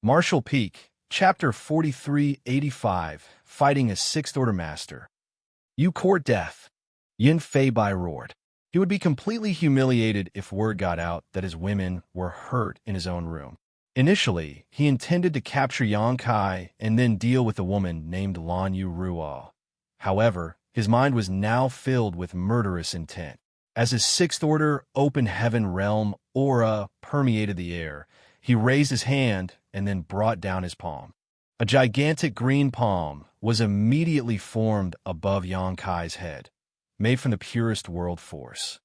Martial Peak, Chapter 4385, Fighting a Sixth Order Master. You court death. Yin Fei Bai roared. He would be completely humiliated if word got out that his women were hurt in his own room. Initially, he intended to capture Yang Kai and then deal with a woman named Lan Yu Ruo. However, his mind was now filled with murderous intent. As his Sixth Order Open Heaven Realm aura permeated the air, he raised his hand and then brought down his palm. A gigantic green palm was immediately formed above Yang Kai's head, made from the purest world force.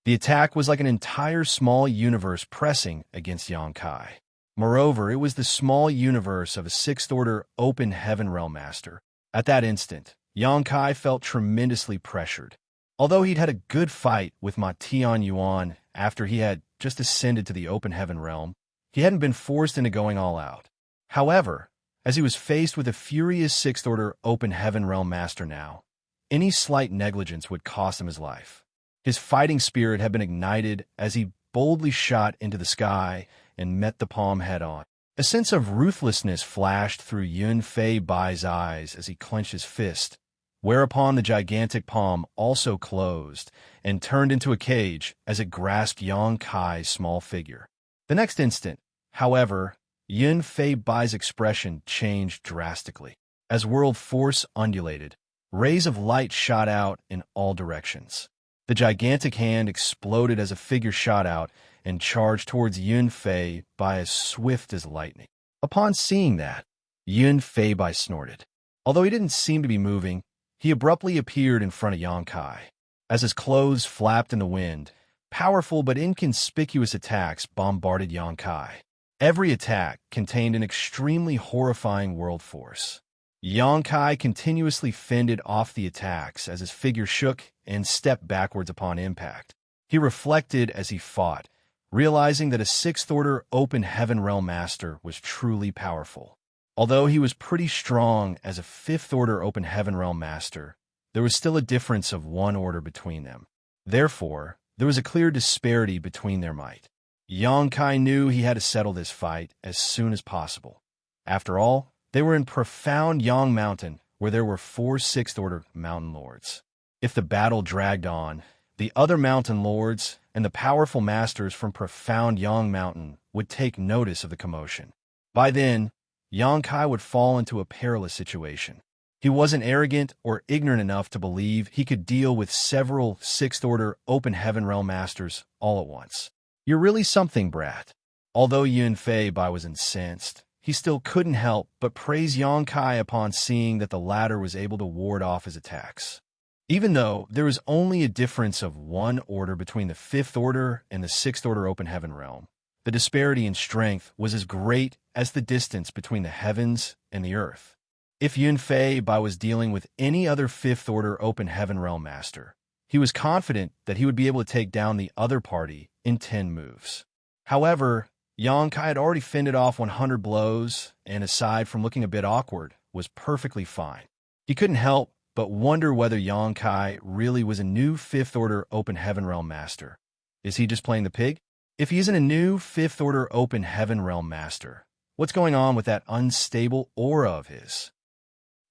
The attack was like an entire small universe pressing against Yang Kai. Moreover, it was the small universe of a Sixth Order Open Heaven Realm Master. At that instant, Yang Kai felt tremendously pressured. Although he'd had a good fight with Ma Tianyuan after he had just ascended to the Open Heaven Realm, he hadn't been forced into going all out. However, as he was faced with a furious Sixth Order Open Heaven Realm Master now, any slight negligence would cost him his life. His fighting spirit had been ignited as he boldly shot into the sky and met the palm head-on. A sense of ruthlessness flashed through Yun Fei Bai's eyes as he clenched his fist, whereupon the gigantic palm also closed and turned into a cage as it grasped Yang Kai's small figure. The next instant, however, Yun Fei Bai's expression changed drastically. As world force undulated, rays of light shot out in all directions. The gigantic hand exploded as a figure shot out and charged towards Yun Fei Bai as swift as lightning. Upon seeing that, Yun Fei Bai snorted. Although he didn't seem to be moving, he abruptly appeared in front of Yang Kai. As his clothes flapped in the wind, powerful but inconspicuous attacks bombarded Yang Kai. Every attack contained an extremely horrifying world force. Yang Kai continuously fended off the attacks as his figure shook and stepped backwards upon impact. He reflected as he fought, realizing that a Sixth Order Open Heaven Realm Master was truly powerful. Although he was pretty strong as a Fifth Order Open Heaven Realm Master, there was still a difference of one order between them. Therefore, there was a clear disparity between their might. Yang Kai knew he had to settle this fight as soon as possible. After all, they were in profound Yang Mountain, where there were 4 Sixth Order Mountain Lords. If the battle dragged on, the other Mountain Lords and the powerful masters from profound Yang Mountain would take notice of the commotion. By then, Yang Kai would fall into a perilous situation. He wasn't arrogant or ignorant enough to believe he could deal with several Sixth Order Open Heaven Realm Masters all at once. You're really something, brat. Although Yun Fei Bai was incensed, he still couldn't help but praise Yang Kai upon seeing that the latter was able to ward off his attacks. Even though there was only a difference of one order between the Fifth Order and the Sixth Order Open Heaven Realm, the disparity in strength was as great as the distance between the heavens and the earth. If Yun Fei Bai was dealing with any other Fifth Order Open Heaven Realm Master, he was confident that he would be able to take down the other party in 10 moves. However, Yang Kai had already fended off 100 blows, and aside from looking a bit awkward, was perfectly fine. He couldn't help but wonder whether Yang Kai really was a new Fifth Order Open Heaven Realm Master. Is he just playing the pig? If he isn't a new Fifth Order Open Heaven Realm Master, what's going on with that unstable aura of his?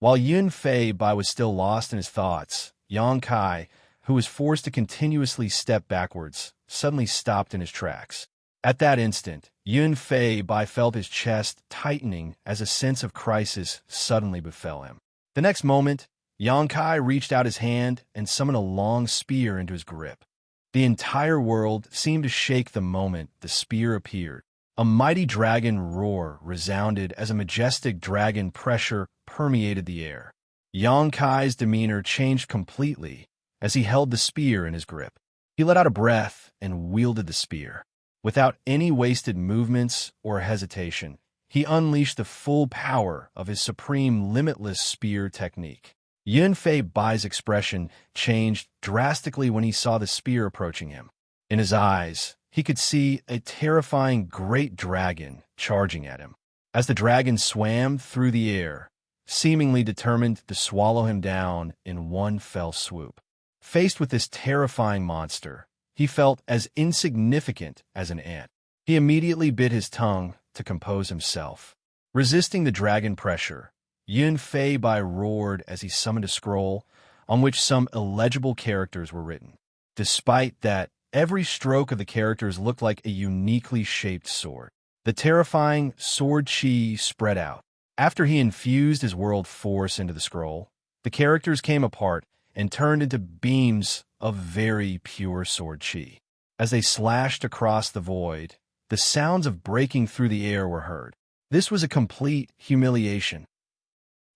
While Yun Fei Bai was still lost in his thoughts, Yang Kai, who was forced to continuously step backwards, suddenly stopped in his tracks. At that instant, Yun Fei Bai felt his chest tightening as a sense of crisis suddenly befell him. The next moment, Yang Kai reached out his hand and summoned a long spear into his grip. The entire world seemed to shake the moment the spear appeared. A mighty dragon roar resounded as a majestic dragon pressure permeated the air. Yang Kai's demeanor changed completely as he held the spear in his grip. He let out a breath and wielded the spear. Without any wasted movements or hesitation, he unleashed the full power of his supreme limitless spear technique. Yun Fei Bai's expression changed drastically when he saw the spear approaching him. In his eyes, he could see a terrifying great dragon charging at him. As the dragon swam through the air, seemingly determined to swallow him down in one fell swoop. Faced with this terrifying monster, he felt as insignificant as an ant. He immediately bit his tongue to compose himself. Resisting the dragon pressure, Yun Fei Bai roared as he summoned a scroll on which some illegible characters were written. Despite that, every stroke of the characters looked like a uniquely shaped sword. The terrifying sword chi spread out. After he infused his world force into the scroll, the characters came apart and turned into beams of very pure sword chi. As they slashed across the void, the sounds of breaking through the air were heard. This was a complete humiliation.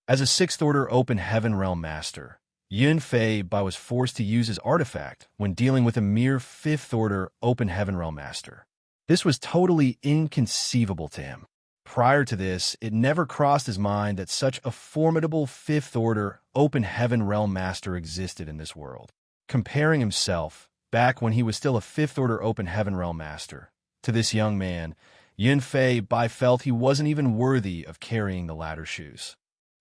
As a Sixth Order Open Heaven Realm Master, Yun Fei Bai was forced to use his artifact when dealing with a mere Fifth Order Open Heaven Realm Master. This was totally inconceivable to him. Prior to this, it never crossed his mind that such a formidable Fifth Order Open Heaven Realm Master existed in this world. Comparing himself, back when he was still a Fifth Order Open Heaven Realm Master, to this young man, Yun Fei Bai felt he wasn't even worthy of carrying the ladder shoes.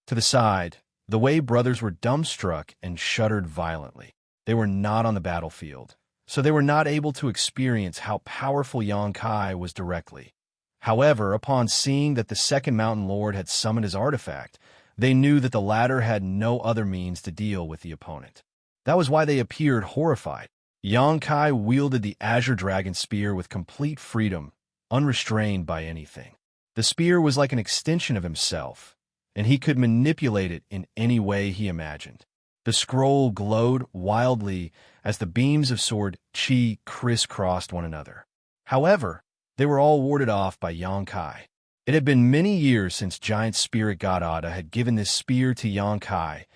To the side, the Wei brothers were dumbstruck and shuddered violently. They were not on the battlefield, so they were not able to experience how powerful Yang Kai was directly. However, upon seeing that the Second Mountain Lord had summoned his artifact, they knew that the latter had no other means to deal with the opponent. That was why they appeared horrified. Yang Kai wielded the Azure Dragon Spear with complete freedom, unrestrained by anything. The spear was like an extension of himself, and he could manipulate it in any way he imagined. The scroll glowed wildly as the beams of sword chi crisscrossed one another. However, they were all warded off by Yang Kai. It had been many years since Giant Spirit God Ada had given this spear to Yang Kai,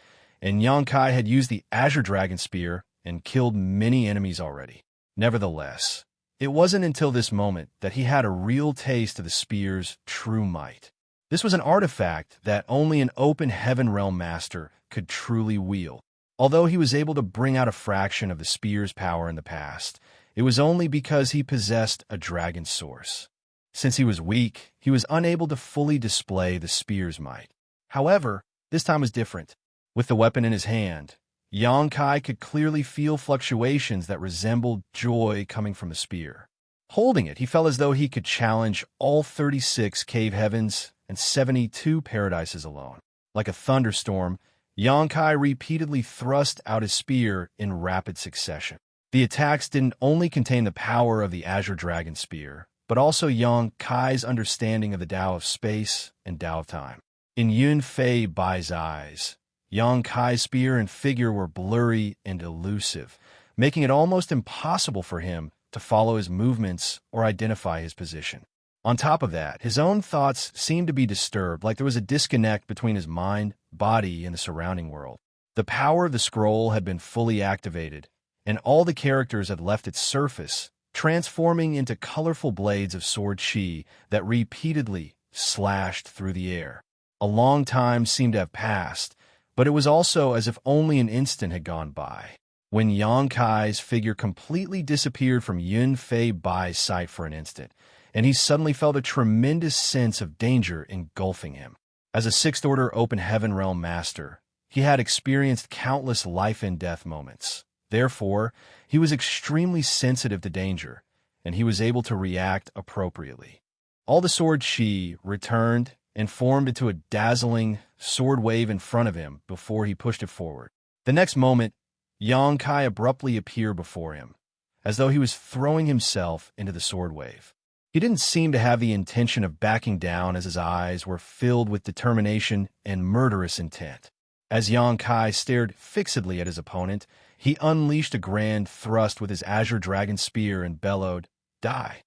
and Yang Kai had used the Azure Dragon Spear and killed many enemies already. Nevertheless, it wasn't until this moment that he had a real taste of the spear's true might. This was an artifact that only an Open Heaven Realm Master could truly wield. Although he was able to bring out a fraction of the spear's power in the past, it was only because he possessed a dragon source. Since he was weak, he was unable to fully display the spear's might. However, this time was different. With the weapon in his hand, Yang Kai could clearly feel fluctuations that resembled joy coming from the spear. Holding it, he felt as though he could challenge all 36 cave heavens and 72 paradises alone. Like a thunderstorm, Yang Kai repeatedly thrust out his spear in rapid succession. The attacks didn't only contain the power of the Azure Dragon Spear, but also Yang Kai's understanding of the Tao of space and Tao of time. In Yun Fei Bai's eyes, Yang Kai's spear and figure were blurry and elusive, making it almost impossible for him to follow his movements or identify his position. On top of that, his own thoughts seemed to be disturbed, like there was a disconnect between his mind, body, and the surrounding world. The power of the scroll had been fully activated, and all the characters had left its surface, transforming into colorful blades of sword chi that repeatedly slashed through the air. A long time seemed to have passed, but it was also as if only an instant had gone by. When Yang Kai's figure completely disappeared from Yun Fei Bai's sight for an instant, and he suddenly felt a tremendous sense of danger engulfing him. As a Sixth Order Open Heaven Realm Master, he had experienced countless life-and-death moments. Therefore, he was extremely sensitive to danger, and he was able to react appropriately. All the sword chi returned and formed into a dazzling sword wave in front of him before he pushed it forward. The next moment, Yang Kai abruptly appeared before him, as though he was throwing himself into the sword wave. He didn't seem to have the intention of backing down, as his eyes were filled with determination and murderous intent. As Yang Kai stared fixedly at his opponent, he unleashed a grand thrust with his Azure Dragon Spear and bellowed, "Die!"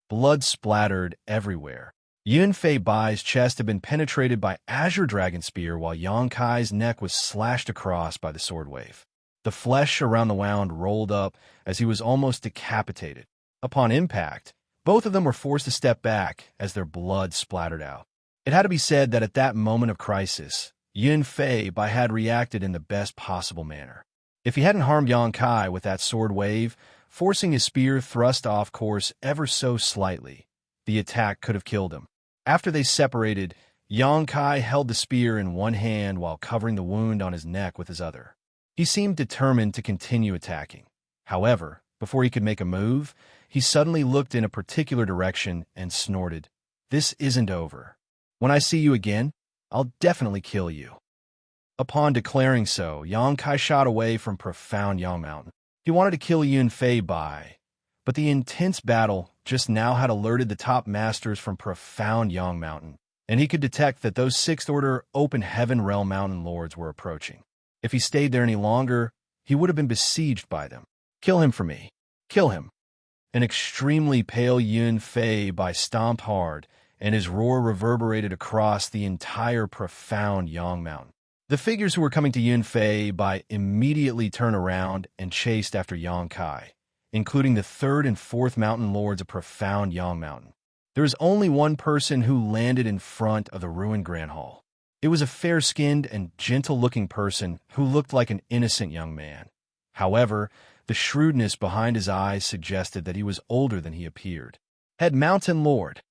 Blood splattered everywhere. Yun Fei Bai's chest had been penetrated by Azure Dragon Spear, while Yang Kai's neck was slashed across by the sword wave. The flesh around the wound rolled up as he was almost decapitated. Upon impact, both of them were forced to step back as their blood splattered out. It had to be said that at that moment of crisis, Yun Fei Bai had reacted in the best possible manner. If he hadn't harmed Yang Kai with that sword wave, forcing his spear thrust off course ever so slightly, the attack could have killed him. After they separated, Yang Kai held the spear in one hand while covering the wound on his neck with his other. He seemed determined to continue attacking. However, before he could make a move, he suddenly looked in a particular direction and snorted, "This isn't over." When I see you again, I'll definitely kill you." Upon declaring so, Yang Kai shot away from profound Yang Mountain. He wanted to kill Yun Fei Bai, but the intense battle just now had alerted the top masters from profound Yang Mountain, and he could detect that those Sixth Order Open Heaven Realm Mountain Lords were approaching. If he stayed there any longer, he would have been besieged by them. "Kill him for me. Kill him." An extremely pale Yun Fei Bai stomped hard, and his roar reverberated across the entire profound Yang Mountain. The figures who were coming to Yun Fei Bai immediately turned around and chased after Yang Kai, including the third and fourth mountain lords of profound Yang Mountain. There was only one person who landed in front of the ruined Grand Hall. It was a fair-skinned and gentle-looking person who looked like an innocent young man. However, the shrewdness behind his eyes suggested that he was older than he appeared. Head Mountain Lord.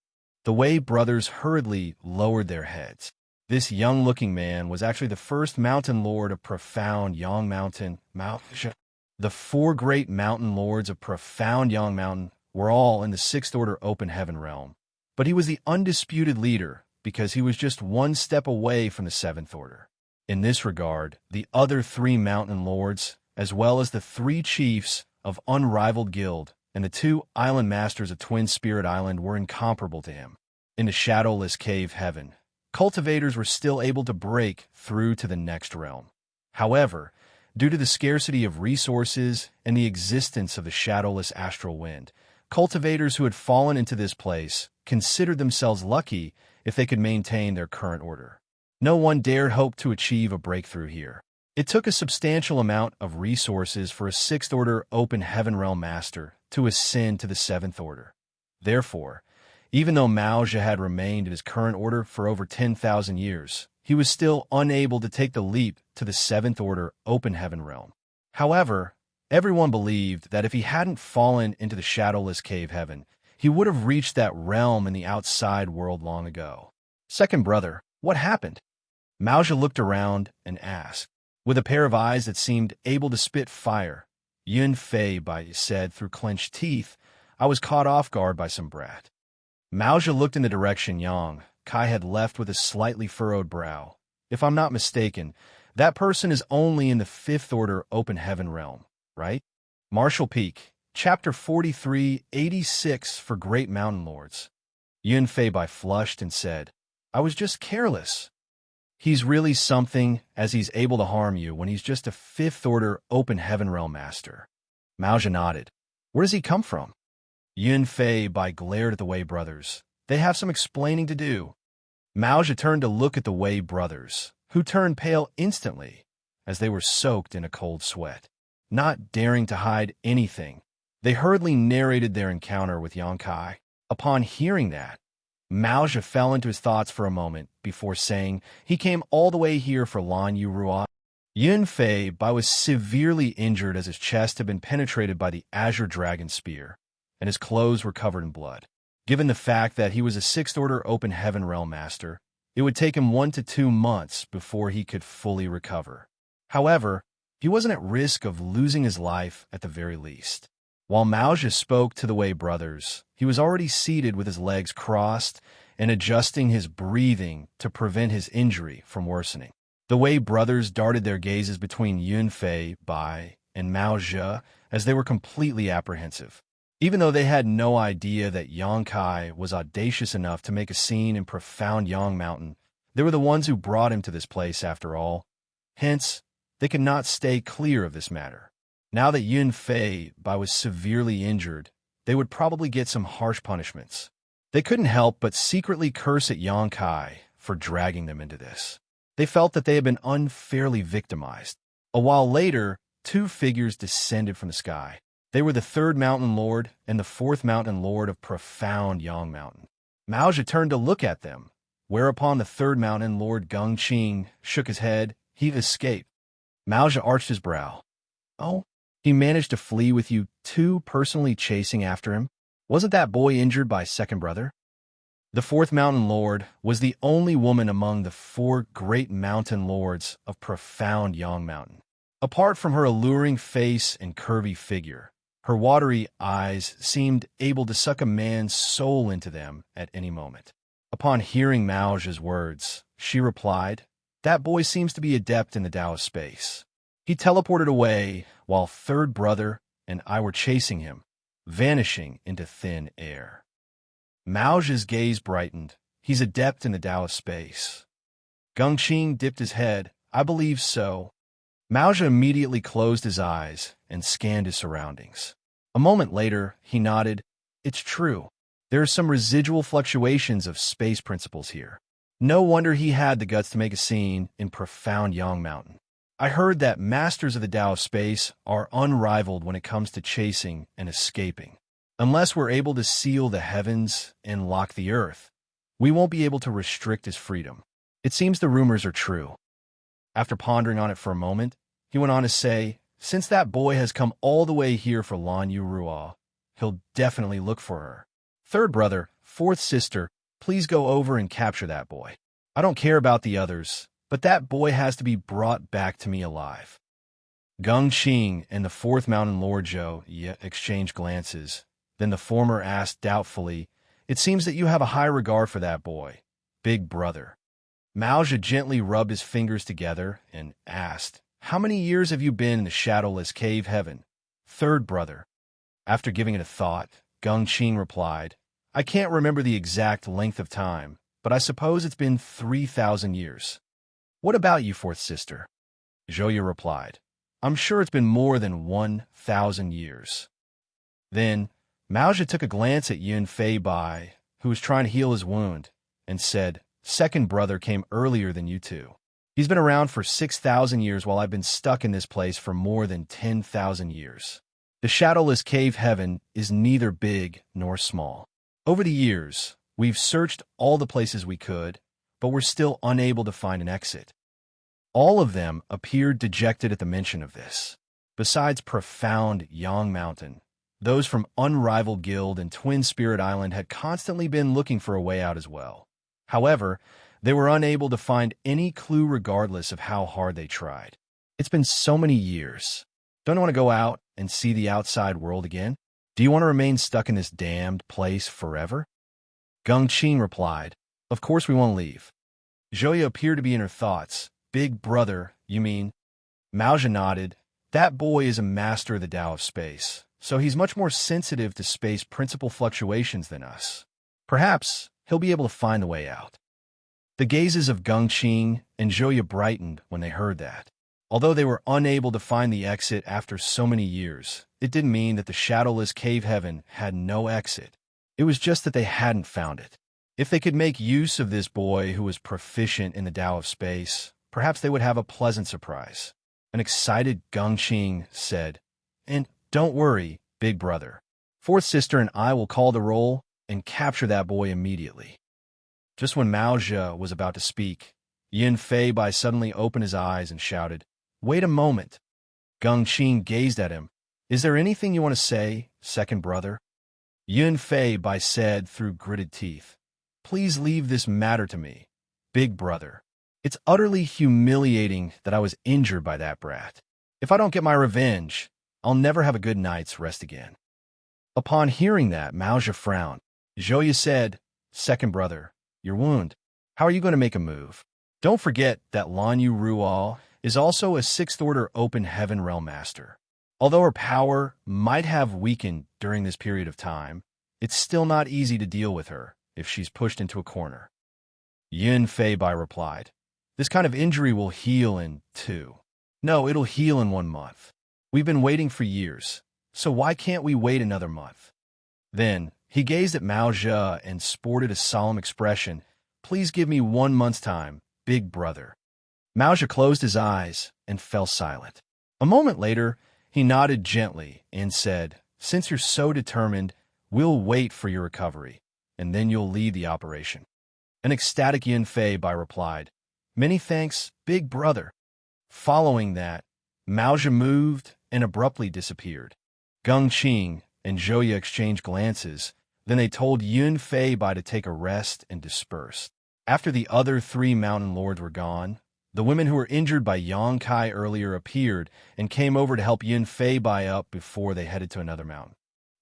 The Wei brothers hurriedly lowered their heads. This young-looking man was actually the first mountain lord of profound Yang Mountain, Wuxia. The four great mountain lords of profound Yang Mountain were all in the Sixth Order Open Heaven realm, but he was the undisputed leader because he was just one step away from the Seventh Order. In this regard, the other three mountain lords, as well as the three chiefs of Unrivaled Guild and the two island masters of Twin Spirit Island, were incomparable to him. In the shadowless cave heaven, cultivators were still able to break through to the next realm. However, due to the scarcity of resources and the existence of the shadowless astral wind, cultivators who had fallen into this place considered themselves lucky if they could maintain their current order. No one dared hope to achieve a breakthrough here. It took a substantial amount of resources for a Sixth Order Open Heaven Realm Master to ascend to the Seventh Order. Therefore, even though Wuxia had remained in his current order for over 10,000 years, he was still unable to take the leap to the Seventh Order Open Heaven Realm. However, everyone believed that if he hadn't fallen into the shadowless cave heaven, he would have reached that realm in the outside world long ago. "Second brother, what happened?" Wuxia looked around and asked. With a pair of eyes that seemed able to spit fire, Yun Fei Bai said through clenched teeth, "I was caught off guard by some brat." Wuxia looked in the direction Yang Kai had left with a slightly furrowed brow. "If I'm not mistaken, that person is only in the Fifth Order Open Heaven realm, right?" Martial Peak, Chapter 4386 for Great Mountain Lords. Yun Fei Bai flushed and said, "I was just careless." "He's really something, as he's able to harm you when he's just a Fifth Order Open Heaven Realm Master." Wuxia nodded. "Where does he come from?" Yun Fei Bai glared at the Wei brothers. "They have some explaining to do." Wuxia turned to look at the Wei brothers, who turned pale instantly, as they were soaked in a cold sweat. Not daring to hide anything, they hurriedly narrated their encounter with Yang Kai. Upon hearing that, Wuxia fell into his thoughts for a moment before saying he came all the way here for Lan Yu Ruo. Yun Fei Bai was severely injured as his chest had been penetrated by the Azure Dragon Spear, and his clothes were covered in blood. Given the fact that he was a Sixth Order Open Heaven Realm Master, it would take him 1 to 2 months before he could fully recover. However, he wasn't at risk of losing his life at the very least. While Wuxia spoke to the Wei brothers, he was already seated with his legs crossed and adjusting his breathing to prevent his injury from worsening. The Wei brothers darted their gazes between Yun Fei Bai and Wuxia as they were completely apprehensive. Even though they had no idea that Yang Kai was audacious enough to make a scene in profound Yang Mountain, they were the ones who brought him to this place after all. Hence, they could not stay clear of this matter. Now that Yun Fei Bai was severely injured, they would probably get some harsh punishments. They couldn't help but secretly curse at Yang Kai for dragging them into this. They felt that they had been unfairly victimized. A while later, 2 figures descended from the sky. They were the third mountain lord and the fourth mountain lord of profound Yang Mountain. Wuxia turned to look at them, whereupon the third mountain lord Gung Qing shook his head. "He've escaped." Wuxia arched his brow. "Oh, he managed to flee with you 2 personally chasing after him? Wasn't that boy injured by second brother?" The fourth mountain lord was the only woman among the 4 great mountain lords of profound Yang Mountain. Apart from her alluring face and curvy figure, her watery eyes seemed able to suck a man's soul into them at any moment. Upon hearing Mao's words, she replied, "That boy seems to be adept in the Tao of space." He teleported away while third brother and I were chasing him, vanishing into thin air. Mao's gaze brightened. He's adept in the Tao of space. Gongqing dipped his head. I believe so. Mao immediately closed his eyes and scanned his surroundings. A moment later, he nodded. It's true. There are some residual fluctuations of space principles here. No wonder he had the guts to make a scene in profound Yang Mountain. I heard that masters of the Tao of space are unrivaled when it comes to chasing and escaping. Unless we're able to seal the heavens and lock the earth, we won't be able to restrict his freedom. It seems the rumors are true. After pondering on it for a moment, he went on to say, since that boy has come all the way here for Lan Yu Ruo, he'll definitely look for her. Third brother, fourth sister, please go over and capture that boy. I don't care about the others, but that boy has to be brought back to me alive. Gongqing and the fourth mountain lord Zhou exchanged glances. Then the former asked doubtfully, it seems that you have a high regard for that boy, big brother. Mao gently rubbed his fingers together and asked, how many years have you been in the shadowless cave heaven? Third brother. After giving it a thought, Gongqing replied, I can't remember the exact length of time, but I suppose it's been 3,000 years. What about you, fourth sister? Zhou replied, I'm sure it's been more than 1,000 years. Then, Mao took a glance at Yun Fei Bai, who was trying to heal his wound, and said, second brother came earlier than you two. He's been around for 6,000 years while I've been stuck in this place for more than 10,000 years. The shadowless cave heaven is neither big nor small. Over the years, we've searched all the places we could, but we're still unable to find an exit. All of them appeared dejected at the mention of this. Besides profound Yang Mountain, those from Unrivaled Guild and Twin Spirit Island had constantly been looking for a way out as well. However, they were unable to find any clue regardless of how hard they tried. It's been so many years. Don't you want to go out and see the outside world again? Do you want to remain stuck in this damned place forever? Gongqing replied, of course we won't leave. Zhou appeared to be in her thoughts. Big brother, you mean? Mao nodded. That boy is a master of the Tao of space, so he's much more sensitive to space principle fluctuations than us. Perhaps he'll be able to find the way out. The gazes of Gongqing and Zhou brightened when they heard that. Although they were unable to find the exit after so many years, it didn't mean that the shadowless cave heaven had no exit. It was just that they hadn't found it. If they could make use of this boy who was proficient in the Tao of space, perhaps they would have a pleasant surprise. An excited Gongqing said, and don't worry, big brother. Fourth sister and I will call the roll and capture that boy immediately. Just when Mao was about to speak, Yun Fei Bai suddenly opened his eyes and shouted, wait a moment. Gongqing gazed at him. Is there anything you want to say, second brother? Yun Fei Bai said through gritted teeth, please leave this matter to me, big brother. It's utterly humiliating that I was injured by that brat. If I don't get my revenge, I'll never have a good night's rest again. Upon hearing that, Mao frowned. Zhou said, second brother, your wound. How are you going to make a move? Don't forget that Lan Yu Ruo is also a sixth-order open heaven realm master. Although her power might have weakened during this period of time, it's still not easy to deal with her if she's pushed into a corner. Yun Fei Bai replied, this kind of injury will heal in 2. No, it'll heal in 1 month. We've been waiting for years, so why can't we wait another month? Then, he gazed at Mao and sported a solemn expression. Please give me 1 month's time, big brother. Mao closed his eyes and fell silent. A moment later, he nodded gently and said, since you're so determined, we'll wait for your recovery, and then you'll lead the operation. An ecstatic Yun Fei Bai replied, many thanks, big brother. Following that, Mao moved and abruptly disappeared. Gongqing and Zhou exchanged glances. Then they told Yun Fei Bai to take a rest and disperse. After the other 3 mountain lords were gone, the women who were injured by Yang Kai earlier appeared and came over to help Yun Fei Bai up before they headed to another mountain.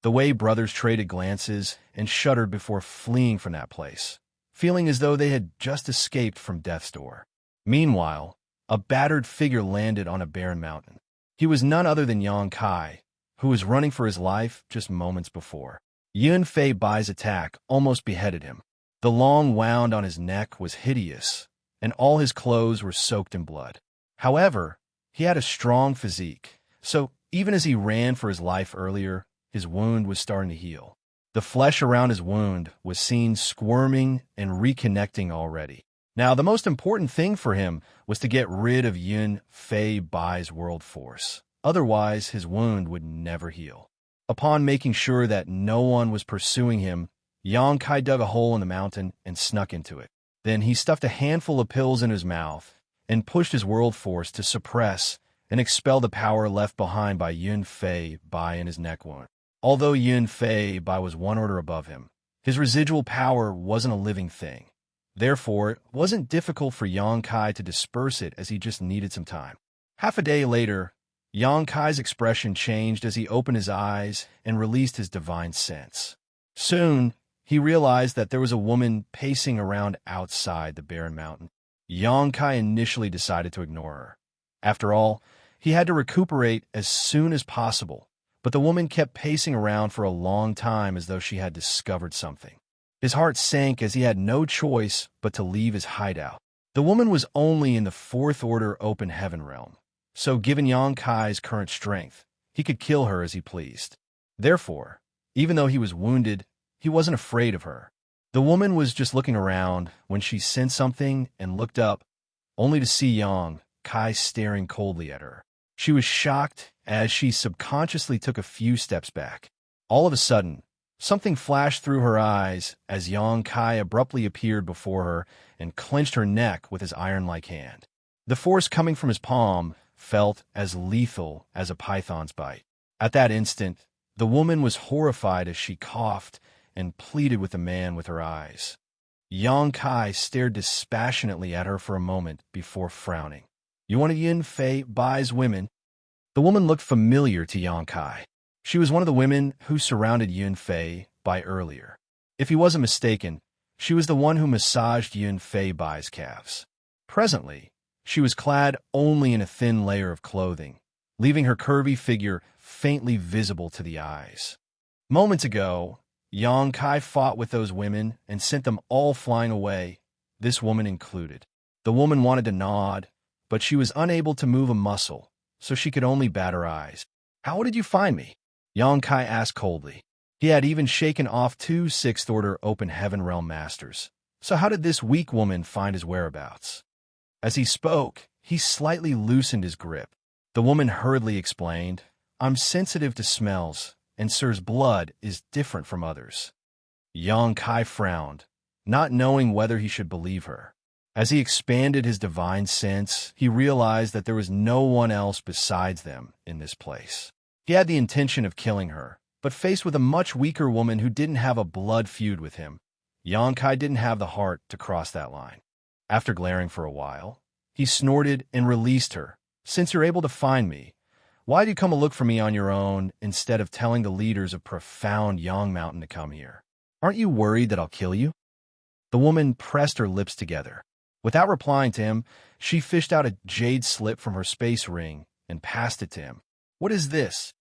The Wei brothers traded glances and shuddered before fleeing from that place. feeling as though they had just escaped from death's door. Meanwhile, a battered figure landed on a barren mountain. He was none other than Yang Kai, who was running for his life just moments before. Yun Fei Bai's attack almost beheaded him. The long wound on his neck was hideous, and all his clothes were soaked in blood. However, he had a strong physique, so even as he ran for his life earlier, his wound was starting to heal. The flesh around his wound was seen squirming and reconnecting already. Now, the most important thing for him was to get rid of Yun Fei Bai's world force. Otherwise, his wound would never heal. Upon making sure that no one was pursuing him, Yang Kai dug a hole in the mountain and snuck into it. Then he stuffed a handful of pills in his mouth and pushed his world force to suppress and expel the power left behind by Yun Fei Bai in his neck wound. Although Yun Fei Bai was one order above him, his residual power wasn't a living thing. Therefore, it wasn't difficult for Yang Kai to disperse it, as he just needed some time. Half a day later, Yang Kai's expression changed as he opened his eyes and released his divine sense. Soon, he realized that there was a woman pacing around outside the barren mountain. Yang Kai initially decided to ignore her. After all, he had to recuperate as soon as possible, but the woman kept pacing around for a long time as though she had discovered something. His heart sank as he had no choice but to leave his hideout. The woman was only in the fourth order open heaven realm, so given Yang Kai's current strength, he could kill her as he pleased. Therefore, even though he was wounded, he wasn't afraid of her. The woman was just looking around when she sensed something and looked up, only to see Yang Kai staring coldly at her. She was shocked as she subconsciously took a few steps back. All of a sudden, something flashed through her eyes as Yang Kai abruptly appeared before her and clenched her neck with his iron-like hand. The force coming from his palm felt as lethal as a python's bite. At that instant, the woman was horrified as she coughed and pleaded with the man with her eyes. Yang Kai stared dispassionately at her for a moment before frowning. "You one of Yun Fei Bai's women?" The woman looked familiar to Yang Kai. She was one of the women who surrounded Yun Fei Bai earlier. If he wasn't mistaken, she was the one who massaged Yun Fei Bai's calves. Presently, she was clad only in a thin layer of clothing, leaving her curvy figure faintly visible to the eyes. Moments ago, Yang Kai fought with those women and sent them all flying away, this woman included. The woman wanted to nod, but she was unable to move a muscle, so she could only bat her eyes. "How did you find me?" Yang Kai asked coldly. He had even shaken off 2 sixth-order open heaven realm masters. So how did this weak woman find his whereabouts? As he spoke, he slightly loosened his grip. The woman hurriedly explained, "I'm sensitive to smells, and Sir's blood is different from others." Yang Kai frowned, not knowing whether he should believe her. As he expanded his divine sense, he realized that there was no one else besides them in this place. He had the intention of killing her, but faced with a much weaker woman who didn't have a blood feud with him, Yang Kai didn't have the heart to cross that line. After glaring for a while, he snorted and released her. "Since you're able to find me, why'd you come a look for me on your own instead of telling the leaders of profound Yang Mountain to come here? Aren't you worried that I'll kill you?" The woman pressed her lips together. Without replying to him, she fished out a jade slip from her space ring and passed it to him. "What is this?"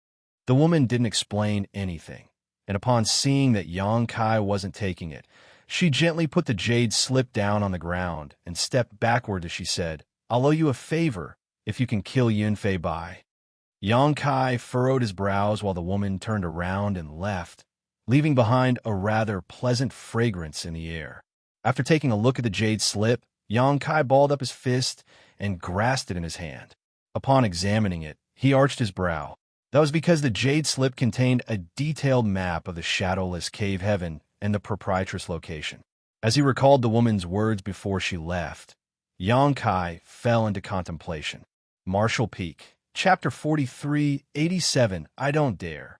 The woman didn't explain anything, and upon seeing that Yang Kai wasn't taking it, she gently put the jade slip down on the ground and stepped backward as she said, "I'll owe you a favor if you can kill Yun Fei Bai." Yang Kai furrowed his brows while the woman turned around and left, leaving behind a rather pleasant fragrance in the air. After taking a look at the jade slip, Yang Kai balled up his fist and grasped it in his hand. Upon examining it, he arched his brow. That was because the jade slip contained a detailed map of the shadowless cave heaven and the proprietress location. As he recalled the woman's words before she left, Yang Kai fell into contemplation. Marshall Peak, Chapter 4387, I Don't Dare.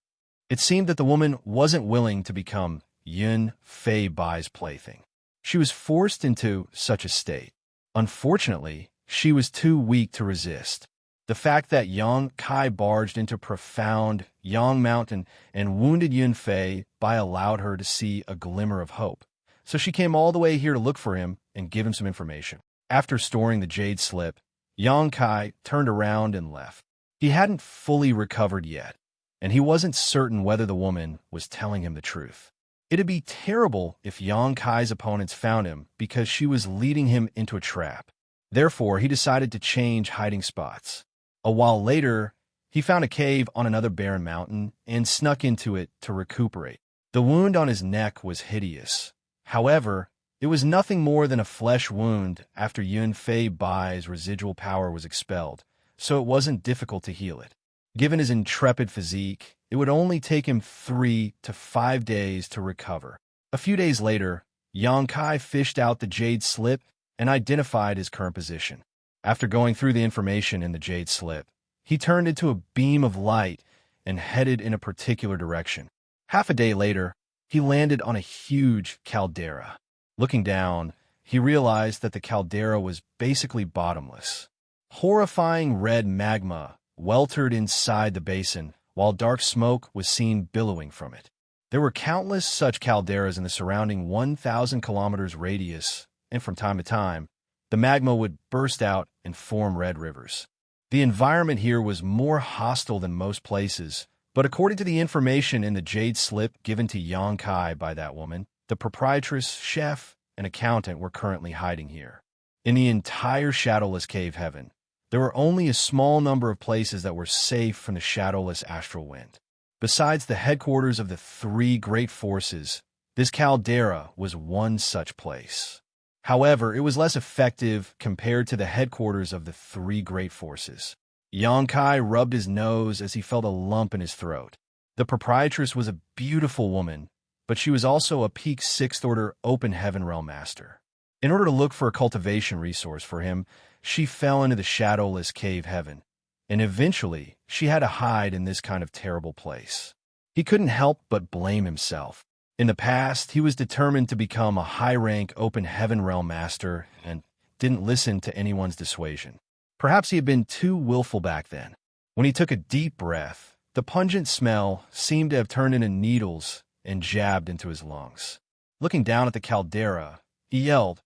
It seemed that the woman wasn't willing to become Yun Fei Bai's plaything. She was forced into such a state. Unfortunately, she was too weak to resist. The fact that Yang Kai barged into profound Yang Mountain and wounded Yun Fei Bai allowed her to see a glimmer of hope. So she came all the way here to look for him and give him some information. After storing the jade slip, Yang Kai turned around and left. He hadn't fully recovered yet, and he wasn't certain whether the woman was telling him the truth. It'd be terrible if Yang Kai's opponents found him because she was leading him into a trap. Therefore, he decided to change hiding spots. A while later, he found a cave on another barren mountain and snuck into it to recuperate. The wound on his neck was hideous. However, it was nothing more than a flesh wound after Yun Fei Bai's residual power was expelled, so it wasn't difficult to heal it. Given his intrepid physique, it would only take him 3 to 5 days to recover. A few days later, Yang Kai fished out the jade slip and identified his current position. After going through the information in the jade slip, he turned into a beam of light and headed in a particular direction. Half a day later, he landed on a huge caldera. Looking down, he realized that the caldera was basically bottomless. Horrifying red magma weltered inside the basin, while dark smoke was seen billowing from it. There were countless such calderas in the surrounding 1,000 kilometers radius, and from time to time, the magma would burst out and form red rivers. The environment here was more hostile than most places, but according to the information in the jade slip given to Yang Kai by that woman, the proprietress, chef, and accountant were currently hiding here. In the entire shadowless cave heaven, there were only a small number of places that were safe from the shadowless astral wind. Besides the headquarters of the 3 great forces, this caldera was one such place. However, it was less effective compared to the headquarters of the 3 great forces. Yang Kai rubbed his nose as he felt a lump in his throat. The proprietress was a beautiful woman, but she was also a peak 6th order open heaven realm master. In order to look for a cultivation resource for him, she fell into the shadowless cave heaven, and eventually she had to hide in this kind of terrible place. He couldn't help but blame himself. In the past, he was determined to become a high-rank open heaven realm master and didn't listen to anyone's dissuasion. Perhaps he had been too willful back then. When he took a deep breath, the pungent smell seemed to have turned into needles and jabbed into his lungs. Looking down at the caldera, he yelled,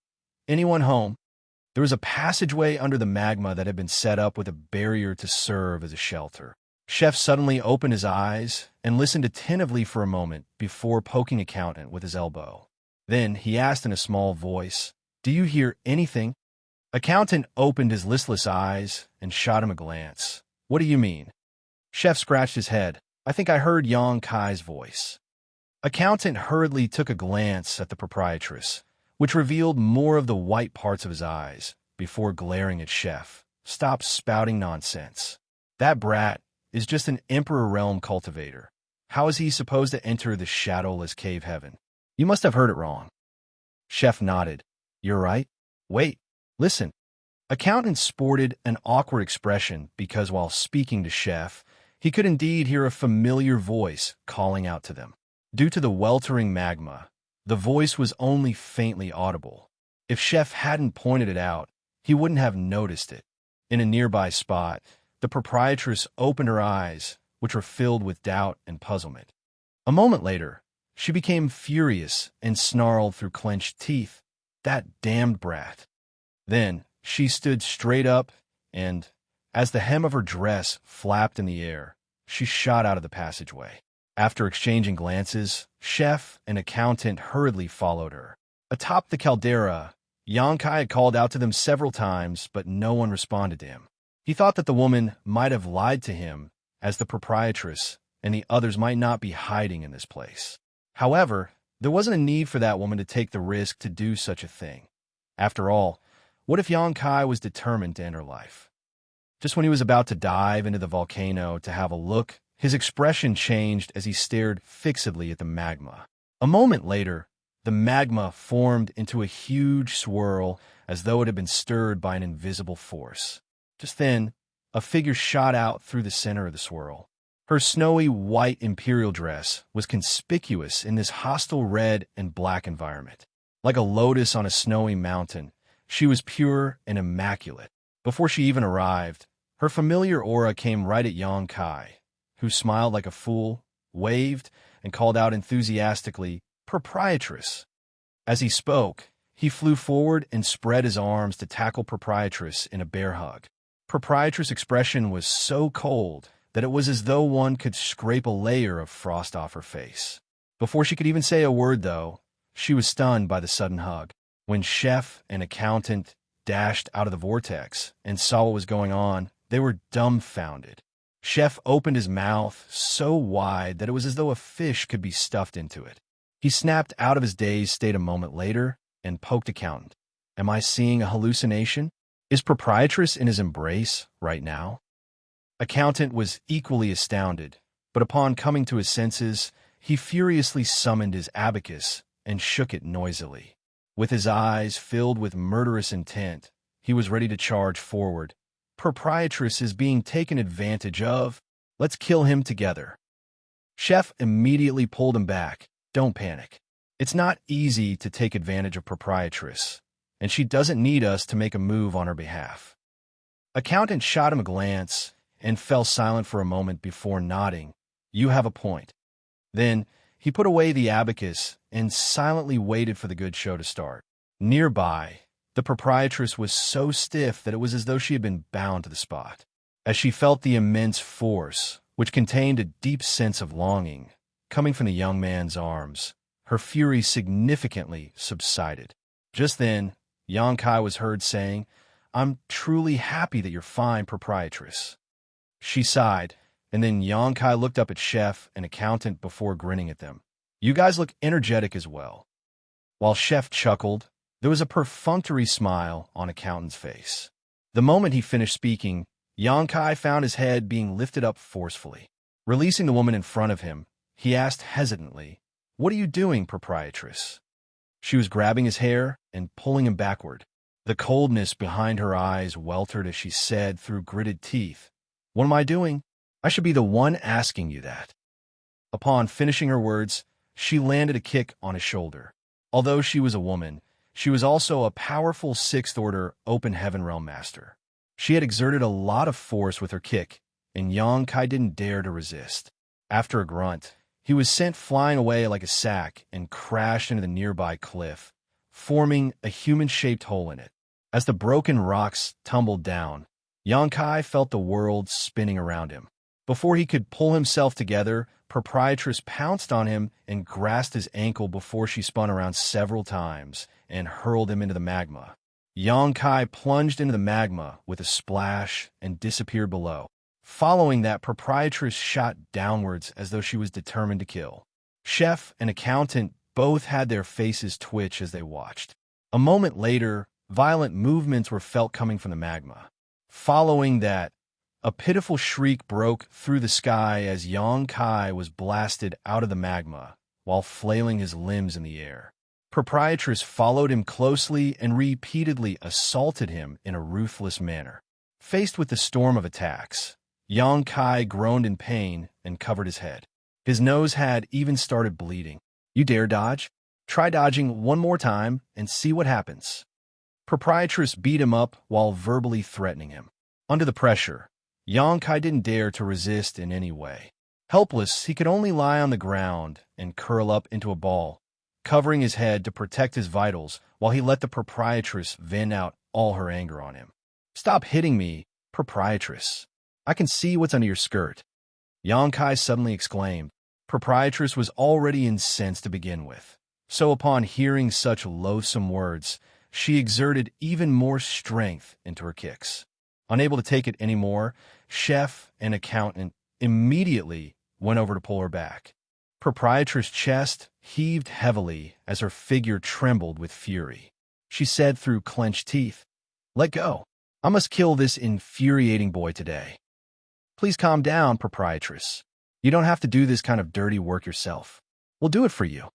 "Anyone home?" There was a passageway under the magma that had been set up with a barrier to serve as a shelter. Chef suddenly opened his eyes and listened attentively for a moment before poking Accountant with his elbow. Then he asked in a small voice, "Do you hear anything?" Accountant opened his listless eyes and shot him a glance. "What do you mean?" Chef scratched his head. "I think I heard Yang Kai's voice." Accountant hurriedly took a glance at the proprietress, which revealed more of the white parts of his eyes, before glaring at Chef. "Stop spouting nonsense. That brat is just an Emperor Realm cultivator. How is he supposed to enter the shadowless cave heaven? You must have heard it wrong." Chef nodded. "You're right. Wait, listen." Accountant sported an awkward expression because while speaking to Chef, he could indeed hear a familiar voice calling out to them. Due to the weltering magma, the voice was only faintly audible. If Chef hadn't pointed it out, he wouldn't have noticed it. In a nearby spot, the proprietress opened her eyes, which were filled with doubt and puzzlement. A moment later, she became furious and snarled through clenched teeth, "That damned brat." Then she stood straight up and, as the hem of her dress flapped in the air, she shot out of the passageway. After exchanging glances, Chef and Accountant hurriedly followed her. Atop the caldera, Yang Kai had called out to them several times, but no one responded to him. He thought that the woman might have lied to him, as the proprietress and the others might not be hiding in this place. However, there wasn't a need for that woman to take the risk to do such a thing. After all, what if Yang Kai was determined to end her life? Just when he was about to dive into the volcano to have a look, his expression changed as he stared fixedly at the magma. A moment later, the magma formed into a huge swirl as though it had been stirred by an invisible force. Just then, a figure shot out through the center of the swirl. Her snowy white imperial dress was conspicuous in this hostile red and black environment. Like a lotus on a snowy mountain, she was pure and immaculate. Before she even arrived, her familiar aura came right at Yang Kai, who smiled like a fool, waved, and called out enthusiastically, "Proprietress." As he spoke, he flew forward and spread his arms to tackle Proprietress in a bear hug. Proprietress' expression was so cold that it was as though one could scrape a layer of frost off her face. Before she could even say a word, though, she was stunned by the sudden hug. When chef and accountant dashed out of the vortex and saw what was going on, they were dumbfounded. Chef opened his mouth so wide that it was as though a fish could be stuffed into it. He snapped out of his dazed state a moment later and poked accountant. Am I seeing a hallucination? Is Proprietress in his embrace right now? Accountant was equally astounded, but upon coming to his senses, he furiously summoned his abacus and shook it noisily. With his eyes filled with murderous intent, he was ready to charge forward. Proprietress is being taken advantage of. Let's kill him together. Chef immediately pulled him back. Don't panic. It's not easy to take advantage of Proprietress, and she doesn't need us to make a move on her behalf. Accountant shot him a glance and fell silent for a moment before nodding. You have a point. Then he put away the abacus and silently waited for the good show to start. Nearby, the Proprietress was so stiff that it was as though she had been bound to the spot. As she felt the immense force, which contained a deep sense of longing, coming from the young man's arms, her fury significantly subsided. Just then, Xianxia was heard saying, I'm truly happy that you're fine, Proprietress. She sighed, and then Xianxia looked up at Chef and Accountant before grinning at them. You guys look energetic as well. While Chef chuckled, there was a perfunctory smile on Accountant's face. The moment he finished speaking, Xianxia found his head being lifted up forcefully. Releasing the woman in front of him, he asked hesitantly, What are you doing, Proprietress? She was grabbing his hair and pulling him backward. The coldness behind her eyes weltered as she said through gritted teeth, What am I doing? I should be the one asking you that. Upon finishing her words, she landed a kick on his shoulder. Although she was a woman, she was also a powerful sixth-order open heaven realm master. She had exerted a lot of force with her kick, and Xianxia didn't dare to resist. After a grunt, he was sent flying away like a sack and crashed into the nearby cliff, forming a human-shaped hole in it. As the broken rocks tumbled down, Xianxia felt the world spinning around him. Before he could pull himself together, Proprietress pounced on him and grasped his ankle before she spun around several times and hurled him into the magma. Xianxia plunged into the magma with a splash and disappeared below. Following that, Proprietress shot downwards as though she was determined to kill. Chef and Accountant both had their faces twitch as they watched. A moment later, violent movements were felt coming from the magma. Following that, a pitiful shriek broke through the sky as Xianxia was blasted out of the magma while flailing his limbs in the air. Proprietress followed him closely and repeatedly assaulted him in a ruthless manner. Faced with the storm of attacks, Xianxia groaned in pain and covered his head. His nose had even started bleeding. You dare dodge? Try dodging one more time and see what happens. Proprietress beat him up while verbally threatening him. Under the pressure, Xianxia didn't dare to resist in any way. Helpless, he could only lie on the ground and curl up into a ball, covering his head to protect his vitals while he let the Proprietress vent out all her anger on him. Stop hitting me, Proprietress. I can see what's under your skirt. Xianxia suddenly exclaimed. Proprietress was already incensed to begin with, so upon hearing such loathsome words, she exerted even more strength into her kicks. Unable to take it anymore, Chef and Accountant immediately went over to pull her back. Proprietress' chest heaved heavily as her figure trembled with fury. She said through clenched teeth, Let go. I must kill this infuriating boy today. Please calm down, Proprietress. You don't have to do this kind of dirty work yourself. We'll do it for you.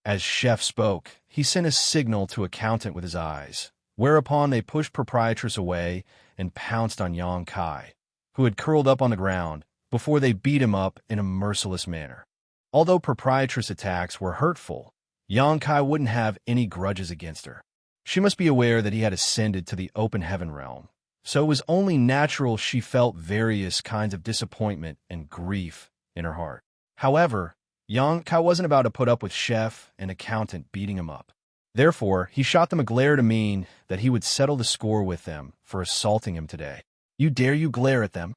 As Chef spoke, he sent a signal to Accountant with his eyes, whereupon they pushed Proprietress away and pounced on Xianxia, who had curled up on the ground, before they beat him up in a merciless manner. Although Proprietress' attacks were hurtful, Xianxia wouldn't have any grudges against her. She must be aware that he had ascended to the open heaven realm, so it was only natural she felt various kinds of disappointment and grief in her heart. However, Xianxia wasn't about to put up with Chef and Accountant beating him up. Therefore, he shot them a glare to mean that he would settle the score with them for assaulting him today. You dare you glare at them?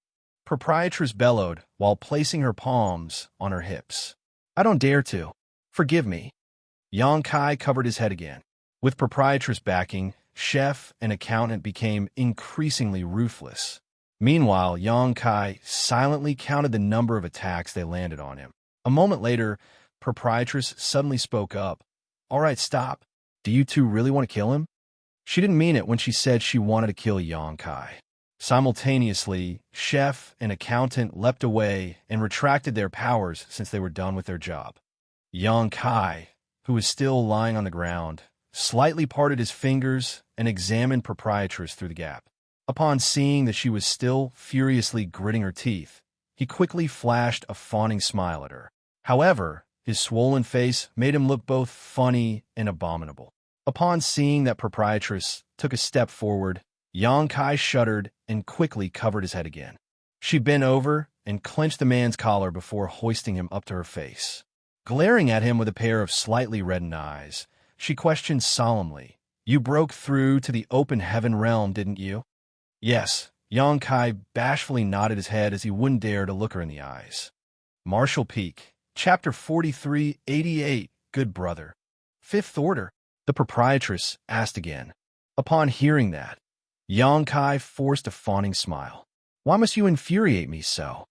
Proprietress bellowed while placing her palms on her hips. I don't dare to. Forgive me. Yang Kai covered his head again. With proprietress backing, chef and accountant became increasingly ruthless. Meanwhile, Yang Kai silently counted the number of attacks they landed on him. A moment later, proprietress suddenly spoke up. All right, stop. Do you two really want to kill him? She didn't mean it when she said she wanted to kill Yang Kai. Simultaneously, chef and accountant leapt away and retracted their powers since they were done with their job. Yang Kai, who was still lying on the ground, slightly parted his fingers and examined proprietress through the gap. Upon seeing that she was still furiously gritting her teeth, he quickly flashed a fawning smile at her. However, his swollen face made him look both funny and abominable. Upon seeing that proprietress took a step forward, Yang Kai shuddered and quickly covered his head again. She bent over and clenched the man's collar before hoisting him up to her face. Glaring at him with a pair of slightly reddened eyes, she questioned solemnly, You broke through to the open heaven realm, didn't you? Yes. Yang Kai bashfully nodded his head as he wouldn't dare to look her in the eyes. Martial Peak, Chapter 4388, Good Brother. Fifth Order, the proprietress asked again. Upon hearing that, Yang Kai forced a fawning smile. Why must you infuriate me so?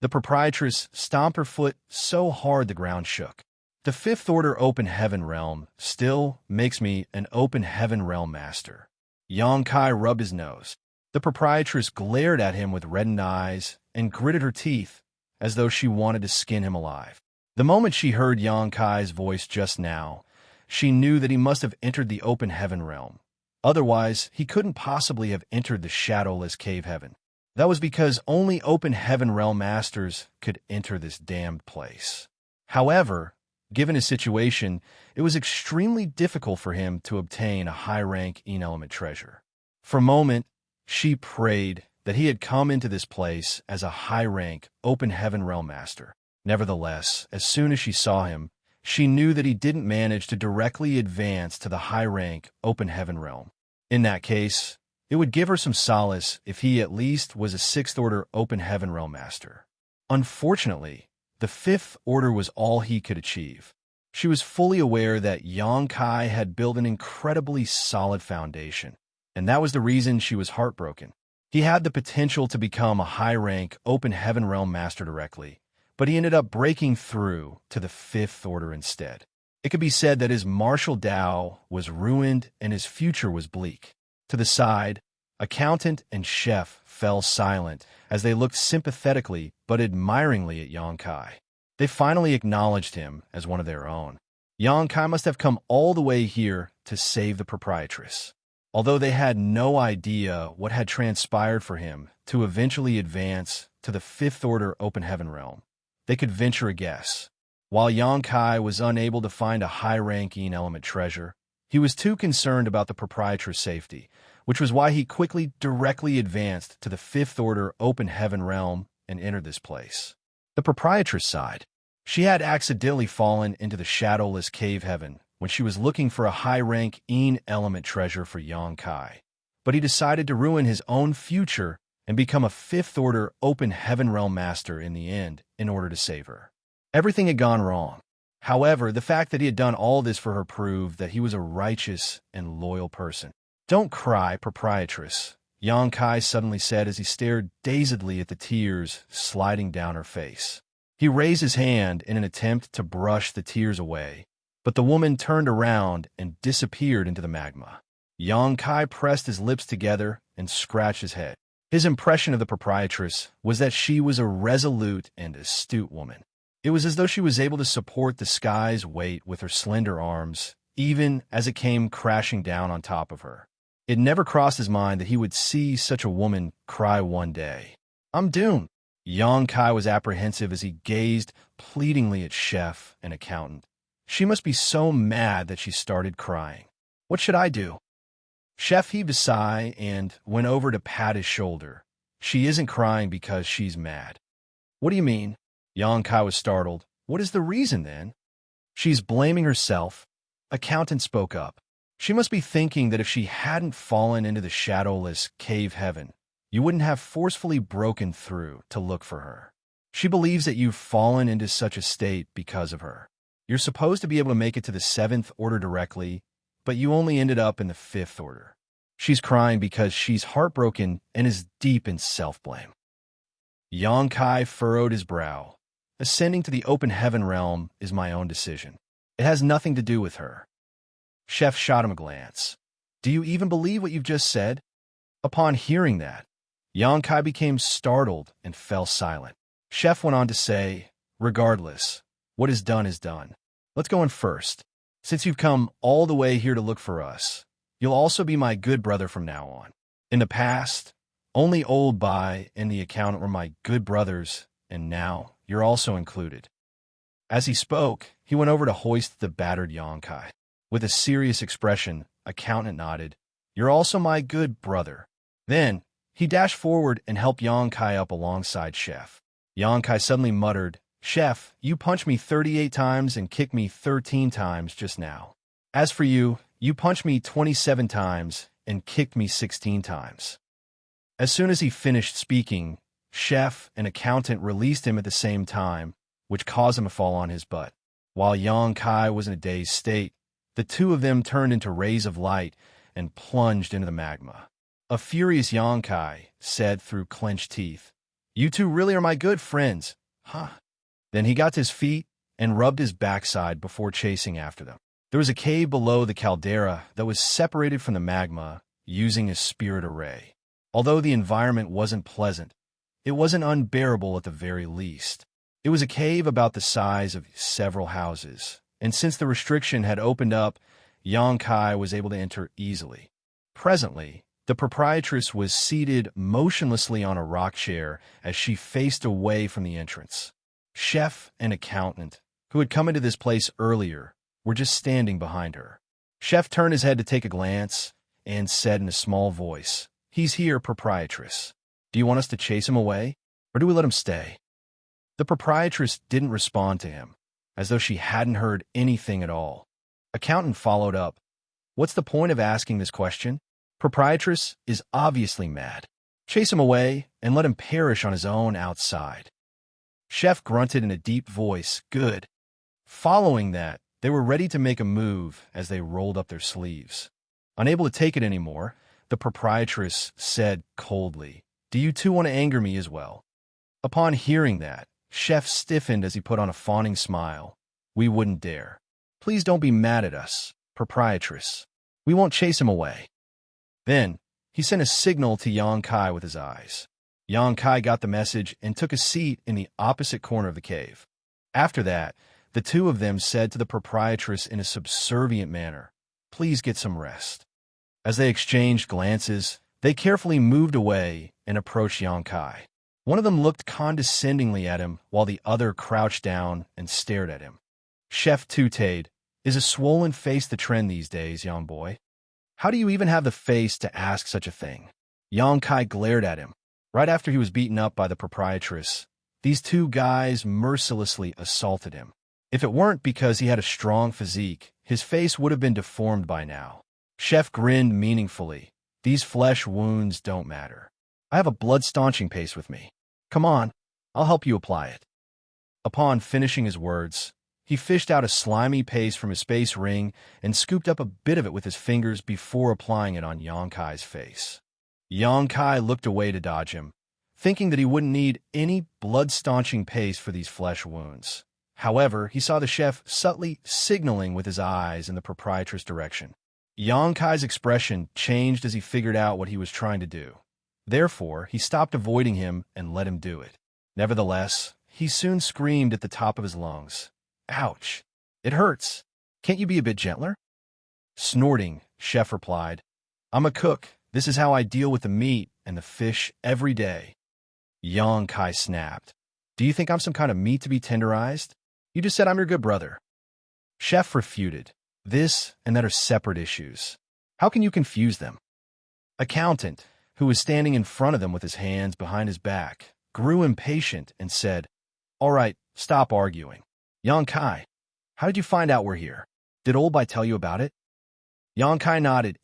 The proprietress stomped her foot so hard the ground shook. The Fifth Order Open Heaven Realm still makes me an Open Heaven Realm Master. Yang Kai rubbed his nose. The proprietress glared at him with reddened eyes and gritted her teeth as though she wanted to skin him alive. The moment she heard Yang Kai's voice just now, she knew that he must have entered the Open Heaven Realm. Otherwise, he couldn't possibly have entered the shadowless cave heaven. That was because only Open Heaven Realm Masters could enter this damned place. However, given his situation, it was extremely difficult for him to obtain a high-rank element treasure. For a moment, she prayed that he had come into this place as a high-rank Open Heaven Realm Master. Nevertheless, as soon as she saw him, she knew that he didn't manage to directly advance to the high-rank Open Heaven Realm. In that case, it would give her some solace if he at least was a Sixth Order Open Heaven Realm Master. Unfortunately, the Fifth Order was all he could achieve. She was fully aware that Yang Kai had built an incredibly solid foundation, and that was the reason she was heartbroken. He had the potential to become a high-rank Open Heaven Realm Master directly, but he ended up breaking through to the Fifth Order instead. It could be said that his martial Tao was ruined and his future was bleak. To the side, accountant and chef fell silent as they looked sympathetically but admiringly at Yang Kai. They finally acknowledged him as one of their own. Yang Kai must have come all the way here to save the proprietress. Although they had no idea what had transpired for him to eventually advance to the Fifth Order Open Heaven Realm, they could venture a guess. While Yang Kai was unable to find a high-ranking element treasure, he was too concerned about the proprietress' safety, which was why he quickly directly advanced to the Fifth Order Open Heaven Realm and entered this place. The proprietress sighed. She had accidentally fallen into the shadowless cave heaven when she was looking for a high-rank element treasure for Yang Kai. But he decided to ruin his own future and become a Fifth Order Open Heaven Realm Master in the end in order to save her. Everything had gone wrong. However, the fact that he had done all this for her proved that he was a righteous and loyal person. Don't cry, proprietress, Yang Kai suddenly said as he stared dazedly at the tears sliding down her face. He raised his hand in an attempt to brush the tears away, but the woman turned around and disappeared into the magma. Yang Kai pressed his lips together and scratched his head. His impression of the proprietress was that she was a resolute and astute woman. It was as though she was able to support the sky's weight with her slender arms, even as it came crashing down on top of her. It never crossed his mind that he would see such a woman cry one day. I'm doomed. Yang Kai was apprehensive as he gazed pleadingly at chef and accountant. She must be so mad that she started crying. What should I do? Chef heaved a sigh and went over to pat his shoulder. She isn't crying because she's mad. What do you mean? Yang Kai was startled. What is the reason then? She's blaming herself. Accountant spoke up. She must be thinking that if she hadn't fallen into the shadowless cave heaven, you wouldn't have forcefully broken through to look for her. She believes that you've fallen into such a state because of her. You're supposed to be able to make it to the 7th order directly, but you only ended up in the 5th order. She's crying because she's heartbroken and is deep in self-blame. Xianxia furrowed his brow. Ascending to the open heaven realm is my own decision. It has nothing to do with her. Chef shot him a glance. Do you even believe what you've just said? Upon hearing that, Xianxia became startled and fell silent. Chef went on to say, regardless, what is done is done. Let's go in first. Since you've come all the way here to look for us, you'll also be my good brother from now on. In the past, only Old Bai and the accountant were my good brothers, and now you're also included. As he spoke, he went over to hoist the battered Xianxia. With a serious expression, accountant nodded. You're also my good brother. Then, he dashed forward and helped Xianxia up alongside Chef. Xianxia suddenly muttered, Chef, you punched me 38 times and kicked me 13 times just now. As for you, you punched me 27 times and kicked me 16 times. As soon as he finished speaking, Chef and accountant released him at the same time, which caused him to fall on his butt. While Xianxia was in a dazed state, the two of them turned into rays of light and plunged into the magma. A furious Xianxia said through clenched teeth, You two really are my good friends, huh? Then he got to his feet and rubbed his backside before chasing after them. There was a cave below the caldera that was separated from the magma using a spirit array. Although the environment wasn't pleasant, it wasn't unbearable at the very least. It was a cave about the size of several houses, and since the restriction had opened up, Xianxia was able to enter easily. Presently, the proprietress was seated motionlessly on a rock chair as she faced away from the entrance. Chef and accountant, who had come into this place earlier, were just standing behind her. Chef turned his head to take a glance and said in a small voice, He's here, proprietress. Do you want us to chase him away, or do we let him stay? The proprietress didn't respond to him, as though she hadn't heard anything at all. Accountant followed up. What's the point of asking this question? Proprietress is obviously mad. Chase him away and let him perish on his own outside. Chef grunted in a deep voice, Good. Following that, they were ready to make a move as they rolled up their sleeves. Unable to take it anymore, the proprietress said coldly, Do you two want to anger me as well? Upon hearing that, Chef stiffened as he put on a fawning smile. We wouldn't dare. Please don't be mad at us, proprietress. We won't chase him away. Then, he sent a signal to Xianxia with his eyes. Xianxia got the message and took a seat in the opposite corner of the cave. After that, the two of them said to the proprietress in a subservient manner, Please get some rest. As they exchanged glances, they carefully moved away and approached Xianxia. One of them looked condescendingly at him while the other crouched down and stared at him. Chef Tutade, is a swollen face the trend these days, young boy? How do you even have the face to ask such a thing? Xianxia glared at him. Right after he was beaten up by the proprietress, these two guys mercilessly assaulted him. If it weren't because he had a strong physique, his face would have been deformed by now. Chef grinned meaningfully. These flesh wounds don't matter. I have a blood-staunching paste with me. Come on, I'll help you apply it. Upon finishing his words, he fished out a slimy paste from his space ring and scooped up a bit of it with his fingers before applying it on Xianxia's face. Xianxia looked away to dodge him, thinking that he wouldn't need any blood-staunching paste for these flesh wounds. However, he saw the chef subtly signaling with his eyes in the proprietress' direction. Xianxia's expression changed as he figured out what he was trying to do. Therefore, he stopped avoiding him and let him do it. Nevertheless, he soon screamed at the top of his lungs. Ouch! It hurts. Can't you be a bit gentler? Snorting, Chef replied, I'm a cook. This is how I deal with the meat and the fish every day. Xianxia snapped. Do you think I'm some kind of meat to be tenderized? You just said I'm your good brother. Chef refuted. This and that are separate issues. How can you confuse them? Accountant, who was standing in front of them with his hands behind his back, grew impatient and said, All right, stop arguing. Xianxia, how did you find out we're here? Did Old Bai tell you about it? Yang Kai nodded.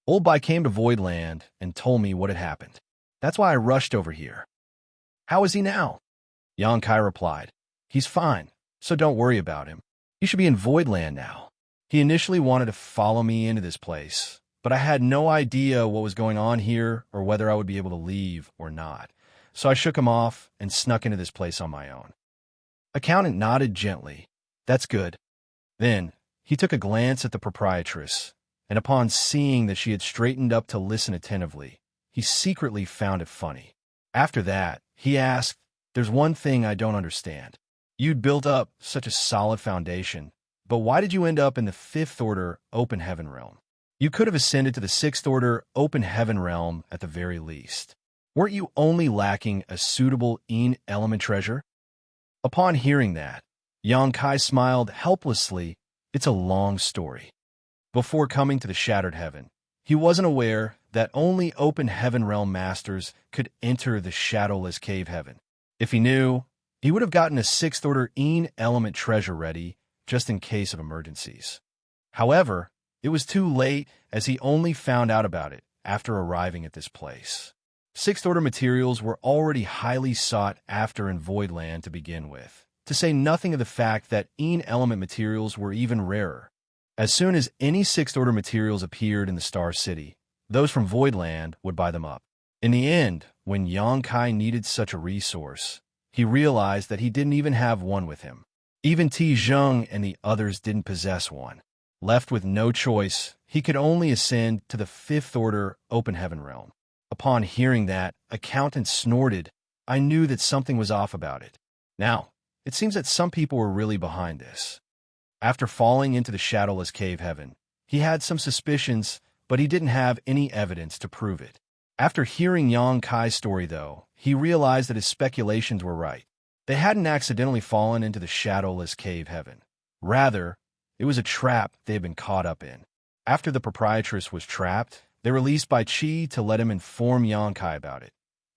Old Bai came to Voidland and told me what had happened. That's why I rushed over here. How is he now? Yang Kai replied. He's fine, so don't worry about him. He should be in Voidland now. He initially wanted to follow me into this place, but I had no idea what was going on here or whether I would be able to leave or not. So I shook him off and snuck into this place on my own. Accountant nodded gently. That's good. Then he took a glance at the proprietress, and upon seeing that she had straightened up to listen attentively, he secretly found it funny. After that, he asked, There's one thing I don't understand. You'd built up such a solid foundation, but why did you end up in the 5th Order Open Heaven Realm? You could have ascended to the 6th Order Open Heaven Realm at the very least. Weren't you only lacking a suitable element treasure? Upon hearing that, Yang Kai smiled helplessly. It's a long story. Before coming to the Shattered Heaven, he wasn't aware that only Open Heaven Realm Masters could enter the Shadowless Cave Heaven. If he knew, he would have gotten a 6th Order element treasure ready just in case of emergencies. However, it was too late as he only found out about it after arriving at this place. 6th Order materials were already highly sought after in Voidland to begin with, to say nothing of the fact that element materials were even rarer. As soon as any 6th Order materials appeared in the Star City, those from Voidland would buy them up. In the end, when Yang Kai needed such a resource, he realized that he didn't even have one with him. Even Ti Zheng and the others didn't possess one. Left with no choice, he could only ascend to the 5th Order Open Heaven Realm. Upon hearing that, Accountant snorted. I knew that something was off about it. Now, it seems that some people were really behind this. After falling into the Shadowless Cave Heaven, he had some suspicions, but he didn't have any evidence to prove it. After hearing Yang Kai's story, though, he realized that his speculations were right. They hadn't accidentally fallen into the Shadowless Cave Heaven. Rather, it was a trap they had been caught up in. After the proprietress was trapped, they released Bai Qi to let him inform Yang Kai about it.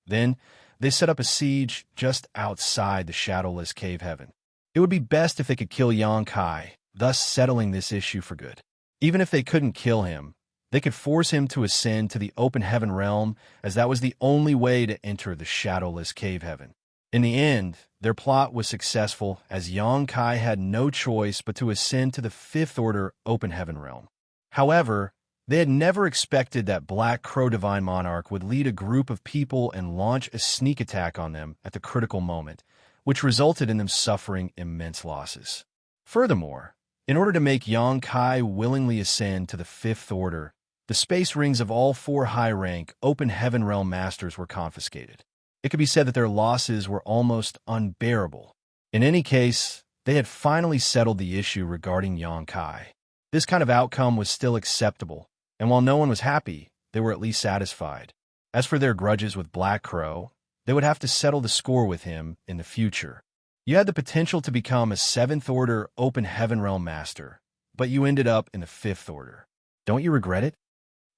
Then, they set up a siege just outside the Shadowless Cave Heaven. It would be best if they could kill Yang Kai, thus settling this issue for good. Even if they couldn't kill him, they could force him to ascend to the Open Heaven Realm, as that was the only way to enter the Shadowless Cave Heaven. In the end, their plot was successful, as Yang Kai had no choice but to ascend to the 5th Order Open Heaven Realm. However, they had never expected that Black Crow Divine Monarch would lead a group of people and launch a sneak attack on them at the critical moment, which resulted in them suffering immense losses. Furthermore, in order to make Yang Kai willingly ascend to the 5th Order, the space rings of all 4 high-rank Open Heaven Realm Masters were confiscated. It could be said that their losses were almost unbearable. In any case, they had finally settled the issue regarding Yang Kai. This kind of outcome was still acceptable, and while no one was happy, they were at least satisfied. As for their grudges with Black Crow, they would have to settle the score with him in the future. You had the potential to become a 7th Order Open Heaven Realm Master, but you ended up in the 5th Order. Don't you regret it?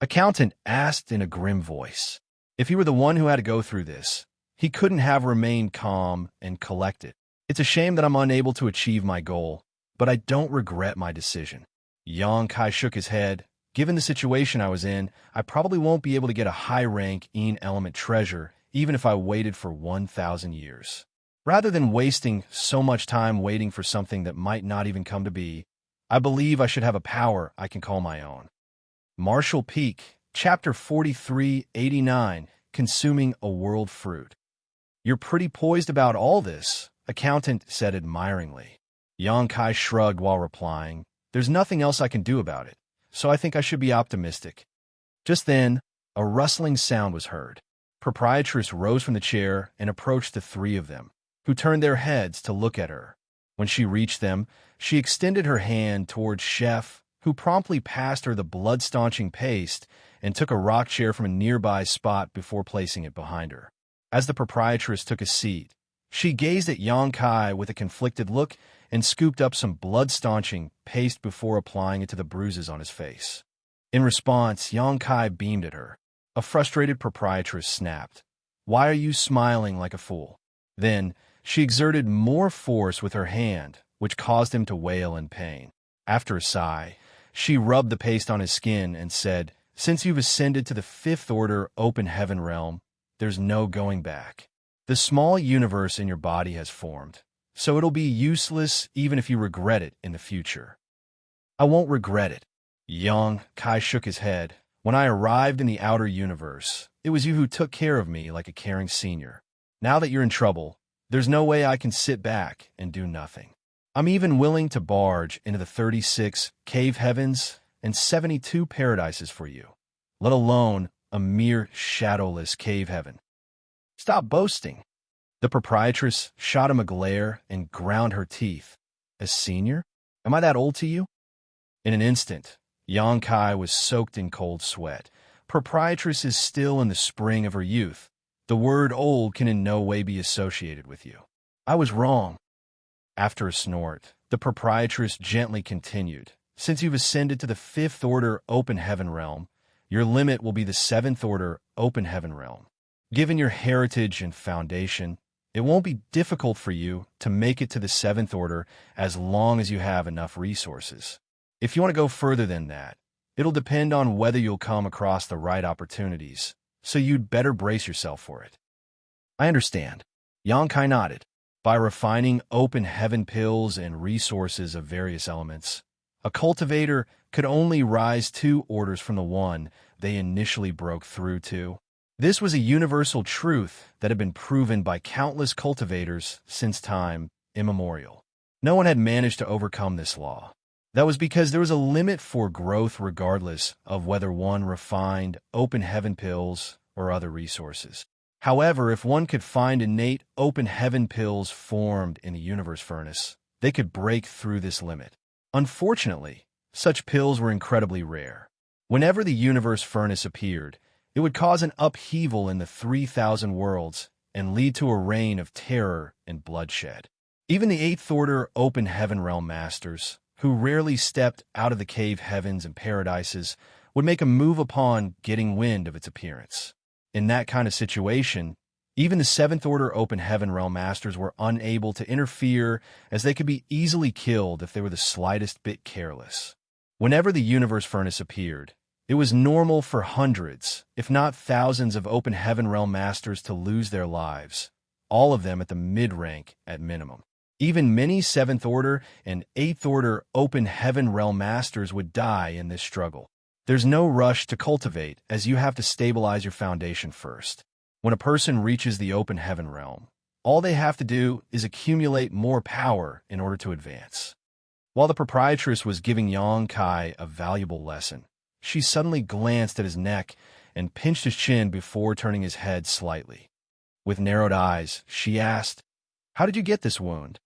Accountant asked in a grim voice. If he were the one who had to go through this, he couldn't have remained calm and collected. It's a shame that I'm unable to achieve my goal, but I don't regret my decision. Yang Kai shook his head. Given the situation I was in, I probably won't be able to get a high-rank element treasure, even if I waited for 1,000 years. Rather than wasting so much time waiting for something that might not even come to be, I believe I should have a power I can call my own. Martial Peak, Chapter 4389, Consuming a World Fruit. You're pretty poised about all this, Accountant said admiringly. Yang Kai shrugged while replying, There's nothing else I can do about it, so I think I should be optimistic. Just then, a rustling sound was heard. Proprietress rose from the chair and approached the 3 of them, who turned their heads to look at her. When she reached them, she extended her hand towards Chef, who promptly passed her the blood-staunching paste and took a rock chair from a nearby spot before placing it behind her. As the proprietress took a seat, she gazed at Yang Kai with a conflicted look and scooped up some blood-staunching paste before applying it to the bruises on his face. In response, Yang Kai beamed at her. A frustrated proprietress snapped, Why are you smiling like a fool? Then, she exerted more force with her hand, which caused him to wail in pain. After a sigh, She rubbed the paste on his skin and said, "Since you've ascended to the fifth order open heaven realm, there's no going back. The small universe in your body has formed, so it'll be useless even if you regret it in the future." "I won't regret it." Kai shook his head. "When I arrived in the outer universe, it was you who took care of me like a caring senior. Now that you're in trouble, there's no way I can sit back and do nothing. I'm even willing to barge into the 36 cave heavens and 72 paradises for you, let alone a mere shadowless cave heaven." "Stop boasting." The proprietress shot him a glare and ground her teeth. "A senior? Am I that old to you?" In an instant, Kai was soaked in cold sweat. Proprietress is still in the spring of her youth. The word old can in no way be associated with you. "I was wrong." After a snort, the proprietress gently continued, "Since you've ascended to the fifth order open heaven realm, your limit will be the seventh order open heaven realm. Given your heritage and foundation, it won't be difficult for you to make it to the seventh order as long as you have enough resources. If you want to go further than that, it'll depend on whether you'll come across the right opportunities, so you'd better brace yourself for it." "I understand." Kai nodded. By refining open heaven pills and resources of various elements, a cultivator could only rise 2 orders from the one they initially broke through to. This was a universal truth that had been proven by countless cultivators since time immemorial. No one had managed to overcome this law. That was because there was a limit for growth regardless of whether one refined open heaven pills or other resources. However, if one could find innate open heaven pills formed in the universe furnace, they could break through this limit. Unfortunately, such pills were incredibly rare. Whenever the universe furnace appeared, it would cause an upheaval in the 3,000 worlds and lead to a reign of terror and bloodshed. Even the eighth order open heaven realm masters, who rarely stepped out of the cave heavens and paradises, would make a move upon getting wind of its appearance. In that kind of situation, even the seventh order open heaven realm masters were unable to interfere, as they could be easily killed if they were the slightest bit careless. Whenever the universe furnace appeared, it was normal for hundreds, if not thousands, of open heaven realm masters to lose their lives, all of them at the mid-rank at minimum. Even many seventh order and eighth order open heaven realm masters would die in this struggle. There's no rush to cultivate, as you have to stabilize your foundation first. When a person reaches the open heaven realm, all they have to do is accumulate more power in order to advance. While the proprietress was giving Kai a valuable lesson, she suddenly glanced at his neck and pinched his chin before turning his head slightly. With narrowed eyes, she asked, "How did you get this wound?"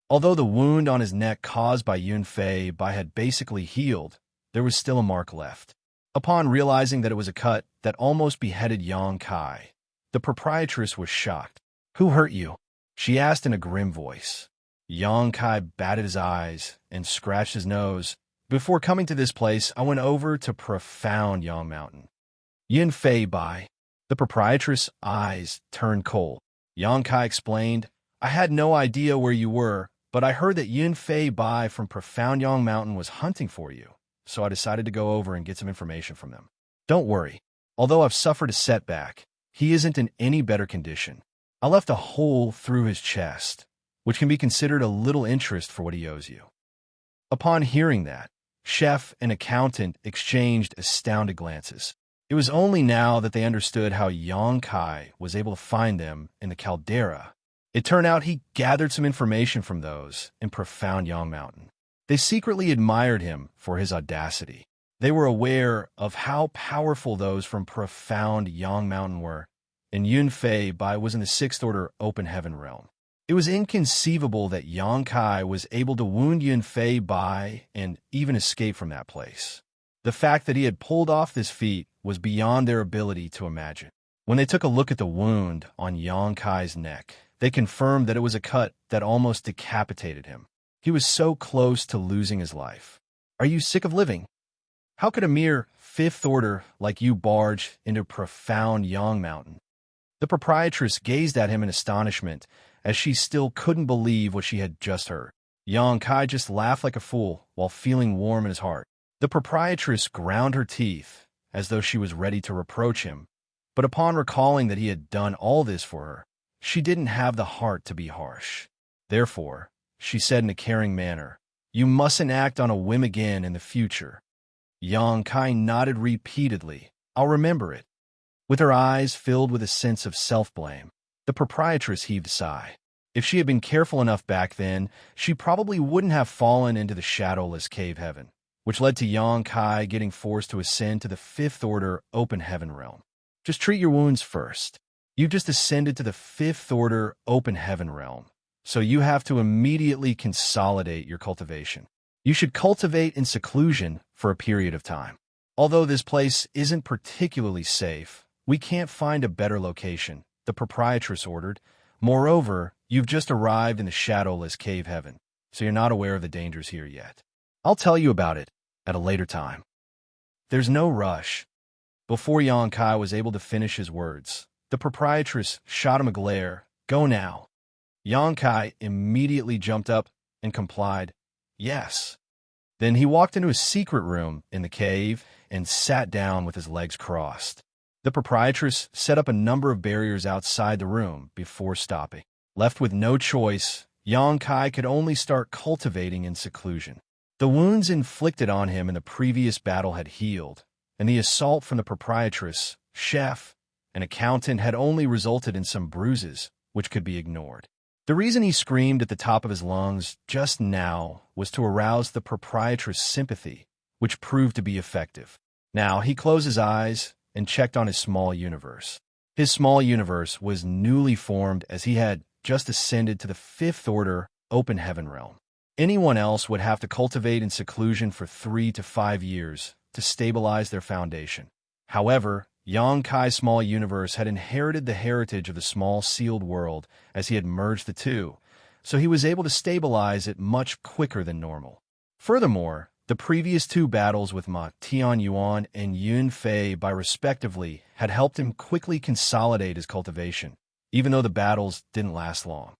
Although the wound on his neck caused by Yunfei Bai had basically healed, there was still a mark left. Upon realizing that it was a cut that almost beheaded Kai, the proprietress was shocked. "Who hurt you?" she asked in a grim voice. Kai batted his eyes and scratched his nose. "Before coming to this place, I went over to Profound Yang Mountain." "Yunfei Bai." The proprietress' eyes turned cold. Kai explained, "I had no idea where you were, but I heard that Yunfei Bai from Profound Yang Mountain was hunting for you, so I decided to go over and get some information from them. Don't worry. Although I've suffered a setback, he isn't in any better condition. I left a hole through his chest, which can be considered a little interest for what he owes you." Upon hearing that, chef and accountant exchanged astounded glances. It was only now that they understood how Kai was able to find them in the caldera. It turned out he gathered some information from those in Profound Yang Mountain. They secretly admired him for his audacity. They were aware of how powerful those from Profound Yang Mountain were, and Yunfei Bai was in the sixth order open heaven realm. It was inconceivable that Kai was able to wound Yunfei Bai and even escape from that place. The fact that he had pulled off this feat was beyond their ability to imagine. When they took a look at the wound on Kai's neck, they confirmed that it was a cut that almost decapitated him. He was so close to losing his life. "Are you sick of living? How could a mere fifth order like you barge into Profound Yang Mountain?" The proprietress gazed at him in astonishment, as she still couldn't believe what she had just heard. Kai just laughed like a fool while feeling warm in his heart. The proprietress ground her teeth, as though she was ready to reproach him, but upon recalling that he had done all this for her, she didn't have the heart to be harsh. Therefore, she said in a caring manner, "You mustn't act on a whim again in the future." Xianxia nodded repeatedly. "I'll remember it." With her eyes filled with a sense of self-blame, the proprietress heaved a sigh. If she had been careful enough back then, she probably wouldn't have fallen into the shadowless cave heaven, which led to Xianxia getting forced to ascend to the fifth order open heaven realm. Just treat your wounds first. You've just ascended to the fifth order open heaven realm, so you have to immediately consolidate your cultivation. You should cultivate in seclusion for a period of time. Although this place isn't particularly safe, we can't find a better location, the proprietress ordered. Moreover, you've just arrived in the shadowless cave heaven, so you're not aware of the dangers here yet. I'll tell you about it at a later time. There's no rush. Before Xianxia was able to finish his words, the proprietress shot him a glare. "Go now." Xianxia immediately jumped up and complied. "Yes." Then he walked into a secret room in the cave and sat down with his legs crossed. The proprietress set up a number of barriers outside the room before stopping. Left with no choice, Xianxia could only start cultivating in seclusion. The wounds inflicted on him in the previous battle had healed, and the assault from the proprietress, chef, and accountant had only resulted in some bruises, which could be ignored. The reason he screamed at the top of his lungs just now was to arouse the proprietress' sympathy, which proved to be effective. Now he closed his eyes and checked on his small universe. His small universe was newly formed as he had just ascended to the fifth order open heaven realm. Anyone else would have to cultivate in seclusion for 3 to 5 years to stabilize their foundation. However, Xianxia's small universe had inherited the heritage of the small sealed world as he had merged the two, so he was able to stabilize it much quicker than normal. Furthermore, the previous 2 battles with Ma Tianyuan and Yun Fei by respectively had helped him quickly consolidate his cultivation, even though the battles didn't last long.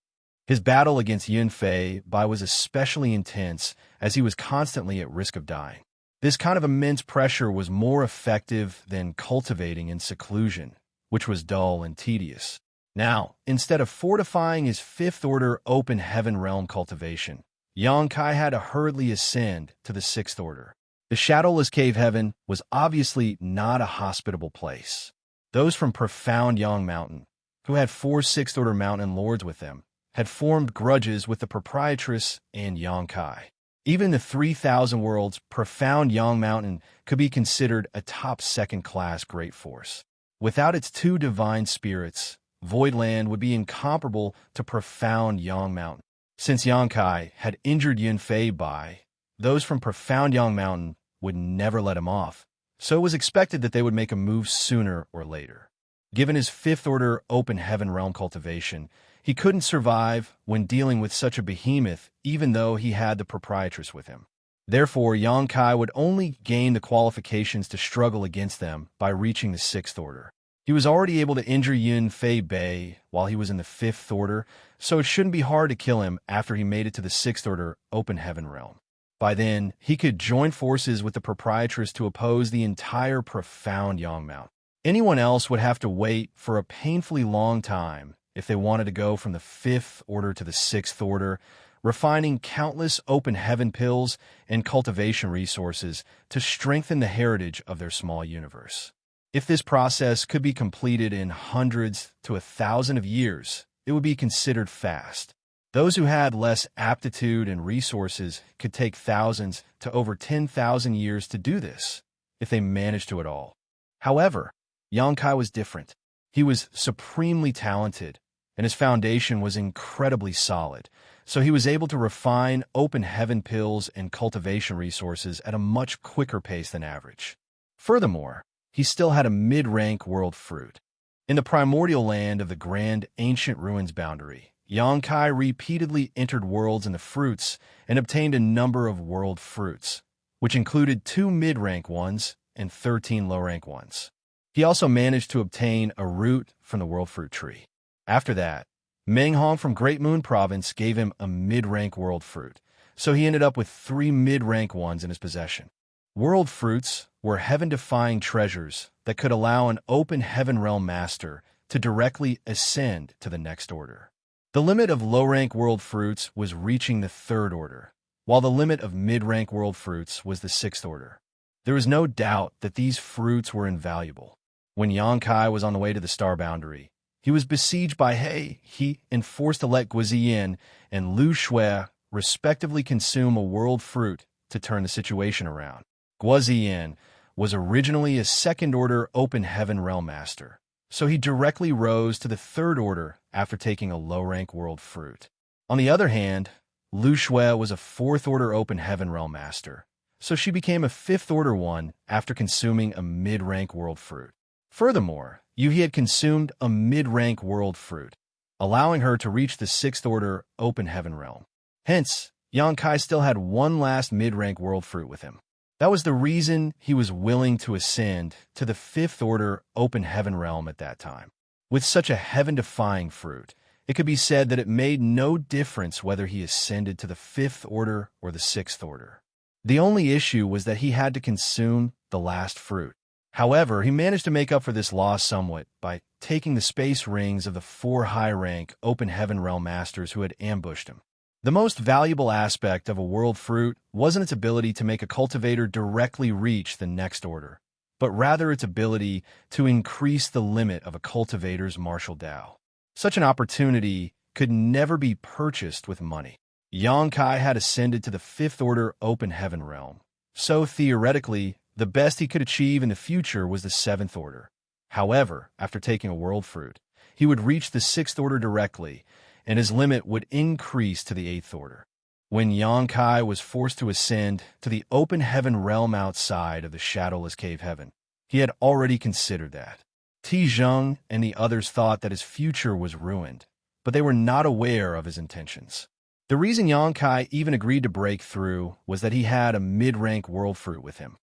His battle against Yun Fei by was especially intense as he was constantly at risk of dying. This kind of immense pressure was more effective than cultivating in seclusion, which was dull and tedious. Now, instead of fortifying his fifth order open heaven realm cultivation, Xianxia had to hurriedly ascend to the sixth order. The shadowless cave heaven was obviously not a hospitable place. Those from profound Yang Mountain, who had 4 sixth order mountain lords with them, had formed grudges with the proprietress and Xianxia. Even the 3,000 worlds profound Yang Mountain could be considered a top second-class great force. Without its 2 divine spirits, Voidland would be incomparable to profound Yang Mountain. Since Xianxia had injured Yun Fei by, those from profound Yang Mountain would never let him off, so it was expected that they would make a move sooner or later. Given his fifth order open heaven realm cultivation, he couldn't survive when dealing with such a behemoth even though he had the proprietress with him. Therefore, Xianxia would only gain the qualifications to struggle against them by reaching the sixth order. He was already able to injure Yun Fei Bei while he was in the fifth order, so it shouldn't be hard to kill him after he made it to the sixth order open heaven realm. By then, he could join forces with the proprietress to oppose the entire profound Yang Mountain. Anyone else would have to wait for a painfully long time if they wanted to go from the fifth order to the sixth order, refining countless open heaven pills and cultivation resources to strengthen the heritage of their small universe. If this process could be completed in hundreds to 1,000 of years, it would be considered fast. Those who had less aptitude and resources could take thousands to over 10,000 years to do this, if they managed to at all. However, Xianxia was different. He was supremely talented, and his foundation was incredibly solid, so he was able to refine open heaven pills and cultivation resources at a much quicker pace than average. Furthermore, he still had a mid-rank world fruit. In the primordial land of the grand ancient ruins boundary, Xianxia repeatedly entered worlds in the fruits and obtained a number of world fruits, which included 2 mid-rank ones and 13 low-rank ones. He also managed to obtain a root from the world fruit tree. After that, Menghong from Great Moon Province gave him a mid-rank world fruit, so he ended up with 3 mid-rank ones in his possession. World fruits were heaven-defying treasures that could allow an open heaven realm master to directly ascend to the next order. The limit of low-rank world fruits was reaching the third order, while the limit of mid-rank world fruits was the sixth order. There was no doubt that these fruits were invaluable. When Xianxia was on the way to the star boundary, he was besieged by He and forced to let Wuxia and Wuxia respectively consume a world fruit to turn the situation around. Wuxia was originally a second-order open heaven realm master, so he directly rose to the third order after taking a low-rank world fruit. On the other hand, Wuxia was a fourth-order open heaven realm master, so she became a fifth-order one after consuming a mid-rank world fruit. Furthermore, Yuhi had consumed a mid-rank world fruit, allowing her to reach the sixth-order open heaven realm. Hence, Xianxia still had one last mid-rank world fruit with him. That was the reason he was willing to ascend to the fifth-order open heaven realm at that time. With such a heaven-defying fruit, it could be said that it made no difference whether he ascended to the fifth order or the sixth order. The only issue was that he had to consume the last fruit. However, he managed to make up for this loss somewhat by taking the space rings of the 4 high-rank open heaven realm masters who had ambushed him. The most valuable aspect of a world fruit wasn't its ability to make a cultivator directly reach the next order, but rather its ability to increase the limit of a cultivator's martial Tao. Such an opportunity could never be purchased with money. Xianxia had ascended to the fifth-order open heaven realm, so theoretically, the best he could achieve in the future was the seventh order. However, after taking a world fruit, he would reach the sixth order directly, and his limit would increase to the eighth order. When Xianxia was forced to ascend to the open heaven realm outside of the shadowless cave heaven, he had already considered that. Tizheng and the others thought that his future was ruined, but they were not aware of his intentions. The reason Xianxia even agreed to break through was that he had a mid-rank world fruit with him.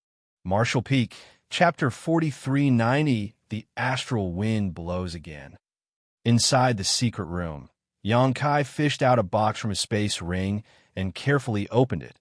Martial Peak, Chapter 4390, The Astral Wind Blows Again. Inside the secret room, Xianxia fished out a box from his space ring and carefully opened it,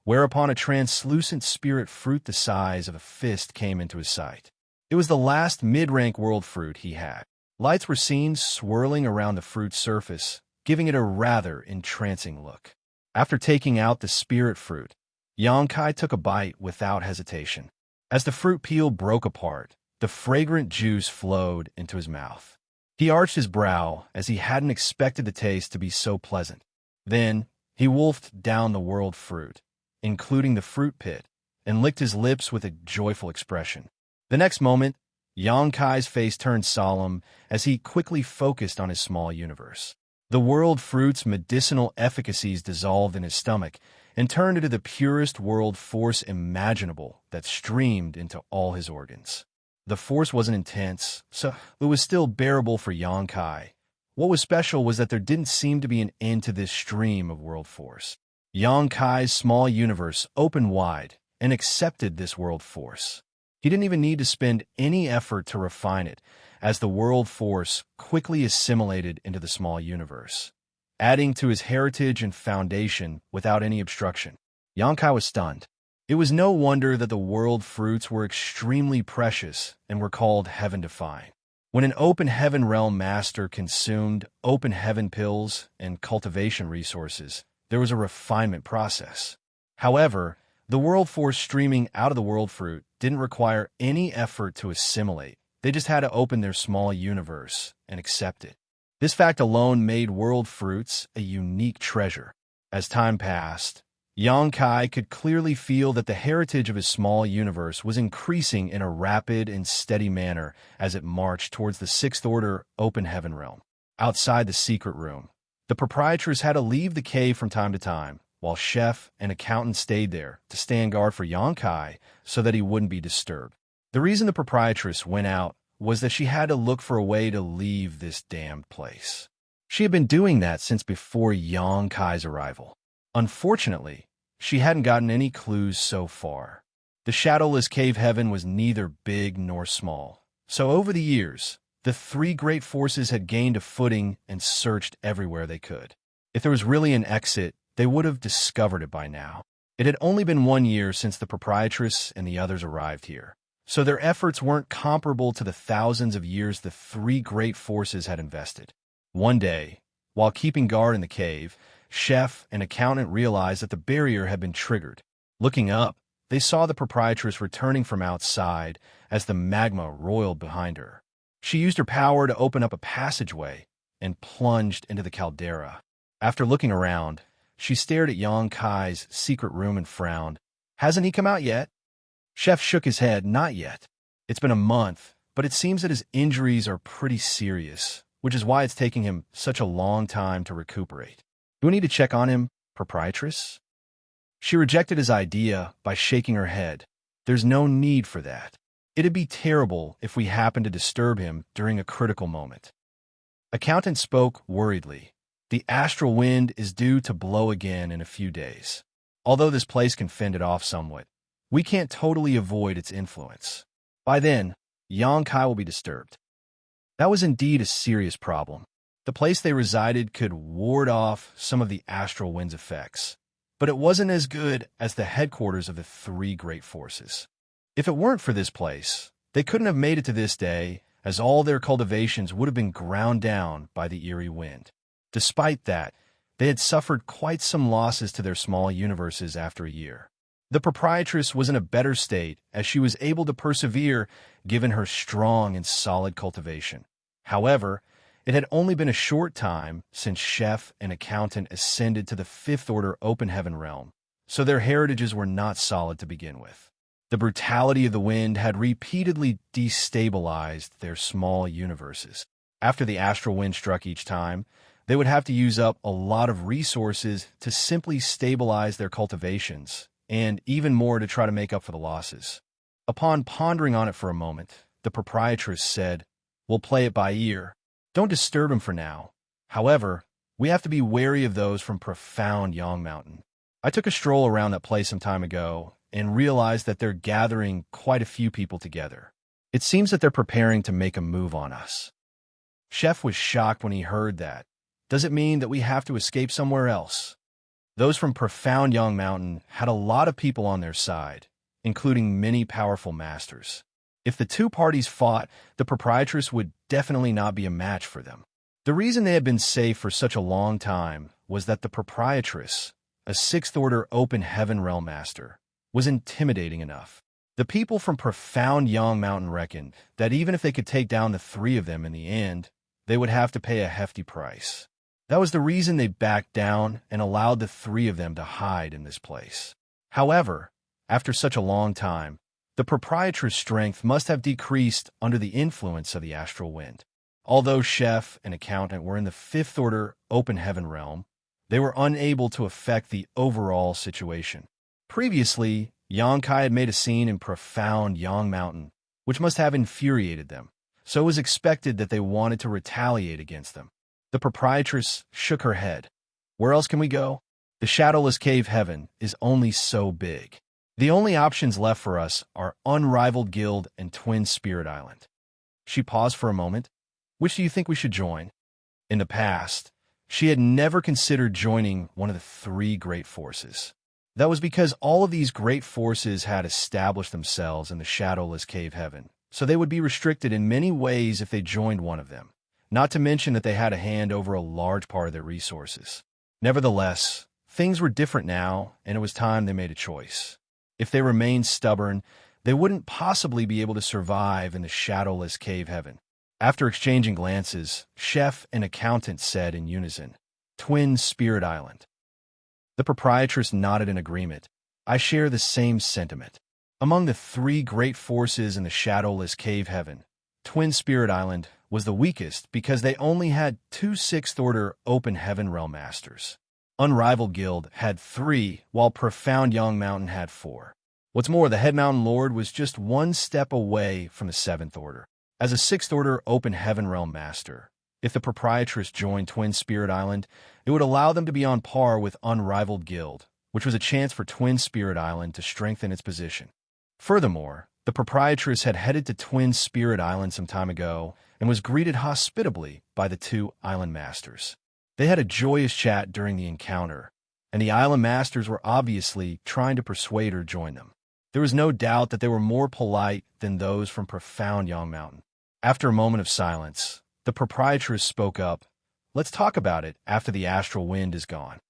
whereupon a translucent spirit fruit the size of a fist came into his sight. It was the last mid-rank world fruit he had. Lights were seen swirling around the fruit's surface, giving it a rather entrancing look. After taking out the spirit fruit, Xianxia took a bite without hesitation. As the fruit peel broke apart, the fragrant juice flowed into his mouth. He arched his brow as he hadn't expected the taste to be so pleasant. Then, he wolfed down the world fruit, including the fruit pit, and licked his lips with a joyful expression. The next moment, Xianxia's face turned solemn as he quickly focused on his small universe. The world fruit's medicinal efficacies dissolved in his stomach and turned into the purest world force imaginable that streamed into all his organs. The force wasn't intense, so it was still bearable for Xianxia. What was special was that there didn't seem to be an end to this stream of world force. Xianxia's small universe opened wide and accepted this world force. He didn't even need to spend any effort to refine it, as the world force quickly assimilated into the small universe, adding to his heritage and foundation without any obstruction. Xianxia was stunned. It was no wonder that the world fruits were extremely precious and were called heaven-defying. When an open heaven realm master consumed open heaven pills and cultivation resources, there was a refinement process. However, the world force streaming out of the world fruit didn't require any effort to assimilate. They just had to open their small universe and accept it. This fact alone made world fruits a unique treasure. As time passed, Xianxia could clearly feel that the heritage of his small universe was increasing in a rapid and steady manner as it marched towards the sixth order open heaven realm. Outside the secret room, the proprietress had to leave the cave from time to time, while chef and accountant stayed there to stand guard for Xianxia so that he wouldn't be disturbed. The reason the proprietress went out was that she had to look for a way to leave this damned place. She had been doing that since before Xianxia's arrival. Unfortunately, she hadn't gotten any clues so far. The shadowless cave heaven was neither big nor small, so over the years, the three great forces had gained a footing and searched everywhere they could. If there was really an exit, they would have discovered it by now. It had only been 1 year since the proprietress and the others arrived here, so their efforts weren't comparable to the thousands of years the three great forces had invested. One day, while keeping guard in the cave, chef and accountant realized that the barrier had been triggered. Looking up, they saw the proprietress returning from outside as the magma roiled behind her. She used her power to open up a passageway and plunged into the caldera. After looking around, she stared at Xianxia's secret room and frowned. "Hasn't he come out yet?" Chef shook his head. "Not yet. It's been a month, but it seems that his injuries are pretty serious, which is why it's taking him such a long time to recuperate. Do we need to check on him, proprietress?" She rejected his idea by shaking her head. "There's no need for that. It'd be terrible if we happened to disturb him during a critical moment." Accountant spoke worriedly. "The astral wind is due to blow again in a few days. Although this place can fend it off somewhat, we can't totally avoid its influence. By then, Yangkai will be disturbed." That was indeed a serious problem. The place they resided could ward off some of the astral wind's effects, but it wasn't as good as the headquarters of the three great forces. If it weren't for this place, they couldn't have made it to this day, as all their cultivations would have been ground down by the eerie wind. Despite that, they had suffered quite some losses to their small universes after a year. The proprietress was in a better state as she was able to persevere given her strong and solid cultivation. However, it had only been a short time since chef and accountant ascended to the fifth order open heaven realm, so their heritages were not solid to begin with. The brutality of the wind had repeatedly destabilized their small universes. After the astral wind struck each time, they would have to use up a lot of resources to simply stabilize their cultivations, and even more to try to make up for the losses. Upon pondering on it for a moment, the proprietress said, "We'll play it by ear. Don't disturb him for now. However, we have to be wary of those from profound Yang Mountain. I took a stroll around that place some time ago and realized that they're gathering quite a few people together. It seems that they're preparing to make a move on us." Chef was shocked when he heard that. "Does it mean that we have to escape somewhere else?" Those from profound Yang Mountain had a lot of people on their side, including many powerful masters. If the two parties fought, the proprietress would definitely not be a match for them. The reason they had been safe for such a long time was that the proprietress, a sixth-order open heaven realm master, was intimidating enough. The people from profound Yang Mountain reckoned that even if they could take down the three of them in the end, they would have to pay a hefty price. That was the reason they backed down and allowed the three of them to hide in this place. However, after such a long time, the proprietress' strength must have decreased under the influence of the astral wind. Although chef and accountant were in the fifth order open heaven realm, they were unable to affect the overall situation. Previously, Yangkai had made a scene in profound Yang Mountain, which must have infuriated them, so it was expected that they wanted to retaliate against them. The proprietress shook her head. "Where else can we go? The shadowless cave heaven is only so big. The only options left for us are Unrivaled Guild and Twin Spirit Island." She paused for a moment. "Which do you think we should join?" In the past, she had never considered joining one of the three great forces. That was because all of these great forces had established themselves in the shadowless cave heaven, so they would be restricted in many ways if they joined one of them, not to mention that they had a hand over a large part of their resources. Nevertheless, things were different now, and it was time they made a choice. If they remained stubborn, they wouldn't possibly be able to survive in the shadowless cave heaven. After exchanging glances, chef and accountant said in unison, "Twin Spirit Island." The proprietress nodded in agreement. "I share the same sentiment." Among the three great forces in the shadowless cave heaven, Twin Spirit Island was the weakest because they only had 2 sixth-order open heaven realm masters. Unrivaled Guild had 3, while Profound Yang Mountain had 4. What's more, the Head Mountain Lord was just 1 step away from the 7th Order. As a 6th Order Open Heaven Realm Master, if the proprietress joined Twin Spirit Island, it would allow them to be on par with Unrivaled Guild, which was a chance for Twin Spirit Island to strengthen its position. Furthermore, the proprietress had headed to Twin Spirit Island some time ago and was greeted hospitably by the 2 island masters. They had a joyous chat during the encounter, and the island masters were obviously trying to persuade her to join them. There was no doubt that they were more polite than those from profound Yang Mountain. After a moment of silence, the proprietress spoke up. "Let's talk about it after the astral wind is gone."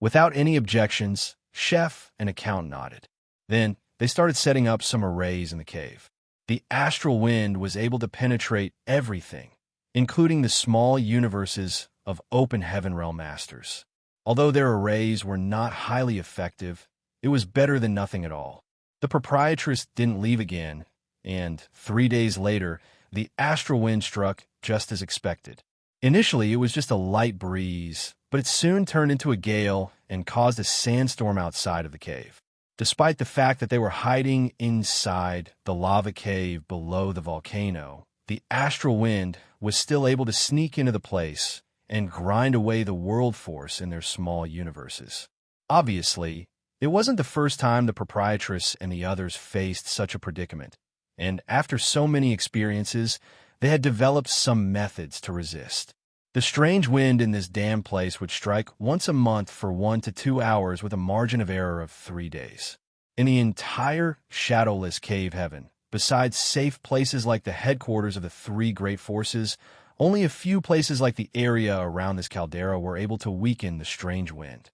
Without any objections, chef and accountant nodded. Then they started setting up some arrays in the cave. The astral wind was able to penetrate everything, including the small universes of open heaven realm masters. Although their arrays were not highly effective, it was better than nothing at all. The proprietress didn't leave again, and 3 days later, the astral wind struck just as expected. Initially, it was just a light breeze, but it soon turned into a gale and caused a sandstorm outside of the cave. Despite the fact that they were hiding inside the lava cave below the volcano, the astral wind was still able to sneak into the place and grind away the world force in their small universes. Obviously, it wasn't the first time the proprietress and the others faced such a predicament, and after so many experiences, they had developed some methods to resist. The strange wind in this damned place would strike once a month for 1 to 2 hours with a margin of error of 3 days. In the entire shadowless cave heaven, besides safe places like the headquarters of the 3 great forces, only a few places like the area around this caldera were able to weaken the strange wind.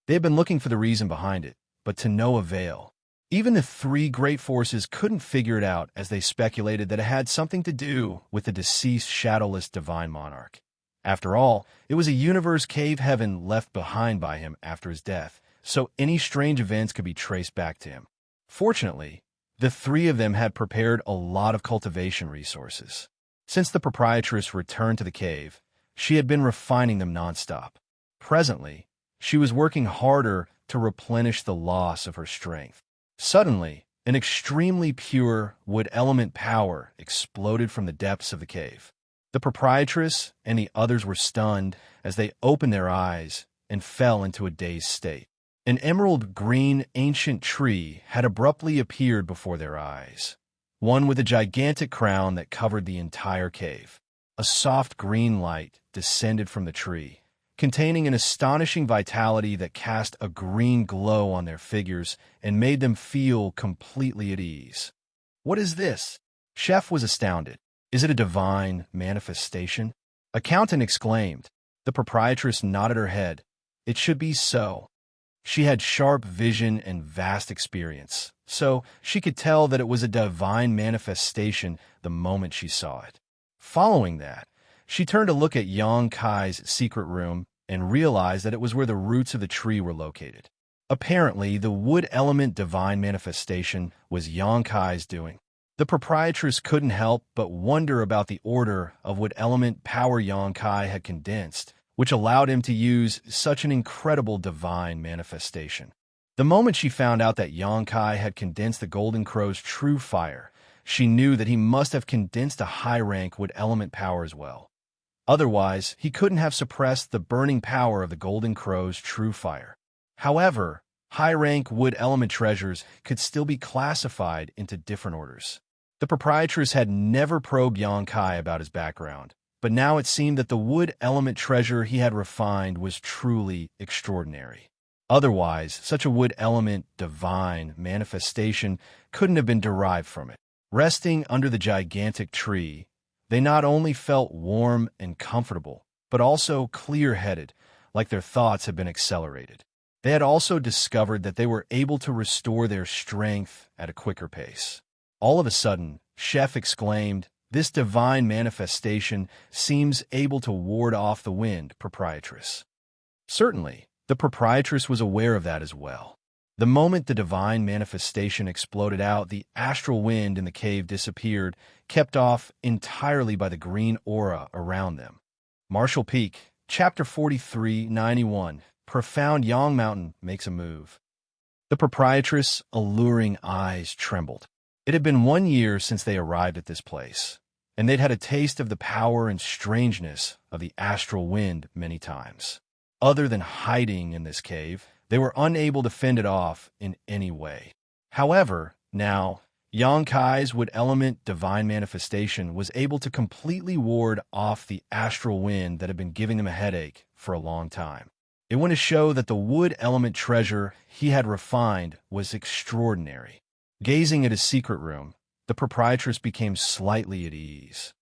They had been looking for the reason behind it, but to no avail. Even the 3 great forces couldn't figure it out, as they speculated that it had something to do with the deceased shadowless divine monarch. After all, it was a universe cave heaven left behind by him after his death, so any strange events could be traced back to him. Fortunately, the 3 of them had prepared a lot of cultivation resources. Since the proprietress returned to the cave, she had been refining them nonstop. Presently, she was working harder to replenish the loss of her strength. Suddenly, an extremely pure wood element power exploded from the depths of the cave. The proprietress and the others were stunned as they opened their eyes and fell into a dazed state. An emerald green ancient tree had abruptly appeared before their eyes, one with a gigantic crown that covered the entire cave. A soft green light descended from the tree, containing an astonishing vitality that cast a green glow on their figures and made them feel completely at ease. "What is this?" Chef was astounded. "Is it a divine manifestation?" Accountant exclaimed. The proprietress nodded her head. It should be so. She had sharp vision and vast experience, so she could tell that it was a divine manifestation the moment she saw it. Following that, she turned to look at Yang Kai's secret room and realized that it was where the roots of the tree were located. Apparently, the wood element divine manifestation was Yang Kai's doing. The proprietress couldn't help but wonder about the order of wood element power Yang Kai had condensed, which allowed him to use such an incredible divine manifestation. The moment she found out that Yang Kai had condensed the Golden Crow's true fire, she knew that he must have condensed a high-rank wood element power as well. Otherwise, he couldn't have suppressed the burning power of the Golden Crow's true fire. However, high-rank wood element treasures could still be classified into different orders. The proprietress had never probed Yang Kai about his background, but now it seemed that the wood element treasure he had refined was truly extraordinary. Otherwise, such a wood element divine manifestation couldn't have been derived from it. Resting under the gigantic tree, they not only felt warm and comfortable, but also clear-headed, like their thoughts had been accelerated. They had also discovered that they were able to restore their strength at a quicker pace. All of a sudden, Chef exclaimed, "This divine manifestation seems able to ward off the wind, proprietress." Certainly, the proprietress was aware of that as well. The moment the divine manifestation exploded out, the astral wind in the cave disappeared, kept off entirely by the green aura around them. Marshall Peak, Chapter 4391, Profound Yang Mountain makes a move. The proprietress' alluring eyes trembled. It had been 1 year since they arrived at this place, and they'd had a taste of the power and strangeness of the astral wind many times. Other than hiding in this cave, they were unable to fend it off in any way. However, now, Yang Kai's wood element divine manifestation was able to completely ward off the astral wind that had been giving them a headache for a long time. It went to show that the wood element treasure he had refined was extraordinary. Gazing at his secret room, the proprietress became slightly at ease.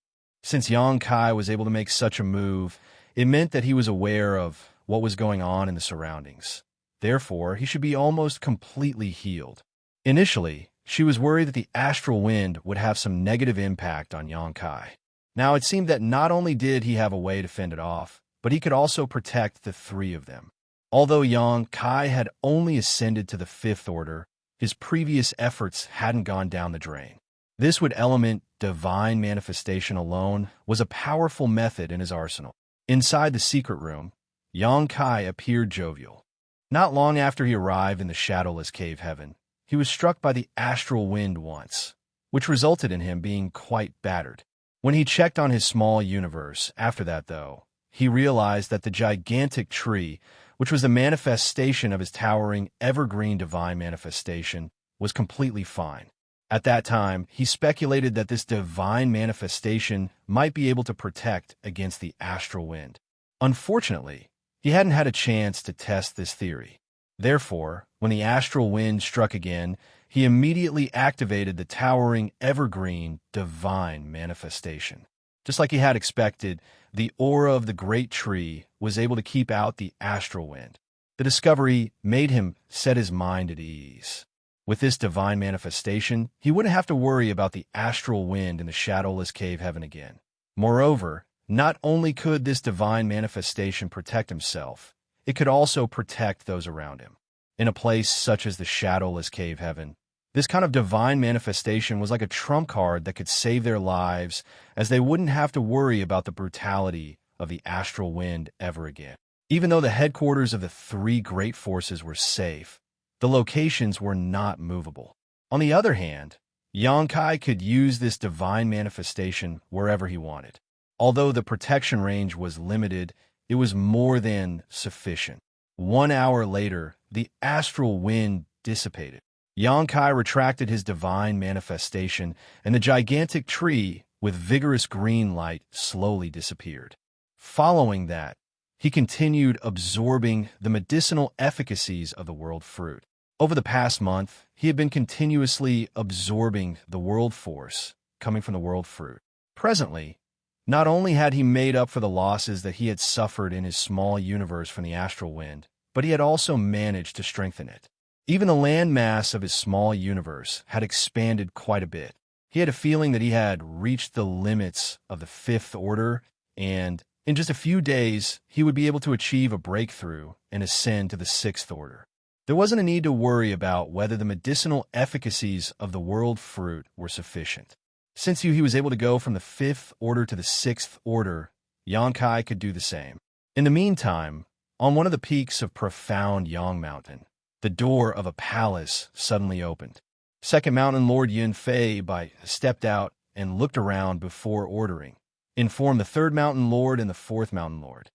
Since Yang Kai was able to make such a move, it meant that he was aware of what was going on in the surroundings. Therefore, he should be almost completely healed. Initially, she was worried that the astral wind would have some negative impact on Yang Kai. Now, it seemed that not only did he have a way to fend it off, but he could also protect the three of them. Although Yang Kai had only ascended to the fifth order, his previous efforts hadn't gone down the drain. This would element divine manifestation alone was a powerful method in his arsenal. Inside the secret room, Yang Kai appeared jovial. Not long after he arrived in the shadowless cave heaven, he was struck by the astral wind once, which resulted in him being quite battered. When he checked on his small universe after that, though, he realized that the gigantic tree, which was the manifestation of his towering evergreen divine manifestation, was completely fine. At that time, he speculated that this divine manifestation might be able to protect against the astral wind. Unfortunately, he hadn't had a chance to test this theory. Therefore, when the astral wind struck again, he immediately activated the towering evergreen divine manifestation. Just like he had expected, the aura of the great tree was able to keep out the astral wind. The discovery made him set his mind at ease. With this divine manifestation, he wouldn't have to worry about the astral wind in the shadowless cave heaven again. Moreover, not only could this divine manifestation protect himself, it could also protect those around him. In a place such as the shadowless cave heaven, this kind of divine manifestation was like a trump card that could save their lives, as they wouldn't have to worry about the brutality of the astral wind ever again. Even though the headquarters of the three great forces were safe, the locations were not movable. On the other hand, Yang Kai could use this divine manifestation wherever he wanted. Although the protection range was limited, it was more than sufficient. 1 hour later, the astral wind dissipated. Yang Kai retracted his divine manifestation, and the gigantic tree with vigorous green light slowly disappeared. Following that, he continued absorbing the medicinal efficacies of the world fruit. Over the past month, he had been continuously absorbing the world force coming from the world fruit. Presently, not only had he made up for the losses that he had suffered in his small universe from the astral wind, but he had also managed to strengthen it. Even the landmass of his small universe had expanded quite a bit. He had a feeling that he had reached the limits of the fifth order, and in just a few days, he would be able to achieve a breakthrough and ascend to the sixth order. There wasn't a need to worry about whether the medicinal efficacies of the world fruit were sufficient. Since he was able to go from the fifth order to the sixth order, Yang Kai could do the same. In the meantime, on one of the peaks of profound Yang Mountain, the door of a palace suddenly opened. Second Mountain Lord Yun Fei stepped out and looked around before ordering. Inform the third Mountain Lord and the fourth Mountain Lord.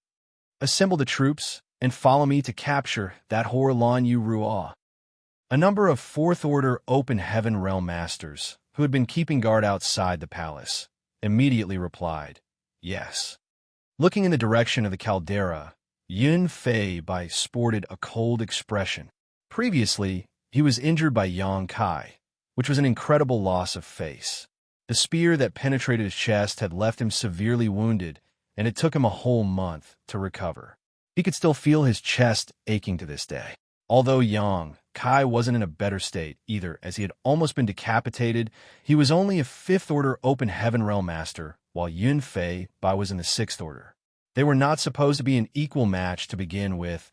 Assemble the troops and follow me to capture that Hor Lan Yu Ruo. A number of fourth order open heaven realm masters, who had been keeping guard outside the palace, immediately replied, yes. Looking in the direction of the caldera, Yun Fei sported a cold expression. Previously, he was injured by Yang Kai, which was an incredible loss of face. The spear that penetrated his chest had left him severely wounded, and it took him a whole month to recover. He could still feel his chest aching to this day. Although Yang Kai wasn't in a better state either, as he had almost been decapitated, he was only a fifth order open heaven realm master, while Yun Fei was in the sixth order. They were not supposed to be an equal match to begin with,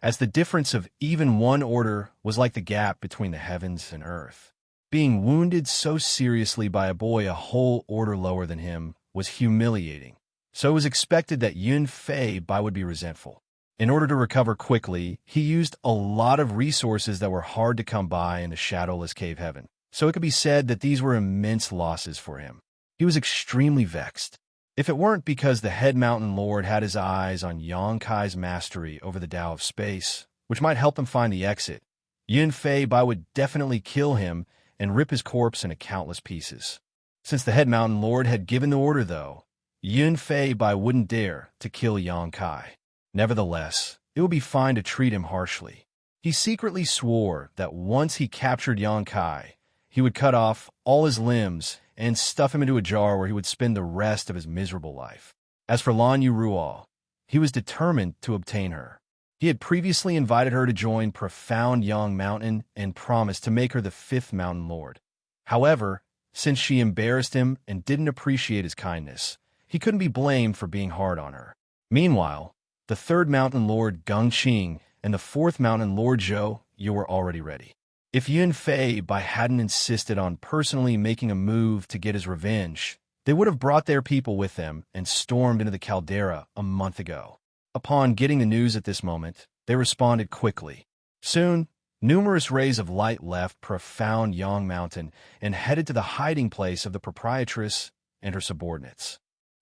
as the difference of even one order was like the gap between the heavens and earth. Being wounded so seriously by a boy a whole order lower than him was humiliating, so it was expected that Yun Fei would be resentful. In order to recover quickly, he used a lot of resources that were hard to come by in the shadowless cave heaven, so it could be said that these were immense losses for him. He was extremely vexed. If it weren't because the head mountain lord had his eyes on Yang Kai's mastery over the Tao of space, which might help him find the exit, Yun Fei would definitely kill him and rip his corpse into countless pieces. Since the head mountain lord had given the order, though, Yun Fei wouldn't dare to kill Yang Kai. Nevertheless, it would be fine to treat him harshly. He secretly swore that once he captured Xianxia, he would cut off all his limbs and stuff him into a jar where he would spend the rest of his miserable life. As for Lan Yuruo, he was determined to obtain her. He had previously invited her to join Profound Yang Mountain and promised to make her the 5th Mountain Lord. However, since she embarrassed him and didn't appreciate his kindness, he couldn't be blamed for being hard on her. Meanwhile, the 3rd Mountain Lord Gengqing and the 4th Mountain Lord Zhou, you were already ready. If Yun Fei Bai hadn't insisted on personally making a move to get his revenge, they would have brought their people with them and stormed into the caldera a month ago. Upon getting the news at this moment, they responded quickly. Soon, numerous rays of light left Profound Yang Mountain and headed to the hiding place of the proprietress and her subordinates.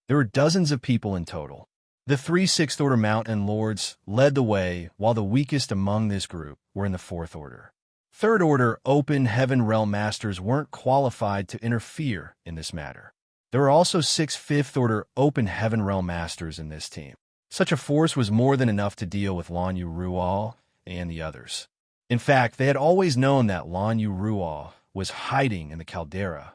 There were dozens of people in total. The 3 6th Order Mountain Lords led the way, while the weakest among this group were in the 4th Order. 3rd Order Open Heaven Realm Masters weren't qualified to interfere in this matter. There were also 6 5th Order Open Heaven Realm Masters in this team. Such a force was more than enough to deal with Lan Yuruo and the others. In fact, they had always known that Lan Yuruo was hiding in the caldera.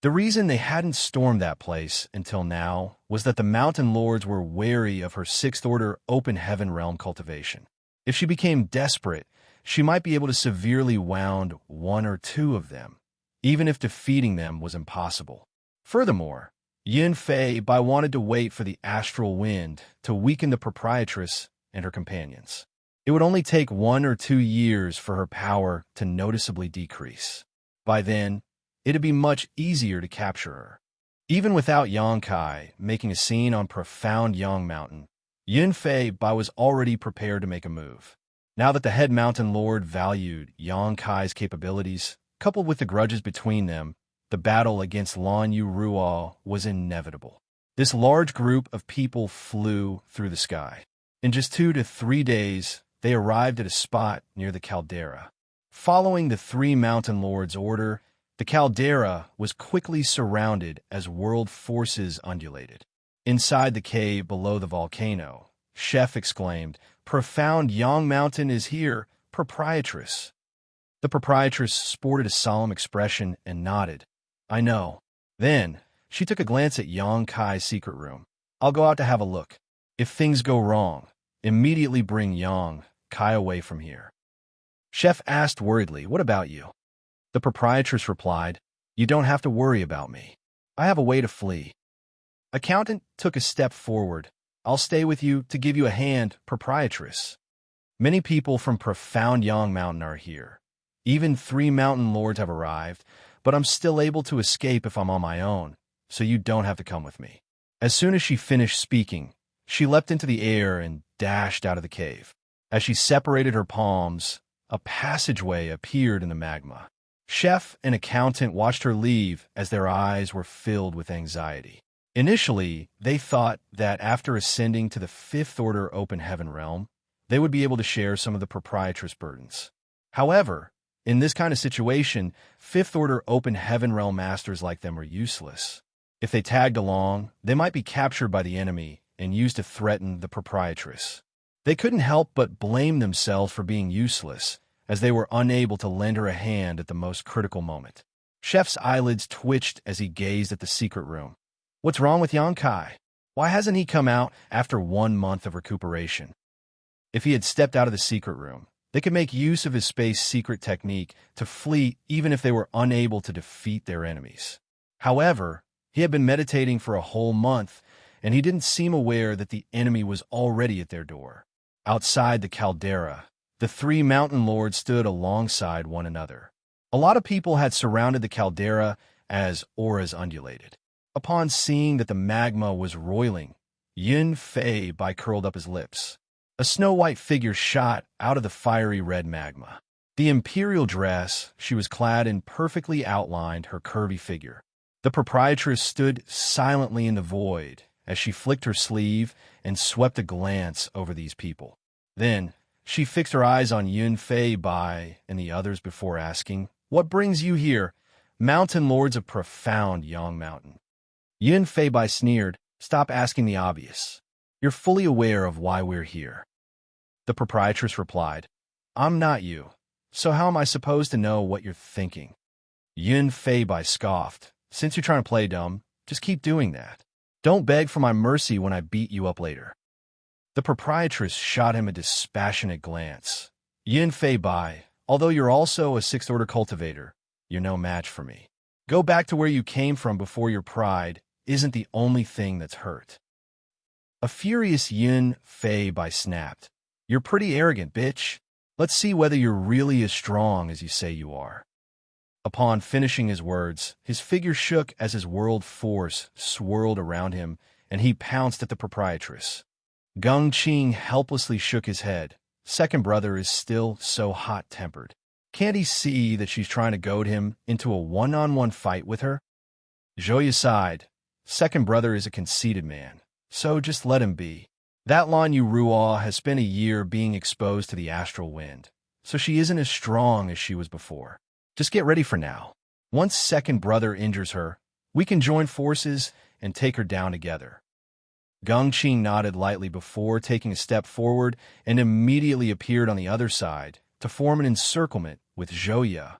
The reason they hadn't stormed that place until now was that the Mountain Lords were wary of her 6th Order Open Heaven Realm cultivation. If she became desperate, she might be able to severely wound 1 or 2 of them, even if defeating them was impossible. Furthermore, Yun Fei Bai wanted to wait for the astral wind to weaken the proprietress and her companions. It would only take 1 or 2 years for her power to noticeably decrease. By then, it'd be much easier to capture her. Even without Xianxia making a scene on Profound Yang Mountain, Yun Fei Bai was already prepared to make a move. Now that the head mountain lord valued Xianxia's capabilities, coupled with the grudges between them, the battle against Lan Yuruo was inevitable. This large group of people flew through the sky. In just 2 to 3 days, they arrived at a spot near the caldera. Following the 3 mountain lords' order, the caldera was quickly surrounded as world forces undulated. Inside the cave below the volcano, Chef exclaimed, "Profound Yang Mountain is here, proprietress." The proprietress sported a solemn expression and nodded. "I know." Then, she took a glance at Xianxia's secret room. "I'll go out to have a look. If things go wrong, immediately bring Xianxia away from here." Chef asked worriedly, "What about you?" The proprietress replied, "You don't have to worry about me. I have a way to flee." Accountant took a step forward. "I'll stay with you to give you a hand, proprietress. Many people from Profound Yang Mountain are here. Even 3 mountain lords have arrived, but I'm still able to escape if I'm on my own, so you don't have to come with me." As soon as she finished speaking, she leapt into the air and dashed out of the cave. As she separated her palms, a passageway appeared in the magma. Chef and accountant watched her leave as their eyes were filled with anxiety. Initially, they thought that after ascending to the 5th Order Open Heaven Realm, they would be able to share some of the proprietress burdens. However, in this kind of situation, 5th Order Open Heaven Realm Masters like them were useless. If they tagged along, they might be captured by the enemy and used to threaten the proprietress. They couldn't help but blame themselves for being useless, as they were unable to lend her a hand at the most critical moment. Chef's eyelids twitched as he gazed at the secret room. What's wrong with Xianxia? Why hasn't he come out after 1 month of recuperation? If he had stepped out of the secret room, they could make use of his space secret technique to flee even if they were unable to defeat their enemies. However, he had been meditating for a whole month, and he didn't seem aware that the enemy was already at their door. Outside the caldera, the 3 mountain lords stood alongside one another. A lot of people had surrounded the caldera as auras undulated. Upon seeing that the magma was roiling, Yun Fei Bai curled up his lips. A snow-white figure shot out of the fiery red magma. The imperial dress she was clad in perfectly outlined her curvy figure. The proprietress stood silently in the void as she flicked her sleeve and swept a glance over these people. Then, she fixed her eyes on Yun Fei Bai and the others before asking, "What brings you here, mountain lords of Profound Yang Mountain?" Yun Fei Bai sneered, "Stop asking the obvious. You're fully aware of why we're here." The proprietress replied, I'm not you, so how am I supposed to know what you're thinking? Yun Fei Bai scoffed, since you're trying to play dumb, just keep doing that. Don't beg for my mercy when I beat you up later. The proprietress shot him a dispassionate glance. Yin Fei Bai, although you're also a sixth-order cultivator, you're no match for me. Go back to where you came from before your pride isn't the only thing that's hurt. A furious Yin Fei Bai snapped. You're pretty arrogant, bitch. Let's see whether you're really as strong as you say you are. Upon finishing his words, his figure shook as his world force swirled around him, and he pounced at the proprietress. Gung Qing helplessly shook his head. Second brother is still so hot-tempered. Can't he see that she's trying to goad him into a one-on-one fight with her? Zhouya sighed. Second brother is a conceited man, so just let him be. That Lan Yu Ruo has spent a year being exposed to the astral wind, so she isn't as strong as she was before. Just get ready for now. Once second brother injures her, we can join forces and take her down together. Gung Qing nodded lightly before taking a step forward and immediately appeared on the other side to form an encirclement with Zhouya.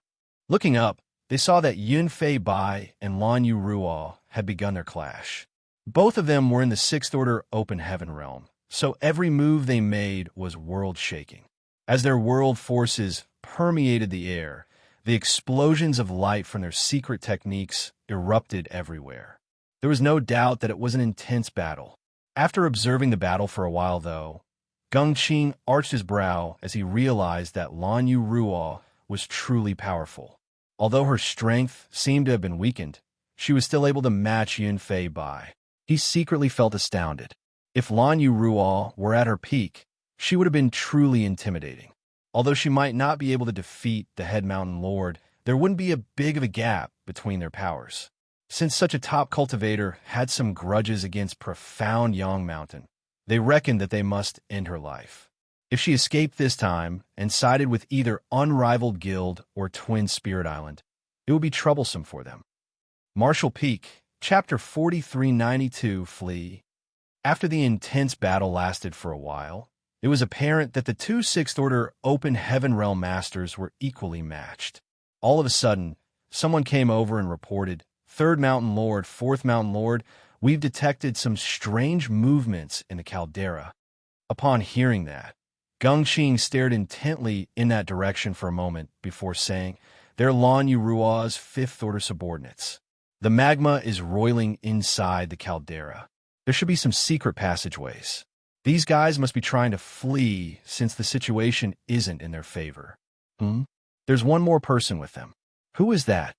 Looking up, they saw that Yun Fei Bai and Lan Yu Ruo had begun their clash. Both of them were in the sixth-order open heaven realm, so every move they made was world-shaking. As their world forces permeated the air, the explosions of light from their secret techniques erupted everywhere. There was no doubt that it was an intense battle. After observing the battle for a while, though, Gung Qing arched his brow as he realized that Lan Yu Ruo was truly powerful. Although her strength seemed to have been weakened, she was still able to match Yun Fei Bai. He secretly felt astounded. If Lan Yu Ruo were at her peak, she would have been truly intimidating. Although she might not be able to defeat the head mountain lord, there wouldn't be a big of a gap between their powers. Since such a top cultivator had some grudges against profound Yang Mountain, they reckoned that they must end her life. If she escaped this time and sided with either unrivaled guild or Twin Spirit Island, it would be troublesome for them. Martial Peak, Chapter 4392, Flee. After the intense battle lasted for a while, it was apparent that the two sixth-order open heaven realm masters were equally matched. All of a sudden, someone came over and reported, Third Mountain Lord, Fourth Mountain Lord, we've detected some strange movements in the caldera. Upon hearing that, Gung Qing stared intently in that direction for a moment before saying, they're Lan Yu Ruo's fifth-order subordinates. The magma is roiling inside the caldera. There should be some secret passageways. These guys must be trying to flee since the situation isn't in their favor. There's one more person with them. Who is that?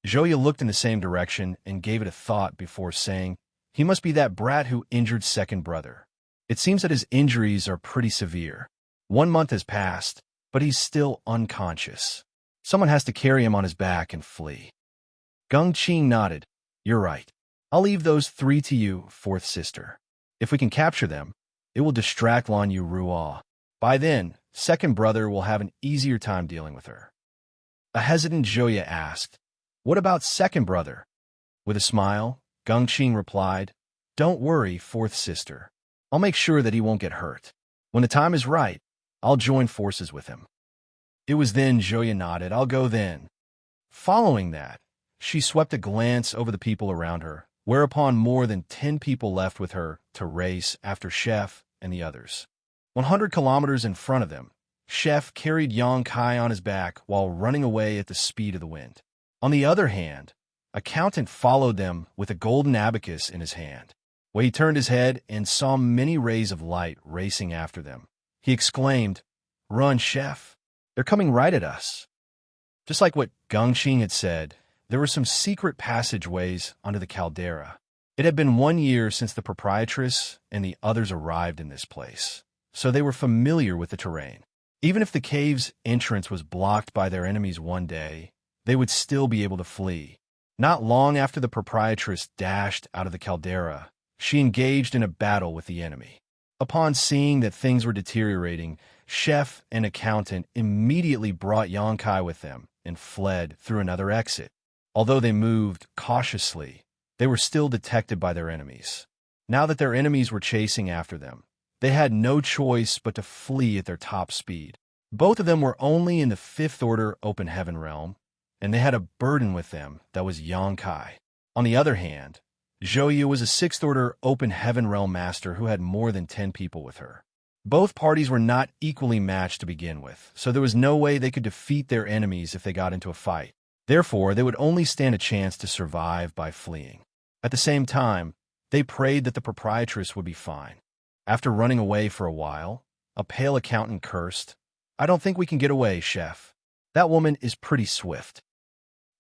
Zhouya looked in the same direction and gave it a thought before saying, he must be that brat who injured second brother. It seems that his injuries are pretty severe. 1 month has passed, but he's still unconscious. Someone has to carry him on his back and flee. Gung Qing nodded. You're right. I'll leave those 3 to you, fourth sister. If we can capture them, it will distract Lan Yu Ruo. By then, second brother will have an easier time dealing with her. A hesitant Zhouya asked, what about second brother? With a smile, Gung Qing replied, don't worry, fourth sister. I'll make sure that he won't get hurt. When the time is right, I'll join forces with him. It was then Zhouya nodded, I'll go then. Following that, she swept a glance over the people around her, whereupon more than 10 people left with her to race after Chef and the others. 100 kilometers in front of them, Chef carried Yang Kai on his back while running away at the speed of the wind. On the other hand, Accountant followed them with a golden abacus in his hand. When he turned his head and saw many rays of light racing after them, he exclaimed, Run, Chef! They're coming right at us. Just like what Gung Qing had said, there were some secret passageways under the caldera. It had been 1 year since the proprietress and the others arrived in this place, so they were familiar with the terrain. Even if the cave's entrance was blocked by their enemies one day, they would still be able to flee. Not long after the proprietress dashed out of the caldera, she engaged in a battle with the enemy. Upon seeing that things were deteriorating, Chef and Accountant immediately brought Yang Kai with them and fled through another exit. Although they moved cautiously, they were still detected by their enemies. Now that their enemies were chasing after them, They had no choice but to flee at their top speed. Both of them were only in the fifth order open heaven realm, and they had a burden with them that was Xianxia. On the other hand, Zhouyu was a sixth order open heaven realm master who had more than 10 people with her. Both parties were not equally matched to begin with, so there was no way they could defeat their enemies if they got into a fight. Therefore, they would only stand a chance to survive by fleeing. At the same time, they prayed that the proprietress would be fine. After running away for a while, a pale accountant cursed, "I don't think we can get away, chef. That woman is pretty swift."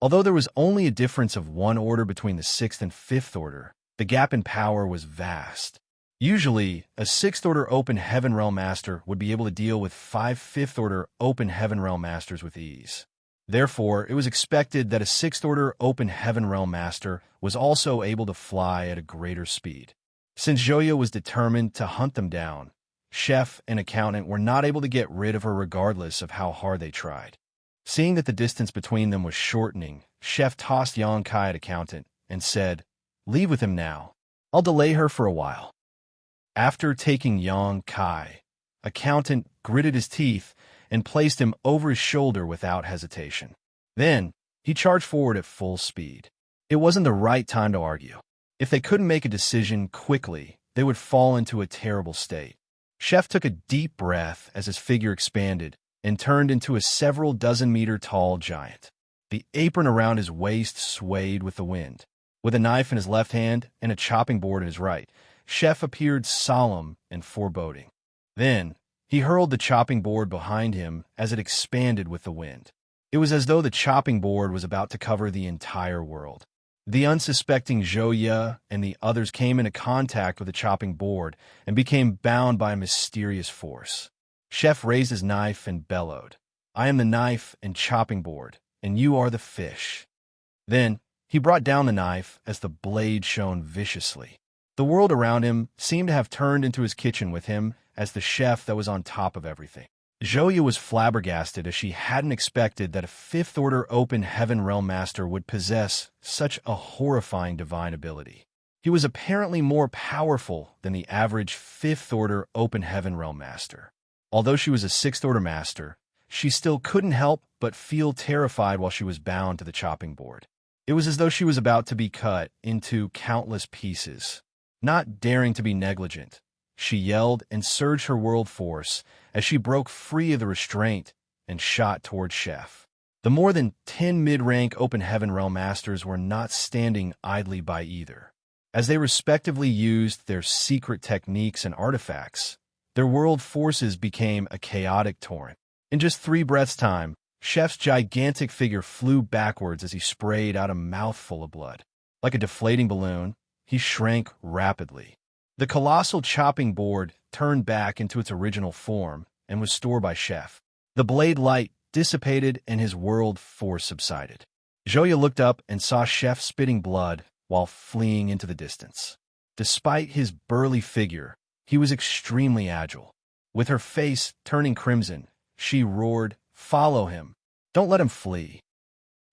Although there was only a difference of 1 order between the 6th and 5th order, the gap in power was vast. Usually, a 6th order open heaven realm master would be able to deal with 5 5th order open heaven realm masters with ease. Therefore, it was expected that a 6th order open heaven realm master was also able to fly at a greater speed. Since Zhouyu was determined to hunt them down, chef and accountant were not able to get rid of her regardless of how hard they tried. Seeing that the distance between them was shortening, chef tossed Xianxia at accountant and said, "Leave with him now. I'll delay her for a while." After taking Xianxia, accountant gritted his teeth and placed him over his shoulder without hesitation. Then, he charged forward at full speed. It wasn't the right time to argue. If they couldn't make a decision quickly, they would fall into a terrible state. Chef took a deep breath as his figure expanded and turned into a several dozen meter tall giant. The apron around his waist swayed with the wind. With a knife in his left hand and a chopping board in his right, Chef appeared solemn and foreboding. Then, he hurled the chopping board behind him as it expanded with the wind. It was as though the chopping board was about to cover the entire world. The unsuspecting Zhouyu and the others came into contact with the chopping board and became bound by a mysterious force. Chef raised his knife and bellowed, "I am the knife and chopping board, and you are the fish." Then, he brought down the knife as the blade shone viciously. The world around him seemed to have turned into his kitchen with him as the chef that was on top of everything. Zhouyu was flabbergasted as she hadn't expected that a 5th order open heaven realm master would possess such a horrifying divine ability. He was apparently more powerful than the average 5th order open heaven realm master. Although she was a 6th order master, she still couldn't help but feel terrified while she was bound to the chopping board. It was as though she was about to be cut into countless pieces. Not daring to be negligent, she yelled and surged her world force as she broke free of the restraint and shot toward Chef. The more than 10 mid-rank open heaven realm masters were not standing idly by either. As they respectively used their secret techniques and artifacts, their world forces became a chaotic torrent. In just 3 breaths' time, Chef's gigantic figure flew backwards as he sprayed out a mouthful of blood. Like a deflating balloon, he shrank rapidly. The colossal chopping board turned back into its original form and was stored by Chef. The blade light dissipated and his world force subsided. Zhouyu looked up and saw Chef spitting blood while fleeing into the distance. Despite his burly figure, he was extremely agile. With her face turning crimson, she roared, "Follow him! Don't let him flee!"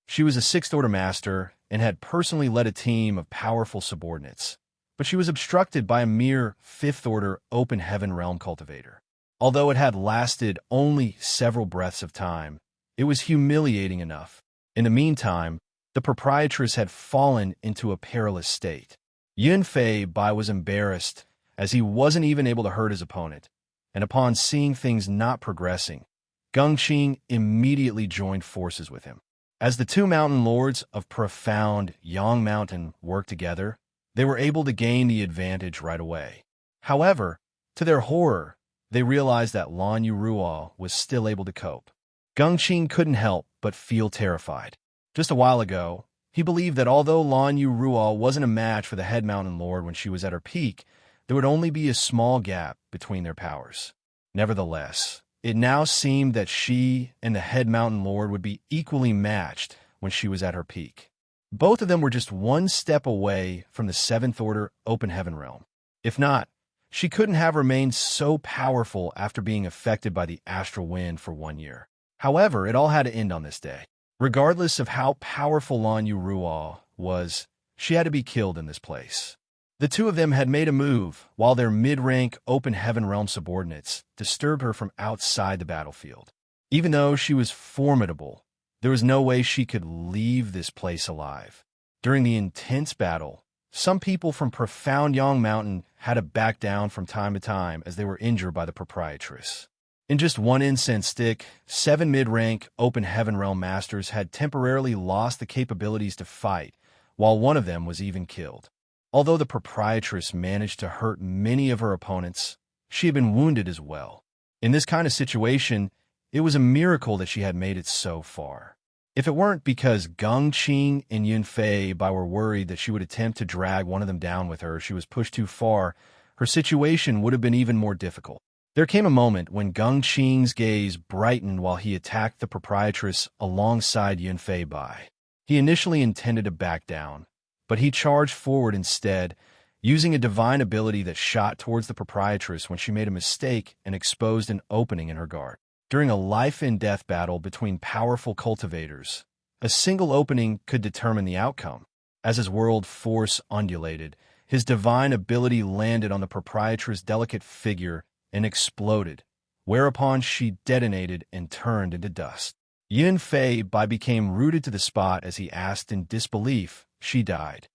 She was a 6th order master and had personally led a team of powerful subordinates, but she was obstructed by a mere 5th order open heaven realm cultivator. Although it had lasted only several breaths of time, it was humiliating enough. In the meantime, the proprietress had fallen into a perilous state. Yunfei Bai was embarrassed as he wasn't even able to hurt his opponent, and upon seeing things not progressing, Gengqing immediately joined forces with him. As the 2 mountain lords of profound Yang Mountain worked together, they were able to gain the advantage right away. However, to their horror, they realized that Lan Yuruo was still able to cope. Gengqing couldn't help but feel terrified. Just a while ago, he believed that although Lan Yuruo wasn't a match for the head mountain lord when she was at her peak, there would only be a small gap between their powers. Nevertheless, it now seemed that she and the head mountain lord would be equally matched when she was at her peak. Both of them were just 1 step away from the 7th order open heaven realm. If not, she couldn't have remained so powerful after being affected by the astral wind for 1 year. However, it all had to end on this day. Regardless of how powerful Lan Yuruo was, she had to be killed in this place. The two of them had made a move, while their mid-rank open heaven realm subordinates disturbed her from outside the battlefield. Even though she was formidable, there was no way she could leave this place alive. During the intense battle, some people from profound Yang Mountain had to back down from time to time as they were injured by the proprietress. In just one incense stick, 7 mid-rank open heaven realm masters had temporarily lost the capabilities to fight, while one of them was even killed. Although the proprietress managed to hurt many of her opponents, she had been wounded as well. In this kind of situation, it was a miracle that she had made it so far. If it weren't because Geng Qing and Yun Fei Bai were worried that she would attempt to drag one of them down with her if she was pushed too far, her situation would have been even more difficult. There came a moment when Geng Qing's gaze brightened while he attacked the proprietress alongside Yun Fei Bai. He initially intended to back down, but he charged forward instead, using a divine ability that shot towards the proprietress when she made a mistake and exposed an opening in her guard. During a life-and-death battle between powerful cultivators, a single opening could determine the outcome. As his world force undulated, his divine ability landed on the proprietress' delicate figure and exploded, whereupon she detonated and turned into dust. Yun Fei Bai became rooted to the spot as he asked in disbelief. She died.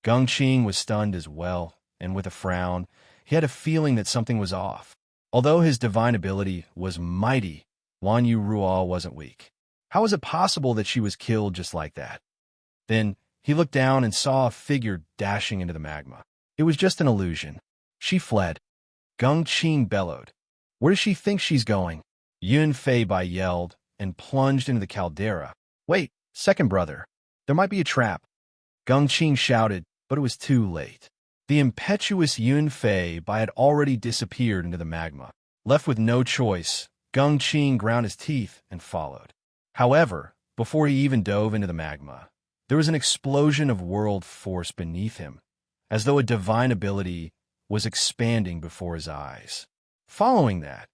Geng Qing was stunned as well, and with a frown, he had a feeling that something was off. Although his divine ability was mighty, Lan Yu Ruo wasn't weak. How was it possible that she was killed just like that? Then he looked down and saw a figure dashing into the magma. It was just an illusion. She fled. Geng Qing bellowed. Where does she think she's going? Yun Fei Bai yelled and plunged into the caldera. Wait, second brother. There might be a trap. Geng Qing shouted, but it was too late. The impetuous Yun Fei Bai had already disappeared into the magma. Left with no choice, Geng Qing ground his teeth and followed. However, before he even dove into the magma, there was an explosion of world force beneath him, as though a divine ability was expanding before his eyes. Following that,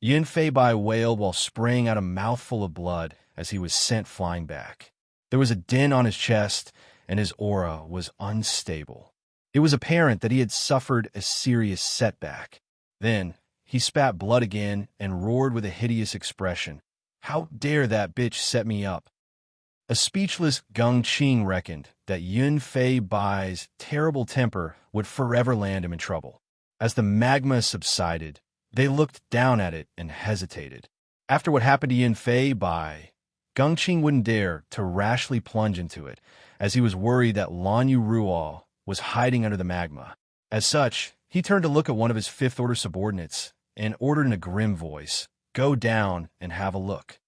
Yun Fei Bai wailed while spraying out a mouthful of blood as he was sent flying back. There was a din on his chest, and his aura was unstable. It was apparent that he had suffered a serious setback. Then, he spat blood again and roared with a hideous expression. How dare that bitch set me up? A speechless Geng Qing reckoned that Yun Fei Bai's terrible temper would forever land him in trouble. As the magma subsided, they looked down at it and hesitated. After what happened to Yun Fei Bai, Geng Qing wouldn't dare to rashly plunge into it, as he was worried that Lan Yu Ruo was hiding under the magma. As such, he turned to look at one of his fifth-order subordinates and ordered in a grim voice, "Go down and have a look."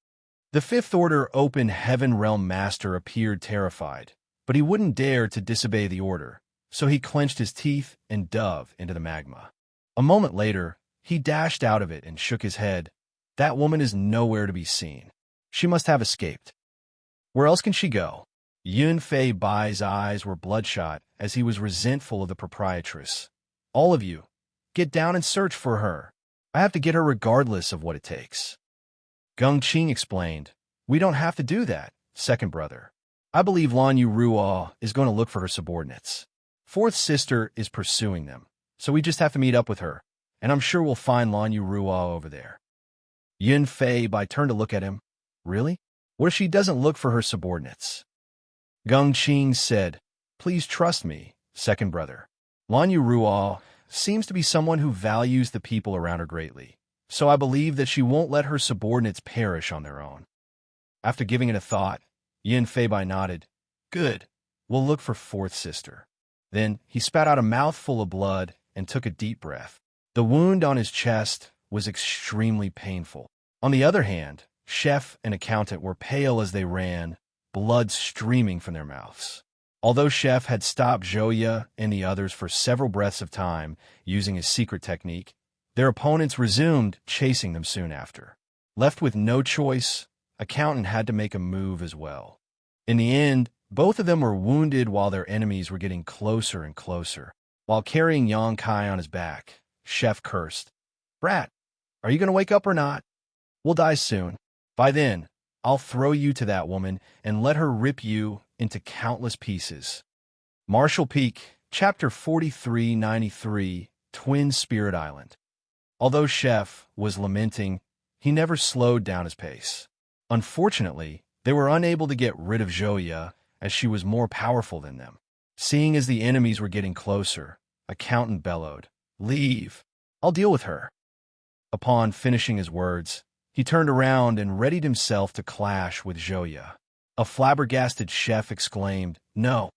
The fifth-order open heaven realm master appeared terrified, but he wouldn't dare to disobey the order, so he clenched his teeth and dove into the magma. A moment later, he dashed out of it and shook his head. That woman is nowhere to be seen. She must have escaped. Where else can she go? Yun Fei Bai's eyes were bloodshot as he was resentful of the proprietress. All of you, get down and search for her. I have to get her regardless of what it takes. Geng Qing explained, We don't have to do that, second brother. I believe Lan Yu Ruo is going to look for her subordinates. Fourth sister is pursuing them, so we just have to meet up with her, and I'm sure we'll find Lan Yu Ruo over there. Yun Fei Bai turned to look at him. Really? What if she doesn't look for her subordinates? Geng Qing said, Please trust me, second brother. Lan Yu Ruo seems to be someone who values the people around her greatly, so I believe that she won't let her subordinates perish on their own. After giving it a thought, Yun Fei Bai nodded. Good. We'll look for fourth sister. Then he spat out a mouthful of blood and took a deep breath. The wound on his chest was extremely painful. On the other hand, chef and accountant were pale as they ran, blood streaming from their mouths. Although Chef had stopped Zhouya and the others for several breaths of time using his secret technique, their opponents resumed chasing them soon after. Left with no choice, Accountant had to make a move as well. In the end, both of them were wounded while their enemies were getting closer and closer. While carrying Yang Kai on his back, Chef cursed, Brat, are you going to wake up or not? We'll die soon. By then, I'll throw you to that woman and let her rip you into countless pieces. Marshal Peak, Chapter 4393, Twin Spirit Island. Although Chef was lamenting, he never slowed down his pace. Unfortunately, they were unable to get rid of Xianxia, as she was more powerful than them. Seeing as the enemies were getting closer, Accountant bellowed, "Leave! I'll deal with her." Upon finishing his words, he turned around and readied himself to clash with Xianxia. A flabbergasted Chef exclaimed, "No!"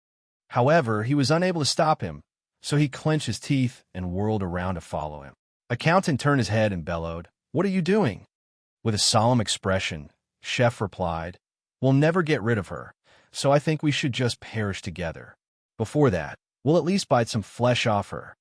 However, he was unable to stop him, so he clenched his teeth and whirled around to follow him. Accountant turned his head and bellowed, "What are you doing?" With a solemn expression, Chef replied, "We'll never get rid of her, so I think we should just perish together. Before that, we'll at least bite some flesh off her."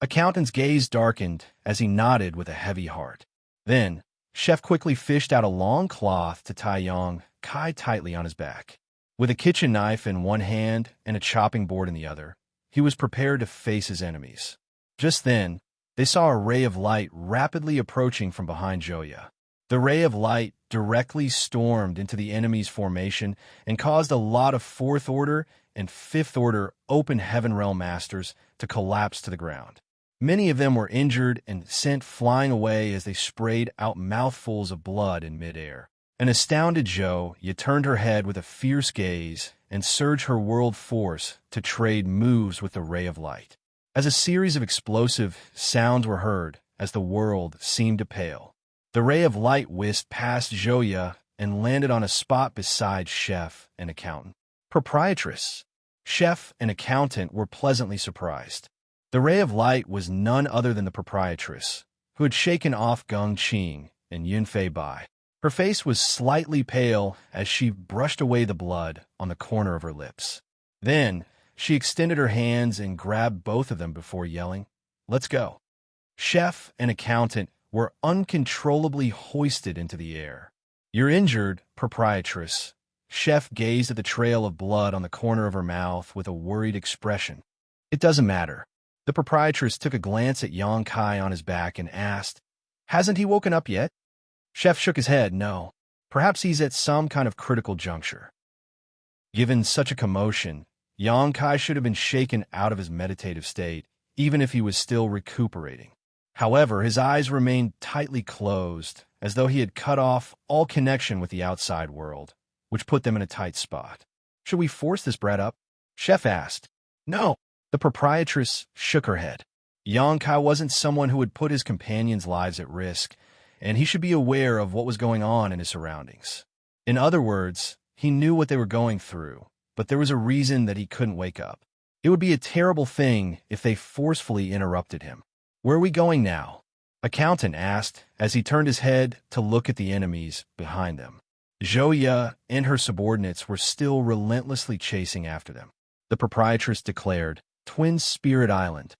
Accountant's gaze darkened as he nodded with a heavy heart. Then, Chef quickly fished out a long cloth to tie Yang Kai tightly on his back. With a kitchen knife in one hand and a chopping board in the other, he was prepared to face his enemies. Just then, they saw a ray of light rapidly approaching from behind Xianxia. The ray of light directly stormed into the enemy's formation and caused a lot of 4th Order and 5th Order Open Heaven Realm Masters to collapse to the ground. Many of them were injured and sent flying away as they sprayed out mouthfuls of blood in midair. An astounded Xianxia turned her head with a fierce gaze and surged her world force to trade moves with the ray of light. As a series of explosive sounds were heard as the world seemed to pale, the ray of light whisked past Xianxia and landed on a spot beside Chef and Accountant. Proprietress. Chef and Accountant were pleasantly surprised. The ray of light was none other than the proprietress, who had shaken off Geng Qing and Yunfei Bai. Her face was slightly pale as she brushed away the blood on the corner of her lips. Then, she extended her hands and grabbed both of them before yelling, "Let's go." Chef and Accountant were uncontrollably hoisted into the air. "You're injured, proprietress." Chef gazed at the trail of blood on the corner of her mouth with a worried expression. "It doesn't matter." The proprietress took a glance at Yang Kai on his back and asked, "Hasn't he woken up yet?" Chef shook his head, "No. Perhaps he's at some kind of critical juncture." Given such a commotion, Yang Kai should have been shaken out of his meditative state, even if he was still recuperating. However, his eyes remained tightly closed, as though he had cut off all connection with the outside world, which put them in a tight spot. "Should we force this brat up?" Chef asked. "No." The proprietress shook her head. Yang Kai wasn't someone who would put his companions' lives at risk, and he should be aware of what was going on in his surroundings. In other words, he knew what they were going through, but there was a reason that he couldn't wake up. It would be a terrible thing if they forcefully interrupted him. "Where are we going now?" Accountant asked as he turned his head to look at the enemies behind them. Xianxia and her subordinates were still relentlessly chasing after them. The proprietress declared, "Twin Spirit Island."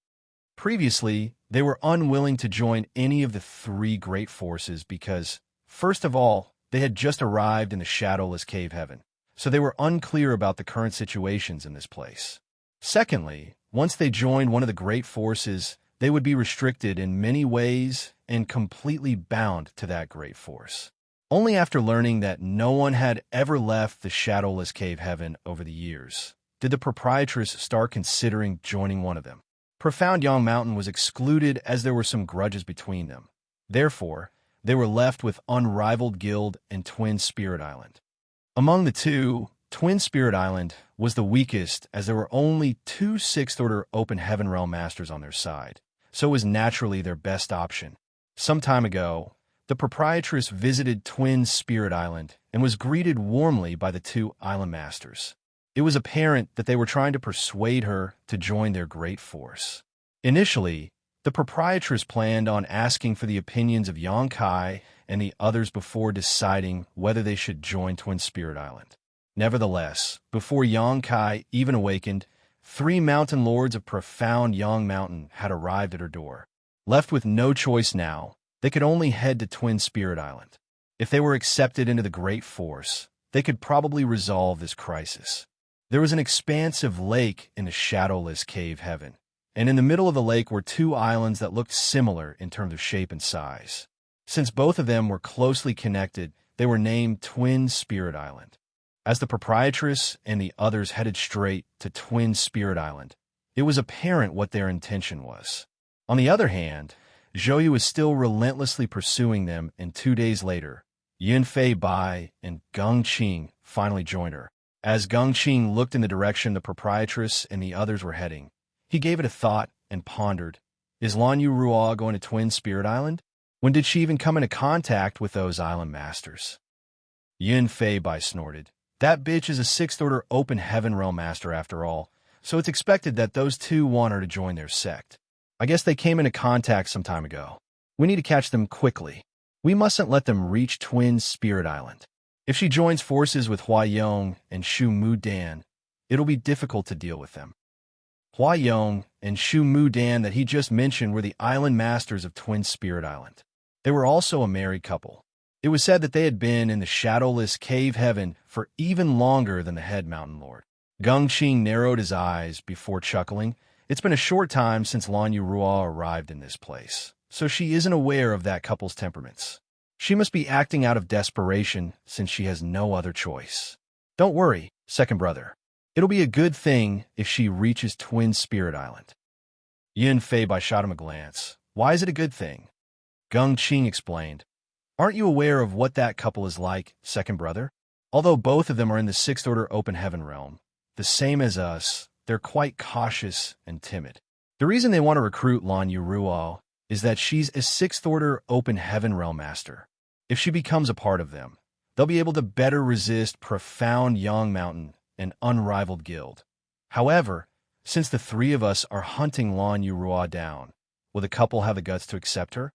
Previously, they were unwilling to join any of the 3 great forces because, first of all, they had just arrived in the shadowless cave heaven, so they were unclear about the current situations in this place. Secondly, once they joined one of the great forces, they would be restricted in many ways and completely bound to that great force. Only after learning that no one had ever left the shadowless cave heaven over the years did the proprietress start considering joining one of them. Profound Yang Mountain was excluded as there were some grudges between them. Therefore, they were left with Unrivaled Guild and Twin Spirit Island. Among the two, Twin Spirit Island was the weakest as there were only 2 6th Order Open Heaven Realm Masters on their side, so it was naturally their best option. Some time ago, the proprietress visited Twin Spirit Island and was greeted warmly by the 2 island masters. It was apparent that they were trying to persuade her to join their great force. Initially, the proprietress planned on asking for the opinions of Yang Kai and the others before deciding whether they should join Twin Spirit Island. Nevertheless, before Yang Kai even awakened, 3 mountain lords of profound Yang Mountain had arrived at her door. Left with no choice now, they could only head to Twin Spirit Island. If they were accepted into the great force, they could probably resolve this crisis. There was an expansive lake in the shadowless cave heaven, and in the middle of the lake were 2 islands that looked similar in terms of shape and size. Since both of them were closely connected, they were named Twin Spirit Island. As the proprietress and the others headed straight to Twin Spirit Island, It was apparent what their intention was. On the other hand, Zhou Yu was still relentlessly pursuing them, and 2 days later, Yunfei Bai and Geng Qing finally joined her. As Geng Qing looked in the direction the proprietress and the others were heading, he gave it a thought and pondered, is Lan Yu Ruo going to Twin Spirit Island? When did she even come into contact with those island masters? Yunfei Bai snorted. That bitch is a 6th Order Open Heaven Realm Master after all, so it's expected that those two want her to join their sect. I guess they came into contact some time ago. We need to catch them quickly. We mustn't let them reach Twin Spirit Island. If she joins forces with Hua Yong and Shu Mu Dan, it'll be difficult to deal with them. Hua Yong and Shu Mu Dan that he just mentioned were the island masters of Twin Spirit Island. They were also a married couple. It was said that they had been in the shadowless cave heaven for even longer than the head mountain lord. Geng Qing narrowed his eyes before chuckling. It's been a short time since Lan Yu Ruo arrived in this place, so she isn't aware of that couple's temperaments. She must be acting out of desperation since she has no other choice. Don't worry, second brother. It'll be a good thing if she reaches Twin Spirit Island. Yunfei Bai shot him a glance. Why is it a good thing? Geng Qing explained. Aren't you aware of what that couple is like, second brother? Although both of them are in the 6th Order Open Heaven realm, the same as us, they're quite cautious and timid. The reason they want to recruit Lan Yu Ruo is that she's a 6th Order Open Heaven Realm Master. If she becomes a part of them, they'll be able to better resist Profound Yang Mountain, an unrivaled guild. However, since the three of us are hunting Lan Yu Ruo down, will the couple have the guts to accept her?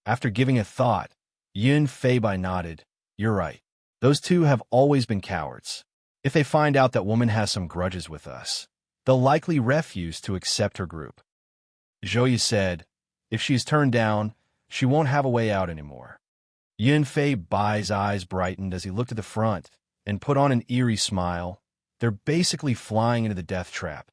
After giving a thought, Yunfei Bai nodded. You're right. Those two have always been cowards. If they find out that woman has some grudges with us, they'll likely refuse to accept her group. Zhou Yu said, if she's turned down, she won't have a way out anymore. Yunfei Bai's eyes brightened as he looked at the front and put on an eerie smile. They're basically flying into the death trap.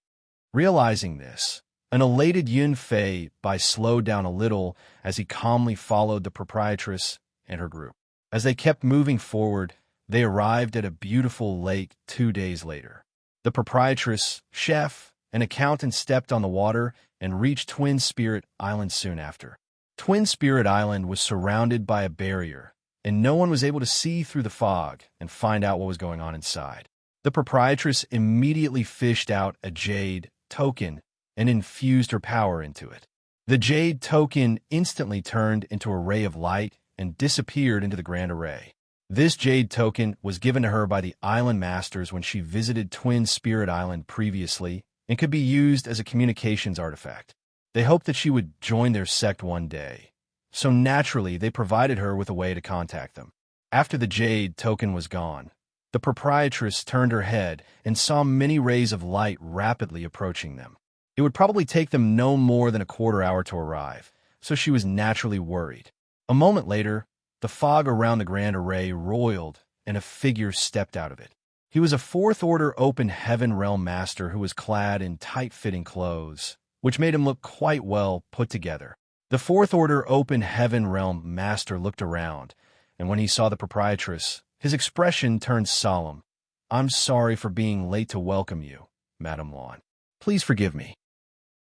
Realizing this, an elated Yunfei Bai slowed down a little as he calmly followed the proprietress and her group. As they kept moving forward, they arrived at a beautiful lake 2 days later. The proprietress, chef, and accountant stepped on the water and reached Twin Spirit Island soon after. Twin Spirit Island was surrounded by a barrier, and no one was able to see through the fog and find out what was going on inside. The proprietress immediately fished out a jade token and infused her power into it. The jade token instantly turned into a ray of light and disappeared into the Grand Array. This jade token was given to her by the island masters when she visited Twin Spirit Island previously and could be used as a communications artifact. They hoped that she would join their sect one day, so naturally they provided her with a way to contact them. After the jade token was gone, the proprietress turned her head and saw many rays of light rapidly approaching them. It would probably take them no more than a quarter hour to arrive, so she was naturally worried. A moment later, the fog around the Grand Array roiled and a figure stepped out of it. He was a 4th Order Open Heaven Realm Master who was clad in tight-fitting clothes, which made him look quite well put together. The 4th Order Open Heaven Realm Master looked around, and when he saw the proprietress, his expression turned solemn. I'm sorry for being late to welcome you, Madame Lan. Please forgive me.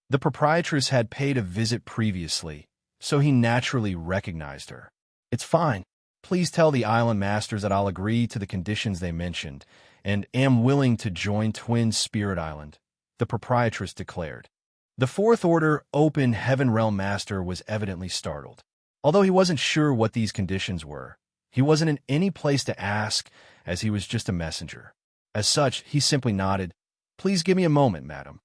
The proprietress had paid a visit previously, so he naturally recognized her. It's fine. Please tell the island masters that I'll agree to the conditions they mentioned, and am willing to join Twin Spirit Island, the proprietress declared. The 4th Order Open Heaven Realm Master was evidently startled. Although he wasn't sure what these conditions were, he wasn't in any place to ask, as he was just a messenger. As such, he simply nodded. Please give me a moment, madam.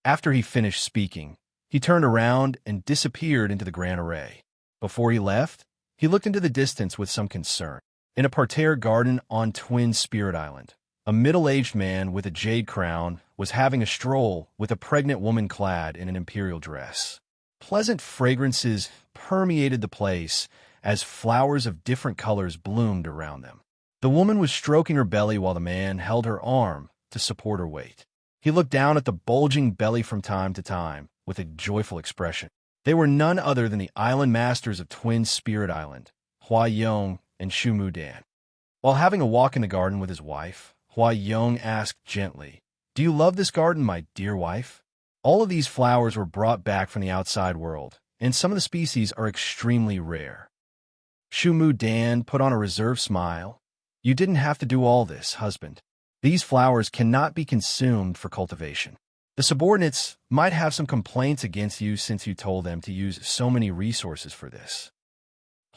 After he finished speaking, he turned around and disappeared into the Grand Array. Before he left, he looked into the distance with some concern. In a parterre garden on Twin Spirit Island, a middle-aged man with a jade crown was having a stroll with a pregnant woman clad in an imperial dress. Pleasant fragrances permeated the place as flowers of different colors bloomed around them. The woman was stroking her belly while the man held her arm to support her weight. He looked down at the bulging belly from time to time with a joyful expression. They were none other than the island masters of Twin Spirit Island, Hua Yong and Shu Mu Dan. While having a walk in the garden with his wife, Hua Yong asked gently, Do you love this garden, my dear wife? All of these flowers were brought back from the outside world, and some of the species are extremely rare. Shu Mu Dan put on a reserved smile. You didn't have to do all this, husband. These flowers cannot be consumed for cultivation. The subordinates might have some complaints against you since you told them to use so many resources for this.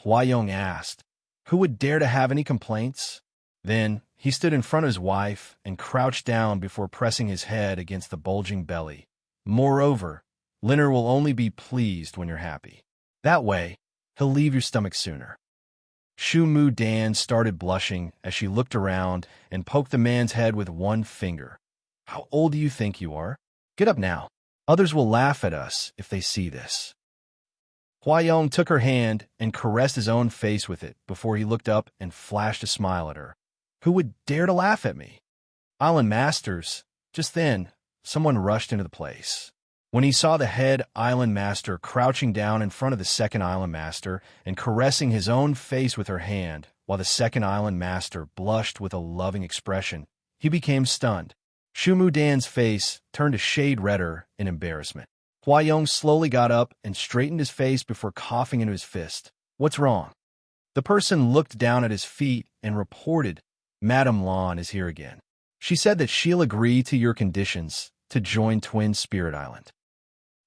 Huayong asked, who would dare to have any complaints? Then he stood in front of his wife and crouched down before pressing his head against the bulging belly. Moreover, Linner will only be pleased when you're happy. That way, he'll leave your stomach sooner. Shu Mu Dan started blushing as she looked around and poked the man's head with one finger. How old do you think you are? Get up now. Others will laugh at us if they see this. Huayong took her hand and caressed his own face with it before he looked up and flashed a smile at her. Who would dare to laugh at me? Island Masters. Just then, someone rushed into the place. When he saw the head Island Master crouching down in front of the second Island Master and caressing his own face with her hand, while the second Island Master blushed with a loving expression, he became stunned. Shu Mu Dan's face turned a shade redder in embarrassment. Huayong slowly got up and straightened his face before coughing into his fist. What's wrong? The person looked down at his feet and reported, Madame Lan is here again. She said that she'll agree to your conditions to join Twin Spirit Island.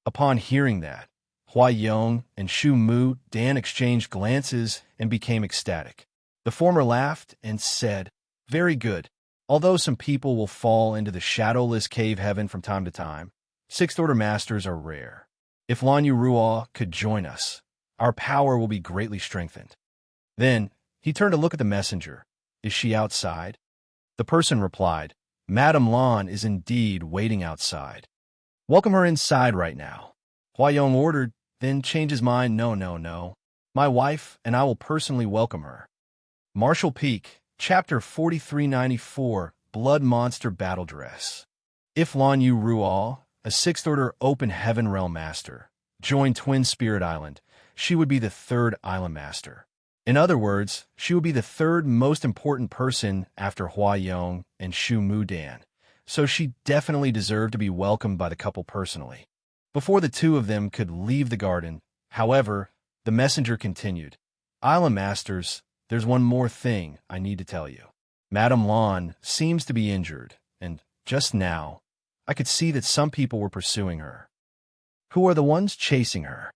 Upon hearing that, Huayong and Shu Mu Dan exchanged glances and became ecstatic. The former laughed and said, very good. Although some people will fall into the shadowless cave heaven from time to time, Sixth Order Masters are rare. If Lan Yu Ruo could join us, our power will be greatly strengthened. Then he turned to look at the messenger. Is she outside? The person replied, Madame Lan is indeed waiting outside. Welcome her inside right now. Huayong ordered, then changed his mind. No. My wife and I will personally welcome her. Martial Peak, Chapter 4394, Blood Monster Battle Dress. If Lan Yu Ruo, a Sixth Order Open Heaven Realm Master, joined Twin Spirit Island, she would be the third Island Master. In other words, she would be the third most important person after Huayong and Shu Mu Dan, so she definitely deserved to be welcomed by the couple personally. Before the two of them could leave the garden, however, the messenger continued, Island Masters, there's one more thing I need to tell you. Madame Lan seems to be injured, and just now, I could see that some people were pursuing her. Who are the ones chasing her?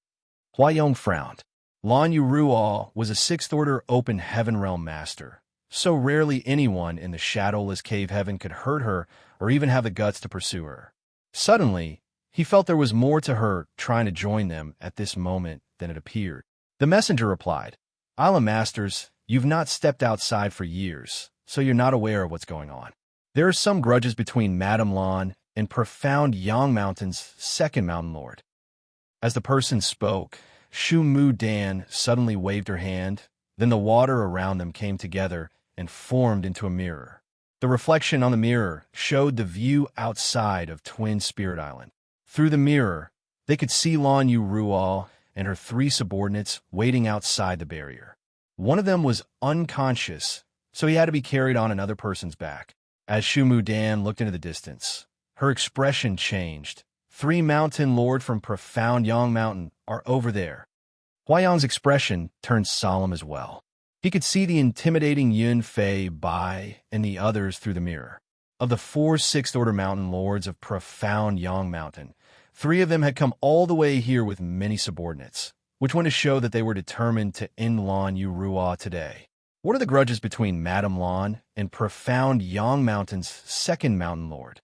Huayong frowned. Lan Yu Ruo was a Sixth Order Open Heaven Realm Master, so rarely anyone in the shadowless cave heaven could hurt her or even have the guts to pursue her. Suddenly, he felt there was more to her trying to join them at this moment than it appeared. The messenger replied, Island Masters, you've not stepped outside for years, so you're not aware of what's going on. There are some grudges between Madame Lan and Profound Yang Mountain's second Mountain Lord. As the person spoke, Shu Mu Dan suddenly waved her hand, then the water around them came together and formed into a mirror. The reflection on the mirror showed the view outside of Twin Spirit Island. Through the mirror, they could see Lan Yu Ruo and her three subordinates waiting outside the barrier. One of them was unconscious, so he had to be carried on another person's back. As Shu Mu Dan looked into the distance, her expression changed. 3 Mountain Lord from Profound Yang Mountain are over there. Huayong's expression turned solemn as well. He could see the intimidating Yun Fei Bai and the others through the mirror. Of the 4 Sixth Order Mountain Lords of Profound Yang Mountain, 3 of them had come all the way here with many subordinates, which went to show that they were determined to end Lan Yu Ruo today. What are the grudges between Madame Lan and Profound Yang Mountain's second Mountain Lord?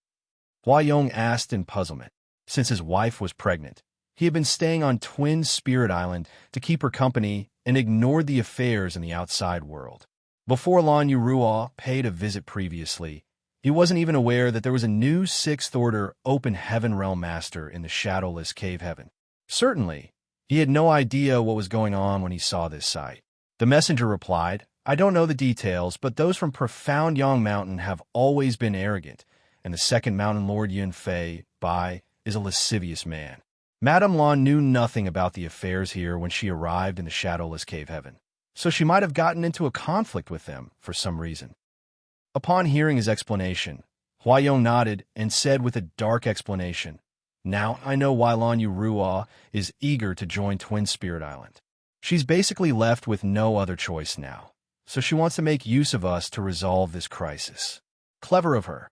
Huayong asked in puzzlement. Since his wife was pregnant, he had been staying on Twin Spirit Island to keep her company and ignored the affairs in the outside world. Before Lan Yu Ruo paid a visit previously, he wasn't even aware that there was a new Sixth Order Open Heaven Realm Master in the shadowless cave heaven. Certainly, he had no idea what was going on when he saw this sight. The messenger replied, I don't know the details, but those from Profound Yang Mountain have always been arrogant, and the second Mountain Lord Yun Fei Bai is a lascivious man. Madame Lan knew nothing about the affairs here when she arrived in the shadowless cave heaven, so she might have gotten into a conflict with them for some reason. Upon hearing his explanation, Huayong nodded and said with a dark explanation, Now I know why Lanyu Ruo is eager to join Twin Spirit Island. She's basically left with no other choice now, so she wants to make use of us to resolve this crisis. Clever of her.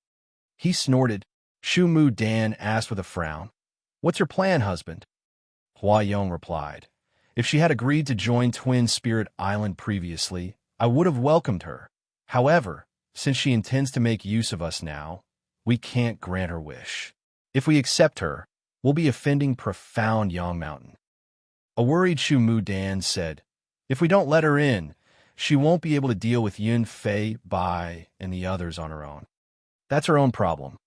He snorted. Shu Mu Dan asked with a frown. What's your plan, husband? Hua Yong replied. If she had agreed to join Twin Spirit Island previously, I would have welcomed her. However, since she intends to make use of us now, we can't grant her wish. If we accept her, we'll be offending profound Yang Mountain. A worried Shu Mu Dan said, if we don't let her in, she won't be able to deal with Yun Fei, Bai, and the others on her own. That's her own problem.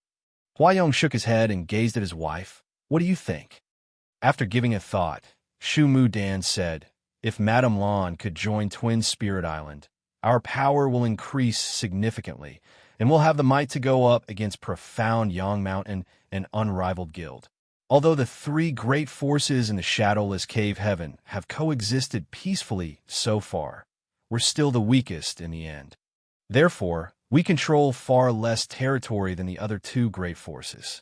Hua Yong shook his head and gazed at his wife. What do you think? After giving a thought, Shu Mu Dan said, if Madame Lan could join Twin Spirit Island, our power will increase significantly, and we'll have the might to go up against profound Yang Mountain and unrivaled guild. Although the three great forces in the shadowless cave heaven have coexisted peacefully so far, we're still the weakest in the end. Therefore, we control far less territory than the other two great forces.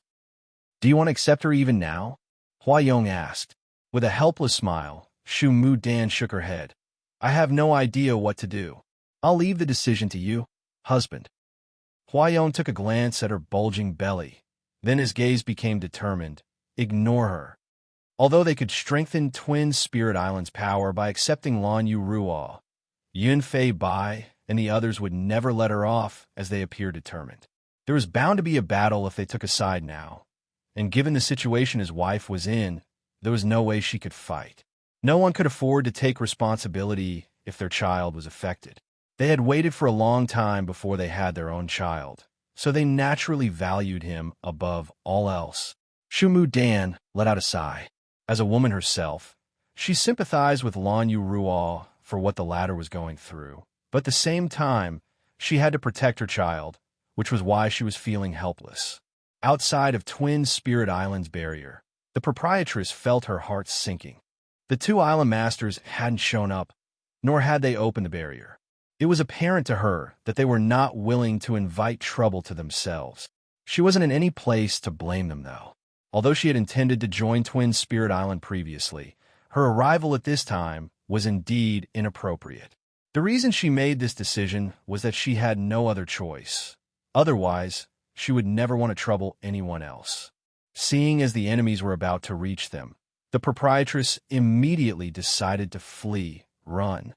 Do you want to accept her even now? Hua Yong asked. With a helpless smile, Shu Mu Dan shook her head. I have no idea what to do. I'll leave the decision to you, husband. Hua Yong took a glance at her bulging belly. Then his gaze became determined. Ignore her. Although they could strengthen Twin Spirit Island's power by accepting Lanyu Ruo, Yun Fei Bai and the others would never let her off as they appeared determined. There was bound to be a battle if they took a side now, and given the situation his wife was in, there was no way she could fight. No one could afford to take responsibility if their child was affected. They had waited for a long time before they had their own child, so they naturally valued him above all else. Shu Mu Dan let out a sigh. As a woman herself, she sympathized with Lanyu Ruo for what the latter was going through, but at the same time, she had to protect her child, which was why she was feeling helpless. Outside of Twin Spirit Island's barrier, the proprietress felt her heart sinking. The two island masters hadn't shown up, nor had they opened the barrier. It was apparent to her that they were not willing to invite trouble to themselves. She wasn't in any place to blame them, though. Although she had intended to join Twin Spirit Island previously, her arrival at this time was indeed inappropriate. The reason she made this decision was that she had no other choice. Otherwise, she would never want to trouble anyone else. Seeing as the enemies were about to reach them, the proprietress immediately decided to run.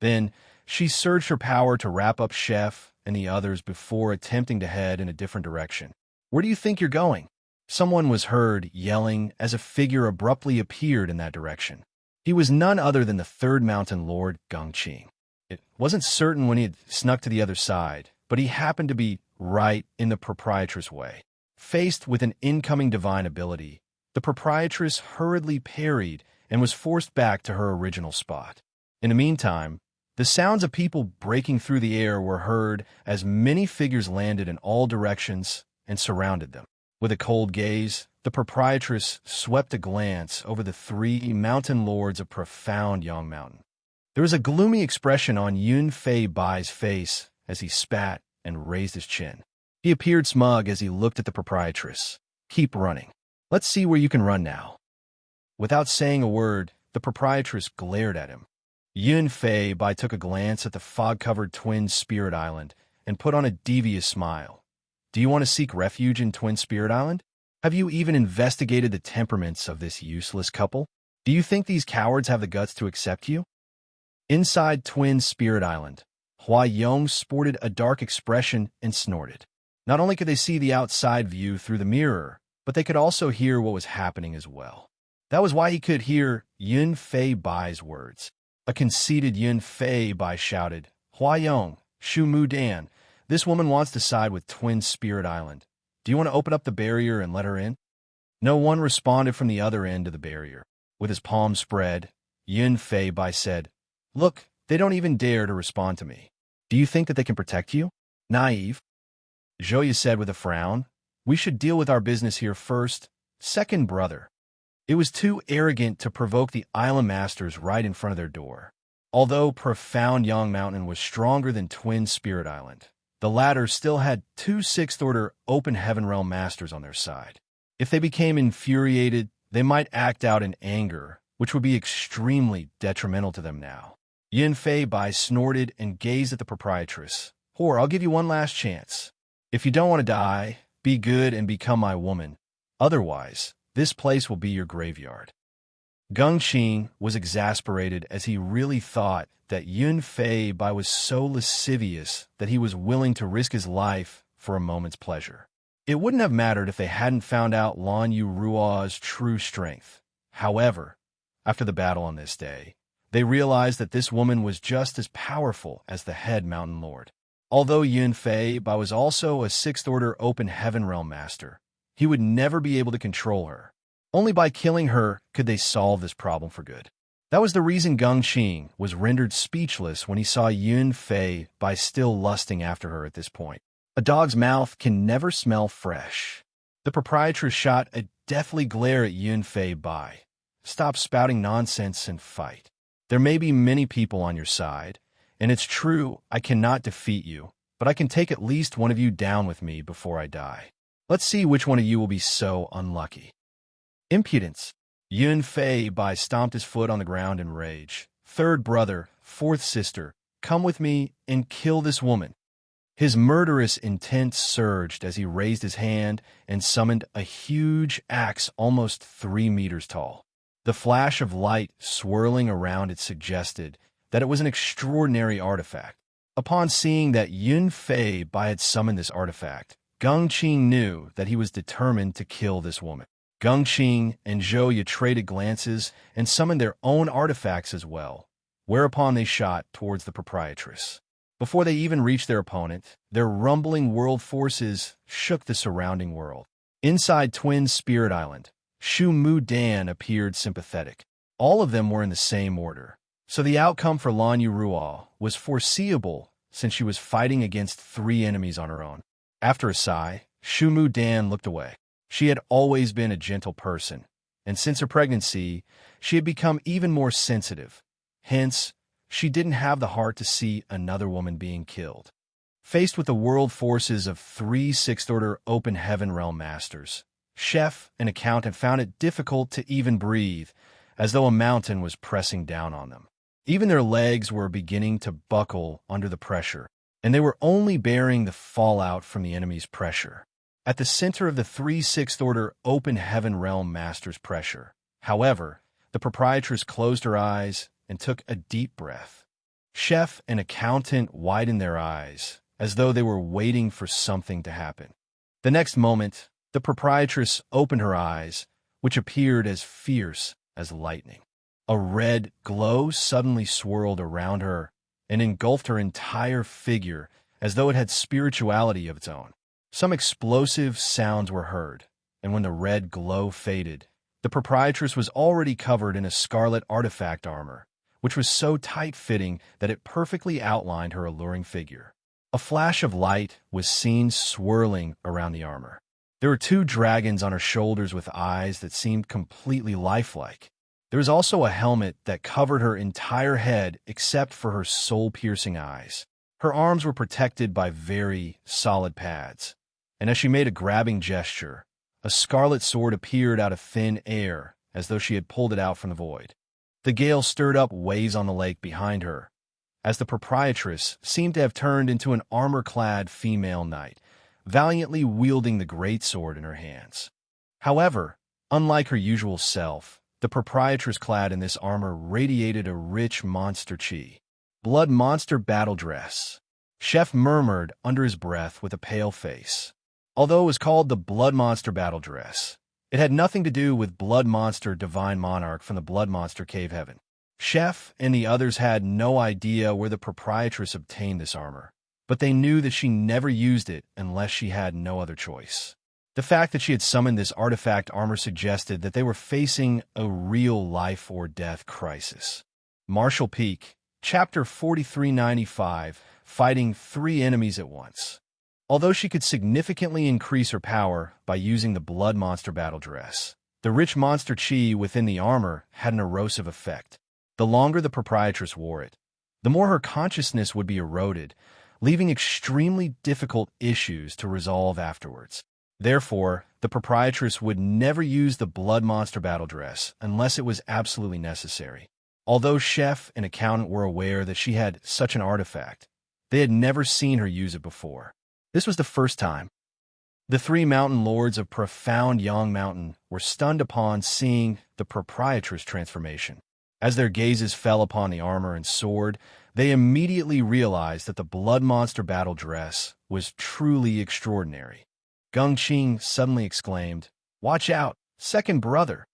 Then, she surged her power to wrap up Chef and the others before attempting to head in a different direction. Where do you think you're going? Someone was heard yelling as a figure abruptly appeared in that direction. He was none other than the Third Mountain Lord Gongqing. It wasn't certain when he had snuck to the other side, but he happened to be right in the proprietress' way. Faced with an incoming divine ability, the proprietress hurriedly parried and was forced back to her original spot. In the meantime, the sounds of people breaking through the air were heard as many figures landed in all directions and surrounded them. With a cold gaze, the proprietress swept a glance over the three mountain lords of profound Yang Mountain. There was a gloomy expression on Yun Fei Bai's face as he spat and raised his chin. He appeared smug as he looked at the proprietress. Keep running. Let's see where you can run now. Without saying a word, the proprietress glared at him. Yun Fei Bai took a glance at the fog-covered Twin Spirit Island and put on a devious smile. Do you want to seek refuge in Twin Spirit Island? Have you even investigated the temperaments of this useless couple? Do you think these cowards have the guts to accept you? Inside Twin Spirit Island, Hua Yong sported a dark expression and snorted. Not only could they see the outside view through the mirror, but they could also hear what was happening as well. That was why he could hear Yun Fei Bai's words. A conceited Yun Fei Bai shouted, Hua Yong, Shu Mu Dan, this woman wants to side with Twin Spirit Island. Do you want to open up the barrier and let her in? No one responded from the other end of the barrier. With his palms spread, Yun Fei Bai said, Look, they don't even dare to respond to me. Do you think that they can protect you? Naive. Zhouya said with a frown, We should deal with our business here first. Second, brother. It was too arrogant to provoke the island masters right in front of their door. Although profound Yang Mountain was stronger than Twin Spirit Island, the latter still had two 6th-order open heaven realm masters on their side. If they became infuriated, they might act out in anger, which would be extremely detrimental to them now. Yin Fei Bai snorted and gazed at the proprietress. "Whore, I'll give you one last chance. If you don't want to die, be good and become my woman. Otherwise, this place will be your graveyard." Geng Qing was exasperated as he really thought that Yun Fei Bai was so lascivious that he was willing to risk his life for a moment's pleasure. It wouldn't have mattered if they hadn't found out Lan Yu Ruo's true strength. However, after the battle on this day, they realized that this woman was just as powerful as the head mountain lord. Although Yun Fei Bai was also a sixth-order open heaven realm master, he would never be able to control her. Only by killing her could they solve this problem for good. That was the reason Geng Qing was rendered speechless when he saw Yun Fei Bai still lusting after her at this point. A dog's mouth can never smell fresh. The proprietress shot a deathly glare at Yun Fei Bai. "Stop spouting nonsense and fight. There may be many people on your side, and it's true I cannot defeat you, but I can take at least one of you down with me before I die. Let's see which one of you will be so unlucky." Impudence. Yun Fei Bai stomped his foot on the ground in rage. "Third brother, fourth sister, come with me and kill this woman." His murderous intent surged as he raised his hand and summoned a huge axe almost 3 meters tall. The flash of light swirling around it suggested that it was an extraordinary artifact. Upon seeing that Yun Fei Bai had summoned this artifact, Geng Qing knew that he was determined to kill this woman. Geng Qing and Zhou Ye traded glances and summoned their own artifacts as well, whereupon they shot towards the proprietress. Before they even reached their opponent, their rumbling world forces shook the surrounding world. Inside Twin Spirit Island, Shu Mu Dan appeared sympathetic. All of them were in the same order, so the outcome for Lan Yu Ruo was foreseeable since she was fighting against 3 enemies on her own. After a sigh, Shu Mu Dan looked away. She had always been a gentle person, and since her pregnancy, she had become even more sensitive. Hence, she didn't have the heart to see another woman being killed. Faced with the world forces of 3 sixth-order open heaven realm masters, Chef and Accountant found it difficult to even breathe, as though a mountain was pressing down on them. Even their legs were beginning to buckle under the pressure, and they were only bearing the fallout from the enemy's pressure. At the center of the 3 sixth-order open heaven realm masters' pressure, however, the proprietress closed her eyes and took a deep breath. Chef and Accountant widened their eyes, as though they were waiting for something to happen. The next moment, the proprietress opened her eyes, which appeared as fierce as lightning. A red glow suddenly swirled around her and engulfed her entire figure as though it had spirituality of its own. Some explosive sounds were heard, and when the red glow faded, the proprietress was already covered in a scarlet artifact armor, which was so tight-fitting that it perfectly outlined her alluring figure. A flash of light was seen swirling around the armor. There were 2 dragons on her shoulders with eyes that seemed completely lifelike. There was also a helmet that covered her entire head except for her soul-piercing eyes. Her arms were protected by very solid pads, and as she made a grabbing gesture, a scarlet sword appeared out of thin air as though she had pulled it out from the void. The gale stirred up waves on the lake behind her, as the proprietress seemed to have turned into an armor-clad female knight, valiantly wielding the great sword in her hands. However, unlike her usual self, the proprietress clad in this armor radiated a rich monster chi. Blood monster battle dress. Chef murmured under his breath with a pale face. Although it was called the Blood Monster battle dress, it had nothing to do with Blood Monster Divine Monarch from the Blood Monster Cave Heaven. Chef and the others had no idea where the proprietress obtained this armor, but they knew that she never used it unless she had no other choice. The fact that she had summoned this artifact armor suggested that they were facing a real life-or-death crisis. Marshall Peak, Chapter 4395, Fighting 3 Enemies at Once. Although she could significantly increase her power by using the Blood Monster battle dress, the rich monster chi within the armor had an erosive effect. The longer the proprietress wore it, the more her consciousness would be eroded, leaving extremely difficult issues to resolve afterwards. Therefore, the proprietress would never use the blood monster battle dress unless it was absolutely necessary. Although chef and accountant were aware that she had such an artifact, they had never seen her use it before. This was the first time. The three mountain lords of profound Yang Mountain were stunned upon seeing the proprietress transformation. As their gazes fell upon the armor and sword, they immediately realized that the blood monster battle dress was truly extraordinary. Gongqing suddenly exclaimed, "Watch out, second brother!"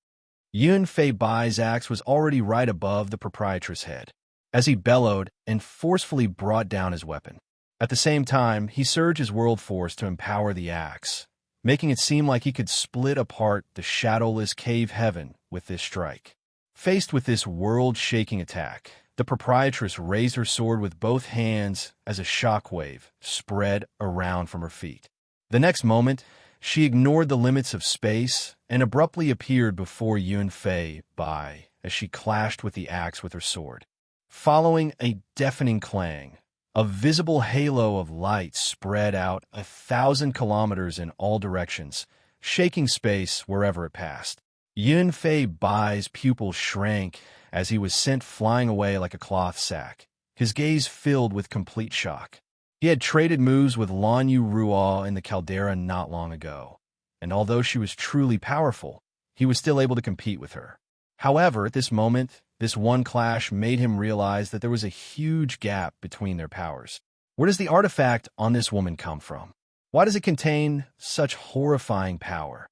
Yun Fei Bai's axe was already right above the proprietress' head, as he bellowed and forcefully brought down his weapon. At the same time, he surged his world force to empower the axe, making it seem like he could split apart the shadowless cave heaven with this strike. Faced with this world-shaking attack, the proprietress raised her sword with both hands as a shockwave spread around from her feet. The next moment, she ignored the limits of space and abruptly appeared before Yun Fei Bai as she clashed with the axe with her sword. Following a deafening clang, a visible halo of light spread out 1,000 kilometers in all directions, shaking space wherever it passed. Yun Fei Bai's pupil shrank as he was sent flying away like a cloth sack, his gaze filled with complete shock. He had traded moves with Lan Yu Ruo in the caldera not long ago, and although she was truly powerful, he was still able to compete with her. However, at this moment, this one clash made him realize that there was a huge gap between their powers. Where does the artifact on this woman come from? Why does it contain such horrifying power?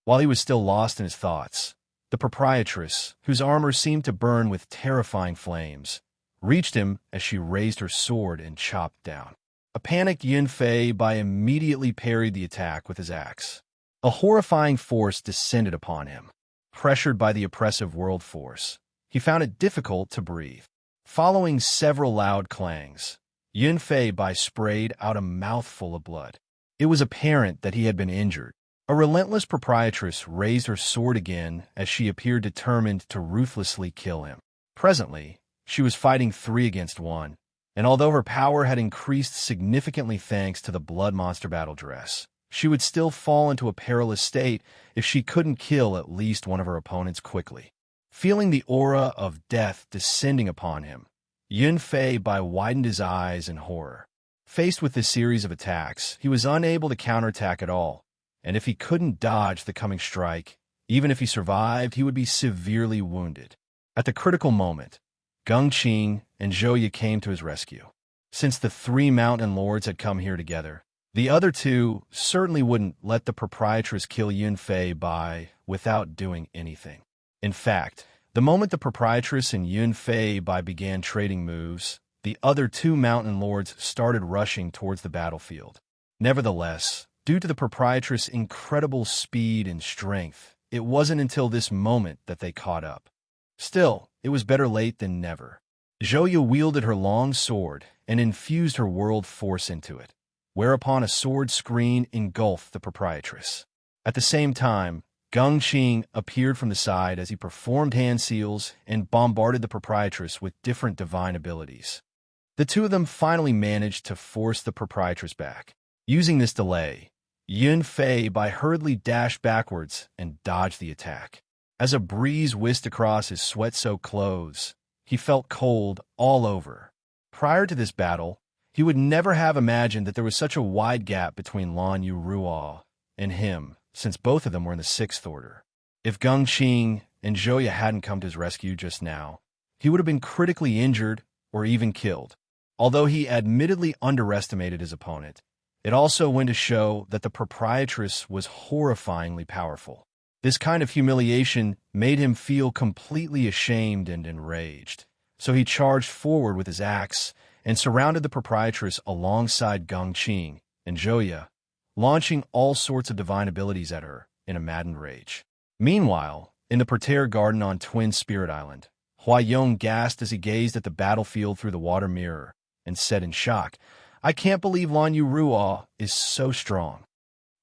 While he was still lost in his thoughts, the proprietress, whose armor seemed to burn with terrifying flames, reached him as she raised her sword and chopped down. A panicked Yun Fei Bai immediately parried the attack with his axe. A horrifying force descended upon him. Pressured by the oppressive world force, he found it difficult to breathe. Following several loud clangs, Yun Fei Bai sprayed out a mouthful of blood. It was apparent that he had been injured. A relentless proprietress raised her sword again as she appeared determined to ruthlessly kill him. Presently, she was fighting 3 against 1, and although her power had increased significantly thanks to the blood monster battle dress, she would still fall into a perilous state if she couldn't kill at least one of her opponents quickly. Feeling the aura of death descending upon him, Yun Fei Bai widened his eyes in horror. Faced with this series of attacks, he was unable to counterattack at all, and if he couldn't dodge the coming strike, even if he survived, he would be severely wounded. At the critical moment, Gongqing and Zhouya came to his rescue. Since the 3 mountain lords had come here together, the other 2 certainly wouldn't let the proprietress kill Yun Fei Bai without doing anything. In fact, the moment the proprietress and Yun Fei Bai began trading moves, the other 2 mountain lords started rushing towards the battlefield. Nevertheless, due to the proprietress' incredible speed and strength, it wasn't until this moment that they caught up. Still, it was better late than never. Zhouya wielded her long sword and infused her world force into it, whereupon a sword screen engulfed the proprietress. At the same time, Gongqing appeared from the side as he performed hand seals and bombarded the proprietress with different divine abilities. The 2 of them finally managed to force the proprietress back. Using this delay, Yun Fei Bai hurriedly dashed backwards and dodged the attack. As a breeze whisked across his sweat-soaked clothes, he felt cold all over. Prior to this battle, he would never have imagined that there was such a wide gap between Lan Yu Ruo and him, since both of them were in the 6th order. If Gongqing and Zhouya hadn't come to his rescue just now, he would have been critically injured or even killed. Although he admittedly underestimated his opponent, it also went to show that the proprietress was horrifyingly powerful. This kind of humiliation made him feel completely ashamed and enraged, so he charged forward with his axe and surrounded the proprietress alongside Gongqing and Zhouya, launching all sorts of divine abilities at her in a maddened rage. Meanwhile, in the parterre garden on Twin Spirit Island, Huayong gasped as he gazed at the battlefield through the water mirror and said in shock, "I can't believe Lan Yu Ruo is so strong."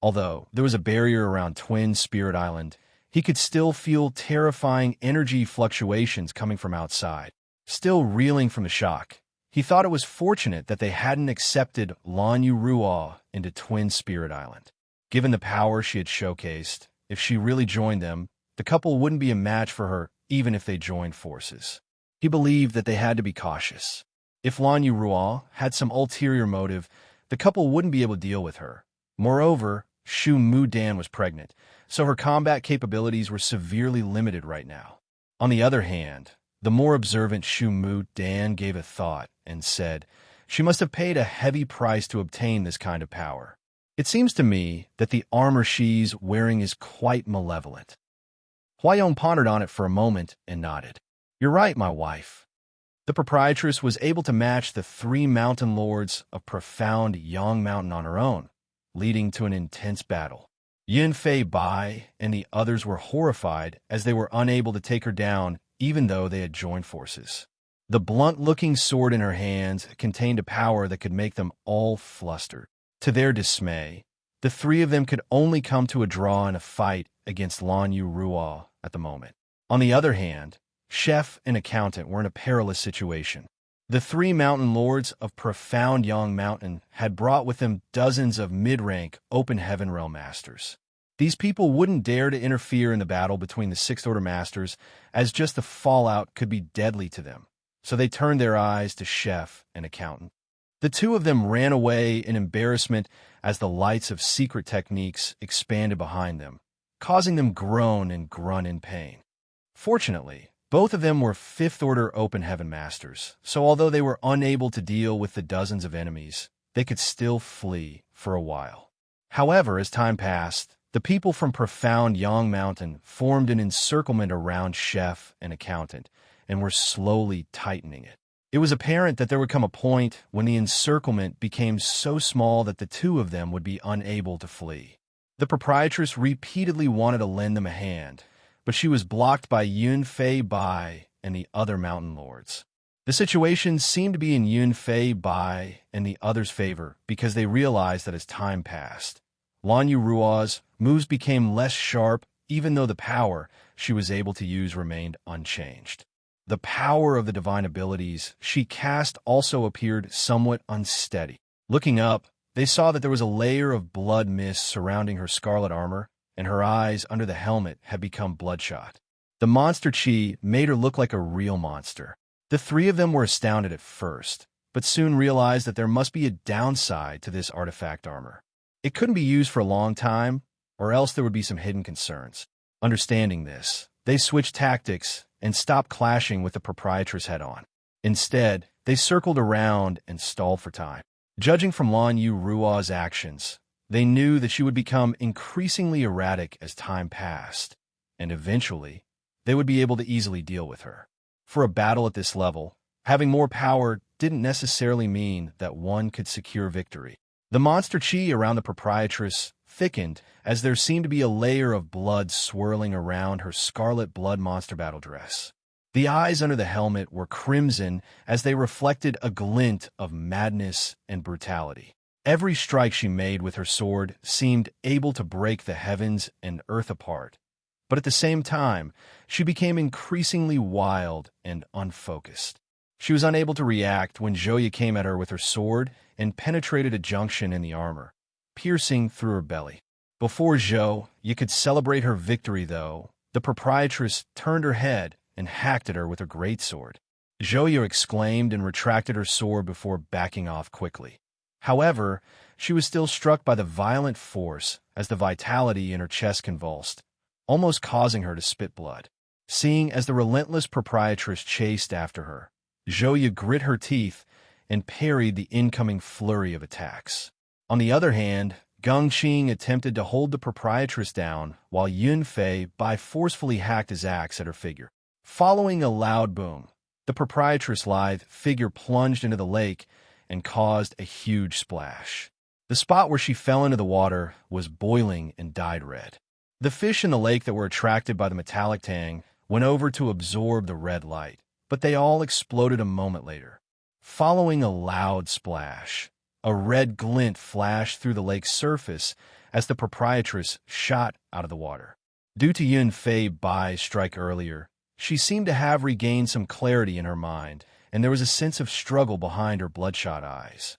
Although there was a barrier around Twin Spirit Island, he could still feel terrifying energy fluctuations coming from outside. Still reeling from the shock, he thought it was fortunate that they hadn't accepted Lan Yu Ruo into Twin Spirit Island. Given the power she had showcased, if she really joined them, the couple wouldn't be a match for her even if they joined forces. He believed that they had to be cautious. If Lan Yurua had some ulterior motive, the couple wouldn't be able to deal with her. Moreover, Shu Mu Dan was pregnant, so her combat capabilities were severely limited right now. On the other hand, the more observant Shu Mu Dan gave a thought and said, she must have paid a heavy price to obtain this kind of power. It seems to me that the armor she's wearing is quite malevolent. Huayong pondered on it for a moment and nodded. You're right, my wife. The proprietress was able to match the 3 mountain lords of profound Yang Mountain on her own, leading to an intense battle. Yin Fei Bai and the others were horrified as they were unable to take her down even though they had joined forces. The blunt-looking sword in her hands contained a power that could make them all flustered. To their dismay, the 3 of them could only come to a draw in a fight against Lan Yurua at the moment. On the other hand, Chef and Accountant were in a perilous situation. The 3 mountain lords of profound Yang Mountain had brought with them dozens of mid-rank open heaven realm masters. These people wouldn't dare to interfere in the battle between the Sixth Order masters, as just the fallout could be deadly to them. So they turned their eyes to Chef and Accountant. The 2 of them ran away in embarrassment as the lights of secret techniques expanded behind them, causing them groan and grunt in pain. Fortunately, both of them were Fifth Order Open Heaven Masters, so although they were unable to deal with the dozens of enemies, they could still flee for a while. However, as time passed, the people from profound Yang Mountain formed an encirclement around Chef and Accountant and were slowly tightening it. It was apparent that there would come a point when the encirclement became so small that the 2 of them would be unable to flee. The proprietress repeatedly wanted to lend them a hand, but she was blocked by Yun Fei Bai and the other mountain lords. The situation seemed to be in Yun Fei Bai and the others' favor because they realized that as time passed, Lan Yurua's moves became less sharp even though the power she was able to use remained unchanged. The power of the divine abilities she cast also appeared somewhat unsteady. Looking up, they saw that there was a layer of blood mist surrounding her scarlet armor, and her eyes under the helmet had become bloodshot. The monster chi made her look like a real monster. The 3 of them were astounded at first, but soon realized that there must be a downside to this artifact armor. It couldn't be used for a long time, or else there would be some hidden concerns. Understanding this, they switched tactics and stopped clashing with the proprietress head-on. Instead, they circled around and stalled for time. Judging from Lan Yurua's actions, they knew that she would become increasingly erratic as time passed, and eventually, they would be able to easily deal with her. For a battle at this level, having more power didn't necessarily mean that one could secure victory. The monster chi around the proprietress thickened as there seemed to be a layer of blood swirling around her scarlet blood monster battle dress. The eyes under the helmet were crimson as they reflected a glint of madness and brutality. Every strike she made with her sword seemed able to break the heavens and earth apart, but at the same time, she became increasingly wild and unfocused. She was unable to react when Zhouya came at her with her sword and penetrated a junction in the armor, piercing through her belly. Before Zhou, you could celebrate her victory, though. The proprietress turned her head and hacked at her with her greatsword. Zhouya exclaimed and retracted her sword before backing off quickly. However, she was still struck by the violent force as the vitality in her chest convulsed, almost causing her to spit blood. Seeing as the relentless proprietress chased after her, Zhouya grit her teeth and parried the incoming flurry of attacks. On the other hand, Gongqing attempted to hold the proprietress down while Yun Fei Bai forcefully hacked his axe at her figure. Following a loud boom, the proprietress' lithe figure plunged into the lake and caused a huge splash. The spot where she fell into the water was boiling and dyed red. The fish in the lake that were attracted by the metallic tang went over to absorb the red light, but they all exploded a moment later. Following a loud splash, a red glint flashed through the lake's surface as the proprietress shot out of the water. Due to Yun Fei Bai's strike earlier, she seemed to have regained some clarity in her mind, and there was a sense of struggle behind her bloodshot eyes.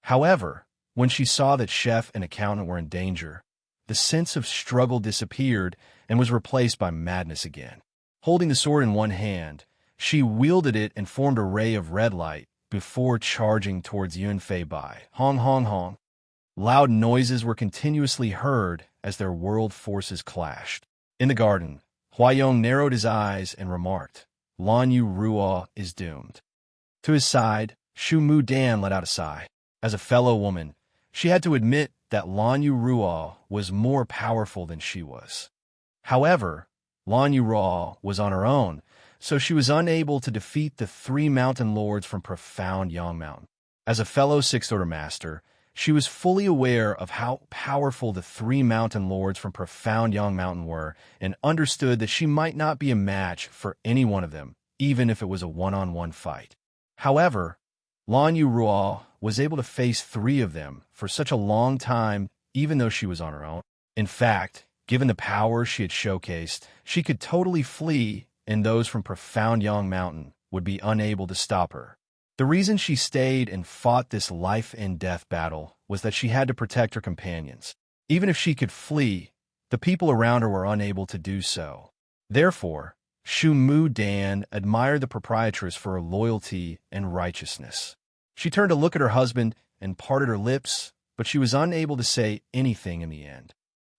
However, when she saw that Chef and Accountant were in danger, the sense of struggle disappeared and was replaced by madness again. Holding the sword in one hand, she wielded it and formed a ray of red light before charging towards Yunfei Bai. Hong hong hong. Loud noises were continuously heard as their world forces clashed. In the garden, Huayong narrowed his eyes and remarked, "Lan Yu Ruo is doomed." To his side, Shu Mu Dan let out a sigh. As a fellow woman, she had to admit that Lan Yu Ruo was more powerful than she was. However, Lan Yu Ruo was on her own, so she was unable to defeat the three mountain lords from profound Yang Mountain. As a fellow Sixth Order Master, she was fully aware of how powerful the three mountain lords from profound Yang Mountain were and understood that she might not be a match for any one of them, even if it was a one-on-one fight. However, Lan Yu Ruo was able to face three of them for such a long time, even though she was on her own. In fact, given the power she had showcased, she could totally flee, and those from profound Yang Mountain would be unable to stop her. The reason she stayed and fought this life-and-death battle was that she had to protect her companions. Even if she could flee, the people around her were unable to do so. Therefore, Shu Mu Dan admired the proprietress for her loyalty and righteousness. She turned to look at her husband and parted her lips, but she was unable to say anything in the end.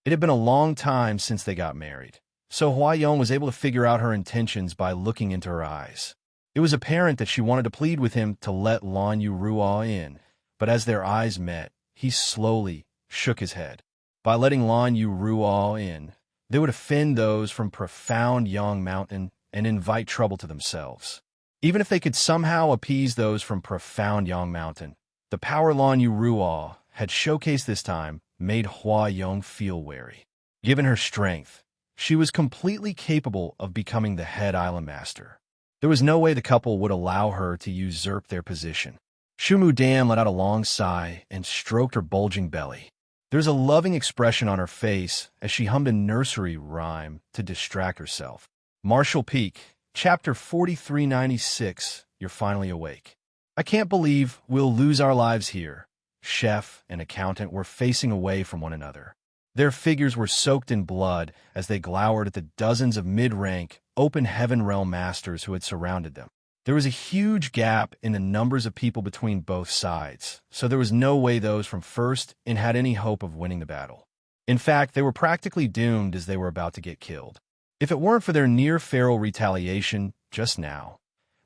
It had been a long time since they got married, so Huayong was able to figure out her intentions by looking into her eyes. It was apparent that she wanted to plead with him to let Lan Yu Ruo in, but as their eyes met, he slowly shook his head. By letting Lan Yu Ruo in, they would offend those from profound Yang Mountain and invite trouble to themselves. Even if they could somehow appease those from profound Yang Mountain, the power Lan Yu Ruo had showcased this time made Huayong feel wary. Given her strength, she was completely capable of becoming the head island master. There was no way the couple would allow her to usurp their position. Shu Mu Dan let out a long sigh and stroked her bulging belly. There was a loving expression on her face as she hummed a nursery rhyme to distract herself. Marshall Peak, Chapter 4396, You're Finally Awake. I can't believe we'll lose our lives here. Chef and accountant were facing away from one another. Their figures were soaked in blood as they glowered at the dozens of mid-rank, open heaven realm masters who had surrounded them. There was a huge gap in the numbers of people between both sides, so there was no way those from first and had any hope of winning the battle. In fact, they were practically doomed as they were about to get killed. If it weren't for their near-feral retaliation just now,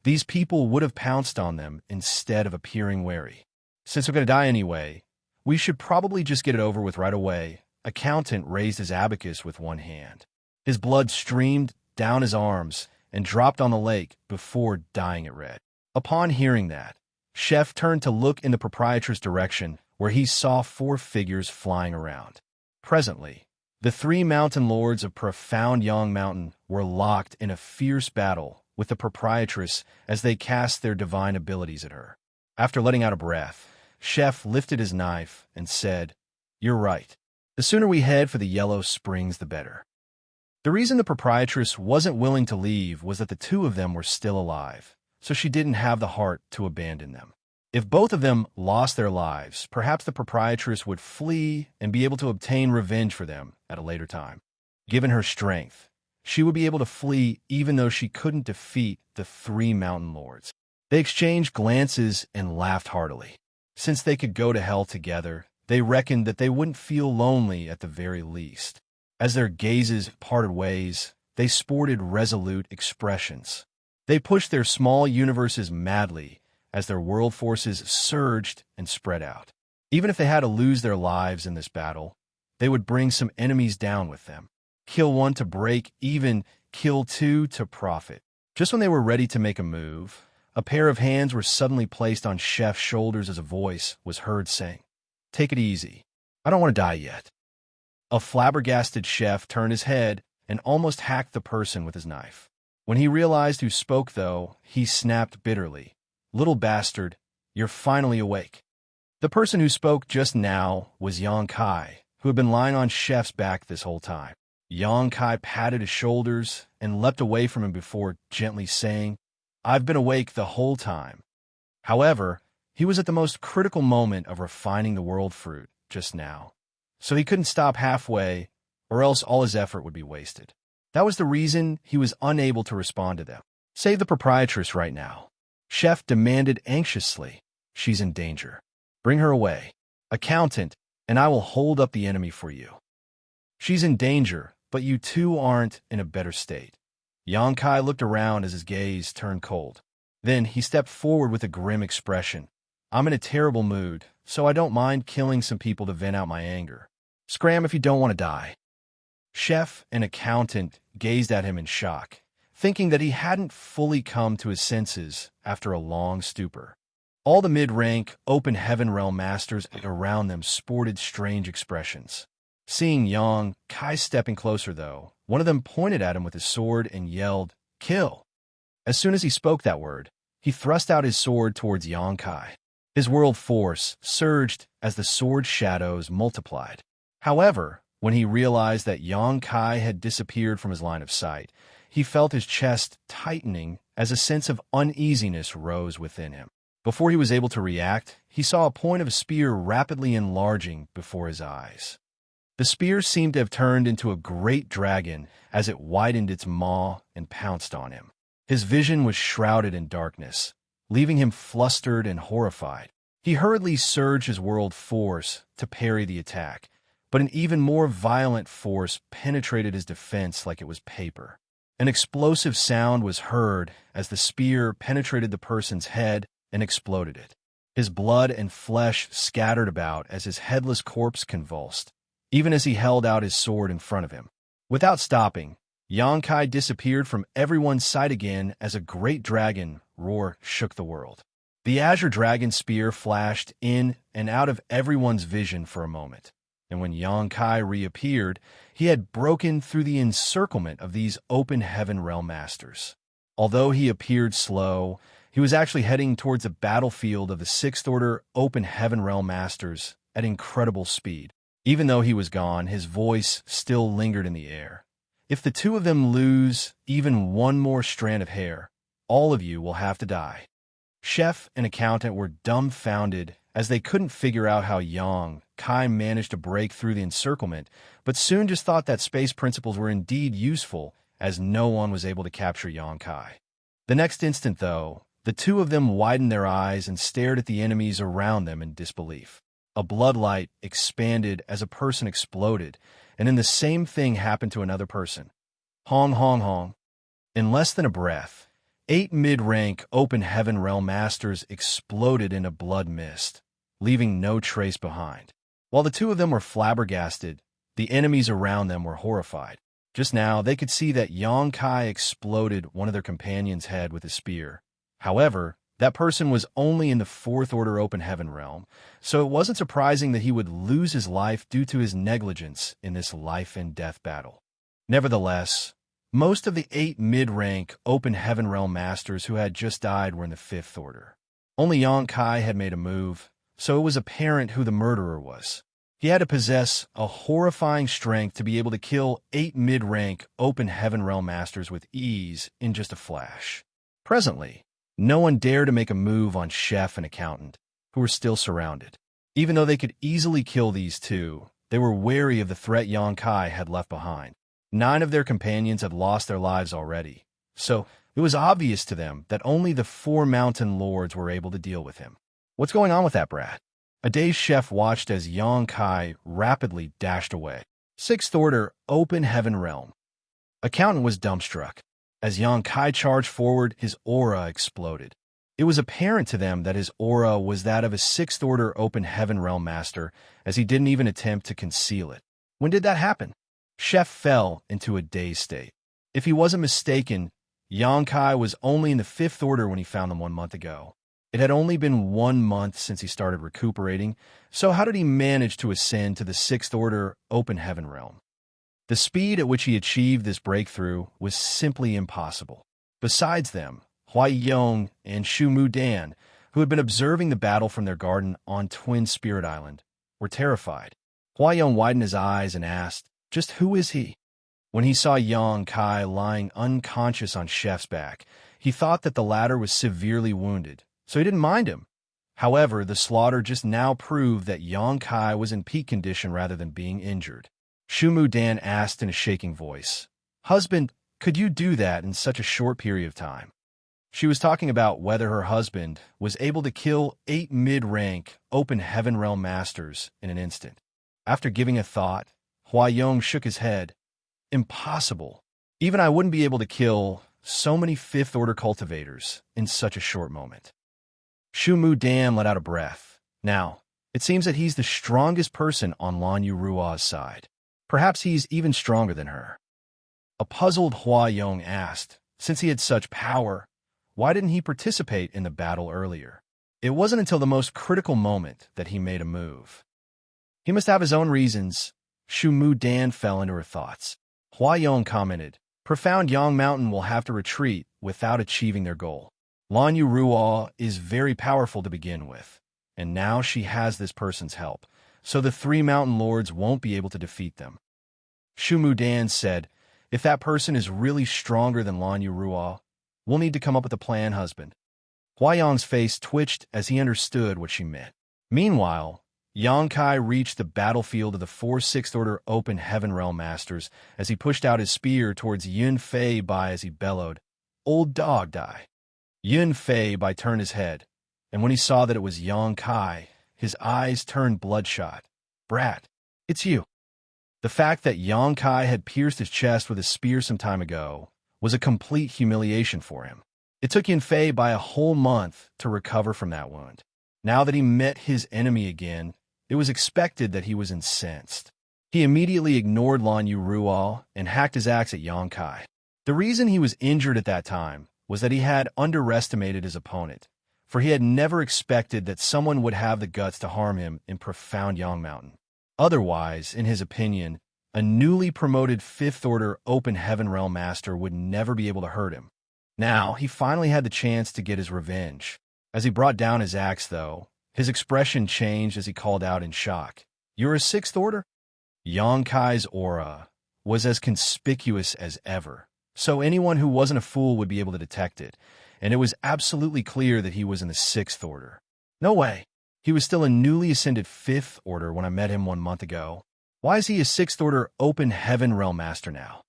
these people would have pounced on them instead of appearing wary. Since we're going to die anyway, we should probably just get it over with right away. Accountant raised his abacus with one hand. His blood streamed down his arms and dropped on the lake before dyeing it red. Upon hearing that, Chef turned to look in the proprietor's direction, where he saw four figures flying around. Presently, the three mountain lords of profound Yang Mountain were locked in a fierce battle with the proprietress as they cast their divine abilities at her. After letting out a breath, Chef lifted his knife and said, "You're right. The sooner we head for the Yellow Springs, the better." The reason the proprietress wasn't willing to leave was that the two of them were still alive, so she didn't have the heart to abandon them. If both of them lost their lives, perhaps the proprietress would flee and be able to obtain revenge for them at a later time. Given her strength, she would be able to flee even though she couldn't defeat the three mountain lords. They exchanged glances and laughed heartily. Since they could go to hell together, they reckoned that they wouldn't feel lonely at the very least. As their gazes parted ways, they sported resolute expressions. They pushed their small universes madly as their world forces surged and spread out. Even if they had to lose their lives in this battle, they would bring some enemies down with them. Kill one to break even, kill two to profit. Just when they were ready to make a move, a pair of hands were suddenly placed on Chef's shoulders as a voice was heard saying, "Take it easy. I don't want to die yet." A flabbergasted Chef turned his head and almost hacked the person with his knife. When he realized who spoke, though, he snapped bitterly, "Little bastard, you're finally awake." The person who spoke just now was Yang Kai, who had been lying on Chef's back this whole time. Yang Kai patted his shoulders and leapt away from him before gently saying, "I've been awake the whole time." However, he was at the most critical moment of refining the world fruit just now, so he couldn't stop halfway, or else all his effort would be wasted. That was the reason he was unable to respond to them. Save the proprietress right now. Chef demanded anxiously. She's in danger. Bring her away. Accountant, and I will hold up the enemy for you. She's in danger, but you two aren't in a better state. Xianxia looked around as his gaze turned cold. Then he stepped forward with a grim expression. I'm in a terrible mood, so I don't mind killing some people to vent out my anger. Scram if you don't want to die. Chef and accountant gazed at him in shock, thinking that he hadn't fully come to his senses after a long stupor. All the mid-rank, open heaven realm masters around them sported strange expressions. Seeing Xianxia stepping closer, though, one of them pointed at him with his sword and yelled, "Kill!" As soon as he spoke that word, he thrust out his sword towards Xianxia. His world force surged as the sword's shadows multiplied. However, when he realized that Xianxia had disappeared from his line of sight, he felt his chest tightening as a sense of uneasiness rose within him. Before he was able to react, he saw a point of a spear rapidly enlarging before his eyes. The spear seemed to have turned into a great dragon as it widened its maw and pounced on him. His vision was shrouded in darkness, leaving him flustered and horrified. He hurriedly surged his world force to parry the attack, but an even more violent force penetrated his defense like it was paper. An explosive sound was heard as the spear penetrated the person's head and exploded it. His blood and flesh scattered about as his headless corpse convulsed, even as he held out his sword in front of him. Without stopping, Xianxia disappeared from everyone's sight again as a great dragon roar shook the world. The azure dragon spear flashed in and out of everyone's vision for a moment, and when Xianxia reappeared, he had broken through the encirclement of these open heaven realm masters. Although he appeared slow, he was actually heading towards the battlefield of the Sixth Order open heaven realm masters at incredible speed. Even though he was gone, his voice still lingered in the air. If the two of them lose even one more strand of hair, all of you will have to die. Chef and accountant were dumbfounded as they couldn't figure out how Xianxia managed to break through the encirclement, but soon just thought that space principles were indeed useful as no one was able to capture Xianxia. The next instant, though, the two of them widened their eyes and stared at the enemies around them in disbelief. A bloodlight expanded as a person exploded, and then the same thing happened to another person. Hong, hong, hong. In less than a breath, 8 mid-rank open heaven realm masters exploded in a blood mist, leaving no trace behind. While the two of them were flabbergasted, the enemies around them were horrified. Just now, they could see that Xianxia exploded one of their companions' head with a spear. However, that person was only in the Fourth Order open heaven realm, so it wasn't surprising that he would lose his life due to his negligence in this life-and-death battle. Nevertheless, most of the 8 mid-rank open heaven realm masters who had just died were in the Fifth Order. Only Xianxia had made a move, so it was apparent who the murderer was. He had to possess a horrifying strength to be able to kill 8 mid-rank open heaven realm masters with ease in just a flash. Presently, no one dared to make a move on Chef and Accountant, who were still surrounded. Even though they could easily kill these two, they were wary of the threat Xianxia had left behind. 9 of their companions had lost their lives already, so it was obvious to them that only the 4 mountain lords were able to deal with him. What's going on with that brat? A dazed Chef watched as Xianxia rapidly dashed away. Sixth Order open heaven realm. Accountant was dumbstruck. As Xianxia charged forward, his aura exploded. It was apparent to them that his aura was that of a Sixth Order open heaven realm master, as he didn't even attempt to conceal it. When did that happen? Chef fell into a dazed state. If he wasn't mistaken, Xianxia was only in the Fifth Order when he found them 1 month ago. It had only been 1 month since he started recuperating, so how did he manage to ascend to the Sixth Order open heaven realm? The speed at which he achieved this breakthrough was simply impossible. Besides them, Huaiyong and Shu Mudan, who had been observing the battle from their garden on Twin Spirit Island, were terrified. Huaiyong widened his eyes and asked, "Just who is he?" When he saw Xianxia lying unconscious on Chef's back, he thought that the latter was severely wounded, so he didn't mind him. However, the slaughter just now proved that Yang Kai was in peak condition rather than being injured. Shu Dan asked in a shaking voice, "Husband, could you do that in such a short period of time?" She was talking about whether her husband was able to kill 8 mid-rank open heaven realm masters in an instant. After giving a thought, Huayong shook his head. Impossible. Even I wouldn't be able to kill so many fifth-order cultivators in such a short moment. Shu Dan let out a breath. Now, it seems that he's the strongest person on Lan Yurua's side. Perhaps he's even stronger than her. A puzzled Huayong asked, since he had such power, why didn't he participate in the battle earlier? It wasn't until the most critical moment that he made a move. He must have his own reasons. Shu Dan fell into her thoughts. Huayong commented, Profound Yang Mountain will have to retreat without achieving their goal. Lan Yurua is very powerful to begin with, and now she has this person's help, so the 3 mountain lords won't be able to defeat them. Shu Dan said, if that person is really stronger than Lan Yurua, we'll need to come up with a plan, husband. Huayong's face twitched as he understood what she meant. Meanwhile, Yang Kai reached the battlefield of the 4 6th-order open heaven realm masters as he pushed out his spear towards Yun Fei Bai as he bellowed, "Old dog, die." Yun Fei Bai turned his head, and when he saw that it was Yang Kai, his eyes turned bloodshot. "Brat, it's you." The fact that Yang Kai had pierced his chest with a spear some time ago was a complete humiliation for him. It took Yun Fei Bai a whole month to recover from that wound. Now that he met his enemy again, it was expected that he was incensed. He immediately ignored Lan Yurua and hacked his axe at Yang Kai. The reason he was injured at that time was that he had underestimated his opponent, for he had never expected that someone would have the guts to harm him in profound Yang Mountain. Otherwise, in his opinion, a newly promoted 5th-order open heaven realm master would never be able to hurt him. Now, he finally had the chance to get his revenge. As he brought down his axe, though, his expression changed as he called out in shock, "You're a 6th order?" Yang Kai's aura was as conspicuous as ever, so anyone who wasn't a fool would be able to detect it, and it was absolutely clear that he was in the 6th order. No way. He was still a newly ascended 5th order when I met him 1 month ago. Why is he a 6th order open heaven realm master now?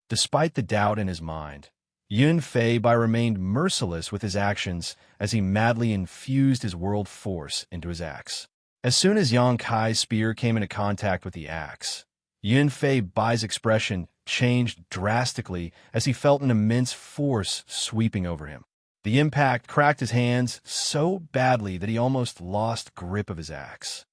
Despite the doubt in his mind, Yun Fei Bai remained merciless with his actions as he madly infused his world force into his axe. As soon as Yang Kai's spear came into contact with the axe, Yun Fei Bai's expression changed drastically as he felt an immense force sweeping over him. The impact cracked his hands so badly that he almost lost grip of his axe.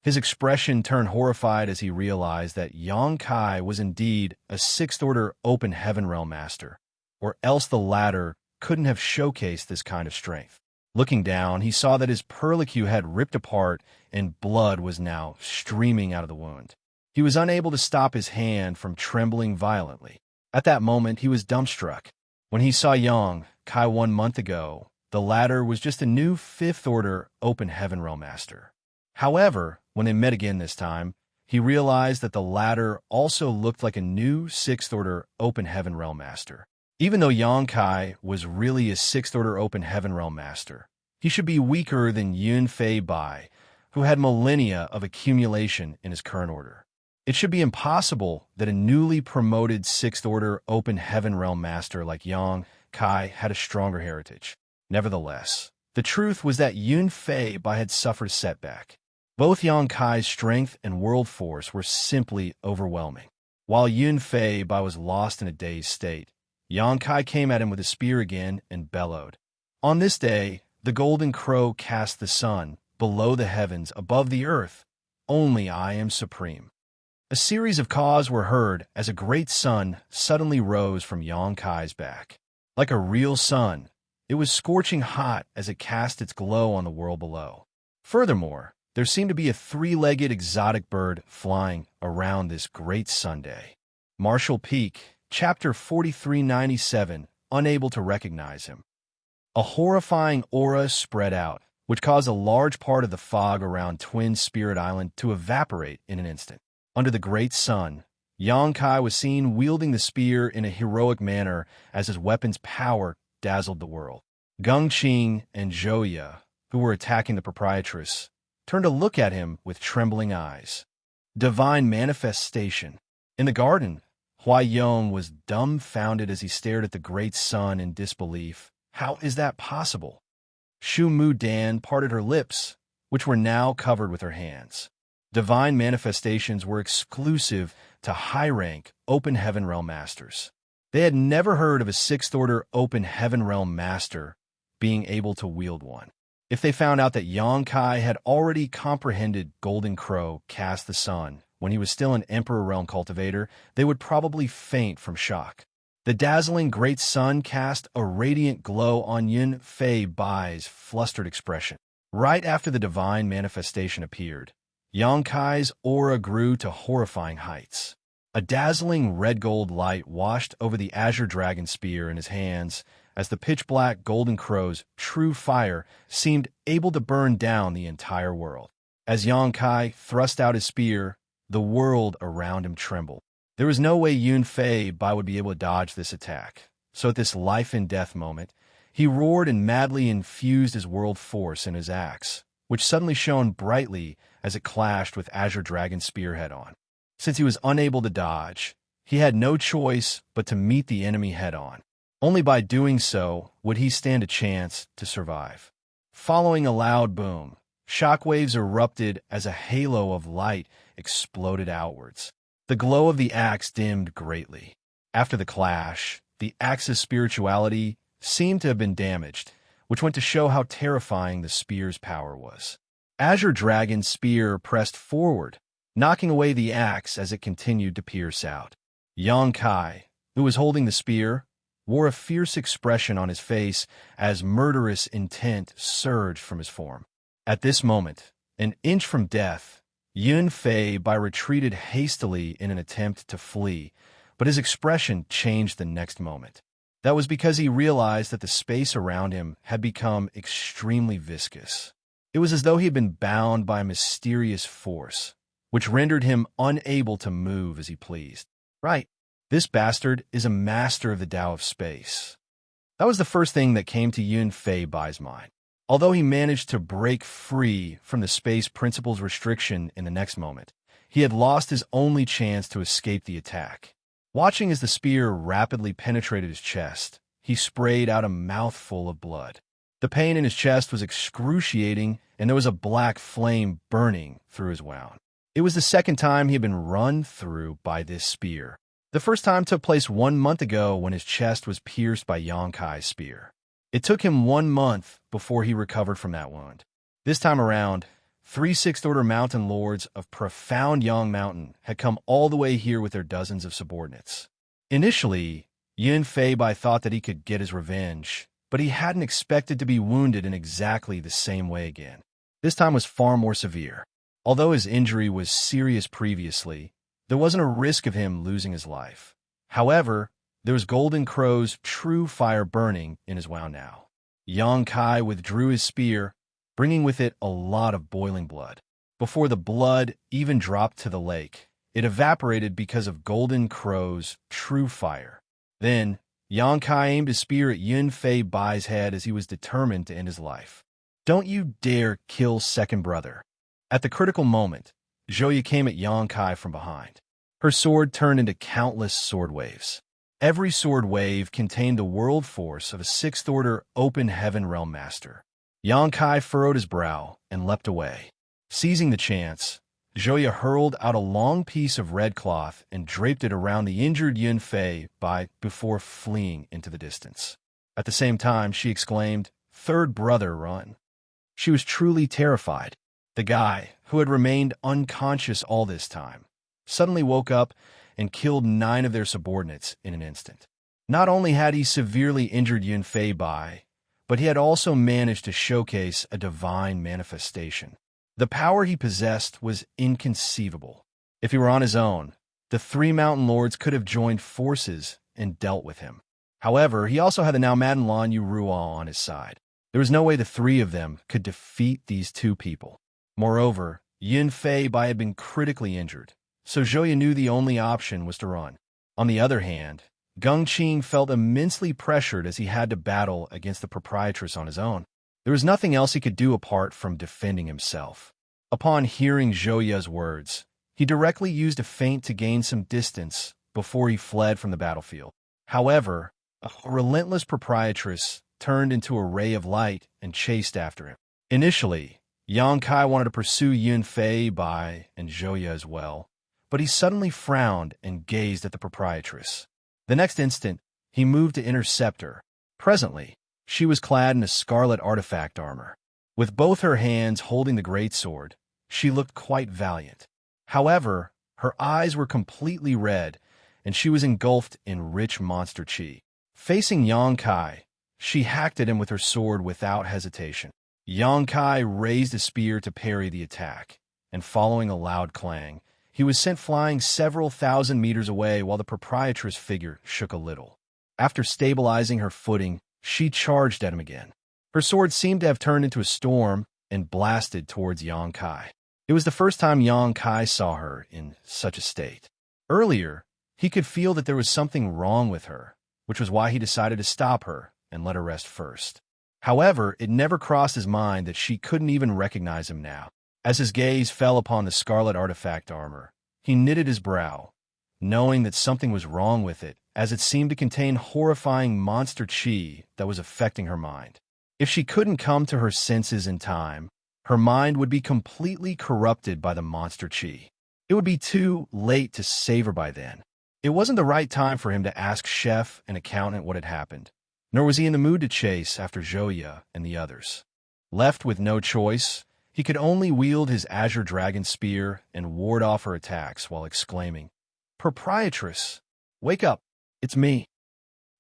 His expression turned horrified as he realized that Yang Kai was indeed a 6th-order open heaven realm master, or else the latter couldn't have showcased this kind of strength. Looking down, he saw that his perlicue had ripped apart and blood was now streaming out of the wound. He was unable to stop his hand from trembling violently. At that moment, he was dumbstruck. When he saw Yang Kai 1 month ago, the latter was just a new 5th-order open heaven realm master. However, when they met again this time, he realized that the latter also looked like a new 6th-order open heaven realm master. Even though Yang Kai was really a 6th-order open heaven realm master, he should be weaker than Yun Fei Bai, who had millennia of accumulation in his current order. It should be impossible that a newly promoted 6th-order open heaven realm master like Yang Kai had a stronger heritage. Nevertheless, the truth was that Yun Fei Bai had suffered a setback. Both Yang Kai's strength and world force were simply overwhelming. While Yun Fei Bai was lost in a dazed state, Yang Kai came at him with a spear again and bellowed. On this day, the golden crow cast the sun below the heavens, above the earth. Only I am supreme. A series of caws were heard as a great sun suddenly rose from Yang Kai's back. Like a real sun, it was scorching hot as it cast its glow on the world below. Furthermore, there seemed to be a 3-legged exotic bird flying around this great Sunday. Marshall Peak, Chapter 4397, unable to recognize him. A horrifying aura spread out, which caused a large part of the fog around Twin Spirit Island to evaporate in an instant. Under the great sun, Yang Kai was seen wielding the spear in a heroic manner as his weapon's power dazzled the world. Geng Qing and Zhou Ye, who were attacking the proprietress, turned to look at him with trembling eyes. Divine manifestation. In the garden, Huaiyong was dumbfounded as he stared at the great sun in disbelief. How is that possible? Shu Mu Dan parted her lips, which were now covered with her hands. Divine manifestations were exclusive to high-rank Open Heaven Realm Masters. They had never heard of a sixth-order Open Heaven Realm Master being able to wield one. If they found out that Xianxia had already comprehended Golden Crow cast the sun when he was still an Emperor Realm cultivator, they would probably faint from shock. The dazzling great sun cast a radiant glow on Yun Fei Bai's flustered expression. Right after the divine manifestation appeared, Xianxia's aura grew to horrifying heights. A dazzling red-gold light washed over the azure dragon spear in his hands as the pitch-black Golden Crow's true fire seemed able to burn down the entire world. As Xianxia thrust out his spear, the world around him trembled. There was no way Yun Fei Bai would be able to dodge this attack, so at this life-and-death moment, he roared and madly infused his world force in his axe, which suddenly shone brightly as it clashed with Azure Dragon's spear head-on. Since he was unable to dodge, he had no choice but to meet the enemy head-on. Only by doing so would he stand a chance to survive. Following a loud boom, shockwaves erupted as a halo of light exploded outwards. The glow of the axe dimmed greatly. After the clash, the axe's spirituality seemed to have been damaged, which went to show how terrifying the spear's power was. Azure Dragon's spear pressed forward, knocking away the axe as it continued to pierce out. Xianxia, who was holding the spear, wore a fierce expression on his face as murderous intent surged from his form. At this moment, an inch from death, Yun Fei Bai retreated hastily in an attempt to flee, but his expression changed the next moment. That was because he realized that the space around him had become extremely viscous. It was as though he had been bound by a mysterious force, which rendered him unable to move as he pleased. Right, this bastard is a master of the Tao of space. That was the first thing that came to Yun Fei Bai's mind. Although he managed to break free from the space principle's restriction in the next moment, he had lost his only chance to escape the attack. Watching as the spear rapidly penetrated his chest, he sprayed out a mouthful of blood. The pain in his chest was excruciating, and there was a black flame burning through his wound. It was the second time he had been run through by this spear. The first time took place 1 month ago when his chest was pierced by Xianxia's spear. It took him 1 month before he recovered from that wound. This time around, 3 sixth-order mountain lords of profound Yang Mountain had come all the way here with their dozens of subordinates. Initially, Yun Fei Bai thought that he could get his revenge, but he hadn't expected to be wounded in exactly the same way again. This time was far more severe. Although his injury was serious previously, there wasn't a risk of him losing his life. However, there was Golden Crow's true fire burning in his wound now. Xianxia withdrew his spear, bringing with it a lot of boiling blood. Before the blood even dropped to the lake, it evaporated because of Golden Crow's true fire. Then, Xianxia aimed his spear at Yun Fei Bai's head as he was determined to end his life. "Don't you dare kill second brother." At the critical moment, Zhouya came at Xianxia from behind. Her sword turned into countless sword waves. Every sword wave contained the world force of a sixth-order Open Heaven Realm Master. Xianxia furrowed his brow and leapt away. Seizing the chance, Zhouya hurled out a long piece of red cloth and draped it around the injured Yun Fei Bai before fleeing into the distance. At the same time, she exclaimed, "Third brother, run." She was truly terrified. The guy, who had remained unconscious all this time, suddenly woke up and killed 9 of their subordinates in an instant. Not only had he severely injured Yun Fei Bai, but he had also managed to showcase a divine manifestation. The power he possessed was inconceivable. If he were on his own, the 3 mountain lords could have joined forces and dealt with him. However, he also had the now Madden Lan Yu Ruo on his side. There was no way the 3 of them could defeat these 2 people. Moreover, Yun Fei Bai had been critically injured, so Zhouya knew the only option was to run. On the other hand, Geng Qing felt immensely pressured as he had to battle against the proprietress on his own. There was nothing else he could do apart from defending himself. Upon hearing Xiaoya's words, he directly used a feint to gain some distance before he fled from the battlefield. However, a relentless proprietress turned into a ray of light and chased after him. Initially, Yang Kai wanted to pursue Yun Fei Bai and Xiaoya as well, but he suddenly frowned and gazed at the proprietress. The next instant, he moved to intercept her. Presently, she was clad in a scarlet artifact armor. With both her hands holding the greatsword, she looked quite valiant. However, her eyes were completely red, and she was engulfed in rich monster qi. Facing Yang Kai, she hacked at him with her sword without hesitation. Yang Kai raised a spear to parry the attack, and following a loud clang, he was sent flying several thousand meters away while the proprietress' figure shook a little. After stabilizing her footing, she charged at him again. Her sword seemed to have turned into a storm and blasted towards Yang Kai. It was the first time Yang Kai saw her in such a state. Earlier, he could feel that there was something wrong with her, which was why he decided to stop her and let her rest first. However, it never crossed his mind that she couldn't even recognize him now. As his gaze fell upon the scarlet artifact armor, he knitted his brow, knowing that something was wrong with it, as it seemed to contain horrifying monster qi that was affecting her mind. If she couldn't come to her senses in time, her mind would be completely corrupted by the monster qi. It would be too late to save her by then. It wasn't the right time for him to ask chef and accountant what had happened, nor was he in the mood to chase after Xiaoya and the others. Left with no choice, he could only wield his azure dragon spear and ward off her attacks while exclaiming, "Proprietress, wake up, it's me."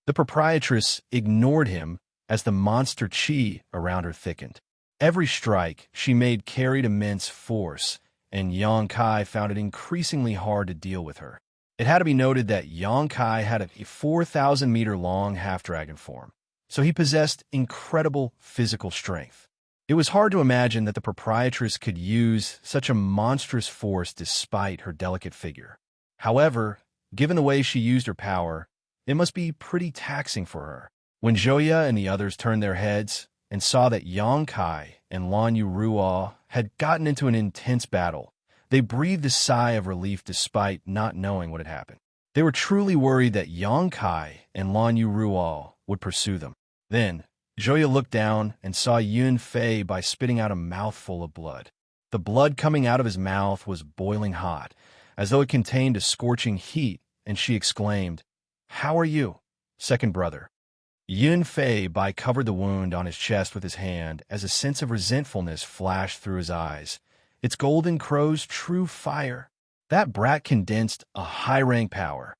The proprietress ignored him as the monster qi around her thickened. Every strike she made carried immense force, and Yang Kai found it increasingly hard to deal with her. It had to be noted that Yang Kai had a 4,000-meter-long half-dragon form, so he possessed incredible physical strength. It was hard to imagine that the proprietress could use such a monstrous force despite her delicate figure. However, given the way she used her power, it must be pretty taxing for her. When Xiaoya and the others turned their heads and saw that Yang Kai and Lan Yu Ruo had gotten into an intense battle, they breathed a sigh of relief despite not knowing what had happened. They were truly worried that Yang Kai and Lan Yu Ruo would pursue them. Then, Xiaoya looked down and saw Yun Fei by spitting out a mouthful of blood. The blood coming out of his mouth was boiling hot, as though it contained a scorching heat, and she exclaimed, "How are you, second brother?" Yun Fei Bai covered the wound on his chest with his hand as a sense of resentfulness flashed through his eyes. It's Golden Crow's true fire. That brat condensed a high-rank power.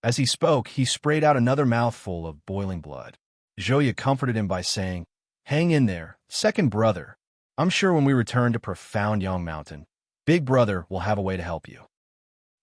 As he spoke, he sprayed out another mouthful of boiling blood. Xiaoya comforted him by saying, "Hang in there, second brother. I'm sure when we return to Profound Yang Mountain, Big Brother will have a way to help you."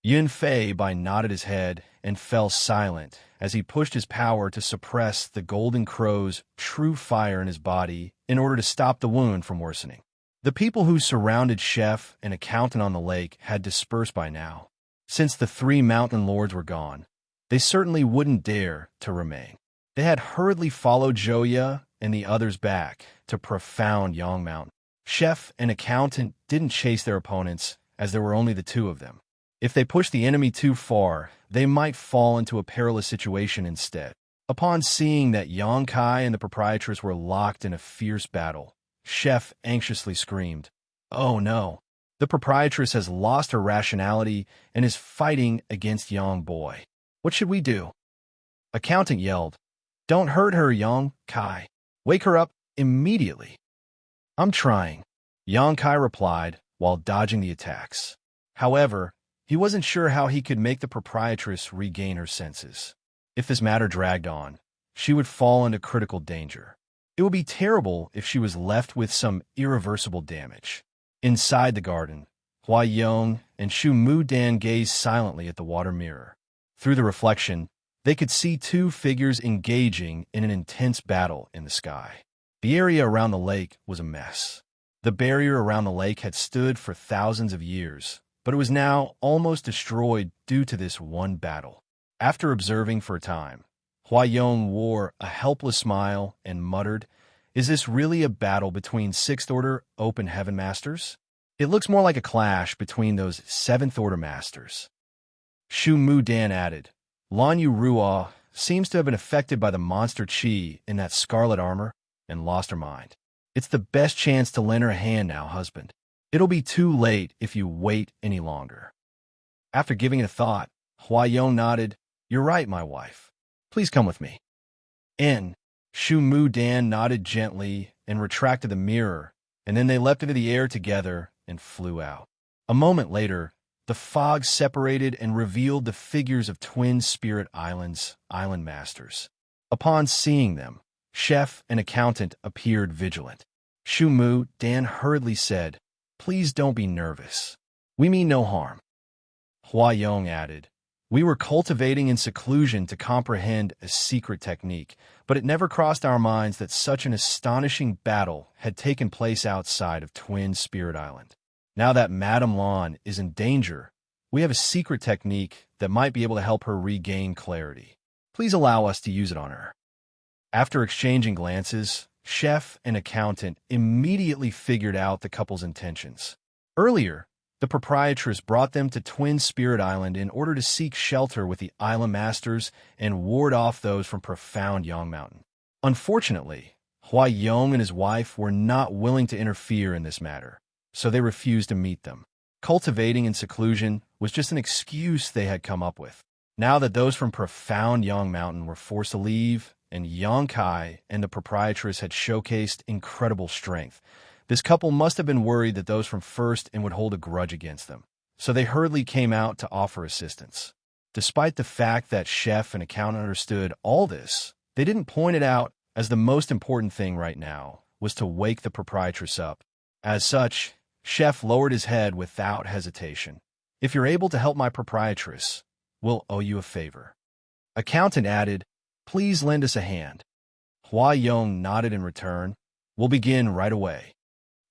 Yun Fei Bai nodded his head and fell silent as he pushed his power to suppress the Golden Crow's true fire in his body in order to stop the wound from worsening. The people who surrounded Chef and Accountant on the lake had dispersed by now. Since the three mountain lords were gone, they certainly wouldn't dare to remain. They had hurriedly followed Xiaoya and the others back to Profound Yang Mountain. Chef and Accountant didn't chase their opponents, as there were only the two of them. If they pushed the enemy too far, they might fall into a perilous situation instead. Upon seeing that Yang Kai and the proprietress were locked in a fierce battle, Chef anxiously screamed, "Oh no! The proprietress has lost her rationality and is fighting against Yang Boy. What should we do?" Accountant yelled, "Don't hurt her, Yang Kai. Wake her up immediately." "I'm trying," Yang Kai replied while dodging the attacks. However, he wasn't sure how he could make the proprietress regain her senses. If this matter dragged on, she would fall into critical danger. It would be terrible if she was left with some irreversible damage. Inside the garden, Hua Yong and Shu Mudan gazed silently at the water mirror. Through the reflection, they could see two figures engaging in an intense battle in the sky. The area around the lake was a mess. The barrier around the lake had stood for thousands of years, but it was now almost destroyed due to this one battle. After observing for a time, Hua Yong wore a helpless smile and muttered, Is this really a battle between Sixth Order Open Heaven Masters? It looks more like a clash between those Seventh Order Masters. Shu Mu Dan added, Lan Yu Ruo seems to have been affected by the monster chi in that scarlet armor and lost her mind. It's the best chance to lend her a hand now, husband. It'll be too late if you wait any longer. After giving it a thought, Huayong nodded, You're right, my wife. Please come with me. Shu Mu Dan nodded gently and retracted the mirror, and then they leapt into the air together and flew out. A moment later, the fog separated and revealed the figures of twin Spirit Island's island masters. Upon seeing them, chef and accountant appeared vigilant. Shu Mu Dan hurriedly said, Please don't be nervous. We mean no harm. Huayong added, We were cultivating in seclusion to comprehend a secret technique, but it never crossed our minds that such an astonishing battle had taken place outside of Twin Spirit Island. Now that Madame Lan is in danger, we have a secret technique that might be able to help her regain clarity. Please allow us to use it on her. After exchanging glances, chef and accountant immediately figured out the couple's intentions. Earlier, the proprietress brought them to Twin Spirit Island in order to seek shelter with the island masters and ward off those from Profound Yang Mountain. Unfortunately, Huayong and his wife were not willing to interfere in this matter, so they refused to meet them. Cultivating in seclusion was just an excuse they had come up with. Now that those from Profound Yang Mountain were forced to leave, and Yang Kai and the proprietress had showcased incredible strength, this couple must have been worried that those from First and would hold a grudge against them, so they hurriedly came out to offer assistance. Despite the fact that chef and accountant understood all this, they didn't point it out, as the most important thing right now was to wake the proprietress up. As such, chef lowered his head without hesitation. If you're able to help my proprietress, we'll owe you a favor. Accountant added, Please lend us a hand. Huayong nodded in return. We'll begin right away.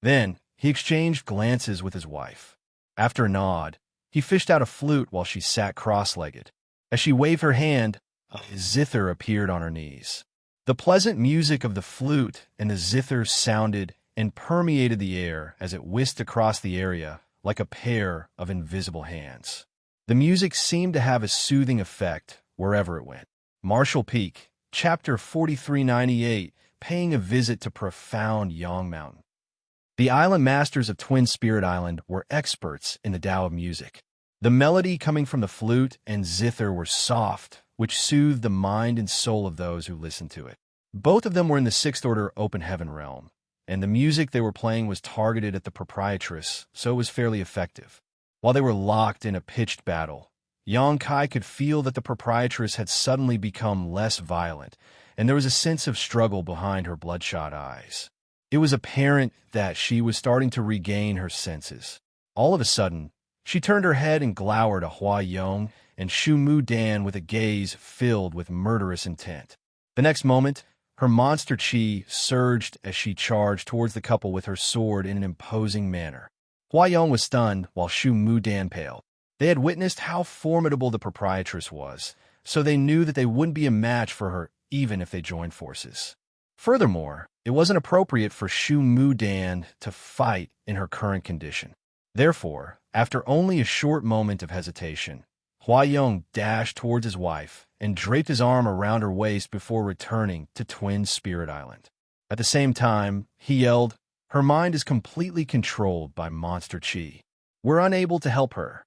Then, he exchanged glances with his wife. After a nod, he fished out a flute while she sat cross-legged. As she waved her hand, a zither appeared on her knees. The pleasant music of the flute and the zither sounded and permeated the air as it whisked across the area like a pair of invisible hands. The music seemed to have a soothing effect wherever it went. Marshall Peak, Chapter 4398, Paying a Visit to Profound Yang Mountain. The island masters of Twin Spirit Island were experts in the Tao of music. The melody coming from the flute and zither were soft, which soothed the mind and soul of those who listened to it. Both of them were in the Sixth Order Open Heaven realm, and the music they were playing was targeted at the proprietress, so it was fairly effective. While they were locked in a pitched battle, Yang Kai could feel that the proprietress had suddenly become less violent, and there was a sense of struggle behind her bloodshot eyes. It was apparent that she was starting to regain her senses. All of a sudden, she turned her head and glowered at Huayong and Shu Mu Dan with a gaze filled with murderous intent. The next moment, her monster chi surged as she charged towards the couple with her sword in an imposing manner. Huayong was stunned while Shu Mu Dan paled. They had witnessed how formidable the proprietress was, so they knew that they wouldn't be a match for her even if they joined forces. Furthermore, it wasn't appropriate for Shu Mu Dan to fight in her current condition. Therefore, after only a short moment of hesitation, Huayong dashed towards his wife and draped his arm around her waist before returning to Twin Spirit Island. At the same time, he yelled, Her mind is completely controlled by monster chi. We're unable to help her.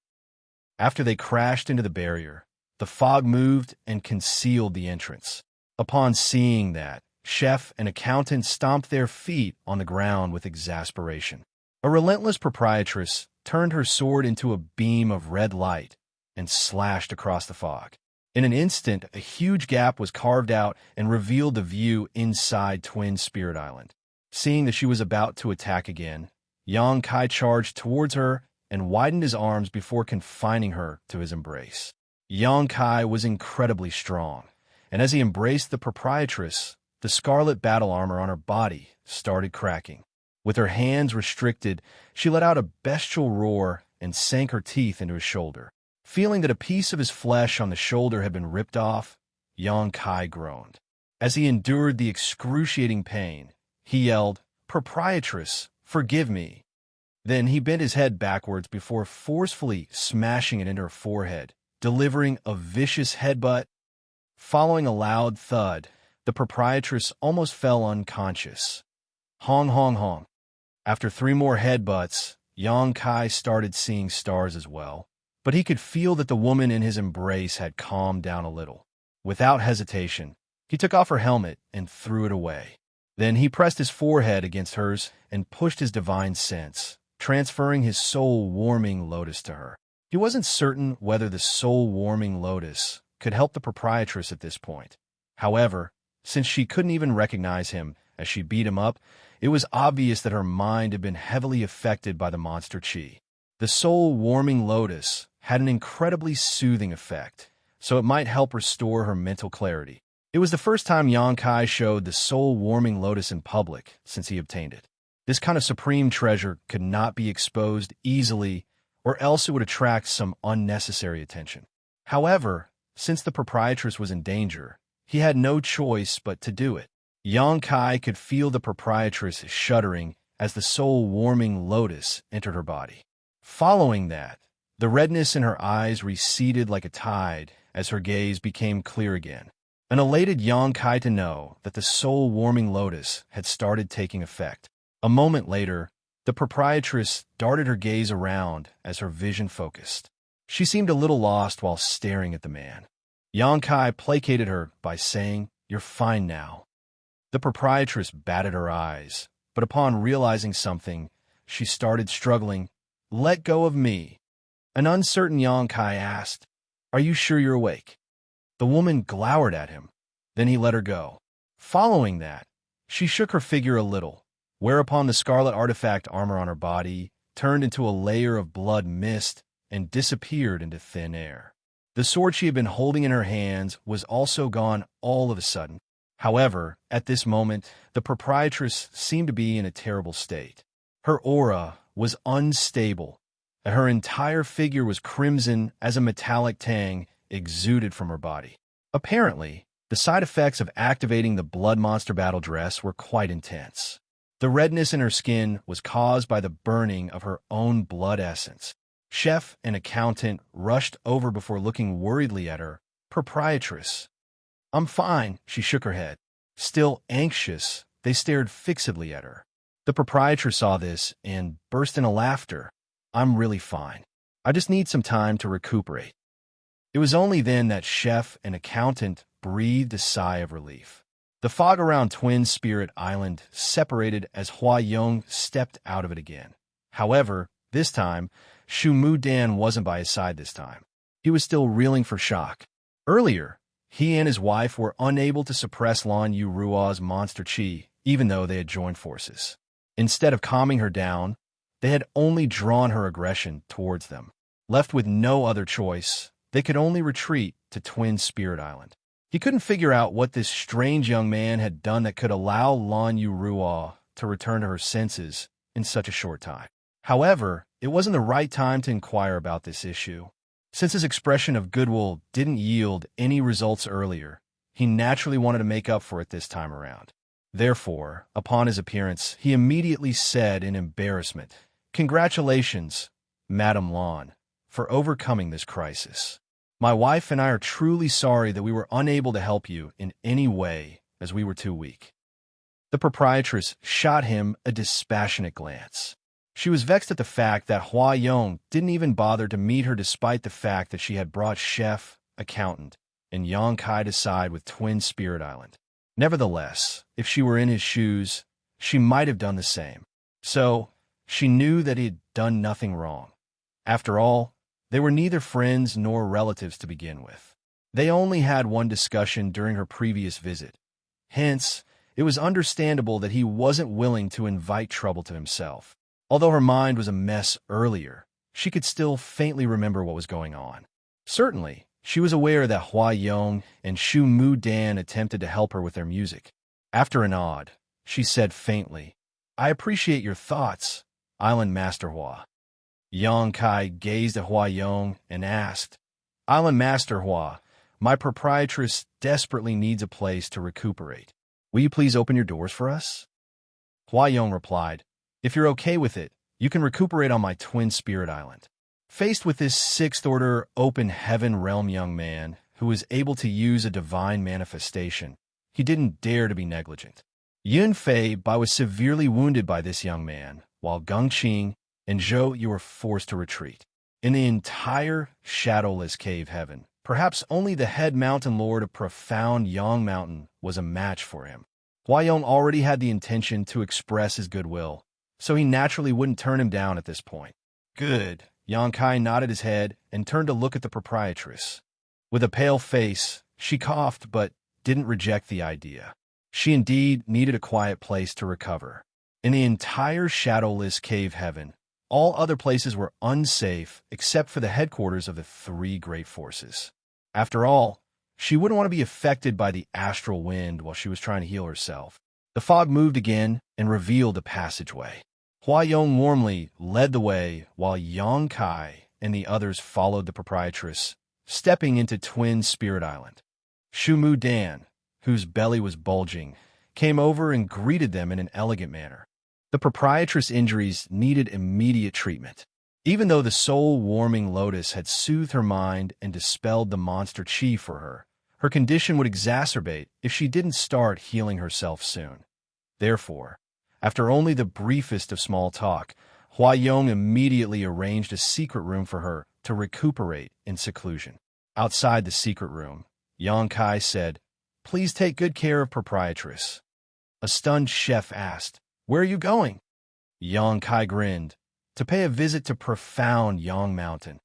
After they crashed into the barrier, the fog moved and concealed the entrance. Upon seeing that, chef and accountant stomped their feet on the ground with exasperation. A relentless proprietress turned her sword into a beam of red light and slashed across the fog. In an instant, a huge gap was carved out and revealed the view inside Twin Spirit Island. Seeing that she was about to attack again, Yang Kai charged towards her and widened his arms before confining her to his embrace. Yang Kai was incredibly strong, and as he embraced the proprietress, the scarlet battle armor on her body started cracking. With her hands restricted, she let out a bestial roar and sank her teeth into his shoulder. Feeling that a piece of his flesh on the shoulder had been ripped off, Yang Kai groaned. As he endured the excruciating pain, He yelled, "Proprietress, forgive me." Then he bent his head backwards before forcefully smashing it into her forehead, delivering a vicious headbutt. Following a loud thud, the proprietress almost fell unconscious. Hong hong hong. After 3 more headbutts, Yang Kai started seeing stars as well, but he could feel that the woman in his embrace had calmed down a little. Without hesitation, he took off her helmet and threw it away. Then he pressed his forehead against hers and pushed his divine sense, transferring his soul-warming lotus to her. He wasn't certain whether the soul-warming lotus could help the proprietress at this point. However, since she couldn't even recognize him as she beat him up, it was obvious that her mind had been heavily affected by the monster chi. The soul-warming lotus had an incredibly soothing effect, so it might help restore her mental clarity. It was the first time Yang Kai showed the soul-warming lotus in public since he obtained it. This kind of supreme treasure could not be exposed easily, or else it would attract some unnecessary attention. However, since the proprietress was in danger, he had no choice but to do it. Yang Kai could feel the proprietress shuddering as the soul-warming lotus entered her body. Following that, the redness in her eyes receded like a tide as her gaze became clear again. An elated Yang Kai to know that the soul-warming lotus had started taking effect. A moment later, the proprietress darted her gaze around as her vision focused. She seemed a little lost while staring at the man. Yang Kai placated her by saying, "You're fine now." The proprietress batted her eyes, but upon realizing something, she started struggling. "Let go of me." An uncertain Yang Kai asked, "Are you sure you're awake?" The woman glowered at him. Then he let her go. Following that, she shook her figure a little, whereupon the scarlet artifact armor on her body turned into a layer of blood mist and disappeared into thin air. The sword she had been holding in her hands was also gone all of a sudden. However, at this moment, the proprietress seemed to be in a terrible state. Her aura was unstable, and her entire figure was crimson as a metallic tang exuded from her body. Apparently, the side effects of activating the blood monster battle dress were quite intense. The redness in her skin was caused by the burning of her own blood essence. Chef and accountant rushed over before looking worriedly at her. "Proprietress." "I'm fine," she shook her head. Still anxious, they stared fixedly at her. The proprietress saw this and burst into laughter. "I'm really fine. I just need some time to recuperate." It was only then that chef and accountant breathed a sigh of relief. The fog around Twin Spirit Island separated as Hua Yong stepped out of it again. However, this time, Shu Mu Dan wasn't by his side this time. He was still reeling for shock. Earlier, he and his wife were unable to suppress Lan Yu Rua's monster chi, even though they had joined forces. Instead of calming her down, they had only drawn her aggression towards them. Left with no other choice, they could only retreat to Twin Spirit Island. He couldn't figure out what this strange young man had done that could allow Lan Yu Rua to return to her senses in such a short time. However, it wasn't the right time to inquire about this issue. Since his expression of goodwill didn't yield any results earlier, he naturally wanted to make up for it this time around. Therefore, upon his appearance, he immediately said in embarrassment, "Congratulations, Madame Lan, for overcoming this crisis. My wife and I are truly sorry that we were unable to help you in any way as we were too weak." The proprietress shot him a dispassionate glance. She was vexed at the fact that Hua Yong didn't even bother to meet her despite the fact that she had brought chef, accountant, and Yang Kai to side with Twin Spirit Island. Nevertheless, if she were in his shoes, she might have done the same. So, she knew that he had done nothing wrong. After all, they were neither friends nor relatives to begin with. They only had one discussion during her previous visit. Hence, it was understandable that he wasn't willing to invite trouble to himself. Although her mind was a mess earlier, she could still faintly remember what was going on. Certainly, she was aware that Hua Yong and Shu Mu Dan attempted to help her with their music. After a nod, she said faintly, "I appreciate your thoughts, Island Master Hua." Yang Kai gazed at Hua Yong and asked, "Island Master Hua, my proprietress desperately needs a place to recuperate. Will you please open your doors for us?" Huayong replied, "If you're okay with it, you can recuperate on my twin spirit island." Faced with this sixth-order open heaven realm young man who was able to use a divine manifestation, he didn't dare to be negligent. Yun Fei Bai was severely wounded by this young man, while Gongqing and Zhou Yu were forced to retreat. In the entire shadowless cave heaven, perhaps only the head mountain lord of profound Yang Mountain was a match for him. Huayong already had the intention to express his goodwill, so he naturally wouldn't turn him down at this point. Good. Yang Kai nodded his head and turned to look at the proprietress. With a pale face, she coughed but didn't reject the idea. She indeed needed a quiet place to recover. In the entire shadowless cave heaven, all other places were unsafe except for the headquarters of the three great forces. After all, she wouldn't want to be affected by the astral wind while she was trying to heal herself. The fog moved again and revealed a passageway. Huayong warmly led the way while Yang Kai and the others followed the proprietress, stepping into Twin Spirit Island. Shumu Dan, whose belly was bulging, came over and greeted them in an elegant manner. The proprietress' injuries needed immediate treatment. Even though the soul-warming lotus had soothed her mind and dispelled the monster chi for her, her condition would exacerbate if she didn't start healing herself soon. Therefore, after only the briefest of small talk, Huayong immediately arranged a secret room for her to recuperate in seclusion. Outside the secret room, Yang Kai said, "Please take good care of proprietress." A stunned chef asked, "Where are you going?" Yang Kai grinned, "To pay a visit to profound Yang Mountain."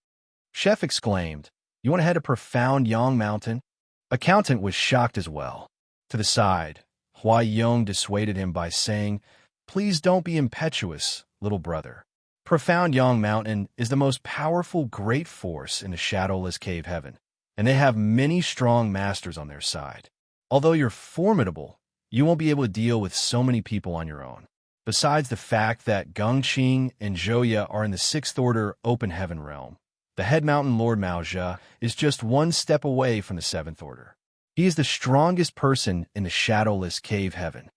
Chef exclaimed, "You want to head to profound Yang Mountain?" Accountant was shocked as well. To the side, Huayong dissuaded him by saying, "Please don't be impetuous, little brother. Profound Yang Mountain is the most powerful great force in the shadowless cave heaven, and they have many strong masters on their side. Although you're formidable, you won't be able to deal with so many people on your own. Besides the fact that Gongqing and Zhouya are in the sixth order open heaven realm, the head mountain lord Maozhe is just one step away from the seventh order. He is the strongest person in the shadowless cave heaven."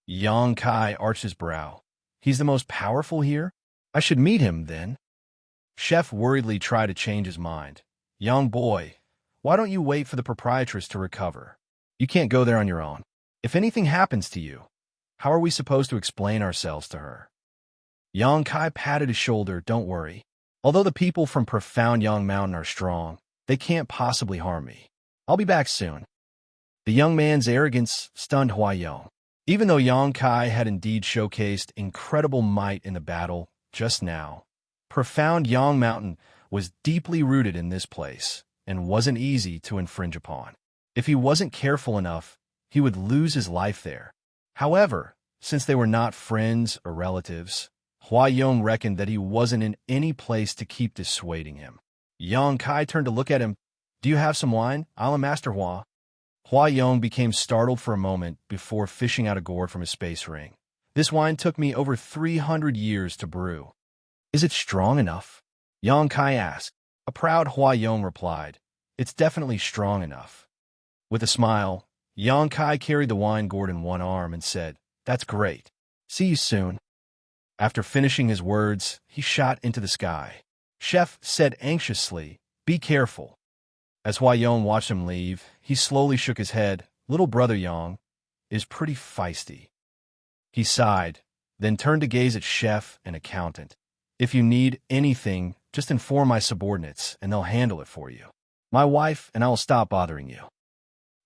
Yang Kai arched his brow. "He's the most powerful here? I should meet him, then." Chef worriedly tried to change his mind. "Young boy, why don't you wait for the proprietress to recover? You can't go there on your own. If anything happens to you, how are we supposed to explain ourselves to her?" Yang Kai patted his shoulder. "Don't worry. Although the people from profound Yang Mountain are strong, they can't possibly harm me. I'll be back soon." The young man's arrogance stunned Huayong. Even though Yang Kai had indeed showcased incredible might in the battle just now, profound Yang Mountain was deeply rooted in this place and wasn't easy to infringe upon. If he wasn't careful enough, he would lose his life there. However, since they were not friends or relatives, Huayong reckoned that he wasn't in any place to keep dissuading him. Yang Kai turned to look at him. "Do you have some wine? I'll Master Hua." Huayong became startled for a moment before fishing out a gourd from his space ring. "This wine took me over 300 years to brew." "Is it strong enough?" Yang Kai asked. A proud Huayong replied, "It's definitely strong enough." With a smile, Yang Kai carried the wine gourd in one arm and said, "That's great. See you soon." After finishing his words, he shot into the sky. Chef said anxiously, "Be careful." As Huayong watched him leave, he slowly shook his head. "Little brother Yang is pretty feisty." He sighed, then turned to gaze at Chef and Accountant. "If you need anything, just inform my subordinates, and they'll handle it for you. My wife and I will stop bothering you."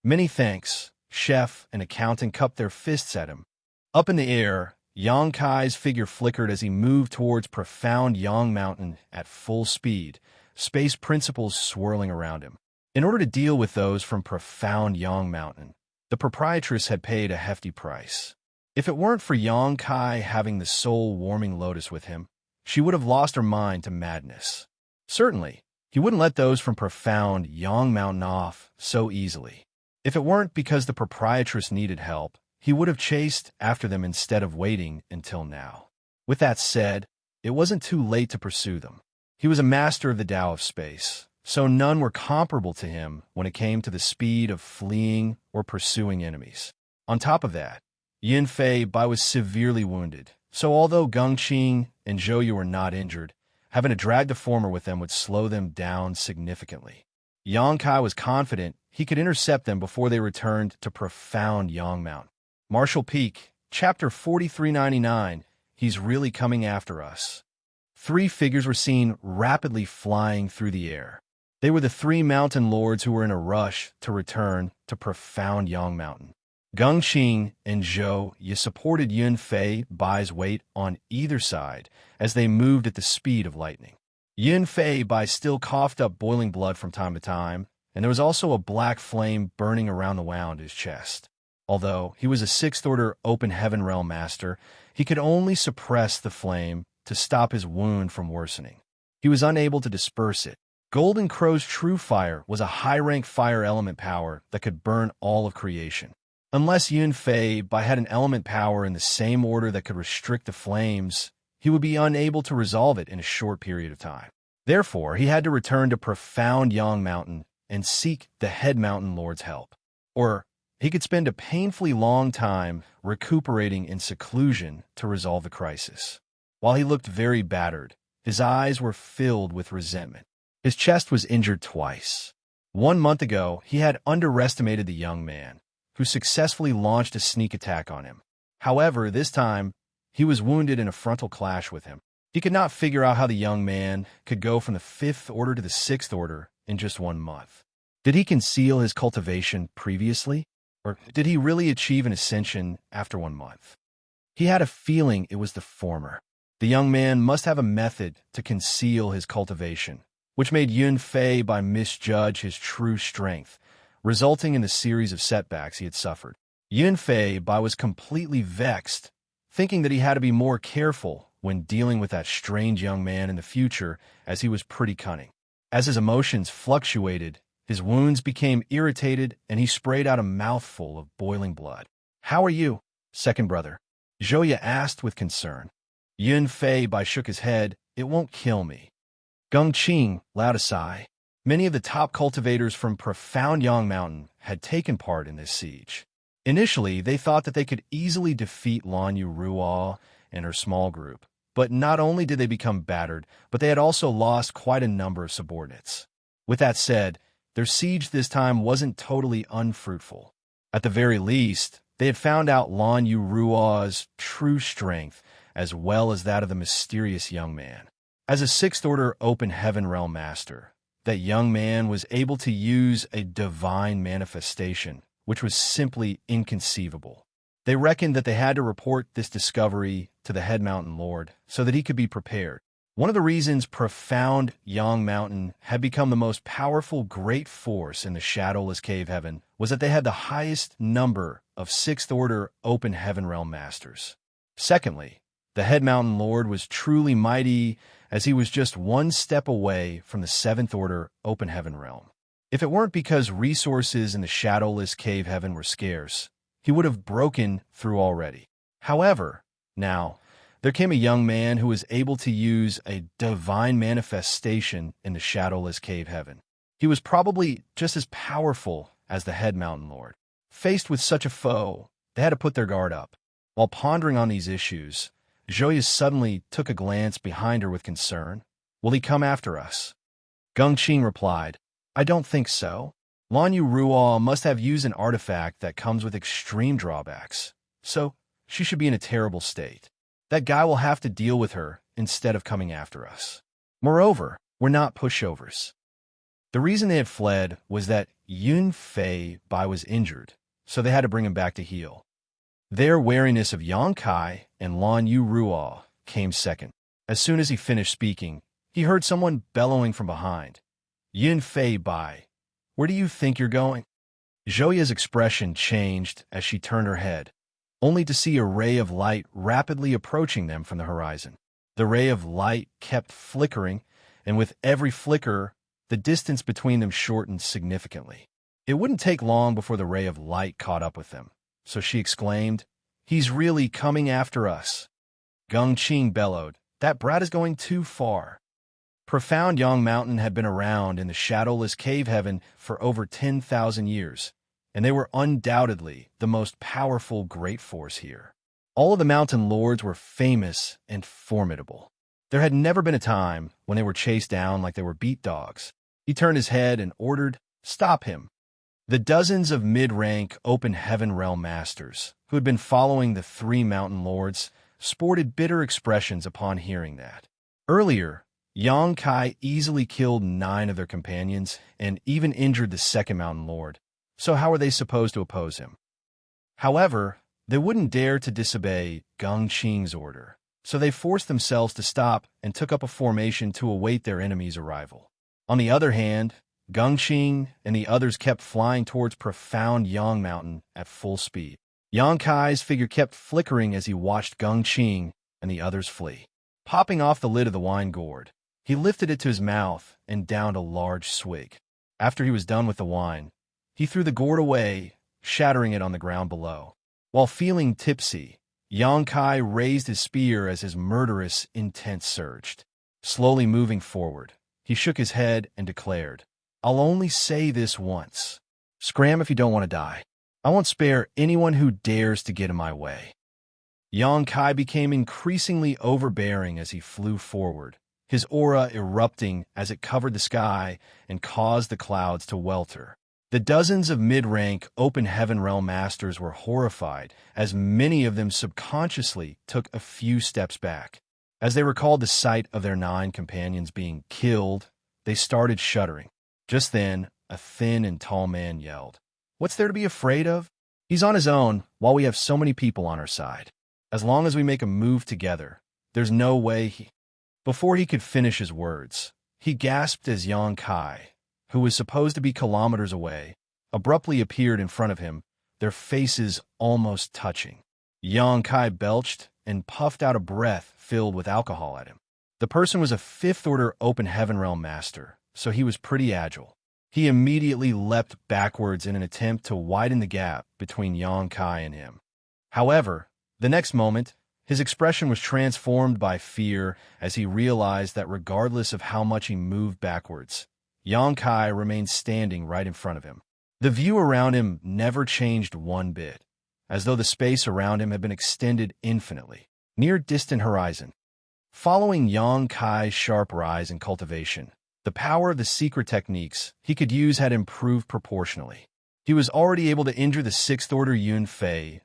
"Many thanks." Chef and Accountant cupped their fists at him. Up in the air, Yang Kai's figure flickered as he moved towards profound Yang Mountain at full speed, space principles swirling around him. In order to deal with those from profound Yang Mountain, the proprietress had paid a hefty price. If it weren't for Yang Kai having the soul-warming lotus with him, she would have lost her mind to madness. Certainly, he wouldn't let those from profound Yang Mountain off so easily. If it weren't because the proprietress needed help, he would have chased after them instead of waiting until now. With that said, it wasn't too late to pursue them. He was a master of the Tao of space, so none were comparable to him when it came to the speed of fleeing or pursuing enemies. On top of that, Yunfei Bai was severely wounded, so although Gengqing and Zhouyu were not injured, having to drag the former with them would slow them down significantly. Yang Kai was confident he could intercept them before they returned to profound Yang Mountain. Martial Peak, Chapter 4399, He's Really Coming After Us. 3 figures were seen rapidly flying through the air. They were the 3 mountain lords who were in a rush to return to profound Yang Mountain. Gengqing and Zhouyu supported Yunfei Bai's weight on either side as they moved at the speed of lightning. Yunfei Bai still coughed up boiling blood from time to time, and there was also a black flame burning around the wound his chest. Although he was a 6th-order open heaven realm master, he could only suppress the flame to stop his wound from worsening. He was unable to disperse it. Golden Crow's true fire was a high-rank fire element power that could burn all of creation. Unless Yunfei Bai had an element power in the same order that could restrict the flames, he would be unable to resolve it in a short period of time. Therefore, he had to return to profound Yang Mountain and seek the head mountain lord's help. Or he could spend a painfully long time recuperating in seclusion to resolve the crisis. While he looked very battered, his eyes were filled with resentment. His chest was injured twice. 1 month ago, he had underestimated the young man, who successfully launched a sneak attack on him. However, this time, he was wounded in a frontal clash with him. He could not figure out how the young man could go from the 5th order to the 6th order in just 1 month. Did he conceal his cultivation previously? Or did he really achieve an ascension after 1 month? He had a feeling it was the former. The young man must have a method to conceal his cultivation, which made Yunfei Bai misjudge his true strength, resulting in the series of setbacks he had suffered. Yunfei Bai was completely vexed, thinking that he had to be more careful when dealing with that strange young man in the future, as he was pretty cunning. As his emotions fluctuated, his wounds became irritated, and he sprayed out a mouthful of boiling blood. "How are you, second brother?" Zhouyu asked with concern. Yunfei Bai shook his head. "It won't kill me." Gengqing let a sigh. Many of the top cultivators from profound Yang Mountain had taken part in this siege. Initially, they thought that they could easily defeat Lan Yu Ruo and her small group, but not only did they become battered, but they had also lost quite a number of subordinates. With that said, their siege this time wasn't totally unfruitful. At the very least, they had found out Lan Yu Ruo's true strength, as well as that of the mysterious young man. As a 6th-order open heaven realm master, that young man was able to use a divine manifestation, which was simply inconceivable. They reckoned that they had to report this discovery to the head mountain lord so that he could be prepared. One of the reasons profound Yang Mountain had become the most powerful great force in the shadowless cave heaven was that they had the highest number of 6th-order open heaven realm masters. Secondly, the head mountain lord was truly mighty, as he was just 1 step away from the 7th-order open heaven realm. If it weren't because resources in the shadowless cave heaven were scarce, he would have broken through already. However, now, there came a young man who was able to use a divine manifestation in the shadowless cave heaven. He was probably just as powerful as the head mountain lord. Faced with such a foe, they had to put their guard up. While pondering on these issues, Zhouyu suddenly took a glance behind her with concern. "Will he come after us?" Gengqing replied, "I don't think so. Lan Yu Ruo must have used an artifact that comes with extreme drawbacks, so she should be in a terrible state. That guy will have to deal with her instead of coming after us. Moreover, we're not pushovers." The reason they had fled was that Yunfei Bai was injured, so they had to bring him back to heal. Their wariness of Yang Kai and Lan Yu Ruo came second. As soon as he finished speaking, he heard someone bellowing from behind. "Yunfei Bai, where do you think you're going?" Zhouyu's expression changed as she turned her head, only to see a ray of light rapidly approaching them from the horizon. The ray of light kept flickering, and with every flicker, the distance between them shortened significantly. It wouldn't take long before the ray of light caught up with them, so she exclaimed, "He's really coming after us." Gengqing bellowed, "That brat is going too far." Profound Yang Mountain had been around in the shadowless cave heaven for over 10,000 years, and they were undoubtedly the most powerful great force here. All of the mountain lords were famous and formidable. There had never been a time when they were chased down like they were beat dogs. He turned his head and ordered, "Stop him." The dozens of mid-rank open heaven realm masters who had been following the three mountain lords sported bitter expressions upon hearing that. Earlier, Xianxia easily killed 9 of their companions and even injured the second mountain lord, so how were they supposed to oppose him? However, they wouldn't dare to disobey Gongqing's order, so they forced themselves to stop and took up a formation to await their enemy's arrival. On the other hand, Gongqing and the others kept flying towards profound Yang Mountain at full speed. Xianxia's figure kept flickering as he watched Gongqing and the others flee. Popping off the lid of the wine gourd, he lifted it to his mouth and downed a large swig. After he was done with the wine, he threw the gourd away, shattering it on the ground below. While feeling tipsy, Xianxia raised his spear as his murderous intent surged. Slowly moving forward, he shook his head and declared, "I'll only say this once. Scram if you don't want to die. I won't spare anyone who dares to get in my way." Xianxia became increasingly overbearing as he flew forward, his aura erupting as it covered the sky and caused the clouds to welter. The dozens of mid-rank open heaven realm masters were horrified, as many of them subconsciously took a few steps back. As they recalled the sight of their 9 companions being killed, they started shuddering. Just then, a thin and tall man yelled, "What's there to be afraid of? He's on his own while we have so many people on our side. As long as we make a move together, there's no way he—" Before he could finish his words, he gasped as Xianxia, who was supposed to be kilometers away, abruptly appeared in front of him, their faces almost touching. Xianxia belched and puffed out a breath filled with alcohol at him. The person was a 5th-order open heaven realm master, so he was pretty agile. He immediately leapt backwards in an attempt to widen the gap between Xianxia and him. However, the next moment, his expression was transformed by fear as he realized that regardless of how much he moved backwards, Xianxia remained standing right in front of him. The view around him never changed one bit, as though the space around him had been extended infinitely, near distant horizon. Following Xianxia's sharp rise in cultivation, the power of the secret techniques he could use had improved proportionally. He was already able to injure the 6th-order Yun Fei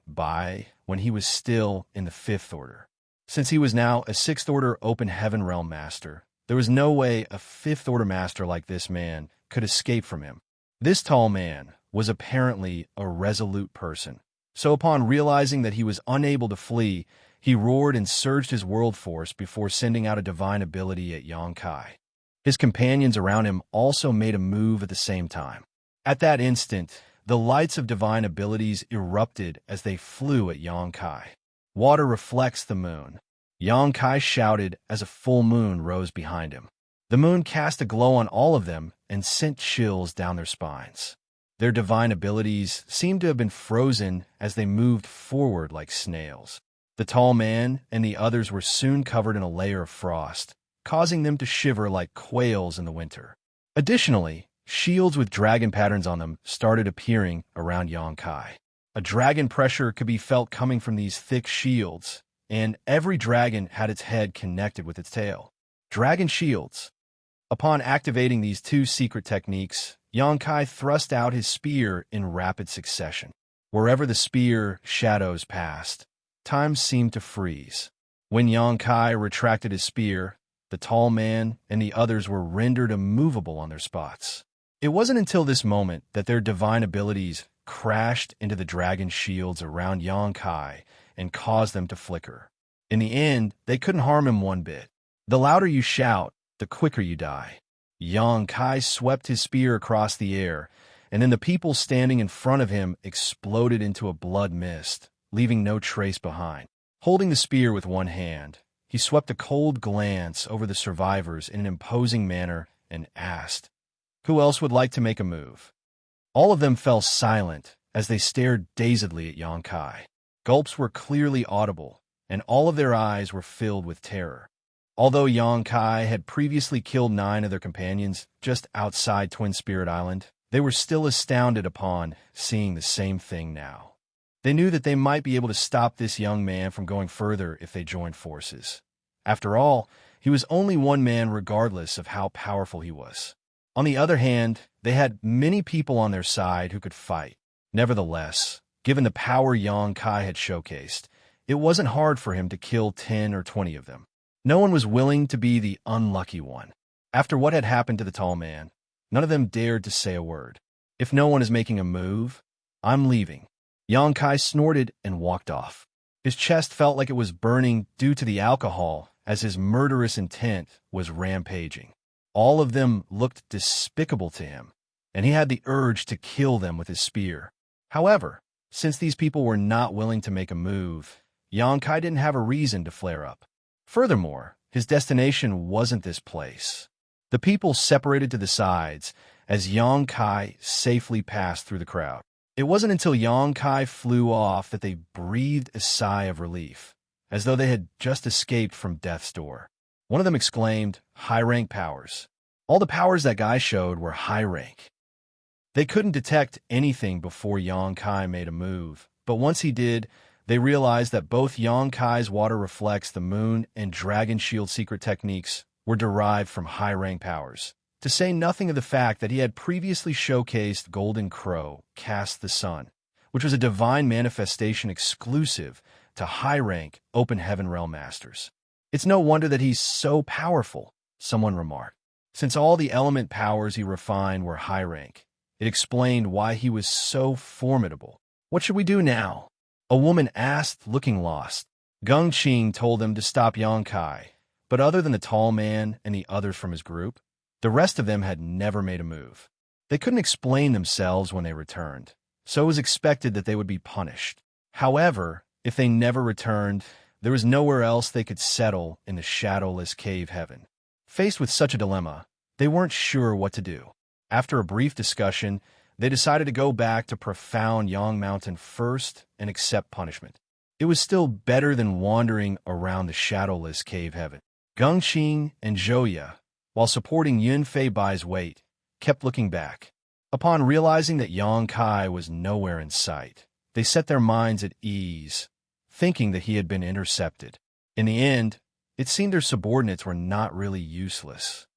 when he was still in the 5th order. Since he was now a 6th-order open heaven realm master, there was no way a 5th-order master like this man could escape from him. This tall man was apparently a resolute person, so upon realizing that he was unable to flee, he roared and surged his world force before sending out a divine ability at Xianxia. His companions around him also made a move at the same time. At that instant, the lights of divine abilities erupted as they flew at Xianxia. "Water reflects the moon," Xianxia shouted as a full moon rose behind him. The moon cast a glow on all of them and sent chills down their spines. Their divine abilities seemed to have been frozen as they moved forward like snails. The tall man and the others were soon covered in a layer of frost, causing them to shiver like quails in the winter. Additionally, shields with dragon patterns on them started appearing around Xianxia. A dragon pressure could be felt coming from these thick shields, and every dragon had its head connected with its tail. Dragon shields. Upon activating these 2 secret techniques, Xianxia thrust out his spear in rapid succession. Wherever the spear shadows passed, time seemed to freeze. When Xianxia retracted his spear, the tall man and the others were rendered immovable on their spots. It wasn't until this moment that their divine abilities crashed into the dragon shields around Xianxia and caused them to flicker. In the end, they couldn't harm him one bit. The louder you shout, the quicker you die. Xianxia swept his spear across the air, and then the people standing in front of him exploded into a blood mist, leaving no trace behind. Holding the spear with one hand, he swept a cold glance over the survivors in an imposing manner and asked, "Who else would like to make a move?" All of them fell silent as they stared dazedly at Xianxia. Gulps were clearly audible, and all of their eyes were filled with terror. Although Xianxia had previously killed 9 of their companions just outside Twin Spirit Island, They were still astounded upon seeing the same thing now. They knew that they might be able to stop this young man from going further if they joined forces. After all, he was only one man regardless of how powerful he was. On the other hand, they had many people on their side who could fight. Nevertheless, given the power Xianxia had showcased, it wasn't hard for him to kill 10 or 20 of them. No one was willing to be the unlucky one. After what had happened to the tall man, none of them dared to say a word. If no one is making a move, I'm leaving. Xianxia snorted and walked off. His chest felt like it was burning due to the alcohol as his murderous intent was rampaging. All of them looked despicable to him, and he had the urge to kill them with his spear. However, since these people were not willing to make a move, Xianxia didn't have a reason to flare up. Furthermore, his destination wasn't this place. The people separated to the sides as Xianxia safely passed through the crowd. It wasn't until Xianxia flew off that they breathed a sigh of relief, as though they had just escaped from death's door. One of them exclaimed, "High-rank powers." All the powers that guy showed were high rank. They couldn't detect anything before Xianxia made a move, but once he did, they realized that both Xianxia's water reflects the moon and dragon shield secret techniques were derived from high-rank powers, to say nothing of the fact that he had previously showcased Golden Crow, Cast the Sun, which was a divine manifestation exclusive to high-rank Open Heaven Realm Masters. It's no wonder that he's so powerful, someone remarked. Since all the element powers he refined were high rank, it explained why he was so formidable. What should we do now? A woman asked, looking lost. Gengqing told them to stop Xianxia, but other than the tall man and the others from his group, the rest of them had never made a move. They couldn't explain themselves when they returned, so it was expected that they would be punished. However, if they never returned, there was nowhere else they could settle in the shadowless cave heaven. Faced with such a dilemma, they weren't sure what to do. After a brief discussion, they decided to go back to Profound Yang Mountain first and accept punishment. It was still better than wandering around the shadowless cave heaven. Gengqing and Zhouya, while supporting Yunfei Bai's weight, kept looking back. Upon realizing that Xianxia was nowhere in sight, they set their minds at ease, thinking that he had been intercepted. In the end, it seemed their subordinates were not really useless.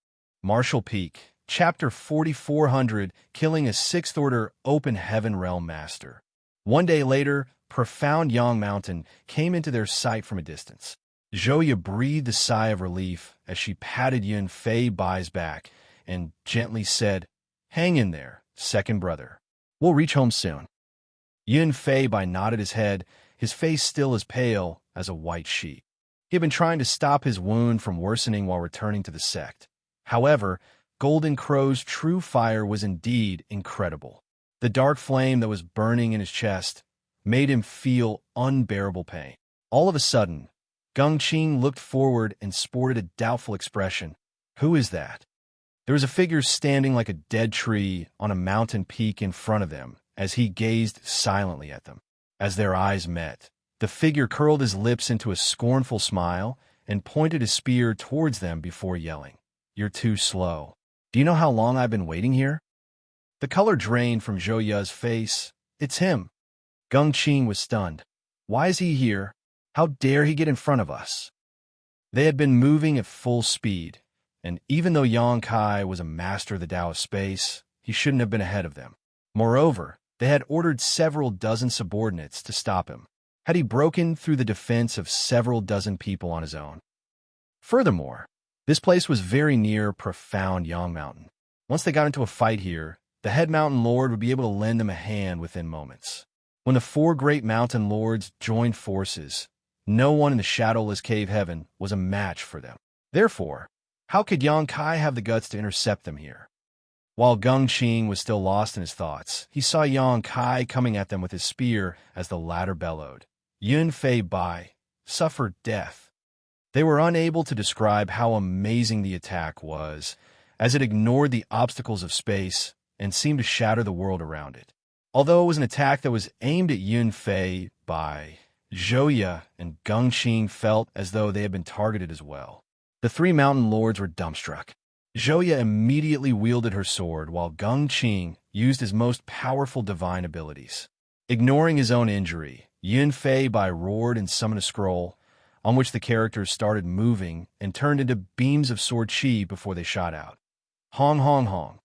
Martial Peak, Chapter 4400, Killing a 6th Order Open Heaven Realm Master. One day later, Profound Yang Mountain came into their sight from a distance. Zhouya breathed a sigh of relief as she patted Yunfei Bai's back and gently said, "Hang in there, second brother. We'll reach home soon." Yunfei Bai nodded his head, his face still as pale as a white sheet. He had been trying to stop his wound from worsening while returning to the sect. However, Golden Crow's true fire was indeed incredible. The dark flame that was burning in his chest made him feel unbearable pain. All of a sudden, Gengqing looked forward and sported a doubtful expression. "Who is that?" There was a figure standing like a dead tree on a mountain peak in front of them as he gazed silently at them. As their eyes met, the figure curled his lips into a scornful smile and pointed his spear towards them before yelling, "You're too slow. Do you know how long I've been waiting here?" The color drained from Zhouya's face. "It's him." Gengqing was stunned. "Why is he here? How dare he get in front of us?" They had been moving at full speed, and even though Xianxia was a master of the Tao of space, he shouldn't have been ahead of them. Moreover, they had ordered several dozen subordinates to stop him. Had he broken through the defense of several dozen people on his own? Furthermore, this place was very near Profound Yang Mountain. Once they got into a fight here, the head mountain lord would be able to lend them a hand within moments. When the 4 great mountain lords joined forces, no one in the shadowless cave heaven was a match for them. Therefore, how could Xianxia have the guts to intercept them here? While Gengqing was still lost in his thoughts, he saw Xianxia coming at them with his spear as the latter bellowed. Yunfei Bai suffered death. They were unable to describe how amazing the attack was, as it ignored the obstacles of space and seemed to shatter the world around it. Although it was an attack that was aimed at Yunfei Bai, Zhouya and Gengqing felt as though they had been targeted as well. The 3 mountain lords were dumbstruck. Zhouya immediately wielded her sword, while Gengqing used his most powerful divine abilities. Ignoring his own injury, Yun Fei Bai roared and summoned a scroll, on which the characters started moving and turned into beams of sword chi before they shot out. Hong hong hong.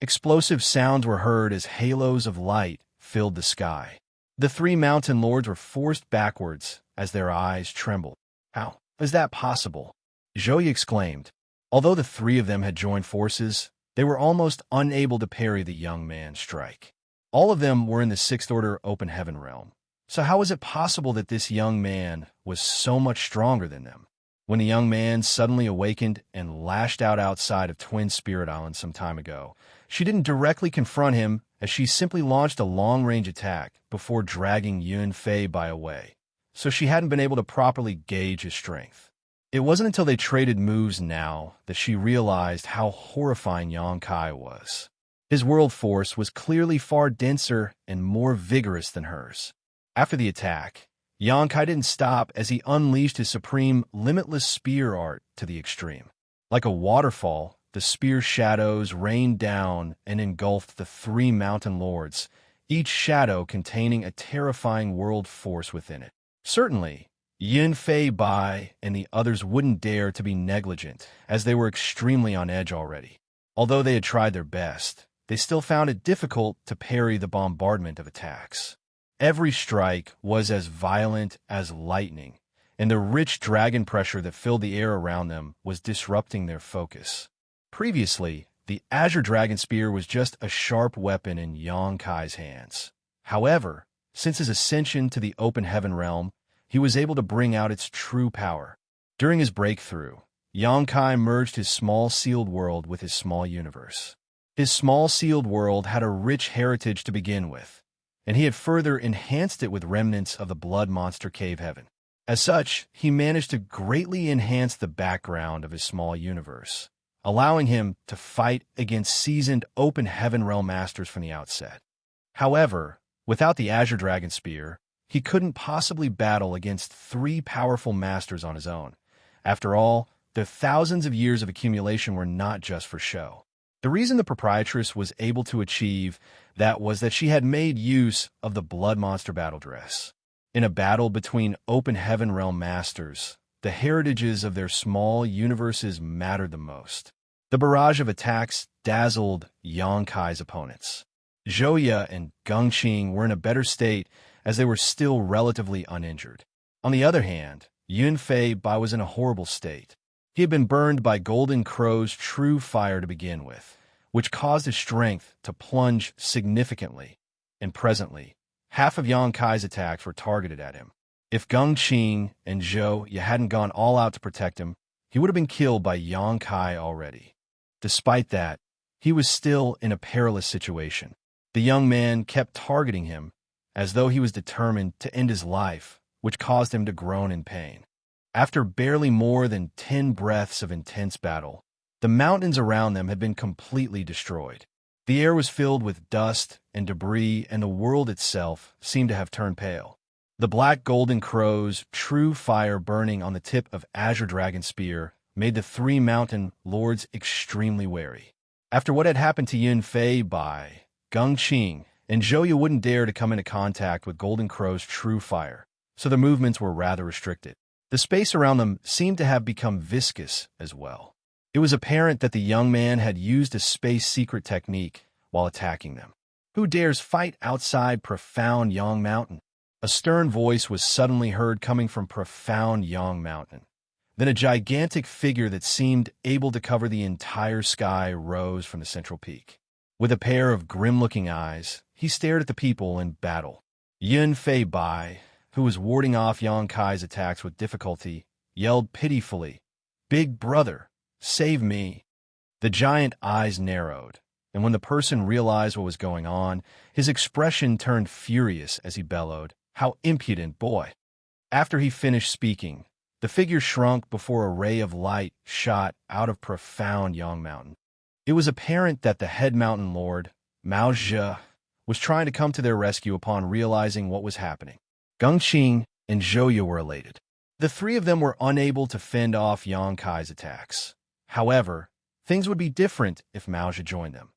Explosive sounds were heard as halos of light filled the sky. The three mountain lords were forced backwards as their eyes trembled. How is that possible? Zhou Yi exclaimed. Although the three of them had joined forces, they were almost unable to parry the young man's strike. All of them were in the sixth order open heaven realm. So how was it possible that this young man was so much stronger than them? When the young man suddenly awakened and lashed out outside of Twin Spirit Island some time ago, she didn't directly confront him as she simply launched a long-range attack before dragging Yun Fei Bai away, so she hadn't been able to properly gauge his strength. It wasn't until they traded moves now that she realized how horrifying Yang Kai was. His world force was clearly far denser and more vigorous than hers. After the attack, Yang Kai didn't stop as he unleashed his supreme, limitless spear art to the extreme. Like a waterfall, the spear shadows rained down and engulfed the three mountain lords, each shadow containing a terrifying world force within it. Certainly, Yun Fei Bai and the others wouldn't dare to be negligent, as they were extremely on edge already. Although they had tried their best, they still found it difficult to parry the bombardment of attacks. Every strike was as violent as lightning, and the rich dragon pressure that filled the air around them was disrupting their focus. Previously, the Azure Dragon Spear was just a sharp weapon in Yang Kai's hands. However, since his ascension to the open heaven realm, he was able to bring out its true power. During his breakthrough, Yang Kai merged his small sealed world with his small universe. His small sealed world had a rich heritage to begin with, and he had further enhanced it with remnants of the blood monster cave heaven. As such, he managed to greatly enhance the background of his small universe, allowing him to fight against seasoned open heaven realm masters from the outset. However, without the Azure Dragon Spear, he couldn't possibly battle against three powerful masters on his own. After all, their thousands of years of accumulation were not just for show. The reason the proprietress was able to achieve that was that she had made use of the blood monster battle dress. In a battle between open heaven realm masters, the heritages of their small universes mattered the most. The barrage of attacks dazzled Yang Kai's opponents. Zhou Yi and Gengqing were in a better state as they were still relatively uninjured. On the other hand, Yun Fei Bai was in a horrible state. He had been burned by Golden Crow's true fire to begin with, which caused his strength to plunge significantly, and presently, half of Yang Kai's attacks were targeted at him. If Gengqing and Zhou Yi hadn't gone all out to protect him, he would have been killed by Yang Kai already. Despite that, he was still in a perilous situation. The young man kept targeting him, as though he was determined to end his life, which caused him to groan in pain. After barely more than 10 breaths of intense battle, the mountains around them had been completely destroyed. The air was filled with dust and debris, and the world itself seemed to have turned pale. The black golden crow's true fire burning on the tip of Azure Dragon Spear made the three mountain lords extremely wary. After what had happened to Yun Fei Bai, Gengqing and Zhou Yi wouldn't dare to come into contact with Golden Crow's true fire, so their movements were rather restricted. The space around them seemed to have become viscous as well. It was apparent that the young man had used a space secret technique while attacking them. Who dares fight outside Profound Yang Mountain? A stern voice was suddenly heard coming from Profound Yang Mountain. Then a gigantic figure that seemed able to cover the entire sky rose from the central peak. With a pair of grim-looking eyes, he stared at the people in battle. Yun Fei Bai, who was warding off Yang Kai's attacks with difficulty, yelled pitifully, "Big brother, save me." The giant eyes narrowed, and when the person realized what was going on, his expression turned furious as he bellowed, "How impudent, boy!" After he finished speaking, the figure shrunk before a ray of light shot out of Profound Yang Mountain. It was apparent that the head mountain lord, Mao Zhe, was trying to come to their rescue upon realizing what was happening. Gengqing and Zhou Yi were elated. The three of them were unable to fend off Yang Kai's attacks. However, things would be different if Mao Zhe joined them.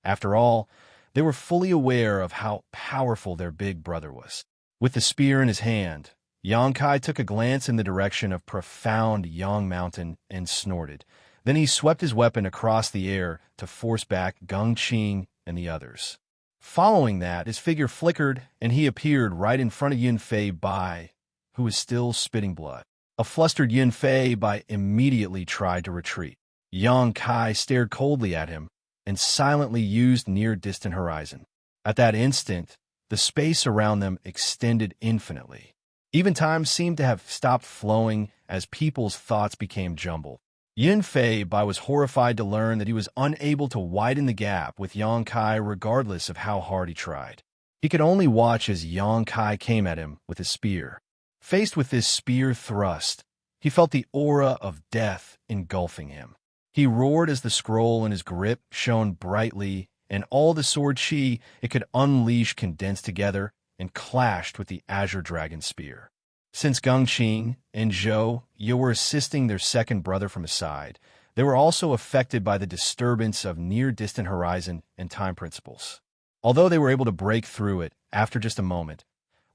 After all, They were fully aware of how powerful their big brother was. With the spear in his hand, Xianxia took a glance in the direction of profound Yang Mountain and snorted. Then he swept his weapon across the air to force back Gongqing and the others. Following that, his figure flickered, and he appeared right in front of Yunfei Bai, who was still spitting blood. A flustered Yunfei Bai immediately tried to retreat. Xianxia stared coldly at him and silently used near-distant horizon. At that instant, the space around them extended infinitely. Even time seemed to have stopped flowing as people's thoughts became jumbled. Yunfei Bai was horrified to learn that he was unable to widen the gap with Xianxia regardless of how hard he tried. He could only watch as Xianxia came at him with his spear. Faced with this spear thrust, he felt the aura of death engulfing him. He roared as the scroll in his grip shone brightly, and all the sword chi it could unleash condensed together and clashed with the Azure Dragon spear. Since Gongqing and Zhou Ye were assisting their second brother from his side, they were also affected by the disturbance of near-distant horizon and time principles. Although they were able to break through it after just a moment,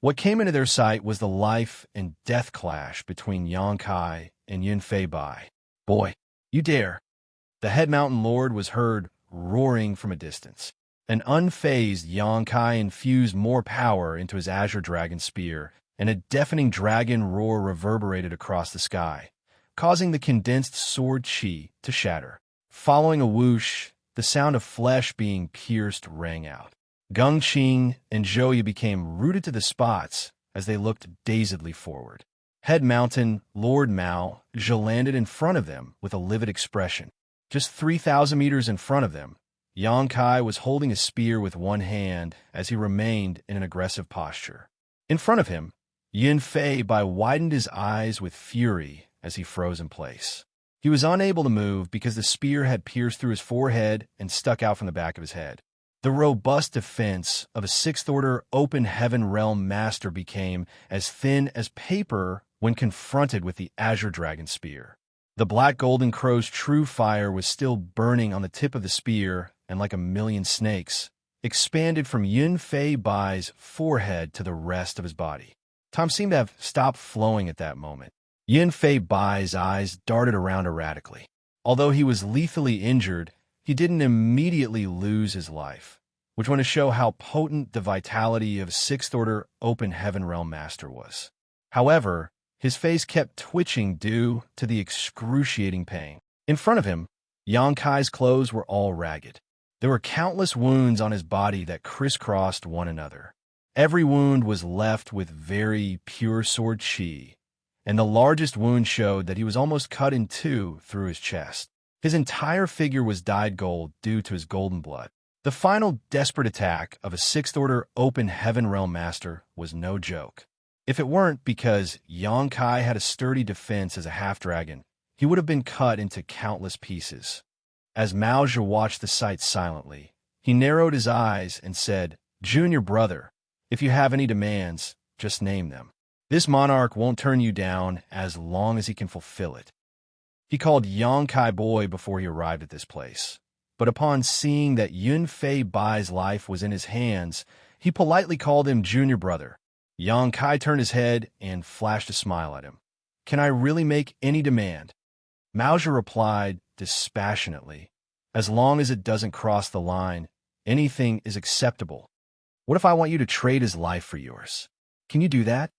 what came into their sight was the life and death clash between Xianxia and Yunfei Bai. "Boy, you dare!" The head mountain lord was heard roaring from a distance. An unfazed Xianxia infused more power into his Azure Dragon spear, and a deafening dragon roar reverberated across the sky, causing the condensed sword chi to shatter. Following a whoosh, the sound of flesh being pierced rang out. Gongqing and Zhou Ye became rooted to the spots as they looked dazedly forward. Head Mountain Lord Mao landed in front of them with a livid expression. Just 3,000 meters in front of them, Xianxia was holding a spear with one hand as he remained in an aggressive posture. In front of him, Yunfei Bai widened his eyes with fury as he froze in place. He was unable to move because the spear had pierced through his forehead and stuck out from the back of his head. The robust defense of a sixth-order open heaven realm master became as thin as paper when confronted with the Azure Dragon spear. The Black Golden Crow's true fire was still burning on the tip of the spear, and like a million snakes, expanded from Yunfei Bai's forehead to the rest of his body. Time seemed to have stopped flowing at that moment. Yunfei Bai's eyes darted around erratically. Although he was lethally injured, he didn't immediately lose his life, which went to show how potent the vitality of sixth-order open heaven realm master was. However, his face kept twitching due to the excruciating pain. In front of him, Xianxia's clothes were all ragged. There were countless wounds on his body that crisscrossed one another. Every wound was left with very pure sword chi, and the largest wound showed that he was almost cut in two through his chest. His entire figure was dyed gold due to his golden blood. The final desperate attack of a sixth-order open heaven realm master was no joke. If it weren't because Xianxia had a sturdy defense as a half-dragon, he would have been cut into countless pieces. As Mao Zhe watched the sight silently, he narrowed his eyes and said, "Junior brother, if you have any demands, just name them. This monarch won't turn you down as long as he can fulfill it." He called Xianxia boy before he arrived at this place, but upon seeing that Yunfei Bai's life was in his hands, he politely called him junior brother. Xianxia turned his head and flashed a smile at him. "Can I really make any demand?" Mao Zhe replied dispassionately, "As long as it doesn't cross the line, anything is acceptable. What if I want you to trade his life for yours? Can you do that?"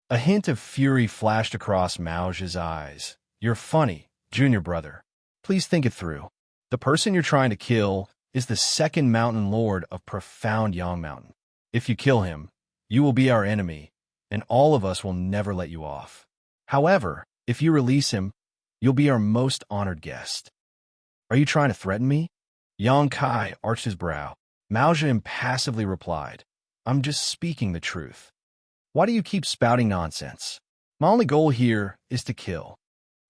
A hint of fury flashed across Mao Zhe's eyes. "You're funny, junior brother. Please think it through. The person you're trying to kill is the second mountain lord of profound Yang Mountain. If you kill him, you will be our enemy, and all of us will never let you off. However, if you release him, you'll be our most honored guest. Are you trying to threaten me?" Xianxia arched his brow. Mao Zhe impassively replied, "I'm just speaking the truth. Why do you keep spouting nonsense? My only goal here is to kill."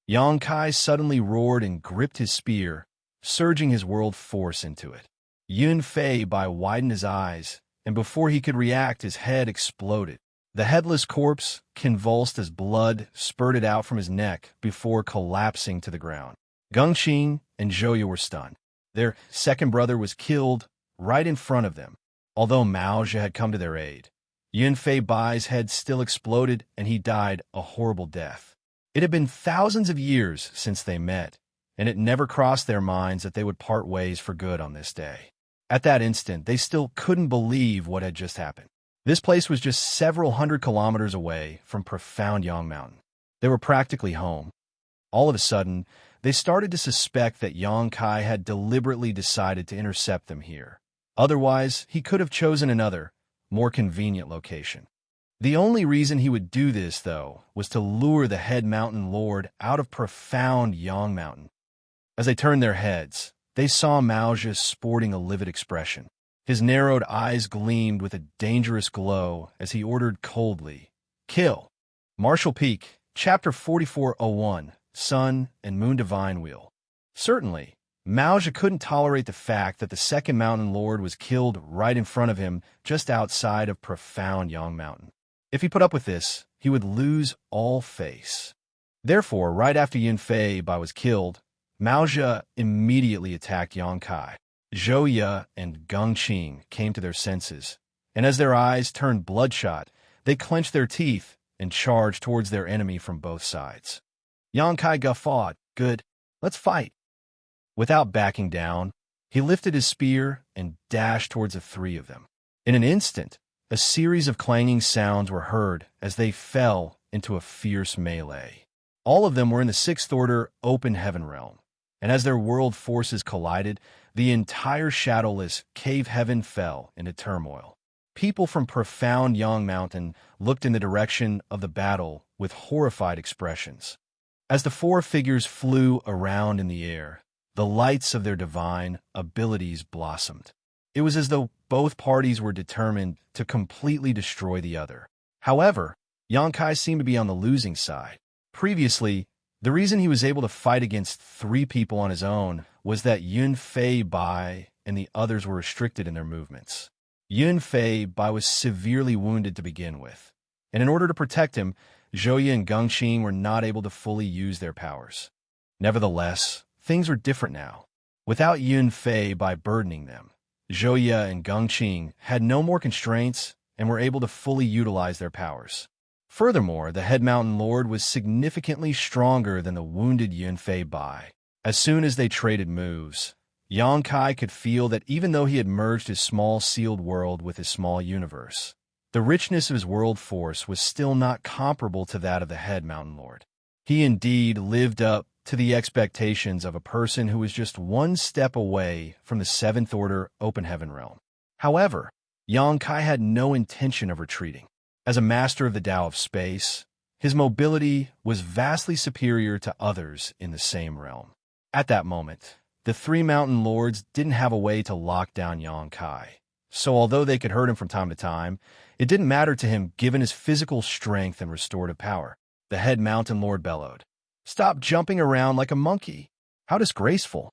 Xianxia suddenly roared and gripped his spear, surging his world force into it. Yunfei Bai widened his eyes, and before he could react, his head exploded. The headless corpse convulsed as blood spurted out from his neck before collapsing to the ground. Gongqing and Zhou Ye were stunned. Their second brother was killed right in front of them. Although Maoja had come to their aid, Yunfei Bai's head still exploded and he died a horrible death. It had been thousands of years since they met, and it never crossed their minds that they would part ways for good on this day. At that instant, they still couldn't believe what had just happened. This place was just several hundred kilometers away from profound Yang Mountain. They were practically home. All of a sudden, they started to suspect that Yang Kai had deliberately decided to intercept them here. Otherwise, he could have chosen another, more convenient location. The only reason he would do this, though, was to lure the head mountain lord out of profound Yang Mountain. As they turned their heads, they saw Maoja sporting a livid expression. His narrowed eyes gleamed with a dangerous glow as he ordered coldly, "Kill!" Martial Peak, Chapter 4401, Sun and Moon Divine Wheel. Certainly, Maoja couldn't tolerate the fact that the second mountain lord was killed right in front of him just outside of profound Yang Mountain. If he put up with this, he would lose all face. Therefore, right after Yunfei Bai was killed, Maoja immediately attacked Yang Kai. Zhou Ye and Geng Qing came to their senses, and as their eyes turned bloodshot, they clenched their teeth and charged towards their enemy from both sides. Yang Kai guffawed, "Good, let's fight." Without backing down, he lifted his spear and dashed towards the three of them. In an instant, a series of clanging sounds were heard as they fell into a fierce melee. All of them were in the sixth order open heaven realm, and as their world forces collided, the entire shadowless cave heaven fell into turmoil. People from profound Yang Mountain looked in the direction of the battle with horrified expressions. As the four figures flew around in the air, the lights of their divine abilities blossomed. It was as though both parties were determined to completely destroy the other. However, Yang Kai seemed to be on the losing side. Previously, the reason he was able to fight against three people on his own was that Yunfei Bai and the others were restricted in their movements. Yunfei Bai was severely wounded to begin with, and in order to protect him, Zhou Ye and Geng Qing were not able to fully use their powers. Nevertheless, things were different now. Without Yunfei Bai burdening them, Zhou Ye and Geng Qing had no more constraints and were able to fully utilize their powers. Furthermore, the head mountain lord was significantly stronger than the wounded Yunfei Bai. As soon as they traded moves, Yang Kai could feel that even though he had merged his small sealed world with his small universe, the richness of his world force was still not comparable to that of the head mountain lord. He indeed lived up to the expectations of a person who was just one step away from the seventh order open heaven realm. However, Yang Kai had no intention of retreating. As a master of the Tao of space, his mobility was vastly superior to others in the same realm. At that moment, the three mountain lords didn't have a way to lock down Yang Kai, so although they could hurt him from time to time, it didn't matter to him given his physical strength and restorative power. The head mountain lord bellowed, "Stop jumping around like a monkey. How disgraceful."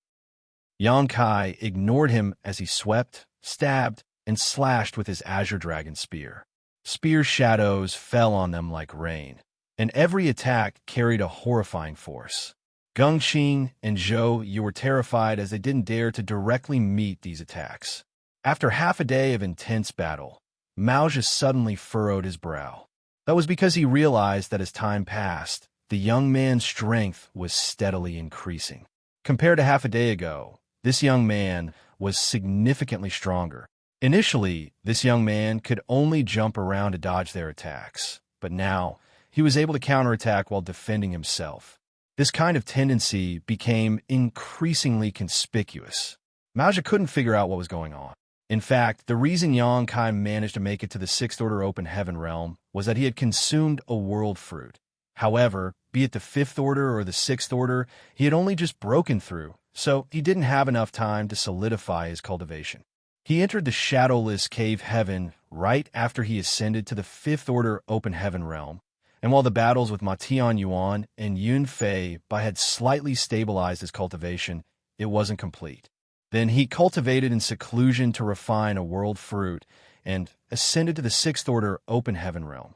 Yang Kai ignored him as he swept, stabbed, and slashed with his azure dragon spear. Spear shadows fell on them like rain, and every attack carried a horrifying force. Geng Qing and Zhou Ye were terrified as they didn't dare to directly meet these attacks. After half a day of intense battle, Maoja suddenly furrowed his brow. That was because he realized that as time passed, the young man's strength was steadily increasing. Compared to half a day ago, this young man was significantly stronger. Initially, this young man could only jump around to dodge their attacks, but now he was able to counterattack while defending himself. This kind of tendency became increasingly conspicuous. Maoja couldn't figure out what was going on. In fact, the reason Yang Kai managed to make it to the sixth order open heaven realm was that he had consumed a world fruit. However, be it the fifth order or the sixth order, he had only just broken through, so he didn't have enough time to solidify his cultivation. He entered the shadowless cave heaven right after he ascended to the fifth order open heaven realm, and while the battles with Ma Tianyuan and Yunfei Bai had slightly stabilized his cultivation, it wasn't complete. Then he cultivated in seclusion to refine a world fruit and ascended to the sixth order open heaven realm.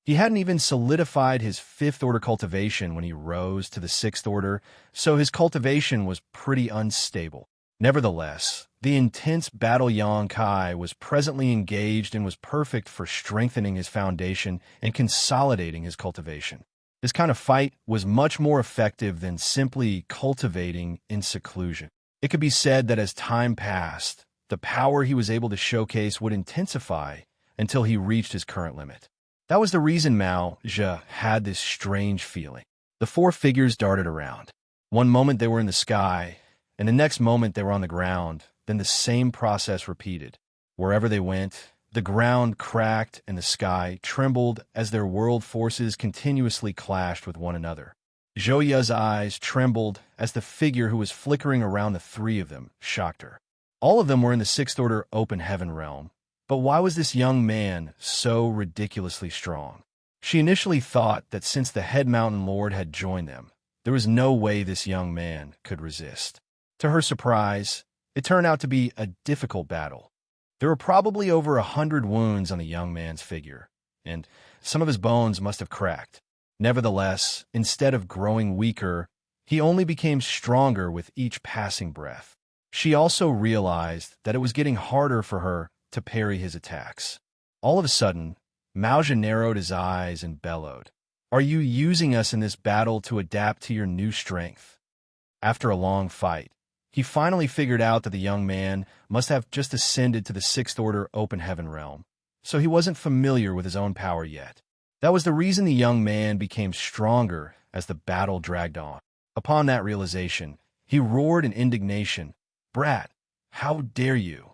He hadn't even solidified his fifth order cultivation when he rose to the sixth order, so his cultivation was pretty unstable. Nevertheless, the intense battle Yang Kai was presently engaged in was perfect for strengthening his foundation and consolidating his cultivation. This kind of fight was much more effective than simply cultivating in seclusion. It could be said that as time passed, the power he was able to showcase would intensify until he reached his current limit. That was the reason Mao Zhe had this strange feeling. The four figures darted around. One moment they were in the sky, and the next moment they were on the ground. Then the same process repeated. Wherever they went, the ground cracked and the sky trembled as their world forces continuously clashed with one another. Zhou Yu's eyes trembled as the figure who was flickering around the three of them shocked her. All of them were in the sixth order open heaven realm. But why was this young man so ridiculously strong? She initially thought that since the head mountain lord had joined them, there was no way this young man could resist. To her surprise, it turned out to be a difficult battle. There were probably over 100 wounds on the young man's figure, and some of his bones must have cracked. Nevertheless, instead of growing weaker, he only became stronger with each passing breath. She also realized that it was getting harder for her to parry his attacks. All of a sudden, Mao Zhe narrowed his eyes and bellowed, "Are you using us in this battle to adapt to your new strength?" After a long fight, he finally figured out that the young man must have just ascended to the sixth order open heaven realm, so he wasn't familiar with his own power yet. That was the reason the young man became stronger as the battle dragged on. Upon that realization, he roared in indignation, "Brat, how dare you!"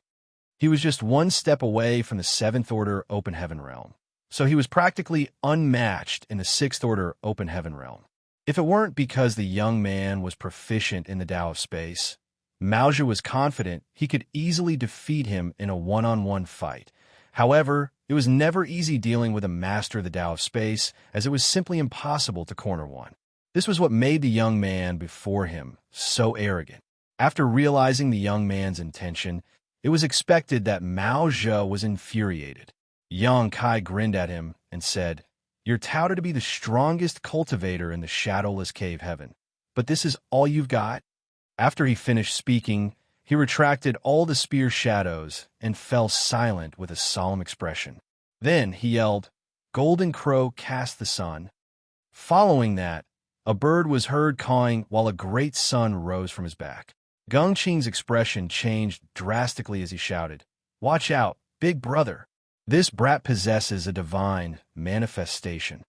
He was just one step away from the seventh order open heaven realm, so he was practically unmatched in the sixth order open heaven realm. If it weren't because the young man was proficient in the Tao of Space, Mao Zhe was confident he could easily defeat him in a one-on-one fight. However, it was never easy dealing with a master of the Tao of Space, as it was simply impossible to corner one. This was what made the young man before him so arrogant. After realizing the young man's intention, it was expected that Mao Zhe was infuriated. Yang Kai grinned at him and said, "You're touted to be the strongest cultivator in the shadowless cave heaven, but this is all you've got?" After he finished speaking, he retracted all the spear shadows and fell silent with a solemn expression. Then he yelled, "Golden Crow, cast the sun." Following that, a bird was heard cawing while a great sun rose from his back. Geng Qing's expression changed drastically as he shouted, "Watch out, big brother! This brat possesses a divine manifestation."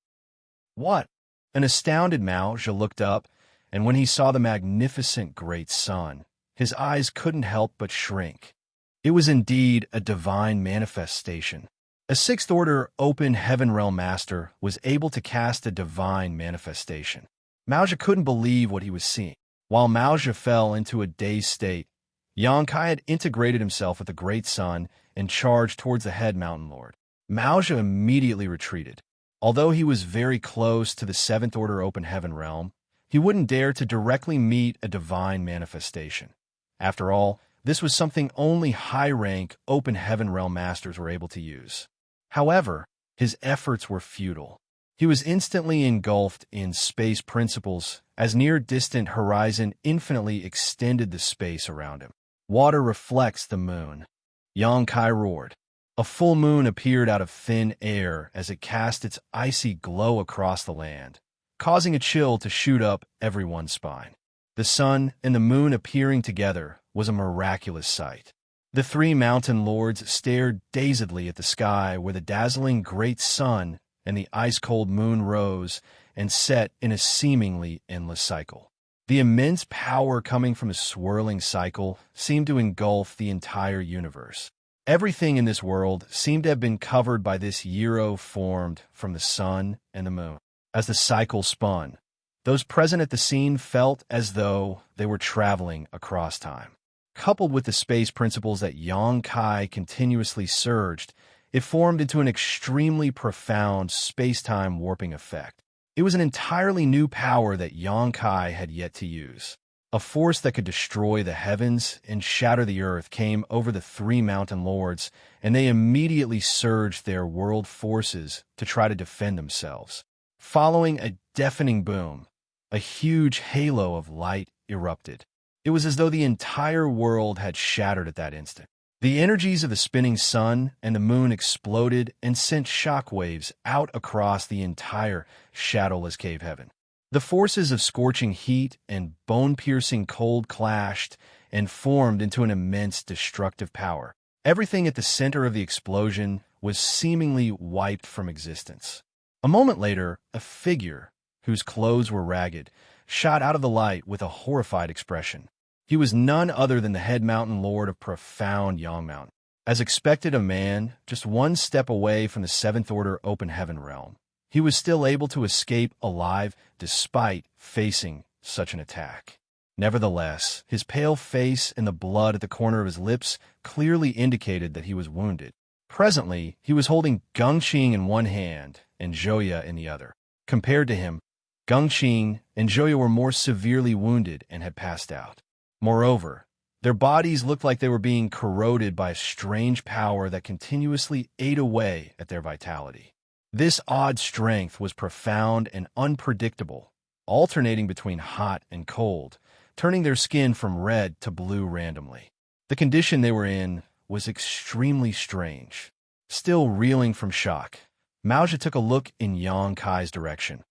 "What?" An astounded Mao Zhe looked up, and when he saw the magnificent great sun, his eyes couldn't help but shrink. It was indeed a divine manifestation. A sixth order open heaven realm master was able to cast a divine manifestation. Mao Zhe couldn't believe what he was seeing. While Mao Zhe fell into a dazed state, Yang Kai had integrated himself with the great sun and charged towards the head mountain lord. Mao Zhe immediately retreated. Although he was very close to the seventh order open heaven realm, he wouldn't dare to directly meet a divine manifestation. After all, this was something only high-rank open heaven realm masters were able to use. However, his efforts were futile. He was instantly engulfed in space principles as near-distant horizon infinitely extended the space around him. Water reflects the moon. Yang Kai roared. A full moon appeared out of thin air as it cast its icy glow across the land, causing a chill to shoot up everyone's spine. The sun and the moon appearing together was a miraculous sight. The three mountain lords stared dazedly at the sky where the dazzling great sun and the ice-cold moon rose and set in a seemingly endless cycle. The immense power coming from the swirling cycle seemed to engulf the entire universe. Everything in this world seemed to have been covered by this gyro formed from the sun and the moon. As the cycle spun, those present at the scene felt as though they were traveling across time. Coupled with the space principles that Yang Kai continuously surged, it formed into an extremely profound space-time warping effect. It was an entirely new power that Yang Kai had yet to use. A force that could destroy the heavens and shatter the earth came over the three mountain lords, and they immediately surged their world forces to try to defend themselves. Following a deafening boom, a huge halo of light erupted. It was as though the entire world had shattered at that instant. The energies of the spinning sun and the moon exploded and sent shockwaves out across the entire shadowless cave heaven. The forces of scorching heat and bone-piercing cold clashed and formed into an immense destructive power. Everything at the center of the explosion was seemingly wiped from existence. A moment later, a figure, whose clothes were ragged, shot out of the light with a horrified expression. He was none other than the head mountain lord of profound Yang Mountain. As expected of man, just one step away from the Seventh Order Open Heaven realm, he was still able to escape alive despite facing such an attack. Nevertheless, his pale face and the blood at the corner of his lips clearly indicated that he was wounded. Presently, he was holding Gengqing in one hand and Zhouya in the other. Compared to him, Gengqing and Zhouya were more severely wounded and had passed out. Moreover, their bodies looked like they were being corroded by a strange power that continuously ate away at their vitality. This odd strength was profound and unpredictable, alternating between hot and cold, turning their skin from red to blue randomly. The condition they were in was extremely strange. Still reeling from shock, Maozhi took a look in Yang Kai's direction,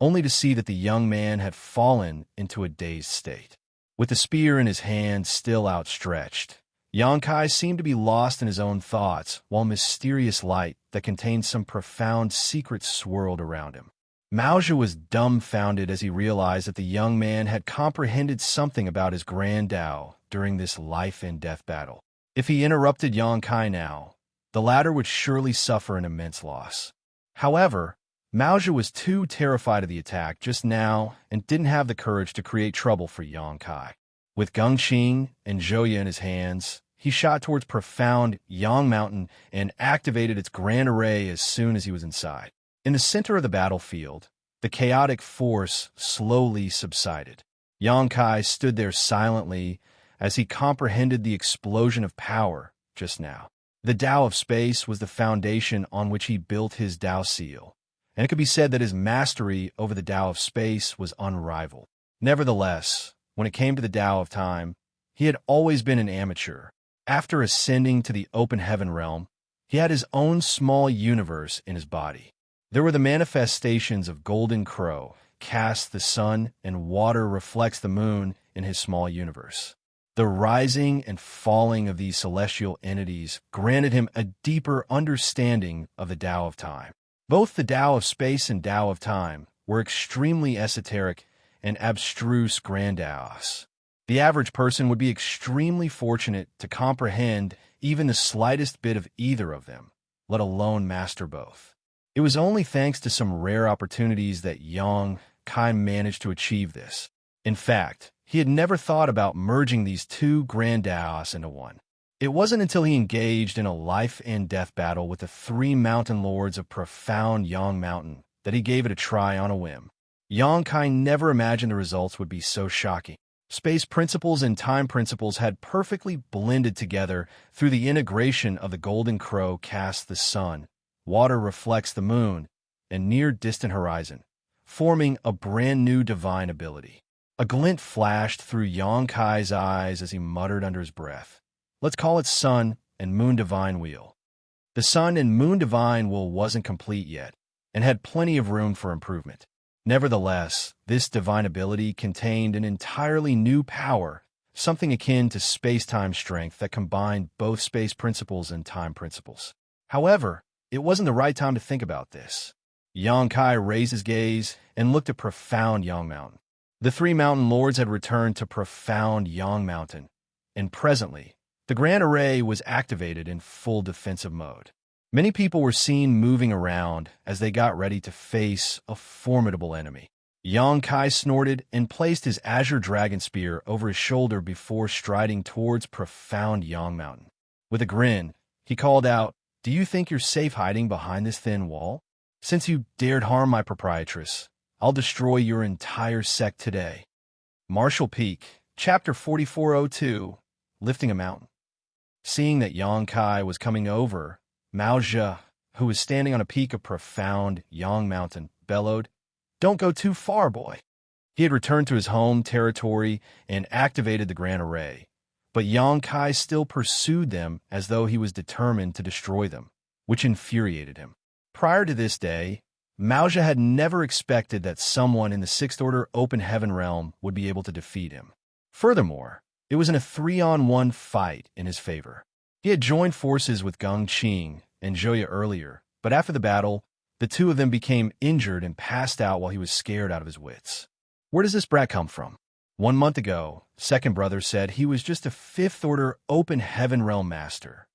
only to see that the young man had fallen into a dazed state. With the spear in his hand still outstretched, Yang Kai seemed to be lost in his own thoughts, while mysterious light that contained some profound secret swirled around him. Maozhi was dumbfounded as he realized that the young man had comprehended something about his grand Tao during this life-and-death battle. If he interrupted Yang Kai now, the latter would surely suffer an immense loss. However, Maozhi was too terrified of the attack just now and didn't have the courage to create trouble for Yang Kai. With Gengqing and Zhouya in his hands, he shot towards profound Yang Mountain and activated its grand array as soon as he was inside. In the center of the battlefield, the chaotic force slowly subsided. Yang Kai stood there silently as he comprehended the explosion of power just now. The Tao of space was the foundation on which he built his Tao seal, and it could be said that his mastery over the Tao of space was unrivaled. Nevertheless, when it came to the Tao of time, he had always been an amateur. After ascending to the open heaven realm, he had his own small universe in his body. There were the manifestations of golden crow, casts the sun, and water reflects the moon in his small universe. The rising and falling of these celestial entities granted him a deeper understanding of the Tao of time. Both the Tao of space and Tao of time were extremely esoteric and abstruse grand Taos. The average person would be extremely fortunate to comprehend even the slightest bit of either of them, let alone master both. It was only thanks to some rare opportunities that Yang Kai managed to achieve this. In fact, he had never thought about merging these two grand Taos into one. It wasn't until he engaged in a life-and-death battle with the three mountain lords of profound Yang Mountain that he gave it a try on a whim. Yang Kai never imagined the results would be so shocking. Space principles and time principles had perfectly blended together through the integration of the golden crow casts the sun, water reflects the moon, and near-distant horizon, forming a brand-new divine ability. A glint flashed through Yang Kai's eyes as he muttered under his breath. Let's call it Sun and Moon Divine Wheel. The Sun and Moon Divine Wheel wasn't complete yet, and had plenty of room for improvement. Nevertheless, this divine ability contained an entirely new power, something akin to space-time strength that combined both space principles and time principles. However, it wasn't the right time to think about this. Yang Kai raised his gaze and looked at profound Yang Mountain. The three mountain lords had returned to profound Yang Mountain, and presently, the Grand Array was activated in full defensive mode. Many people were seen moving around as they got ready to face a formidable enemy. Yang Kai snorted and placed his azure dragon spear over his shoulder before striding towards profound Yang Mountain. With a grin, he called out, "Do you think you're safe hiding behind this thin wall? Since you dared harm my proprietress, I'll destroy your entire sect today." Martial Peak, Chapter 4402, Lifting a Mountain. Seeing that Yang Kai was coming over, Maozhi, who was standing on a peak of profound Yang Mountain, bellowed, "Don't go too far, boy." He had returned to his home territory and activated the Grand Array, but Yang Kai still pursued them as though he was determined to destroy them, which infuriated him. Prior to this day, Maoja had never expected that someone in the Sixth Order Open Heaven realm would be able to defeat him. Furthermore, it was in a 3-on-1 fight in his favor. He had joined forces with Geng Qing and Zhouya earlier, but after the battle, the two of them became injured and passed out while he was scared out of his wits. Where does this brat come from? 1 month ago, Second Brother said he was just a Fifth Order Open Heaven Realm Master.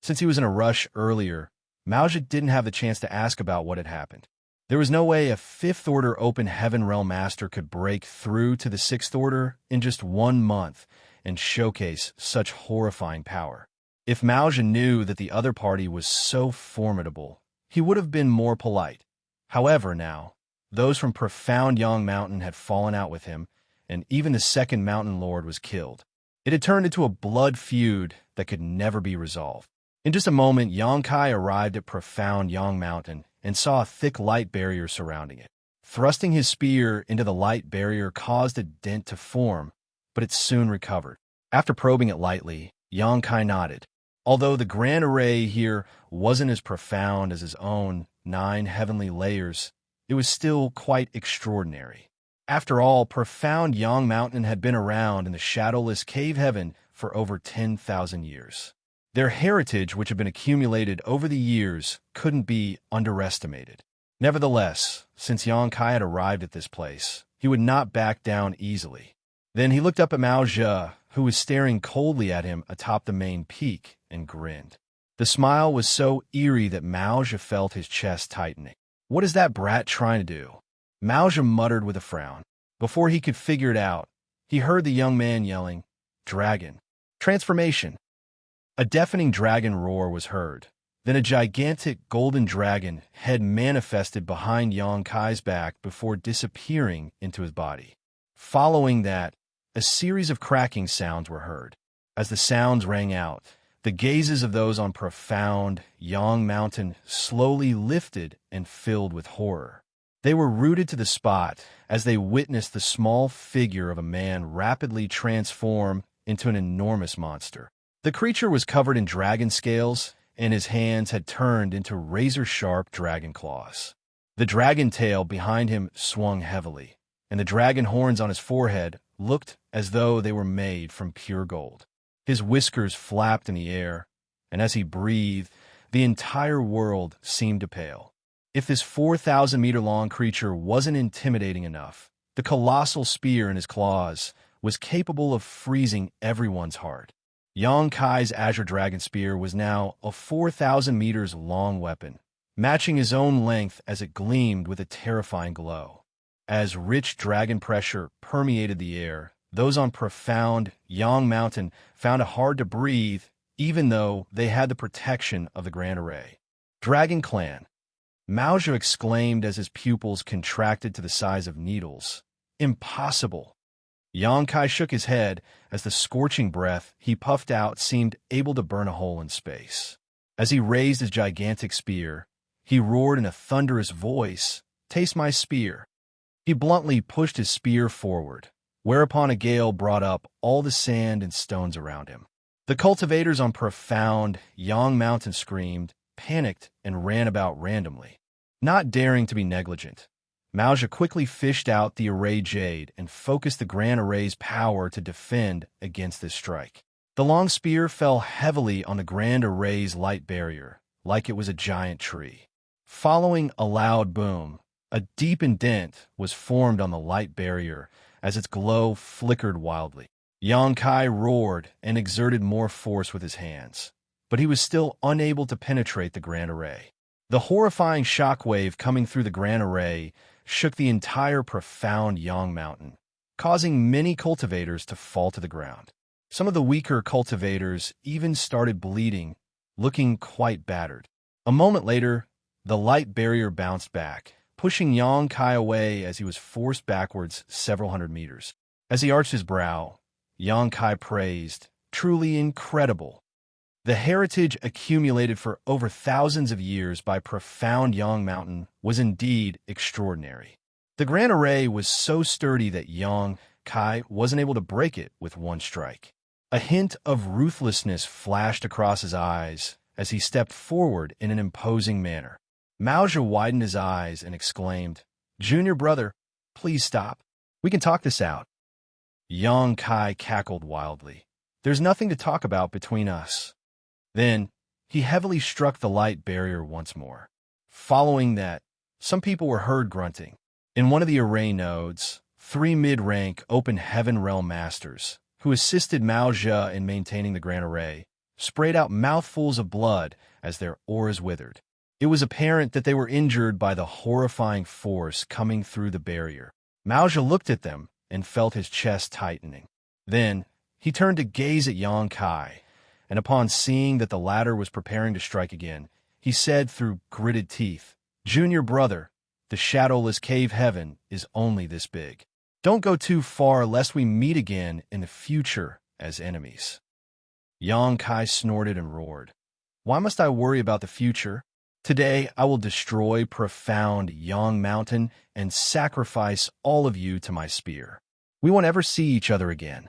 Since he was in a rush earlier, Maoja didn't have the chance to ask about what had happened. There was no way a Fifth Order Open Heaven Realm Master could break through to the Sixth Order in just 1 month and showcase such horrifying power. If Maoja knew that the other party was so formidable, he would have been more polite. However, now, those from Profound Yang Mountain had fallen out with him, and even the second Mountain Lord was killed. It had turned into a blood feud that could never be resolved. In just a moment, Yang Kai arrived at Profound Yang Mountain and saw a thick light barrier surrounding it. Thrusting his spear into the light barrier caused a dent to form, but it soon recovered. After probing it lightly, Yang Kai nodded. Although the Grand Array here wasn't as profound as his own 9 heavenly layers, it was still quite extraordinary. After all, Profound Yang Mountain had been around in the shadowless cave heaven for over 10,000 years. Their heritage, which had been accumulated over the years, couldn't be underestimated. Nevertheless, since Yang Kai had arrived at this place, he would not back down easily. Then he looked up at Mao Zhe, who was staring coldly at him atop the main peak, and grinned. The smile was so eerie that Mao Zhe felt his chest tightening. What is that brat trying to do? Mao Zhe muttered with a frown. Before he could figure it out, he heard the young man yelling, "Dragon! Transformation!" A deafening dragon roar was heard. Then a gigantic golden dragon head manifested behind Yang Kai's back before disappearing into his body. Following that, a series of cracking sounds were heard. As the sounds rang out, the gazes of those on Profound Yang Mountain slowly lifted and filled with horror. They were rooted to the spot as they witnessed the small figure of a man rapidly transform into an enormous monster. The creature was covered in dragon scales, and his hands had turned into razor-sharp dragon claws. The dragon tail behind him swung heavily, and the dragon horns on his forehead looked as though they were made from pure gold. His whiskers flapped in the air, and as he breathed, the entire world seemed to pale. If this 4,000-meter-long creature wasn't intimidating enough, the colossal spear in his claws was capable of freezing everyone's heart. Yang Kai's Azure Dragon Spear was now a 4,000 meters long weapon, matching his own length as it gleamed with a terrifying glow. As rich dragon pressure permeated the air, those on Profound Yang Mountain found it hard to breathe, even though they had the protection of the Grand Array. Dragon Clan! Mao Zhe exclaimed as his pupils contracted to the size of needles. Impossible! Yang Kai shook his head as the scorching breath he puffed out seemed able to burn a hole in space. As he raised his gigantic spear, he roared in a thunderous voice, "Taste my spear!" He bluntly pushed his spear forward, whereupon a gale brought up all the sand and stones around him. The cultivators on Profound Yang Mountain screamed, panicked, and ran about randomly. Not daring to be negligent, Mao Zhe quickly fished out the Array Jade and focused the Grand Array's power to defend against this strike. The long spear fell heavily on the Grand Array's light barrier, like it was a giant tree. Following a loud boom, a deep indent was formed on the light barrier as its glow flickered wildly. Yang Kai roared and exerted more force with his hands, but he was still unable to penetrate the Grand Array. The horrifying shockwave coming through the Grand Array shook the entire Profound Yang Mountain, causing many cultivators to fall to the ground. Some of the weaker cultivators even started bleeding, looking quite battered. A moment later, the light barrier bounced back, pushing Yang Kai away as he was forced backwards several hundred meters. As he arched his brow, Yang Kai praised, "Truly incredible." The heritage accumulated for over thousands of years by Profound Yang Mountain was indeed extraordinary. The Grand Array was so sturdy that Yang Kai wasn't able to break it with one strike. A hint of ruthlessness flashed across his eyes as he stepped forward in an imposing manner. Maoja widened his eyes and exclaimed, "Junior brother, please stop. We can talk this out." Yang Kai cackled wildly. "There's nothing to talk about between us." Then, he heavily struck the light barrier once more. Following that, some people were heard grunting. In one of the array nodes, 3 mid-rank open heaven realm masters, who assisted Mao Zhe in maintaining the Grand Array, sprayed out mouthfuls of blood as their auras withered. It was apparent that they were injured by the horrifying force coming through the barrier. Mao Zhe looked at them and felt his chest tightening. Then, he turned to gaze at Yang Kai, and upon seeing that the latter was preparing to strike again, he said through gritted teeth, "Junior brother, the shadowless cave heaven is only this big. Don't go too far lest we meet again in the future as enemies." Yang Kai snorted and roared. "Why must I worry about the future? Today I will destroy profound Yang Mountain and sacrifice all of you to my spear. We won't ever see each other again."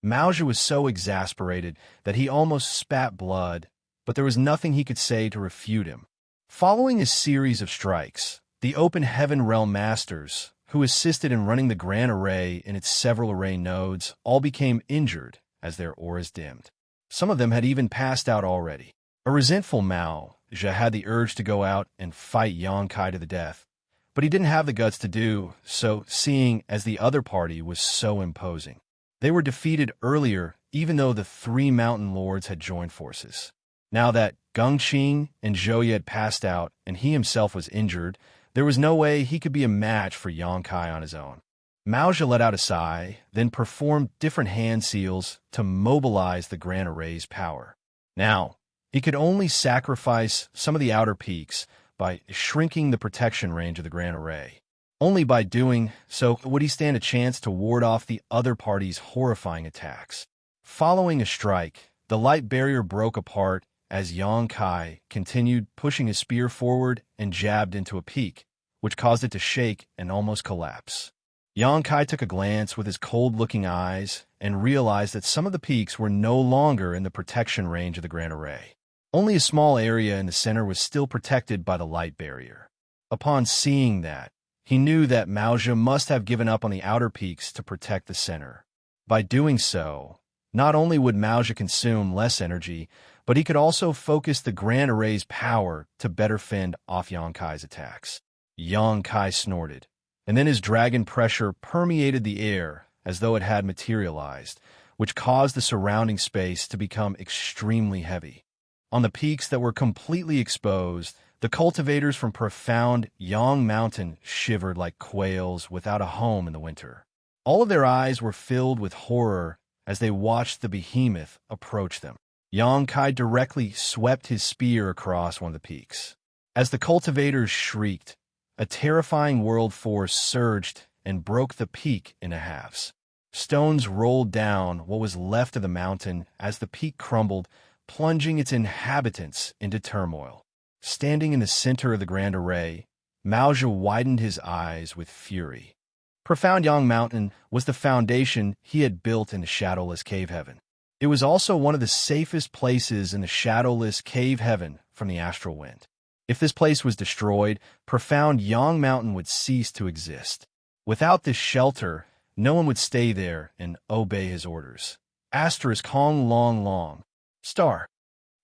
Mao Zhe was so exasperated that he almost spat blood, but there was nothing he could say to refute him. Following a series of strikes, the Open Heaven Realm Masters, who assisted in running the Grand Array in its several array nodes, all became injured as their auras dimmed. Some of them had even passed out already. A resentful Mao Zhe had the urge to go out and fight Yang Kai to the death, but he didn't have the guts to do so, seeing as the other party was so imposing. They were defeated earlier, even though the 3 mountain lords had joined forces. Now that Gengqing and Zhouye had passed out and he himself was injured, there was no way he could be a match for Yang Kai on his own. Mao Zhe let out a sigh, then performed different hand seals to mobilize the Grand Array's power. Now, he could only sacrifice some of the outer peaks by shrinking the protection range of the Grand Array. Only by doing so would he stand a chance to ward off the other party's horrifying attacks. Following a strike, the light barrier broke apart as Yang Kai continued pushing his spear forward and jabbed into a peak, which caused it to shake and almost collapse. Yang Kai took a glance with his cold-looking eyes and realized that some of the peaks were no longer in the protection range of the Grand Array. Only a small area in the center was still protected by the light barrier. Upon seeing that, he knew that Mao Zhe must have given up on the outer peaks to protect the center. By doing so, not only would Mao Zhe consume less energy, but he could also focus the Grand Array's power to better fend off Yang Kai's attacks. Yang Kai snorted, and then his dragon pressure permeated the air as though it had materialized, which caused the surrounding space to become extremely heavy. On the peaks that were completely exposed, the cultivators from profound Yang Mountain shivered like quails without a home in the winter. All of their eyes were filled with horror as they watched the behemoth approach them. Yang Kai directly swept his spear across one of the peaks. As the cultivators shrieked, a terrifying world force surged and broke the peak into halves. Stones rolled down what was left of the mountain as the peak crumbled, plunging its inhabitants into turmoil. Standing in the center of the Grand Array, Mao Zhe widened his eyes with fury. Profound Yang Mountain was the foundation he had built in the shadowless cave heaven. It was also one of the safest places in the shadowless cave heaven from the astral wind. If this place was destroyed, profound Yang Mountain would cease to exist. Without this shelter, no one would stay there and obey his orders. Asterisk Hong Long Long. Star.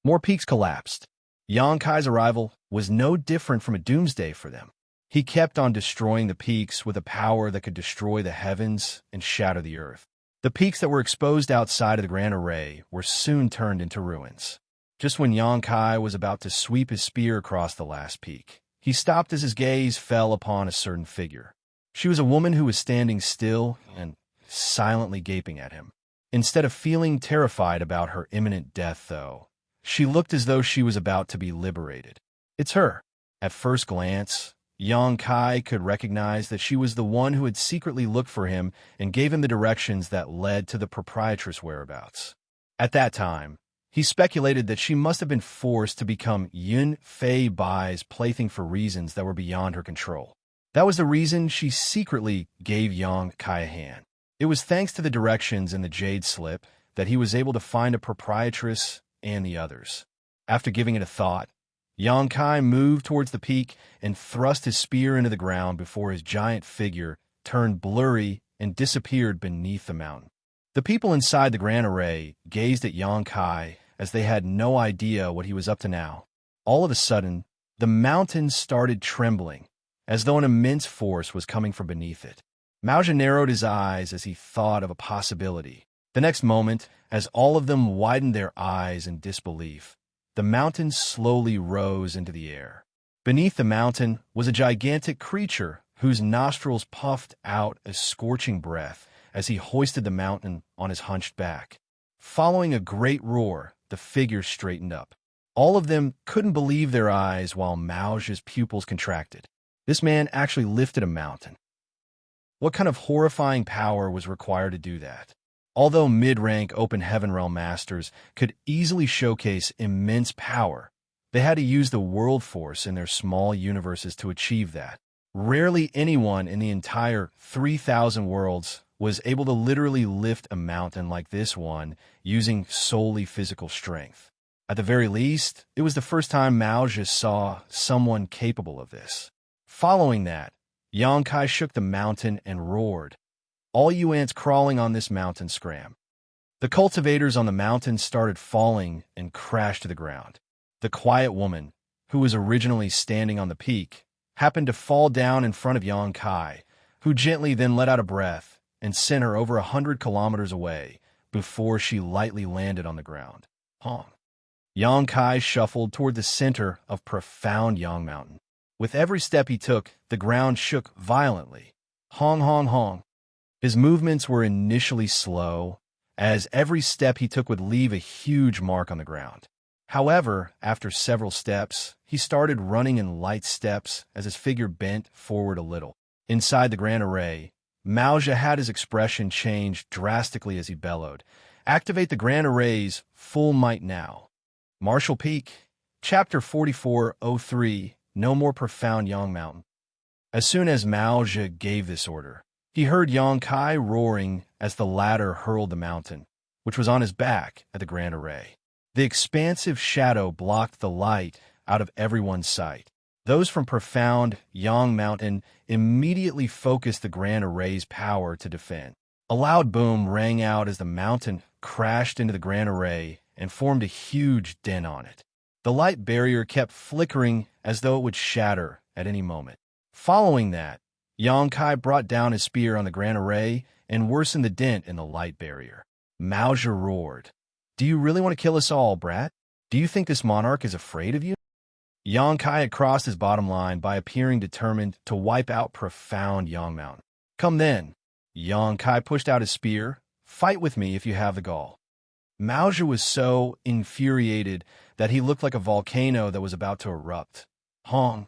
More peaks collapsed. Yang Kai's arrival was no different from a doomsday for them. He kept on destroying the peaks with a power that could destroy the heavens and shatter the earth. The peaks that were exposed outside of the Grand Array were soon turned into ruins. Just when Yang Kai was about to sweep his spear across the last peak, he stopped as his gaze fell upon a certain figure. She was a woman who was standing still and silently gaping at him. Instead of feeling terrified about her imminent death, though, she looked as though she was about to be liberated. It's her. At first glance, Yang Kai could recognize that she was the one who had secretly looked for him and gave him the directions that led to the proprietress' whereabouts. At that time, he speculated that she must have been forced to become Yun Fei Bai's plaything for reasons that were beyond her control. That was the reason she secretly gave Xianxia a hand. It was thanks to the directions in the jade slip that he was able to find a proprietress and the others. After giving it a thought, Xianxia moved towards the peak and thrust his spear into the ground before his giant figure turned blurry and disappeared beneath the mountain. The people inside the Grand Array gazed at Xianxia as they had no idea what he was up to now. All of a sudden, the mountain started trembling, as though an immense force was coming from beneath it. Wuxia narrowed his eyes as he thought of a possibility. The next moment, as all of them widened their eyes in disbelief, the mountain slowly rose into the air. Beneath the mountain was a gigantic creature whose nostrils puffed out a scorching breath as he hoisted the mountain on his hunched back. Following a great roar, the figure straightened up. All of them couldn't believe their eyes while Wuxia's pupils contracted. This man actually lifted a mountain. What kind of horrifying power was required to do that? Although mid-rank Open Heaven Realm Masters could easily showcase immense power, they had to use the world force in their small universes to achieve that. Rarely anyone in the entire 3,000 worlds was able to literally lift a mountain like this one using solely physical strength. At the very least, it was the first time Wuxia saw someone capable of this. Following that, Xianxia shook the mountain and roared. All you ants crawling on this mountain scram. The cultivators on the mountain started falling and crashed to the ground. The quiet woman, who was originally standing on the peak, happened to fall down in front of Xianxia, who gently then let out a breath and sent her over 100 kilometers away before she lightly landed on the ground. Hong. Xianxia shuffled toward the center of profound Yang Mountain. With every step he took, the ground shook violently. Hong, hong, hong. His movements were initially slow, as every step he took would leave a huge mark on the ground. However, after several steps, he started running in light steps as his figure bent forward a little. Inside the Grand Array, Wuxia had his expression change drastically as he bellowed. Activate the Grand Array's full might now. Martial Peak, Chapter 4403, No More Profound Yang Mountain. As soon as Wuxia gave this order, he heard Xianxia roaring as the latter hurled the mountain, which was on his back at the Grand Array. The expansive shadow blocked the light out of everyone's sight. Those from profound Yang Mountain immediately focused the Grand Array's power to defend. A loud boom rang out as the mountain crashed into the Grand Array and formed a huge dent on it. The light barrier kept flickering as though it would shatter at any moment. Following that, Xianxia brought down his spear on the Grand Array and worsened the dent in the light barrier. Wuxia roared, "Do you really want to kill us all, brat? Do you think this monarch is afraid of you?" Xianxia crossed his bottom line by appearing determined to wipe out profound Yang Mountain. "Come then." Xianxia pushed out his spear. "Fight with me if you have the gall." Wuxia was so infuriated that he looked like a volcano that was about to erupt. Hong.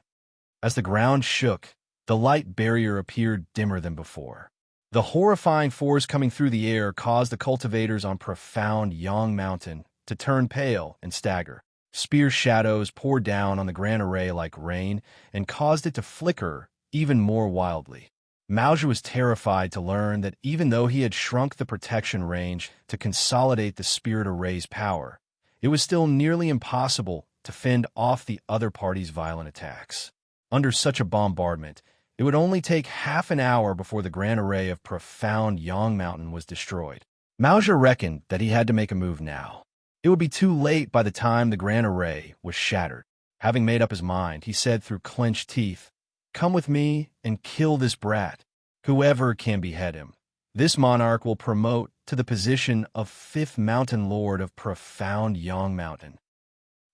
As the ground shook, the light barrier appeared dimmer than before. The horrifying force coming through the air caused the cultivators on profound Yang Mountain to turn pale and stagger. Spear shadows poured down on the Grand Array like rain and caused it to flicker even more wildly. Wuxia was terrified to learn that even though he had shrunk the protection range to consolidate the Spirit Array's power, it was still nearly impossible to fend off the other party's violent attacks. Under such a bombardment, it would only take half an hour before the Grand Array of profound Yang Mountain was destroyed. Wuxia reckoned that he had to make a move now. It would be too late by the time the Grand Array was shattered. Having made up his mind, he said through clenched teeth, "Come with me and kill this brat. Whoever can behead him. This monarch will promote to the position of 5th Mountain Lord of profound Yang Mountain."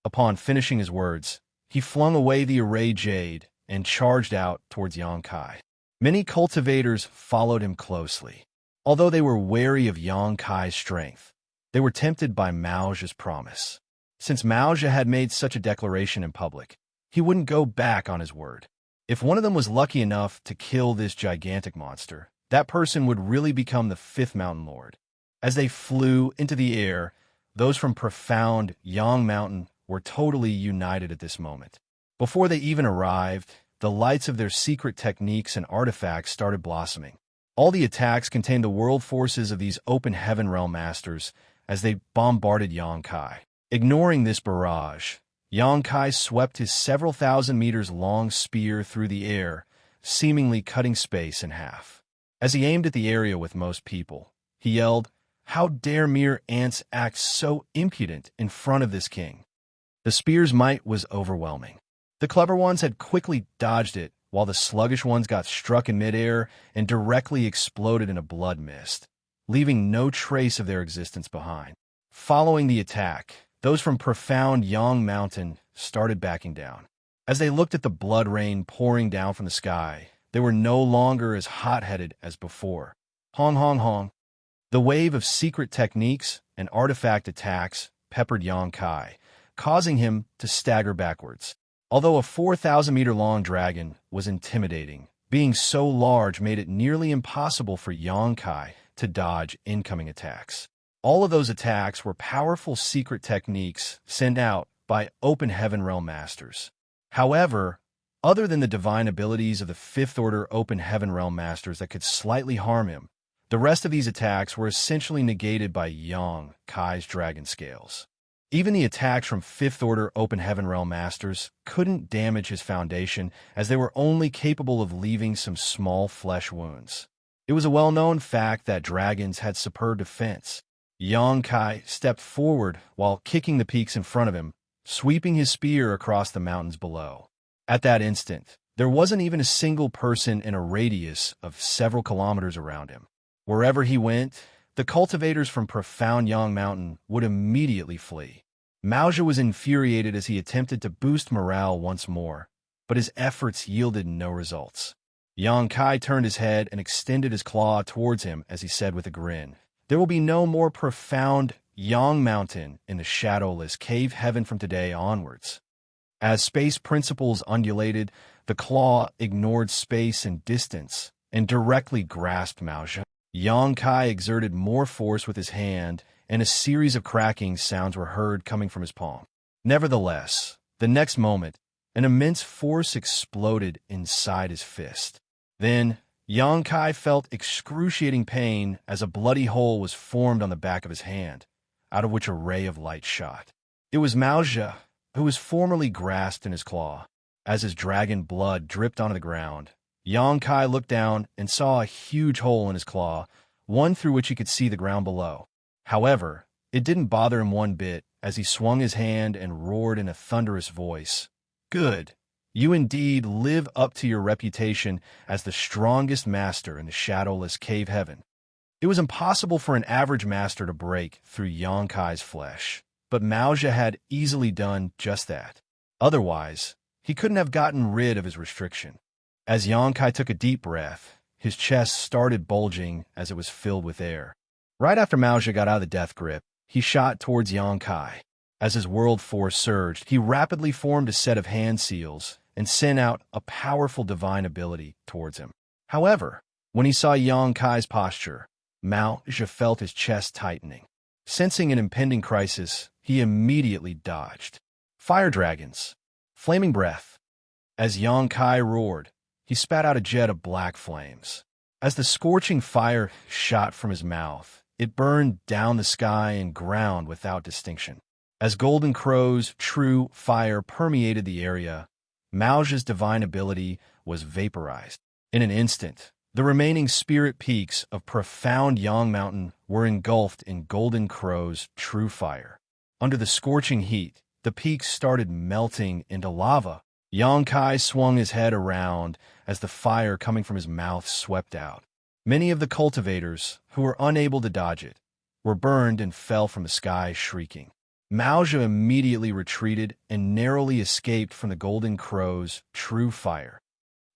Upon finishing his words, he flung away the array jade and charged out towards Xianxia. Many cultivators followed him closely. Although they were wary of Xianxia's strength, they were tempted by Wuxia's promise. Since Wuxia had made such a declaration in public, he wouldn't go back on his word. If one of them was lucky enough to kill this gigantic monster, that person would really become the 5th Mountain Lord. As they flew into the air, those from profound Yang Mountain were totally united at this moment. Before they even arrived, the lights of their secret techniques and artifacts started blossoming. All the attacks contained the world forces of these open heaven realm masters as they bombarded Xianxia. Ignoring this barrage, Xianxia swept his several thousand meters long spear through the air, seemingly cutting space in half. As he aimed at the area with most people, he yelled, "How dare mere ants act so impudent in front of this king?" The spear's might was overwhelming. The clever ones had quickly dodged it, while the sluggish ones got struck in midair and directly exploded in a blood mist, leaving no trace of their existence behind. Following the attack, those from profound Yang Mountain started backing down. As they looked at the blood rain pouring down from the sky, they were no longer as hot-headed as before. Hong hong hong. The wave of secret techniques and artifact attacks peppered Xianxia, causing him to stagger backwards. Although a 4,000-meter-long dragon was intimidating, being so large made it nearly impossible for Xianxia to dodge incoming attacks. All of those attacks were powerful secret techniques sent out by open heaven realm masters. However, other than the divine abilities of the Fifth Order open heaven realm masters that could slightly harm him, the rest of these attacks were essentially negated by Xianxia's dragon scales. Even the attacks from Fifth Order Open Heaven Realm Masters couldn't damage his foundation, as they were only capable of leaving some small flesh wounds. It was a well-known fact that dragons had superb defense. Xianxia stepped forward while kicking the peaks in front of him, sweeping his spear across the mountains below. At that instant, there wasn't even a single person in a radius of several kilometers around him. Wherever he went, the cultivators from profound Yang Mountain would immediately flee. Wuxia was infuriated as he attempted to boost morale once more, but his efforts yielded no results. Xianxia turned his head and extended his claw towards him as he said with a grin, "There will be no more profound Yang Mountain in the shadowless cave heaven from today onwards." As space principles undulated, the claw ignored space and distance and directly grasped Wuxia. Xianxia exerted more force with his hand, and a series of cracking sounds were heard coming from his palm. Nevertheless, the next moment, an immense force exploded inside his fist. Then, Xianxia felt excruciating pain as a bloody hole was formed on the back of his hand, out of which a ray of light shot. It was Wuxia, who was formerly grasped in his claw. As his dragon blood dripped onto the ground, Xianxia looked down and saw a huge hole in his claw, one through which he could see the ground below. However, it didn't bother him one bit as he swung his hand and roared in a thunderous voice, "Good! You indeed live up to your reputation as the strongest master in the shadowless cave heaven." It was impossible for an average master to break through Xianxia's flesh, but Wuxia had easily done just that. Otherwise, he couldn't have gotten rid of his restriction. As Xianxia took a deep breath, his chest started bulging as it was filled with air. Right after Wuxia got out of the death grip, he shot towards Xianxia. As his world force surged, he rapidly formed a set of hand seals and sent out a powerful divine ability towards him. However, when he saw Xianxia's posture, Wuxia felt his chest tightening. Sensing an impending crisis, he immediately dodged. Fire dragons. Flaming breath. As Xianxia roared, he spat out a jet of black flames. As the scorching fire shot from his mouth, it burned down the sky and ground without distinction. As Golden Crow's true fire permeated the area, Wuxia's divine ability was vaporized. In an instant, the remaining spirit peaks of profound Yang Mountain were engulfed in Golden Crow's true fire. Under the scorching heat, the peaks started melting into lava. Xianxia swung his head around as the fire coming from his mouth swept out. Many of the cultivators, who were unable to dodge it, were burned and fell from the sky shrieking. Wuxia immediately retreated and narrowly escaped from the Golden Crow's true fire.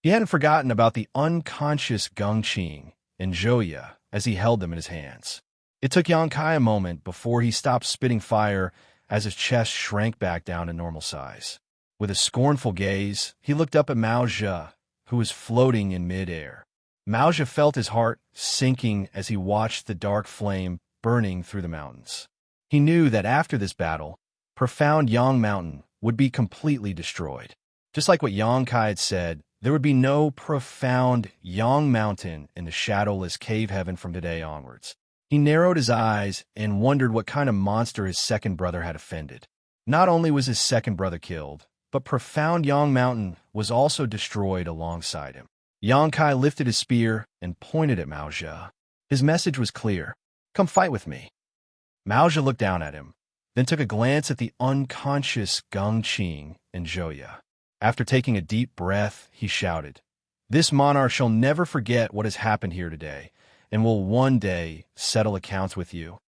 He hadn't forgotten about the unconscious Gengqing and Zhouya as he held them in his hands. It took Xianxia a moment before he stopped spitting fire as his chest shrank back down to normal size. With a scornful gaze, he looked up at Wuxia, who was floating in midair. Wuxia felt his heart sinking as he watched the dark flame burning through the mountains. He knew that after this battle, profound Yang Mountain would be completely destroyed. Just like what Xianxia had said, There would be no profound Yang Mountain in the shadowless cave heaven from today onwards. He narrowed his eyes and wondered what kind of monster his second brother had offended. Not only was his second brother killed, but profound Yang Mountain was also destroyed alongside him. Yang Kai lifted his spear and pointed at Mao Zhe. His message was clear. Come fight with me. Mao Zhe looked down at him, then took a glance at the unconscious Geng Qing and Zhouya. After taking a deep breath, he shouted, "This monarch shall never forget what has happened here today, and will one day settle accounts with you."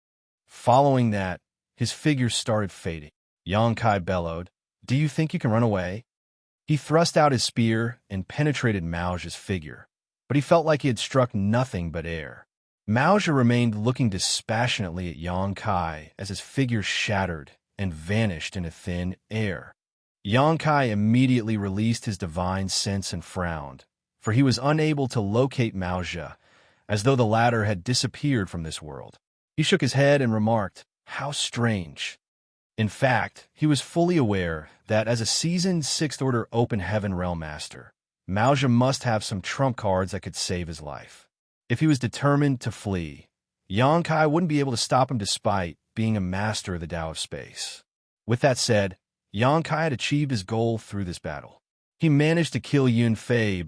Following that, his figure started fading. Yang Kai bellowed, "Do you think you can run away?" He thrust out his spear and penetrated Mao Zhe's figure, but he felt like he had struck nothing but air. Mao Zhe remained looking dispassionately at Yang Kai as his figure shattered and vanished into thin air. Yang Kai immediately released his divine sense and frowned, for he was unable to locate Mao Zhe, as though the latter had disappeared from this world. He shook his head and remarked, "How strange." In fact, he was fully aware that as a seasoned Sixth-Order Open Heaven Realm Master, Mao Zhe must have some trump cards that could save his life. If he was determined to flee, Yang Kai wouldn't be able to stop him despite being a master of the Tao of Space. With that said, Yang Kai had achieved his goal through this battle. He managed to kill Yun Fei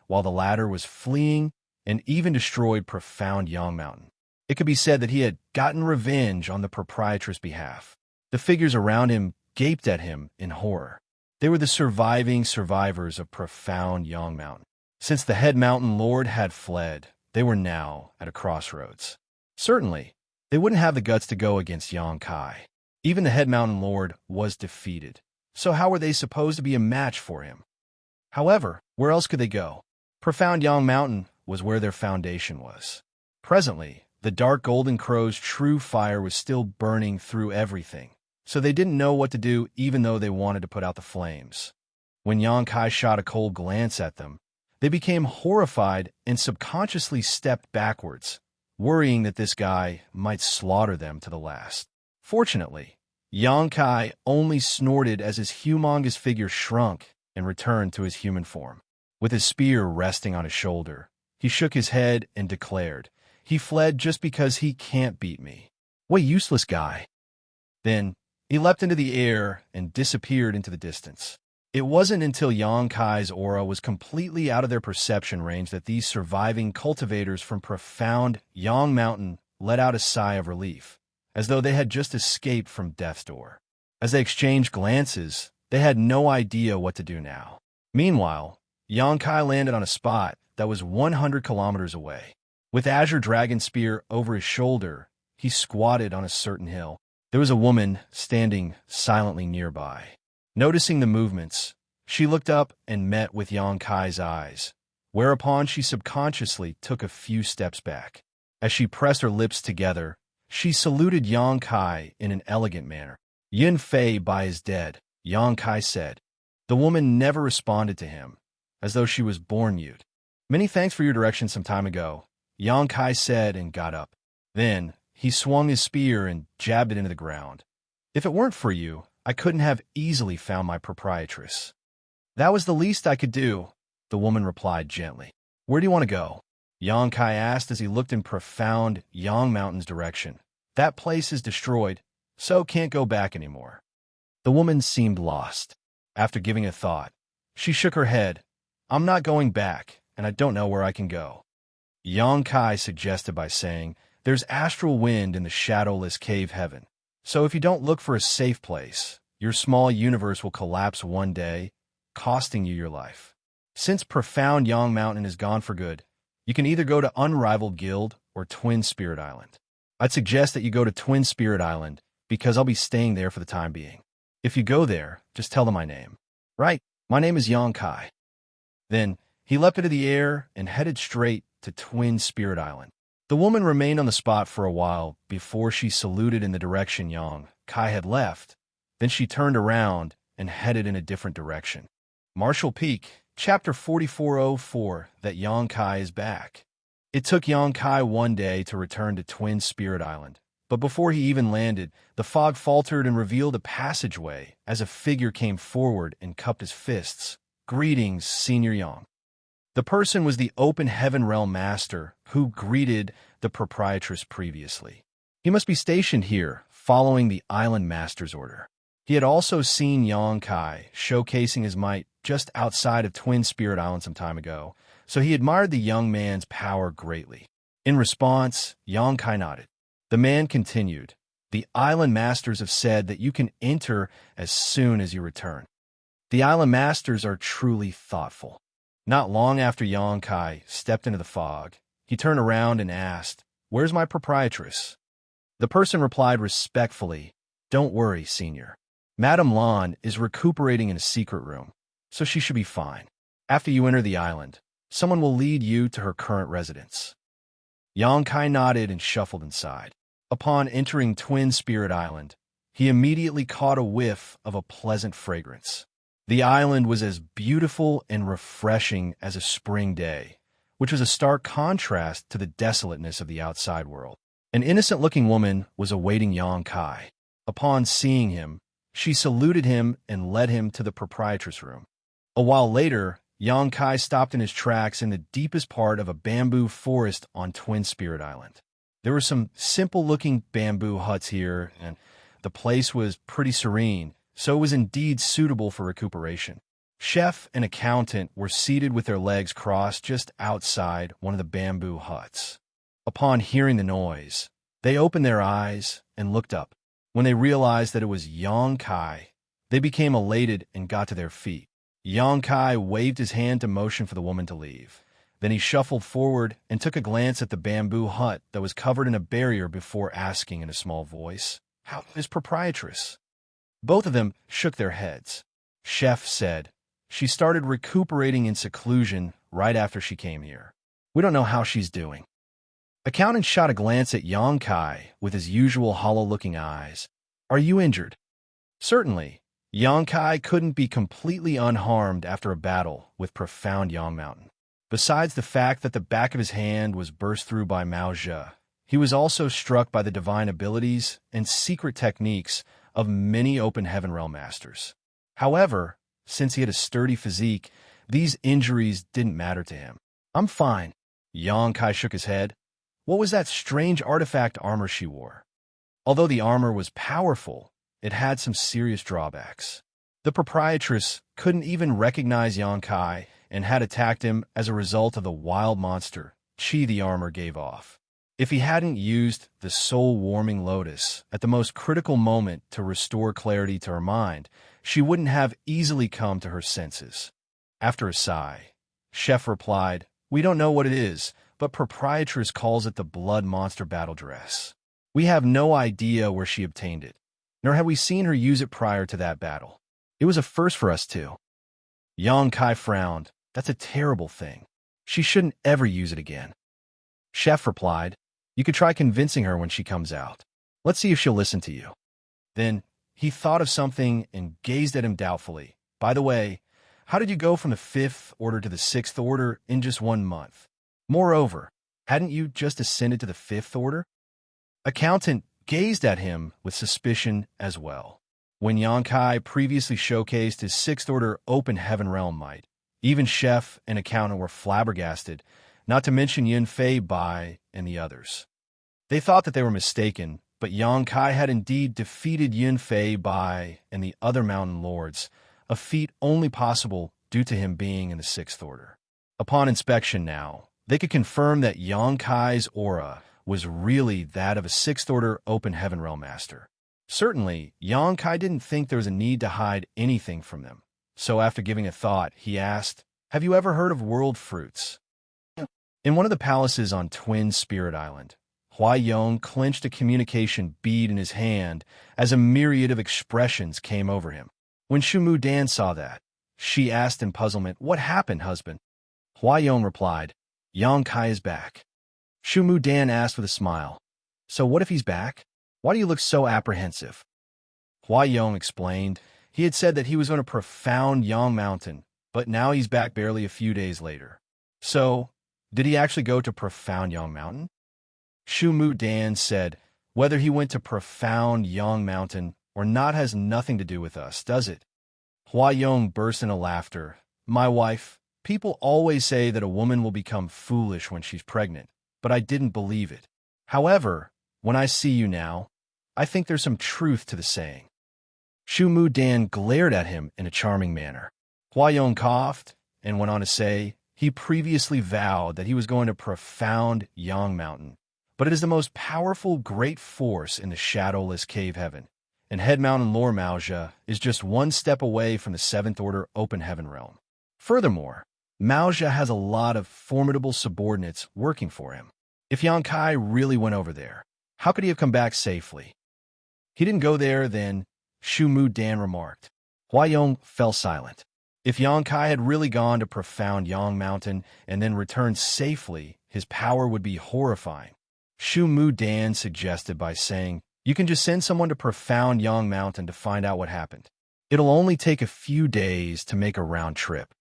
while the latter was fleeing, and even destroyed profound Yang Mountain. It could be said that he had gotten revenge on the proprietor's behalf. The figures around him gaped at him in horror. They were the surviving survivors of profound Yang Mountain. Since the head mountain lord had fled, they were now at a crossroads. Certainly, they wouldn't have the guts to go against Yang Kai. Even the head mountain lord was defeated, so how were they supposed to be a match for him? However, where else could they go? Profound Yang Mountain was where their foundation was. Presently, the dark golden crow's true fire was still burning through everything, so they didn't know what to do even though they wanted to put out the flames. When Yang Kai shot a cold glance at them, they became horrified and subconsciously stepped backwards, worrying that this guy might slaughter them to the last. Fortunately, Yang Kai only snorted as his humongous figure shrunk and returned to his human form. With his spear resting on his shoulder, he shook his head and declared, "He fled just because he can't beat me. What a useless guy." Then, he leapt into the air and disappeared into the distance. It wasn't until Yang Kai's aura was completely out of their perception range that these surviving cultivators from profound Yang Mountain let out a sigh of relief, as though they had just escaped from death's door. As they exchanged glances, they had no idea what to do now. Meanwhile, Yang Kai landed on a spot that was 100 kilometers away. With Azure Dragon Spear over his shoulder, he squatted on a certain hill. There was a woman standing silently nearby. Noticing the movements, she looked up and met with Yang Kai's eyes, whereupon she subconsciously took a few steps back. As she pressed her lips together, she saluted Yang Kai in an elegant manner. "Yun Fei is dead," Yang Kai said. The woman never responded to him, as though she was born mute. "Many thanks for your direction some time ago," Yang Kai said and got up. Then, he swung his spear and jabbed it into the ground. "If it weren't for you, I couldn't have easily found my proprietress." "That was the least I could do," the woman replied gently. "Where do you want to go?" Yang Kai asked as he looked in profound Yang Mountain's direction. "That place is destroyed, so can't go back anymore." The woman seemed lost. After giving a thought, she shook her head. "I'm not going back, and I don't know where I can go." Yang Kai suggested by saying, "There's astral wind in the shadowless cave heaven. So if you don't look for a safe place, your small universe will collapse one day, costing you your life. Since profound Yang Mountain is gone for good, you can either go to Unrivaled Guild or Twin Spirit Island. I'd suggest that you go to Twin Spirit Island because I'll be staying there for the time being. If you go there, just tell them my name." "Right, my name is Yang Kai." Then, he leapt into the air and headed straight to Twin Spirit Island. The woman remained on the spot for a while before she saluted in the direction Yang Kai had left. Then she turned around and headed in a different direction. Martial Peak, Chapter 4404, that Yang Kai is back. It took Yang Kai one day to return to Twin Spirit Island, but before he even landed, the fog faltered and revealed a passageway as a figure came forward and cupped his fists, Greetings, Senior Yang. The person was the Open Heaven Realm Master who greeted the proprietress previously. He must be stationed here, following the Island Master's order. He had also seen Xianxia showcasing his might just outside of Twin Spirit Island some time ago, so he admired the young man's power greatly. In response, Xianxia nodded. The man continued, "The Island Masters have said that you can enter as soon as you return. The Island Masters are truly thoughtful." Not long after Xianxia stepped into the fog, he turned around and asked, "Where's my proprietress?" The person replied respectfully, "Don't worry, Senior. Madame Lan is recuperating in a secret room, so she should be fine. After you enter the island, someone will lead you to her current residence." Xianxia nodded and shuffled inside. Upon entering Twin Spirit Island, he immediately caught a whiff of a pleasant fragrance. The island was as beautiful and refreshing as a spring day, which was a stark contrast to the desolateness of the outside world. An innocent-looking woman was awaiting Xianxia. Upon seeing him, she saluted him and led him to the proprietress' room. A while later, Xianxia stopped in his tracks in the deepest part of a bamboo forest on Twin Spirit Island. There were some simple-looking bamboo huts here, and the place was pretty serene, so it was indeed suitable for recuperation. Chef and accountant were seated with their legs crossed just outside one of the bamboo huts. Upon hearing the noise, they opened their eyes and looked up. When they realized that it was Xianxia, they became elated and got to their feet. Xianxia waved his hand to motion for the woman to leave. Then he shuffled forward and took a glance at the bamboo hut that was covered in a barrier before asking in a small voice, "How is proprietress?" Both of them shook their heads. Chef said, "She started recuperating in seclusion right after she came here. We don't know how she's doing." Accountant shot a glance at Xianxia with his usual hollow-looking eyes. "Are you injured?" Certainly, Xianxia couldn't be completely unharmed after a battle with Profound Yang Mountain. Besides the fact that the back of his hand was burst through by Mao Zhe, he was also struck by the divine abilities and secret techniques of many Open Heaven Realm Masters. However, since he had a sturdy physique, these injuries didn't matter to him. "I'm fine." Xianxia shook his head. What was that strange artifact armor she wore? Although the armor was powerful, it had some serious drawbacks. The proprietress couldn't even recognize Xianxia and had attacked him as a result of the wild monster chi the armor gave off. If he hadn't used the soul-warming lotus at the most critical moment to restore clarity to her mind, she wouldn't have easily come to her senses. After a sigh, Chef replied, "We don't know what it is, but proprietress calls it the blood monster battle dress. We have no idea where she obtained it, nor have we seen her use it prior to that battle. It was a first for us too." Xianxia frowned. "That's a terrible thing. She shouldn't ever use it again." Chef replied, "You could try convincing her when she comes out. Let's see if she'll listen to you." Then he thought of something and gazed at him doubtfully. "By the way, how did you go from the 5th Order to the 6th Order in just 1 month? Moreover, hadn't you just ascended to the 5th Order?" Accountant gazed at him with suspicion as well. When Xianxia previously showcased his 6th Order Open Heaven Realm might, even Chef and Accountant were flabbergasted, not to mention Yin Fei Bai and the others. They thought that they were mistaken, but Xianxia had indeed defeated Yin Fei Bai and the other mountain lords, a feat only possible due to him being in the 6th Order. Upon inspection now, they could confirm that Xianxia's aura was really that of a 6th Order Open Heaven Realm Master. Certainly, Xianxia didn't think there was a need to hide anything from them. So after giving a thought, he asked, "Have you ever heard of world fruits?" In one of the palaces on Twin Spirit Island, Huayong clenched a communication bead in his hand as a myriad of expressions came over him. When Shumu Dan saw that, she asked in puzzlement, "What happened, husband?" Huayong replied, "Xianxia is back." Shumu Dan asked with a smile, "So what if he's back? Why do you look so apprehensive?" Huayong explained, he had said that he was on a profound Yang Mountain, but now he's back barely a few days later. So, did he actually go to Profound Yang Mountain? Shumu Dan said, "Whether he went to Profound Yang Mountain or not has nothing to do with us, does it?" Huayong burst into laughter. My wife, people always say that a woman will become foolish when she's pregnant, but I didn't believe it. However, when I see you now, I think there's some truth to the saying. Shu Mu Dan glared at him in a charming manner. Huayong coughed and went on to say he previously vowed that he was going to profound Yang Mountain, but it is the most powerful great force in the shadowless cave heaven, and Head Mountain Lore Maoja is just one step away from the 7th Order open heaven realm. Furthermore, Maoja has a lot of formidable subordinates working for him. If Yang Kai really went over there, how could he have come back safely? He didn't go there then, Shu Mu Dan remarked. Huayong fell silent. If Yang Kai had really gone to profound Yang Mountain and then returned safely, his power would be horrifying. Shu Mu Dan suggested by saying, you can just send someone to profound Yang Mountain to find out what happened. It'll only take a few days to make a round trip.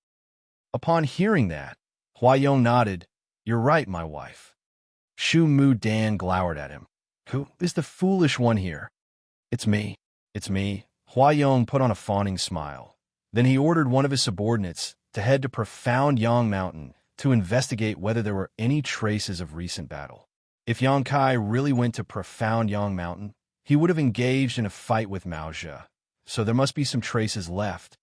Upon hearing that, Huayong nodded. You're right, my wife. Shu Mu Dan glowered at him. Who is the foolish one here? It's me. It's me. Huayong put on a fawning smile. Then he ordered one of his subordinates to head to profound Yang Mountain to investigate whether there were any traces of recent battle. If Yang Kai really went to profound Yang Mountain, he would have engaged in a fight with Maoja, so there must be some traces left.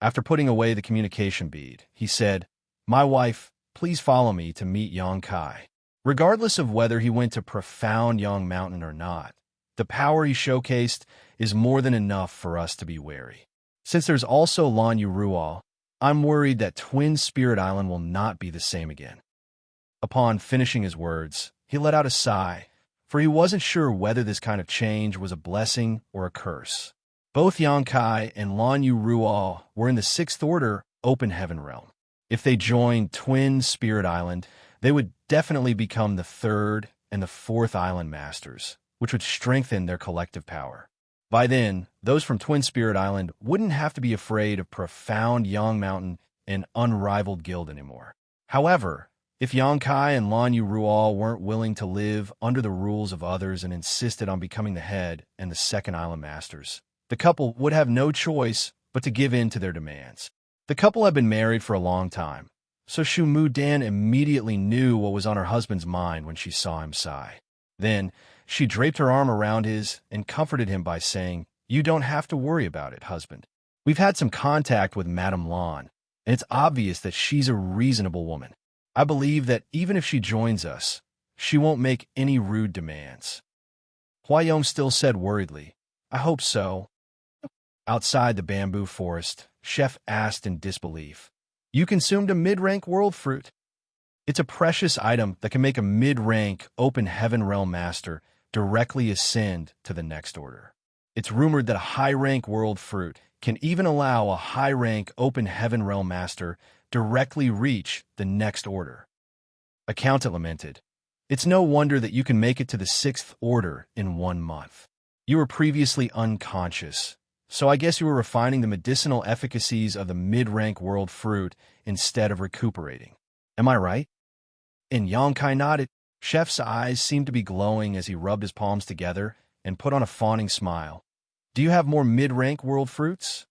After putting away the communication bead, he said, my wife, please follow me to meet Yang Kai. Regardless of whether he went to profound Yang Mountain or not, the power he showcased is more than enough for us to be wary. Since there's also Lan Yu Rual, I'm worried that Twin Spirit Island will not be the same again. Upon finishing his words, he let out a sigh, for he wasn't sure whether this kind of change was a blessing or a curse. Both Yang Kai and Lan Yu Rual were in the 6th Order open heaven realm. If they joined Twin Spirit Island, they would definitely become the 3rd and the 4th Island Masters, which would strengthen their collective power. By then, those from Twin Spirit Island wouldn't have to be afraid of profound Yang Mountain and unrivaled guild anymore. However, if Yang Kai and Lan Yu Rual weren't willing to live under the rules of others and insisted on becoming the head and the 2nd Island Masters, the couple would have no choice but to give in to their demands. The couple had been married for a long time, so Shu Mu Dan immediately knew what was on her husband's mind when she saw him sigh. Then, she draped her arm around his and comforted him by saying, you don't have to worry about it, husband. We've had some contact with Madame Lan, and it's obvious that she's a reasonable woman. I believe that even if she joins us, she won't make any rude demands. Huayong still said worriedly, I hope so. Outside the bamboo forest, Chef asked in disbelief, you consumed a mid-rank world fruit? It's a precious item that can make a mid-rank open heaven realm master directly ascend to the next order. It's rumored that a high-rank world fruit can even allow a high-rank open heaven realm master directly reach the next order. Accountant lamented, it's no wonder that you can make it to the 6th Order in 1 month. You were previously unconscious, so I guess you were refining the medicinal efficacies of the mid-rank world fruit instead of recuperating. Am I right? And Yang Kai nodded. Chef's eyes seemed to be glowing as he rubbed his palms together and put on a fawning smile. Do you have more mid-rank world fruits?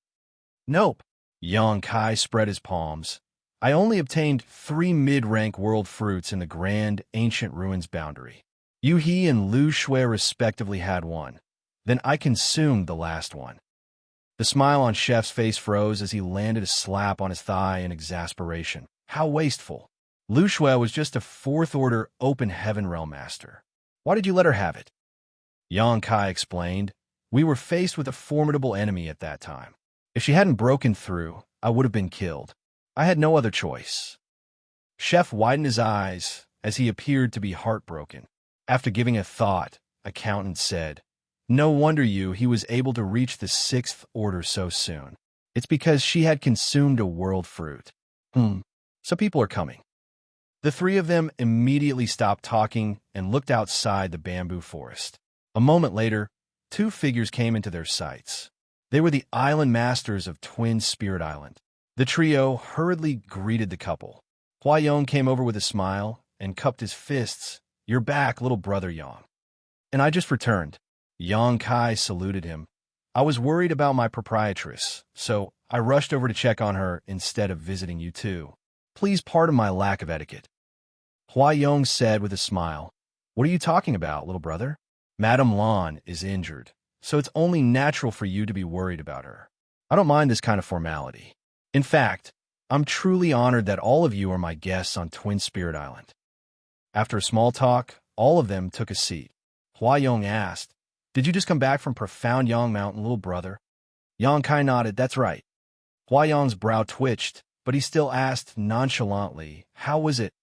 Nope. Yang Kai spread his palms. I only obtained 3 mid-rank world fruits in the Grand Ancient Ruins boundary. Yu He and Lu Shui respectively had 1. Then I consumed the last one. The smile on Chef's face froze as he landed a slap on his thigh in exasperation. How wasteful. Lu Shui was just a 4th Order open heaven realm master. Why did you let her have it? Yang Kai explained, we were faced with a formidable enemy at that time. If she hadn't broken through, I would have been killed. I had no other choice. Chef widened his eyes as he appeared to be heartbroken. After giving a thought, Accountant said, no wonder he was able to reach the 6th Order so soon. It's because she had consumed a world fruit. So people are coming. The 3 of them immediately stopped talking and looked outside the bamboo forest. A moment later, 2 figures came into their sights. They were the island masters of Twin Spirit Island. The trio hurriedly greeted the couple. Huayong came over with a smile and cupped his fists. You're back, little brother Yang. And I just returned. Yang Kai saluted him. I was worried about my proprietress, so I rushed over to check on her instead of visiting you too. Please pardon my lack of etiquette. Huayong said with a smile. What are you talking about, little brother? Madame Lan is injured, so it's only natural for you to be worried about her. I don't mind this kind of formality. In fact, I'm truly honored that all of you are my guests on Twin Spirit Island. After a small talk, all of them took a seat. Huayong asked, Did you just come back from Profound Yang Mountain, little brother? Yang Kai nodded, That's right. Huayong's brow twitched, but he still asked nonchalantly, How was it?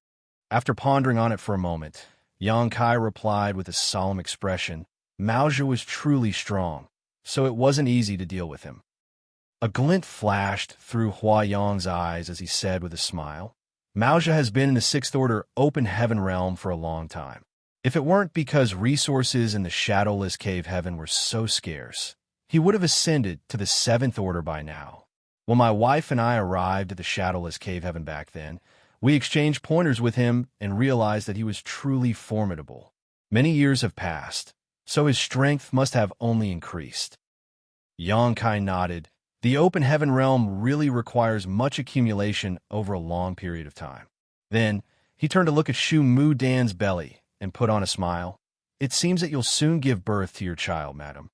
After pondering on it for a moment, Yang Kai replied with a solemn expression, Maozhi was truly strong, so it wasn't easy to deal with him. A glint flashed through Huayong's eyes as he said with a smile, Maozhi has been in the Sixth Order Open Heaven realm for a long time. If it weren't because resources in the Shadowless Cave Heaven were so scarce, he would have ascended to the Seventh Order by now. When my wife and I arrived at the Shadowless Cave Heaven back then, we exchanged pointers with him and realized that he was truly formidable. Many years have passed, so his strength must have only increased. Yang Kai nodded. The Open Heaven realm really requires much accumulation over a long period of time. Then, he turned to look at Shu Mu Dan's belly and put on a smile. It seems that you'll soon give birth to your child, madam.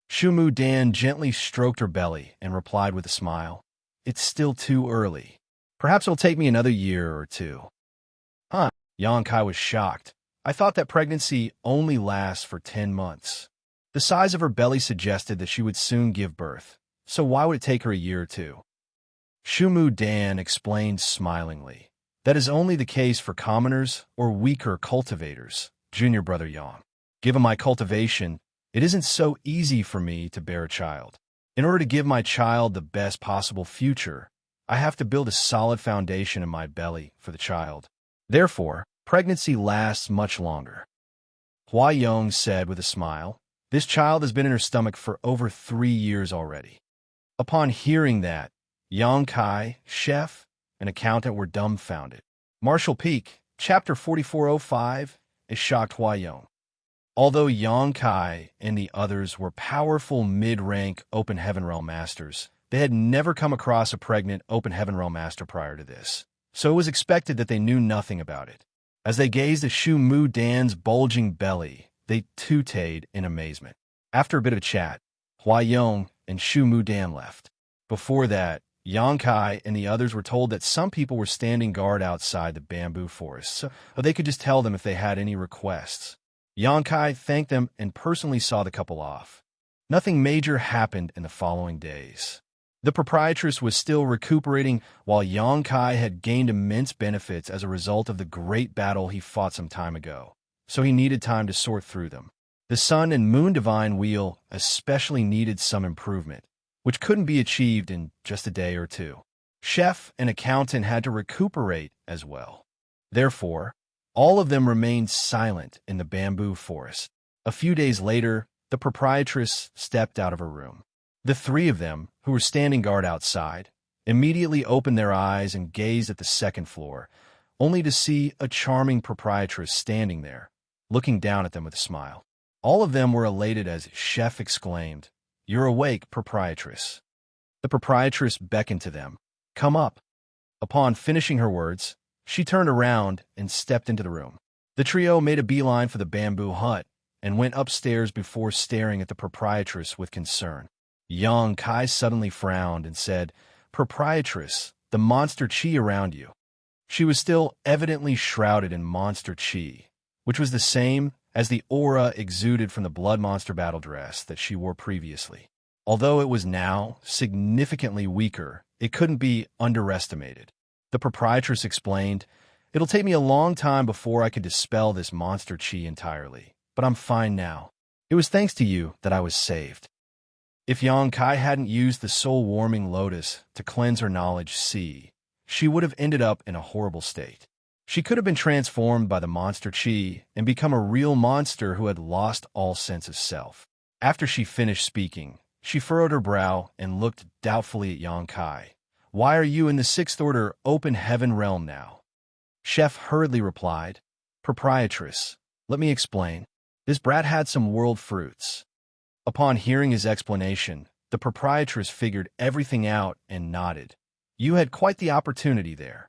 Shu Mu Dan gently stroked her belly and replied with a smile. It's still too early. Perhaps it'll take me another year or two. Huh? Yang Kai was shocked. I thought that pregnancy only lasts for 10 months. The size of her belly suggested that she would soon give birth, so why would it take her a year or two? Shu Mu Dan explained smilingly. That is only the case for commoners or weaker cultivators, Junior Brother Yang. Given my cultivation, it isn't so easy for me to bear a child. In order to give my child the best possible future, I have to build a solid foundation in my belly for the child. Therefore, pregnancy lasts much longer. Huayong said with a smile, This child has been in her stomach for over 3 years already. Upon hearing that, Yang Kai, chef, and accountant were dumbfounded. Martial Peak, Chapter 4405, is shocked Huayong. Although Yang Kai and the others were powerful mid-rank Open Heaven Realm Masters, they had never come across a pregnant Open Heaven Realm Master prior to this, so it was expected that they knew nothing about it. As they gazed at Shu Mu Dan's bulging belly, they toothed in amazement. After a bit of a chat, Huayong and Shu Mu Dan left. Before that, Yang Kai and the others were told that some people were standing guard outside the bamboo forest, so they could just tell them if they had any requests. Yang Kai thanked them and personally saw the couple off. Nothing major happened in the following days. The proprietress was still recuperating, while Yang Kai had gained immense benefits as a result of the great battle he fought some time ago, so he needed time to sort through them. The Sun and Moon Divine Wheel especially needed some improvement, which couldn't be achieved in just a day or two. Chef and accountant had to recuperate as well. Therefore, all of them remained silent in the bamboo forest. A few days later, the proprietress stepped out of her room. The three of them, who were standing guard outside, immediately opened their eyes and gazed at the second floor, only to see a charming proprietress standing there, looking down at them with a smile. All of them were elated as Chef exclaimed, "You're awake, proprietress." The proprietress beckoned to them. "Come up." Upon finishing her words, she turned around and stepped into the room. The trio made a beeline for the bamboo hut and went upstairs before staring at the proprietress with concern. Yang Kai suddenly frowned and said, "Proprietress, the monster chi around you." She was still evidently shrouded in monster chi, which was the same as the aura exuded from the blood monster battle dress that she wore previously. Although it was now significantly weaker, it couldn't be underestimated. The proprietress explained, "It'll take me a long time before I could dispel this monster chi entirely, but I'm fine now. It was thanks to you that I was saved." If Yang Kai hadn't used the soul-warming lotus to cleanse her knowledge sea, she would have ended up in a horrible state. She could have been transformed by the monster chi and become a real monster who had lost all sense of self. After she finished speaking, she furrowed her brow and looked doubtfully at Yang Kai. "Why are you in the Sixth Order Open Heaven realm now?" Chef hurriedly replied, "Proprietress, let me explain. This brat had some world fruits." Upon hearing his explanation, The proprietress figured everything out and nodded. You had quite the opportunity there.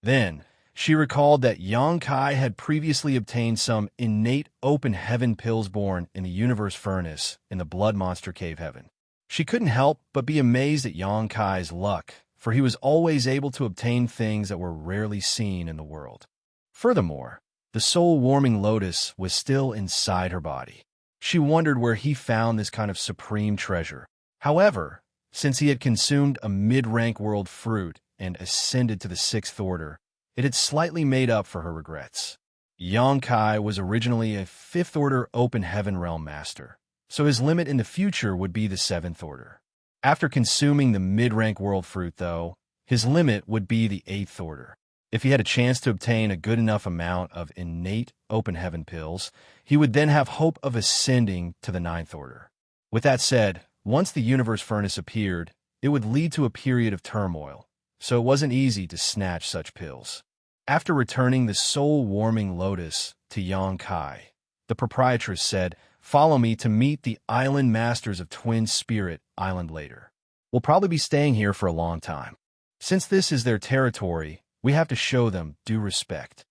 Then, she recalled that Xianxia had previously obtained some innate open heaven pills born in the universe furnace in the blood monster cave heaven. She couldn't help but be amazed at Xianxia's luck, for he was always able to obtain things that were rarely seen in the world. Furthermore, the soul-warming lotus was still inside her body. She wondered where he found this kind of supreme treasure. However, since he had consumed a mid-rank world fruit and ascended to the 6th order, it had slightly made up for her regrets. Xianxia was originally a 5th order open heaven realm master, so his limit in the future would be the 7th order. After consuming the mid-rank world fruit, though, his limit would be the 8th order. If he had a chance to obtain a good enough amount of innate open heaven pills, he would then have hope of ascending to the 9th order. With that said, once the universe furnace appeared, it would lead to a period of turmoil, so it wasn't easy to snatch such pills. After returning the soul-warming lotus to Xianxia, the proprietress said, "Follow me to meet the island masters of Twin Spirit Island later. We'll probably be staying here for a long time. Since this is their territory, we have to show them due respect."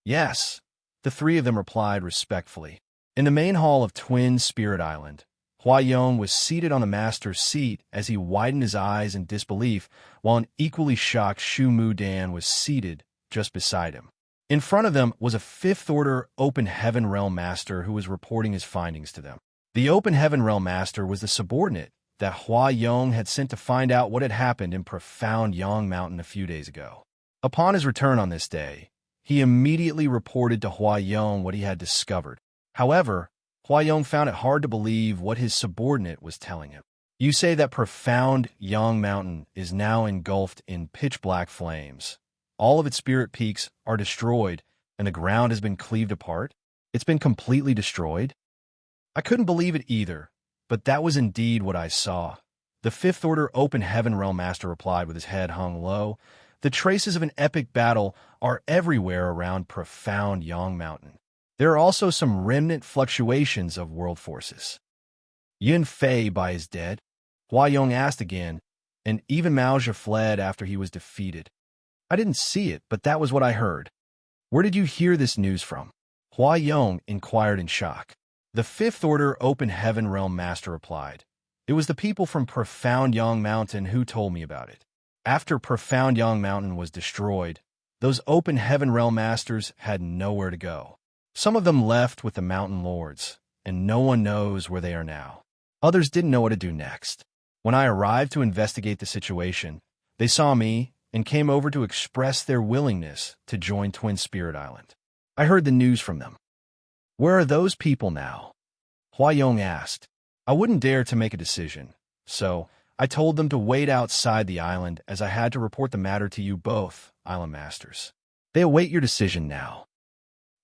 "Yes," the three of them replied respectfully. In the main hall of Twin Spirit Island, Huayong was seated on the master's seat as he widened his eyes in disbelief, while an equally shocked Shu Mudan was seated just beside him. In front of them was a 5th order Open Heaven Realm Master who was reporting his findings to them. The Open Heaven Realm Master was the subordinate that Huayong had sent to find out what had happened in Profound Yang Mountain a few days ago. Upon his return on this day, he immediately reported to Huayong what he had discovered. However, Huayong found it hard to believe what his subordinate was telling him. "You say that Profound Yang Mountain is now engulfed in pitch-black flames. All of its spirit peaks are destroyed, and the ground has been cleaved apart? It's been completely destroyed?" I couldn't believe it either, but that was indeed what I saw. The 5th Order Open Heaven Realm Master replied with his head hung low. "The traces of an epic battle are everywhere around Profound Yang Mountain. There are also some remnant fluctuations of world forces." "Yin Fei Bai is dead?" Huayong asked again, and even Maozhi fled after he was defeated. "I didn't see it, but that was what I heard." "Where did you hear this news from?" Huayong inquired in shock. The 5th Order Open Heaven Realm Master replied, "It was the people from Profound Yang Mountain who told me about it. After Profound Yang Mountain was destroyed, those Open Heaven Realm Masters had nowhere to go. Some of them left with the Mountain Lords, and no one knows where they are now. Others didn't know what to do next. When I arrived to investigate the situation, they saw me and came over to express their willingness to join Twin Spirit Island. I heard the news from them." "Where are those people now?" Huayong asked. "I wouldn't dare to make a decision, so I told them to wait outside the island as I had to report the matter to you both, Island Masters. They await your decision now."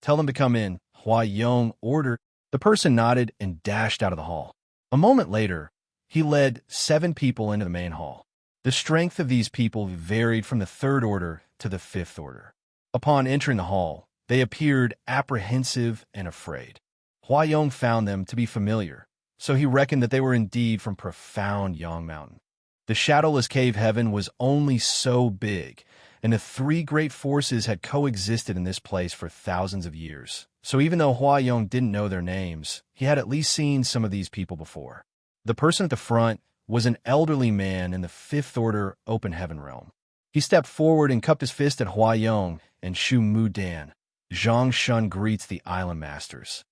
"Tell them to come in," Huayong ordered. The person nodded and dashed out of the hall. A moment later, he led 7 people into the main hall. The strength of these people varied from the 3rd Order to the 5th Order. Upon entering the hall, they appeared apprehensive and afraid. Huayong found them to be familiar, so he reckoned that they were indeed from Profound Yang Mountain. The shadowless cave heaven was only so big, and the 3 great forces had coexisted in this place for thousands of years. So even though Huayong didn't know their names, he had at least seen some of these people before. The person at the front was an elderly man in the 5th Order Open Heaven Realm. He stepped forward and cupped his fist at Huayong and Shu Mudan. "Xianxia greets the Island Masters."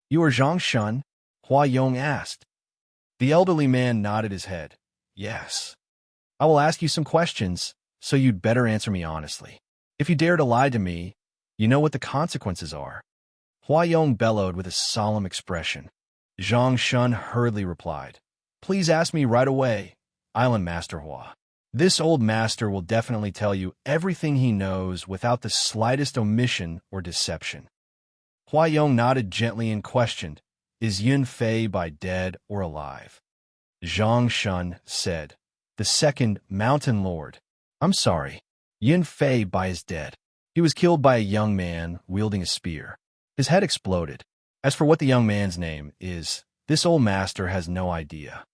"You are Xianxia?" Huayong asked. The elderly man nodded his head. "Yes. I will ask you some questions, so you'd better answer me honestly. If you dare to lie to me, you know what the consequences are." Huayong bellowed with a solemn expression. Xianxia hurriedly replied, "Please ask me right away, Island Master Hua. This old master will definitely tell you everything he knows without the slightest omission or deception." Huayong nodded gently and questioned, "Is Yin Fei Bai dead or alive?" Xianxia said, "The 2nd Mountain Lord. I'm sorry. Yin Fei Bai is dead. He was killed by a young man wielding a spear. His head exploded. As for what the young man's name is, this old master has no idea."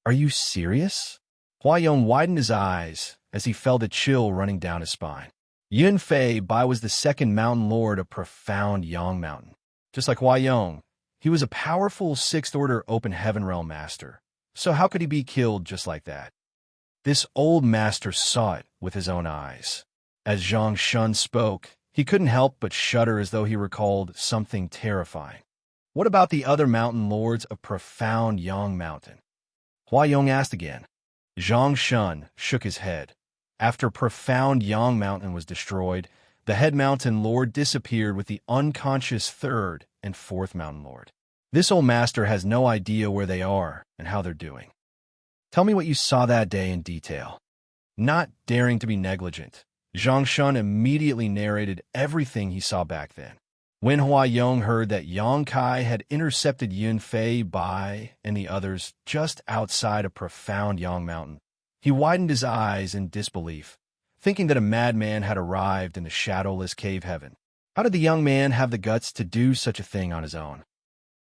Are you serious? Huayong widened his eyes as he felt a chill running down his spine. Yunfei Bai was the second mountain lord of profound Yang Mountain. Just like Huayong, he was a powerful sixth-order open heaven realm master. So how could he be killed just like that? This old master saw it with his own eyes. As Xianxia spoke, he couldn't help but shudder as though he recalled something terrifying. What about the other mountain lords of profound Yang Mountain? Huayong asked again. Xianxia shook his head. After profound Yang Mountain was destroyed, the head mountain lord disappeared with the unconscious third and fourth mountain lord. This old master has no idea where they are and how they're doing. Tell me what you saw that day in detail. Not daring to be negligent, Xianxia immediately narrated everything he saw back then. When Huayong heard that Yang Kai had intercepted Yunfei Bai and the others just outside of profound Yang Mountain, he widened his eyes in disbelief, thinking that a madman had arrived in the shadowless cave heaven. How did the young man have the guts to do such a thing on his own?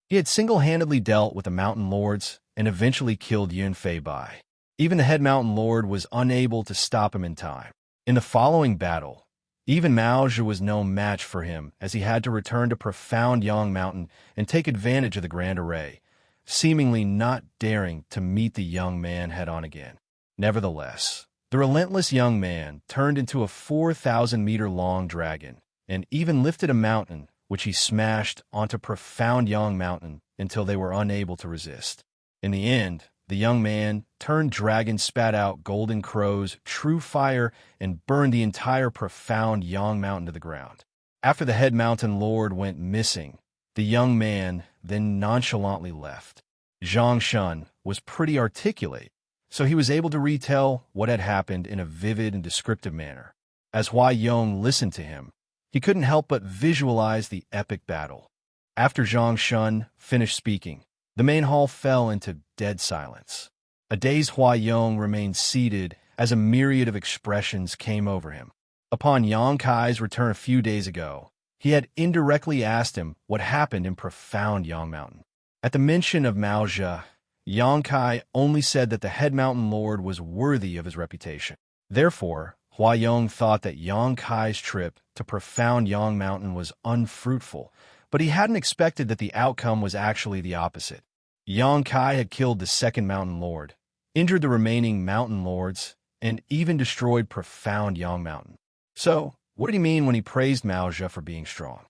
He had single-handedly dealt with the mountain lords and eventually killed Yunfei Bai. Even the head mountain lord was unable to stop him in time. In the following battle, even Wuxia was no match for him, as he had to return to profound Yang Mountain and take advantage of the grand array, seemingly not daring to meet the young man head-on again. Nevertheless, the relentless young man turned into a 4,000-meter-long dragon and even lifted a mountain, which he smashed onto profound Yang Mountain until they were unable to resist. In the end, the young man turned dragon spat out golden crows, true fire, and burned the entire profound Yang Mountain to the ground. After the head mountain lord went missing, the young man then nonchalantly left. Xianxia was pretty articulate, so he was able to retell what had happened in a vivid and descriptive manner. As Huayong listened to him, he couldn't help but visualize the epic battle. After Xianxia finished speaking, the main hall fell into dead silence. A dazed Huayong remained seated as a myriad of expressions came over him. Upon Yang Kai's return a few days ago, he had indirectly asked him what happened in profound Yang Mountain. At the mention of Wuxia, Yang Kai only said that the head mountain lord was worthy of his reputation. Therefore, Huayong thought that Yang Kai's trip to profound Yang Mountain was unfruitful, but he hadn't expected that the outcome was actually the opposite. Yang Kai had killed the second mountain lord, injured the remaining mountain lords, and even destroyed profound Yang Mountain. So, what did he mean when he praised Wuxia for being strong?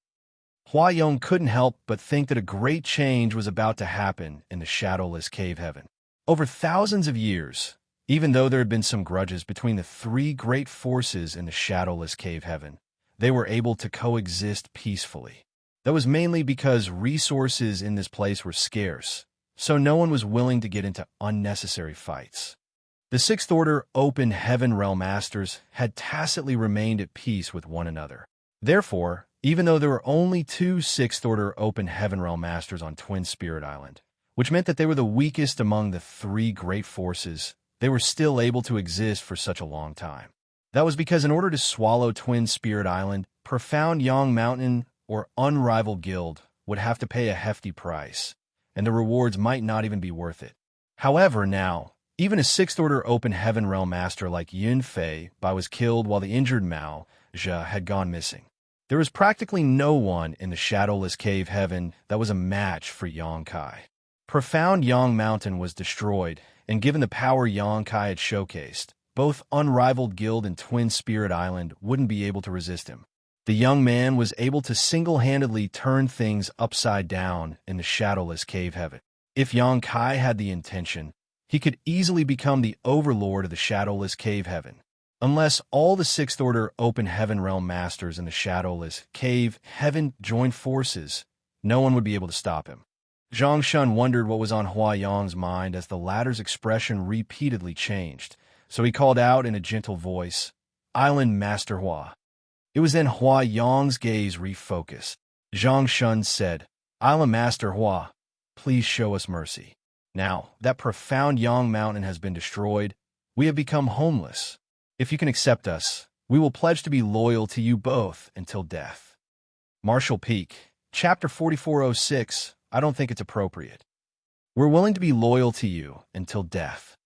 Huayong couldn't help but think that a great change was about to happen in the shadowless cave heaven. Over thousands of years, even though there had been some grudges between the three great forces in the shadowless cave heaven, they were able to coexist peacefully. That was mainly because resources in this place were scarce, so no one was willing to get into unnecessary fights. The Sixth Order Open Heaven Realm Masters had tacitly remained at peace with one another. Therefore, even though there were only two Sixth Order Open Heaven Realm Masters on Twin Spirit Island, which meant that they were the weakest among the three great forces, they were still able to exist for such a long time. That was because in order to swallow Twin Spirit Island, profound Yang Mountain or unrivaled guild would have to pay a hefty price, and the rewards might not even be worth it. However, now, even a Sixth Order Open Heaven Realm Master like Yunfei Bai was killed while the injured Wuxia had gone missing. There was practically no one in the shadowless cave heaven that was a match for Yang Kai. Profound Yang Mountain was destroyed, and given the power Yang Kai had showcased, both Unrivaled Guild and Twin Spirit Island wouldn't be able to resist him. The young man was able to single-handedly turn things upside down in the shadowless cave heaven. If Yang Kai had the intention, he could easily become the overlord of the shadowless cave heaven. Unless all the Sixth Order Open Heaven Realm Masters in the shadowless cave heaven joined forces, no one would be able to stop him. Xianxia wondered what was on Huayong's mind as the latter's expression repeatedly changed, so he called out in a gentle voice, "Island Master Hua." It was then Huayong's gaze refocused. Xianxia said, "Island Master Hua, please show us mercy. Now that profound Yang Mountain has been destroyed, we have become homeless. If you can accept us, we will pledge to be loyal to you both until death." Marshall Peak, Chapter 4406, I don't think it's appropriate. We're willing to be loyal to you until death.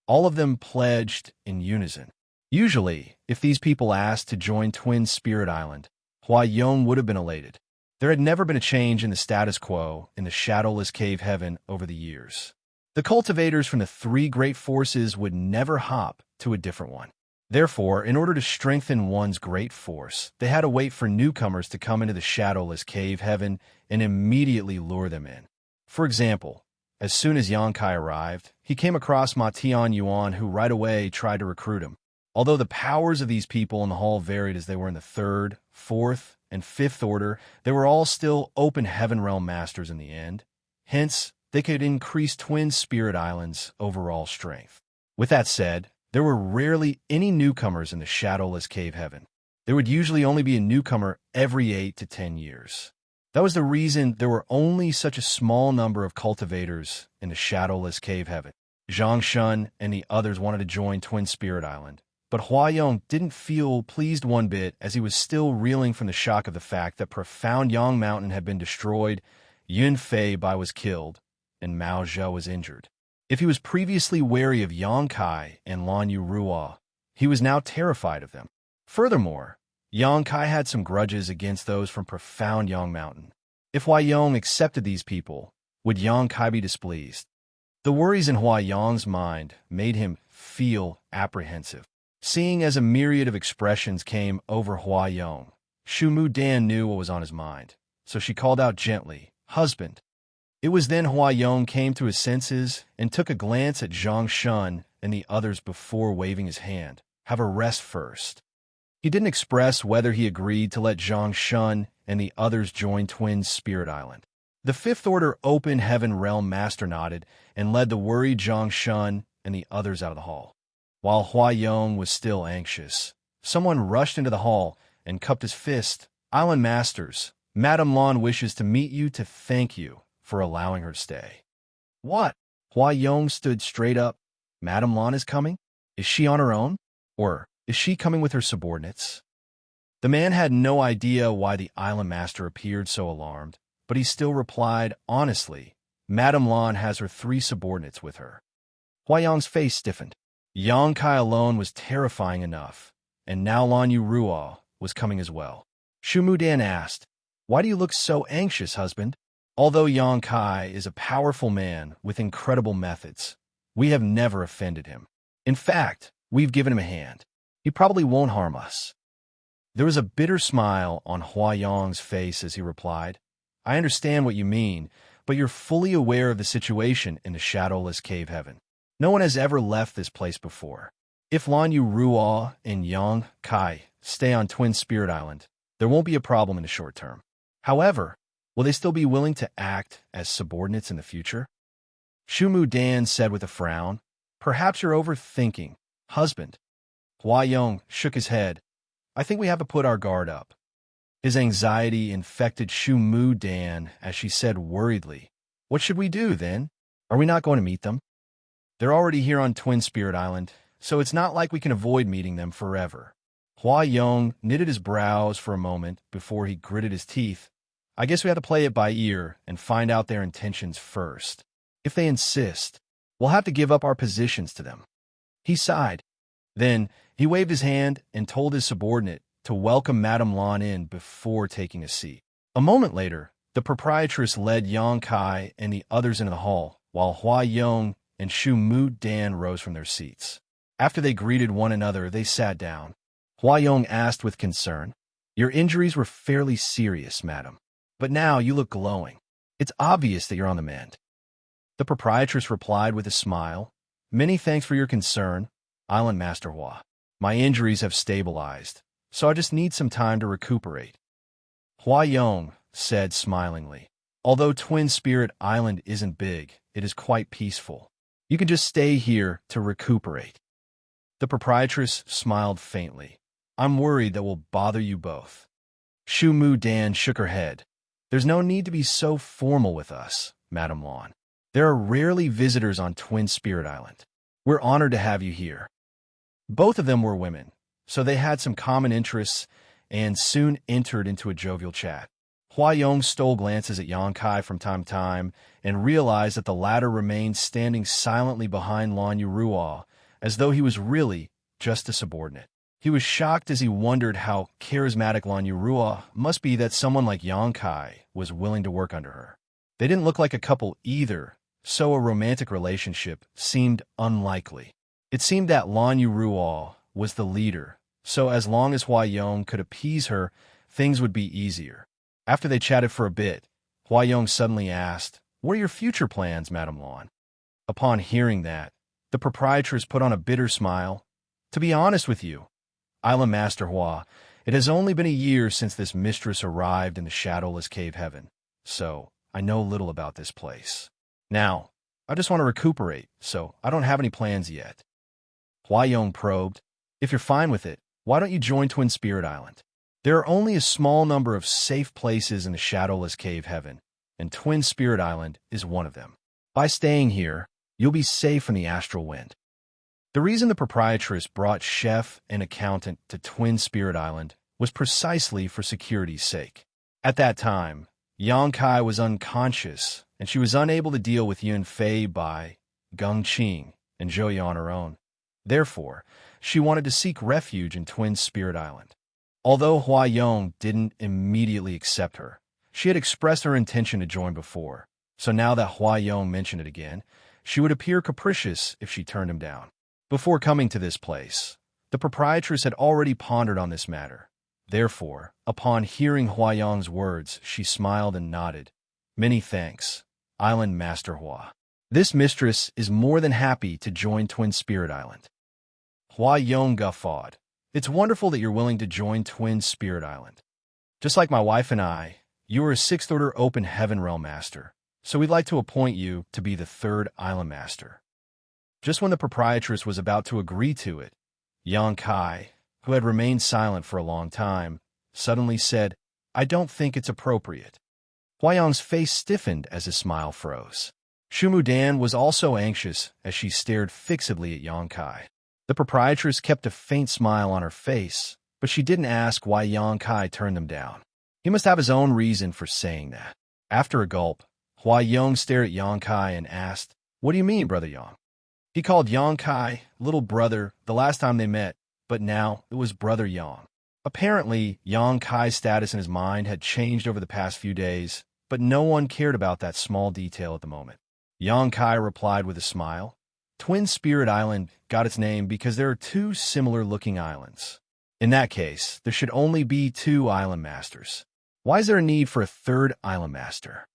All of them pledged in unison. Usually, if these people asked to join Twin Spirit Island, Hua Yong would have been elated. There had never been a change in the status quo in the shadowless cave heaven over the years. The cultivators from the three great forces would never hop to a different one. Therefore, in order to strengthen one's great force, they had to wait for newcomers to come into the shadowless cave heaven and immediately lure them in. For example, as soon as Xianxia arrived, he came across Ma Tianyuan, who right away tried to recruit him. Although the powers of these people in the hall varied as they were in the third, fourth, and fifth order, they were all still open heaven realm masters in the end. Hence, they could increase Twin Spirit Island's overall strength. With that said, there were rarely any newcomers in the shadowless cave heaven. There would usually only be a newcomer every 8 to 10 years. That was the reason there were only such a small number of cultivators in the shadowless cave heaven. Xianxia and the others wanted to join Twin Spirit Island, but Hua Yong didn't feel pleased one bit, as he was still reeling from the shock of the fact that Profound Yang Mountain had been destroyed, Yun Fei Bai was killed, and Mao Zhou was injured. If he was previously wary of Yang Kai and Lan Yu Ruo, he was now terrified of them. Furthermore, Yang Kai had some grudges against those from Profound Yang Mountain. If Hua Yong accepted these people, would Yang Kai be displeased? The worries in Hua Yong's mind made him feel apprehensive. Seeing as a myriad of expressions came over Hua Yong, Shu Mu Dan knew what was on his mind, so she called out gently, "Husband." It was then Hua Yong came to his senses and took a glance at Xianxia and the others before waving his hand. "Have a rest first." He didn't express whether he agreed to let Xianxia and the others join Twin Spirit Island. The Fifth Order Open Heaven Realm Master nodded and led the worried Xianxia and the others out of the hall. While Hua Yong was still anxious, someone rushed into the hall and cupped his fist. "Island Masters, Madame Lan wishes to meet you to thank you for allowing her to stay." "What?" Hua Yong stood straight up. "Madame Lan is coming? Is she on her own? Or is she coming with her subordinates?" The man had no idea why the island master appeared so alarmed, but he still replied honestly, "Madame Lan has her 3 subordinates with her." Hua Yong's face stiffened. Yang Kai alone was terrifying enough, and now Lan Yu Ruo was coming as well. Shu Mu Dan asked, "Why do you look so anxious, husband?" Although Yang Kai is a powerful man with incredible methods, we have never offended him. In fact, we've given him a hand. He probably won't harm us. There was a bitter smile on Hua Yong's face as he replied, "I understand what you mean, but you're fully aware of the situation in the shadowless cave heaven. No one has ever left this place before. If Lan Yu Ruo and Yang Kai stay on Twin Spirit Island, there won't be a problem in the short term. However, will they still be willing to act as subordinates in the future?" Shu Mu Dan said with a frown, "Perhaps you're overthinking, husband." Hua Yong shook his head. "I think we have to put our guard up." His anxiety infected Shu Mu Dan as she said worriedly, "What should we do, then? Are we not going to meet them? They're already here on Twin Spirit Island, so it's not like we can avoid meeting them forever." Hua Yong knitted his brows for a moment before he gritted his teeth. "I guess we have to play it by ear and find out their intentions first. If they insist, we'll have to give up our positions to them." He sighed. Then he waved his hand and told his subordinate to welcome Madame Lan in before taking a seat. A moment later, the proprietress led Yang Kai and the others into the hall, while Hua Yong and Shu Mu Dan rose from their seats. After they greeted one another, they sat down. Hua Yong asked with concern, "Your injuries were fairly serious, madam, but now you look glowing. It's obvious that you're on the mend." The proprietress replied with a smile, "Many thanks for your concern, Island Master Hua. My injuries have stabilized, so I just need some time to recuperate." Hua Yong said smilingly, "Although Twin Spirit Island isn't big, it is quite peaceful. You can just stay here to recuperate." The proprietress smiled faintly. "I'm worried that will bother you both." Shu Mu Dan shook her head. "There's no need to be so formal with us, Madame Lan. There are rarely visitors on Twin Spirit Island. We're honored to have you here." Both of them were women, so they had some common interests and soon entered into a jovial chat. Huayong stole glances at Yangkai from time to time and realized that the latter remained standing silently behind Lan Yuruo, as though he was really just a subordinate. He was shocked as he wondered how charismatic Lan Yuruo must be that someone like Yangkai was willing to work under her. They didn't look like a couple either, so a romantic relationship seemed unlikely. It seemed that Lan Yuruo was the leader, so as long as Huayong could appease her, things would be easier. After they chatted for a bit, Huayong suddenly asked, "What are your future plans, Madame Lan?" Upon hearing that, the proprietress put on a bitter smile. "To be honest with you, Island Master Hua, it has only been a year since this mistress arrived in the shadowless cave heaven, so I know little about this place. Now, I just want to recuperate, so I don't have any plans yet." Huayong probed, "If you're fine with it, why don't you join Twin Spirit Island? There are only a small number of safe places in the shadowless cave heaven, and Twin Spirit Island is one of them. By staying here, you'll be safe from the astral wind." The reason the proprietress brought chef and accountant to Twin Spirit Island was precisely for security's sake. At that time, Yangkai was unconscious, and she was unable to deal with Yun Fei Bai, Geng Qing, and Zhou Yi on her own. Therefore, she wanted to seek refuge in Twin Spirit Island. Although Huayong didn't immediately accept her, she had expressed her intention to join before, so now that Huayong mentioned it again, she would appear capricious if she turned him down. Before coming to this place, the proprietress had already pondered on this matter. Therefore, upon hearing Huayong's words, she smiled and nodded. "Many thanks, Island Master Hua. This mistress is more than happy to join Twin Spirit Island." Huayong guffawed. "It's wonderful that you're willing to join Twin Spirit Island. Just like my wife and I, you are a 6th Order Open Heaven Realm Master, so we'd like to appoint you to be the 3rd Island Master." Just when the proprietress was about to agree to it, Yangkai, who had remained silent for a long time, suddenly said, "I don't think it's appropriate." Huayong's face stiffened as his smile froze. Shumudan was also anxious as she stared fixedly at Yangkai. The proprietress kept a faint smile on her face, but she didn't ask why Yangkai turned them down. He must have his own reason for saying that. After a gulp, Huayong stared at Yangkai and asked, "What do you mean, Brother Yang?" He called Yangkai little brother the last time they met, but now it was Brother Yang. Apparently, Yangkai's status in his mind had changed over the past few days, but no one cared about that small detail at the moment. Yangkai replied with a smile, "Twin Spirit Island got its name because there are 2 similar-looking islands. In that case, there should only be 2 island masters. Why is there a need for a 3rd island master?"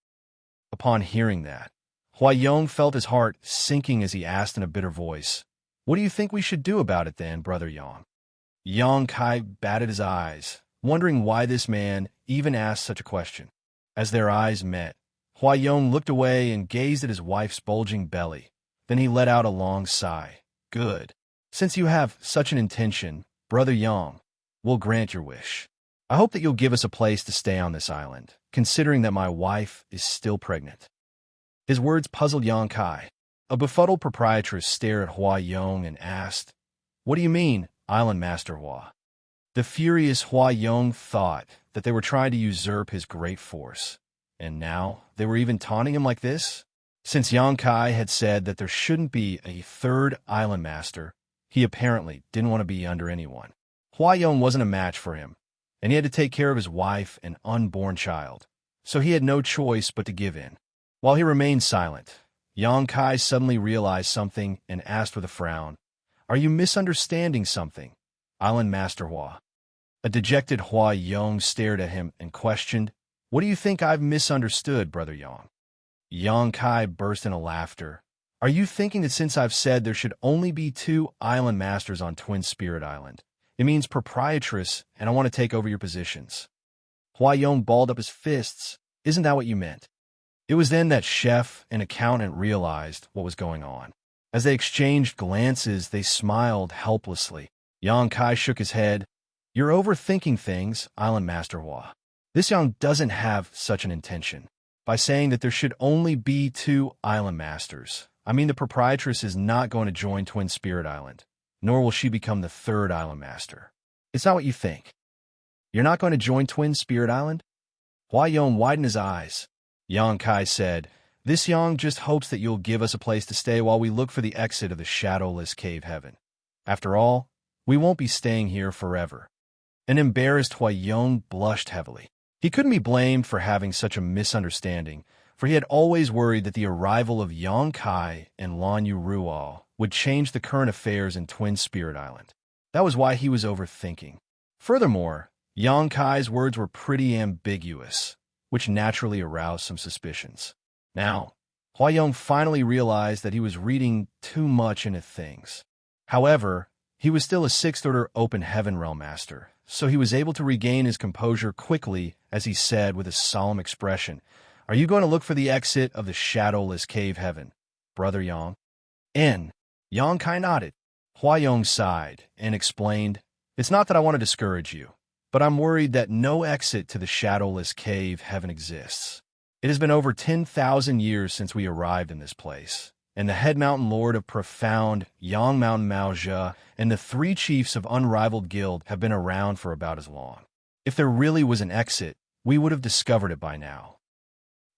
Upon hearing that, Huayong felt his heart sinking as he asked in a bitter voice, "What do you think we should do about it then, Brother Yang?" Yangkai batted his eyes, wondering why this man even asked such a question. As their eyes met, Huayong looked away and gazed at his wife's bulging belly. Then he let out a long sigh. "Good. Since you have such an intention, Brother Yang, we'll grant your wish. I hope that you'll give us a place to stay on this island, considering that my wife is still pregnant." His words puzzled Yangkai. A befuddled proprietress stared at Huayong and asked, "What do you mean, Island Master Hua?" The furious Huayong thought that they were trying to usurp his great force, and now they were even taunting him like this? Since Yangkai had said that there shouldn't be a 3rd island master, he apparently didn't want to be under anyone. Huayong wasn't a match for him, and he had to take care of his wife and unborn child, so he had no choice but to give in. While he remained silent, Yangkai suddenly realized something and asked with a frown, "Are you misunderstanding something, Island Master Hua?" A dejected Huayong stared at him and questioned, "What do you think I've misunderstood, Brother Yang?" Yangkai burst into laughter. "Are you thinking that since I've said there should only be 2 island masters on Twin Spirit Island, it means proprietress and I want to take over your positions?" Huayong balled up his fists. "Isn't that what you meant?" It was then that chef and accountant realized what was going on. As they exchanged glances, they smiled helplessly. Yangkai shook his head. "You're overthinking things, Island Master Hua. This Yang doesn't have such an intention. By saying that there should only be 2 island masters, I mean the proprietress is not going to join Twin Spirit Island, nor will she become the 3rd island master. It's not what you think. You're not going to join Twin Spirit Island?" Huayong widened his eyes. Yang Kai said, "This Yang just hopes that you'll give us a place to stay while we look for the exit of the shadowless cave heaven. After all, we won't be staying here forever." An embarrassed Huayong blushed heavily. He couldn't be blamed for having such a misunderstanding, for he had always worried that the arrival of Yang Kai and Lan Yu Ruo would change the current affairs in Twin Spirit Island. That was why he was overthinking. Furthermore, Yang Kai's words were pretty ambiguous, which naturally aroused some suspicions. Now, Huayong finally realized that he was reading too much into things. However, he was still a sixth-order Open Heaven Realm Master, so he was able to regain his composure quickly as he said with a solemn expression, "Are you going to look for the exit of the shadowless cave heaven, Brother Yang?" Yang Kai nodded. Huayong sighed and explained, "It's not that I want to discourage you, but I'm worried that no exit to the shadowless cave heaven exists. It has been over 10,000 years since we arrived in this place, and the head mountain lord of profound Yang Mountain Maozhe and the 3 chiefs of unrivaled guild have been around for about as long. If there really was an exit, we would have discovered it by now."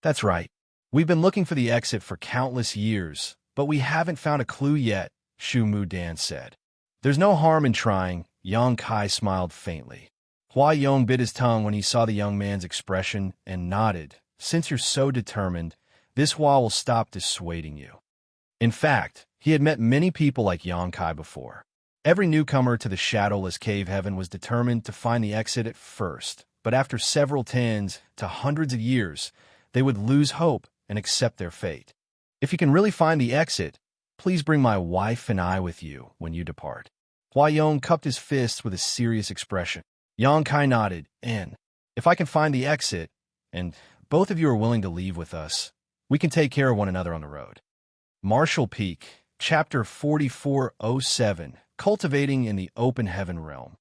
"That's right. We've been looking for the exit for countless years, but we haven't found a clue yet," Shu Mu Dan said. "There's no harm in trying," Yang Kai smiled faintly. Huayong bit his tongue when he saw the young man's expression and nodded. "Since you're so determined, this Hua will stop dissuading you." In fact, he had met many people like Yang Kai before. Every newcomer to the shadowless cave heaven was determined to find the exit at first, but after several tens to hundreds of years, they would lose hope and accept their fate. "If you can really find the exit, please bring my wife and I with you when you depart." Huayong cupped his fists with a serious expression. Yang Kai nodded, "And if I can find the exit, and both of you are willing to leave with us, we can take care of one another on the road." Martial Peak, Chapter 4407, Cultivating in the Open Heaven Realm.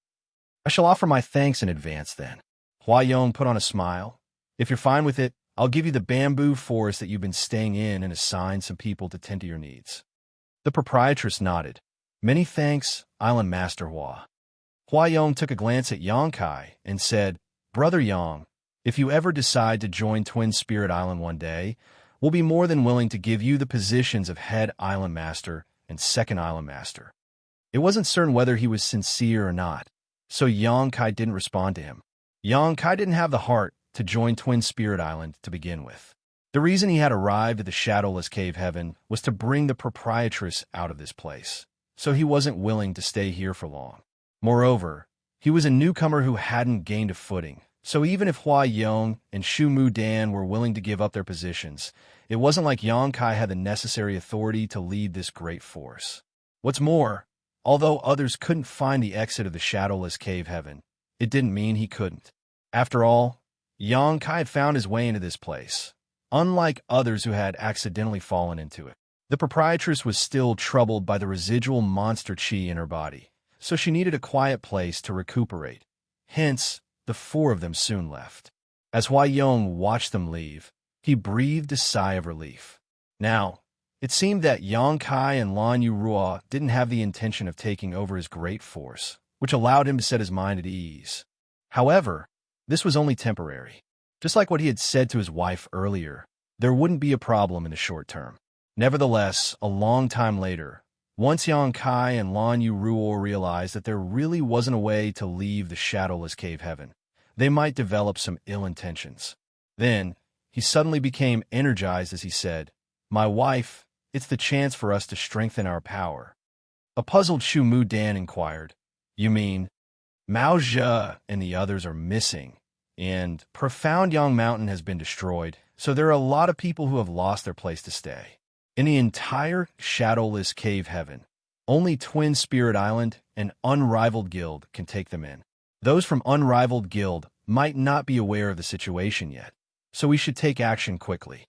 "I shall offer my thanks in advance then." Huayong put on a smile. "If you're fine with it, I'll give you the bamboo forest that you've been staying in and assign some people to tend to your needs." The proprietress nodded. "Many thanks, Island Master Hua." Huayong took a glance at Yang Kai and said, "Brother Yang, if you ever decide to join Twin Spirit Island one day, we'll be more than willing to give you the positions of Head Island Master and Second Island Master." It wasn't certain whether he was sincere or not, so Yang Kai didn't respond to him. Yang Kai didn't have the heart to join Twin Spirit Island to begin with. The reason he had arrived at the shadowless cave heaven was to bring the proprietress out of this place, so he wasn't willing to stay here for long. Moreover, he was a newcomer who hadn't gained a footing, so even if Huayong and Shu Mu Dan were willing to give up their positions, it wasn't like Yang Kai had the necessary authority to lead this great force. What's more, although others couldn't find the exit of the shadowless cave heaven, it didn't mean he couldn't. After all, Yang Kai had found his way into this place, unlike others who had accidentally fallen into it. The proprietress was still troubled by the residual monster chi in her body, so she needed a quiet place to recuperate. Hence, the 4 of them soon left. As Huayong watched them leave, he breathed a sigh of relief. Now, it seemed that Yang Kai and Lan Yu Ruo didn't have the intention of taking over his great force, which allowed him to set his mind at ease. However, this was only temporary. Just like what he had said to his wife earlier, there wouldn't be a problem in the short term. Nevertheless, a long time later, once Yang Kai and Lan Yu Ruo realized that there really wasn't a way to leave the shadowless cave heaven, they might develop some ill intentions. Then, he suddenly became energized as he said, "My wife, it's the chance for us to strengthen our power." A puzzled Shu Mu Dan inquired, "You mean, Maozhe and the others are missing, and Profound Yang Mountain has been destroyed, so there are a lot of people who have lost their place to stay. In the entire shadowless cave heaven, only Twin Spirit Island and Unrivaled Guild can take them in. Those from Unrivaled Guild might not be aware of the situation yet, so we should take action quickly."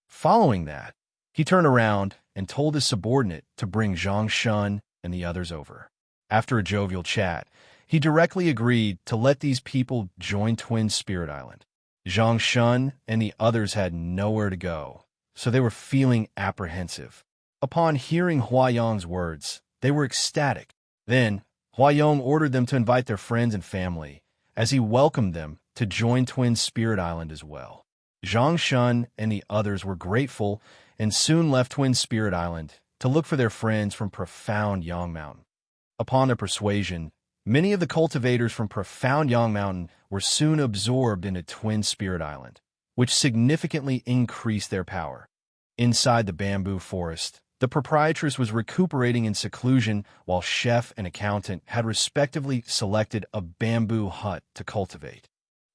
Following that, he turned around and told his subordinate to bring Xianxia and the others over. After a jovial chat, he directly agreed to let these people join Twin Spirit Island. Xianxia and the others had nowhere to go, so they were feeling apprehensive. Upon hearing Huayong's words, they were ecstatic. Then, Huayong ordered them to invite their friends and family, as he welcomed them to join Twin Spirit Island as well. Xianxia and the others were grateful and soon left Twin Spirit Island to look for their friends from Profound Yang Mountain. Upon their persuasion, many of the cultivators from Profound Yang Mountain were soon absorbed into Twin Spirit Island, which significantly increased their power. Inside the bamboo forest, the proprietress was recuperating in seclusion while chef and accountant had respectively selected a bamboo hut to cultivate.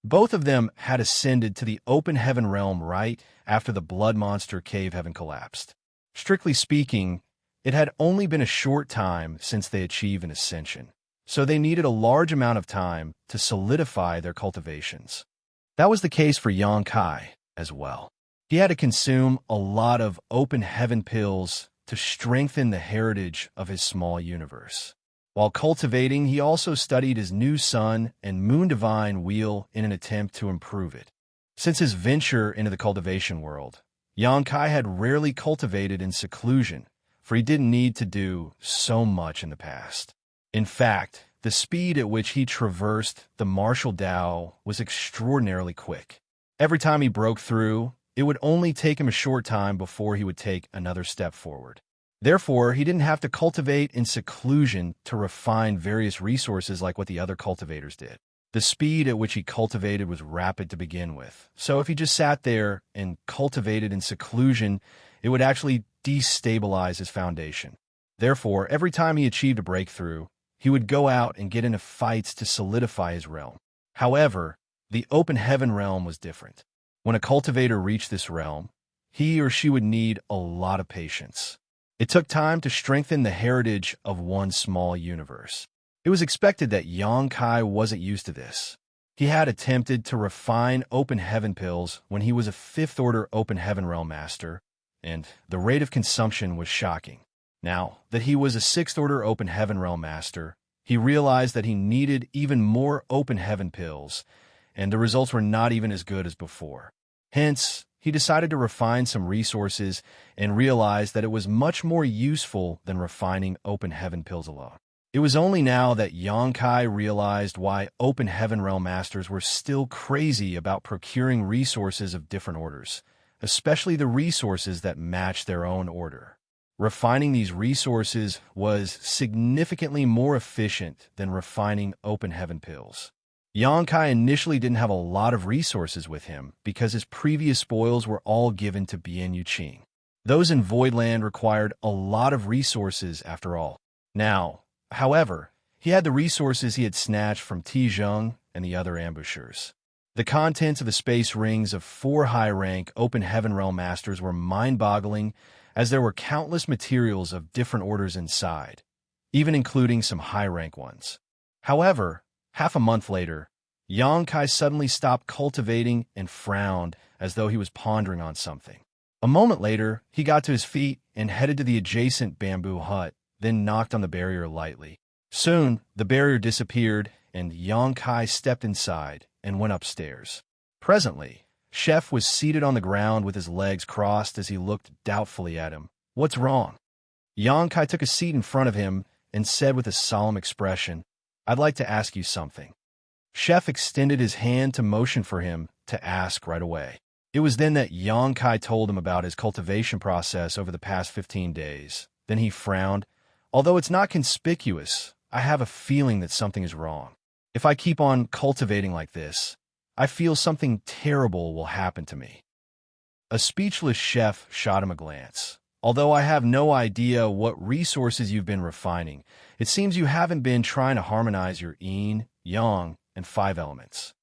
Both of them had ascended to the open heaven realm right after the blood monster cave heaven collapsed. Strictly speaking, it had only been a short time since they achieved an ascension, so they needed a large amount of time to solidify their cultivations. That was the case for Xianxia as well. He had to consume a lot of open heaven pills to strengthen the heritage of his small universe. While cultivating, he also studied his new sun and moon divine wheel in an attempt to improve it. Since his venture into the cultivation world, Xianxia had rarely cultivated in seclusion, for he didn't need to do so much in the past. In fact, the speed at which he traversed the martial Tao was extraordinarily quick. Every time he broke through, it would only take him a short time before he would take another step forward. Therefore, he didn't have to cultivate in seclusion to refine various resources like what the other cultivators did. The speed at which he cultivated was rapid to begin with, so if he just sat there and cultivated in seclusion, it would actually destabilize his foundation. Therefore, every time he achieved a breakthrough, he would go out and get into fights to solidify his realm. However, the open heaven realm was different. When a cultivator reached this realm, he or she would need a lot of patience. It took time to strengthen the heritage of one small universe. It was expected that Xianxia wasn't used to this. He had attempted to refine open heaven pills when he was a 5th order open heaven realm master, and the rate of consumption was shocking. Now that he was a 6th order open heaven realm master, he realized that he needed even more open heaven pills, and the results were not even as good as before. Hence, he decided to refine some resources and realized that it was much more useful than refining open heaven pills alone. It was only now that Xianxia realized why open heaven realm masters were still crazy about procuring resources of different orders, especially the resources that matched their own order. Refining these resources was significantly more efficient than refining open heaven pills. Xianxia initially didn't have a lot of resources with him because his previous spoils were all given to Bian Yuqing. Those in Voidland required a lot of resources after all. Now, however, he had the resources he had snatched from Tizheng and the other ambushers. The contents of the space rings of 4 high-rank open heaven realm masters were mind-boggling, as there were countless materials of different orders inside, even including some high-rank ones. However, half a month later, Xianxia suddenly stopped cultivating and frowned as though he was pondering on something. A moment later, he got to his feet and headed to the adjacent bamboo hut, then knocked on the barrier lightly. Soon, the barrier disappeared, and Xianxia stepped inside and went upstairs. Presently, Chef was seated on the ground with his legs crossed as he looked doubtfully at him. "What's wrong?" Xianxia took a seat in front of him and said with a solemn expression, "I'd like to ask you something." Chef extended his hand to motion for him to ask right away. It was then that Xianxia told him about his cultivation process over the past 15 days. Then he frowned. "Although it's not conspicuous, I have a feeling that something is wrong. If I keep on cultivating like this, I feel something terrible will happen to me." A speechless Chef shot him a glance. "Although I have no idea what resources you've been refining, it seems you haven't been trying to harmonize your yin, yang, and 5 elements."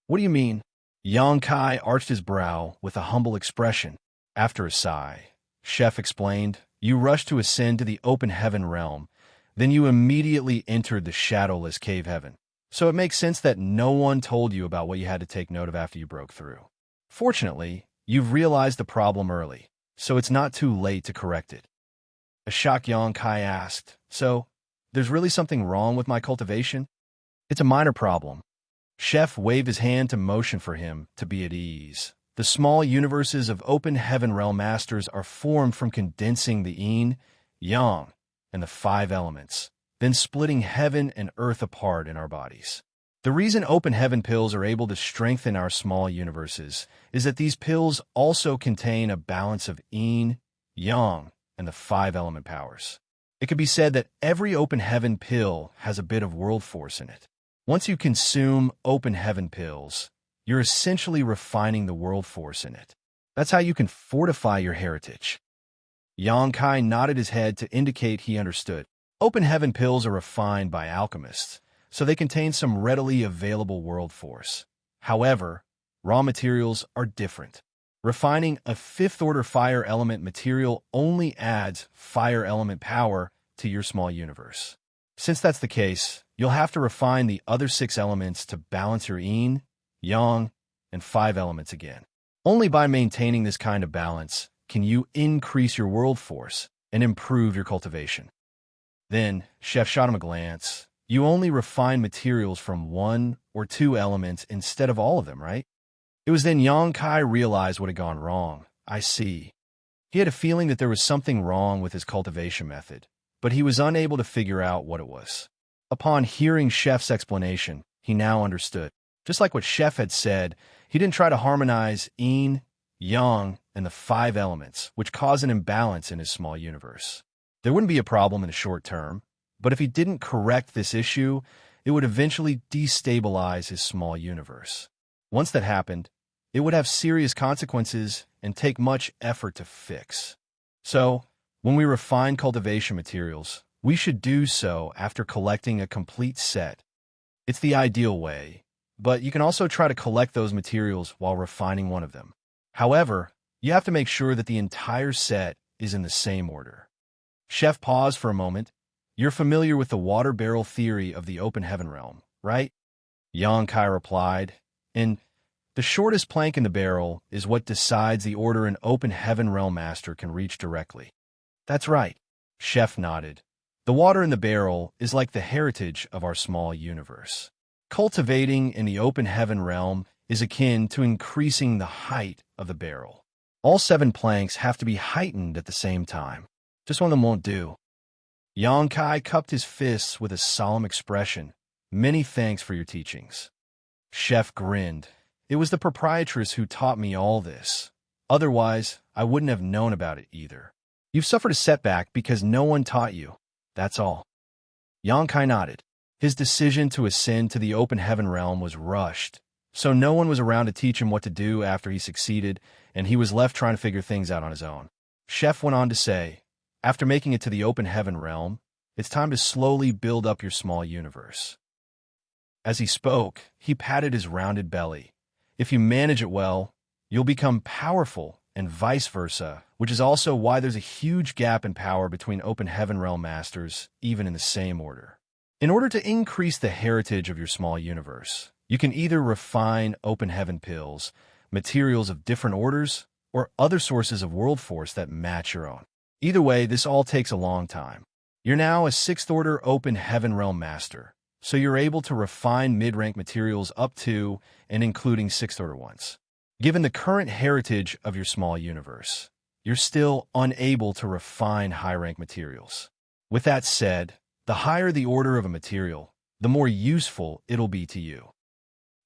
"What do you mean?" Xianxia arched his brow with a humble expression. After a sigh, Chef explained, "You rushed to ascend to the open heaven realm, then you immediately entered the shadowless cave heaven. So it makes sense that no one told you about what you had to take note of after you broke through. Fortunately, you've realized the problem early, so it's not too late to correct it." A shocked Xianxia asked, "So, there's really something wrong with my cultivation?" "It's a minor problem." Chef waved his hand to motion for him to be at ease. "The small universes of open heaven realm masters are formed from condensing the yin, yang, and the 5 elements, then splitting heaven and earth apart in our bodies. The reason open heaven pills are able to strengthen our small universes is that these pills also contain a balance of yin, yang, and the 5-element powers. It could be said that every open heaven pill has a bit of world force in it. Once you consume open heaven pills, you're essentially refining the world force in it. That's how you can fortify your heritage. Xianxia nodded his head to indicate he understood. Open heaven pills are refined by alchemists, so they contain some readily available world force. However, raw materials are different. Refining a 5th-order fire element material only adds fire element power to your small universe. Since that's the case, you'll have to refine the other 6 elements to balance your yin, yang, and 5 elements again. Only by maintaining this kind of balance can you increase your world force and improve your cultivation. Then, Chef shot him a glance. You only refine materials from 1 or 2 elements instead of all of them, right? It was then Xianxia realized what had gone wrong. I see. He had a feeling that there was something wrong with his cultivation method, but he was unable to figure out what it was. Upon hearing Chef's explanation, he now understood. Just like what Chef had said, he didn't try to harmonize yin, yang, and the 5 elements, which caused an imbalance in his small universe. There wouldn't be a problem in the short term, but if he didn't correct this issue, it would eventually destabilize his small universe. Once that happened, it would have serious consequences and take much effort to fix. So, when we refine cultivation materials, we should do so after collecting a complete set. It's the ideal way, but you can also try to collect those materials while refining one of them. However, you have to make sure that the entire set is in the same order. Chef paused for a moment. You're familiar with the water barrel theory of the open heaven realm, right? Xianxia replied, and the shortest plank in the barrel is what decides the order an open heaven realm master can reach directly. That's right. Chef nodded. The water in the barrel is like the heritage of our small universe. Cultivating in the open heaven realm is akin to increasing the height of the barrel. All 7 planks have to be heightened at the same time. Just one of them won't do. Xianxia cupped his fists with a solemn expression. Many thanks for your teachings. Chef grinned. It was the proprietress who taught me all this. Otherwise, I wouldn't have known about it either. You've suffered a setback because no one taught you. That's all. Xianxia nodded. His decision to ascend to the open heaven realm was rushed, so no one was around to teach him what to do after he succeeded, and he was left trying to figure things out on his own. Chef went on to say, after making it to the open heaven realm, it's time to slowly build up your small universe. As he spoke, he patted his rounded belly. If you manage it well, you'll become powerful, and vice versa, which is also why there's a huge gap in power between open heaven realm masters, even in the same order. In order to increase the heritage of your small universe, you can either refine open heaven pills, materials of different orders, or other sources of world force that match your own. Either way, this all takes a long time. You're now a 6th-order open heaven realm master, so you're able to refine mid-rank materials up to and including 6th-order ones. Given the current heritage of your small universe, you're still unable to refine high-rank materials. With that said, the higher the order of a material, the more useful it'll be to you.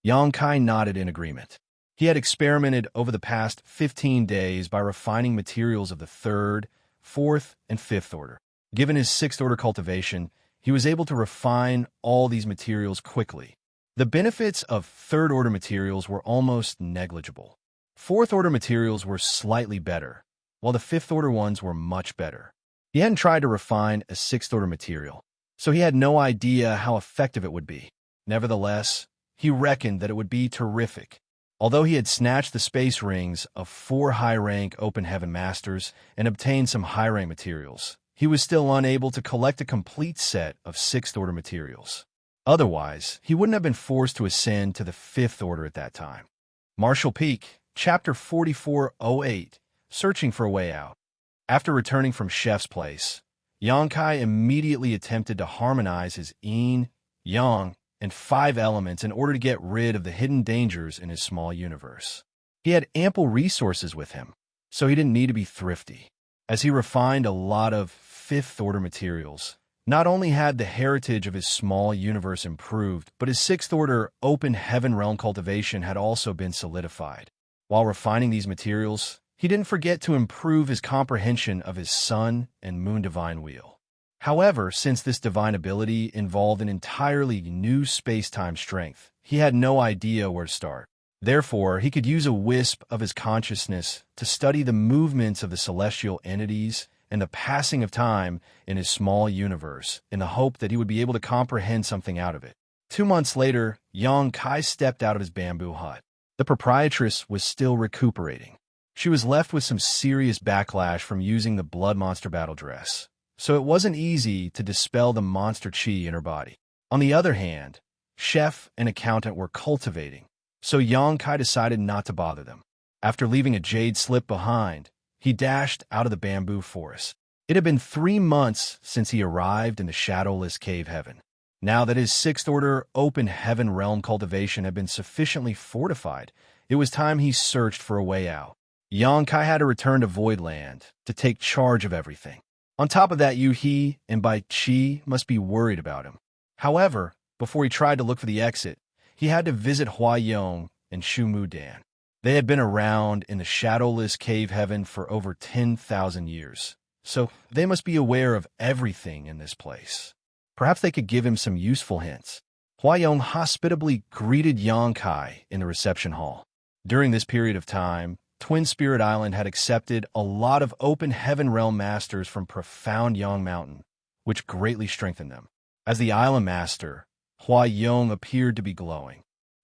Xianxia nodded in agreement. He had experimented over the past 15 days by refining materials of the 3rd, 4th, and 5th order. Given his 6th-order cultivation, he was able to refine all these materials quickly. The benefits of 3rd-order materials were almost negligible. 4th-order materials were slightly better, while the 5th-order ones were much better. He hadn't tried to refine a 6th-order material, so he had no idea how effective it would be. Nevertheless, he reckoned that it would be terrific. Although he had snatched the space rings of 4 high-rank open heaven masters and obtained some high-rank materials, he was still unable to collect a complete set of 6th-order materials. Otherwise, he wouldn't have been forced to ascend to the 5th order at that time. Marshall Peak, Chapter 4408, Searching for a Way Out. After returning from Chef's place, Xianxia immediately attempted to harmonize his yin, yang, and 5 elements in order to get rid of the hidden dangers in his small universe. He had ample resources with him, so he didn't need to be thrifty. As he refined a lot of 5th-order materials, Not only had the heritage of his small universe improved, but his sixth-order open heaven realm cultivation had also been solidified. While refining these materials, he didn't forget to improve his comprehension of his sun and moon divine wheel. However, since this divine ability involved an entirely new space-time strength, he had no idea where to start. Therefore, he could use a wisp of his consciousness to study the movements of the celestial entities and the passing of time in his small universe, in the hope that he would be able to comprehend something out of it. 2 months later, Xianxia stepped out of his bamboo hut. The proprietress was still recuperating. She was left with some serious backlash from using the blood monster battle dress, so it wasn't easy to dispel the monster chi in her body. On the other hand, chef and accountant were cultivating, so Xianxia decided not to bother them. After leaving a jade slip behind, he dashed out of the bamboo forest. It had been 3 months since he arrived in the shadowless cave heaven. Now that his sixth-order open heaven realm cultivation had been sufficiently fortified, it was time he searched for a way out. Xianxia had to return to Voidland to take charge of everything. On top of that, He and Bai Qi must be worried about him. However, before he tried to look for the exit, he had to visit Huayong and Shumudan. They had been around in the shadowless cave heaven for over 10,000 years, so they must be aware of everything in this place. Perhaps they could give him some useful hints. Huayong hospitably greeted Xianxia in the reception hall. During this period of time, Twin Spirit Island had accepted a lot of open heaven realm masters from profound Yang Mountain, which greatly strengthened them. As the island master, Huayong appeared to be glowing.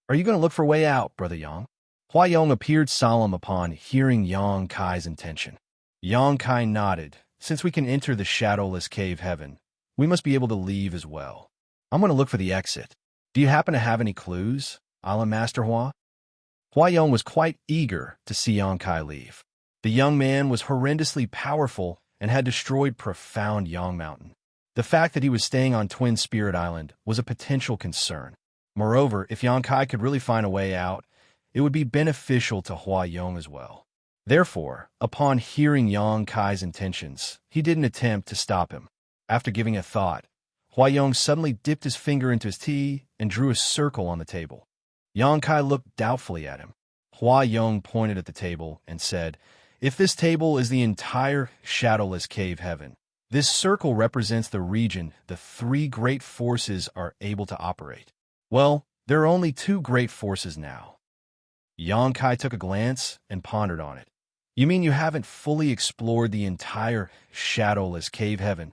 "Are you going to look for a way out, Brother Yang?" Huayong appeared solemn upon hearing Xianxia's intention. Xianxia nodded. "Since we can enter the shadowless cave heaven, we must be able to leave as well. I'm going to look for the exit. Do you happen to have any clues, Island Master Hua?" Huayong was quite eager to see Xianxia leave. The young man was horrendously powerful and had destroyed profound Yang Mountain. The fact that he was staying on Twin Spirit Island was a potential concern. Moreover, if Xianxia could really find a way out, it would be beneficial to Huayong as well. Therefore, upon hearing Xianxia's intentions, he didn't attempt to stop him. After giving a thought, Huayong suddenly dipped his finger into his tea and drew a circle on the table. Xianxia looked doubtfully at him. Huayong pointed at the table and said, "If this table is the entire shadowless cave heaven, this circle represents the region the 3 great forces are able to operate. Well, there are only 2 great forces now." Xianxia took a glance and pondered on it. "You mean you haven't fully explored the entire shadowless cave heaven?"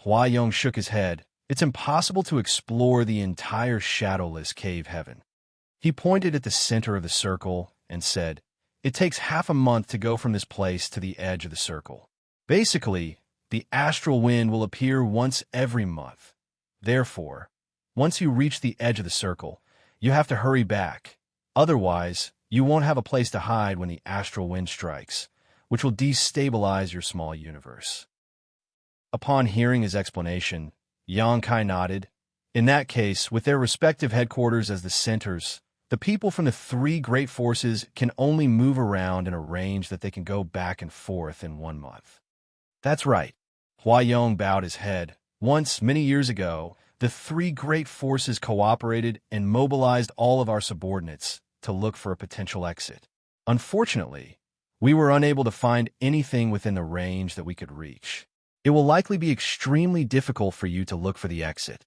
Huayong shook his head. "It's impossible to explore the entire shadowless cave heaven." He pointed at the center of the circle and said, "It takes half a month to go from this place to the edge of the circle. Basically, the astral wind will appear once every month. Therefore, once you reach the edge of the circle, you have to hurry back. Otherwise, you won't have a place to hide when the astral wind strikes, which will destabilize your small universe." Upon hearing his explanation, Xianxia nodded. In that case, with their respective headquarters as the centers, the people from the 3 great forces can only move around in a range that they can go back and forth in 1 month. "That's right." Huayong bowed his head. "Once, many years ago, the 3 great forces cooperated and mobilized all of our subordinates to look for a potential exit. Unfortunately, we were unable to find anything within the range that we could reach. It will likely be extremely difficult for you to look for the exit.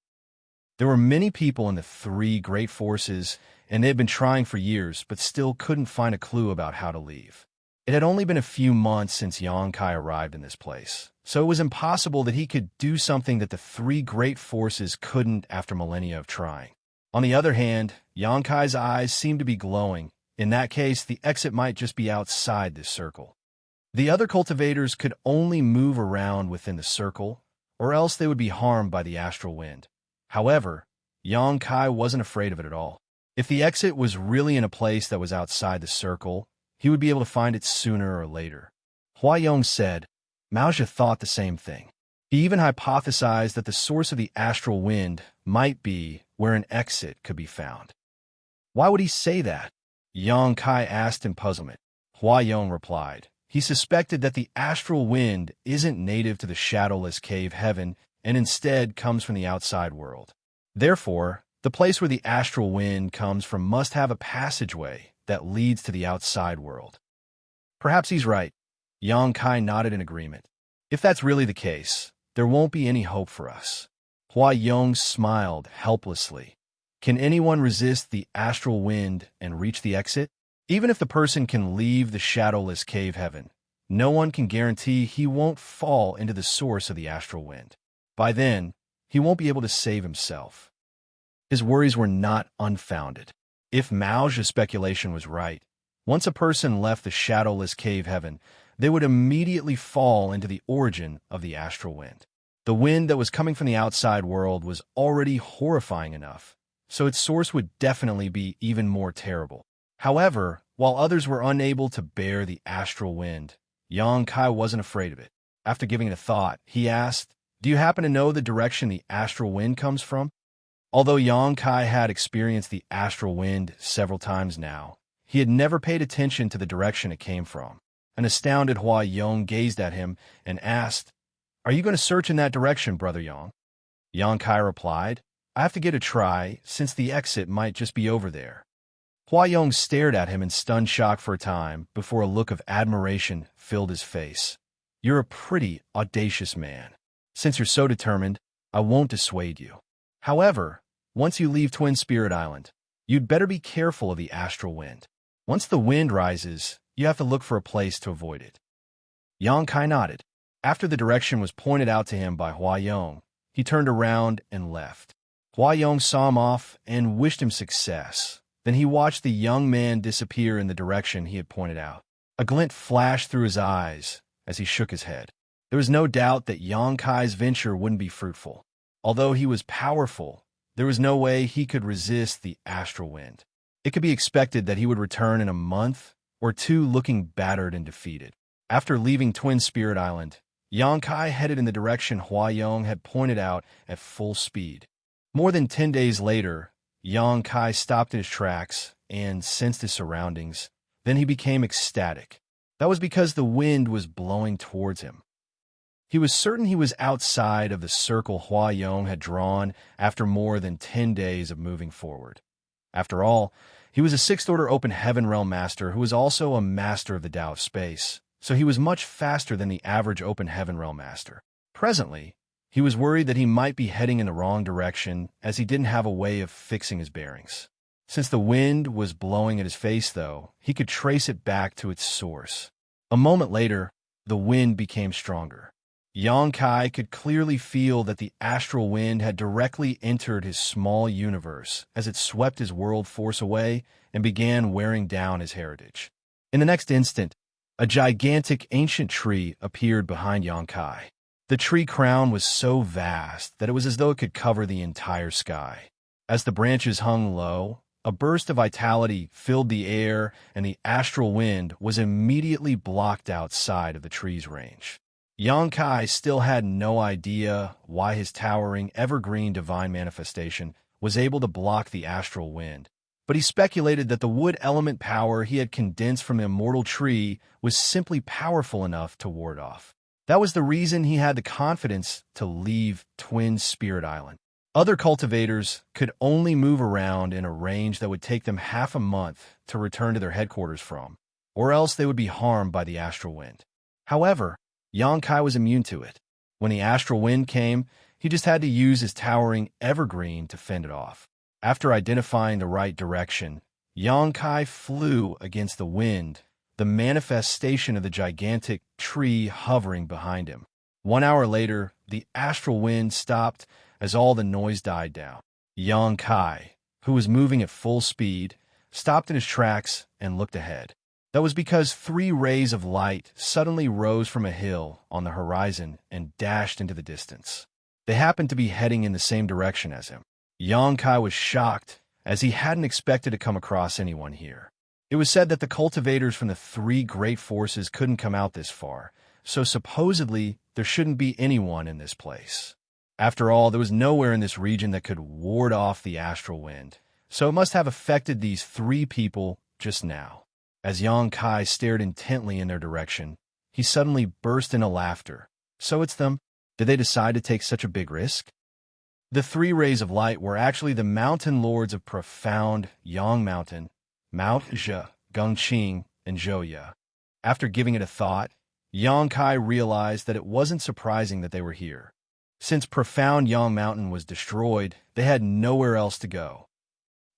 There were many people in the 3 great forces, and they had been trying for years, but still couldn't find a clue about how to leave. It had only been a few months since Xianxia arrived in this place, so it was impossible that he could do something that the 3 great forces couldn't after millennia of trying. On the other hand, Xianxia's eyes seemed to be glowing. In that case, the exit might just be outside this circle. The other cultivators could only move around within the circle, or else they would be harmed by the astral wind. However, Xianxia wasn't afraid of it at all. If the exit was really in a place that was outside the circle, he would be able to find it sooner or later. Huayong said. Maoxia thought the same thing. He even hypothesized that the source of the astral wind might be where an exit could be found. Why would he say that? Xianxia asked in puzzlement. Huayong replied. He suspected that the astral wind isn't native to the shadowless cave heaven and instead comes from the outside world. Therefore, the place where the astral wind comes from must have a passageway that leads to the outside world. Perhaps he's right. Xianxia nodded in agreement. If that's really the case, there won't be any hope for us. Huayong smiled helplessly. Can anyone resist the astral wind and reach the exit? Even if the person can leave the shadowless cave heaven, no one can guarantee he won't fall into the source of the astral wind. By then, he won't be able to save himself. His worries were not unfounded. If Mao's speculation was right, once a person left the shadowless cave heaven, they would immediately fall into the origin of the astral wind. The wind that was coming from the outside world was already horrifying enough, so its source would definitely be even more terrible. However, while others were unable to bear the astral wind, Xianxia wasn't afraid of it. After giving it a thought, he asked, "Do you happen to know the direction the astral wind comes from?" Although Xianxia had experienced the astral wind several times now, he had never paid attention to the direction it came from. An astounded Huayong gazed at him and asked, "Are you going to search in that direction, Brother Yang?" Xianxia replied, "I have to get a try, since the exit might just be over there." Huayong stared at him in stunned shock for a time before a look of admiration filled his face. "You're a pretty audacious man. Since you're so determined, I won't dissuade you. However, once you leave Twin Spirit Island, you'd better be careful of the astral wind. Once the wind rises, you have to look for a place to avoid it." Xianxia nodded. After the direction was pointed out to him by Huayong, he turned around and left. Huayong saw him off and wished him success. Then he watched the young man disappear in the direction he had pointed out. A glint flashed through his eyes as he shook his head. There was no doubt that Xianxia's venture wouldn't be fruitful. Although he was powerful, there was no way he could resist the astral wind. It could be expected that he would return in a month or two looking battered and defeated. After leaving Twin Spirit Island, Xianxia headed in the direction Huayong had pointed out at full speed. More than 10 days later, Xianxia stopped in his tracks and sensed his surroundings. Then he became ecstatic. That was because the wind was blowing towards him. He was certain he was outside of the circle Huayong had drawn after more than 10 days of moving forward. After all, he was a sixth-order open heaven realm master who was also a master of the Tao of space, so he was much faster than the average open heaven realm master. Presently, he was worried that he might be heading in the wrong direction as he didn't have a way of fixing his bearings. Since the wind was blowing at his face, though, he could trace it back to its source. A moment later, the wind became stronger. Xianxia could clearly feel that the astral wind had directly entered his small universe as it swept his world force away and began wearing down his heritage. In the next instant, a gigantic ancient tree appeared behind Xianxia. The tree crown was so vast that it was as though it could cover the entire sky. As the branches hung low, a burst of vitality filled the air, and the astral wind was immediately blocked outside of the tree's range. Xianxia still had no idea why his towering, evergreen divine manifestation was able to block the astral wind, but he speculated that the wood element power he had condensed from the immortal tree was simply powerful enough to ward off. That was the reason he had the confidence to leave Twin Spirit Island. Other cultivators could only move around in a range that would take them half a month to return to their headquarters from, or else they would be harmed by the astral wind. However, Xianxia was immune to it. When the astral wind came, he just had to use his towering evergreen to fend it off. After identifying the right direction, Xianxia flew against the wind, the manifestation of the gigantic tree hovering behind him. 1 hour later, the astral wind stopped as all the noise died down. Xianxia, who was moving at full speed, stopped in his tracks and looked ahead. That was because 3 rays of light suddenly rose from a hill on the horizon and dashed into the distance. They happened to be heading in the same direction as him. Xianxia was shocked, as he hadn't expected to come across anyone here. It was said that the cultivators from the 3 great forces couldn't come out this far, so supposedly there shouldn't be anyone in this place. After all, there was nowhere in this region that could ward off the astral wind, so it must have affected these 3 people just now. As Xianxia stared intently in their direction, he suddenly burst into laughter. "So it's them? Did they decide to take such a big risk? The three rays of light were actually the mountain lords of profound Yang Mountain, Wuxia, Gengqing, and Zhouya. After giving it a thought, Yang Kai realized that it wasn't surprising that they were here. Since profound Yang Mountain was destroyed, they had nowhere else to go.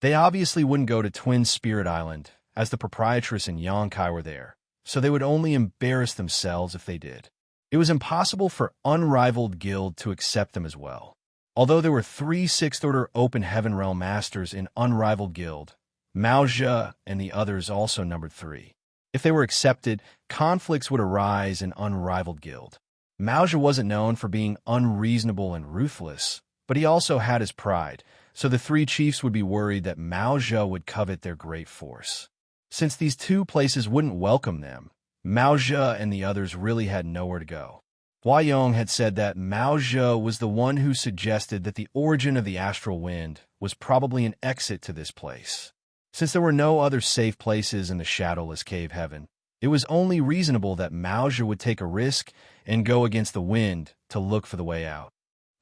They obviously wouldn't go to Twin Spirit Island, as the proprietress and Yang Kai were there, so they would only embarrass themselves if they did. It was impossible for Unrivaled Guild to accept them as well. Although there were 3 sixth-order Open Heaven Realm Masters in Unrivaled Guild, Wuxia and the others also numbered 3. If they were accepted, conflicts would arise in Unrivaled Guild. Wuxia wasn't known for being unreasonable and ruthless, but he also had his pride, so the 3 chiefs would be worried that Wuxia would covet their great force. Since these 2 places wouldn't welcome them, Wuxia and the others really had nowhere to go. Hua Yong had said that Wuxia was the one who suggested that the origin of the astral wind was probably an exit to this place. Since there were no other safe places in the shadowless cave heaven, it was only reasonable that Wuxia would take a risk and go against the wind to look for the way out.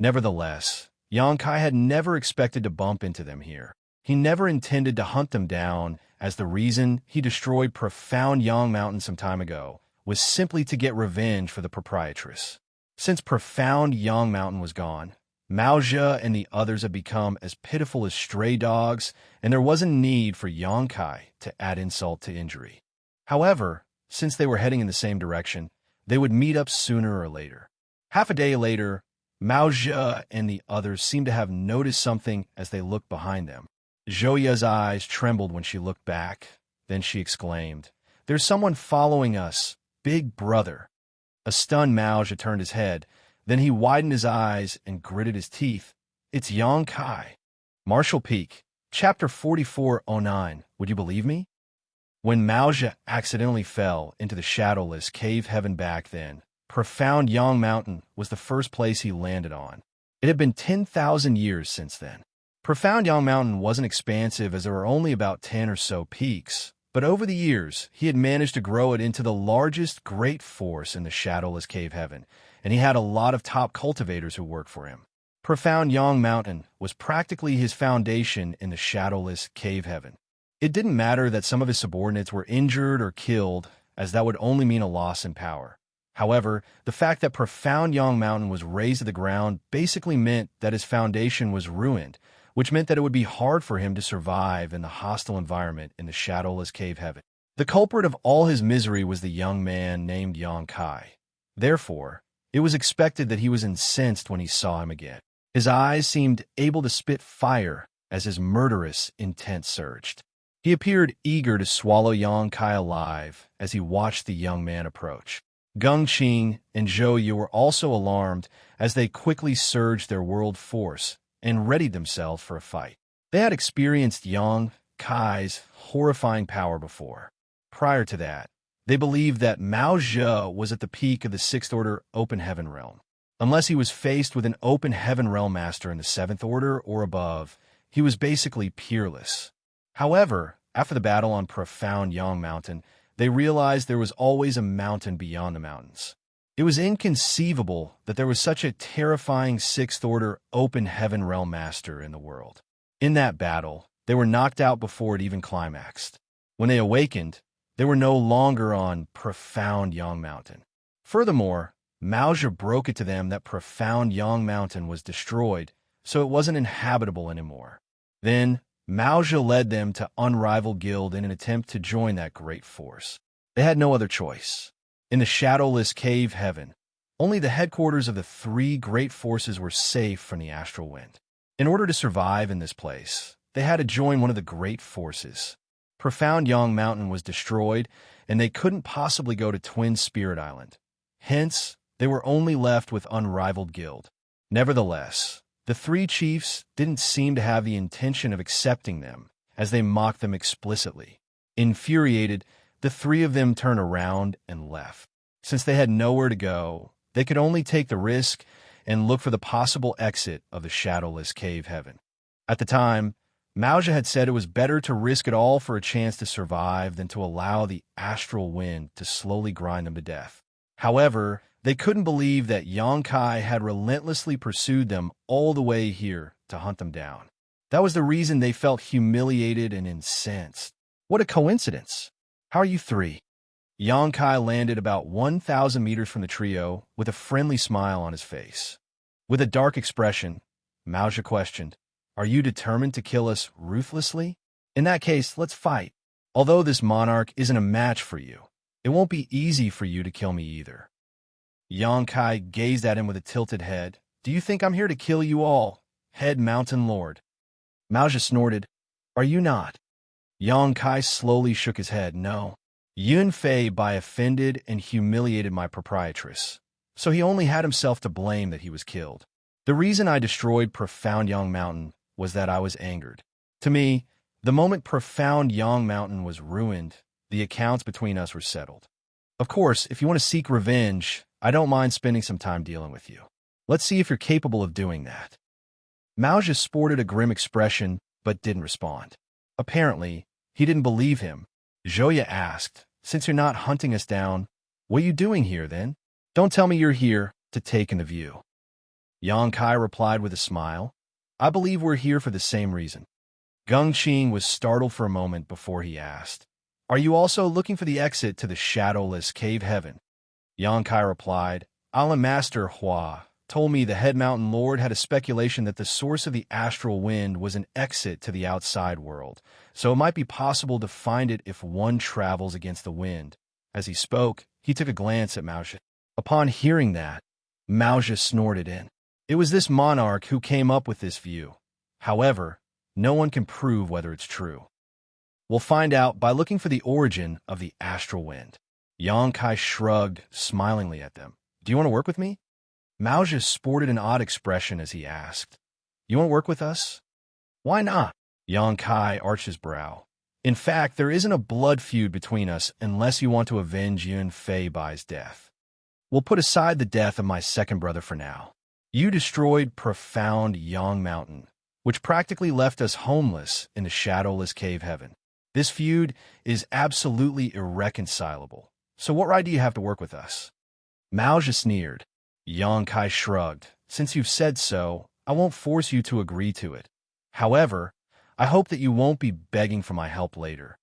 Nevertheless, Yang Kai had never expected to bump into them here. He never intended to hunt them down, as the reason he destroyed Profound Yang Mountain some time ago was simply to get revenge for the proprietress. Since Profound Yang Mountain was gone, Wuxia and the others had become as pitiful as stray dogs, and there wasn't need for Yang Kai to add insult to injury. However, since they were heading in the same direction, they would meet up sooner or later. Half a day later, Wuxia and the others seemed to have noticed something as they looked behind them. Zhouya's eyes trembled when she looked back. Then she exclaimed, "There's someone following us, Big Brother." A stunned Wuxia turned his head. Then he widened his eyes and gritted his teeth. "It's Yang Kai." Martial Peak, Chapter 4409. Would you believe me? When Wuxia accidentally fell into the shadowless cave heaven back then, Profound Yang Mountain was the first place he landed on. It had been 10,000 years since then. Profound Yang Mountain wasn't expansive as there were only about 10 or so peaks, but over the years, he had managed to grow it into the largest great force in the shadowless cave heaven, and he had a lot of top cultivators who worked for him. Profound Yang Mountain was practically his foundation in the shadowless cave heaven. It didn't matter that some of his subordinates were injured or killed, as that would only mean a loss in power. However, the fact that Profound Yang Mountain was razed to the ground basically meant that his foundation was ruined, which meant that it would be hard for him to survive in the hostile environment in the shadowless cave heaven. The culprit of all his misery was the young man named Yang Kai. Therefore, it was expected that he was incensed when he saw him again. His eyes seemed able to spit fire as his murderous intent surged. He appeared eager to swallow Yang Kai alive as he watched the young man approach. Gengqing and Zhouya were also alarmed as they quickly surged their world force and readied themselves for a fight. They had experienced Yang Kai's horrifying power before. Prior to that, they believed that Wuxia was at the peak of the 6th Order Open Heaven Realm. Unless he was faced with an Open Heaven Realm Master in the 7th Order or above, he was basically peerless. However, after the battle on Profound Yang Mountain, they realized there was always a mountain beyond the mountains. It was inconceivable that there was such a terrifying 6th Order Open Heaven Realm Master in the world. In that battle, they were knocked out before it even climaxed. When they awakened, they were no longer on Profound Yang Mountain. Furthermore, Wuxia broke it to them that Profound Yang Mountain was destroyed, so it wasn't inhabitable anymore. Then, Wuxia led them to Unrivaled Guild in an attempt to join that great force. They had no other choice. In the shadowless cave heaven, only the headquarters of the 3 great forces were safe from the astral wind. In order to survive in this place, they had to join one of the great forces. Profound Yang Mountain was destroyed, and they couldn't possibly go to Twin Spirit Island. Hence, they were only left with Unrivaled Guild. Nevertheless, the 3 chiefs didn't seem to have the intention of accepting them, as they mocked them explicitly. Infuriated, the 3 of them turned around and left. Since they had nowhere to go, they could only take the risk and look for the possible exit of the shadowless cave heaven. At the time, Wuxia had said it was better to risk it all for a chance to survive than to allow the astral wind to slowly grind them to death. However, They couldn't believe that Xianxia had relentlessly pursued them all the way here to hunt them down. That was the reason they felt humiliated and incensed. What a coincidence. How are you three? Xianxia landed about 1,000 meters from the trio with a friendly smile on his face. With a dark expression, Wuxia questioned, "Are you determined to kill us ruthlessly? In that case, let's fight. Although this monarch isn't a match for you, it won't be easy for you to kill me either." Xianxia gazed at him with a tilted head. "Do you think I'm here to kill you all, head mountain lord?" Wuxia snorted. "Are you not?" Xianxia slowly shook his head. "No. Yunfei Bai offended and humiliated my proprietress, so he only had himself to blame that he was killed. The reason I destroyed Profound Yang Mountain was that I was angered. To me, the moment Profound Yang Mountain was ruined, the accounts between us were settled. Of course, if you want to seek revenge, I don't mind spending some time dealing with you. Let's see if you're capable of doing that." Wuxia sported a grim expression, but didn't respond. Apparently, he didn't believe him. Zhouya asked, "Since you're not hunting us down, what are you doing here then? Don't tell me you're here to take in the view." Xianxia replied with a smile, "I believe we're here for the same reason." Gengqing was startled for a moment before he asked, "Are you also looking for the exit to the shadowless cave heaven?" Xianxia replied, "Alan Master Hua told me the head mountain lord had a speculation that the source of the astral wind was an exit to the outside world, so it might be possible to find it if one travels against the wind." As he spoke, he took a glance at Wuxia. Upon hearing that, Wuxia snorted in. It was this monarch who came up with this view. However, no one can prove whether it's true. We'll find out by looking for the origin of the astral wind. Xianxia shrugged smilingly at them. "Do you want to work with me?" Wuxia sported an odd expression as he asked, "You want to work with us?" "Why not?" Xianxia arched his brow. "In fact, there isn't a blood feud between us unless you want to avenge Yunfei Bai's death. We'll put aside the death of my second brother for now. You destroyed Profound Yang Mountain, which practically left us homeless in the shadowless cave heaven. This feud is absolutely irreconcilable. So what right do you have to work with us?" Wuxia sneered. Xianxia shrugged. "Since you've said so, I won't force you to agree to it. However, I hope that you won't be begging for my help later."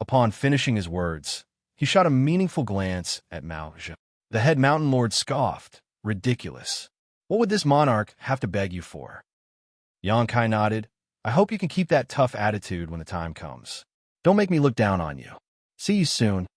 Upon finishing his words, he shot a meaningful glance at Wuxia. The head mountain lord scoffed. "Ridiculous. What would this monarch have to beg you for?" Xianxia nodded. "I hope you can keep that tough attitude when the time comes. Don't make me look down on you. See you soon."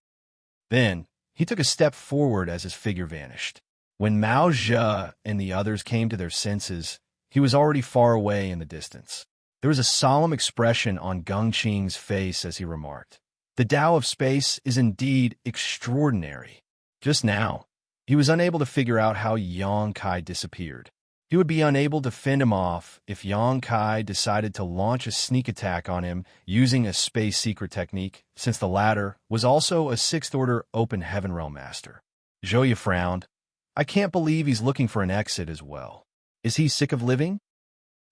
Then, he took a step forward as his figure vanished. When Wuxia and the others came to their senses, he was already far away in the distance. There was a solemn expression on Gengqing's face as he remarked, "The Tao of space is indeed extraordinary." Just now, he was unable to figure out how Xianxia disappeared. He would be unable to fend him off if Xianxia decided to launch a sneak attack on him using a space secret technique, since the latter was also a sixth-order open heaven realm master. Zhouya frowned. "I can't believe he's looking for an exit as well. Is he sick of living?"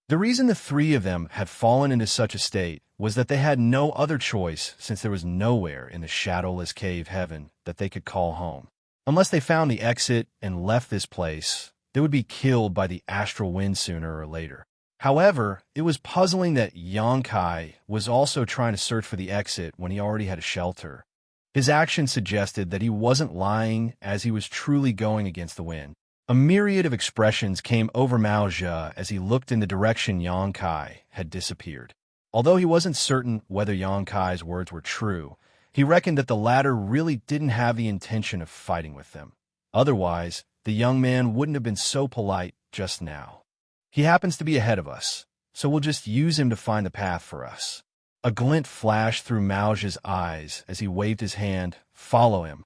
The reason the three of them had fallen into such a state was that they had no other choice, since there was nowhere in the shadowless cave heaven that they could call home. Unless they found the exit and left this place, they would be killed by the astral wind sooner or later. However, it was puzzling that Xianxia was also trying to search for the exit when he already had a shelter. His actions suggested that he wasn't lying, as he was truly going against the wind. A myriad of expressions came over Wuxia as he looked in the direction Xianxia had disappeared. Although he wasn't certain whether Xianxia's words were true, he reckoned that the latter really didn't have the intention of fighting with them. Otherwise, the young man wouldn't have been so polite just now. "He happens to be ahead of us, so we'll just use him to find the path for us." A glint flashed through Wuxia's eyes as he waved his hand, "Follow him."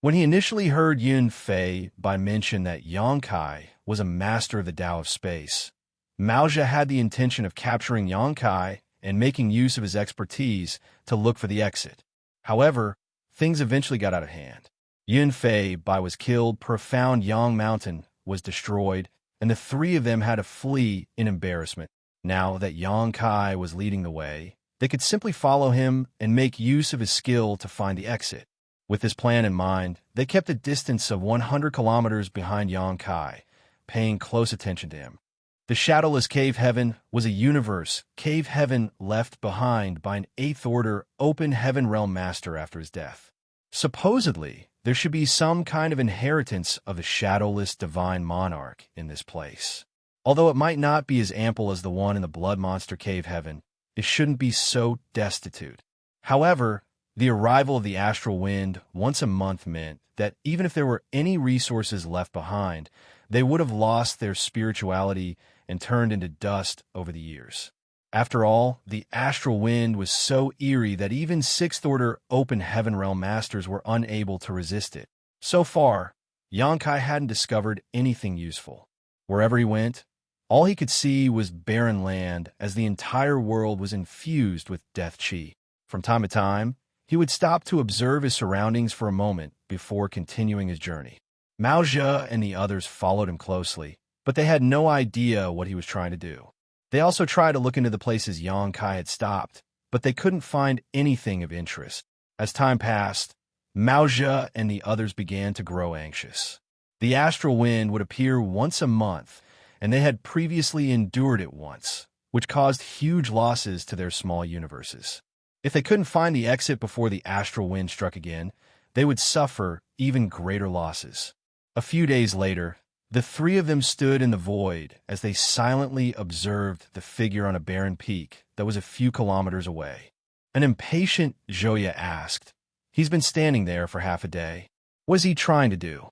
When he initially heard Yunfei Bai mention that Xianxia was a master of the Tao of space, Wuxia had the intention of capturing Xianxia and making use of his expertise to look for the exit. However, things eventually got out of hand. Yunfei Bai was killed, Profound Yang Mountain was destroyed, and the three of them had to flee in embarrassment. Now that Xianxia was leading the way, they could simply follow him and make use of his skill to find the exit. With this plan in mind, they kept a distance of 100 kilometers behind Xianxia, paying close attention to him. The shadowless cave heaven was a universe cave heaven left behind by an 8th Order open heaven realm master after his death. Supposedly, there should be some kind of inheritance of the shadowless divine monarch in this place. Although it might not be as ample as the one in the blood monster cave heaven, it shouldn't be so destitute. However, the arrival of the astral wind once a month meant that even if there were any resources left behind, they would have lost their spirituality and turned into dust over the years. After all, the astral wind was so eerie that even 6th Order open heaven realm masters were unable to resist it. So far, Xianxia hadn't discovered anything useful. Wherever he went, all he could see was barren land as the entire world was infused with death qi. From time to time, he would stop to observe his surroundings for a moment before continuing his journey. Wuxia and the others followed him closely, but they had no idea what he was trying to do. They also tried to look into the places Xianxia had stopped, but they couldn't find anything of interest. As time passed, Wuxia and the others began to grow anxious. The astral wind would appear once a month, and they had previously endured it once, which caused huge losses to their small universes. If they couldn't find the exit before the astral wind struck again, they would suffer even greater losses. A few days later, the three of them stood in the void as they silently observed the figure on a barren peak that was a few kilometers away. An impatient Zhouya asked, "He's been standing there for half a day. What is he trying to do?"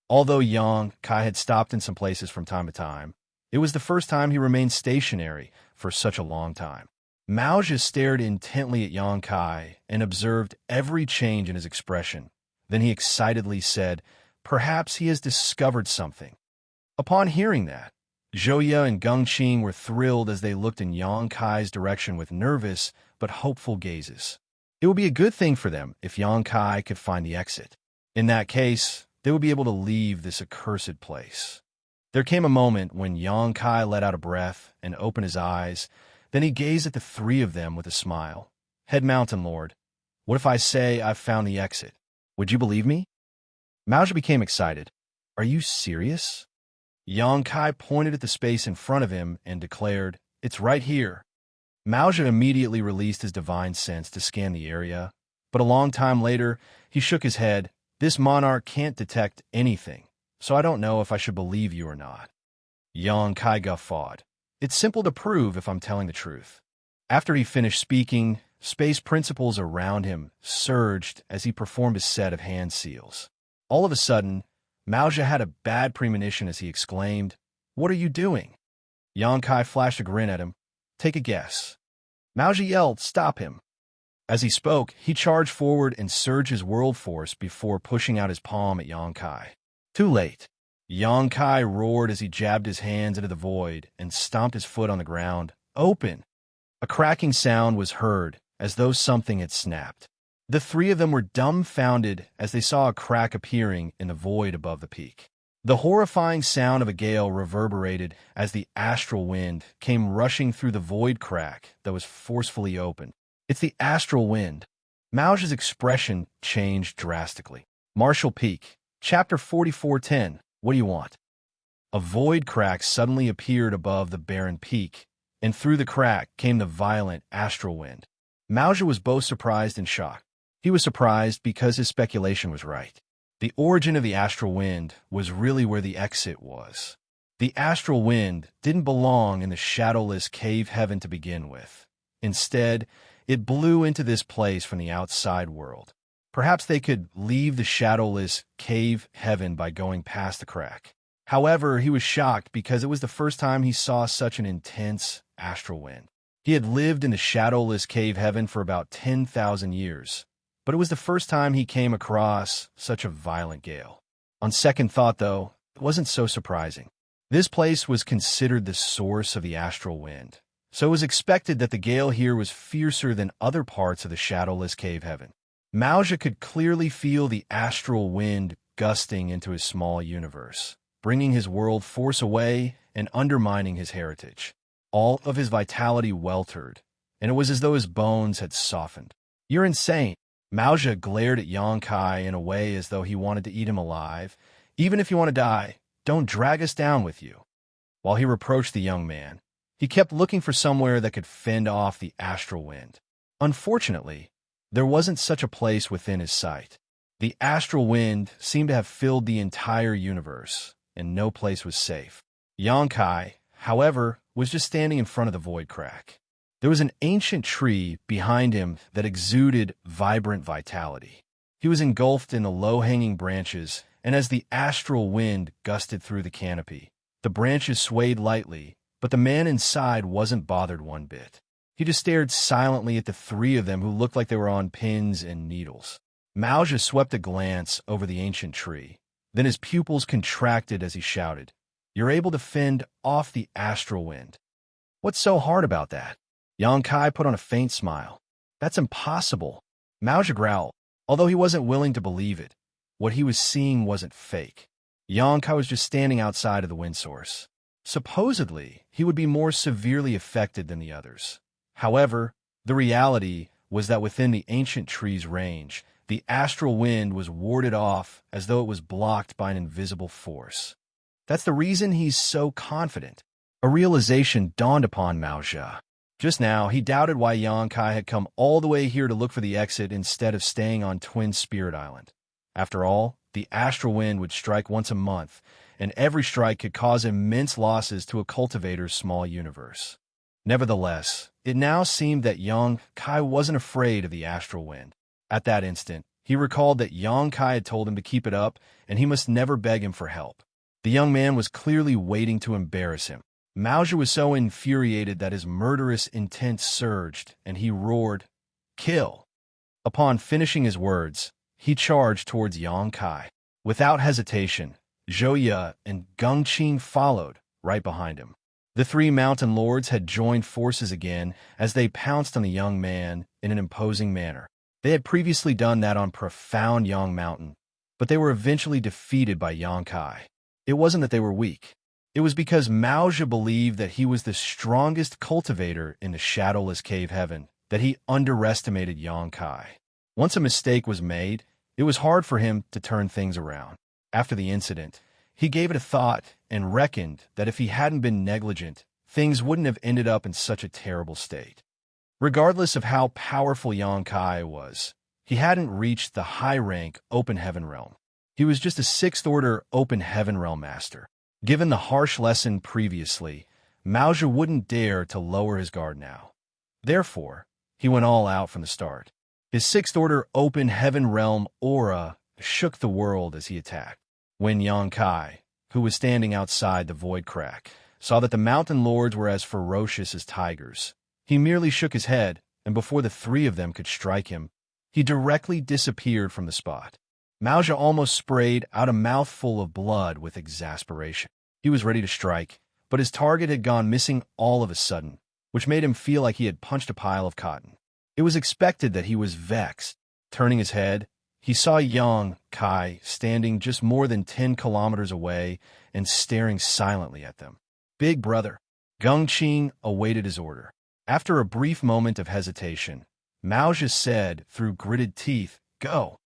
Although Xianxia had stopped in some places from time to time, it was the first time he remained stationary for such a long time. Wuxia stared intently at Xianxia and observed every change in his expression. Then he excitedly said, "Perhaps he has discovered something." Upon hearing that, Zhouya and Gengqing were thrilled as they looked in Xianxia's direction with nervous but hopeful gazes. It would be a good thing for them if Xianxia could find the exit. In that case, they would be able to leave this accursed place. There came a moment when Xianxia let out a breath and opened his eyes. Then he gazed at the three of them with a smile. "Head Mountain Lord, what if I say I've found the exit? Would you believe me?" Wuxia became excited. "Are you serious?" Xianxia pointed at the space in front of him and declared, "It's right here." Wuxia immediately released his divine sense to scan the area, but a long time later, he shook his head. "This monarch can't detect anything, so I don't know if I should believe you or not." Xianxia guffawed. "It's simple to prove if I'm telling the truth." After he finished speaking, space principles around him surged as he performed a set of hand seals. All of a sudden, Wuxia had a bad premonition as he exclaimed, "What are you doing?" Xianxia flashed a grin at him. "Take a guess." Wuxia yelled, "Stop him." As he spoke, he charged forward and surged his world force before pushing out his palm at Xianxia. Too late. Xianxia roared as he jabbed his hands into the void and stomped his foot on the ground. "Open!" A cracking sound was heard, as though something had snapped. The three of them were dumbfounded as they saw a crack appearing in the void above the peak. The horrifying sound of a gale reverberated as the astral wind came rushing through the void crack that was forcefully opened. "It's the astral wind." Wuxia's expression changed drastically. Martial Peak, Chapter 4410. What do you want? A void crack suddenly appeared above the barren peak, and through the crack came the violent astral wind. Wuxia was both surprised and shocked. He was surprised because his speculation was right. The origin of the astral wind was really where the exit was. The astral wind didn't belong in the shadowless cave heaven to begin with. Instead, it blew into this place from the outside world. Perhaps they could leave the shadowless cave heaven by going past the crack. However, he was shocked because it was the first time he saw such an intense astral wind. He had lived in the shadowless cave heaven for about 10,000 years, but it was the first time he came across such a violent gale. On second thought, though, it wasn't so surprising. This place was considered the source of the astral wind, so it was expected that the gale here was fiercer than other parts of the shadowless cave heaven. Wuxia could clearly feel the astral wind gusting into his small universe, bringing his world force away and undermining his heritage. All of his vitality weltered, and it was as though his bones had softened. "You're insane. Maozhi glared at Yongkai in a way as though he wanted to eat him alive. Even if you want to die, don't drag us down with you. While he reproached the young man, he kept looking for somewhere that could fend off the astral wind. Unfortunately, there wasn't such a place within his sight. The astral wind seemed to have filled the entire universe, and no place was safe. Yongkai, however, was just standing in front of the void crack. There was an ancient tree behind him that exuded vibrant vitality. He was engulfed in the low-hanging branches, and as the astral wind gusted through the canopy, the branches swayed lightly, but the man inside wasn't bothered one bit. He just stared silently at the three of them who looked like they were on pins and needles. Maozhi swept a glance over the ancient tree. Then his pupils contracted as he shouted, "You're able to fend off the astral wind. What's so hard about that?" Yongkai put on a faint smile. "That's impossible." Maozhi growled, although he wasn't willing to believe it. What he was seeing wasn't fake. Yongkai was just standing outside of the wind source. Supposedly, he would be more severely affected than the others. However, the reality was that within the ancient tree's range, the astral wind was warded off as though it was blocked by an invisible force. That's the reason he's so confident. A realization dawned upon Maozhi. Just now, he doubted why Yongkai had come all the way here to look for the exit instead of staying on Twin Spirit Island. After all, the astral wind would strike once a month, and every strike could cause immense losses to a cultivator's small universe. Nevertheless, it now seemed that Yongkai wasn't afraid of the astral wind. At that instant, he recalled that Yongkai had told him to keep it up, and he must never beg him for help. The young man was clearly waiting to embarrass him. Maozhi was so infuriated that his murderous intent surged, and he roared, "Kill!" Upon finishing his words, he charged towards Yongkai. Without hesitation, Xianxia and Gengqing followed, right behind him. The three mountain lords had joined forces again as they pounced on the young man in an imposing manner. They had previously done that on Profound Yang Mountain, but they were eventually defeated by Yongkai. It wasn't that they were weak. It was because Maozhi believed that he was the strongest cultivator in the shadowless cave heaven, that he underestimated Yongkai. Once a mistake was made, it was hard for him to turn things around. After the incident, he gave it a thought and reckoned that if he hadn't been negligent, things wouldn't have ended up in such a terrible state. Regardless of how powerful Yongkai was, he hadn't reached the high-rank Open Heaven Realm. He was just a 6th-order Open Heaven Realm Master. Given the harsh lesson previously, Maozhi wouldn't dare to lower his guard now. Therefore, he went all out from the start. His 6th-order Open Heaven Realm aura shook the world as he attacked. When Yongkai, who was standing outside the void crack, saw that the mountain lords were as ferocious as tigers, he merely shook his head, and before the three of them could strike him, he directly disappeared from the spot. Maozhi almost sprayed out a mouthful of blood with exasperation. He was ready to strike, but his target had gone missing all of a sudden, which made him feel like he had punched a pile of cotton. It was expected that he was vexed. Turning his head, he saw Yongkai standing just more than 10 kilometers away and staring silently at them. "Big brother." Gengqing awaited his order. After a brief moment of hesitation, Maozhi said through gritted teeth, "Go."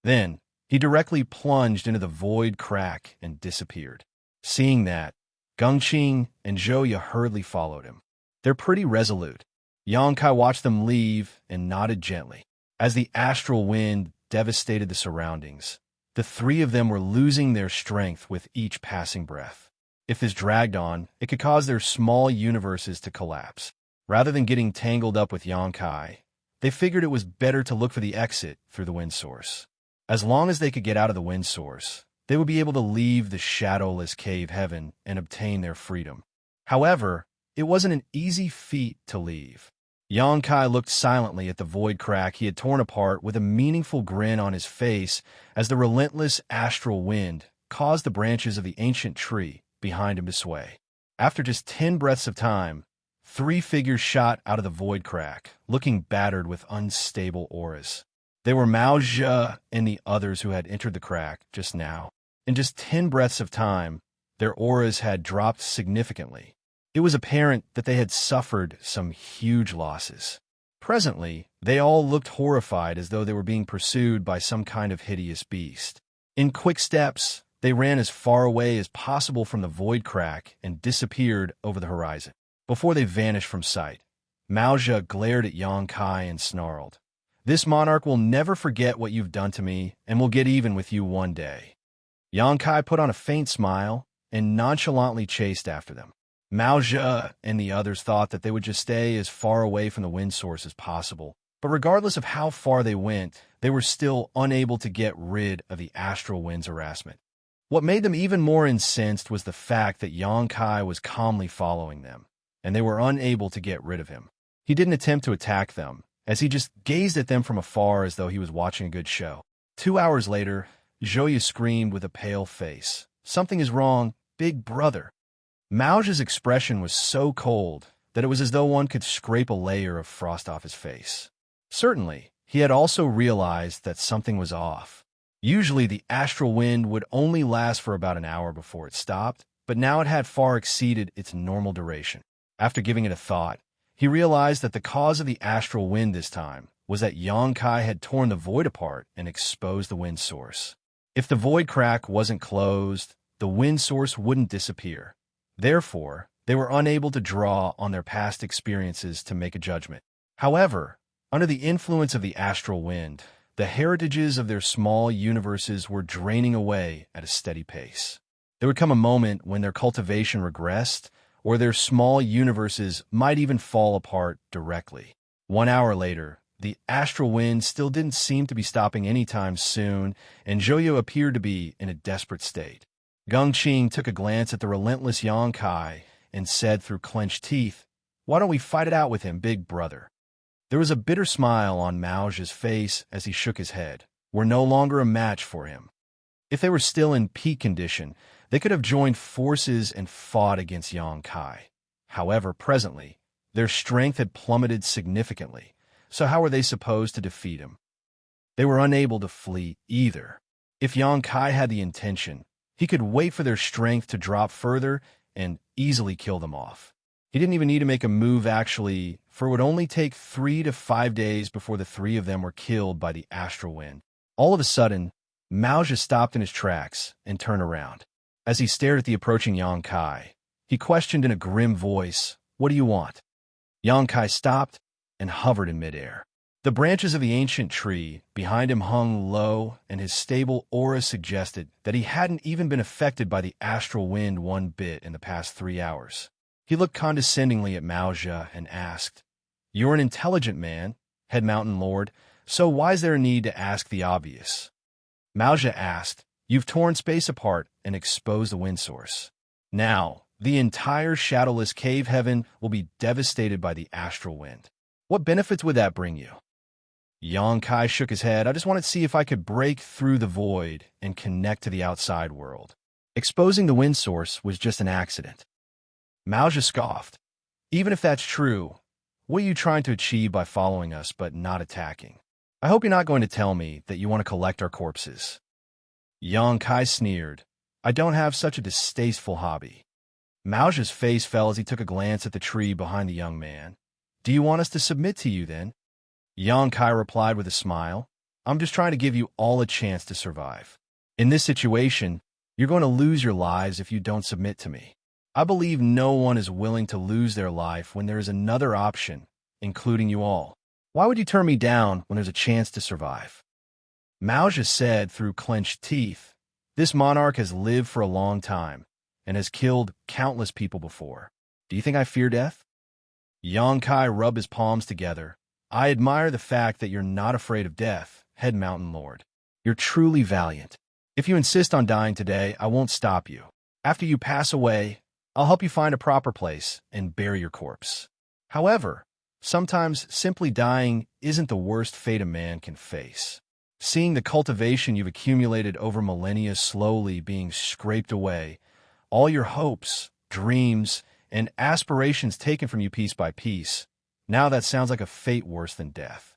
Then, he directly plunged into the void crack and disappeared. Seeing that, Gengqing and Xianxia hurriedly followed him. They're pretty resolute. Yongkai watched them leave and nodded gently. As the astral wind devastated the surroundings, the three of them were losing their strength with each passing breath. If this dragged on, it could cause their small universes to collapse. Rather than getting tangled up with Yongkai, they figured it was better to look for the exit through the wind source. As long as they could get out of the wind source, they would be able to leave the shadowless cave heaven and obtain their freedom. However, it wasn't an easy feat to leave. Yongkai looked silently at the void crack he had torn apart with a meaningful grin on his face as the relentless astral wind caused the branches of the ancient tree behind him to sway. After just 10 breaths of time, 3 figures shot out of the void crack, looking battered with unstable auras. They were Maozhi and the others who had entered the crack just now. In just 10 breaths of time, their auras had dropped significantly. It was apparent that they had suffered some huge losses. Presently, they all looked horrified as though they were being pursued by some kind of hideous beast. In quick steps, they ran as far away as possible from the void crack and disappeared over the horizon. Before they vanished from sight, Wuxia glared at Xianxia and snarled, "This monarch will never forget what you've done to me and will get even with you one day." Xianxia put on a faint smile and nonchalantly chased after them. Wuxia and the others thought that they would just stay as far away from the wind source as possible, but regardless of how far they went, they were still unable to get rid of the astral wind's harassment. What made them even more incensed was the fact that Xianxia was calmly following them, and they were unable to get rid of him. He didn't attempt to attack them, as he just gazed at them from afar as though he was watching a good show. 2 hours later, Xianxia screamed with a pale face, "Something is wrong, big brother." Wuxia's expression was so cold that it was as though one could scrape a layer of frost off his face. Certainly, he had also realized that something was off. Usually, the astral wind would only last for about an hour before it stopped, but now it had far exceeded its normal duration. After giving it a thought, he realized that the cause of the astral wind this time was that Xianxia had torn the void apart and exposed the wind source. If the void crack wasn't closed, the wind source wouldn't disappear. Therefore, they were unable to draw on their past experiences to make a judgment. However, under the influence of the astral wind, the heritages of their small universes were draining away at a steady pace. There would come a moment when their cultivation regressed, or their small universes might even fall apart directly. 1 hour later, the astral wind still didn't seem to be stopping anytime soon, and Zhouyu appeared to be in a desperate state. Gengqing took a glance at the relentless Xianxia and said through clenched teeth, "Why don't we fight it out with him, big brother?" There was a bitter smile on Wuxia's face as he shook his head. "We're no longer a match for him." If they were still in peak condition, they could have joined forces and fought against Xianxia. However, presently, their strength had plummeted significantly, so how were they supposed to defeat him? They were unable to flee either. If Xianxia had the intention, he could wait for their strength to drop further and easily kill them off. He didn't even need to make a move actually, for it would only take 3 to 5 days before the 3 of them were killed by the astral wind. All of a sudden, Wuxia stopped in his tracks and turned around. As he stared at the approaching Xianxia, he questioned in a grim voice, "What do you want?" Xianxia stopped and hovered in midair. The branches of the ancient tree behind him hung low, and his stable aura suggested that he hadn't even been affected by the astral wind one bit in the past 3 hours. He looked condescendingly at Wuxia and asked, "You're an intelligent man, Head Mountain Lord, so why is there a need to ask the obvious?" Wuxia asked, "You've torn space apart and exposed the wind source. Now, the entire shadowless cave heaven will be devastated by the astral wind. What benefits would that bring you?" Xianxia shook his head. "I just wanted to see if I could break through the void and connect to the outside world. Exposing the wind source was just an accident." Wuxia scoffed. "Even if that's true, what are you trying to achieve by following us but not attacking? I hope you're not going to tell me that you want to collect our corpses." Xianxia sneered. "I don't have such a distasteful hobby." Wuxia's face fell as he took a glance at the tree behind the young man. "Do you want us to submit to you, then?" Xianxia replied with a smile, "I'm just trying to give you all a chance to survive. In this situation, you're going to lose your lives if you don't submit to me. I believe no one is willing to lose their life when there is another option, including you all. Why would you turn me down when there's a chance to survive?" Wuxia said through clenched teeth, "This monarch has lived for a long time and has killed countless people before. Do you think I fear death?" Xianxia rubbed his palms together. "I admire the fact that you're not afraid of death, Head Mountain Lord. You're truly valiant. If you insist on dying today, I won't stop you. After you pass away, I'll help you find a proper place and bury your corpse. However, sometimes simply dying isn't the worst fate a man can face. Seeing the cultivation you've accumulated over millennia slowly being scraped away, all your hopes, dreams, and aspirations taken from you piece by piece, now that sounds like a fate worse than death."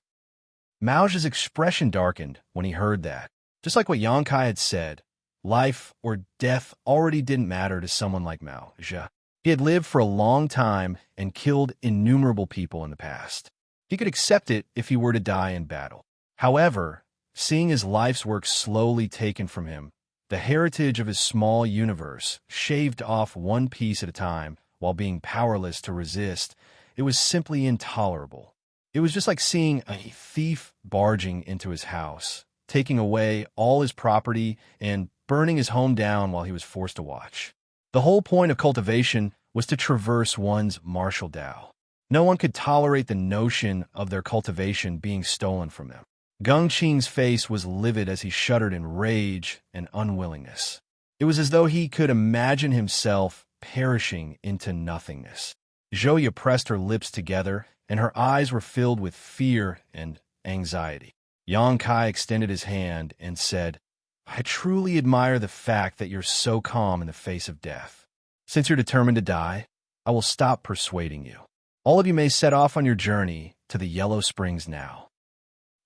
Wuxia's expression darkened when he heard that. Just like what Xianxia had said, life or death already didn't matter to someone like Wuxia. He had lived for a long time and killed innumerable people in the past. He could accept it if he were to die in battle. However, seeing his life's work slowly taken from him, the heritage of his small universe shaved off one piece at a time while being powerless to resist, it was simply intolerable. It was just like seeing a thief barging into his house, taking away all his property and burning his home down while he was forced to watch. The whole point of cultivation was to traverse one's martial Tao. No one could tolerate the notion of their cultivation being stolen from them. Gengqing's face was livid as he shuddered in rage and unwillingness. It was as though he could imagine himself perishing into nothingness. Xianxia pressed her lips together, and her eyes were filled with fear and anxiety. Yang Kai extended his hand and said, "I truly admire the fact that you're so calm in the face of death. Since you're determined to die, I will stop persuading you. All of you may set off on your journey to the Yellow Springs now."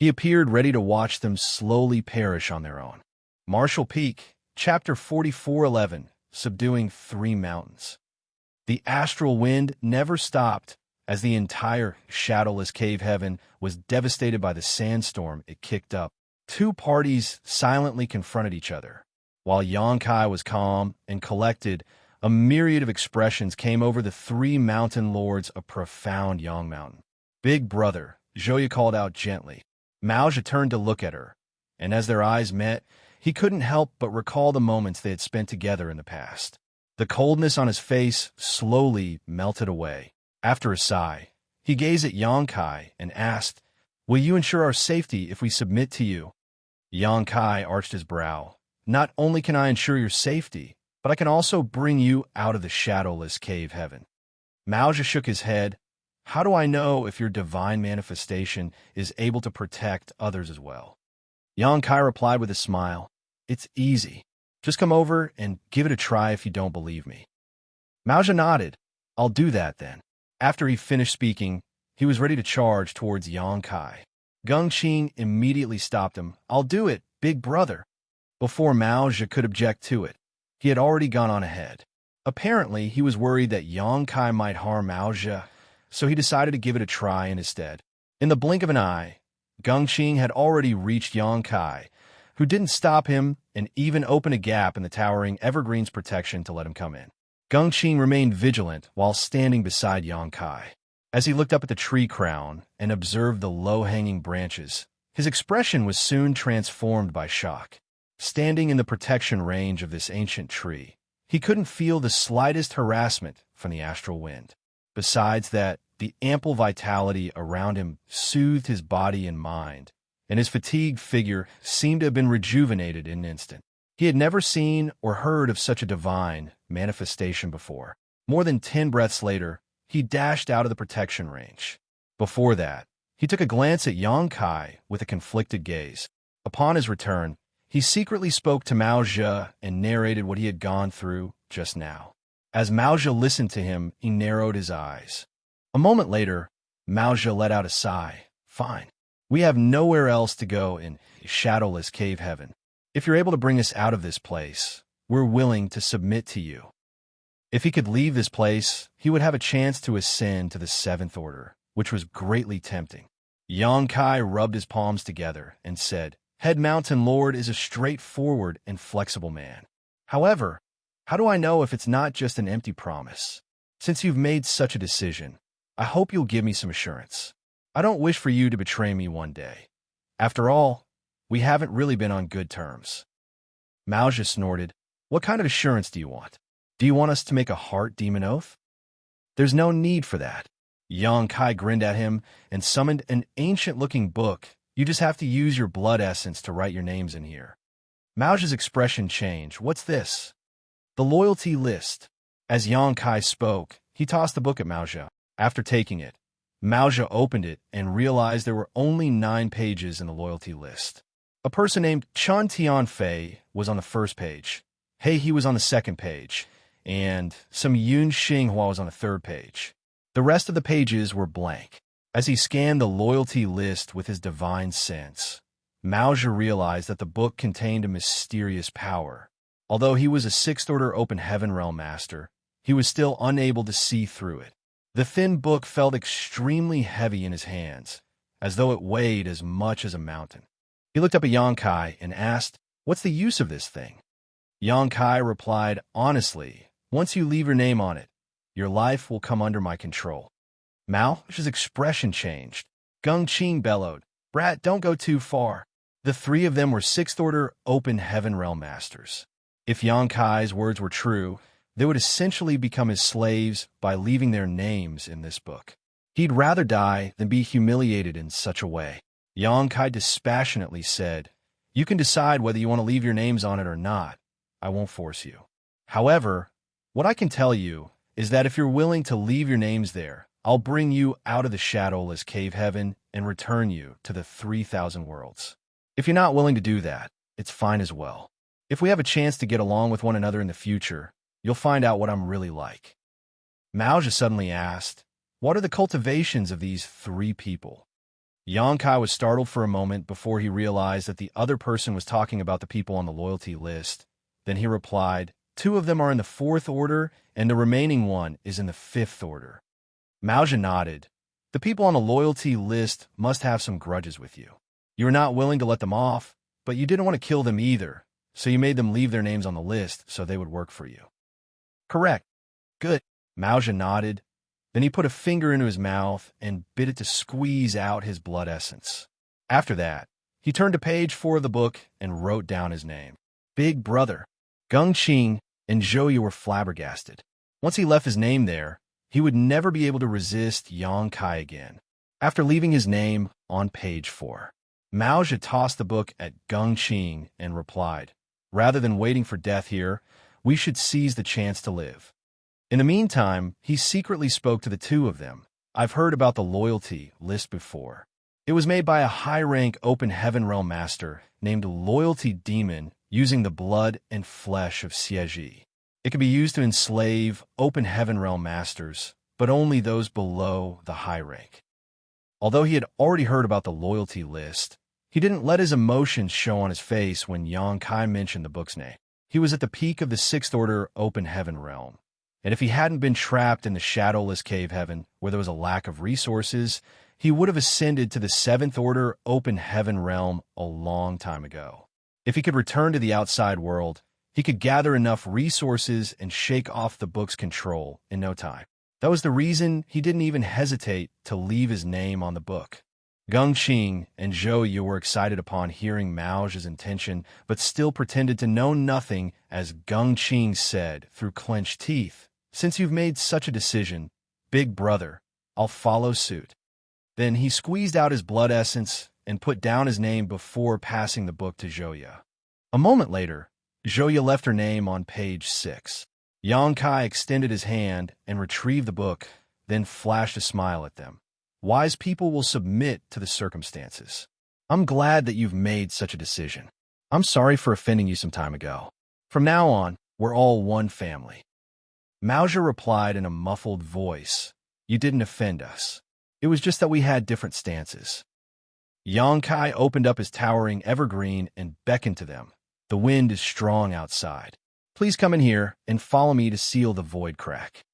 He appeared ready to watch them slowly perish on their own. Martial Peak, Chapter 44:11, Subduing 3 Mountains. The astral wind never stopped as the entire shadowless cave heaven was devastated by the sandstorm it kicked up. 2 parties silently confronted each other. While Yang Kai was calm and collected, a myriad of expressions came over the 3 mountain lords of profound Yang Mountain. "Big brother," Xianxia called out gently. Wuxia turned to look at her, and as their eyes met, he couldn't help but recall the moments they had spent together in the past. The coldness on his face slowly melted away. After a sigh, he gazed at Yang Kai and asked, "Will you ensure our safety if we submit to you?" Yang Kai arched his brow. "Not only can I ensure your safety, but I can also bring you out of the shadowless cave heaven." Wuxia shook his head. "How do I know if your divine manifestation is able to protect others as well?" Yang Kai replied with a smile, "It's easy. Just come over and give it a try if you don't believe me." Wuxia nodded. "I'll do that then." After he finished speaking, he was ready to charge towards Yang Kai. Gengqing immediately stopped him. "I'll do it, big brother." Before Wuxia could object to it, he had already gone on ahead. Apparently, he was worried that Yang Kai might harm Wuxia, so he decided to give it a try instead. In the blink of an eye, Gengqing had already reached Yang Kai, who didn't stop him and even open a gap in the towering evergreen's protection to let him come in. Gengqing remained vigilant while standing beside Yang Kai. As he looked up at the tree crown and observed the low-hanging branches, his expression was soon transformed by shock. Standing in the protection range of this ancient tree, he couldn't feel the slightest harassment from the astral wind. Besides that, the ample vitality around him soothed his body and mind, and his fatigued figure seemed to have been rejuvenated in an instant. He had never seen or heard of such a divine manifestation before. More than 10 breaths later, he dashed out of the protection range. Before that, he took a glance at Yang Kai with a conflicted gaze. Upon his return, he secretly spoke to Wuxia and narrated what he had gone through just now. As Wuxia listened to him, he narrowed his eyes. A moment later, Wuxia let out a sigh. "Fine. We have nowhere else to go in shadowless cave heaven. If you're able to bring us out of this place, we're willing to submit to you." If he could leave this place, he would have a chance to ascend to the 7th order, which was greatly tempting. Yang Kai rubbed his palms together and said, "Head Mountain Lord is a straightforward and flexible man. However, how do I know if it's not just an empty promise? Since you've made such a decision, I hope you'll give me some assurance. I don't wish for you to betray me one day. After all, we haven't really been on good terms." Wuxia snorted. "What kind of assurance do you want? Do you want us to make a heart demon oath?" "There's no need for that." Yang Kai grinned at him and summoned an ancient-looking book. "You just have to use your blood essence to write your names in here." Wuxia's expression changed. "What's this?" "The loyalty list." As Yang Kai spoke, he tossed the book at Wuxia. After taking it, Wuxia opened it and realized there were only 9 pages in the loyalty list. A person named Chen Tianfei was on the first page. He was on the second page, and some Yun Xinghua was on the third page. The rest of the pages were blank. As he scanned the loyalty list with his divine sense, Wuxia realized that the book contained a mysterious power. Although he was a 6th Order Open Heaven Realm Master, he was still unable to see through it. The thin book felt extremely heavy in his hands, as though it weighed as much as a mountain. He looked up at Xianxia and asked, "What's the use of this thing?" Xianxia replied, "Honestly, once you leave your name on it, your life will come under my control." Mao's expression changed. Gengqing bellowed, "Brat, don't go too far." The three of them were sixth-order open heaven realm masters. If Xianxia's words were true, they would essentially become his slaves by leaving their names in this book. He'd rather die than be humiliated in such a way. Xianxia dispassionately said, "You can decide whether you want to leave your names on it or not. I won't force you. However, what I can tell you is that if you're willing to leave your names there, I'll bring you out of the shadowless cave heaven and return you to the 3,000 worlds. If you're not willing to do that, it's fine as well. If we have a chance to get along with one another in the future, you'll find out what I'm really like." Mao just suddenly asked, "What are the cultivations of these three people?" Xianxia was startled for a moment before he realized that the other person was talking about the people on the loyalty list. Then he replied, "Two of them are in the 4th order, and the remaining one is in the 5th order." Mao nodded. "The people on the loyalty list must have some grudges with you. You were not willing to let them off, but you didn't want to kill them either, so you made them leave their names on the list so they would work for you." "Correct. Good." Mao nodded. Then he put a finger into his mouth and bit it to squeeze out his blood essence. After that, he turned to page 4 of the book and wrote down his name. Big Brother. Gengqing and Xianxia were flabbergasted. Once he left his name there, he would never be able to resist Xianxia again. After leaving his name on page 4, Mao tossed the book at Gengqing and replied, "Rather than waiting for death here, we should seize the chance to live." In the meantime, he secretly spoke to the two of them. "I've heard about the loyalty list before. It was made by a high-rank open heaven realm master named Loyalty Demon using the blood and flesh of Xianxia. It can be used to enslave open heaven realm masters, but only those below the high rank." Although he had already heard about the loyalty list, he didn't let his emotions show on his face when Xianxia mentioned the book's name. He was at the peak of the 6th order open heaven realm, and if he hadn't been trapped in the shadowless cave heaven where there was a lack of resources, he would have ascended to the 7th order open heaven realm a long time ago. If he could return to the outside world, he could gather enough resources and shake off the book's control in no time. That was the reason he didn't even hesitate to leave his name on the book. Gengqing and Xianxia were excited upon hearing Mao's intention, but still pretended to know nothing as Gengqing said through clenched teeth, "Since you've made such a decision, Big Brother, I'll follow suit." Then he squeezed out his blood essence and put down his name before passing the book to Xianxia. A moment later, Xianxia left her name on page 6. Xianxia extended his hand and retrieved the book, then flashed a smile at them. "Wise people will submit to the circumstances. I'm glad that you've made such a decision. I'm sorry for offending you some time ago. From now on, we're all one family." Mao replied in a muffled voice, "You didn't offend us. It was just that we had different stances." Xianxia opened up his towering evergreen and beckoned to them. "The wind is strong outside. Please come in here and follow me to seal the void crack."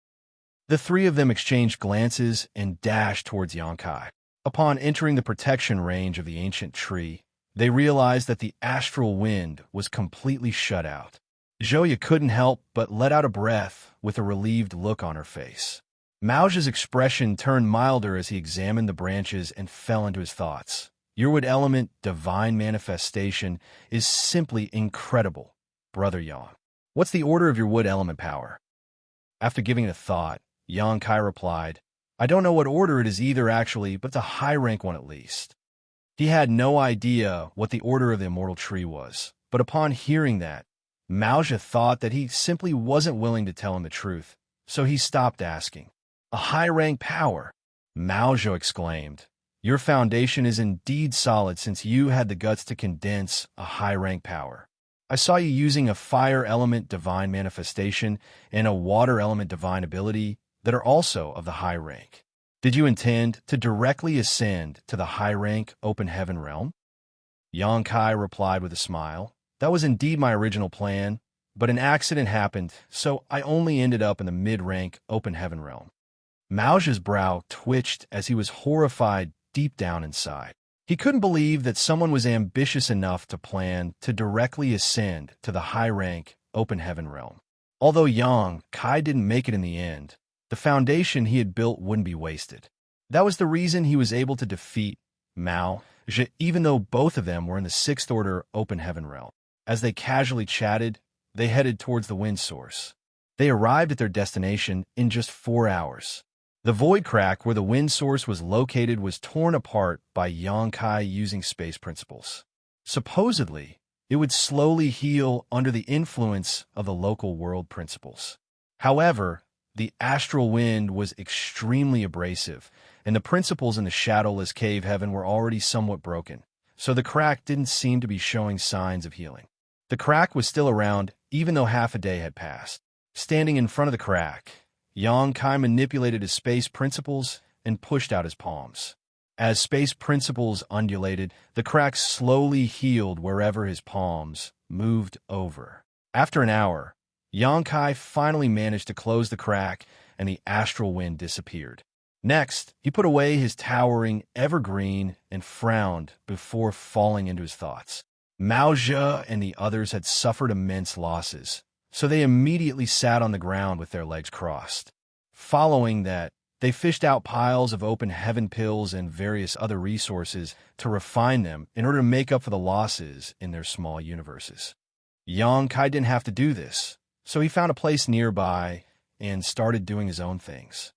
The three of them exchanged glances and dashed towards Xianxia. Upon entering the protection range of the ancient tree, they realized that the astral wind was completely shut out. Xianxia couldn't help but let out a breath with a relieved look on her face. Mao's expression turned milder as he examined the branches and fell into his thoughts. Your wood element divine manifestation is simply incredible, Brother Yang. What's the order of your wood element power? After giving it a thought, Xianxia replied, "I don't know what order it is either actually, but it's a high-rank one at least." He had no idea what the order of the immortal tree was, but upon hearing that, Mao thought that he simply wasn't willing to tell him the truth, so he stopped asking. "A high-rank power," Mao exclaimed. "Your foundation is indeed solid since you had the guts to condense a high-rank power. I saw you using a fire element divine manifestation and a water element divine ability that are also of the high rank. Did you intend to directly ascend to the high rank open heaven realm?" Xianxia replied with a smile. "That was indeed my original plan, but an accident happened, so I only ended up in the mid-rank open heaven realm." Mao's brow twitched as he was horrified deep down inside. He couldn't believe that someone was ambitious enough to plan to directly ascend to the high-rank, open heaven realm. Although Yang Kai didn't make it in the end, the foundation he had built wouldn't be wasted. That was the reason he was able to defeat Mao, even though both of them were in the Sixth Order open heaven realm. As they casually chatted, they headed towards the wind source. They arrived at their destination in just 4 hours. The void crack where the wind source was located was torn apart by Yang Kai using space principles. Supposedly, it would slowly heal under the influence of the local world principles. However, the astral wind was extremely abrasive, and the principles in the shadowless cave heaven were already somewhat broken, so the crack didn't seem to be showing signs of healing. The crack was still around, even though half a day had passed. Standing in front of the crack, Yang Kai manipulated his space principles and pushed out his palms. As space principles undulated, the crack slowly healed wherever his palms moved over. After an hour, Yang Kai finally managed to close the crack and the astral wind disappeared. Next, he put away his towering evergreen and frowned before falling into his thoughts. Mao Zhe and the others had suffered immense losses, so they immediately sat on the ground with their legs crossed. Following that, they fished out piles of open heaven pills and various other resources to refine them in order to make up for the losses in their small universes. Yang Kai didn't have to do this, so he found a place nearby and started doing his own things.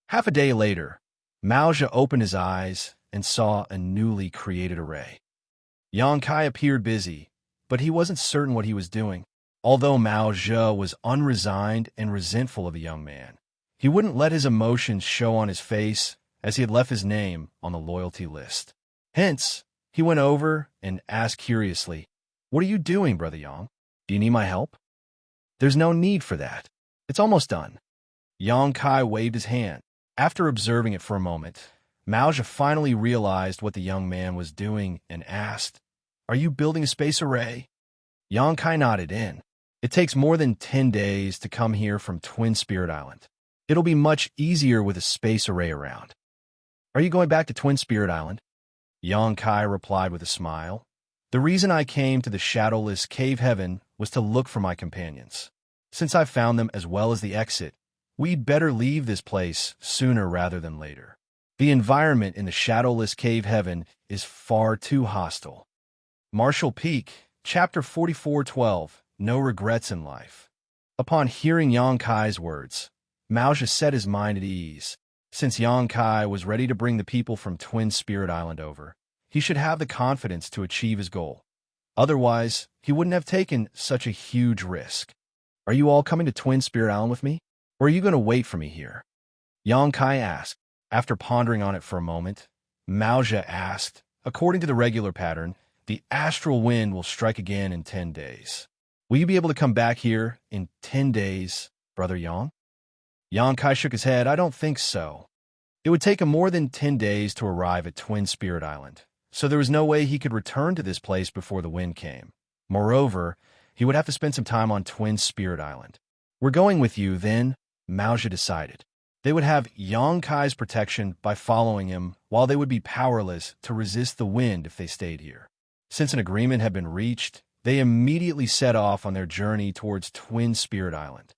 Half a day later, Mao Zhe opened his eyes and saw a newly created array. Yang Kai appeared busy, but he wasn't certain what he was doing. Although Mao Zhe was unresigned and resentful of the young man, he wouldn't let his emotions show on his face as he had left his name on the loyalty list. Hence, he went over and asked curiously, "What are you doing, Brother Yang? Do you need my help?" "There's no need for that. It's almost done." Yang Kai waved his hand. After observing it for a moment, Mao Zhe finally realized what the young man was doing and asked, "Are you building a space array?" Yang Kai nodded in. "It takes more than 10 days to come here from Twin Spirit Island. It'll be much easier with a space array around." "Are you going back to Twin Spirit Island?" Yang Kai replied with a smile. "The reason I came to the shadowless cave heaven was to look for my companions. Since I've found them as well as the exit, we'd better leave this place sooner rather than later. The environment in the shadowless cave heaven is far too hostile." Marshall Peak, Chapter 44:12, No Regrets in Life. Upon hearing Yang Kai's words, Mao Zhe set his mind at ease. Since Yang Kai was ready to bring the people from Twin Spirit Island over, he should have the confidence to achieve his goal. Otherwise, he wouldn't have taken such a huge risk. "Are you all coming to Twin Spirit Island with me? Or are you going to wait for me here?" Yang Kai asked. After pondering on it for a moment, Mao Zhe asked, "According to the regular pattern, the astral wind will strike again in 10 days. Will you be able to come back here in 10 days, Brother Yang?" Yang Kai shook his head. "I don't think so. It would take him more than 10 days to arrive at Twin Spirit Island, so there was no way he could return to this place before the wind came. Moreover, he would have to spend some time on Twin Spirit Island." "We're going with you, then," Mao Zhe decided. They would have Yang Kai's protection by following him, while they would be powerless to resist the wind if they stayed here. Since an agreement had been reached, they immediately set off on their journey towards Twin Spirit Island.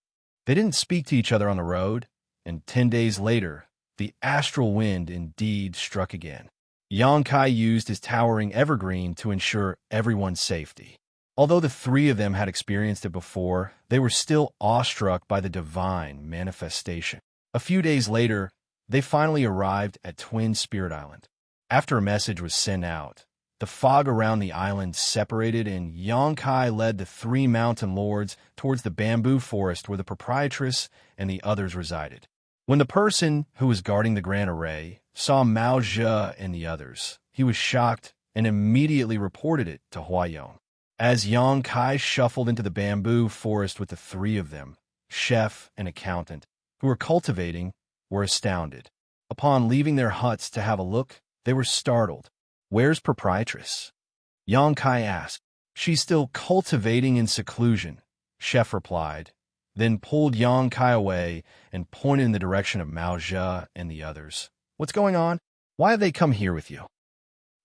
They didn't speak to each other on the road, and 10 days later, the astral wind indeed struck again. Yang Kai used his towering evergreen to ensure everyone's safety. Although the three of them had experienced it before, they were still awestruck by the divine manifestation. A few days later, they finally arrived at Twin Spirit Island. After a message was sent out, the fog around the island separated and Yang Kai led the 3 mountain lords towards the bamboo forest where the proprietress and the others resided. When the person who was guarding the grand array saw Mao Zhe and the others, he was shocked and immediately reported it to Huayong. As Yang Kai shuffled into the bamboo forest with the 3 of them, chef and accountant, who were cultivating, were astounded. Upon leaving their huts to have a look, they were startled. "Where's proprietress?" Yang Kai asked. "She's still cultivating in seclusion," Chef replied. then pulled Yang Kai away and pointed in the direction of Mao Zhe and the others. What's going on? Why have they come here with you?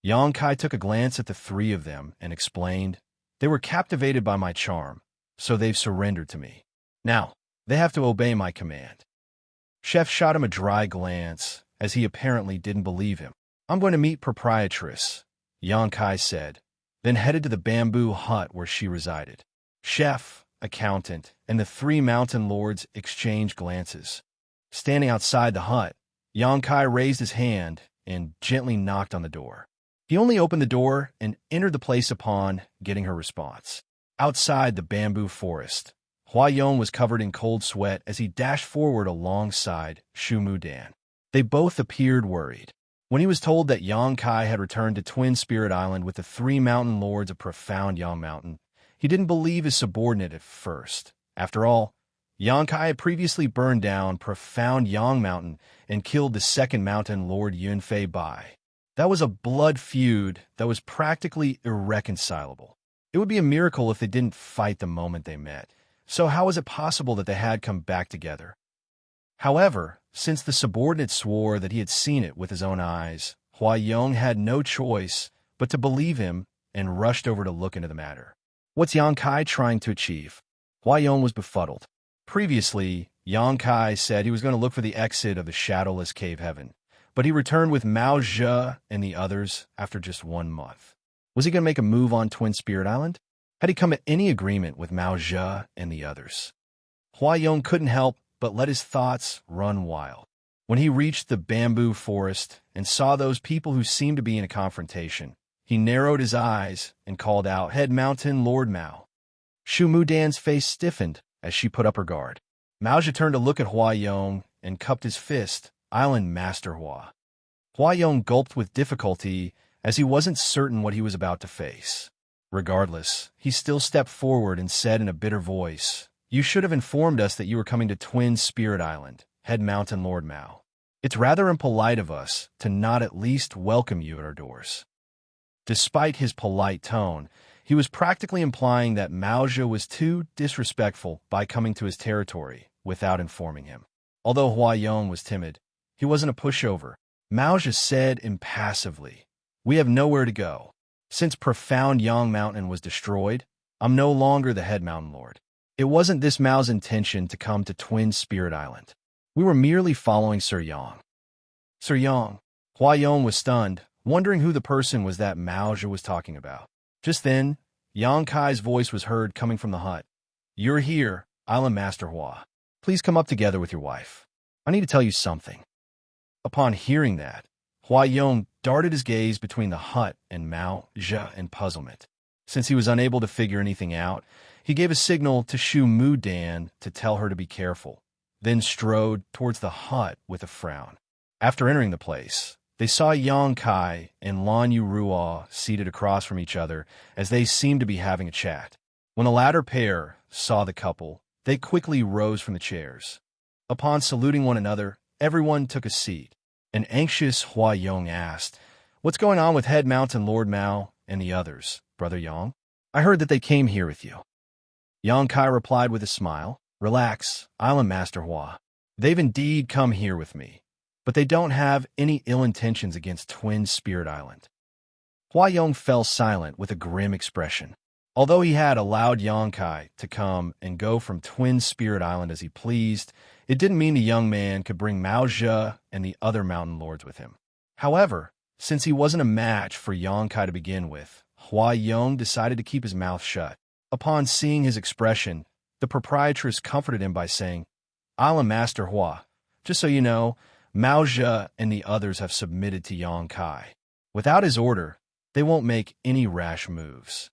Yang Kai took a glance at the three of them and explained, they were captivated by my charm, so they've surrendered to me. Now, they have to obey my command. Chef shot him a dry glance, as he apparently didn't believe him. I'm going to meet proprietress, Yang Kai said, then headed to the bamboo hut where she resided. Chef, accountant, and the three mountain lords exchanged glances. Standing outside the hut, Yang Kai raised his hand and gently knocked on the door. He only opened the door and entered the place upon getting her response. Outside the bamboo forest, Huayong was covered in cold sweat as he dashed forward alongside Shu Mudan. They both appeared worried. When he was told that Yang Kai had returned to Twin Spirit Island with the three mountain lords of profound Yang Mountain, he didn't believe his subordinate at first. After all, Yang Kai had previously burned down profound Yang Mountain and killed the second mountain lord Yunfei Bai. That was a blood feud that was practically irreconcilable. It would be a miracle if they didn't fight the moment they met. So how was it possible that they had come back together? However, since the subordinate swore that he had seen it with his own eyes, Huayong had no choice but to believe him and rushed over to look into the matter. What's Yang Kai trying to achieve? Huayong was befuddled. Previously, Yang Kai said he was going to look for the exit of the shadowless cave heaven, but he returned with Mao Zhe and the others after just 1 month. Was he going to make a move on Twin Spirit Island? Had he come to any agreement with Mao Zhe and the others? Huayong couldn't help but let his thoughts run wild. When he reached the bamboo forest and saw those people who seemed to be in a confrontation, he narrowed his eyes and called out, Head Mountain Lord Mao. Shu Mudan's face stiffened as she put up her guard. Mao Zhe turned to look at Huayong and cupped his fist, Island Master Hua. Huayong gulped with difficulty as he wasn't certain what he was about to face. Regardless, he still stepped forward and said in a bitter voice, You should have informed us that you were coming to Twin Spirit Island, Head Mountain Lord Mao. It's rather impolite of us to not at least welcome you at our doors. Despite his polite tone, he was practically implying that Mao Zhe was too disrespectful by coming to his territory without informing him. Although Huayong was timid, he wasn't a pushover. Mao Zhe said impassively, We have nowhere to go. Since profound Yang Mountain was destroyed, I'm no longer the head mountain lord. It wasn't this Mao's intention to come to Twin Spirit Island. We were merely following Sir Yang. Sir Yang. Huayong was stunned, wondering who the person was that Mao Zhe was talking about. Just then, Yang Kai's voice was heard coming from the hut. You're here, Island Master Hua. Please come up together with your wife. I need to tell you something. Upon hearing that, Huayong darted his gaze between the hut and Mao Zhe in puzzlement. Since he was unable to figure anything out, he gave a signal to Shu Mudan to tell her to be careful, then strode towards the hut with a frown. After entering the place, they saw Yang Kai and Lan Yu Ruo seated across from each other as they seemed to be having a chat. When the latter pair saw the couple, they quickly rose from the chairs. Upon saluting one another, everyone took a seat. An anxious Huayong asked, What's going on with Head Mountain Lord Mao and the others, Brother Yang? I heard that they came here with you. Yang Kai replied with a smile, Relax, Island Master Hua. They've indeed come here with me, but they don't have any ill intentions against Twin Spirit Island. Huayong fell silent with a grim expression. Although he had allowed Yang Kai to come and go from Twin Spirit Island as he pleased, it didn't mean the young man could bring Mao Zhe and the other mountain lords with him. However, since he wasn't a match for Yang Kai to begin with, Huayong decided to keep his mouth shut. Upon seeing his expression, the proprietress comforted him by saying, Island Master Hua, just so you know, Mao Zhe and the others have submitted to Yang Kai. Without his order, they won't make any rash moves.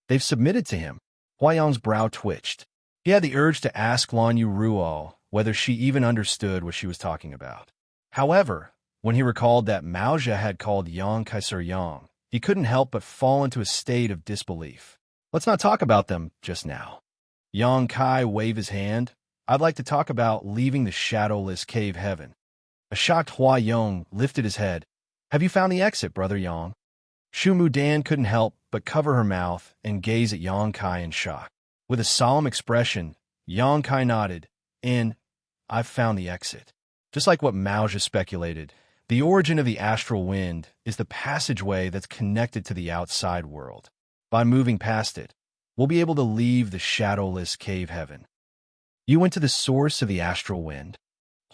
They've submitted to him. Huayong's brow twitched. He had the urge to ask Lan Yu Ruo whether she even understood what she was talking about. However, when he recalled that Mao Zhe had called Yang Kai Sir Yang, he couldn't help but fall into a state of disbelief. Let's not talk about them just now. Yang Kai waved his hand. I'd like to talk about leaving the shadowless cave heaven. A shocked Huayong lifted his head. Have you found the exit, Brother Yang? Shu Mudan couldn't help but cover her mouth and gaze at Yang Kai in shock. With a solemn expression, Xianxia nodded, and I've found the exit. Just like what Maoja speculated, the origin of the astral wind is the passageway that's connected to the outside world. By moving past it, we'll be able to leave the shadowless cave heaven. You went to the source of the astral wind?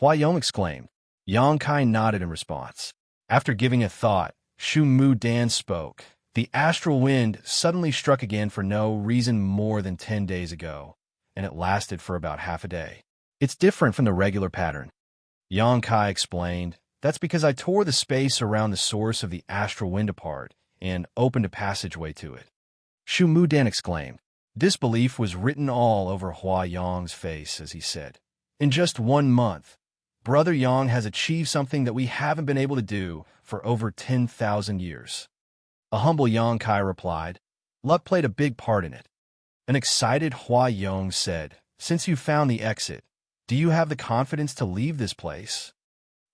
Huayong exclaimed. Xianxia nodded in response. After giving a thought, Shu Mu Dan spoke. The astral wind suddenly struck again for no reason more than 10 days ago, and it lasted for about half a day. It's different from the regular pattern. Xianxia explained. That's because I tore the space around the source of the astral wind apart and opened a passageway to it. Shu Mu Dan exclaimed. Disbelief was written all over Huayong's face as he said, in just 1 month, Brother Yang has achieved something that we haven't been able to do for over 10,000 years. A humble Xianxia replied, luck played a big part in it. An excited Huayong said, since you found the exit, do you have the confidence to leave this place?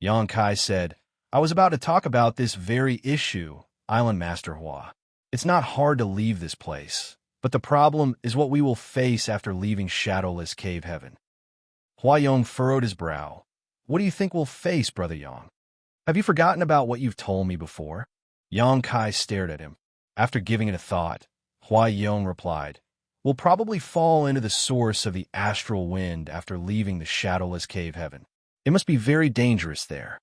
Xianxia said, I was about to talk about this very issue, Island Master Hua. It's not hard to leave this place, but the problem is what we will face after leaving Shadowless Cave Heaven. Huayong furrowed his brow. What do you think we'll face, Brother Yang? Have you forgotten about what you've told me before? Xianxia stared at him. After giving it a thought, Huayong replied, we'll probably fall into the source of the astral wind after leaving the Shadowless Cave Heaven. It must be very dangerous there.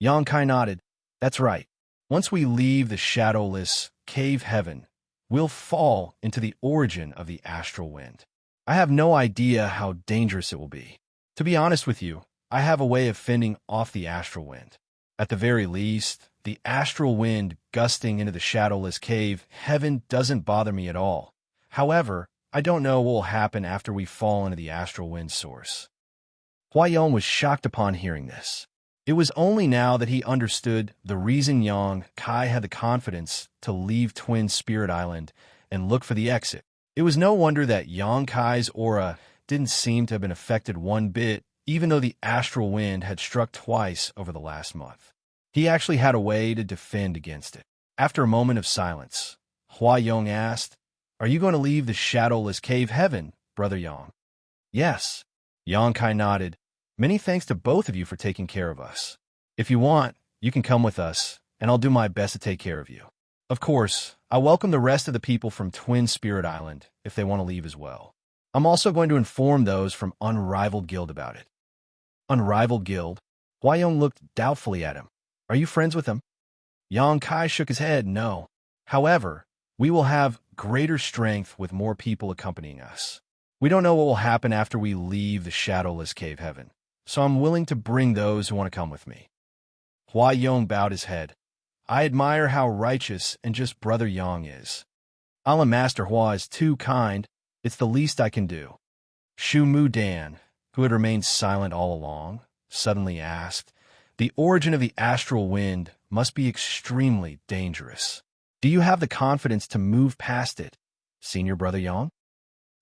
Xianxia nodded. That's right. Once we leave the Shadowless Cave Heaven, we'll fall into the origin of the astral wind. I have no idea how dangerous it will be. To be honest with you, I have a way of fending off the astral wind. At the very least, the astral wind gusting into the Shadowless Cave Heaven doesn't bother me at all. However, I don't know what will happen after we fall into the astral wind source. Huayong was shocked upon hearing this. It was only now that he understood the reason Xianxia had the confidence to leave Twin Spirit Island and look for the exit. It was no wonder that Xianxia's aura didn't seem to have been affected one bit, even though the astral wind had struck twice over the last month. He actually had a way to defend against it. After a moment of silence, Huayong asked, are you going to leave the Shadowless Cave Heaven, Brother Yang? Yes. Xianxia nodded. Many thanks to both of you for taking care of us. If you want, you can come with us, and I'll do my best to take care of you. Of course, I welcome the rest of the people from Twin Spirit Island if they want to leave as well. I'm also going to inform those from Unrivaled Guild about it. Unrivaled Guild? Huayong looked doubtfully at him. Are you friends with them? Xianxia shook his head, no. However, we will have greater strength with more people accompanying us. We don't know what will happen after we leave the Shadowless Cave Heaven, so I'm willing to bring those who want to come with me. Huayong bowed his head. I admire how righteous and just Brother Yang is. Island Master Hua is too kind. It's the least I can do. Shu Mu Dan, who had remained silent all along, suddenly asked, the origin of the astral wind must be extremely dangerous. Do you have the confidence to move past it, Senior Brother Yang?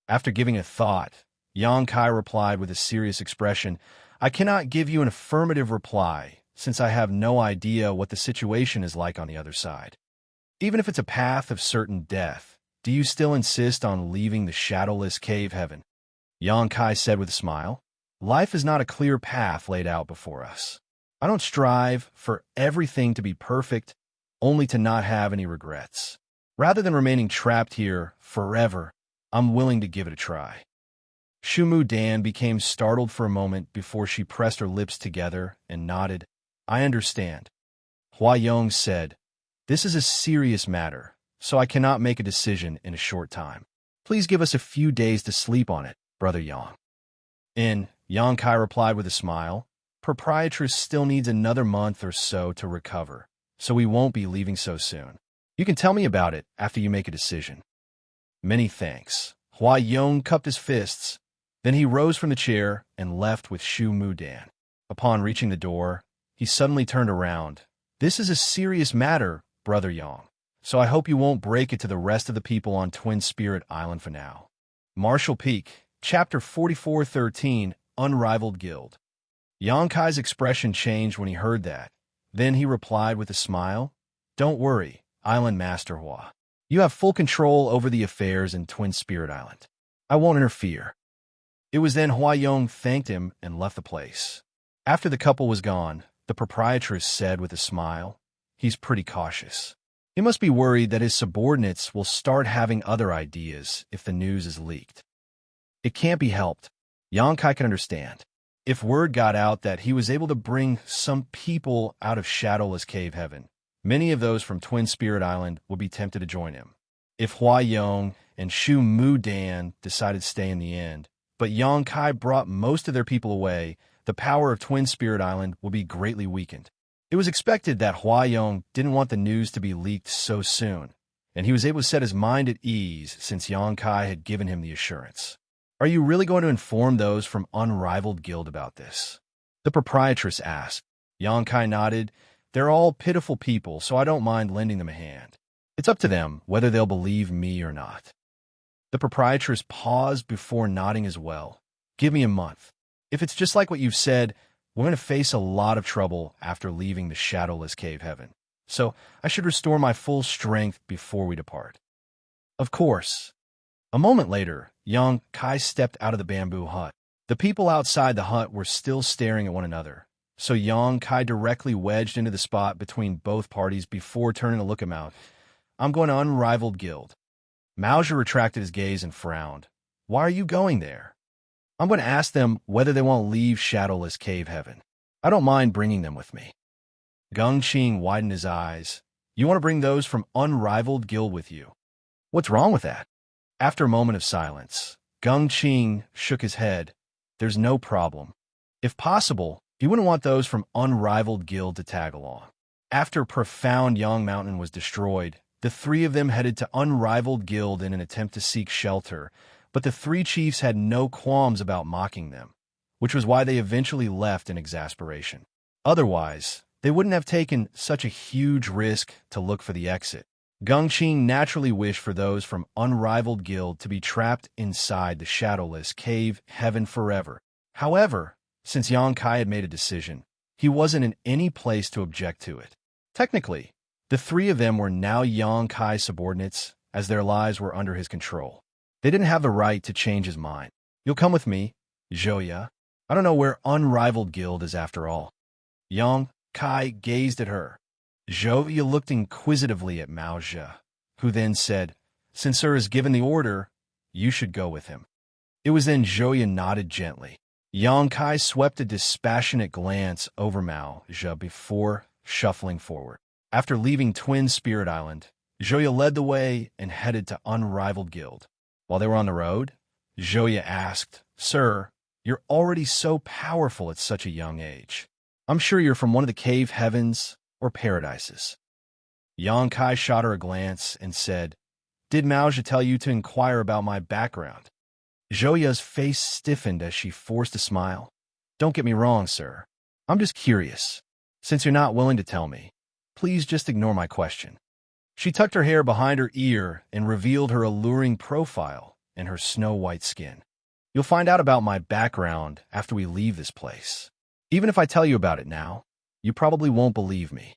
After giving a thought, Xianxia replied with a serious expression, I cannot give you an affirmative reply, since I have no idea what the situation is like on the other side. Even if it's a path of certain death, do you still insist on leaving the Shadowless Cave Heaven? Xianxia said with a smile, life is not a clear path laid out before us. I don't strive for everything to be perfect, only to not have any regrets. Rather than remaining trapped here forever, I'm willing to give it a try. Shu Mu Dan became startled for a moment before she pressed her lips together and nodded. I understand. Huayong said, this is a serious matter, so I cannot make a decision in a short time. Please give us a few days to sleep on it, Brother Yang. Xianxia replied with a smile, Proprietress still needs another month or so to recover, so we won't be leaving so soon. You can tell me about it after you make a decision. Many thanks. Huayong cupped his fists. Then he rose from the chair and left with Shu Mu Dan. Upon reaching the door, he suddenly turned around. This is a serious matter, Brother Yang, so I hope you won't break it to the rest of the people on Twin Spirit Island for now. Marshall Peak, Chapter 4413, Unrivaled Guild. Xianxia's expression changed when he heard that. Then he replied with a smile, Don't worry, Island Master Hua. You have full control over the affairs in Twin Spirit Island. I won't interfere. It was then Huayong thanked him and left the place. After the couple was gone, the proprietress said with a smile, "He's pretty cautious. He must be worried that his subordinates will start having other ideas if the news is leaked." It can't be helped. Xianxia could understand. If word got out that he was able to bring some people out of Shadowless Cave Heaven, many of those from Twin Spirit Island would be tempted to join him. If Huayong and Shu Mudan decided to stay in the end, but Xianxia brought most of their people away, the power of Twin Spirit Island will be greatly weakened. It was expected that Huayong didn't want the news to be leaked so soon, and he was able to set his mind at ease since Xianxia had given him the assurance. "Are you really going to inform those from Unrivaled Guild about this?" the proprietress asked. Xianxia nodded. "They're all pitiful people, so I don't mind lending them a hand. It's up to them whether they'll believe me or not." The proprietress paused before nodding as well. "Give me a month. If it's just like what you've said, we're going to face a lot of trouble after leaving the Shadowless Cave Heaven. So I should restore my full strength before we depart." "Of course." A moment later, Xianxia stepped out of the bamboo hut. The people outside the hut were still staring at one another, so Xianxia directly wedged into the spot between both parties before turning to look him out. "I'm going to Unrivaled Guild." Maozhi retracted his gaze and frowned. "Why are you going there?" "I'm going to ask them whether they want to leave Shadowless Cave Heaven. I don't mind bringing them with me." Gengqing widened his eyes. "You want to bring those from Unrivaled Guild with you? What's wrong with that?" After a moment of silence, Gengqing shook his head. "There's no problem. If possible, he wouldn't want those from Unrivaled Guild to tag along." After Profound Yang Mountain was destroyed, the three of them headed to Unrivaled Guild in an attempt to seek shelter, but the three chiefs had no qualms about mocking them, which was why they eventually left in exasperation. Otherwise, they wouldn't have taken such a huge risk to look for the exit. Gengqing naturally wished for those from Unrivaled Guild to be trapped inside the Shadowless Cave Heaven forever. However, since Xianxia had made a decision, he wasn't in any place to object to it. Technically, the three of them were now Xianxia's subordinates, as their lives were under his control. They didn't have the right to change his mind. "You'll come with me, Zhouya. I don't know where Unrivaled Guild is after all." Xianxia gazed at her. Zhouya looked inquisitively at Maozhi, who then said, "Since Sir has given the order, you should go with him." It was then Zhouya nodded gently. Xianxia swept a dispassionate glance over Maozhi before shuffling forward. After leaving Twin Spirit Island, Zhouya led the way and headed to Unrivaled Guild. While they were on the road, Zhouya asked, "Sir, you're already so powerful at such a young age. I'm sure you're from one of the cave heavens or paradises." Xianxia shot her a glance and said, "Did Maozhi tell you to inquire about my background?" Zhouya's face stiffened as she forced a smile. "Don't get me wrong, sir. I'm just curious. Since you're not willing to tell me, please just ignore my question." She tucked her hair behind her ear and revealed her alluring profile and her snow-white skin. "You'll find out about my background after we leave this place. Even if I tell you about it now, you probably won't believe me."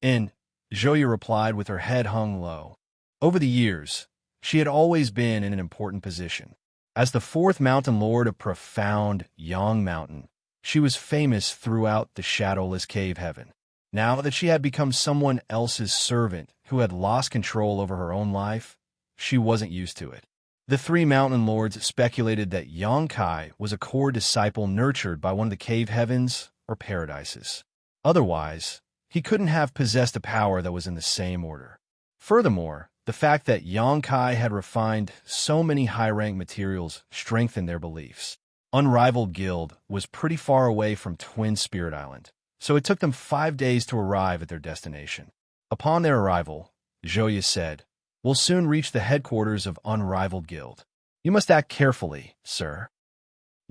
And Zhouya replied with her head hung low. Over the years, she had always been in an important position. As the fourth mountain lord of Profound Yang Mountain, she was famous throughout the Shadowless Cave Heaven. Now that she had become someone else's servant who had lost control over her own life, she wasn't used to it. The three mountain lords speculated that Xianxia was a core disciple nurtured by one of the cave heavens or paradises. Otherwise, he couldn't have possessed a power that was in the same order. Furthermore, the fact that Xianxia had refined so many high-rank materials strengthened their beliefs. Unrivaled Guild was pretty far away from Twin Spirit Island, so it took them 5 days to arrive at their destination. Upon their arrival, Zhouya said, "We'll soon reach the headquarters of Unrivaled Guild. You must act carefully, sir."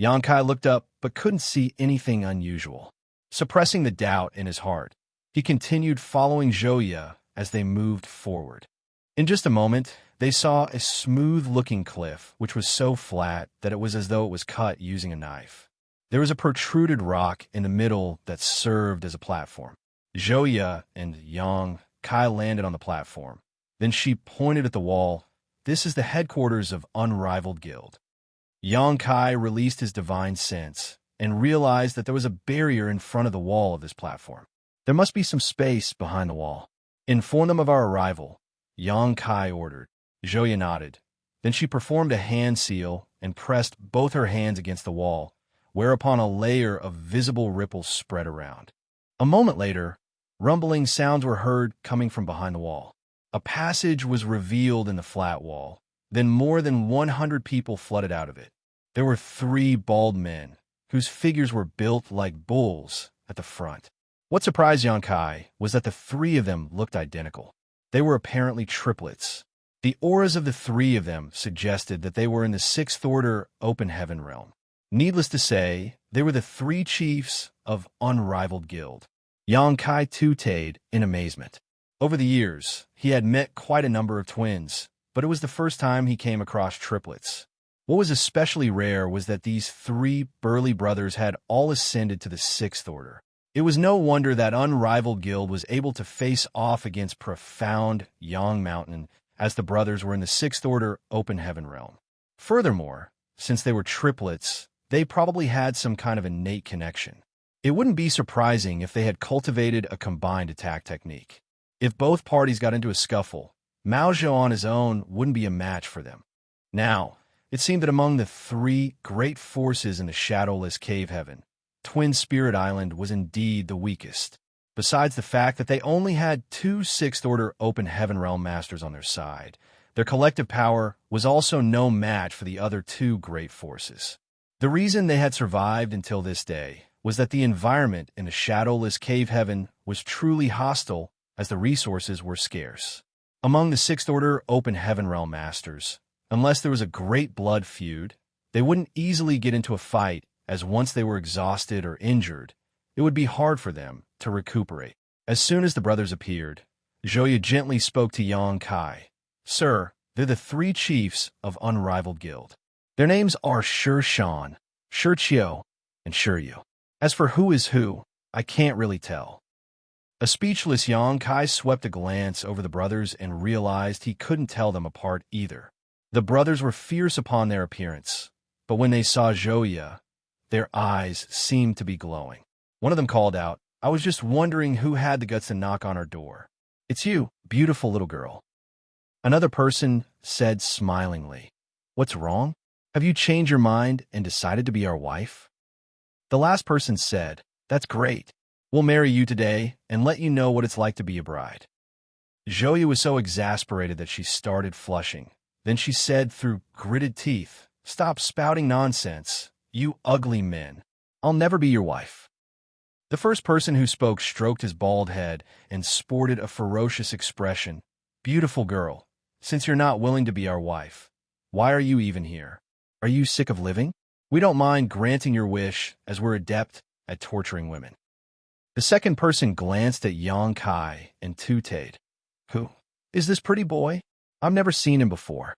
Xianxia looked up but couldn't see anything unusual. Suppressing the doubt in his heart, he continued following Zhouya as they moved forward. In just a moment, they saw a smooth-looking cliff, which was so flat that it was as though it was cut using a knife. There was a protruded rock in the middle that served as a platform. Zhouya and Xianxia landed on the platform. Then she pointed at the wall. "This is the headquarters of Unrivaled Guild." Yangkai released his divine sense and realized that there was a barrier in front of the wall of this platform. There must be some space behind the wall. Inform them of our arrival, Yangkai ordered. Zhouya nodded. Then she performed a hand seal and pressed both her hands against the wall, whereupon a layer of visible ripples spread around. A moment later, rumbling sounds were heard coming from behind the wall. A passage was revealed in the flat wall. Then more than 100 people flooded out of it. There were 3 bald men, whose figures were built like bulls at the front. What surprised Yangkai was that the 3 of them looked identical. They were apparently triplets. The auras of the 3 of them suggested that they were in the 6th Order Open Heaven realm. Needless to say, they were the 3 chiefs of Unrivaled Guild. Yangkai tooted in amazement. Over the years, he had met quite a number of twins, but it was the first time he came across triplets. What was especially rare was that these 3 burly brothers had all ascended to the 6th Order. It was no wonder that Unrivaled Guild was able to face off against profound Yang Mountain, as the brothers were in the 6th Order Open Heaven realm. Furthermore, since they were triplets, they probably had some kind of innate connection. It wouldn't be surprising if they had cultivated a combined attack technique. If both parties got into a scuffle, Mao Zhou on his own wouldn't be a match for them. Now, it seemed that among the 3 great forces in the shadowless cave heaven, Twin Spirit Island was indeed the weakest. Besides the fact that they only had 2 6th Order Open Heaven Realm Masters on their side, their collective power was also no match for the other 2 great forces. The reason they had survived until this day was that the environment in the shadowless cave heaven was truly hostile, as the resources were scarce. Among the 6th Order Open Heaven Realm Masters, unless there was a great blood feud, they wouldn't easily get into a fight, as once they were exhausted or injured, it would be hard for them to recuperate. As soon as the brothers appeared, Zhouya gently spoke to Yangkai. Sir, they're the 3 chiefs of Unrivaled Guild. Their names are Shan, Xiao, and Shiryu. As for who is who, I can't really tell. A speechless Yangkai swept a glance over the brothers and realized he couldn't tell them apart either. The brothers were fierce upon their appearance, but when they saw Zhouya, their eyes seemed to be glowing. One of them called out, I was just wondering who had the guts to knock on our door. It's you, beautiful little girl. Another person said smilingly, What's wrong? Have you changed your mind and decided to be our wife? The last person said, That's great. We'll marry you today and let you know what it's like to be a bride. Zhouya was so exasperated that she started flushing. Then she said through gritted teeth, Stop spouting nonsense, you ugly men. I'll never be your wife. The first person who spoke stroked his bald head and sported a ferocious expression. Beautiful girl, since you're not willing to be our wife, why are you even here? Are you sick of living? We don't mind granting your wish, as we're adept at torturing women. The second person glanced at Yangkai and tooted. Who is this pretty boy? I've never seen him before.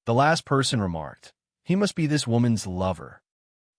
The last person remarked, He must be this woman's lover.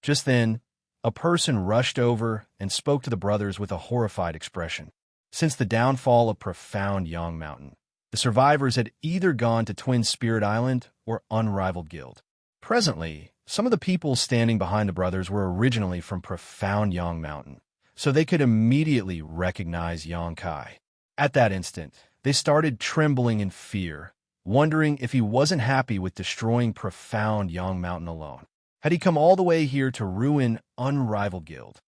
Just then, a person rushed over and spoke to the brothers with a horrified expression. Since the downfall of profound Yang Mountain, the survivors had either gone to Twin Spirit Island or Unrivaled Guild. Presently, some of the people standing behind the brothers were originally from profound Yang Mountain, so they could immediately recognize Yangkai. At that instant, they started trembling in fear, wondering if he wasn't happy with destroying profound Yang Mountain alone. Had he come all the way here to ruin Unrivaled Guild?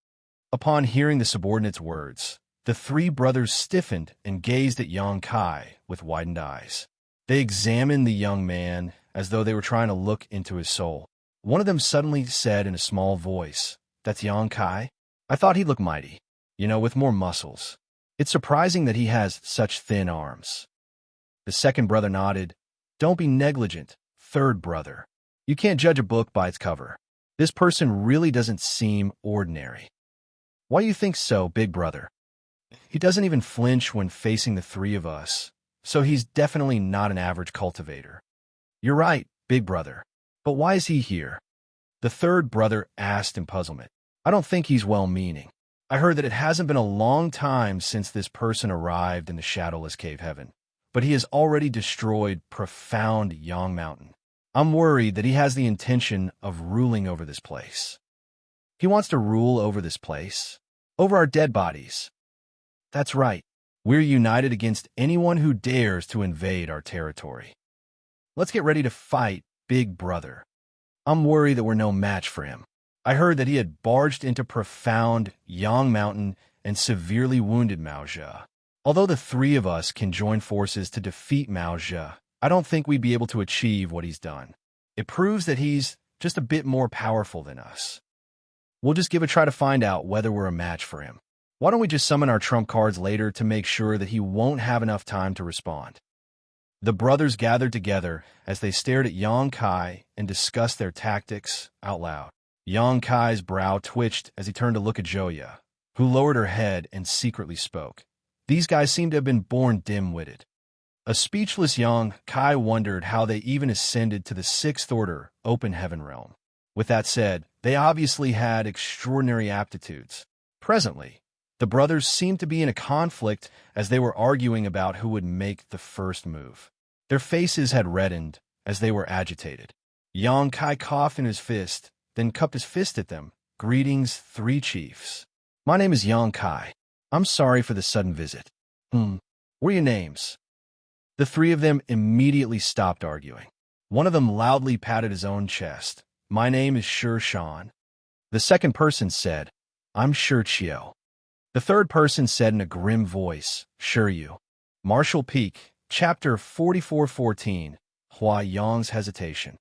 Upon hearing the subordinate's words, the 3 brothers stiffened and gazed at Yangkai with widened eyes. They examined the young man as though they were trying to look into his soul. One of them suddenly said in a small voice, That's Yangkai? I thought he'd look mighty, with more muscles. It's surprising that he has such thin arms. The second brother nodded. Don't be negligent, third brother. You can't judge a book by its cover. This person really doesn't seem ordinary. Why do you think so, big brother? He doesn't even flinch when facing the 3 of us, so he's definitely not an average cultivator. You're right, big brother. But why is he here? The third brother asked in puzzlement. I don't think he's well-meaning. I heard that it hasn't been a long time since this person arrived in the shadowless cave heaven, but he has already destroyed profound Yang Mountain. I'm worried that he has the intention of ruling over this place. He wants to rule over this place, over our dead bodies. That's right. We're united against anyone who dares to invade our territory. Let's get ready to fight, big brother. I'm worried that we're no match for him. I heard that he had barged into profound Yang Mountain and severely wounded Mao Zhe. Although the three of us can join forces to defeat Mao Zhe, I don't think we'd be able to achieve what he's done. It proves that he's just a bit more powerful than us. We'll just give a try to find out whether we're a match for him. Why don't we just summon our trump cards later to make sure that he won't have enough time to respond? The brothers gathered together as they stared at Yang Kai and discussed their tactics out loud. Yang Kai's brow twitched as he turned to look at Zhouya, who lowered her head and secretly spoke. These guys seemed to have been born dim-witted. A speechless Yang Kai wondered how they even ascended to the sixth order open heaven realm. With that said, they obviously had extraordinary aptitudes. Presently, the brothers seemed to be in a conflict as they were arguing about who would make the first move. Their faces had reddened as they were agitated. Yang Kai coughed in his fist, then cupped his fist at them. Greetings, three chiefs. My name is Yang Kai. I'm sorry for the sudden visit. What are your names? The three of them immediately stopped arguing. One of them loudly patted his own chest. My name is Xianxia. The second person said, I'm Xianxia. The third person said in a grim voice, Yu. Martial Peak, Chapter 4414, Hua Yang's Hesitation.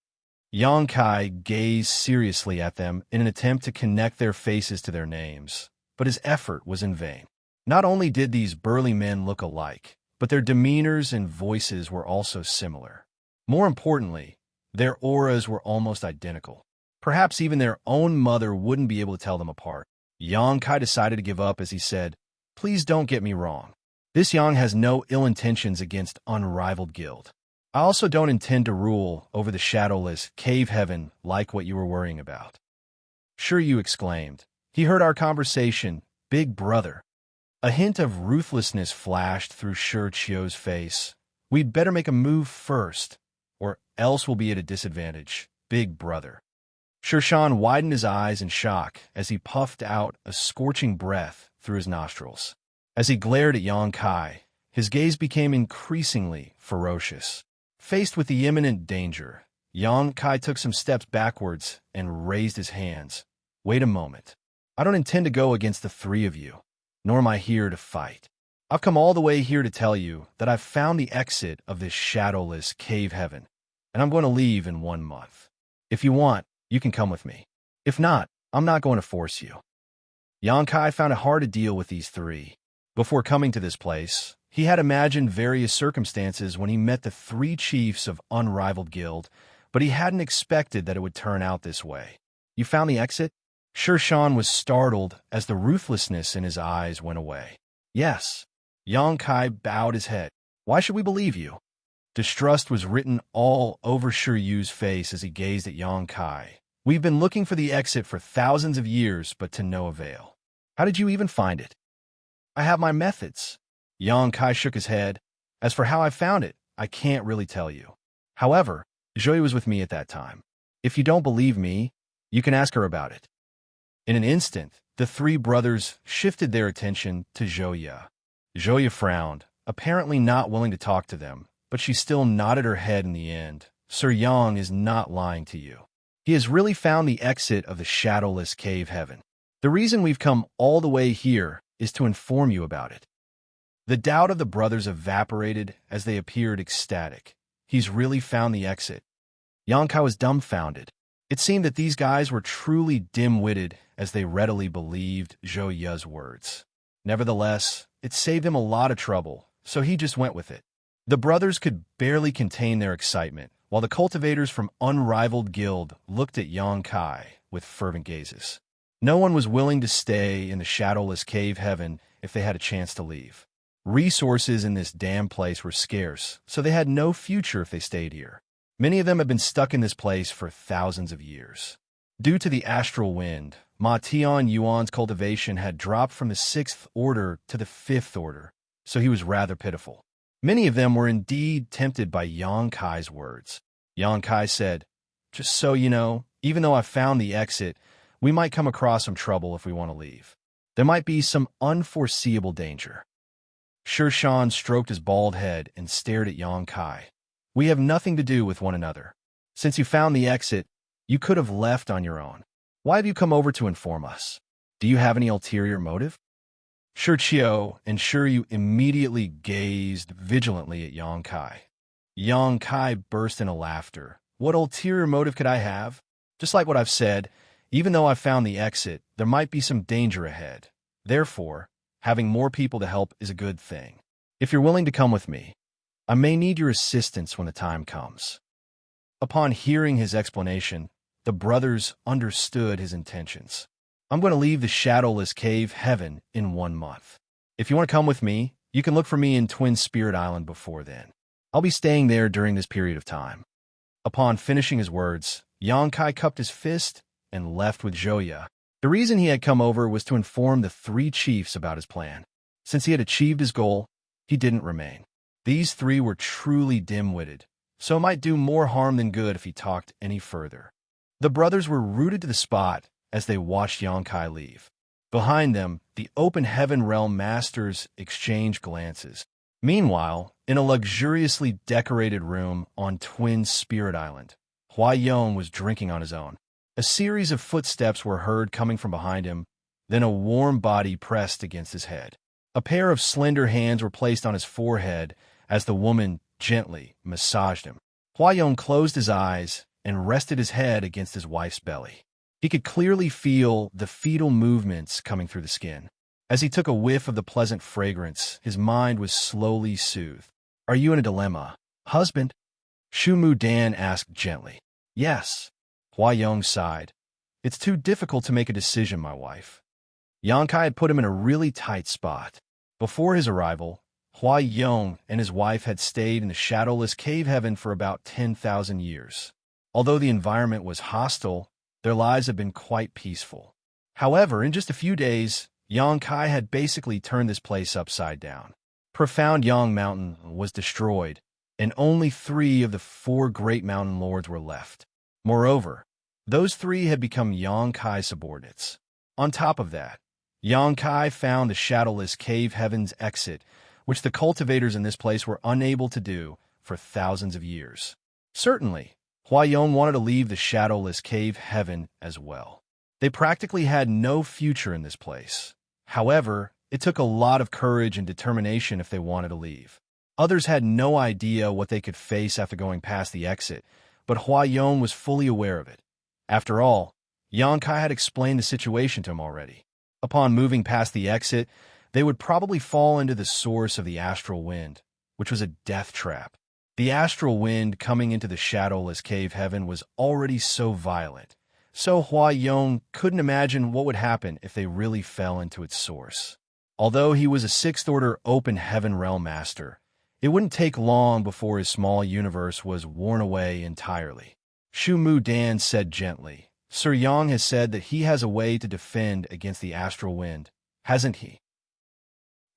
Yang Kai gazed seriously at them in an attempt to connect their faces to their names, but his effort was in vain. Not only did these burly men look alike, but their demeanors and voices were also similar. More importantly, their auras were almost identical. Perhaps even their own mother wouldn't be able to tell them apart. Yang Kai decided to give up as he said, Please don't get me wrong. This Yang has no ill intentions against unrivaled guild. I also don't intend to rule over the shadowless cave heaven like what you were worrying about. Sure, you exclaimed. He heard our conversation, big brother. A hint of ruthlessness flashed through Xiao's face. We'd better make a move first, or else we'll be at a disadvantage, big brother. Xiaoshan widened his eyes in shock as he puffed out a scorching breath through his nostrils. As he glared at Yang Kai, his gaze became increasingly ferocious. Faced with the imminent danger, Yang Kai took some steps backwards and raised his hands. Wait a moment. I don't intend to go against the three of you, nor am I here to fight. I've come all the way here to tell you that I've found the exit of this shadowless cave heaven, and I'm going to leave in 1 month. If you want, you can come with me. If not, I'm not going to force you. Yang Kai found it hard to deal with these three. Before coming to this place, he had imagined various circumstances when he met the three chiefs of unrivaled guild, but he hadn't expected that it would turn out this way. You found the exit? Xiaoshan was startled as the ruthlessness in his eyes went away. Yes. Yang Kai bowed his head. Why should we believe you? Distrust was written all over Yu's face as he gazed at Yang Kai. We've been looking for the exit for thousands of years, but to no avail. How did you even find it? I have my methods. Yang Kai shook his head. As for how I found it, I can't really tell you. However, Zhouya was with me at that time. If you don't believe me, you can ask her about it. In an instant, the three brothers shifted their attention to Zhouya. Zhouya frowned, apparently not willing to talk to them, but she still nodded her head in the end. Sir Yang is not lying to you. He has really found the exit of the shadowless cave heaven. The reason we've come all the way here is to inform you about it. The doubt of the brothers evaporated as they appeared ecstatic. He's really found the exit. Yang Kai was dumbfounded. It seemed that these guys were truly dim-witted as they readily believed Zhouya's words. Nevertheless, it saved him a lot of trouble, so he just went with it. The brothers could barely contain their excitement, while the cultivators from unrivaled guild looked at Yang Kai with fervent gazes. No one was willing to stay in the shadowless cave heaven if they had a chance to leave. Resources in this damn place were scarce, so they had no future if they stayed here. Many of them have been stuck in this place for thousands of years. Due to the astral wind, Ma Tian Yuan's cultivation had dropped from the 6th order to the 5th order, so he was rather pitiful. Many of them were indeed tempted by Yang Kai's words. Yang Kai said, "Just so you know, even though I found the exit, we might come across some trouble if we want to leave. There might be some unforeseeable danger." Shan stroked his bald head and stared at Yang Kai. "We have nothing to do with one another. Since you found the exit, you could have left on your own. Why have you come over to inform us? Do you have any ulterior motive?" Xianxia and Shiryu immediately gazed vigilantly at Yang Kai. Yang Kai burst into laughter. "What ulterior motive could I have? Just like what I've said, even though I found the exit, there might be some danger ahead. Therefore, having more people to help is a good thing. If you're willing to come with me, I may need your assistance when the time comes." Upon hearing his explanation, the brothers understood his intentions. "I'm going to leave the shadowless cave heaven in 1 month. If you want to come with me, you can look for me in Twin Spirit Island before then. I'll be staying there during this period of time." Upon finishing his words, Yang Kai cupped his fist and left with Zhouya. The reason he had come over was to inform the 3 chiefs about his plan. Since he had achieved his goal, he didn't remain. These 3 were truly dim-witted, so it might do more harm than good if he talked any further. The brothers were rooted to the spot as they watched Yang Kai leave. Behind them, the open heaven realm masters exchanged glances. Meanwhile, in a luxuriously decorated room on Twin Spirit Island, Huayong was drinking on his own. A series of footsteps were heard coming from behind him, then a warm body pressed against his head. A pair of slender hands were placed on his forehead as the woman gently massaged him. Huayong closed his eyes and rested his head against his wife's belly. He could clearly feel the fetal movements coming through the skin. As he took a whiff of the pleasant fragrance, his mind was slowly soothed. "Are you in a dilemma, husband?" Shu Dan asked gently. "Yes." Huayong sighed. "It's too difficult to make a decision, my wife." Yang Kai had put him in a really tight spot. Before his arrival, Huayong and his wife had stayed in the shadowless cave heaven for about 10,000 years. Although the environment was hostile, their lives had been quite peaceful. However, in just a few days, Yang Kai had basically turned this place upside down. Profound Yang Mountain was destroyed, and only 3 of the 4 great mountain lords were left. Moreover, those 3 had become Yang Kai subordinates. On top of that, Yang Kai found the shadowless cave heaven's exit, which the cultivators in this place were unable to do for thousands of years. Certainly, Huayong wanted to leave the shadowless cave heaven as well. They practically had no future in this place. However, it took a lot of courage and determination if they wanted to leave. Others had no idea what they could face after going past the exit, but Huayong was fully aware of it. After all, Yang Kai had explained the situation to him already. Upon moving past the exit, they would probably fall into the source of the astral wind, which was a death trap. The astral wind coming into the shadowless cave heaven was already so violent, so Huayong couldn't imagine what would happen if they really fell into its source. Although he was a 6th-order open heaven realm master, it wouldn't take long before his small universe was worn away entirely. Shu Dan said gently, "Sir Yang has said that he has a way to defend against the astral wind, hasn't he?"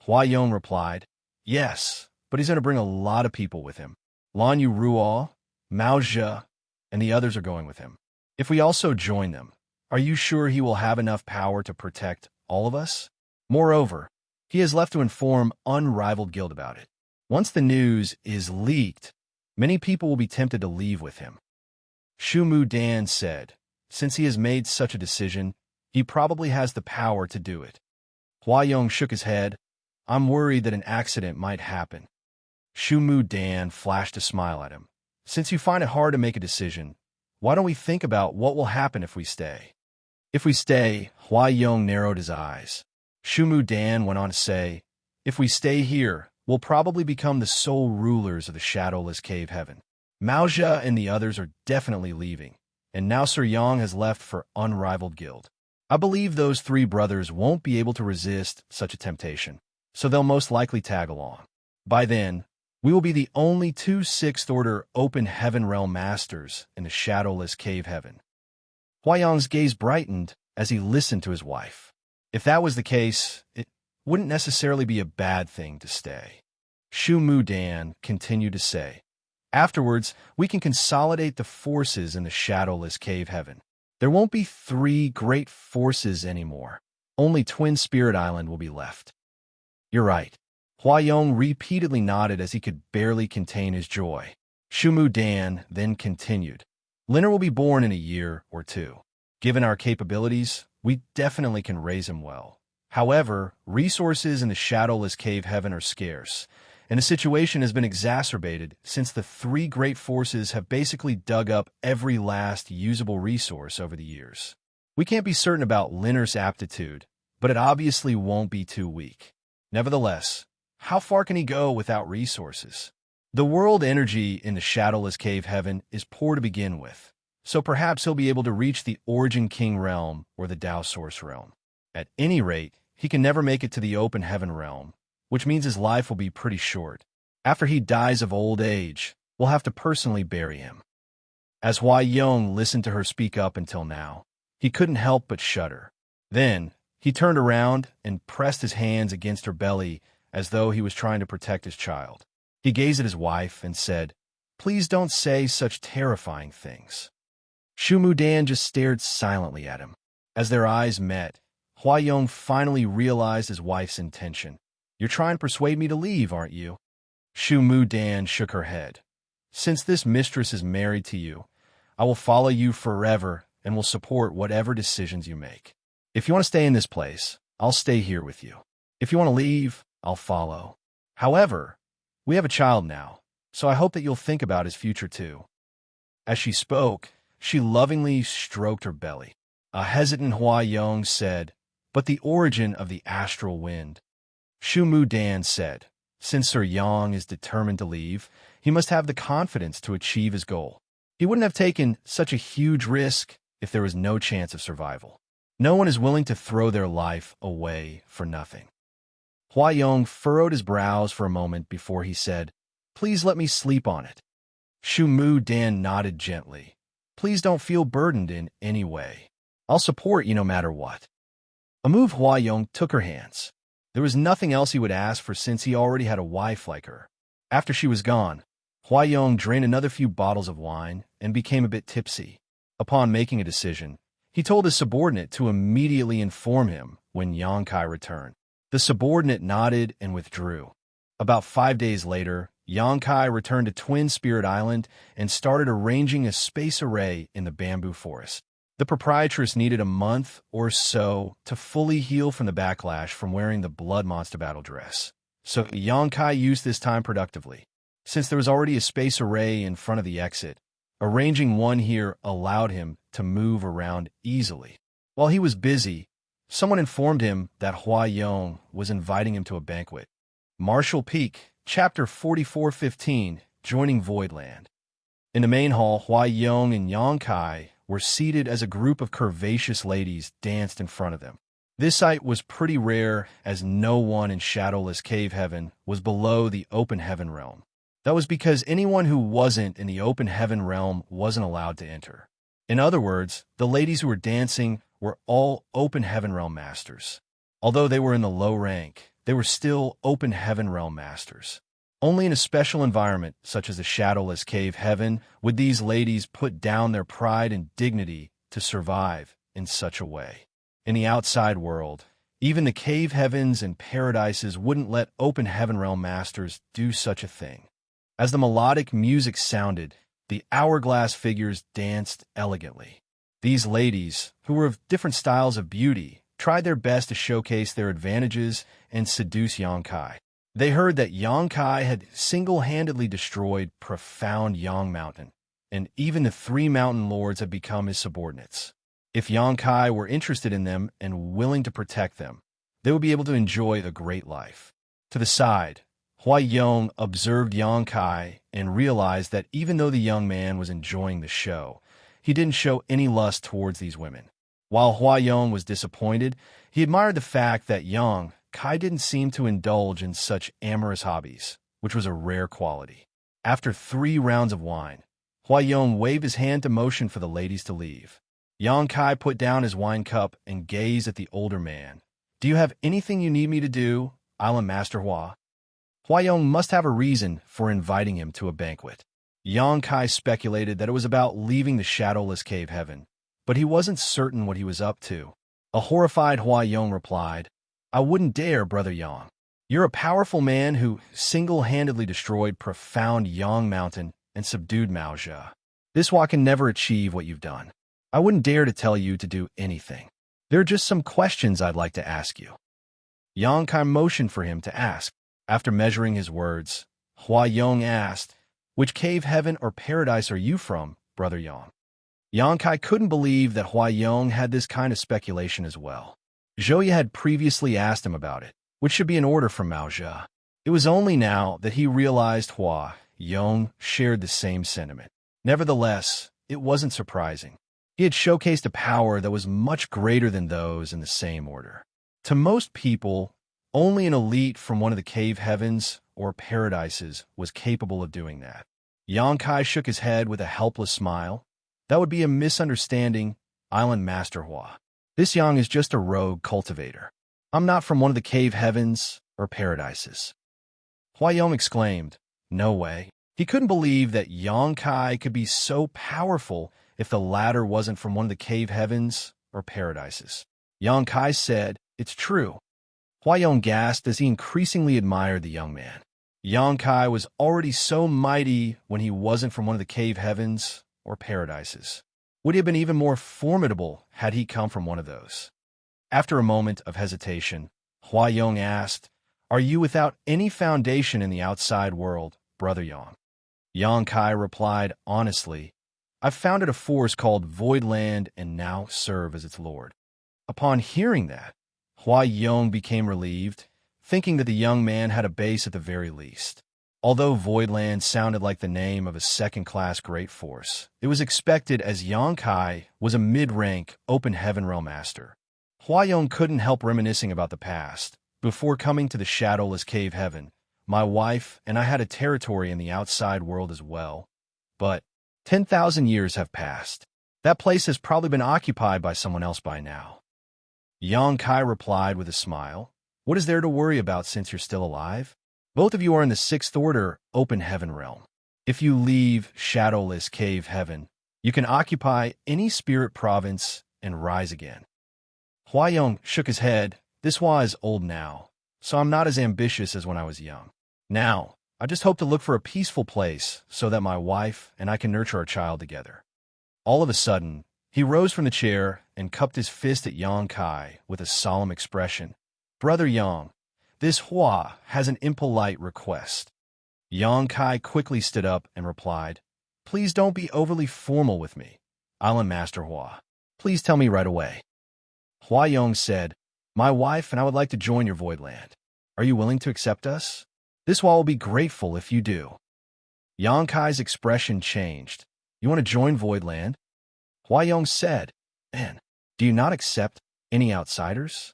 Huayong replied, "Yes, but he's going to bring a lot of people with him. Lan Yu Ruo, Mao Zhe, and the others are going with him. If we also join them, are you sure he will have enough power to protect all of us? Moreover, he has left to inform unrivaled guild about it. Once the news is leaked, many people will be tempted to leave with him." Shu Dan said, "Since he has made such a decision, he probably has the power to do it." Huayong shook his head. "I'm worried that an accident might happen." Shu Dan flashed a smile at him. "Since you find it hard to make a decision, why don't we think about what will happen if we stay?" "If we stay," Huayong narrowed his eyes. Shu Dan went on to say, "If we stay here, we'll probably become the sole rulers of the shadowless cave heaven. Mao Zhe and the others are definitely leaving, and now Sir Yang has left for unrivaled guild. I believe those 3 brothers won't be able to resist such a temptation, so they'll most likely tag along. By then, we will be the only 2 6th-order open heaven realm masters in the shadowless cave heaven." Huayong's gaze brightened as he listened to his wife. If that was the case, it wouldn't necessarily be a bad thing to stay. Shu Dan continued to say, Afterwards, we can consolidate the forces in the shadowless cave heaven. There won't be three great forces anymore. Only Twin Spirit Island will be left. You're right. Huayong repeatedly nodded as he could barely contain his joy. Shumu Dan then continued. Liner will be born in a year or two. Given our capabilities, we definitely can raise him well. However, resources in the shadowless cave heaven are scarce, and the situation has been exacerbated since the three great forces have basically dug up every last usable resource over the years. We can't be certain about Liner's aptitude, but it obviously won't be too weak. Nevertheless, how far can he go without resources? The world energy in the shadowless cave heaven is poor to begin with, so perhaps he'll be able to reach the Origin King realm or the Tao Source realm. At any rate, he can never make it to the open heaven realm, which means his life will be pretty short. After he dies of old age, we'll have to personally bury him. As Huayong listened to her speak up until now, he couldn't help but shudder. Then, he turned around and pressed his hands against her belly as though he was trying to protect his child. He gazed at his wife and said, "Please don't say such terrifying things." Shumu Dan just stared silently at him. As their eyes met, Huayong finally realized his wife's intention. "You're trying to persuade me to leave, aren't you?" Shumu Dan shook her head. "Since this mistress is married to you, I will follow you forever and will support whatever decisions you make. If you want to stay in this place, I'll stay here with you. If you want to leave, I'll follow. However, we have a child now, so I hope that you'll think about his future too." As she spoke, she lovingly stroked her belly. A hesitant Huayong said, "But the origin of the astral wind." Shumu Dan said, "Since Sir Yang is determined to leave, he must have the confidence to achieve his goal. He wouldn't have taken such a huge risk if there was no chance of survival. No one is willing to throw their life away for nothing." Huayong furrowed his brows for a moment before he said, "Please let me sleep on it." Shumu Dan nodded gently. "Please don't feel burdened in any way. I'll support you no matter what." A move Huayong took her hands. There was nothing else he would ask for since he already had a wife like her. After she was gone, Huayong drained another few bottles of wine and became a bit tipsy. Upon making a decision, he told his subordinate to immediately inform him when Xianxia returned. The subordinate nodded and withdrew. About 5 days later, Xianxia returned to Twin Spirit Island and started arranging a space array in the bamboo forest. The proprietress needed a month or so to fully heal from the backlash from wearing the Blood Monster battle dress, so Xianxia used this time productively. Since there was already a space array in front of the exit, arranging one here allowed him to move around easily. While he was busy, someone informed him that Huayong was inviting him to a banquet. Martial Peak, Chapter 44:15, Joining Voidland. In the main hall, Huayong and Xianxia were seated as a group of curvaceous ladies danced in front of them. This sight was pretty rare, as no one in shadowless cave heaven was below the open heaven realm. That was because anyone who wasn't in the open heaven realm wasn't allowed to enter. In other words, the ladies who were dancing were all open heaven realm masters. Although they were in the low rank, they were still open heaven realm masters. Only in a special environment, such as the shadowless cave heaven, would these ladies put down their pride and dignity to survive in such a way. In the outside world, even the cave heavens and paradises wouldn't let open heaven realm masters do such a thing. As the melodic music sounded, the hourglass figures danced elegantly. These ladies, who were of different styles of beauty, tried their best to showcase their advantages and seduce Xianxia. They heard that Xianxia had single-handedly destroyed profound Yang Mountain, and even the 3 mountain lords had become his subordinates. If Xianxia were interested in them and willing to protect them, they would be able to enjoy the great life. To the side, Huayong observed Xianxia and realized that even though the young man was enjoying the show, he didn't show any lust towards these women. While Huayong was disappointed, he admired the fact that Xianxia didn't seem to indulge in such amorous hobbies, which was a rare quality. After 3 rounds of wine, Huayong waved his hand to motion for the ladies to leave. Xianxia put down his wine cup and gazed at the older man. "Do you have anything you need me to do, Island Master Hua?" Huayong must have a reason for inviting him to a banquet. Xianxia speculated that it was about leaving the shadowless cave heaven, but he wasn't certain what he was up to. A horrified Huayong replied, I wouldn't dare, Brother Yang. You're a powerful man who single-handedly destroyed profound Yang Mountain and subdued Maozhe. This Hua can never achieve what you've done. I wouldn't dare to tell you to do anything. There are just some questions I'd like to ask you. Xianxia motioned for him to ask. After measuring his words, Huayong asked, Which cave heaven or paradise are you from, Brother Yang? Xianxia couldn't believe that Huayong had this kind of speculation as well. Zhouye had previously asked him about it, which should be an order from Maozhe. It was only now that he realized Huayong shared the same sentiment. Nevertheless, it wasn't surprising. He had showcased a power that was much greater than those in the same order. To most people, only an elite from one of the cave heavens or paradises was capable of doing that. Xianxia shook his head with a helpless smile. That would be a misunderstanding, Island Master Hua. This Yang is just a rogue cultivator. I'm not from one of the cave heavens or paradises. Huayong exclaimed, No way. He couldn't believe that Xianxia could be so powerful if the latter wasn't from one of the cave heavens or paradises. Xianxia said, It's true. Huayong gasped as he increasingly admired the young man. Xianxia was already so mighty when he wasn't from one of the cave heavens or paradises. Would he have been even more formidable had he come from one of those? After a moment of hesitation, Huayong asked, Are you without any foundation in the outside world, Brother Yang? Xianxia replied honestly, I've founded a force called Voidland and now serve as its lord. Upon hearing that, Huayong became relieved, thinking that the young man had a base at the very least. Although Voidland sounded like the name of a second-class great force, it was expected as Xianxia was a mid-rank open heaven realm master. Huayong couldn't help reminiscing about the past. Before coming to the shadowless cave heaven, my wife and I had a territory in the outside world as well. But 10,000 years have passed. That place has probably been occupied by someone else by now. Xianxia replied with a smile, What is there to worry about since you're still alive? Both of you are in the sixth order open heaven realm. If you leave shadowless cave heaven, you can occupy any spirit province and rise again. Huayong shook his head. This Hua is old now, so I'm not as ambitious as when I was young. Now, I just hope to look for a peaceful place so that my wife and I can nurture our child together. All of a sudden, he rose from the chair and cupped his fist at Xianxia with a solemn expression. Brother Yang, this Hua has an impolite request. Xianxia quickly stood up and replied, Please don't be overly formal with me, Island Master Hua. Please tell me right away. Huayong said, My wife and I would like to join your Voidland. Are you willing to accept us? This Hua will be grateful if you do. Xianxia's expression changed. You want to join Voidland? Huayong said, Man, do you not accept any outsiders?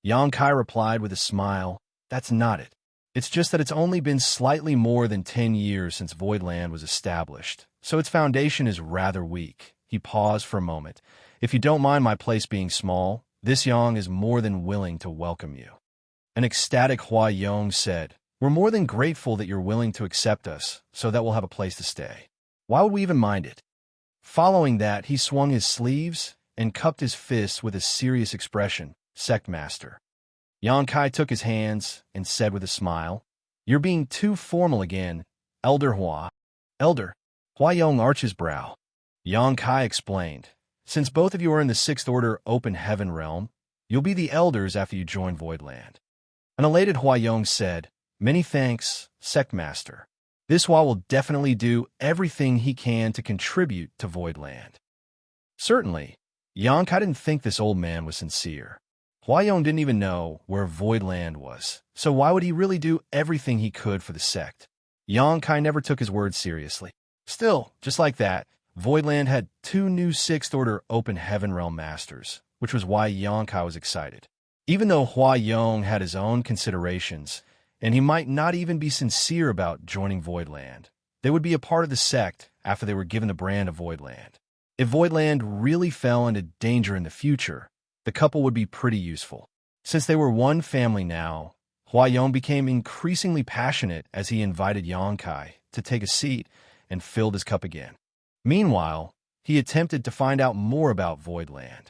Xianxia replied with a smile, That's not it. It's just that it's only been slightly more than 10 years since Voidland was established, so its foundation is rather weak. He paused for a moment. If you don't mind my place being small, this Yang is more than willing to welcome you. An ecstatic Huayong said, We're more than grateful that you're willing to accept us so that we'll have a place to stay. Why would we even mind it? Following that, he swung his sleeves and cupped his fists with a serious expression, Sect Master. Xianxia took his hands and said with a smile, You're being too formal again, Elder Hua. Elder. Huayong arched his brow. Xianxia explained, Since both of you are in the sixth order open heaven realm, you'll be the elders after you join Voidland. An elated Huayong said, Many thanks, Sect Master. This Hua will definitely do everything he can to contribute to Voidland. Certainly, Xianxia didn't think this old man was sincere. Huayong didn't even know where Voidland was, so why would he really do everything he could for the sect? Xianxia never took his words seriously. Still, just like that, Voidland had 2 new sixth order open heaven realm masters, which was why Xianxia was excited. Even though Huayong had his own considerations, and he might not even be sincere about joining Voidland, they would be a part of the sect after they were given the brand of Voidland. If Voidland really fell into danger in the future, the couple would be pretty useful. Since they were one family now, Huayong became increasingly passionate as he invited Xianxia to take a seat and filled his cup again. Meanwhile, he attempted to find out more about Voidland.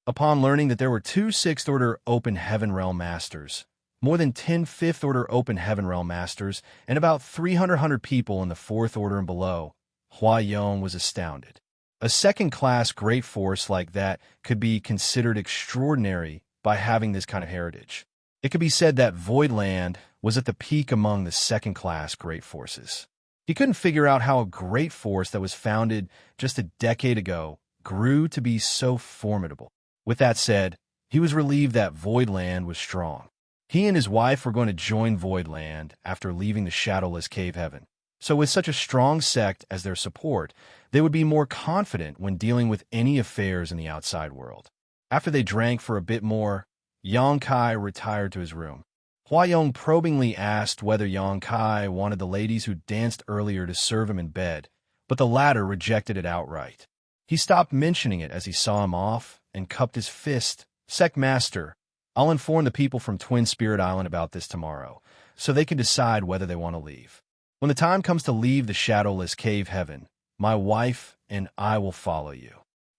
Upon learning that there were 2 Sixth-Order Open Heaven Realm Masters, more than 10 Fifth-Order Open Heaven Realm Masters, and about 300 people in the Fourth Order and below, Huayong was astounded. A second-class great force like that could be considered extraordinary by having this kind of heritage. It could be said that Voidland was at the peak among the second-class great forces. He couldn't figure out how a great force that was founded just a decade ago grew to be so formidable. With that said, he was relieved that Voidland was strong. He and his wife were going to join Voidland after leaving the shadowless cave heaven. So with such a strong sect as their support, they would be more confident when dealing with any affairs in the outside world. After they drank for a bit more, Yang Kai retired to his room. Huayong probingly asked whether Yang Kai wanted the ladies who danced earlier to serve him in bed, but the latter rejected it outright. He stopped mentioning it as he saw him off and cupped his fist. Sect Master, I'll inform the people from Twin Spirit Island about this tomorrow, so they can decide whether they want to leave. When the time comes to leave the shadowless cave heaven, my wife and I will follow you.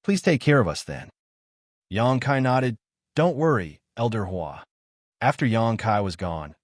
Please take care of us then. Yang Kai nodded. Don't worry, Elder Hua. After Yang Kai was gone,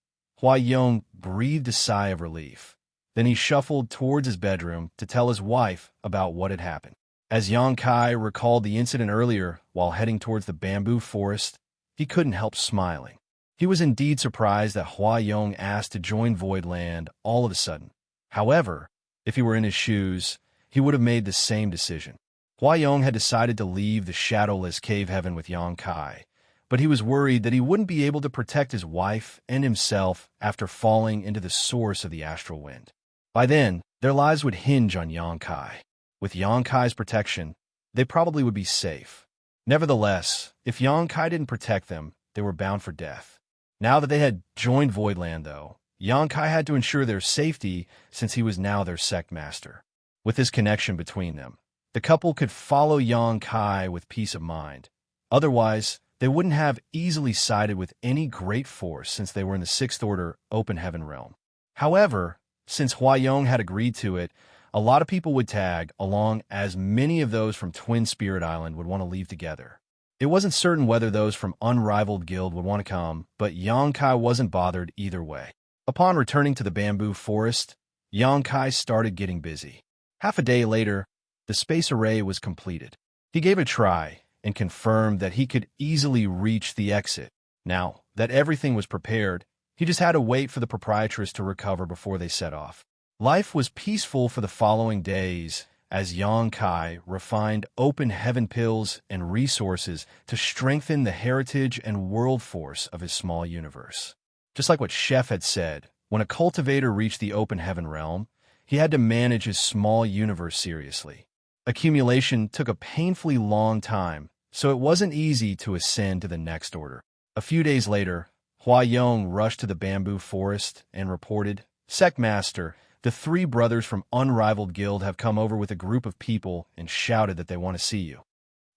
Huayong breathed a sigh of relief. Then he shuffled towards his bedroom to tell his wife about what had happened. As Yang Kai recalled the incident earlier while heading towards the bamboo forest, he couldn't help smiling. He was indeed surprised that Huayong asked to join Voidland all of a sudden. However, if he were in his shoes, he would have made the same decision. Huayong had decided to leave the shadowless cave heaven with Yang Kai, but he was worried that he wouldn't be able to protect his wife and himself after falling into the source of the astral wind. By then, their lives would hinge on Yang Kai. With Yang Kai's protection, they probably would be safe. Nevertheless, if Yang Kai didn't protect them, they were bound for death. Now that they had joined Voidland, though, Yang Kai had to ensure their safety since he was now their sect master. With this connection between them, the couple could follow Yang Kai with peace of mind. Otherwise, they wouldn't have easily sided with any great force since they were in the Sixth Order Open Heaven realm. However, since Huayong had agreed to it, a lot of people would tag along, as many of those from Twin Spirit Island would want to leave together. It wasn't certain whether those from Unrivaled Guild would want to come, but Yang Kai wasn't bothered either way. Upon returning to the bamboo forest, Yang Kai started getting busy. Half a day later, the space array was completed. He gave it a try and confirmed that he could easily reach the exit. Now that everything was prepared, he just had to wait for the proprietress to recover before they set off. Life was peaceful for the following days as Yang Kai refined open heaven pills and resources to strengthen the heritage and world force of his small universe. Just like what Chef had said, when a cultivator reached the open heaven realm, he had to manage his small universe seriously. Accumulation took a painfully long time, so it wasn't easy to ascend to the next order. A few days later, Huayong rushed to the bamboo forest and reported, Sect Master, the 3 brothers from Unrivaled Guild have come over with a group of people and shouted that they want to see you.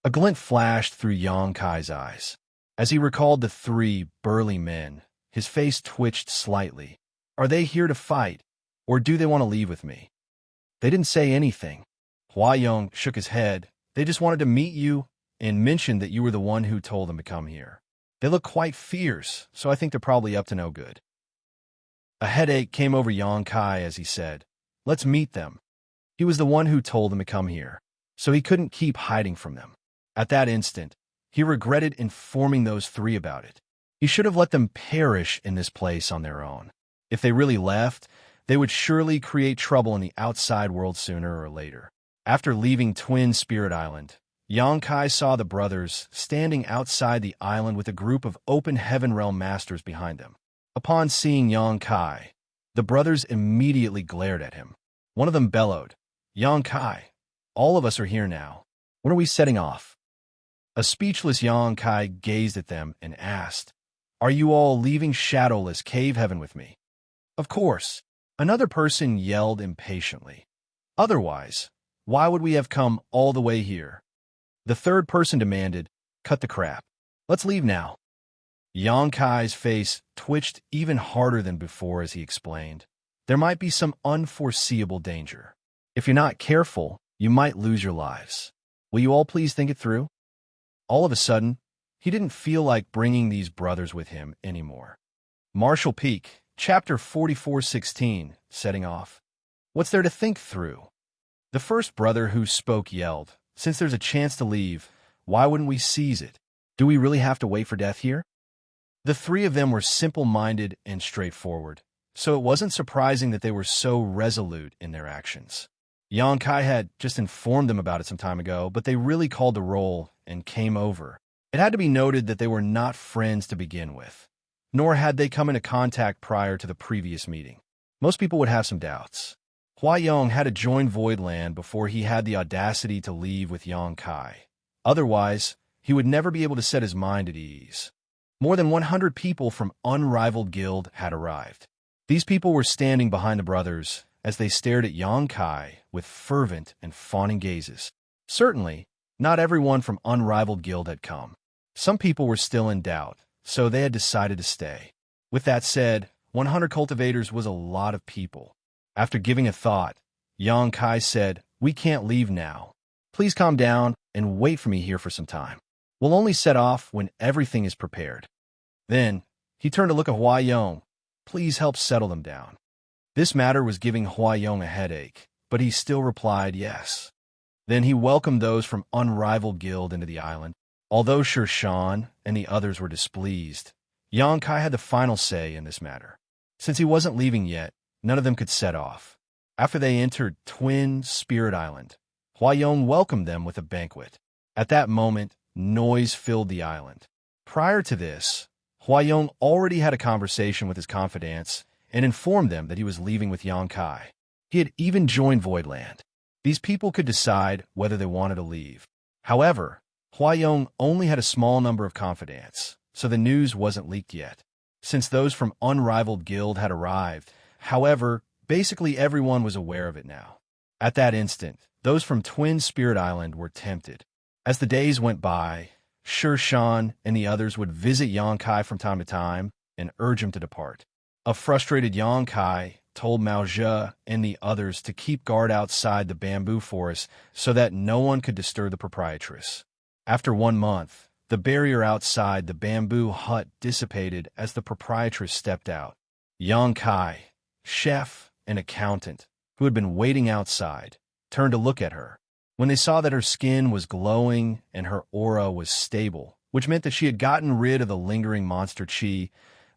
A glint flashed through Yang Kai's eyes. As he recalled the 3 burly men, his face twitched slightly. Are they here to fight, or do they want to leave with me? They didn't say anything. Huayong shook his head. They just wanted to meet you and mentioned that you were the one who told them to come here. They look quite fierce, so I think they're probably up to no good. A headache came over Yang Kai as he said, Let's meet them. He was the one who told them to come here, so he couldn't keep hiding from them. At that instant, he regretted informing those 3 about it. He should have let them perish in this place on their own. If they really left, they would surely create trouble in the outside world sooner or later. After leaving Twin Spirit Island, Yang Kai saw the brothers standing outside the island with a group of open heaven realm masters behind them. Upon seeing Yang Kai, the brothers immediately glared at him. One of them bellowed, Yang Kai, all of us are here now. When are we setting off? A speechless Yang Kai gazed at them and asked, Are you all leaving shadowless cave heaven with me? Of course. Another person yelled impatiently. Otherwise, why would we have come all the way here? The third person demanded, Cut the crap. Let's leave now. Yang Kai's face twitched even harder than before as he explained. There might be some unforeseeable danger. If you're not careful, you might lose your lives. Will you all please think it through? All of a sudden, he didn't feel like bringing these brothers with him anymore. Marshall Peak, Chapter 44:16, setting off. What's there to think through? The first brother who spoke yelled, "Since there's a chance to leave, why wouldn't we seize it? Do we really have to wait for death here?" The three of them were simple-minded and straightforward, so it wasn't surprising that they were so resolute in their actions. Xianxia had just informed them about it some time ago, but they really called the roll and came over. It had to be noted that they were not friends to begin with, nor had they come into contact prior to the previous meeting. Most people would have some doubts. Huayong had to join Voidland before he had the audacity to leave with Xianxia. Otherwise, he would never be able to set his mind at ease. More than 100 people from Unrivaled Guild had arrived. These people were standing behind the brothers as they stared at Xianxia with fervent and fawning gazes. Certainly, not everyone from Unrivaled Guild had come. Some people were still in doubt, so they had decided to stay. With that said, 100 cultivators was a lot of people. After giving a thought, Xianxia said, "We can't leave now. Please calm down and wait for me here for some time. We'll only set off when everything is prepared." Then, he turned to look at Huayong. "Please help settle them down." This matter was giving Huayong a headache, but he still replied yes. Then he welcomed those from Unrivaled Guild into the island. Although Xianxia and the others were displeased, Xianxia had the final say in this matter. Since he wasn't leaving yet, none of them could set off. After they entered Twin Spirit Island, Huayong welcomed them with a banquet. At that moment, noise filled the island. Prior to this, Huayong already had a conversation with his confidants and informed them that he was leaving with Xianxia. He had even joined Voidland. These people could decide whether they wanted to leave. However, Huayong only had a small number of confidants, so the news wasn't leaked yet. Since those from Unrivaled Guild had arrived, however, basically everyone was aware of it now. At that instant, those from Twin Spirit Island were tempted. As the days went by, Xianxia and the others would visit Xianxia from time to time and urge him to depart. A frustrated Xianxia told Mao Zhe and the others to keep guard outside the bamboo forest so that no one could disturb the proprietress. After 1 month, the barrier outside the bamboo hut dissipated as the proprietress stepped out. Xianxia, chef and accountant, who had been waiting outside, turned to look at her. When they saw that her skin was glowing and her aura was stable, which meant that she had gotten rid of the lingering monster chi,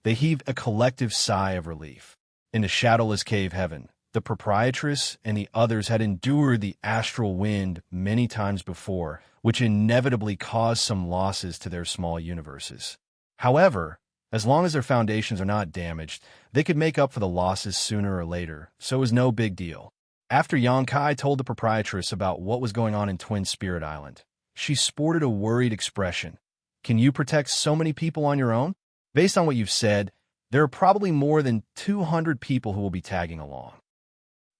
they heaved a collective sigh of relief. In the shadowless cave heaven, the proprietress and the others had endured the astral wind many times before, which inevitably caused some losses to their small universes. However, as long as their foundations are not damaged, they could make up for the losses sooner or later, so it was no big deal. After Xianxia told the proprietress about what was going on in Twin Spirit Island, she sported a worried expression. "Can you protect so many people on your own? Based on what you've said, there are probably more than 200 people who will be tagging along.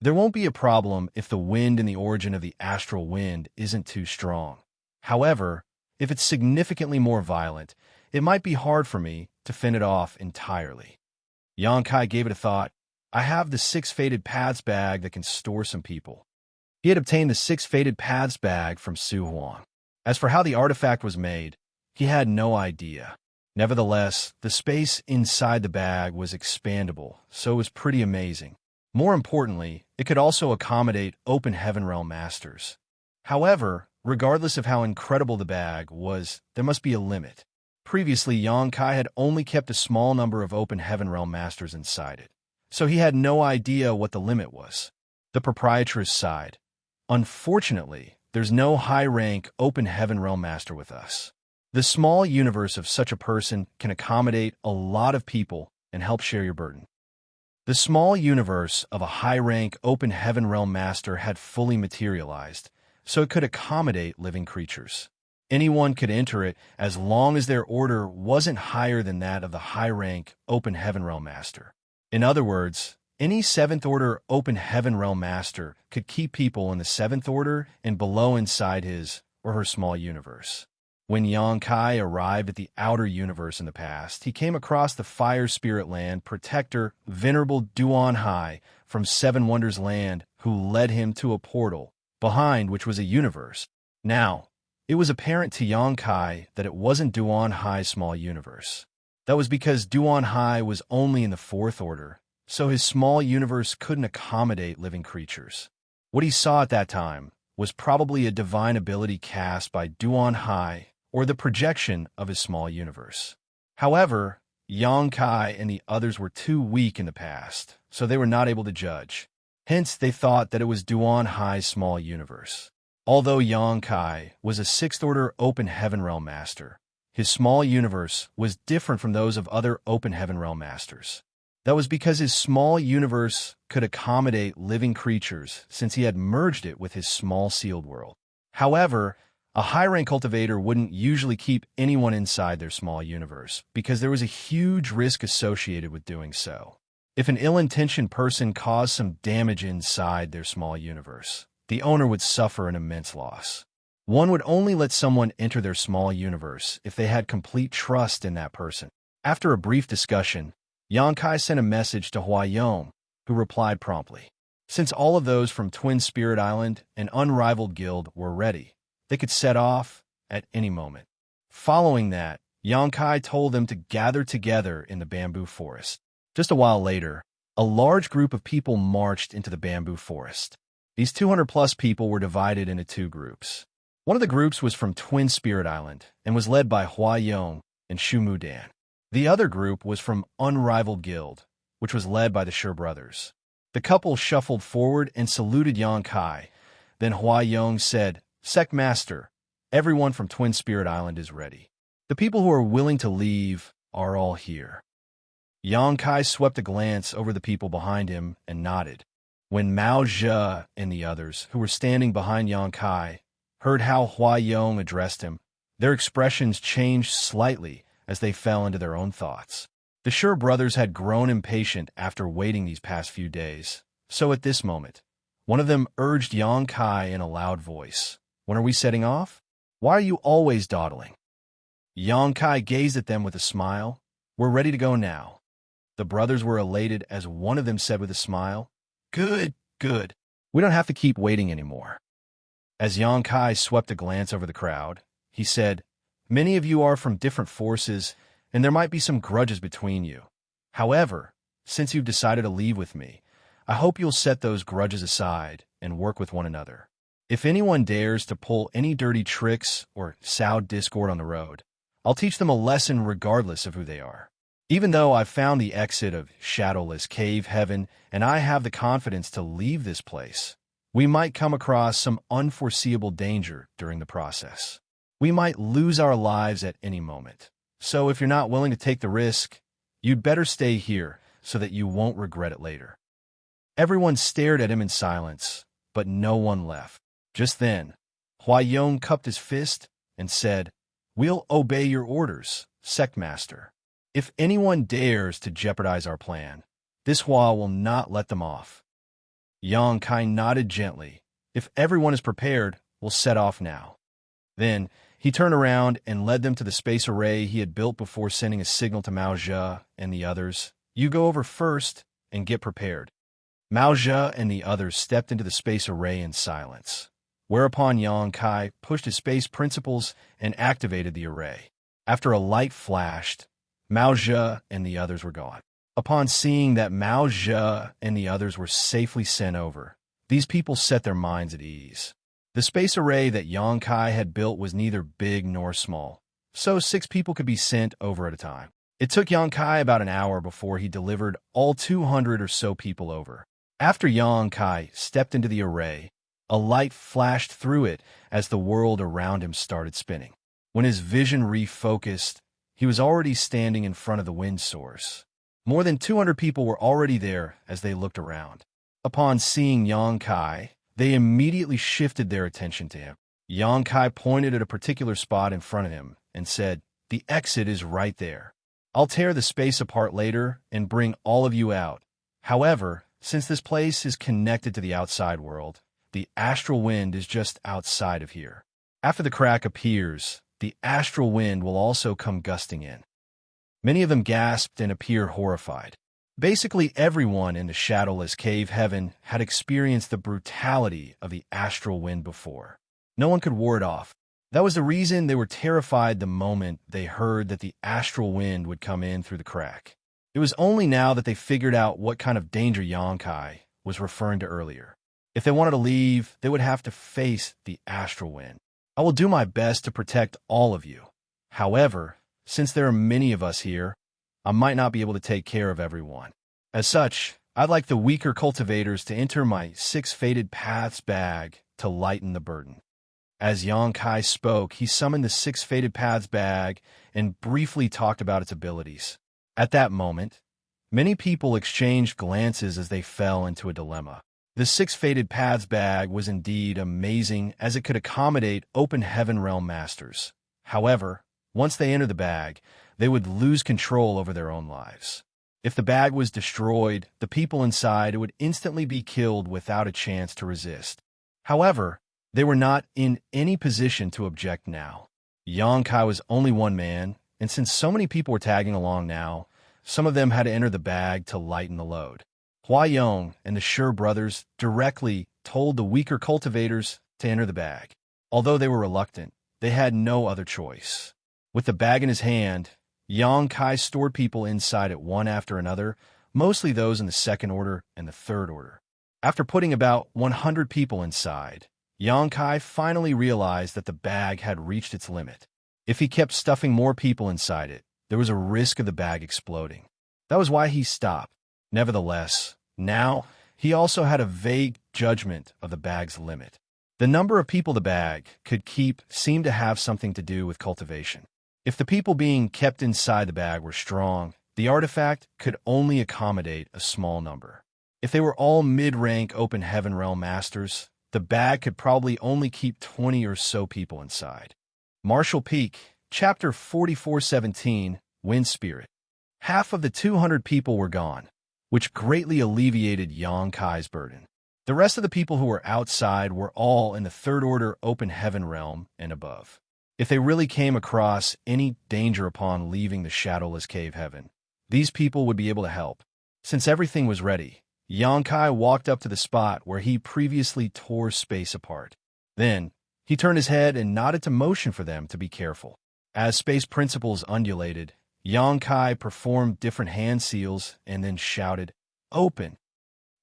There won't be a problem if the wind in the origin of the astral wind isn't too strong. However, if it's significantly more violent, it might be hard for me to fend it off entirely." Xianxia gave it a thought. "I have the 6 Fated Paths bag that can store some people." He had obtained the 6 Fated Paths bag from Su Huang. As for how the artifact was made, he had no idea. Nevertheless, the space inside the bag was expandable, so it was pretty amazing. More importantly, it could also accommodate Open Heaven Realm Masters. However, regardless of how incredible the bag was, there must be a limit. Previously, Xianxia had only kept a small number of Open Heaven Realm Masters inside it, so he had no idea what the limit was. The proprietress sighed. "Unfortunately, there's no high-rank Open Heaven Realm Master with us. The small universe of such a person can accommodate a lot of people and help share your burden." The small universe of a high-rank Open Heaven Realm Master had fully materialized, so it could accommodate living creatures. Anyone could enter it as long as their order wasn't higher than that of the high-rank Open Heaven Realm Master. In other words, any 7th Order Open Heaven Realm Master could keep people in the 7th Order and below inside his or her small universe. When Yangkai arrived at the outer universe in the past, he came across the Fire Spirit Land Protector, Venerable Duan Hai from Seven Wonders Land, who led him to a portal, behind which was a universe. Now, it was apparent to Yangkai that it wasn't Duan Hai's small universe. That was because Duan Hai was only in the fourth order, so his small universe couldn't accommodate living creatures. What he saw at that time was probably a divine ability cast by Duan Hai, or the projection of his small universe. However, Yangkai and the others were too weak in the past, so they were not able to judge. Hence, they thought that it was Duan Hai's small universe. Although Yangkai was a sixth-order Open Heaven Realm Master, his small universe was different from those of other Open Heaven Realm Masters. That was because his small universe could accommodate living creatures since he had merged it with his small sealed world. However, a high-rank cultivator wouldn't usually keep anyone inside their small universe because there was a huge risk associated with doing so. If an ill-intentioned person caused some damage inside their small universe, the owner would suffer an immense loss. One would only let someone enter their small universe if they had complete trust in that person. After a brief discussion, Yangkai sent a message to Huayong, who replied promptly. Since all of those from Twin Spirit Island and Unrivaled Guild were ready, they could set off at any moment. Following that, Yangkai told them to gather together in the bamboo forest. Just a while later, a large group of people marched into the bamboo forest. These 200-plus people were divided into two groups. One of the groups was from Twin Spirit Island and was led by Huayong and Shumudan. The other group was from Unrivaled Guild, which was led by the Shi brothers. The couple shuffled forward and saluted Yangkai. Then Huayong said, "Sect Master, everyone from Twin Spirit Island is ready. The people who are willing to leave are all here." Yangkai swept a glance over the people behind him and nodded. When Mao Zhe and the others, who were standing behind Yangkai, heard how Huayong addressed him, their expressions changed slightly as they fell into their own thoughts. The Shi brothers had grown impatient after waiting these past few days, so at this moment, one of them urged Yangkai in a loud voice, "When are we setting off? Why are you always dawdling?" Yangkai gazed at them with a smile. "We're ready to go now." The brothers were elated as one of them said with a smile, "Good, good. We don't have to keep waiting anymore." As Yangkai swept a glance over the crowd, he said, "Many of you are from different forces, and there might be some grudges between you. However, since you've decided to leave with me, I hope you'll set those grudges aside and work with one another. If anyone dares to pull any dirty tricks or sow discord on the road, I'll teach them a lesson regardless of who they are. Even though I've found the exit of Shadowless Cave Heaven and I have the confidence to leave this place, we might come across some unforeseeable danger during the process. We might lose our lives at any moment. So if you're not willing to take the risk, you'd better stay here so that you won't regret it later." Everyone stared at him in silence, but no one left. Just then, Huayong cupped his fist and said, "We'll obey your orders, Sect Master. If anyone dares to jeopardize our plan, this Hua will not let them off." Yangkai nodded gently. "If everyone is prepared, we'll set off now." Then, he turned around and led them to the space array he had built before sending a signal to Mao Zhe and the others. "You go over first and get prepared." Mao Zhe and the others stepped into the space array in silence, whereupon Yangkai pushed his space principles and activated the array. After a light flashed, Mao Zhe and the others were gone. Upon seeing that Mao Zhe and the others were safely sent over, these people set their minds at ease. The space array that Yangkai had built was neither big nor small, so 6 people could be sent over at a time. It took Yangkai about an hour before he delivered all 200 or so people over. After Yangkai stepped into the array, a light flashed through it as the world around him started spinning. When his vision refocused, he was already standing in front of the wind source. More than 200 people were already there as they looked around. Upon seeing Yangkai, they immediately shifted their attention to him. Yangkai pointed at a particular spot in front of him and said, "The exit is right there. I'll tear the space apart later and bring all of you out. However, since this place is connected to the outside world, the astral wind is just outside of here. After the crack appears, the astral wind will also come gusting in. Many of them gasped and appeared horrified. Basically, everyone in the shadowless cave heaven had experienced the brutality of the astral wind before. No one could ward it off. That was the reason they were terrified the moment they heard that the astral wind would come in through the crack. It was only now that they figured out what kind of danger Xianxia was referring to earlier. If they wanted to leave, they would have to face the astral wind. I will do my best to protect all of you. However, since there are many of us here, I might not be able to take care of everyone. As such, I'd like the weaker cultivators to enter my 6 Fated Paths bag to lighten the burden. As Xianxia spoke, he summoned the 6 Fated Paths bag and briefly talked about its abilities. At that moment, many people exchanged glances as they fell into a dilemma. The 6 Fated Paths bag was indeed amazing as it could accommodate open heaven realm masters. However, once they entered the bag, they would lose control over their own lives. If the bag was destroyed, the people inside would instantly be killed without a chance to resist. However, they were not in any position to object now. Xianxia was only one man, and since so many people were tagging along now, some of them had to enter the bag to lighten the load. Huayong and the Shi brothers directly told the weaker cultivators to enter the bag. Although they were reluctant, they had no other choice. With the bag in his hand, Xianxia stored people inside it one after another, mostly those in the second order and the third order. After putting about 100 people inside, Xianxia finally realized that the bag had reached its limit. If he kept stuffing more people inside it, there was a risk of the bag exploding. That was why he stopped. Nevertheless, now he also had a vague judgment of the bag's limit. The number of people the bag could keep seemed to have something to do with cultivation. If the people being kept inside the bag were strong, the artifact could only accommodate a small number. If they were all mid-rank open heaven realm masters, the bag could probably only keep 20 or so people inside. Martial Peak, Chapter 4417, Wind Spirit. Half of the 200 people were gone, which greatly alleviated Xianxia's burden. The rest of the people who were outside were all in the third order open heaven realm and above. If they really came across any danger upon leaving the shadowless cave heaven, these people would be able to help. Since everything was ready, Xianxia walked up to the spot where he previously tore space apart. Then, he turned his head and nodded to motion for them to be careful. As space principles undulated, Xianxia performed different hand seals and then shouted, "Open!"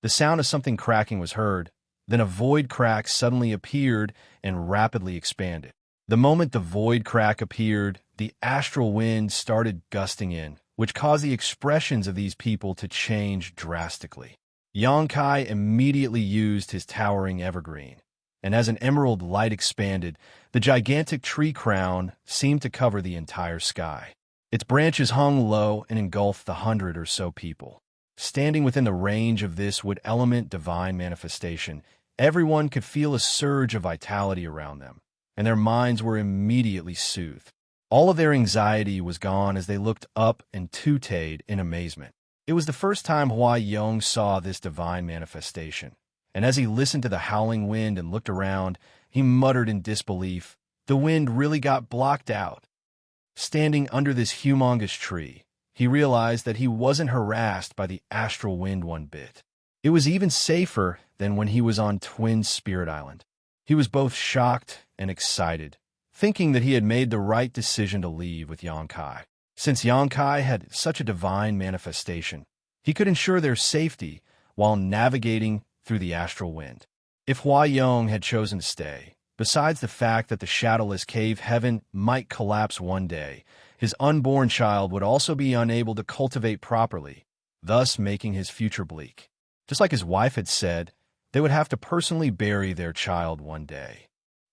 The sound of something cracking was heard, then a void crack suddenly appeared and rapidly expanded. The moment the void crack appeared, the astral wind started gusting in, which caused the expressions of these people to change drastically. Xianxia immediately used his towering evergreen, and as an emerald light expanded, the gigantic tree crown seemed to cover the entire sky. Its branches hung low and engulfed the 100 or so people. Standing within the range of this wood element divine manifestation, everyone could feel a surge of vitality around them, and their minds were immediately soothed. All of their anxiety was gone as they looked up and tooted in amazement. It was the first time Huayong saw this divine manifestation, and as he listened to the howling wind and looked around, he muttered in disbelief, "The wind really got blocked out." Standing under this humongous tree, he realized that he wasn't harassed by the astral wind one bit. It was even safer than when he was on Twin Spirit Island. He was both shocked and excited, thinking that he had made the right decision to leave with Xianxia. Since Xianxia had such a divine manifestation, he could ensure their safety while navigating through the astral wind. If Huayong had chosen to stay, besides the fact that the shadowless cave heaven might collapse one day, his unborn child would also be unable to cultivate properly, thus making his future bleak. Just like his wife had said, they would have to personally bury their child one day.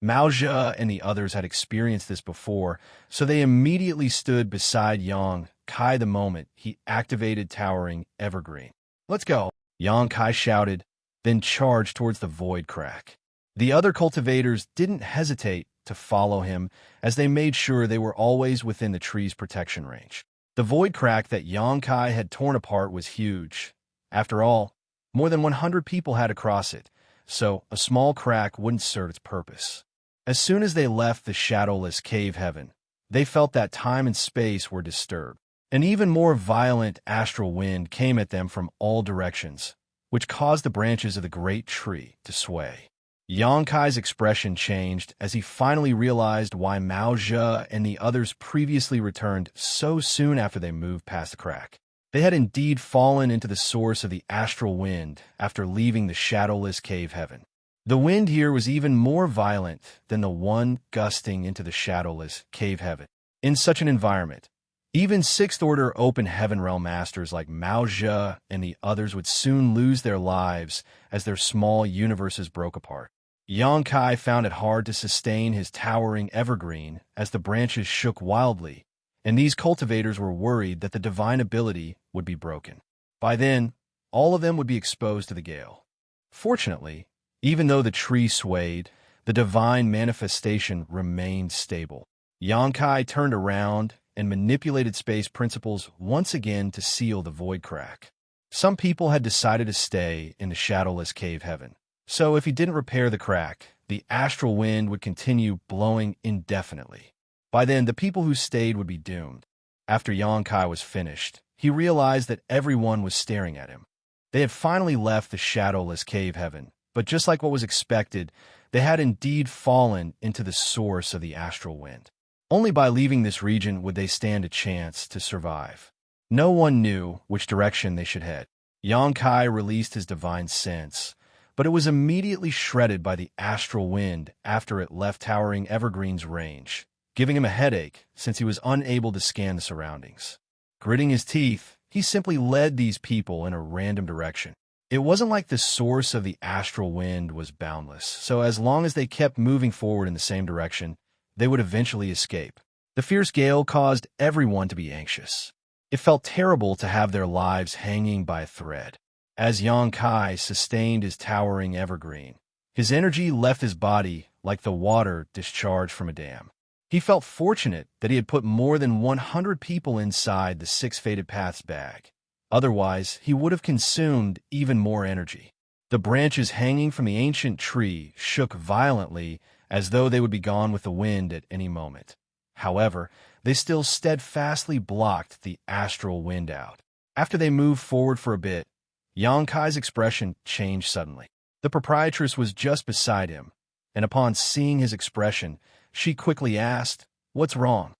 Maozhe and the others had experienced this before, so they immediately stood beside Xianxia the moment he activated Towering Evergreen. "Let's go," Xianxia shouted, then charged towards the void crack. The other cultivators didn't hesitate to follow him as they made sure they were always within the tree's protection range. The void crack that Xianxia had torn apart was huge. After all, more than 100 people had to cross it, so a small crack wouldn't serve its purpose. As soon as they left the shadowless cave heaven, They felt that time and space were disturbed. An even more violent astral wind came at them from all directions, which caused the branches of the great tree to sway. Xianxia's expression changed as he finally realized why Mao Zhe and the others previously returned so soon after they moved past the crack. They had indeed fallen into the source of the astral wind after leaving the shadowless cave heaven. The wind here was even more violent than the one gusting into the shadowless cave heaven. In such an environment, even sixth-order open heaven realm masters like Mao Zhe and the others would soon lose their lives as their small universes broke apart. Xianxia found it hard to sustain his towering evergreen as the branches shook wildly, and these cultivators were worried that the divine ability would be broken. By then, all of them would be exposed to the gale. Fortunately, even though the tree swayed, the divine manifestation remained stable. Xianxia turned around and manipulated space principles once again to seal the void crack. Some people had decided to stay in the shadowless cave heaven, so if he didn't repair the crack, the astral wind would continue blowing indefinitely. By then, the people who stayed would be doomed. After Xianxia was finished, he realized that everyone was staring at him. They had finally left the shadowless cave heaven, but just like what was expected, they had indeed fallen into the source of the astral wind. Only by leaving this region would they stand a chance to survive. No one knew which direction they should head. Xianxia released his divine sense, but it was immediately shredded by the astral wind after it left towering evergreen's range, giving him a headache since he was unable to scan the surroundings. Gritting his teeth, he simply led these people in a random direction. It wasn't like the source of the astral wind was boundless, so as long as they kept moving forward in the same direction, they would eventually escape. The fierce gale caused everyone to be anxious. It felt terrible to have their lives hanging by a thread. As Xianxia sustained his towering evergreen, his energy left his body like the water discharged from a dam. He felt fortunate that he had put more than 100 people inside the Six Fated Paths bag. Otherwise, he would have consumed even more energy. The branches hanging from the ancient tree shook violently as though they would be gone with the wind at any moment. However, they still steadfastly blocked the astral wind out. After they moved forward for a bit, Xianxia's expression changed suddenly. The proprietress was just beside him, and upon seeing his expression, she quickly asked, "What's wrong?"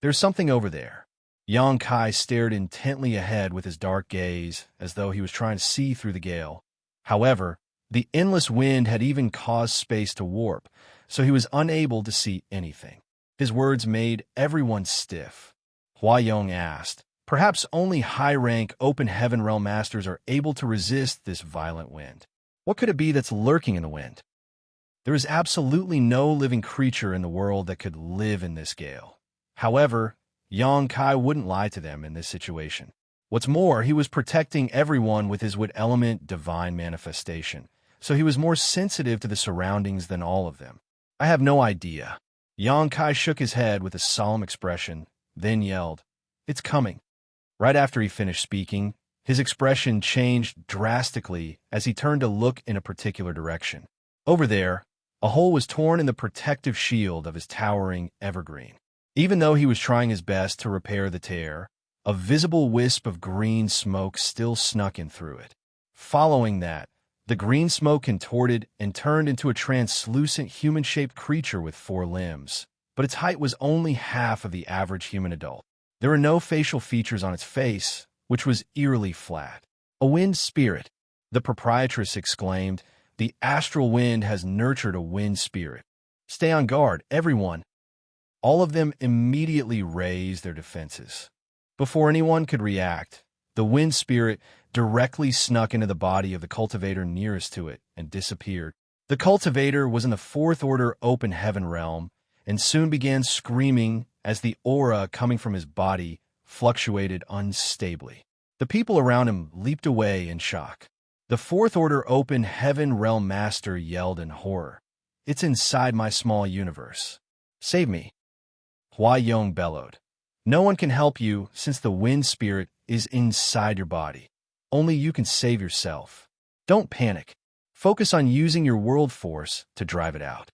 "There's something over there." Xianxia stared intently ahead with his dark gaze, as though he was trying to see through the gale. However, the endless wind had even caused space to warp, so he was unable to see anything. His words made everyone stiff. Huayong asked, "Perhaps only high-rank open heaven realm masters are able to resist this violent wind. What could it be that's lurking in the wind?" There is absolutely no living creature in the world that could live in this gale. However, Xianxia wouldn't lie to them in this situation. What's more, he was protecting everyone with his wood element divine manifestation, so he was more sensitive to the surroundings than all of them. "I have no idea." Xianxia shook his head with a solemn expression, then yelled, "It's coming." Right after he finished speaking, his expression changed drastically as he turned to look in a particular direction. Over there, a hole was torn in the protective shield of his towering evergreen. Even though he was trying his best to repair the tear, a visible wisp of green smoke still snuck in through it. Following that, the green smoke contorted and turned into a translucent human-shaped creature with 4 limbs, but its height was only half of the average human adult. There were no facial features on its face, which was eerily flat. "A wind spirit," the proprietress exclaimed. "The astral wind has nurtured a wind spirit. Stay on guard, everyone." All of them immediately raised their defenses. Before anyone could react, the wind spirit directly snuck into the body of the cultivator nearest to it and disappeared. The cultivator was in the 4th order open heaven realm and soon began screaming as the aura coming from his body fluctuated unstably. The people around him leaped away in shock. The 4th order open heaven realm master yelled in horror, "It's inside my small universe. Save me." Huayong bellowed, "No one can help you since the wind spirit is inside your body. Only you can save yourself. Don't panic. Focus on using your world force to drive it out."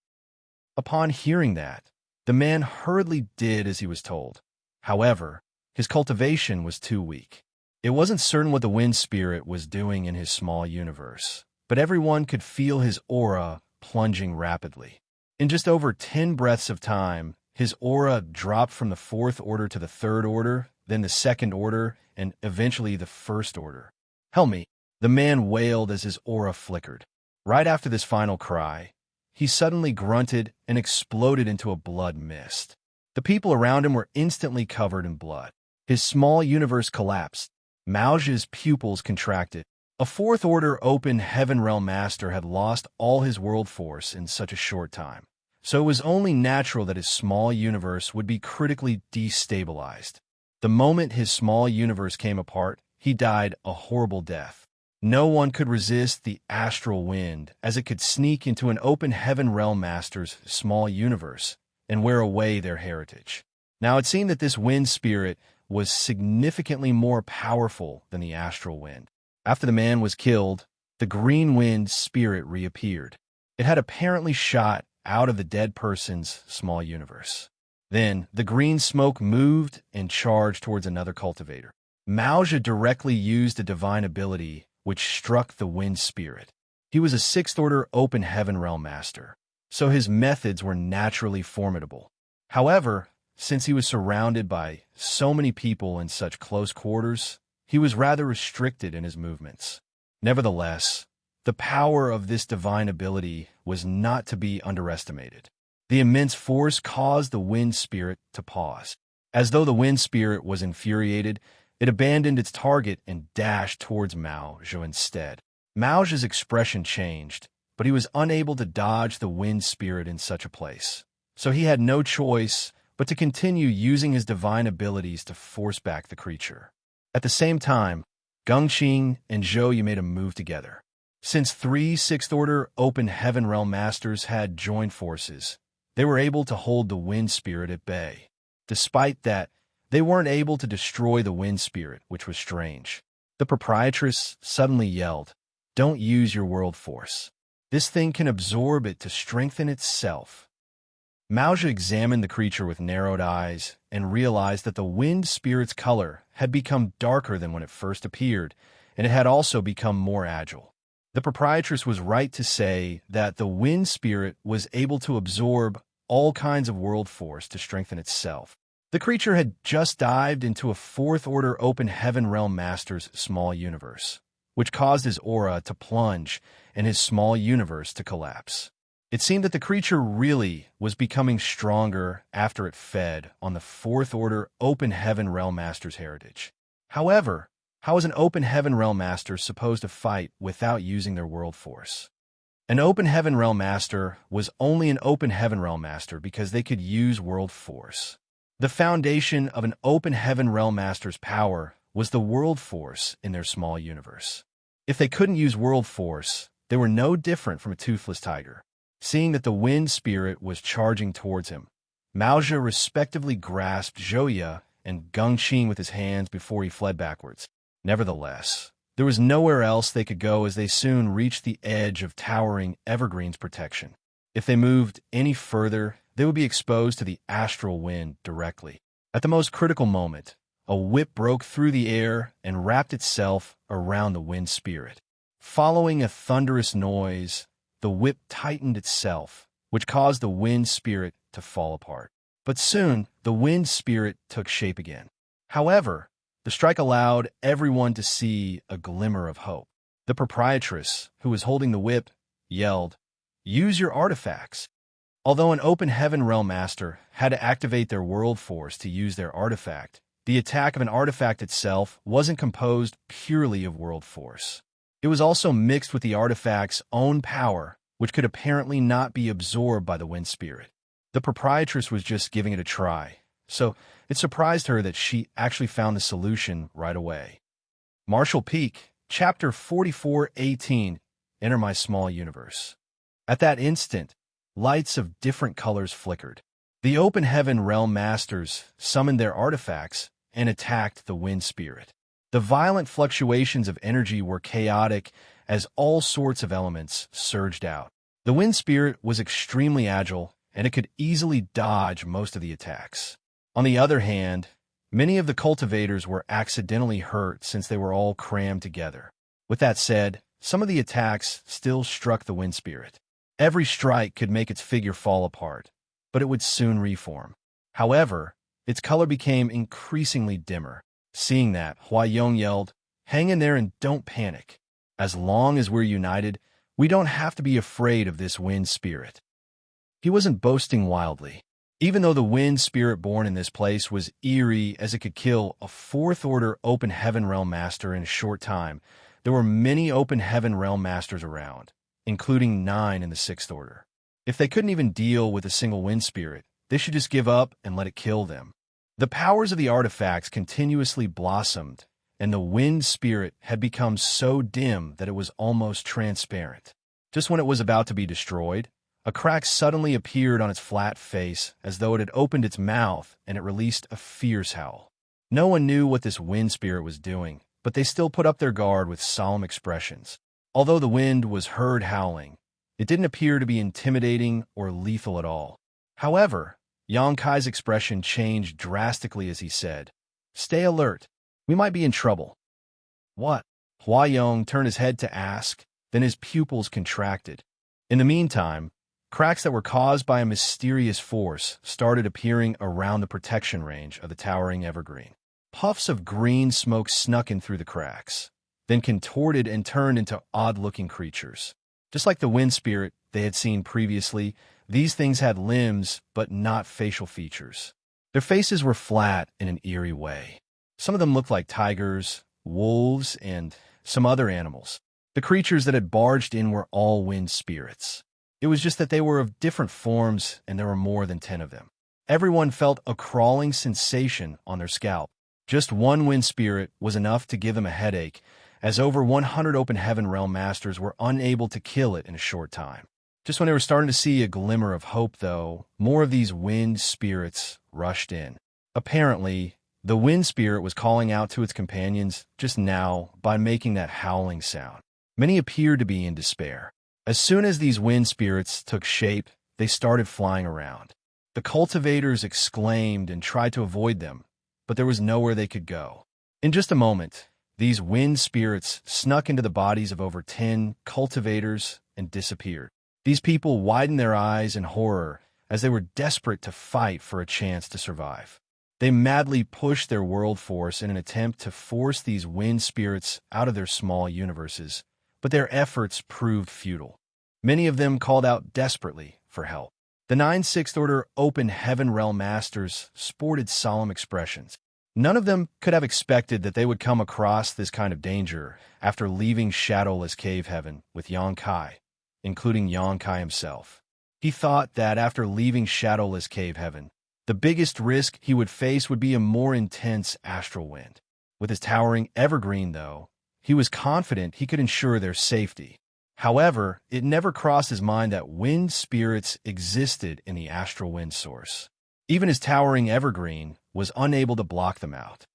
Upon hearing that, The man hurriedly did as he was told. However, his cultivation was too weak. It wasn't certain what the wind spirit was doing in his small universe, but everyone could feel his aura plunging rapidly. In just over 10 breaths of time, his aura dropped from the fourth order to the third order, then the second order, and eventually the first order. "Help me," the man wailed as his aura flickered. Right after this final cry, he suddenly grunted and exploded into a blood mist. The people around him were instantly covered in blood. His small universe collapsed. Maoji's pupils contracted. A fourth-order open heaven realm master had lost all his world force in such a short time, so it was only natural that his small universe would be critically destabilized. The moment his small universe came apart, he died a horrible death. No one could resist the astral wind, as it could sneak into an open heaven realm master's small universe and wear away their heritage. Now it seemed that this wind spirit was significantly more powerful than the astral wind. After the man was killed, the green wind spirit reappeared. It had apparently shot out of the dead person's small universe. Then, the green smoke moved and charged towards another cultivator. Maoji directly used a divine ability which struck the wind spirit. He was a sixth-order open heaven realm master, so his methods were naturally formidable. However, since he was surrounded by so many people in such close quarters, he was rather restricted in his movements. Nevertheless, the power of this divine ability was not to be underestimated. The immense force caused the wind spirit to pause. As though the wind spirit was infuriated, it abandoned its target and dashed towards Maoji instead. Maoji's expression changed, but he was unable to dodge the wind spirit in such a place. So he had no choice but to continue using his divine abilities to force back the creature. At the same time, Gengqing and Zhou made a move together. Since 3 sixth-order open heaven realm masters had joined forces, they were able to hold the wind spirit at bay. Despite that, they weren't able to destroy the wind spirit, which was strange. The proprietress suddenly yelled, "Don't use your world force. This thing can absorb it to strengthen itself." Maoji examined the creature with narrowed eyes and realized that the wind spirit's color had become darker than when it first appeared, and it had also become more agile. The proprietress was right to say that the wind spirit was able to absorb all kinds of world force to strengthen itself. The creature had just dived into a fourth-order open heaven realm master's small universe, which caused his aura to plunge and his small universe to collapse. It seemed that the creature really was becoming stronger after it fed on the fourth-order open heaven realm master's heritage. However, how is an open heaven realm master supposed to fight without using their world force? An open heaven realm master was only an open heaven realm master because they could use world force. The foundation of an open heaven realm master's power was the world force in their small universe. If they couldn't use world force, they were no different from a toothless tiger. Seeing that the wind spirit was charging towards him, Maoji respectively grasped Zhou and Gengqing with his hands before he fled backwards. Nevertheless, there was nowhere else they could go as they soon reached the edge of towering evergreens protection. If they moved any further, they would be exposed to the astral wind directly. At the most critical moment, a whip broke through the air and wrapped itself around the wind spirit. Following a thunderous noise, the whip tightened itself, which caused the wind spirit to fall apart. But soon, the wind spirit took shape again. However, the strike allowed everyone to see a glimmer of hope. The proprietress, who was holding the whip, yelled, "Use your artifacts." Although an open heaven realm master had to activate their world force to use their artifact, the attack of an artifact itself wasn't composed purely of world force. It was also mixed with the artifact's own power, which could apparently not be absorbed by the wind spirit. The proprietress was just giving it a try, so it surprised her that she actually found the solution right away. Martial Peak, Chapter 44:18, Enter My Small Universe. At that instant, lights of different colors flickered. The open heaven realm masters summoned their artifacts and attacked the wind spirit. The violent fluctuations of energy were chaotic as all sorts of elements surged out. The wind spirit was extremely agile and it could easily dodge most of the attacks. On the other hand, many of the cultivators were accidentally hurt since they were all crammed together. With that said, some of the attacks still struck the wind spirit. Every strike could make its figure fall apart, but it would soon reform. However, its color became increasingly dimmer. Seeing that, Huayong yelled, "Hang in there and don't panic. As long as we're united, we don't have to be afraid of this wind spirit." He wasn't boasting wildly. Even though the wind spirit born in this place was eerie as it could kill a fourth-order open heaven realm master in a short time, there were many open heaven realm masters around, including 9 in the 6th order. If they couldn't even deal with a single wind spirit, they should just give up and let it kill them. The powers of the artifacts continuously blossomed, and the wind spirit had become so dim that it was almost transparent. Just when it was about to be destroyed, a crack suddenly appeared on its flat face as though it had opened its mouth and it released a fierce howl. No one knew what this wind spirit was doing, but they still put up their guard with solemn expressions. Although the wind was heard howling, it didn't appear to be intimidating or lethal at all. However, Xianxia's expression changed drastically as he said, "Stay alert. We might be in trouble." "What?" Huayong turned his head to ask, then his pupils contracted. In the meantime, cracks that were caused by a mysterious force started appearing around the protection range of the towering evergreen. Puffs of green smoke snuck in through the cracks, then contorted and turned into odd-looking creatures. Just like the wind spirit they had seen previously, these things had limbs but not facial features. Their faces were flat in an eerie way. Some of them looked like tigers, wolves, and some other animals. The creatures that had barged in were all wind spirits. It was just that they were of different forms, and there were more than 10 of them. Everyone felt a crawling sensation on their scalp. Just one wind spirit was enough to give them a headache, as over 100 open heaven realm masters were unable to kill it in a short time. Just when they were starting to see a glimmer of hope, though, more of these wind spirits rushed in. Apparently, the wind spirit was calling out to its companions just now by making that howling sound. Many appeared to be in despair. As soon as these wind spirits took shape, they started flying around. The cultivators exclaimed and tried to avoid them, but there was nowhere they could go. In just a moment, these wind spirits snuck into the bodies of over 10 cultivators and disappeared. These people widened their eyes in horror as they were desperate to fight for a chance to survive. They madly pushed their world force in an attempt to force these wind spirits out of their small universes, but their efforts proved futile. Many of them called out desperately for help. The 9 6th Order Open Heaven Realm Masters sported solemn expressions. None of them could have expected that they would come across this kind of danger after leaving Shadowless Cave Heaven with Xianxia, including Xianxia himself. He thought that after leaving Shadowless Cave Heaven, the biggest risk he would face would be a more intense astral wind. With his towering evergreen, though, he was confident he could ensure their safety. However, it never crossed his mind that wind spirits existed in the astral wind source. Even his towering evergreen was unable to block them out.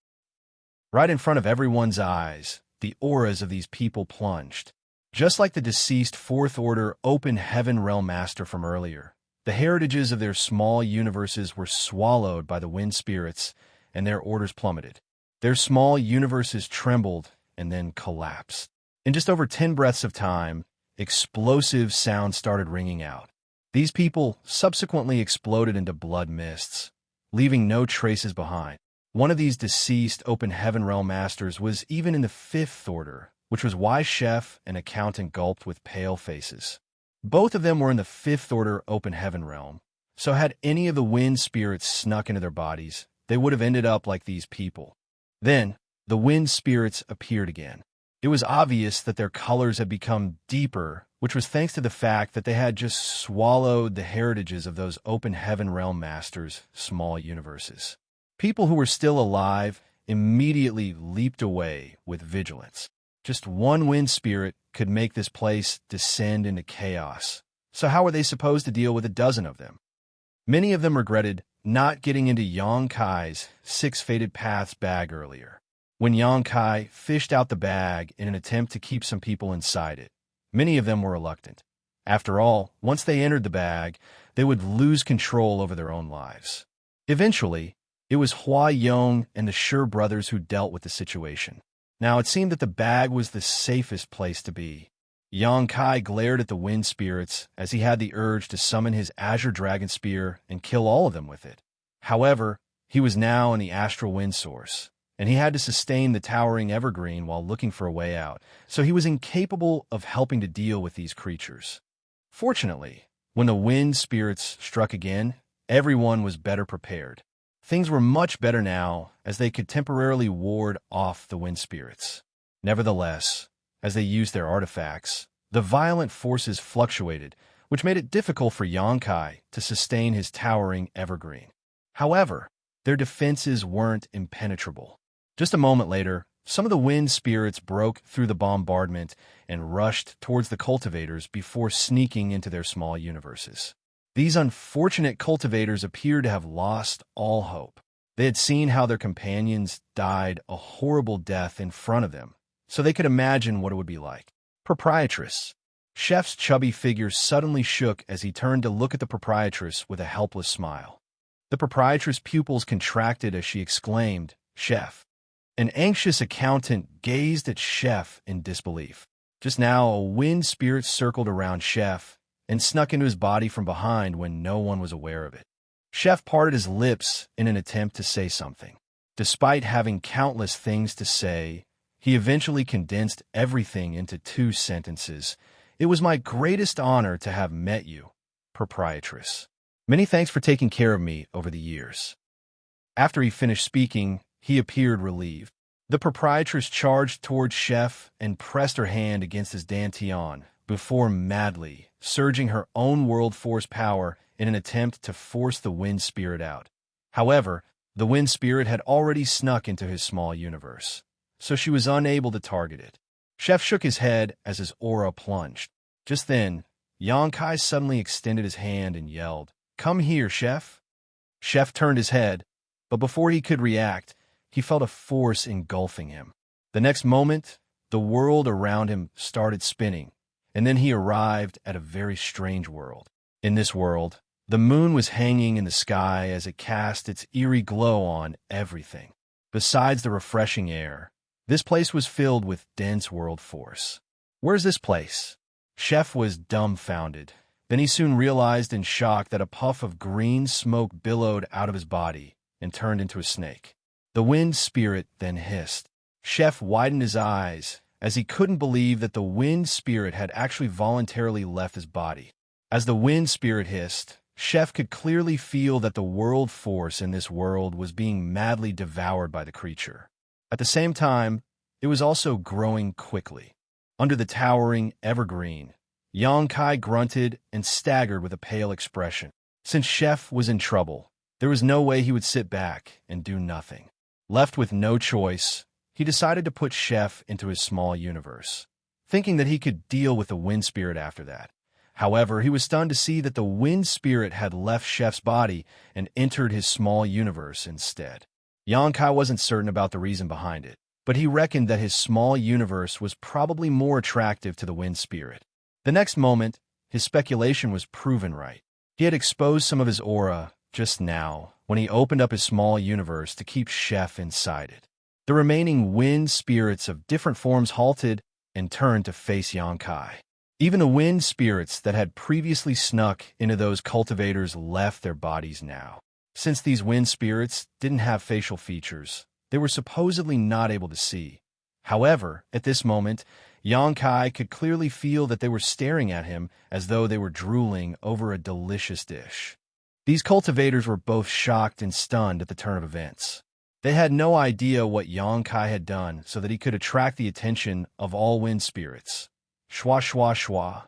Right in front of everyone's eyes, the auras of these people plunged. Just like the deceased 4th Order Open Heaven Realm Master from earlier, the heritages of their small universes were swallowed by the wind spirits, and their orders plummeted. Their small universes trembled and then collapsed. In just over 10 breaths of time, explosive sounds started ringing out. These people subsequently exploded into blood mists, leaving no traces behind. One of these deceased Open Heaven Realm Masters was even in the 5th Order, which was why Chef and Accountant gulped with pale faces. Both of them were in the 5th Order Open Heaven Realm, so had any of the wind spirits snuck into their bodies, they would have ended up like these people. Then, the wind spirits appeared again. It was obvious that their colors had become deeper, which was thanks to the fact that they had just swallowed the heritages of those Open Heaven Realm Masters' small universes. People who were still alive immediately leaped away with vigilance. Just one wind spirit could make this place descend into chaos, so how were they supposed to deal with a dozen of them? Many of them regretted not getting into Xianxia's 6 Fated Paths bag earlier. When Xianxia fished out the bag in an attempt to keep some people inside it, many of them were reluctant. After all, once they entered the bag, they would lose control over their own lives. Eventually, it was Hua Yong and the Shi brothers who dealt with the situation. Now, it seemed that the bag was the safest place to be. Yang Kai glared at the wind spirits as he had the urge to summon his Azure Dragon Spear and kill all of them with it. However, he was now in the astral wind source, and he had to sustain the towering evergreen while looking for a way out, so he was incapable of helping to deal with these creatures. Fortunately, when the wind spirits struck again, everyone was better prepared. Things were much better now, as they could temporarily ward off the wind spirits. Nevertheless, as they used their artifacts, the violent forces fluctuated, which made it difficult for Yang Kai to sustain his towering evergreen. However, their defenses weren't impenetrable. Just a moment later, some of the wind spirits broke through the bombardment and rushed towards the cultivators before sneaking into their small universes. These unfortunate cultivators appeared to have lost all hope. They had seen how their companions died a horrible death in front of them, so they could imagine what it would be like. Proprietress. Chef's chubby figure suddenly shook as he turned to look at the proprietress with a helpless smile. The proprietress' pupils contracted as she exclaimed, "Chef." An anxious accountant gazed at Chef in disbelief. Just now, a wind spirit circled around Chef and snuck into his body from behind when no one was aware of it. Chef parted his lips in an attempt to say something. Despite having countless things to say, he eventually condensed everything into 2 sentences. "It was my greatest honor to have met you, proprietress. Many thanks for taking care of me over the years." After he finished speaking, he appeared relieved. The proprietress charged towards Chef and pressed her hand against his dantian before madly surging her own world force power in an attempt to force the wind spirit out. However, the wind spirit had already snuck into his small universe, so she was unable to target it. Chef shook his head as his aura plunged. Just then, Yang Kai suddenly extended his hand and yelled, "Come here, Chef." Chef turned his head, but before he could react, he felt a force engulfing him. The next moment, the world around him started spinning, and then he arrived at a very strange world. In this world, the moon was hanging in the sky as it cast its eerie glow on everything. Besides the refreshing air, this place was filled with dense world force. "Where's this place?" Chef was dumbfounded. Then he soon realized in shock that a puff of green smoke billowed out of his body and turned into a snake. The wind spirit then hissed. Chef widened his eyes as he couldn't believe that the wind spirit had actually voluntarily left his body. As the wind spirit hissed, Chef could clearly feel that the world force in this world was being madly devoured by the creature. At the same time, it was also growing quickly. Under the towering evergreen, Yang Kai grunted and staggered with a pale expression. Since Chef was in trouble, there was no way he would sit back and do nothing. Left with no choice, he decided to put Chef into his small universe, thinking that he could deal with the wind spirit after that. However, he was stunned to see that the wind spirit had left Chef's body and entered his small universe instead. Yang Kai wasn't certain about the reason behind it, but he reckoned that his small universe was probably more attractive to the wind spirit. The next moment, his speculation was proven right. He had exposed some of his aura just now when he opened up his small universe to keep Chef inside it. The remaining wind spirits of different forms halted and turned to face Yang Kai. Even the wind spirits that had previously snuck into those cultivators left their bodies now. Since these wind spirits didn't have facial features, they were supposedly not able to see. However, at this moment, Yang Kai could clearly feel that they were staring at him as though they were drooling over a delicious dish. These cultivators were both shocked and stunned at the turn of events. They had no idea what Yang Kai had done so that he could attract the attention of all wind spirits. Shwa shwa shwa.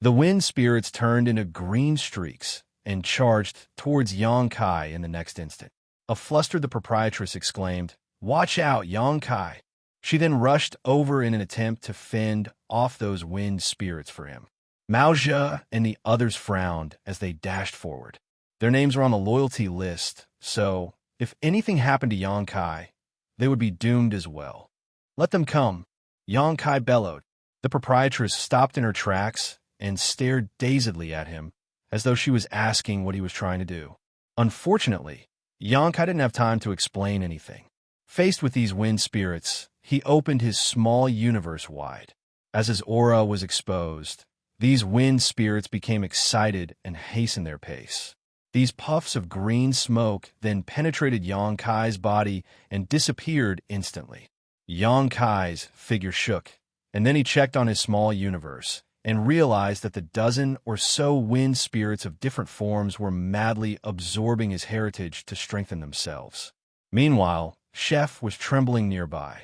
The wind spirits turned into green streaks and charged towards Yang Kai in the next instant. Flustered, the proprietress exclaimed, "Watch out, Yang Kai." She then rushed over in an attempt to fend off those wind spirits for him. Mao Zhe and the others frowned as they dashed forward. Their names were on the loyalty list, so if anything happened to Yang Kai, they would be doomed as well. "Let them come," Yang Kai bellowed. The proprietress stopped in her tracks and stared dazedly at him, as though she was asking what he was trying to do. Unfortunately, Xianxia didn't have time to explain anything. Faced with these wind spirits, he opened his small universe wide. As his aura was exposed, these wind spirits became excited and hastened their pace. These puffs of green smoke then penetrated Xianxia's body and disappeared instantly. Xianxia's figure shook, and then he checked on his small universe and realized that the dozen or so wind spirits of different forms were madly absorbing his heritage to strengthen themselves. Meanwhile, Chef was trembling nearby.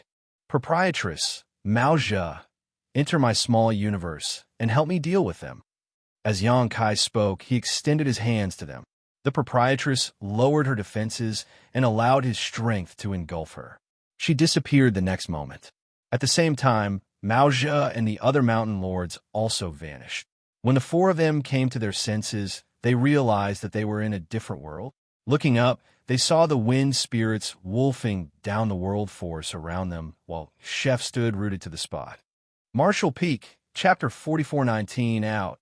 "Proprietress, Wuxia, enter my small universe and help me deal with them." As Xianxia spoke, he extended his hands to them. The proprietress lowered her defenses and allowed his strength to engulf her. She disappeared the next moment. At the same time, Wuxia and the other mountain lords also vanished. When the four of them came to their senses, they realized that they were in a different world. Looking up, they saw the wind spirits wolfing down the world force around them while Chef stood rooted to the spot. Martial Peak, Chapter 4419 out.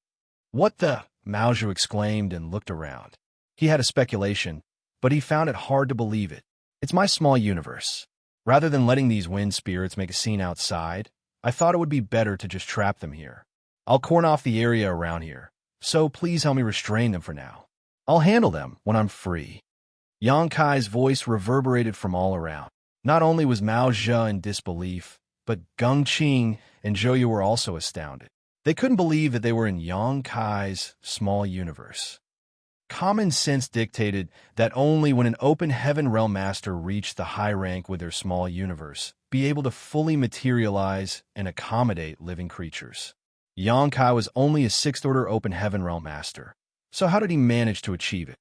"What the?" Wuxia exclaimed and looked around. He had a speculation, but he found it hard to believe it. "It's my small universe. Rather than letting these wind spirits make a scene outside, I thought it would be better to just trap them here. I'll cordon off the area around here, so please help me restrain them for now. I'll handle them when I'm free." Xianxia's voice reverberated from all around. Not only was Wuxia in disbelief, but Gengqing and Zhouyu were also astounded. They couldn't believe that they were in Xianxia's small universe. Common sense dictated that only when an open heaven realm master reached the high rank with their small universe, be able to fully materialize and accommodate living creatures. Xianxia was only a 6th order open heaven realm master, so how did he manage to achieve it?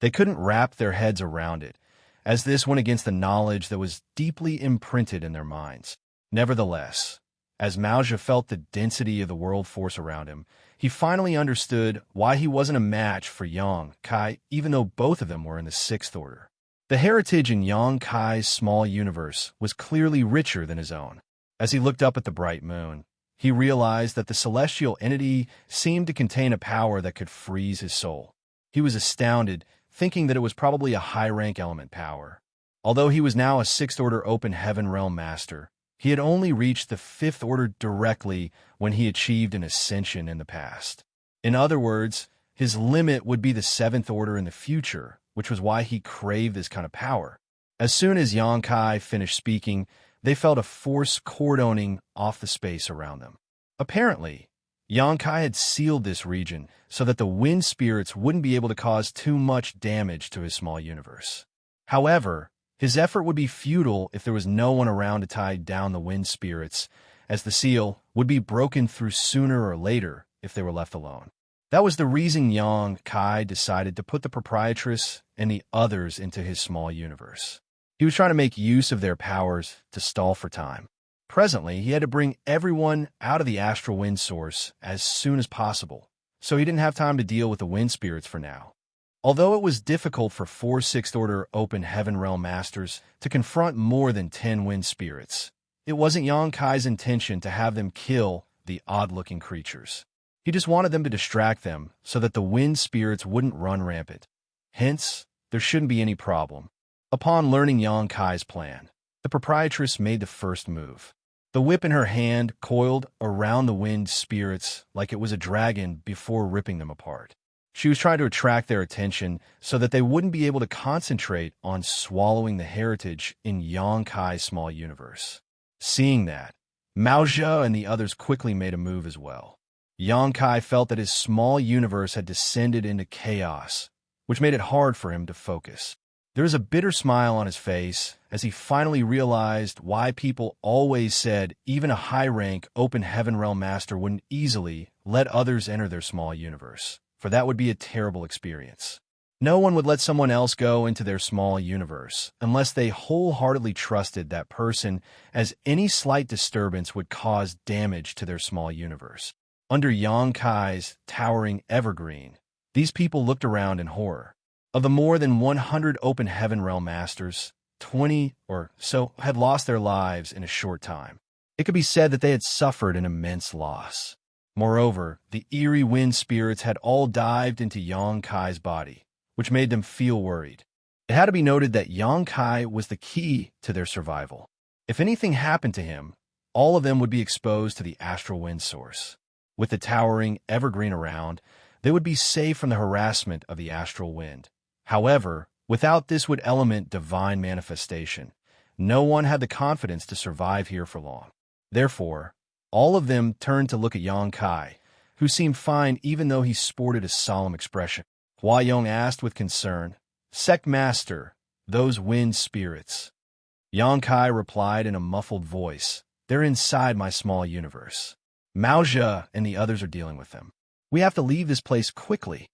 They couldn't wrap their heads around it, as this went against the knowledge that was deeply imprinted in their minds. Nevertheless, as Wuxia felt the density of the world force around him, he finally understood why he wasn't a match for Xianxia, even though both of them were in the 6th order. The heritage in Xianxia's small universe was clearly richer than his own. As he looked up at the bright moon, he realized that the celestial entity seemed to contain a power that could freeze his soul. He was astounded, thinking that it was probably a high-rank element power. Although he was now a 6th order open heaven realm master, he had only reached the 5th order directly when he achieved an ascension in the past. In other words, his limit would be the 7th order in the future, which was why he craved this kind of power. As soon as Xianxia finished speaking, they felt a force cordoning off the space around them. Apparently, Xianxia had sealed this region so that the wind spirits wouldn't be able to cause too much damage to his small universe. However, his effort would be futile if there was no one around to tie down the wind spirits, as the seal would be broken through sooner or later if they were left alone. That was the reason Xianxia decided to put the proprietress and the others into his small universe. He was trying to make use of their powers to stall for time. Presently, he had to bring everyone out of the astral wind source as soon as possible, so he didn't have time to deal with the wind spirits for now. Although it was difficult for 4 6th order open heaven realm masters to confront more than 10 wind spirits, it wasn't Xianxia's intention to have them kill the odd-looking creatures. He just wanted them to distract them so that the wind spirits wouldn't run rampant. Hence, there shouldn't be any problem. Upon learning Xianxia's plan, the proprietress made the first move. The whip in her hand coiled around the wind spirits like it was a dragon before ripping them apart. She was trying to attract their attention so that they wouldn't be able to concentrate on swallowing the heritage in Xianxia's small universe. Seeing that, Wuxia and the others quickly made a move as well. Xianxia felt that his small universe had descended into chaos, which made it hard for him to focus. There was a bitter smile on his face as he finally realized why people always said even a high-rank open heaven realm master wouldn't easily let others enter their small universe, for that would be a terrible experience. No one would let someone else go into their small universe unless they wholeheartedly trusted that person, as any slight disturbance would cause damage to their small universe. Under Xianxia's towering evergreen, these people looked around in horror. Of the more than 100 open heaven realm masters, 20 or so had lost their lives in a short time. It could be said that they had suffered an immense loss. Moreover, the eerie wind spirits had all dived into Yang Kai's body, which made them feel worried. It had to be noted that Yang Kai was the key to their survival. If anything happened to him, all of them would be exposed to the astral wind source. With the towering evergreen around, they would be safe from the harassment of the astral wind. However, without this wood element divine manifestation, no one had the confidence to survive here for long. Therefore, all of them turned to look at Yang Kai, who seemed fine even though he sported a solemn expression. Hua Yong asked with concern, "Sect Master, those wind spirits?" Yang Kai replied in a muffled voice, "They're inside my small universe. Mao Zhe and the others are dealing with them. We have to leave this place quickly."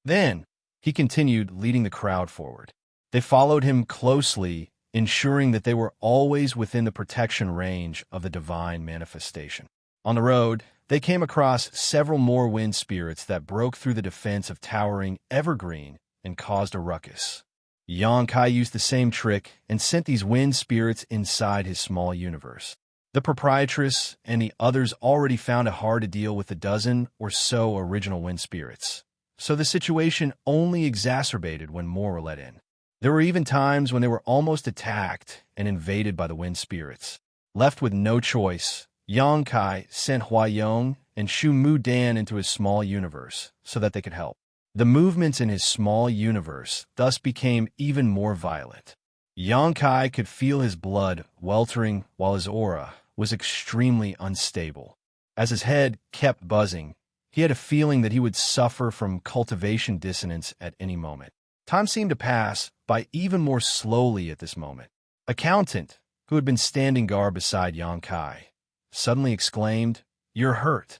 Then, he continued, leading the crowd forward. They followed him closely, ensuring that they were always within the protection range of the divine manifestation. On the road, they came across several more wind spirits that broke through the defense of towering evergreen and caused a ruckus. Yang Kai used the same trick and sent these wind spirits inside his small universe. The proprietress and the others already found it hard to deal with the dozen or so original wind spirits, so the situation only exacerbated when more were let in. There were even times when they were almost attacked and invaded by the wind spirits. Left with no choice, Yang Kai sent Hua Yong and Shu Mu Dan into his small universe so that they could help. The movements in his small universe thus became even more violent. Yang Kai could feel his blood weltering while his aura was extremely unstable. As his head kept buzzing, he had a feeling that he would suffer from cultivation dissonance at any moment. Time seemed to pass by even more slowly at this moment. Accountant, who had been standing guard beside Yang Kai, suddenly exclaimed, "You're hurt."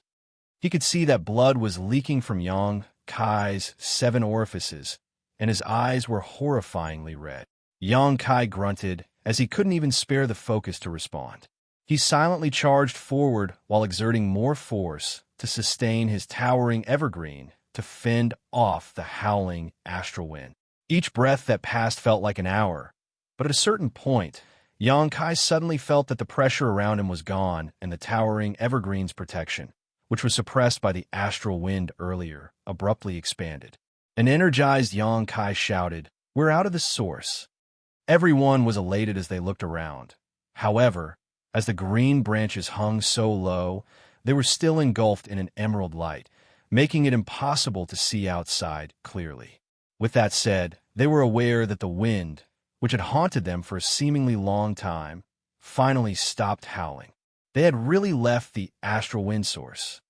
He could see that blood was leaking from Yang Kai's 7 orifices, and his eyes were horrifyingly red. Yang Kai grunted, as he couldn't even spare the focus to respond. He silently charged forward while exerting more force to sustain his towering evergreen to fend off the howling astral wind. Each breath that passed felt like an hour, but at a certain point, Yang Kai suddenly felt that the pressure around him was gone and the towering evergreen's protection, which was suppressed by the astral wind earlier, abruptly expanded. An energized Yang Kai shouted, "We're out of the source." Everyone was elated as they looked around. However, as the green branches hung so low, they were still engulfed in an emerald light, making it impossible to see outside clearly. With that said, they were aware that the wind, which had haunted them for a seemingly long time, finally stopped howling. They had really left the astral wind source.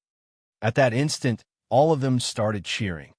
At that instant, all of them started cheering.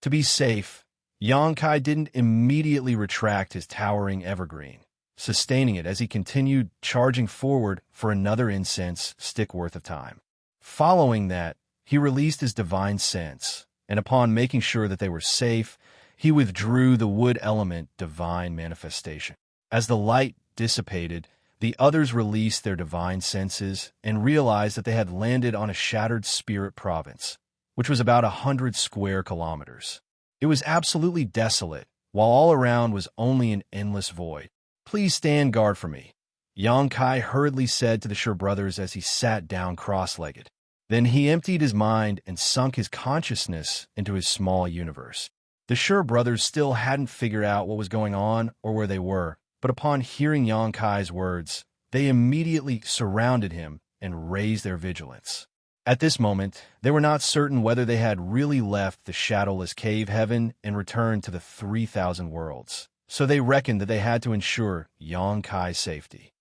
To be safe, Yang Kai didn't immediately retract his towering evergreen, sustaining it as he continued charging forward for another incense stick worth of time. Following that, he released his divine sense, and upon making sure that they were safe, he withdrew the wood element divine manifestation. As the light dissipated, the others released their divine senses and realized that they had landed on a shattered spirit province, which was about 100 square kilometers. It was absolutely desolate, while all around was only an endless void. "Please stand guard for me," Yang Kai hurriedly said to the Sure brothers as he sat down cross-legged. Then he emptied his mind and sunk his consciousness into his small universe. The Sure brothers still hadn't figured out what was going on or where they were, but upon hearing Yang Kai's words, they immediately surrounded him and raised their vigilance. At this moment, they were not certain whether they had really left the shadowless cave heaven and returned to the 3,000 worlds, so they reckoned that they had to ensure Yang Kai's safety.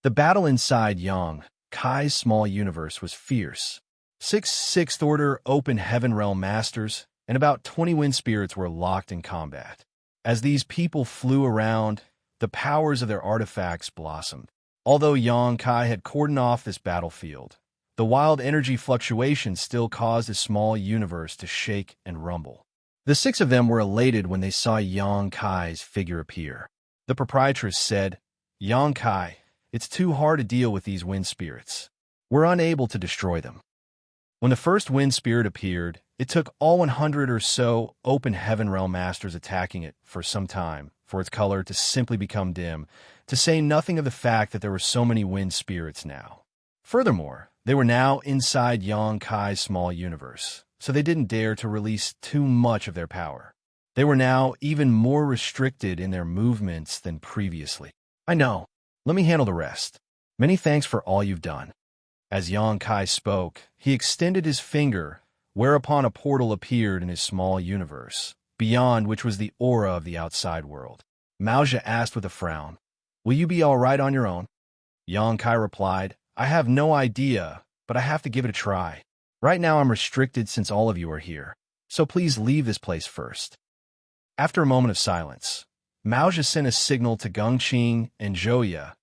The battle inside Yang Kai's small universe was fierce. 6 sixth-order open heaven realm masters and about 20 wind spirits were locked in combat. As these people flew around, the powers of their artifacts blossomed. Although Yang Kai had cordoned off this battlefield, the wild energy fluctuations still caused his small universe to shake and rumble. The 6 of them were elated when they saw Yang Kai's figure appear. The proprietress said, "Yang Kai, it's too hard to deal with these wind spirits. We're unable to destroy them." When the first wind spirit appeared, it took all 100 or so open heaven realm masters attacking it for some time for its color to simply become dim, to say nothing of the fact that there were so many wind spirits now. Furthermore, They were now inside Xianxia's small universe, so they didn't dare to release too much of their power. They were now even more restricted in their movements than previously. I know. Let me handle the rest. Many thanks for all you've done. As Xianxia spoke, he extended his finger, whereupon a portal appeared in his small universe, beyond which was the aura of the outside world. Wuxia asked with a frown, "Will you be all right on your own?" Xianxia replied, "I have no idea, but I have to give it a try. Right now I'm restricted since all of you are here, so please leave this place first." After a moment of silence, Wuxia sent a signal to Gengqing and Zhouya.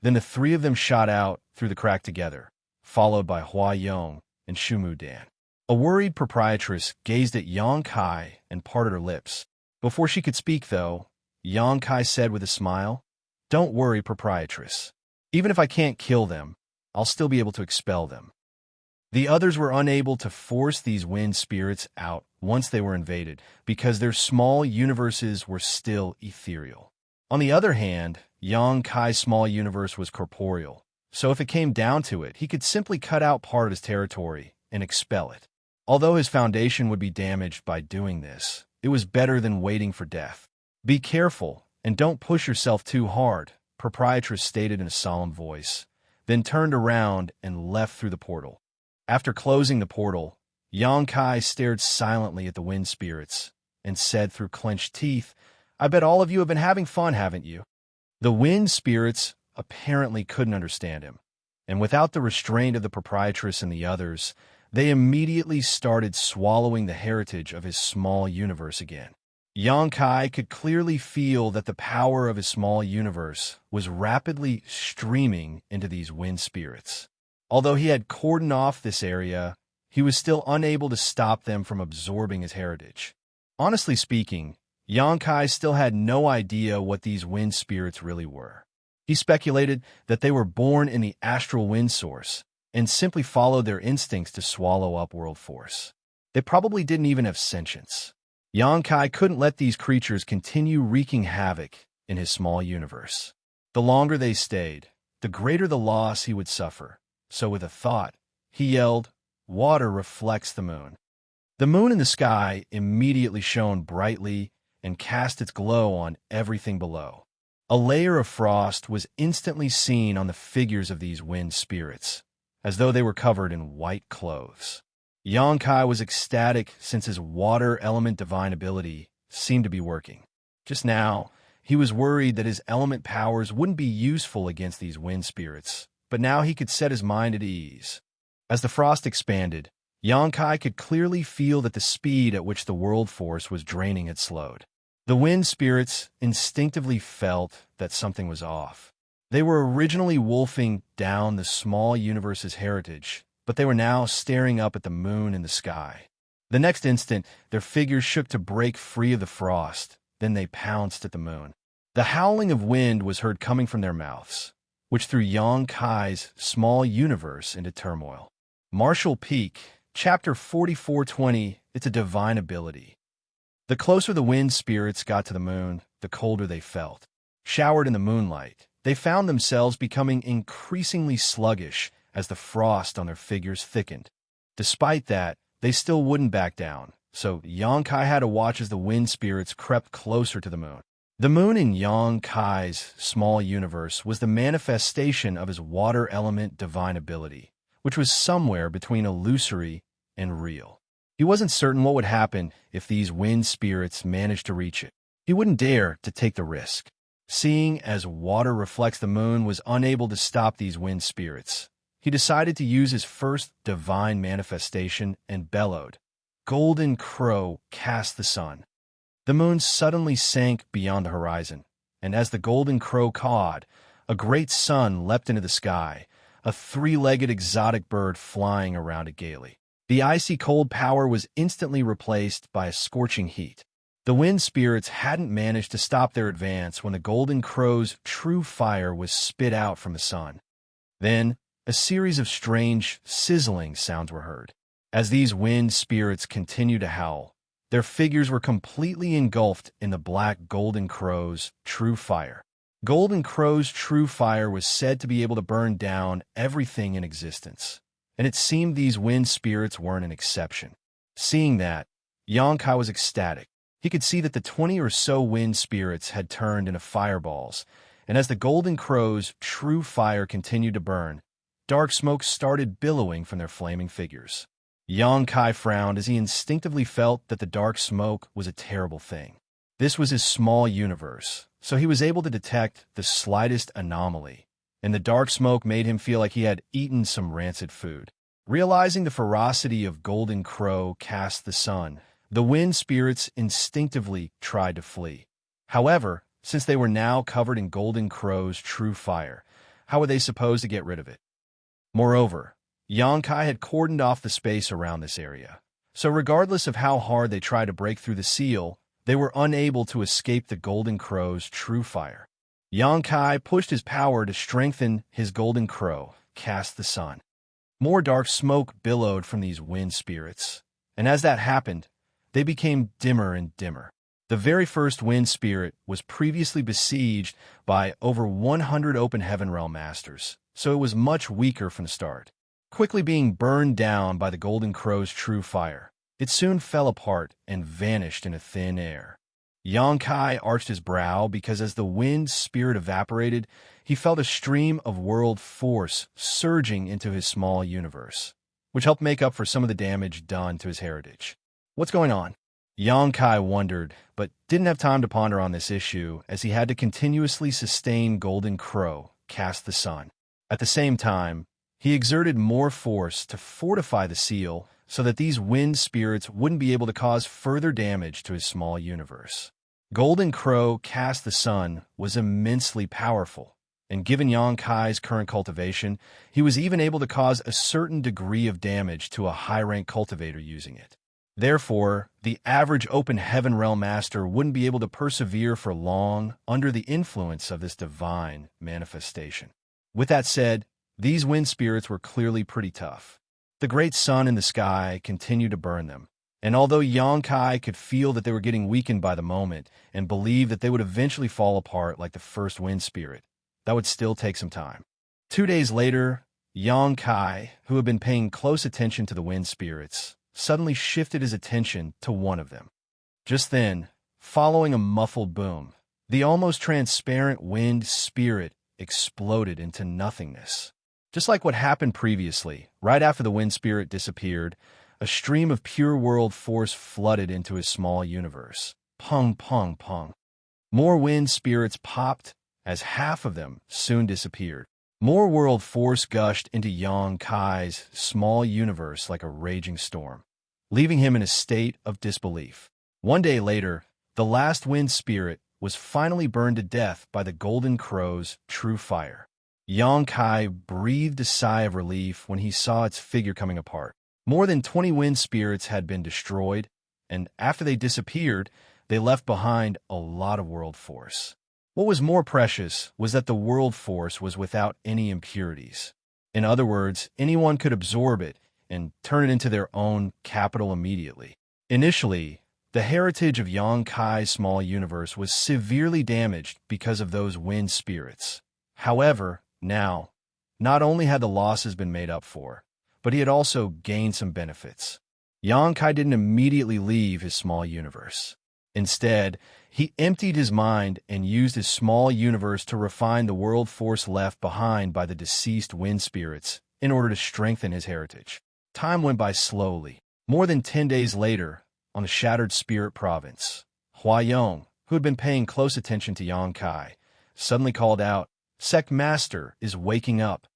Then the three of them shot out through the crack together, followed by Hua Yong and Shumu Dan. A worried proprietress gazed at Xianxia and parted her lips. Before she could speak, though, Xianxia said with a smile, "Don't worry, proprietress. Even if I can't kill them, I'll still be able to expel them." The others were unable to force these wind spirits out once they were invaded, because their small universes were still ethereal. On the other hand, Xianxia's small universe was corporeal, so if it came down to it, he could simply cut out part of his territory and expel it. Although his foundation would be damaged by doing this, it was better than waiting for death. "Be careful, and don't push yourself too hard," proprietress stated in a solemn voice, then turned around and left through the portal. After closing the portal, Xianxia stared silently at the wind spirits and said through clenched teeth, "I bet all of you have been having fun, haven't you?" The wind spirits apparently couldn't understand him, and without the restraint of the proprietress and the others, they immediately started swallowing the heritage of his small universe again. Xianxia could clearly feel that the power of his small universe was rapidly streaming into these wind spirits. Although he had cordoned off this area, he was still unable to stop them from absorbing his heritage. Honestly speaking, Xianxia still had no idea what these wind spirits really were. He speculated that they were born in the astral wind source and simply followed their instincts to swallow up world force. They probably didn't even have sentience. Xianxia couldn't let these creatures continue wreaking havoc in his small universe. The longer they stayed, the greater the loss he would suffer. So with a thought, he yelled, "Water reflects the moon." The moon in the sky immediately shone brightly and cast its glow on everything below. A layer of frost was instantly seen on the figures of these wind spirits, as though they were covered in white clothes. Xianxia was ecstatic since his water element divine ability seemed to be working. Just now, he was worried that his element powers wouldn't be useful against these wind spirits, but now he could set his mind at ease. As the frost expanded, Xianxia could clearly feel that the speed at which the world force was draining had slowed. The wind spirits instinctively felt that something was off. They were originally wolfing down the small universe's heritage, but they were now staring up at the moon in the sky. The next instant, their figures shook to break free of the frost, then they pounced at the moon. The howling of wind was heard coming from their mouths, which threw Xianxia's small universe into turmoil. Martial Peak, Chapter 4420, it's a divine ability. The closer the wind spirits got to the moon, the colder they felt. Showered in the moonlight, they found themselves becoming increasingly sluggish as the frost on their figures thickened. Despite that, they still wouldn't back down, so Xianxia had to watch as the wind spirits crept closer to the moon. The moon in Xianxia's small universe was the manifestation of his water element divine ability, which was somewhere between illusory and real. He wasn't certain what would happen if these wind spirits managed to reach it. He wouldn't dare to take the risk. Seeing as water reflects the moon was unable to stop these wind spirits, he decided to use his first divine manifestation and bellowed, "Golden Crow, cast the sun." The moon suddenly sank beyond the horizon, and as the golden crow cawed, a great sun leapt into the sky, a three-legged exotic bird flying around it gaily. The icy cold power was instantly replaced by a scorching heat. The wind spirits hadn't managed to stop their advance when the golden crow's true fire was spit out from the sun. Then, a series of strange, sizzling sounds were heard. As these wind spirits continued to howl, their figures were completely engulfed in the black golden crow's true fire. Golden crow's true fire was said to be able to burn down everything in existence, and it seemed these wind spirits weren't an exception. Seeing that, Xianxia was ecstatic. He could see that the 20 or so wind spirits had turned into fireballs, and as the golden crow's true fire continued to burn, dark smoke started billowing from their flaming figures. Xianxia frowned as he instinctively felt that the dark smoke was a terrible thing. This was his small universe, so he was able to detect the slightest anomaly, and the dark smoke made him feel like he had eaten some rancid food. Realizing the ferocity of Golden Crow cast the sun, the wind spirits instinctively tried to flee. However, since they were now covered in Golden Crow's true fire, how were they supposed to get rid of it? Moreover, Xianxia had cordoned off the space around this area, so regardless of how hard they tried to break through the seal, they were unable to escape the Golden Crow's true fire. Xianxia pushed his power to strengthen his Golden Crow, cast the sun. More dark smoke billowed from these wind spirits, and as that happened, they became dimmer and dimmer. The very first wind spirit was previously besieged by over 100 open heaven realm masters, so it was much weaker from the start. Quickly being burned down by the Golden Crow's true fire, it soon fell apart and vanished into thin air. Xianxia arched his brow because as the wind spirit evaporated, he felt a stream of world force surging into his small universe, which helped make up for some of the damage done to his heritage. What's going on? Xianxia wondered, but didn't have time to ponder on this issue as he had to continuously sustain Golden Crow, cast the sun. At the same time, he exerted more force to fortify the seal so that these wind spirits wouldn't be able to cause further damage to his small universe. Golden Crow, cast the sun, was immensely powerful, and given Xianxia's current cultivation, he was even able to cause a certain degree of damage to a high-rank cultivator using it. Therefore, the average open heaven realm master wouldn't be able to persevere for long under the influence of this divine manifestation. With that said, these wind spirits were clearly pretty tough. The great sun in the sky continued to burn them, and although Xianxia could feel that they were getting weakened by the moment and believed that they would eventually fall apart like the first wind spirit, that would still take some time. 2 days later, Xianxia, who had been paying close attention to the wind spirits, suddenly shifted his attention to one of them. Just then, following a muffled boom, the almost transparent wind spirit exploded into nothingness. Just like what happened previously, right after the wind spirit disappeared, a stream of pure world force flooded into his small universe. Pung, pung, pung. More wind spirits popped, as half of them soon disappeared. More world force gushed into Xianxia's small universe like a raging storm, leaving him in a state of disbelief. 1 day later, the last wind spirit was finally burned to death by the Golden Crow's true fire. Xianxia breathed a sigh of relief when he saw its figure coming apart. More than 20 wind spirits had been destroyed, and after they disappeared, they left behind a lot of world force. What was more precious was that the world force was without any impurities. In other words, anyone could absorb it and turn it into their own capital immediately. Initially, the heritage of Xianxia's small universe was severely damaged because of those wind spirits. However, now, not only had the losses been made up for, but he had also gained some benefits. Xianxia didn't immediately leave his small universe. Instead, he emptied his mind and used his small universe to refine the world force left behind by the deceased wind spirits in order to strengthen his heritage. Time went by slowly. More than 10 days later, on the Shattered Spirit Province, Huayong, who had been paying close attention to Xianxia, suddenly called out, "Sect Master is waking up."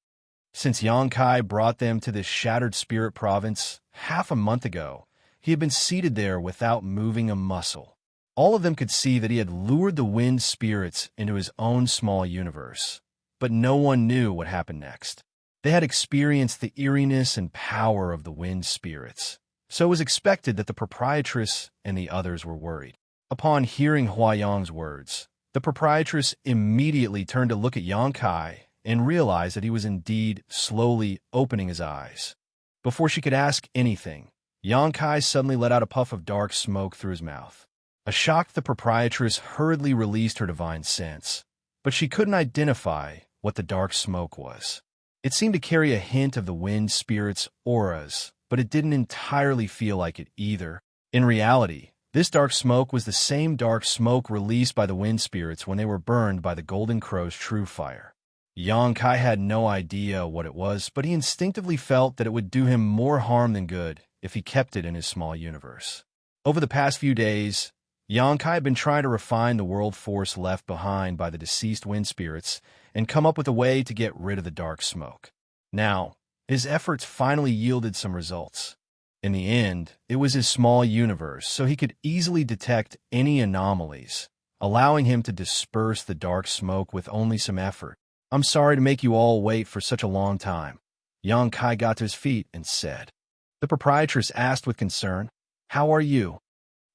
Since Xianxia brought them to this Shattered Spirit Province half a month ago, he had been seated there without moving a muscle. All of them could see that he had lured the wind spirits into his own small universe, but no one knew what happened next. They had experienced the eeriness and power of the wind spirits, so it was expected that the proprietress and the others were worried. Upon hearing Huayong's words, the proprietress immediately turned to look at Xianxia and realized that he was indeed slowly opening his eyes. Before she could ask anything, Xianxia suddenly let out a puff of dark smoke through his mouth. A shocked the proprietress hurriedly released her divine sense, but she couldn't identify what the dark smoke was. It seemed to carry a hint of the wind spirit's auras, but it didn't entirely feel like it either. In reality, this dark smoke was the same dark smoke released by the wind spirits when they were burned by the Golden Crow's true fire. Xianxia had no idea what it was, but he instinctively felt that it would do him more harm than good if he kept it in his small universe. Over the past few days, Xianxia had been trying to refine the world force left behind by the deceased wind spirits and come up with a way to get rid of the dark smoke. Now, his efforts finally yielded some results. In the end, it was his small universe, so he could easily detect any anomalies, allowing him to disperse the dark smoke with only some effort. "I'm sorry to make you all wait for such a long time." Xianxia got to his feet and said. The proprietress asked with concern, "How are you?"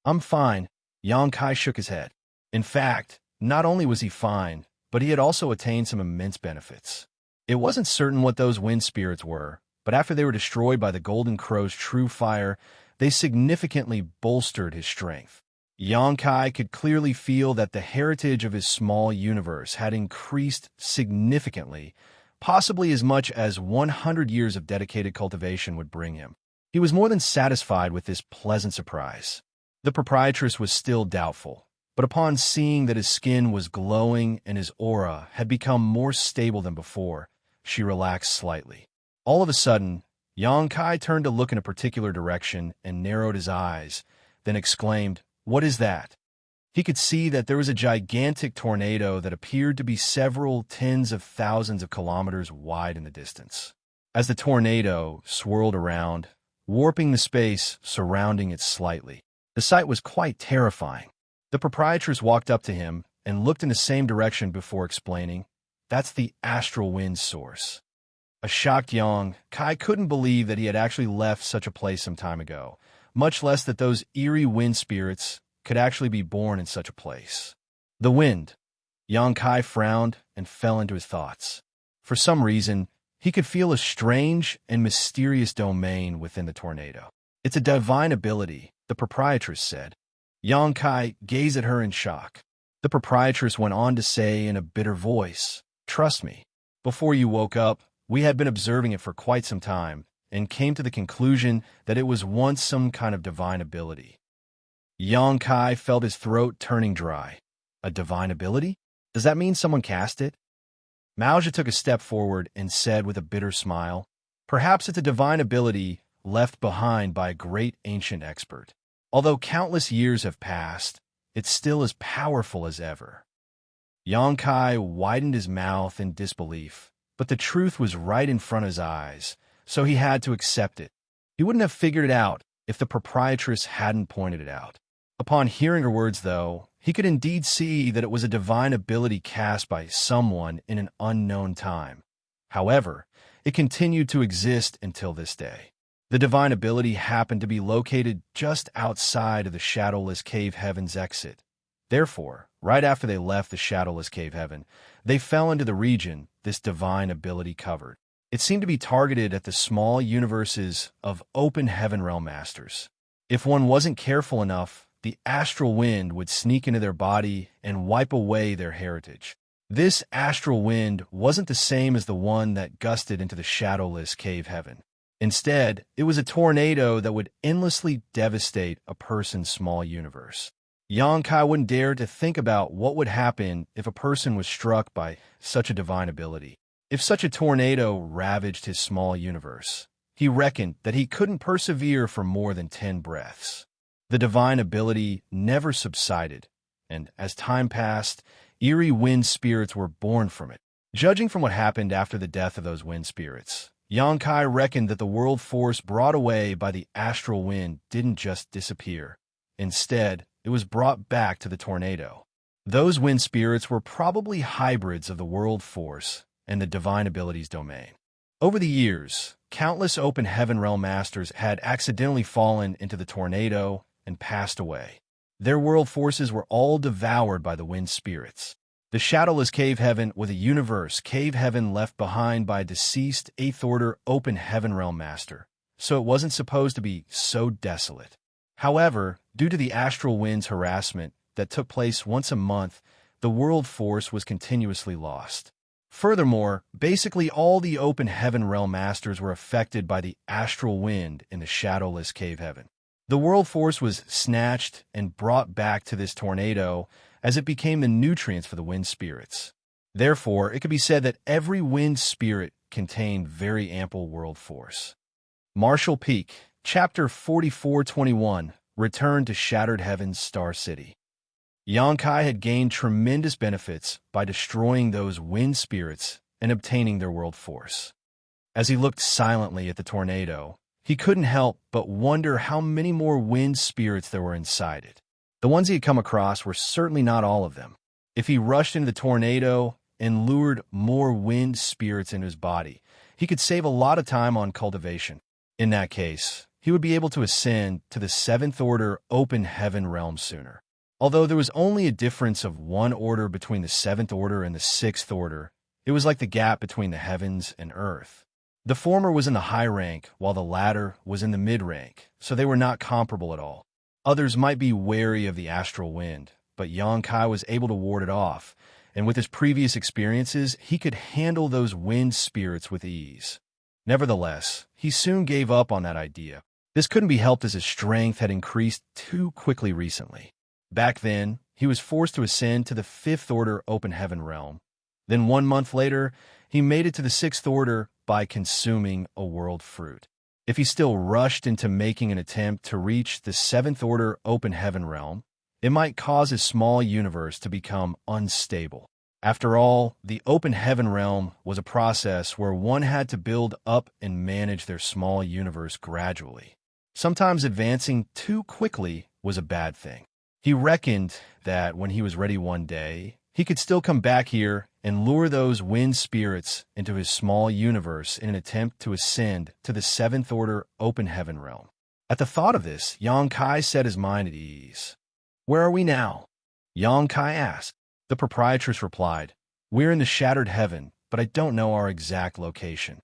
"I'm fine." Xianxia shook his head. In fact, not only was he fine, but he had also attained some immense benefits. It wasn't certain what those wind spirits were, but after they were destroyed by the Golden Crow's true fire, they significantly bolstered his strength. Xianxia could clearly feel that the heritage of his small universe had increased significantly, possibly as much as 100 years of dedicated cultivation would bring him. He was more than satisfied with this pleasant surprise. The proprietress was still doubtful, but upon seeing that his skin was glowing and his aura had become more stable than before, she relaxed slightly. All of a sudden, Xianxia turned to look in a particular direction and narrowed his eyes, then exclaimed, "What is that?" He could see that there was a gigantic tornado that appeared to be several tens of thousands of kilometers wide in the distance. As the tornado swirled around, warping the space surrounding it slightly, the sight was quite terrifying. The proprietress walked up to him and looked in the same direction before explaining, "That's the astral wind source." A shocked Xianxia couldn't believe that he had actually left such a place some time ago, much less that those eerie wind spirits could actually be born in such a place. The wind. Xianxia frowned and fell into his thoughts. For some reason, he could feel a strange and mysterious domain within the tornado. "It's a divine ability," the proprietress said. Xianxia gazed at her in shock. The proprietress went on to say in a bitter voice, "Trust me, before you woke up, we had been observing it for quite some time and came to the conclusion that it was once some kind of divine ability." Xianxia felt his throat turning dry. A divine ability? Does that mean someone cast it? Wuxia took a step forward and said with a bitter smile, "Perhaps it's a divine ability left behind by a great ancient expert. Although countless years have passed, it's still as powerful as ever." Xianxia widened his mouth in disbelief, but the truth was right in front of his eyes, so he had to accept it. He wouldn't have figured it out if the proprietress hadn't pointed it out. Upon hearing her words, though, he could indeed see that it was a divine ability cast by someone in an unknown time. However, it continued to exist until this day. The divine ability happened to be located just outside of the Shadowless Cave Heaven's exit. Therefore, right after they left the Shadowless Cave Heaven, they fell into the region this divine ability covered. It seemed to be targeted at the small universes of open heaven realm masters. If one wasn't careful enough, the astral wind would sneak into their body and wipe away their heritage. This astral wind wasn't the same as the one that gusted into the Shadowless Cave Heaven. Instead, it was a tornado that would endlessly devastate a person's small universe. Xianxia wouldn't dare to think about what would happen if a person was struck by such a divine ability. If such a tornado ravaged his small universe, he reckoned that he couldn't persevere for more than 10 breaths. The divine ability never subsided, and as time passed, eerie wind spirits were born from it. Judging from what happened after the death of those wind spirits, Xianxia reckoned that the world force brought away by the astral wind didn't just disappear. Instead, it was brought back to the tornado. Those wind spirits were probably hybrids of the world force and the divine abilities domain. Over the years, countless open heaven realm masters had accidentally fallen into the tornado and passed away. Their world forces were all devoured by the wind spirits. The Shadowless Cave Heaven was a universe cave heaven left behind by a deceased 8th Order open heaven realm master, so it wasn't supposed to be so desolate. However, due to the astral wind's harassment that took place once a month, the world force was continuously lost. Furthermore, basically all the open heaven realm masters were affected by the astral wind in the shadowless cave heaven. The world force was snatched and brought back to this tornado as it became the nutrients for the wind spirits. Therefore, it could be said that every wind spirit contained very ample world force. Marshall Peak, Chapter 4421, Return to Shattered Heaven's Star City. Xianxia had gained tremendous benefits by destroying those wind spirits and obtaining their world force. As he looked silently at the tornado, he couldn't help but wonder how many more wind spirits there were inside it. The ones he had come across were certainly not all of them. If he rushed into the tornado and lured more wind spirits into his body, he could save a lot of time on cultivation. In that case, he would be able to ascend to the 7th order open heaven realm sooner. Although there was only a difference of 1 order between the 7th order and the 6th order, it was like the gap between the heavens and earth. The former was in the high rank, while the latter was in the mid-rank, so they were not comparable at all. Others might be wary of the astral wind, but Xianxia was able to ward it off, and with his previous experiences, he could handle those wind spirits with ease. Nevertheless, he soon gave up on that idea. This couldn't be helped as his strength had increased too quickly recently. Back then, he was forced to ascend to the 5th order open heaven realm. Then 1 month later, he made it to the 6th order by consuming a world fruit. If he still rushed into making an attempt to reach the 7th order open heaven realm, it might cause his small universe to become unstable. After all, the open heaven realm was a process where one had to build up and manage their small universe gradually. Sometimes advancing too quickly was a bad thing. He reckoned that when he was ready one day, he could still come back here and lure those wind spirits into his small universe in an attempt to ascend to the 7th order open heaven realm. At the thought of this, Xianxia set his mind at ease. "Where are we now?" Xianxia asked. The proprietress replied, "We're in the shattered heaven, but I don't know our exact location."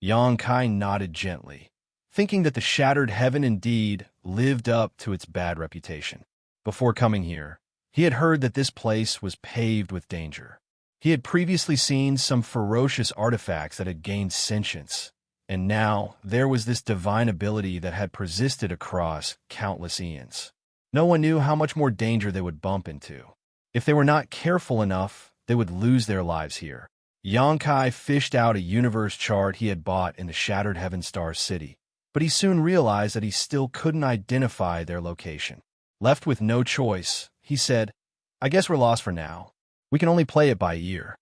Xianxia nodded gently, thinking that the shattered heaven indeed lived up to its bad reputation. Before coming here, he had heard that this place was paved with danger. He had previously seen some ferocious artifacts that had gained sentience, and now there was this divine ability that had persisted across countless eons. No one knew how much more danger they would bump into. If they were not careful enough, they would lose their lives here. Xianxia fished out a universe chart he had bought in the Shattered Heaven Star City, but he soon realized that he still couldn't identify their location. Left with no choice, he said, "I guess we're lost for now. We can only play it by ear."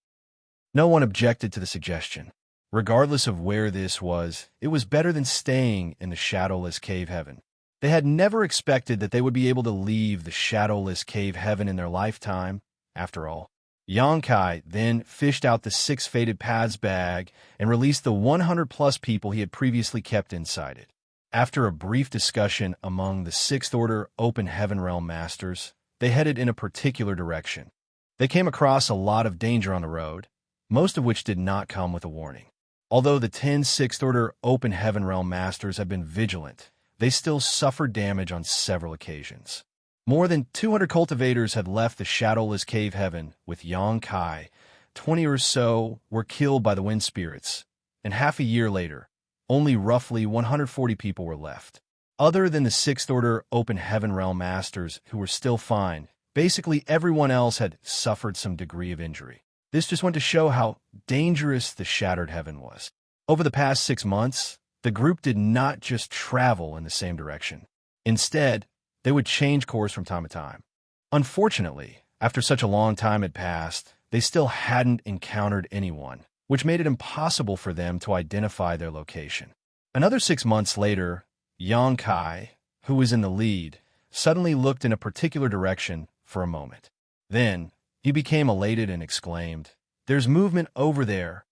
No one objected to the suggestion. Regardless of where this was, it was better than staying in the shadowless cave heaven. They had never expected that they would be able to leave the shadowless cave heaven in their lifetime, after all. Xianxia then fished out the 6 Fated Paths bag and released the 100-plus people he had previously kept inside it. After a brief discussion among the 6th Order Open Heaven Realm Masters, they headed in a particular direction. They came across a lot of danger on the road, most of which did not come with a warning. Although the 10 6th Order Open Heaven Realm Masters had been vigilant, they still suffered damage on several occasions. More than 200 cultivators had left the shadowless cave heaven with Xianxia. 20 or so were killed by the wind spirits, and half a year later, only roughly 140 people were left. Other than the 6th Order Open Heaven Realm Masters who were still fine, basically everyone else had suffered some degree of injury. This just went to show how dangerous the Shattered Heaven was. Over the past 6 months, the group did not just travel in the same direction. Instead, they would change course from time to time. Unfortunately, after such a long time had passed, they still hadn't encountered anyone, which made it impossible for them to identify their location. Another 6 months later, Xianxia, who was in the lead, suddenly looked in a particular direction for a moment. Then, he became elated and exclaimed, "There's movement over there."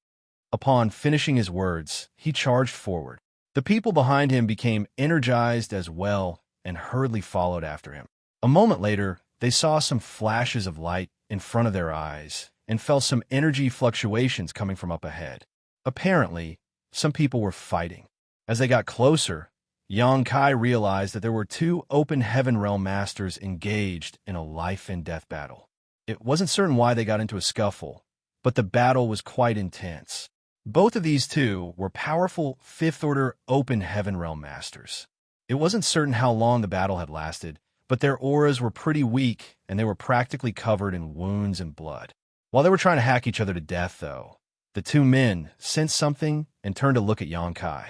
Upon finishing his words, he charged forward. The people behind him became energized as well and hurriedly followed after him. A moment later, they saw some flashes of light in front of their eyes and felt some energy fluctuations coming from up ahead. Apparently, some people were fighting. As they got closer, Xianxia realized that there were 2 Open Heaven Realm Masters engaged in a life-and-death battle. It wasn't certain why they got into a scuffle, but the battle was quite intense. Both of these two were powerful fifth-order open heaven realm masters. It wasn't certain how long the battle had lasted, but their auras were pretty weak, and they were practically covered in wounds and blood. While they were trying to hack each other to death, though, the two men sensed something and turned to look at Xianxia.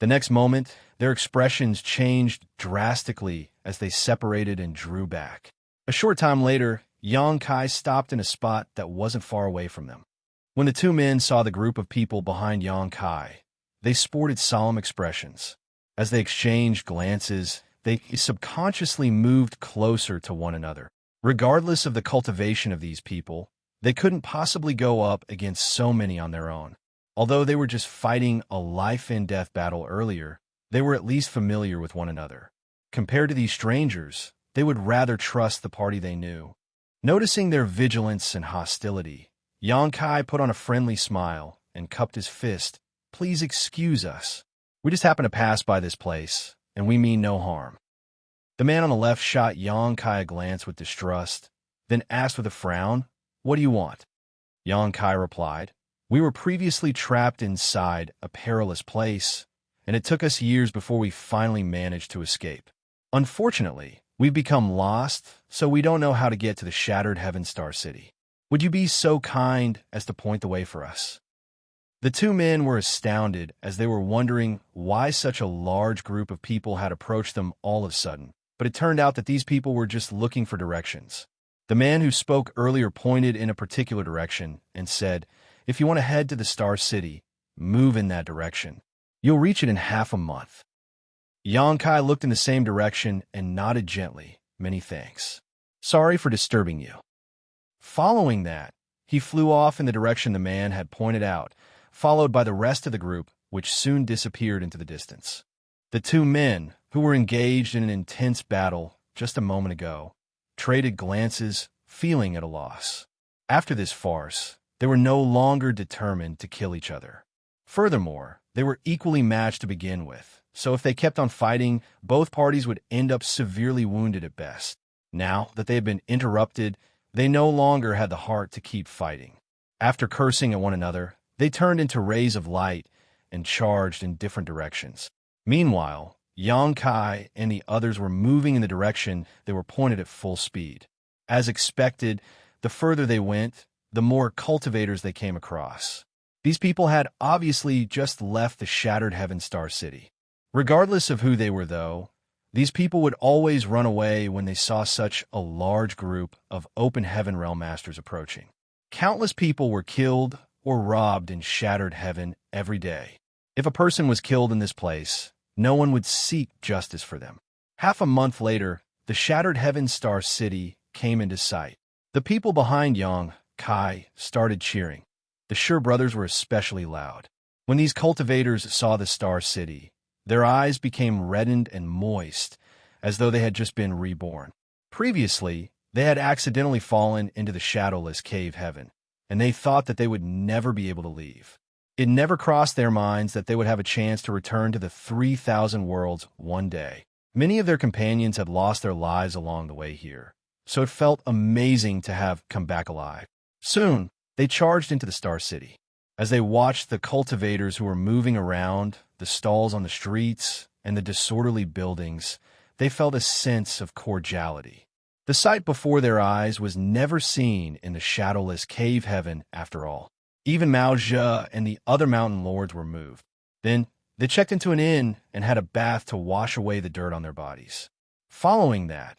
The next moment, their expressions changed drastically as they separated and drew back. A short time later, Xianxia stopped in a spot that wasn't far away from them. When the two men saw the group of people behind Xianxia, they sported solemn expressions. As they exchanged glances, they subconsciously moved closer to one another. Regardless of the cultivation of these people, they couldn't possibly go up against so many on their own. Although they were just fighting a life-and-death battle earlier, they were at least familiar with one another. Compared to these strangers, they would rather trust the party they knew. Noticing their vigilance and hostility, Xianxia put on a friendly smile and cupped his fist. "Please excuse us. We just happen to pass by this place, and we mean no harm." The man on the left shot Xianxia a glance with distrust, then asked with a frown, "What do you want?" Xianxia replied, "We were previously trapped inside a perilous place, and it took us years before we finally managed to escape. Unfortunately, we've become lost, so we don't know how to get to the Shattered Heaven Star City. Would you be so kind as to point the way for us?" The two men were astounded as they were wondering why such a large group of people had approached them all of a sudden, but it turned out that these people were just looking for directions. The man who spoke earlier pointed in a particular direction and said, "If you want to head to the Star City, move in that direction. You'll reach it in half a month." Xianxia looked in the same direction and nodded gently. "Many thanks. Sorry for disturbing you." Following that, he flew off in the direction the man had pointed out, followed by the rest of the group, which soon disappeared into the distance. The two men, who were engaged in an intense battle just a moment ago, traded glances, feeling at a loss. After this farce, they were no longer determined to kill each other. Furthermore, they were equally matched to begin with, so if they kept on fighting, both parties would end up severely wounded at best. Now that they had been interrupted, they no longer had the heart to keep fighting. After cursing at one another, they turned into rays of light and charged in different directions. Meanwhile, Xianxia and the others were moving in the direction they were pointed at full speed. As expected, the further they went, the more cultivators they came across. These people had obviously just left the Shattered Heaven Star City. Regardless of who they were, though, these people would always run away when they saw such a large group of open heaven realm masters approaching. Countless people were killed or robbed in Shattered Heaven every day. If a person was killed in this place, no one would seek justice for them. Half a month later, the Shattered Heaven Star City came into sight. The people behind Xianxia started cheering. The Sure brothers were especially loud. When these cultivators saw the Star City, their eyes became reddened and moist, as though they had just been reborn. Previously, they had accidentally fallen into the shadowless cave heaven, and they thought that they would never be able to leave. It never crossed their minds that they would have a chance to return to the 3,000 worlds one day. Many of their companions had lost their lives along the way here, so it felt amazing to have come back alive. Soon, they charged into the Star City. As they watched the cultivators who were moving around, the stalls on the streets, and the disorderly buildings, they felt a sense of cordiality. The sight before their eyes was never seen in the shadowless cave heaven after all. Even Wuxia and the other mountain lords were moved. Then, they checked into an inn and had a bath to wash away the dirt on their bodies. Following that,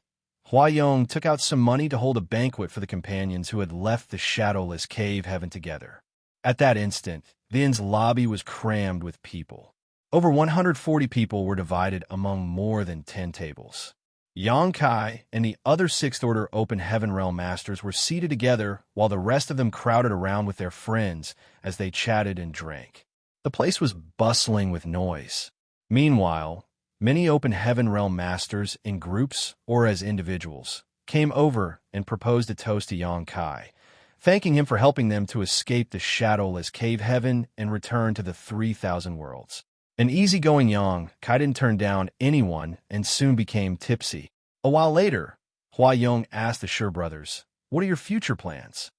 Huayong took out some money to hold a banquet for the companions who had left the shadowless cave heaven together. At that instant, the inn's lobby was crammed with people. Over 140 people were divided among more than 10 tables. Xianxia and the other sixth-order open heaven realm masters were seated together while the rest of them crowded around with their friends as they chatted and drank. The place was bustling with noise. Meanwhile, many open heaven realm masters in groups or as individuals came over and proposed a toast to Xianxia, thanking him for helping them to escape the shadowless cave heaven and return to the 3,000 worlds. An easygoing Xianxia didn't turn down anyone and soon became tipsy. A while later, Huayong asked the Sure brothers, "What are your future plans?"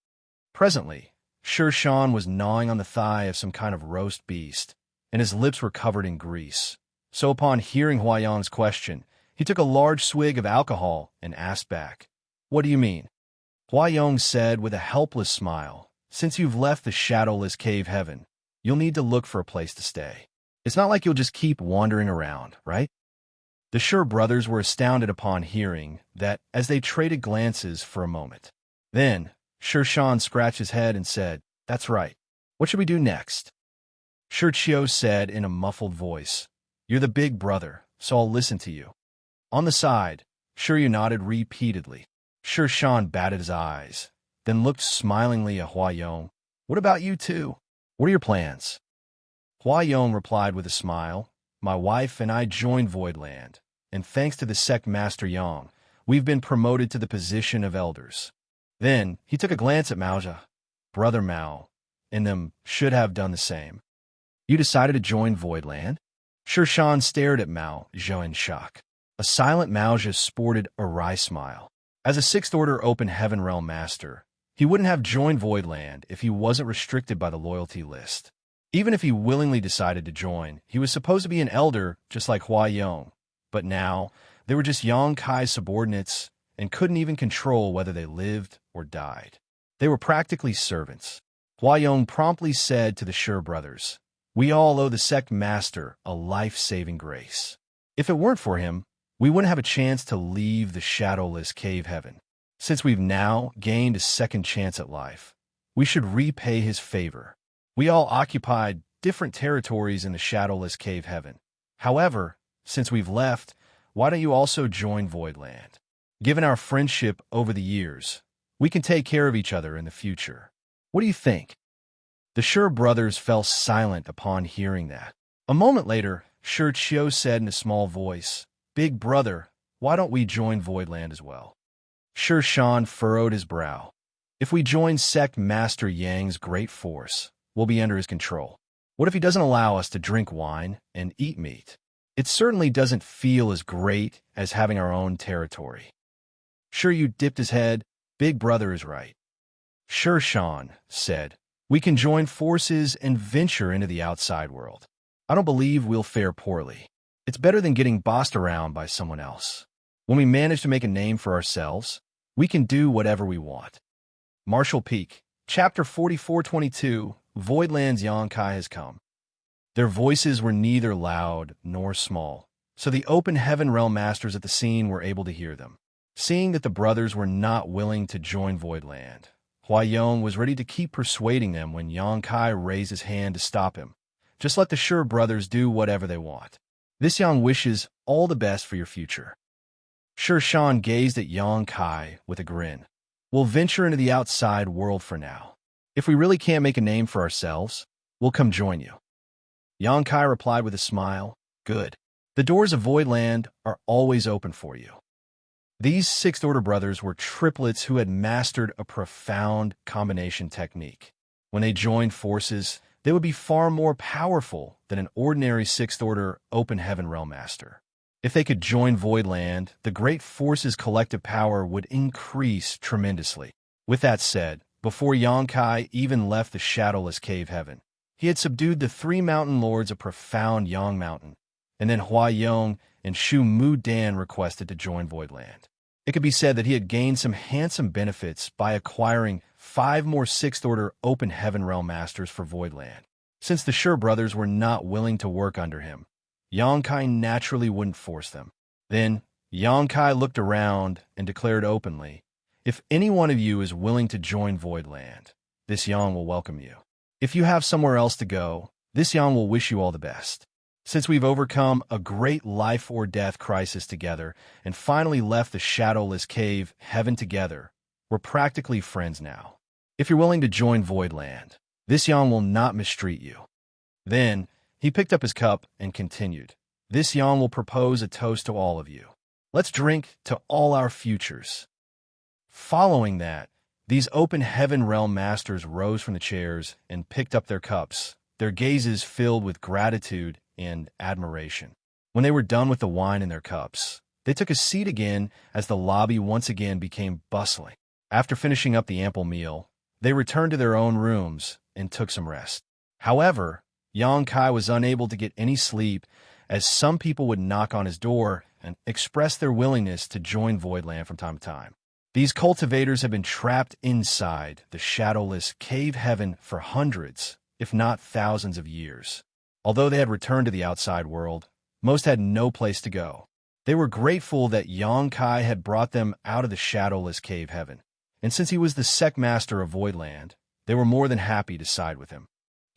Presently, Xianxia was gnawing on the thigh of some kind of roast beast, and his lips were covered in grease. So upon hearing Huayong's question, he took a large swig of alcohol and asked back, "What do you mean?" Huayong said with a helpless smile, "Since you've left the shadowless cave heaven, you'll need to look for a place to stay. It's not like you'll just keep wandering around, right?" The Sure brothers were astounded upon hearing that as they traded glances for a moment. Then, Xianxia scratched his head and said, "That's right. What should we do next?" Xianxia said in a muffled voice, "You're the big brother, so I'll listen to you." On the side, Xianxia nodded repeatedly. Xianxia batted his eyes, then looked smilingly at Huayong. "What about you two? What are your plans?" Huayong replied with a smile, "My wife and I joined Voidland, and thanks to the sect master Yang, we've been promoted to the position of elders." Then he took a glance at Maozha. Brother Mao and them should have done the same. "You decided to join Voidland?" Xianxia stared at Mao Zhou in shock. A silent Maozha sported a wry smile. As a Sixth Order Open Heaven Realm Master, he wouldn't have joined Voidland if he wasn't restricted by the loyalty list. Even if he willingly decided to join, he was supposed to be an elder just like Huayong. But now, they were just Yang Kai's subordinates and couldn't even control whether they lived or died. They were practically servants. Huayong promptly said to the Sure brothers, "We all owe the sect master a life-saving grace. If it weren't for him, we wouldn't have a chance to leave the shadowless cave heaven. Since we've now gained a second chance at life, we should repay his favor. We all occupied different territories in the shadowless cave heaven. However, since we've left, why don't you also join Voidland? Given our friendship over the years, we can take care of each other in the future. What do you think?" The Sure brothers fell silent upon hearing that. A moment later, Xianxia said in a small voice, "Big brother, why don't we join Voidland as well?" Xianxia furrowed his brow. "If we join Sect Master Yang's great force, we'll be under his control. What if he doesn't allow us to drink wine and eat meat? It certainly doesn't feel as great as having our own territory." Xianxia dipped his head. "Big brother is right." Xianxia said, "We can join forces and venture into the outside world. I don't believe we'll fare poorly. It's better than getting bossed around by someone else. When we manage to make a name for ourselves, we can do whatever we want." Martial Peak, Chapter 4422, Voidland's Yang Kai has come. Their voices were neither loud nor small, so the Open Heaven Realm Masters at the scene were able to hear them. Seeing that the brothers were not willing to join Voidland, Huayong was ready to keep persuading them when Yang Kai raised his hand to stop him. "Just let the Sure brothers do whatever they want. This Yang wishes all the best for your future." Xianxia gazed at Yang Kai with a grin. "We'll venture into the outside world for now. If we really can't make a name for ourselves, we'll come join you." Yang Kai replied with a smile, "Good. The doors of Voidland are always open for you." These Sixth Order brothers were triplets who had mastered a profound combination technique. When they joined forces, they would be far more powerful than an ordinary Sixth Order Open Heaven Realm Master. If they could join Voidland, the Great Force's collective power would increase tremendously. With that said, before Yang Kai even left the shadowless cave heaven, he had subdued the three mountain lords of profound Yang Mountain, and then Huayong and Shu Mu Dan requested to join Voidland. It could be said that he had gained some handsome benefits by acquiring 5 more Sixth Order Open Heaven Realm Masters for Voidland. Since the Sure brothers were not willing to work under him, Yang Kai naturally wouldn't force them. Then, Yang Kai looked around and declared openly, "If any one of you is willing to join Voidland, this Yang will welcome you. If you have somewhere else to go, this Yang will wish you all the best. Since we've overcome a great life or death crisis together and finally left the shadowless cave heaven together, we're practically friends now. If you're willing to join Voidland, this Yang will not mistreat you." Then, he picked up his cup and continued, "This Yang will propose a toast to all of you. Let's drink to all our futures." Following that, these Open Heaven Realm Masters rose from the chairs and picked up their cups, their gazes filled with gratitude and admiration. When they were done with the wine in their cups, they took a seat again as the lobby once again became bustling. After finishing up the ample meal, They returned to their own rooms and took some rest. However, Xianxia was unable to get any sleep, as some people would knock on his door and express their willingness to join Voidland from time to time. These cultivators had been trapped inside the shadowless cave heaven for hundreds, if not thousands of years. Although they had returned to the outside world, most had no place to go. They were grateful that Xianxia had brought them out of the shadowless cave heaven, and since he was the sect master of Voidland, they were more than happy to side with him.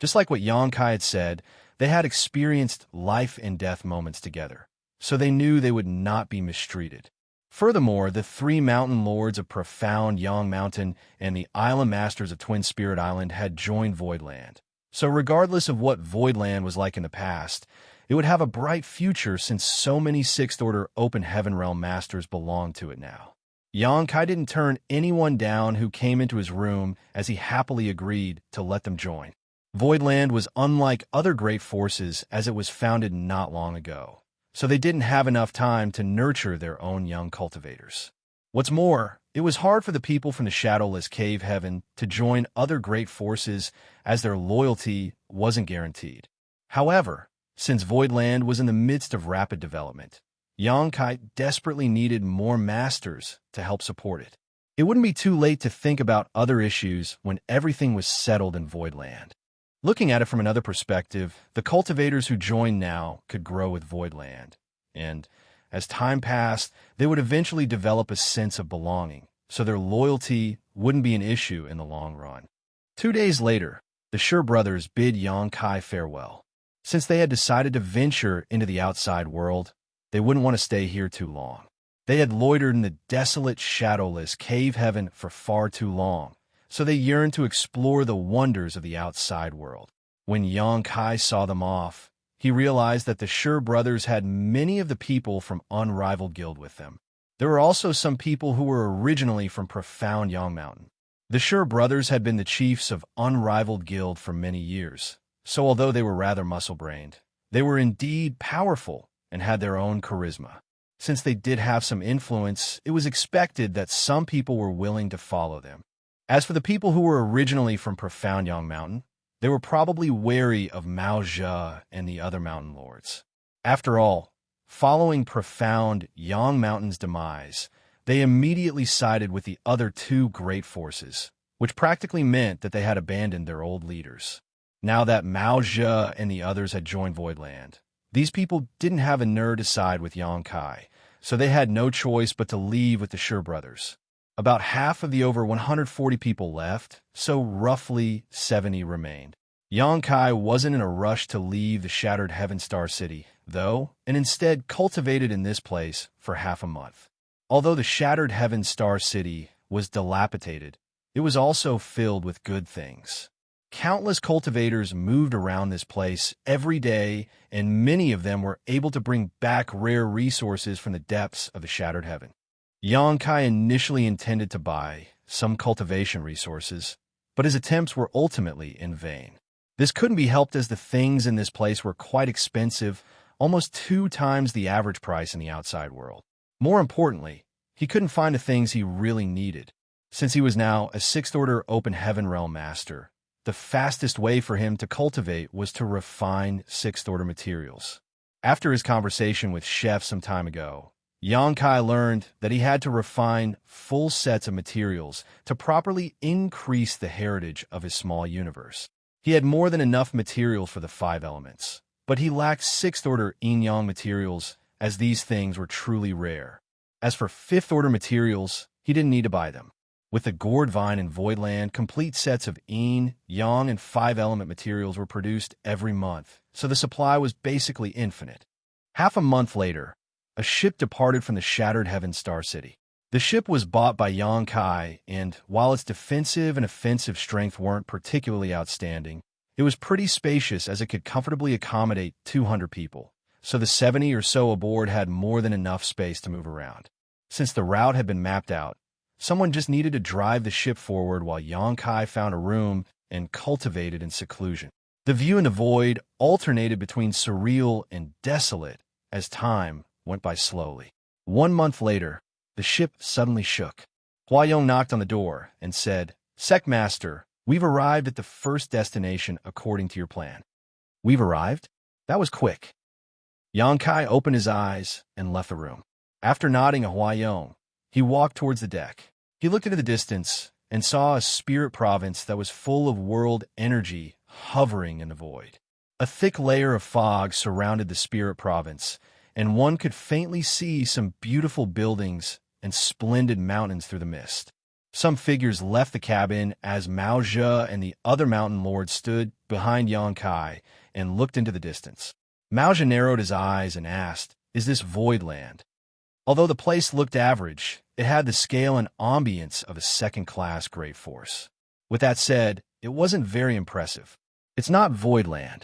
Just like what Xianxia had said, they had experienced life and death moments together, so they knew they would not be mistreated. Furthermore, the three mountain lords of Profound Yang Mountain and the island masters of Twin Spirit Island had joined Voidland. So regardless of what Voidland was like in the past, it would have a bright future since so many Sixth Order Open Heaven Realm masters belonged to it now. Xianxia didn't turn anyone down who came into his room, as he happily agreed to let them join. Voidland was unlike other great forces, as it was founded not long ago, so they didn't have enough time to nurture their own young cultivators. What's more, it was hard for the people from the shadowless cave heaven to join other great forces, as their loyalty wasn't guaranteed. However, since Voidland was in the midst of rapid development, Xianxia desperately needed more masters to help support it. It wouldn't be too late to think about other issues when everything was settled in Voidland. Looking at it from another perspective, the cultivators who joined now could grow with Voidland, and as time passed, they would eventually develop a sense of belonging, so their loyalty wouldn't be an issue in the long run. 2 days later, the Sure brothers bid Xianxia farewell. Since they had decided to venture into the outside world, they wouldn't want to stay here too long. They had loitered in the desolate, shadowless cave heaven for far too long, so they yearned to explore the wonders of the outside world. When Xianxia saw them off, he realized that the Sure brothers had many of the people from Unrivaled Guild with them. There were also some people who were originally from Profound Yang Mountain. The Sure brothers had been the chiefs of Unrivaled Guild for many years, so although they were rather muscle-brained, they were indeed powerful and had their own charisma. Since they did have some influence, it was expected that some people were willing to follow them. As for the people who were originally from Profound Yang Mountain, they were probably wary of Wuxia and the other mountain lords. After all, following Profound Yang Mountain's demise, they immediately sided with the other two great forces, which practically meant that they had abandoned their old leaders. Now that Wuxia and the others had joined Voidland, these people didn't have a nerve to side with Xianxia, so they had no choice but to leave with the Sure brothers. About half of the over 140 people left, so roughly 70 remained. Xianxia wasn't in a rush to leave the Shattered Heaven Star City, though, and instead cultivated in this place for half a month. Although the Shattered Heaven Star City was dilapidated, it was also filled with good things. Countless cultivators moved around this place every day, and many of them were able to bring back rare resources from the depths of the Shattered Heaven. Xianxia initially intended to buy some cultivation resources, but his attempts were ultimately in vain. This couldn't be helped, as the things in this place were quite expensive, almost 2 times the average price in the outside world. More importantly, he couldn't find the things he really needed. Since he was now a Sixth Order Open Heaven Realm master, the fastest way for him to cultivate was to refine Sixth Order materials. After his conversation with Chef some time ago, Xianxia learned that he had to refine full sets of materials to properly increase the heritage of his small universe. He had more than enough material for the 5 elements, but he lacked Sixth Order Yin-Yang materials, as these things were truly rare. As for Fifth Order materials, he didn't need to buy them. With the Gourd Vine and Voidland, complete sets of Yin, Yang, and 5-element materials were produced every month, so the supply was basically infinite. Half a month later, a ship departed from the Shattered Heaven Star City. The ship was bought by Xianxia, and while its defensive and offensive strength weren't particularly outstanding, it was pretty spacious, as it could comfortably accommodate 200 people, so the 70 or so aboard had more than enough space to move around. Since the route had been mapped out, someone just needed to drive the ship forward while Xianxia found a room and cultivated in seclusion. The view in the void alternated between surreal and desolate as time went by slowly. 1 month later, the ship suddenly shook. Huayong knocked on the door and said, Sect Master, we've arrived at the first destination according to your plan. We've arrived? That was quick. Xianxia opened his eyes and left the room. After nodding a Huayong, he walked towards the deck. He looked into the distance and saw a spirit province that was full of world energy hovering in the void. A thick layer of fog surrounded the spirit province, and one could faintly see some beautiful buildings and splendid mountains through the mist. Some figures left the cabin as Wuxia and the other mountain lords stood behind Xianxia and looked into the distance. Wuxia narrowed his eyes and asked, "Is this void land?" Although the place looked average, it had the scale and ambience of a second-class great force. With that said, it wasn't very impressive. "It's not void land."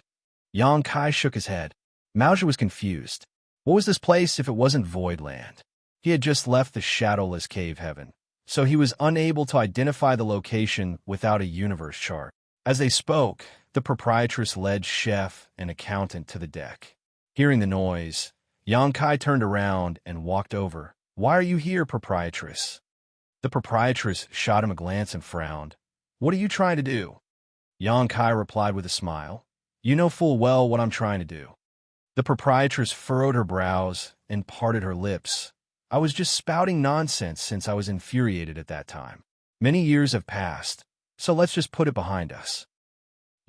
Xianxia shook his head. Wuxia was confused. What was this place if it wasn't void land? He had just left the shadowless cave heaven, so he was unable to identify the location without a universe chart. As they spoke, the proprietress led chef and accountant to the deck. Hearing the noise, Xianxia turned around and walked over. "Why are you here, proprietress?" The proprietress shot him a glance and frowned. "What are you trying to do?" Xianxia replied with a smile. "You know full well what I'm trying to do." The proprietress furrowed her brows and parted her lips. "I was just spouting nonsense since I was infuriated at that time. Many years have passed, so let's just put it behind us."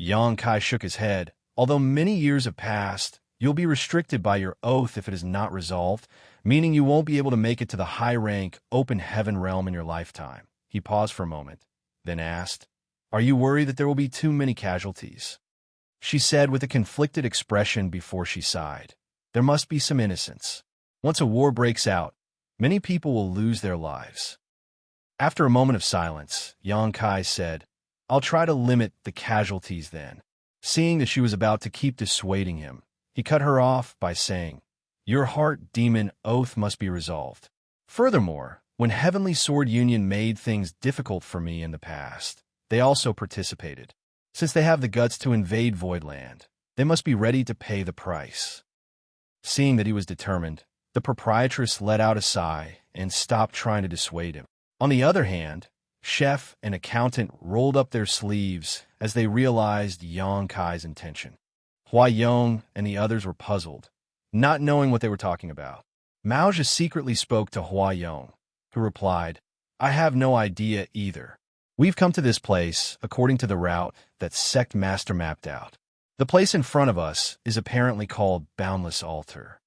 Xianxia shook his head. "Although many years have passed, you'll be restricted by your oath if it is not resolved, meaning you won't be able to make it to the high-rank, open heaven realm in your lifetime." He paused for a moment, then asked, "Are you worried that there will be too many casualties?" She said with a conflicted expression before she sighed, "There must be some innocence. Once a war breaks out, many people will lose their lives." After a moment of silence, Xianxia said, "I'll try to limit the casualties then." Seeing that she was about to keep dissuading him, he cut her off by saying, "Your heart demon oath must be resolved. Furthermore, when Heavenly Sword Union made things difficult for me in the past, they also participated. Since they have the guts to invade Voidland, they must be ready to pay the price." Seeing that he was determined, the proprietress let out a sigh and stopped trying to dissuade him. On the other hand, chef and accountant rolled up their sleeves as they realized Xianxia's intention. Huayong and the others were puzzled, not knowing what they were talking about. Wuxia secretly spoke to Huayong, who replied, "I have no idea either. We've come to this place according to the route that Sect Master mapped out. The place in front of us is apparently called Boundless Altar."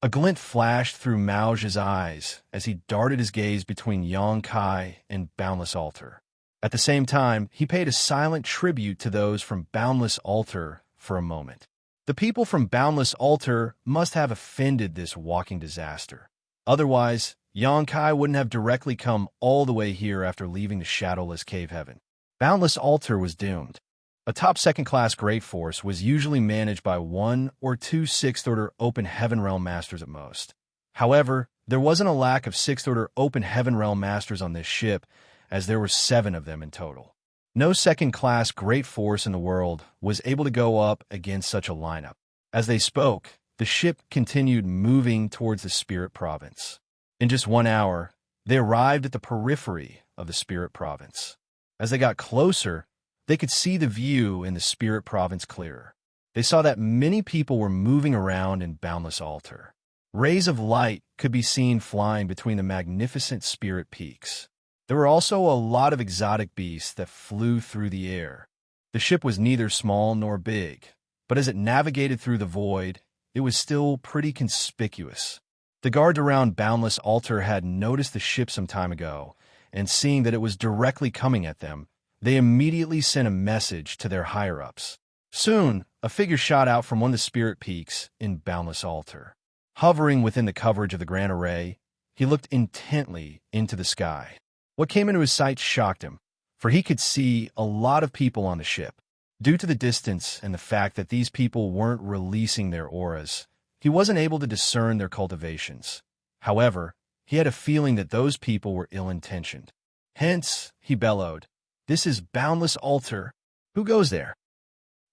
A glint flashed through Wuxia's eyes as he darted his gaze between Xianxia and Boundless Altar. At the same time, he paid a silent tribute to those from Boundless Altar for a moment. The people from Boundless Altar must have offended this walking disaster. Otherwise, Xianxia wouldn't have directly come all the way here after leaving the shadowless cave heaven. Boundless Altar was doomed. A top second-class great force was usually managed by 1 or 2 sixth-order open heaven realm masters at most. However, there wasn't a lack of sixth-order open heaven realm masters on this ship, as there were 7 of them in total. No second-class great force in the world was able to go up against such a lineup. As they spoke, the ship continued moving towards the spirit province. In just 1 hour, they arrived at the periphery of the spirit province. As they got closer, they could see the view in the spirit province clearer. They saw that many people were moving around in Boundless Altar. Rays of light could be seen flying between the magnificent spirit peaks. There were also a lot of exotic beasts that flew through the air. The ship was neither small nor big, but as it navigated through the void, it was still pretty conspicuous. The guard around Boundless Altar had noticed the ship some time ago, and seeing that it was directly coming at them, they immediately sent a message to their higher-ups. Soon, a figure shot out from one of the spirit peaks in Boundless Altar. Hovering within the coverage of the Grand Array, he looked intently into the sky. What came into his sight shocked him, for he could see a lot of people on the ship. Due to the distance and the fact that these people weren't releasing their auras, he wasn't able to discern their cultivations. However, he had a feeling that those people were ill-intentioned. Hence, he bellowed, "This is Boundless Altar. Who goes there?"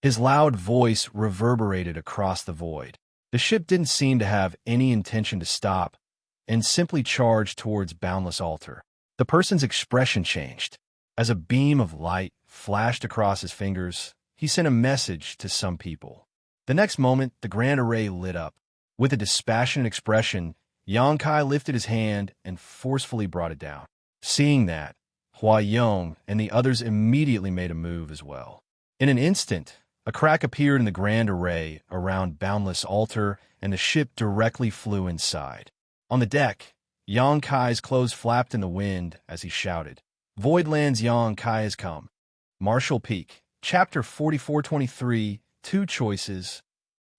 His loud voice reverberated across the void. The ship didn't seem to have any intention to stop, and simply charged towards Boundless Altar. The person's expression changed. As a beam of light flashed across his fingers, he sent a message to some people. The next moment, the grand array lit up. With a dispassionate expression, Yang Kai lifted his hand and forcefully brought it down. Seeing that, Hua Yong and the others immediately made a move as well. In an instant, a crack appeared in the grand array around Boundless Altar, and the ship directly flew inside. On the deck, Yang Kai's clothes flapped in the wind as he shouted, "Voidland's Yang Kai has come." Martial Peak, Chapter 4423, Two Choices.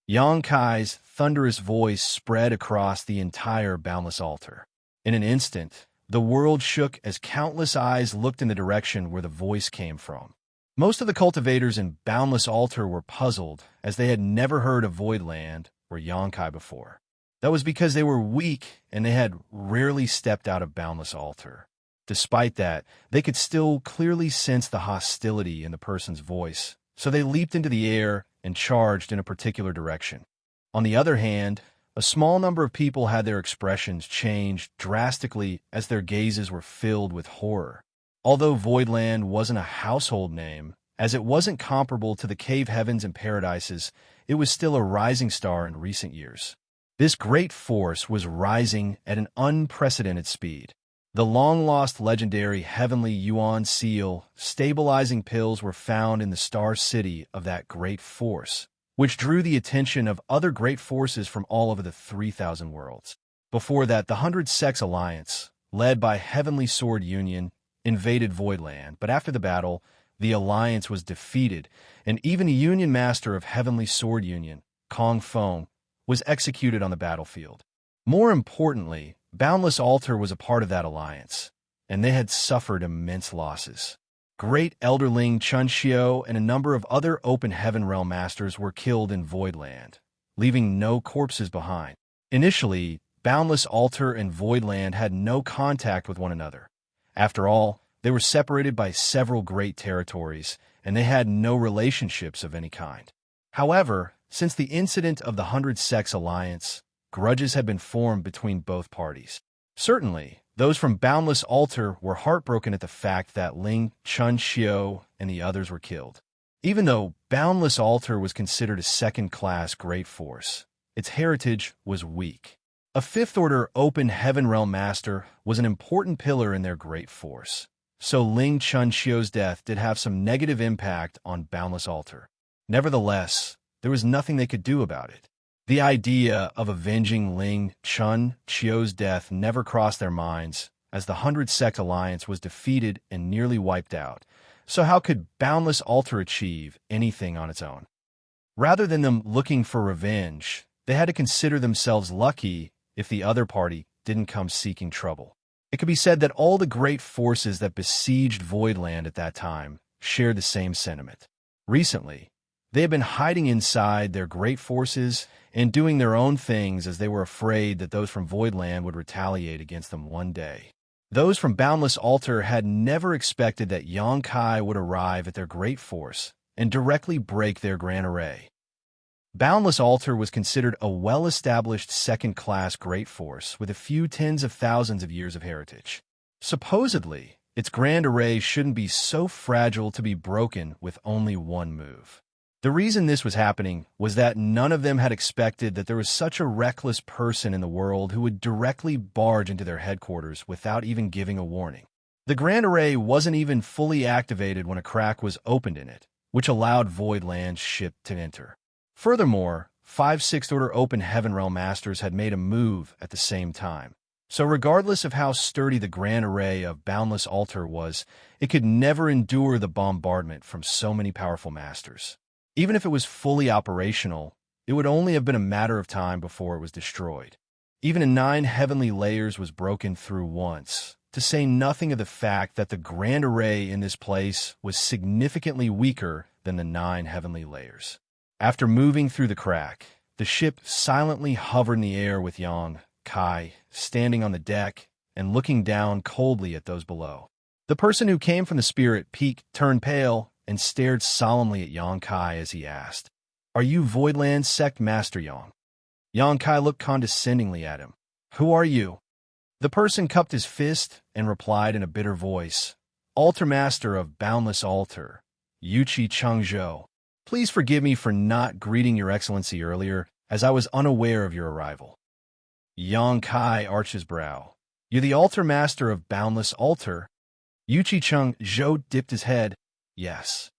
Yang Kai's thunderous voice spread across the entire Boundless Altar. In an instant, the world shook as countless eyes looked in the direction where the voice came from. Most of the cultivators in Boundless Altar were puzzled, as they had never heard of Voidland or Yang Kai before. That was because they were weak and they had rarely stepped out of Boundless Altar. Despite that, they could still clearly sense the hostility in the person's voice, so they leaped into the air and charged in a particular direction. On the other hand, a small number of people had their expressions changed drastically as their gazes were filled with horror. Although Voidland wasn't a household name, as it wasn't comparable to the cave heavens and paradises, it was still a rising star in recent years. This great force was rising at an unprecedented speed. The long-lost legendary heavenly Yuan seal stabilizing pills were found in the star city of that great force, which drew the attention of other great forces from all over the 3,000 worlds. Before that, the 100 Sex Alliance, led by Heavenly Sword Union, invaded Voidland, but after the battle, the Alliance was defeated, and even the Union Master of Heavenly Sword Union, Kong Feng, was executed on the battlefield. More importantly, Boundless Altar was a part of that alliance, and they had suffered immense losses. Great Elderling Xianxia and a number of other Open Heaven Realm Masters were killed in Voidland, leaving no corpses behind. Initially, Boundless Altar and Voidland had no contact with one another. After all, they were separated by several great territories, and they had no relationships of any kind. However, since the incident of the 100 Sex Alliance, grudges had been formed between both parties. Certainly, those from Boundless Altar were heartbroken at the fact that Ling Chunxiu and the others were killed. Even though Boundless Altar was considered a second-class great force, its heritage was weak. A fifth-order Open Heaven Realm Master was an important pillar in their great force, so Ling Chunxiu's death did have some negative impact on Boundless Altar. Nevertheless, there was nothing they could do about it. The idea of avenging Ling Chunxiu's death never crossed their minds, as the 100 Sect Alliance was defeated and nearly wiped out. So how could Boundless Altar achieve anything on its own? Rather than them looking for revenge, they had to consider themselves lucky if the other party didn't come seeking trouble. It could be said that all the great forces that besieged Voidland at that time shared the same sentiment. Recently, they had been hiding inside their great forces and doing their own things as they were afraid that those from Voidland would retaliate against them one day. Those from Boundless Altar had never expected that Yang Kai would arrive at their great force and directly break their grand array. Boundless Altar was considered a well-established second-class great force with a few tens of thousands of years of heritage. Supposedly, its grand array shouldn't be so fragile to be broken with only one move. The reason this was happening was that none of them had expected that there was such a reckless person in the world who would directly barge into their headquarters without even giving a warning. The Grand Array wasn't even fully activated when a crack was opened in it, which allowed Voidland's ship to enter. Furthermore, 5 Sixth-Order Open Heaven Realm Masters had made a move at the same time. So regardless of how sturdy the Grand Array of Boundless Altar was, it could never endure the bombardment from so many powerful masters. Even if it was fully operational, it would only have been a matter of time before it was destroyed. Even a 9 heavenly layers was broken through once, to say nothing of the fact that the Grand Array in this place was significantly weaker than the 9 heavenly layers. After moving through the crack, the ship silently hovered in the air with Yang Kai standing on the deck and looking down coldly at those below. The person who came from the spirit peak turned pale and stared solemnly at Yang Kai as he asked, "Are you Voidland Sect Master Yang?" Yang Kai looked condescendingly at him. "Who are you?" The person cupped his fist and replied in a bitter voice, Altar Master of Boundless Altar, Xianxia. Please forgive me for not greeting Your Excellency earlier, as I was unaware of your arrival. Yang Kai arches brow. You're the Altar Master of Boundless Altar? Xianxia dipped his head. Yes.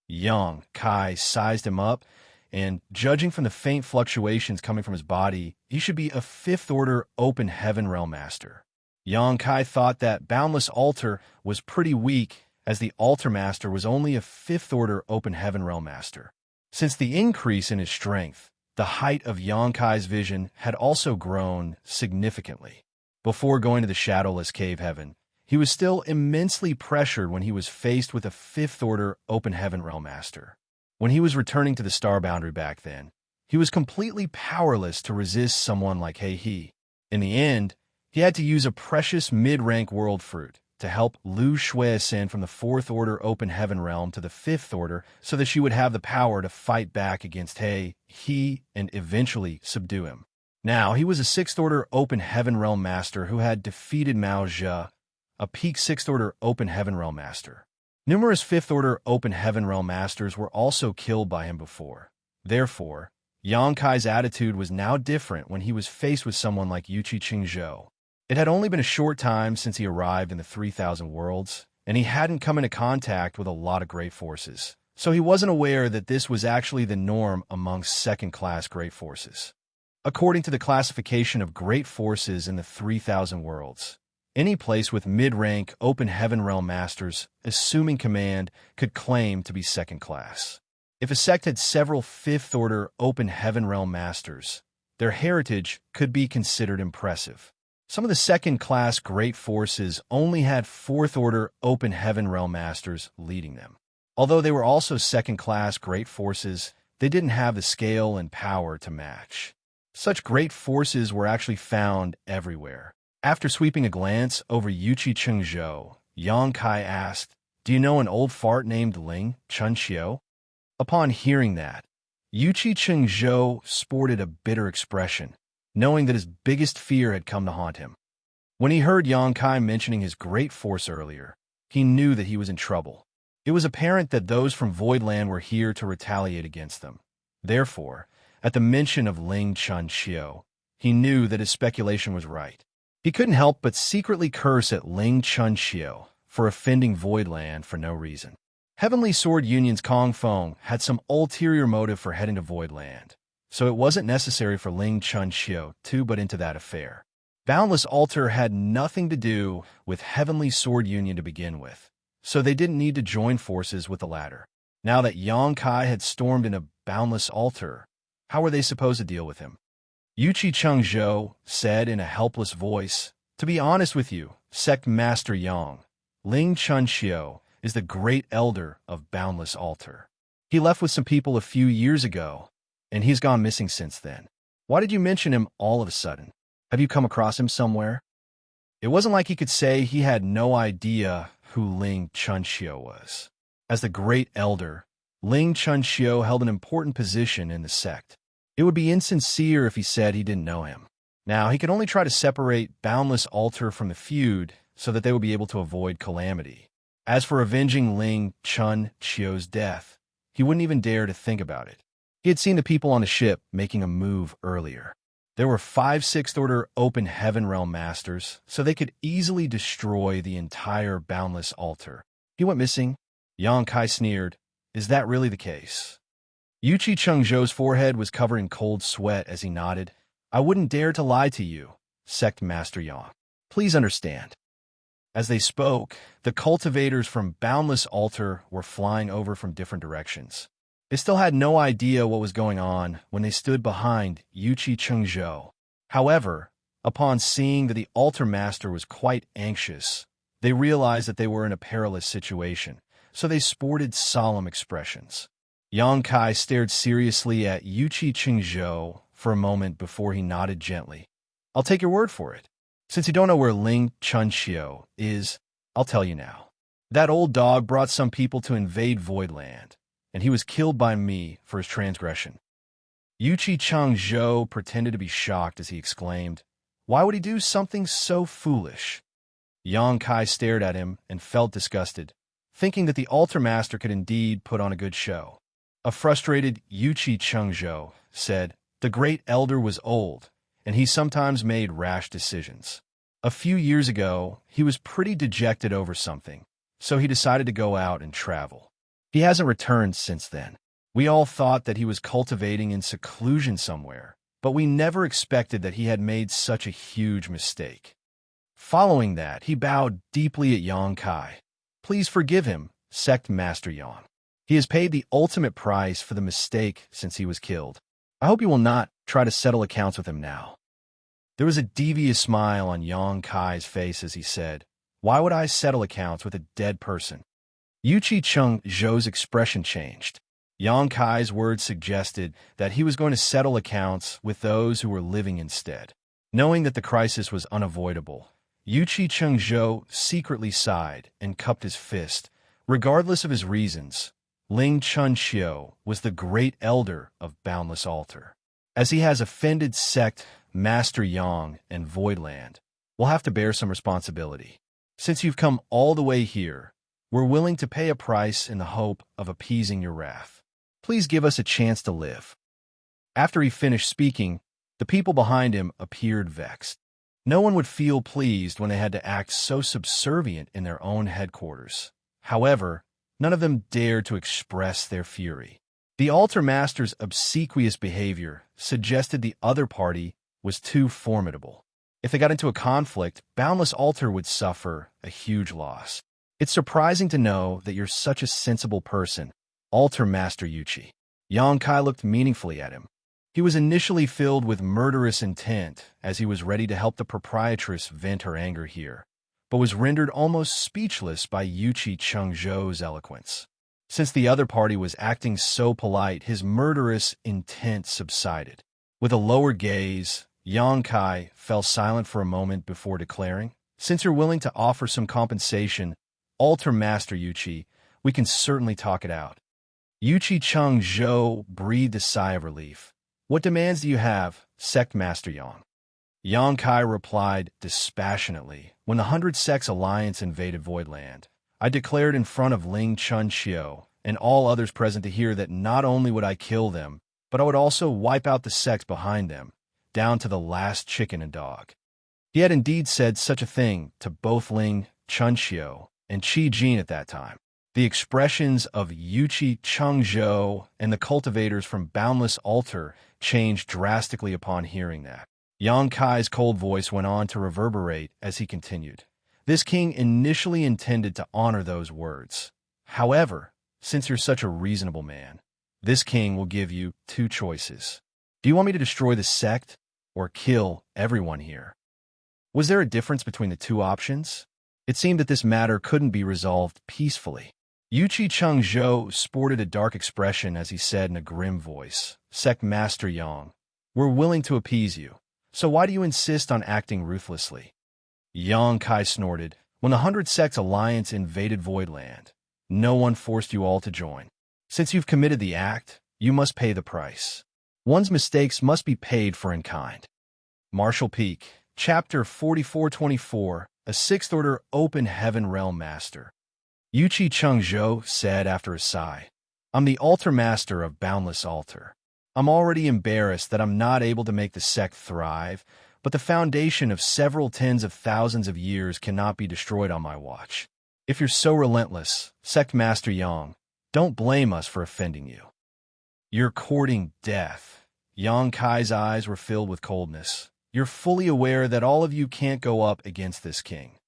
Yang Kai sized him up, and judging from the faint fluctuations coming from his body, he should be a fifth-order open heaven realm master. Yang Kai thought that Boundless Altar was pretty weak, as the Altar Master was only a fifth-order open heaven realm master. Since the increase in his strength, the height of Yang Kai's vision had also grown significantly. Before going to the Shadowless Cave Heaven, he was still immensely pressured when he was faced with a fifth-order open heaven realm master. When he was returning to the star boundary back then, he was completely powerless to resist someone like He. In the end, he had to use a precious mid-rank world fruit to help Lu Shui ascend from the fourth-order open heaven realm to the fifth order so that she would have the power to fight back against He and eventually subdue him. Now, he was a sixth-order open heaven realm master who had defeated Mao Zhe, a peak sixth-order open heaven realm master. Numerous fifth-order open heaven realm masters were also killed by him before. Therefore, Yang Kai's attitude was now different when he was faced with someone like Xianxia. It had only been a short time since he arrived in the 3,000 worlds, and he hadn't come into contact with a lot of great forces, so he wasn't aware that this was actually the norm amongst second-class great forces. According to the classification of great forces in the 3,000 worlds, any place with mid-rank open heaven realm masters, assuming command, could claim to be second-class. If a sect had several fifth-order open heaven realm masters, their heritage could be considered impressive. Some of the second-class great forces only had fourth-order open heaven realm masters leading them. Although they were also second-class great forces, they didn't have the scale and power to match. Such great forces were actually found everywhere. After sweeping a glance over Xianxia, Yang Kai asked, "Do you know an old fart named Ling Chunxiu?" Upon hearing that, Xianxia sported a bitter expression, knowing that his biggest fear had come to haunt him. When he heard Yang Kai mentioning his great force earlier, he knew that he was in trouble. It was apparent that those from Voidland were here to retaliate against them. Therefore, at the mention of Ling Chunxiu, he knew that his speculation was right. He couldn't help but secretly curse at Ling Chunxiu for offending Voidland for no reason. Heavenly Sword Union's Kong Feng had some ulterior motive for heading to Voidland, so it wasn't necessary for Ling Chunxiu to butt into that affair. Boundless Altar had nothing to do with Heavenly Sword Union to begin with, so they didn't need to join forces with the latter. Now that Yang Kai had stormed into Boundless Altar, how were they supposed to deal with him? Xianxia said in a helpless voice, "To be honest with you, Sect Master Yang, Ling Chunxiu is the great elder of Boundless Altar. He left with some people a few years ago, and he's gone missing since then. Why did you mention him all of a sudden? Have you come across him somewhere?" It wasn't like he could say he had no idea who Ling Chunxiu was. As the great elder, Ling Chunxiu held an important position in the sect. It would be insincere if he said he didn't know him. Now, he could only try to separate Boundless Altar from the feud so that they would be able to avoid calamity. As for avenging Ling Chunxiu's death, he wouldn't even dare to think about it. He had seen the people on the ship making a move earlier. There were 5 sixth-order open heaven realm masters, so they could easily destroy the entire Boundless Altar. He went missing. Yang Kai sneered. Is that really the case? Xianxia's forehead was covered in cold sweat as he nodded. I wouldn't dare to lie to you, Sect Master Yang. Please understand. As they spoke, the cultivators from Boundless Altar were flying over from different directions. They still had no idea what was going on when they stood behind Xianxia. However, upon seeing that the Altar Master was quite anxious, they realized that they were in a perilous situation, so they sported solemn expressions. Yang Kai stared seriously at Xianxia for a moment before he nodded gently. I'll take your word for it. Since you don't know where Ling Chunxiu is, I'll tell you now. That old dog brought some people to invade Voidland, and he was killed by me for his transgression. Xianxia pretended to be shocked as he exclaimed, Why would he do something so foolish? Xianxia stared at him and felt disgusted, thinking that the altar master could indeed put on a good show. A frustrated Yuchi Chengzhou said, "The great elder was old, and he sometimes made rash decisions. A few years ago, he was pretty dejected over something, so he decided to go out and travel. He hasn't returned since then. We all thought that he was cultivating in seclusion somewhere, but we never expected that he had made such a huge mistake." Following that, he bowed deeply at Xianxia. "Please forgive him, Sect Master Yang. He has paid the ultimate price for the mistake since he was killed. I hope you will not try to settle accounts with him now." There was a devious smile on Xianxia's face as he said, "Why would I settle accounts with a dead person?" Yuchi Chengzhou's expression changed. Xianxia's words suggested that he was going to settle accounts with those who were living instead. Knowing that the crisis was unavoidable, Yuchi Chengzhou secretly sighed and cupped his fist. Regardless of his reasons, Ling Chunxiu was the great elder of Boundless Altar. As he has offended Sect Master Yang and Voidland, we'll have to bear some responsibility. Since you've come all the way here, we're willing to pay a price in the hope of appeasing your wrath. Please give us a chance to live." After he finished speaking, the people behind him appeared vexed. No one would feel pleased when they had to act so subservient in their own headquarters. However, none of them dared to express their fury. The altar master's obsequious behavior suggested the other party was too formidable. If they got into a conflict, Boundless Altar would suffer a huge loss. "It's surprising to know that you're such a sensible person, Altar Master Yuchi." Xianxia looked meaningfully at him. He was initially filled with murderous intent as he was ready to help the proprietress vent her anger here, but was rendered almost speechless by Yuchi Chengzhou's eloquence. Since the other party was acting so polite, his murderous intent subsided. With a lower gaze, Xianxia fell silent for a moment before declaring, "Since you're willing to offer some compensation, Altar Master Yuchi, we can certainly talk it out." Yuchi Chengzhou breathed a sigh of relief. "What demands do you have, Sect Master Yang?" Xianxia replied dispassionately, "When the 100 Sects Alliance invaded Voidland, I declared in front of Ling Chunxiu and all others present to hear that not only would I kill them, but I would also wipe out the sects behind them, down to the last chicken and dog." He had indeed said such a thing to both Ling Chunxiu and Qi Jin at that time. The expressions of Yuchi Chengzhou and the cultivators from Boundless Altar changed drastically upon hearing that. Xianxia's cold voice went on to reverberate as he continued. "This king initially intended to honor those words. However, since you're such a reasonable man, this king will give you two choices. Do you want me to destroy the sect or kill everyone here?" Was there a difference between the two options? It seemed that this matter couldn't be resolved peacefully. Yuchi Chengzhou sported a dark expression as he said in a grim voice, "Sect Master Yang, we're willing to appease you, so why do you insist on acting ruthlessly?" Xianxia snorted, "When the 100 Sects Alliance invaded Voidland, no one forced you all to join. Since you've committed the act, you must pay the price. One's mistakes must be paid for in kind." Martial Peak, Chapter 4424, a Sixth Order Open Heaven Realm Master. Yuchi Chengzhou said after a sigh, "I'm the Altar Master of Boundless Altar. I'm already embarrassed that I'm not able to make the sect thrive, but the foundation of several tens of thousands of years cannot be destroyed on my watch. If you're so relentless, Sect Master Yang, don't blame us for offending you." "You're courting death." Xianxia's eyes were filled with coldness. "You're fully aware that all of you can't go up against this king."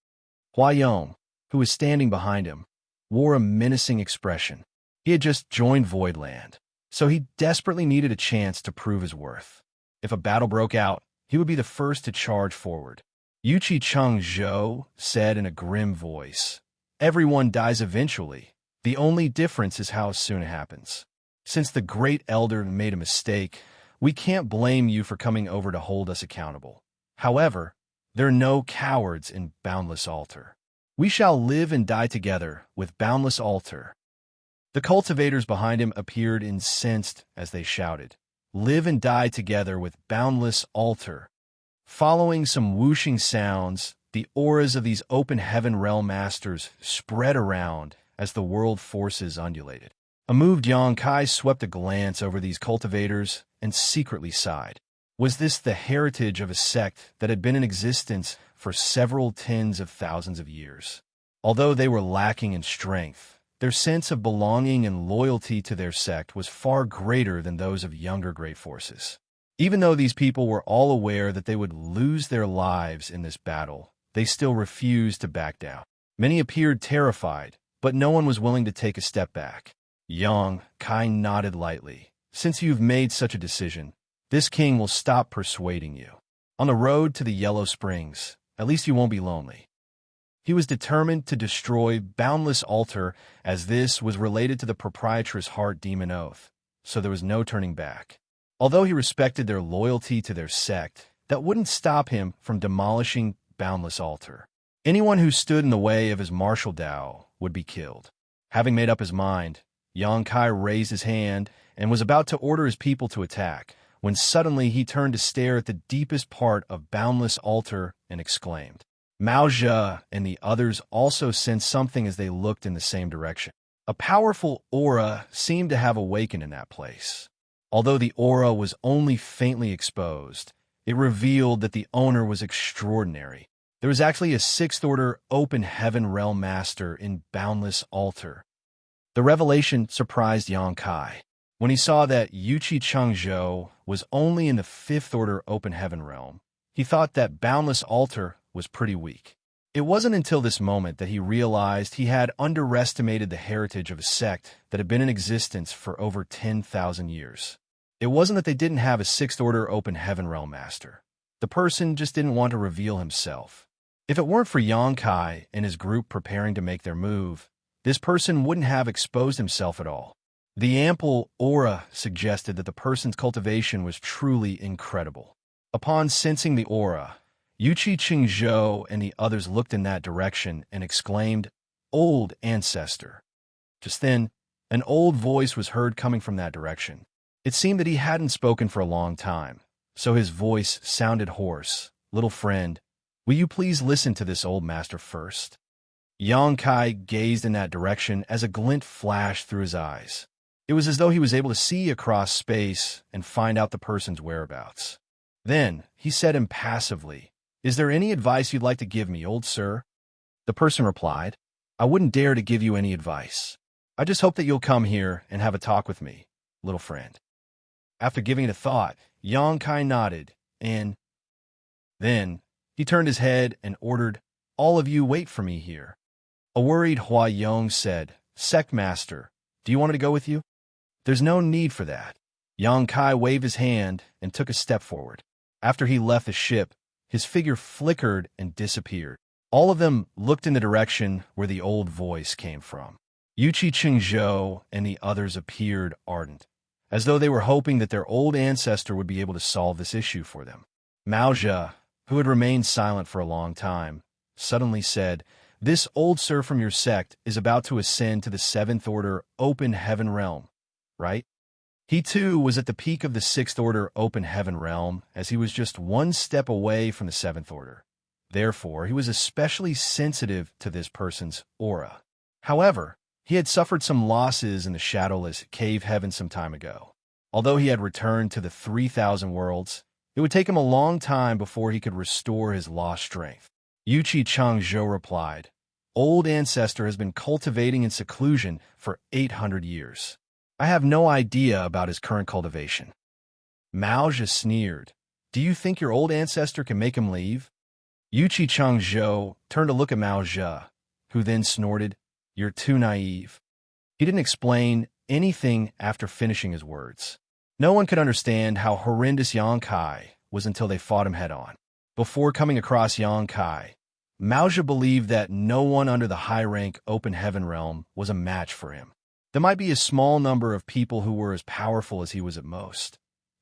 Huayong, who was standing behind him, wore a menacing expression. He had just joined Voidland, so he desperately needed a chance to prove his worth. If a battle broke out, he would be the first to charge forward. Yuchi Chengzhou said in a grim voice, "Everyone dies eventually. The only difference is how soon it happens. Since the Great Elder made a mistake, we can't blame you for coming over to hold us accountable. However, there are no cowards in Boundless Altar. We shall live and die together with Boundless Altar." The cultivators behind him appeared incensed as they shouted, "Live and die together with Boundless Altar." Following some whooshing sounds, The auras of these open heaven realm masters spread around as the world forces undulated. A moved Xianxia swept a glance over these cultivators and secretly sighed. Was this the heritage of a sect that had been in existence for several tens of thousands of years? Although they were lacking in strength, their sense of belonging and loyalty to their sect was far greater than those of younger great forces. Even though these people were all aware that they would lose their lives in this battle, they still refused to back down. Many appeared terrified, but no one was willing to take a step back. Xianxia nodded lightly. Since you've made such a decision, this king will stop persuading you. On the road to the Yellow Springs, at least you won't be lonely. He was determined to destroy Boundless Altar, as this was related to the proprietress Heart Demon Oath, so there was no turning back. Although he respected their loyalty to their sect, that wouldn't stop him from demolishing Boundless Altar. Anyone who stood in the way of his martial Dao would be killed. Having made up his mind, Xianxia raised his hand and was about to order his people to attack, when suddenly he turned to stare at the deepest part of Boundless Altar and exclaimed. Wuxia and the others also sensed something as they looked in the same direction. A powerful aura seemed to have awakened in that place. Although the aura was only faintly exposed, it revealed that the owner was extraordinary. There was actually a sixth-order open heaven realm master in Boundless Altar. The revelation surprised Xianxia. When he saw that Xianxia was only in the fifth-order open heaven realm, he thought that Boundless Altar was pretty weak. It wasn't until this moment that he realized he had underestimated the heritage of a sect that had been in existence for over 10,000 years. It wasn't that they didn't have a sixth-order open heaven realm master. The person just didn't want to reveal himself. If it weren't for Xianxia and his group preparing to make their move, this person wouldn't have exposed himself at all. The ample aura suggested that the person's cultivation was truly incredible. Upon sensing the aura, Xianxia and the others looked in that direction and exclaimed, "Old ancestor." Just then, an old voice was heard coming from that direction. It seemed that he hadn't spoken for a long time, so his voice sounded hoarse. "Little friend, will you please listen to this old master first?" Xianxia gazed in that direction as a glint flashed through his eyes. It was as though he was able to see across space and find out the person's whereabouts. Then, he said impassively, "Is there any advice you'd like to give me, old sir?" The person replied, "I wouldn't dare to give you any advice. I just hope that you'll come here and have a talk with me, little friend." After giving it a thought, Xianxia nodded, and then he turned his head and ordered, "All of you wait for me here." A worried Hua Yong said, "Sect Master, do you want me to go with you?" "There's no need for that." Xianxia waved his hand and took a step forward. After he left the ship, his figure flickered and disappeared. All of them looked in the direction where the old voice came from. Xianxia and the others appeared ardent, as though they were hoping that their old ancestor would be able to solve this issue for them. Wuxia, who had remained silent for a long time, suddenly said, "This old sir from your sect is about to ascend to the seventh-order open heaven realm, right?" He too was at the peak of the sixth-order open heaven realm, as he was just one step away from the seventh order. Therefore, he was especially sensitive to this person's aura. However, he had suffered some losses in the shadowless cave heaven some time ago. Although he had returned to the 3,000 worlds, it would take him a long time before he could restore his lost strength. Xianxia replied, "Old ancestor has been cultivating in seclusion for 800 years. I have no idea about his current cultivation." Wuxia sneered, "Do you think your old ancestor can make him leave?" Xianxia turned to look at Wuxia, who then snorted, "You're too naive." He didn't explain anything after finishing his words. No one could understand how horrendous Xianxia was until they fought him head-on. Before coming across Xianxia, Wuxia believed that no one under the high-rank open heaven realm was a match for him. There might be a small number of people who were as powerful as he was at most.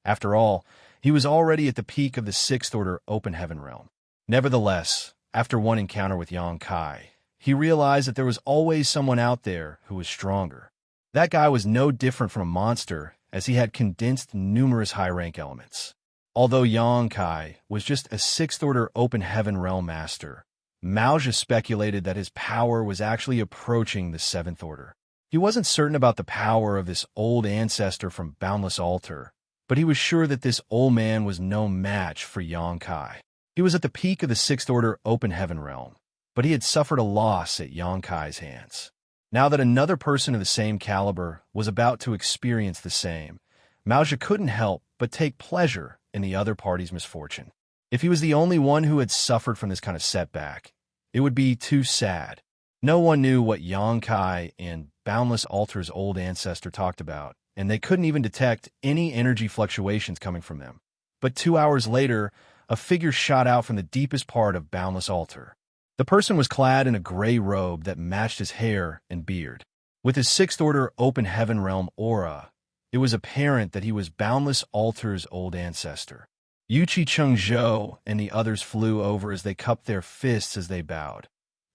After all, he was already at the peak of the sixth-order open heaven realm. Nevertheless, after one encounter with Xianxia, he realized that there was always someone out there who was stronger. That guy was no different from a monster, as he had condensed numerous high-rank elements. Although Xianxia was just a sixth-order open heaven realm master, Wuxia speculated that his power was actually approaching the Seventh Order. He wasn't certain about the power of this old ancestor from Boundless Altar, but he was sure that this old man was no match for Xianxia. He was at the peak of the Sixth Order Open Heaven realm, but he had suffered a loss at Xianxia's hands. Now that another person of the same caliber was about to experience the same, Wuxia couldn't help but take pleasure in the other party's misfortune. If he was the only one who had suffered from this kind of setback, it would be too sad. No one knew what Xianxia and Boundless Altar's old ancestor talked about, and they couldn't even detect any energy fluctuations coming from them. But 2 hours later, a figure shot out from the deepest part of Boundless Altar. The person was clad in a gray robe that matched his hair and beard. With his Sixth Order Open Heaven realm aura, it was apparent that he was Boundless Altar's old ancestor. Xianxia and the others flew over as they cupped their fists as they bowed.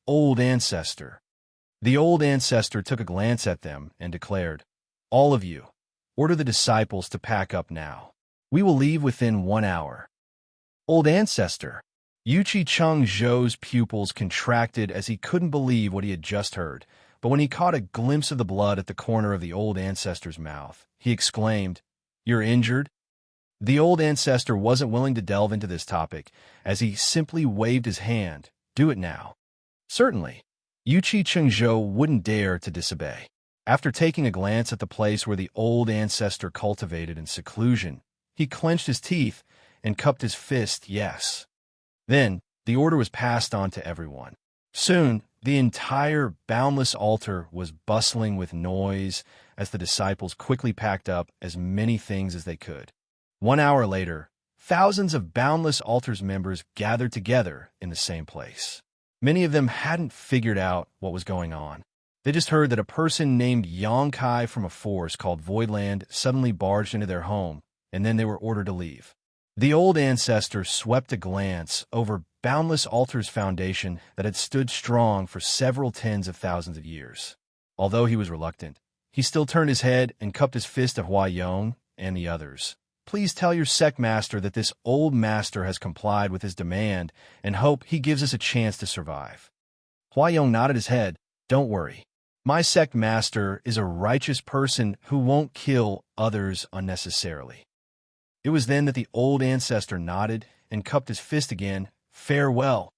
Old ancestor. The old ancestor took a glance at them and declared, "All of you, order the disciples to pack up now. We will leave within 1 hour." Old ancestor. Xianxia's pupils contracted as he couldn't believe what he had just heard, but when he caught a glimpse of the blood at the corner of the old ancestor's mouth, he exclaimed, "You're injured?" The old ancestor wasn't willing to delve into this topic, as he simply waved his hand. "Do it now." Certainly. Xianxia wouldn't dare to disobey. After taking a glance at the place where the old ancestor cultivated in seclusion, he clenched his teeth and cupped his fist, yes. Then, the order was passed on to everyone. Soon, the entire Boundless Altar was bustling with noise as the disciples quickly packed up as many things as they could. 1 hour later, thousands of Boundless Altar's members gathered together in the same place. Many of them hadn't figured out what was going on. They just heard that a person named Xianxia from a force called Voidland suddenly barged into their home, and then they were ordered to leave. The old ancestor swept a glance over Boundless Altar's foundation that had stood strong for several tens of thousands of years. Although he was reluctant, he still turned his head and cupped his fist to Huayong and the others. "Please tell your sect master that this old master has complied with his demand and hope he gives us a chance to survive." Huayong nodded his head. "Don't worry. My sect master is a righteous person who won't kill others unnecessarily." It was then that the old ancestor nodded and cupped his fist again. "Farewell."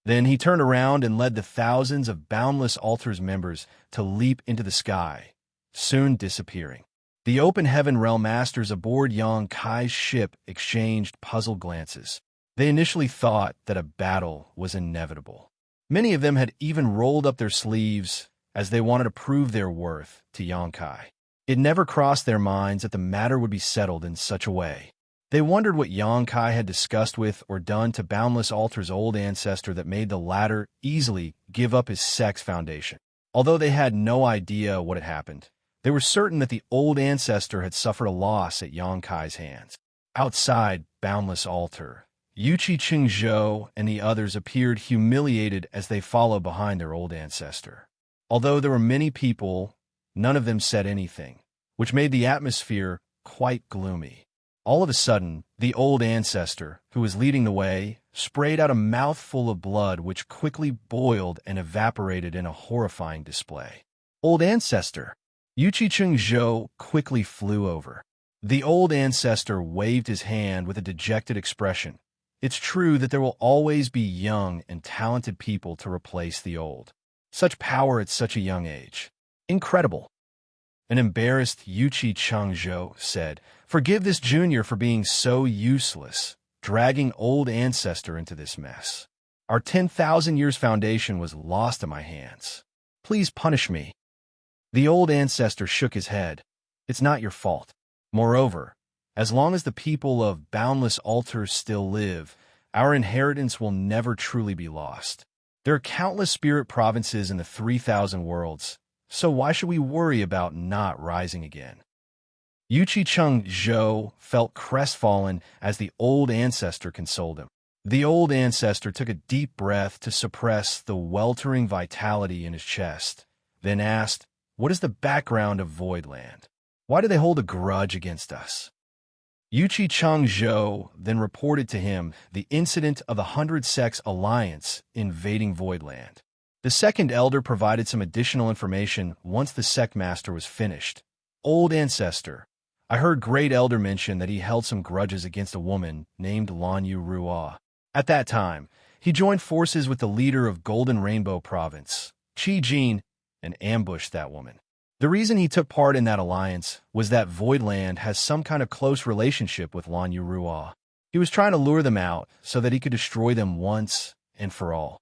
Then he turned around and led the thousands of Boundless Altar's members to leap into the sky, soon disappearing. The Open Heaven Realm Masters aboard Xianxia's ship exchanged puzzled glances. They initially thought that a battle was inevitable. Many of them had even rolled up their sleeves as they wanted to prove their worth to Xianxia. It never crossed their minds that the matter would be settled in such a way. They wondered what Xianxia had discussed with or done to Boundless Altar's old ancestor that made the latter easily give up his sect's foundation. Although they had no idea what had happened, they were certain that the old ancestor had suffered a loss at Xianxia's hands. Outside Boundless Altar, Xianxia and the others appeared humiliated as they followed behind their old ancestor. Although there were many people, none of them said anything, which made the atmosphere quite gloomy. All of a sudden, the old ancestor, who was leading the way, sprayed out a mouthful of blood which quickly boiled and evaporated in a horrifying display. "Old ancestor!" Xianxia quickly flew over. The old ancestor waved his hand with a dejected expression. It's true that there will always be young and talented people to replace the old. Such power at such a young age. Incredible. An embarrassed Xianxia said, "Forgive this junior for being so useless, dragging old ancestor into this mess. Our 10,000 years foundation was lost in my hands. Please punish me." The old ancestor shook his head. "It's not your fault. Moreover, as long as the people of Boundless Altar still live, our inheritance will never truly be lost. There are countless spirit provinces in the 3,000 worlds, so why should we worry about not rising again?" Xianxia felt crestfallen as the old ancestor consoled him. The old ancestor took a deep breath to suppress the weltering vitality in his chest, then asked, "What is the background of Voidland? Why do they hold a grudge against us?" Xianxia then reported to him the incident of the 100-Sex Alliance invading Voidland. The second elder provided some additional information once the sect master was finished. Old ancestor. I heard Great Elder mention that he held some grudges against a woman named Lanyu Rua. At that time, he joined forces with the leader of Golden Rainbow Province, Qi Jin, and ambushed that woman. The reason he took part in that alliance was that Voidland has some kind of close relationship with Lanyu Rua. He was trying to lure them out so that he could destroy them once and for all.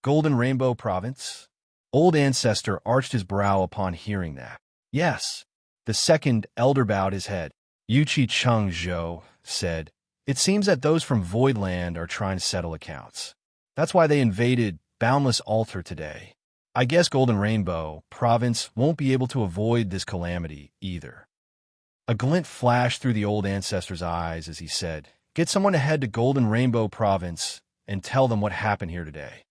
Golden Rainbow Province? Old ancestor arched his brow upon hearing that. Yes. The second elder bowed his head. Xianxia said, "It seems that those from Voidland are trying to settle accounts. That's why they invaded Boundless Altar today. I guess Golden Rainbow Province won't be able to avoid this calamity either." A glint flashed through the old ancestor's eyes as he said, "Get someone to head to Golden Rainbow Province and tell them what happened here today."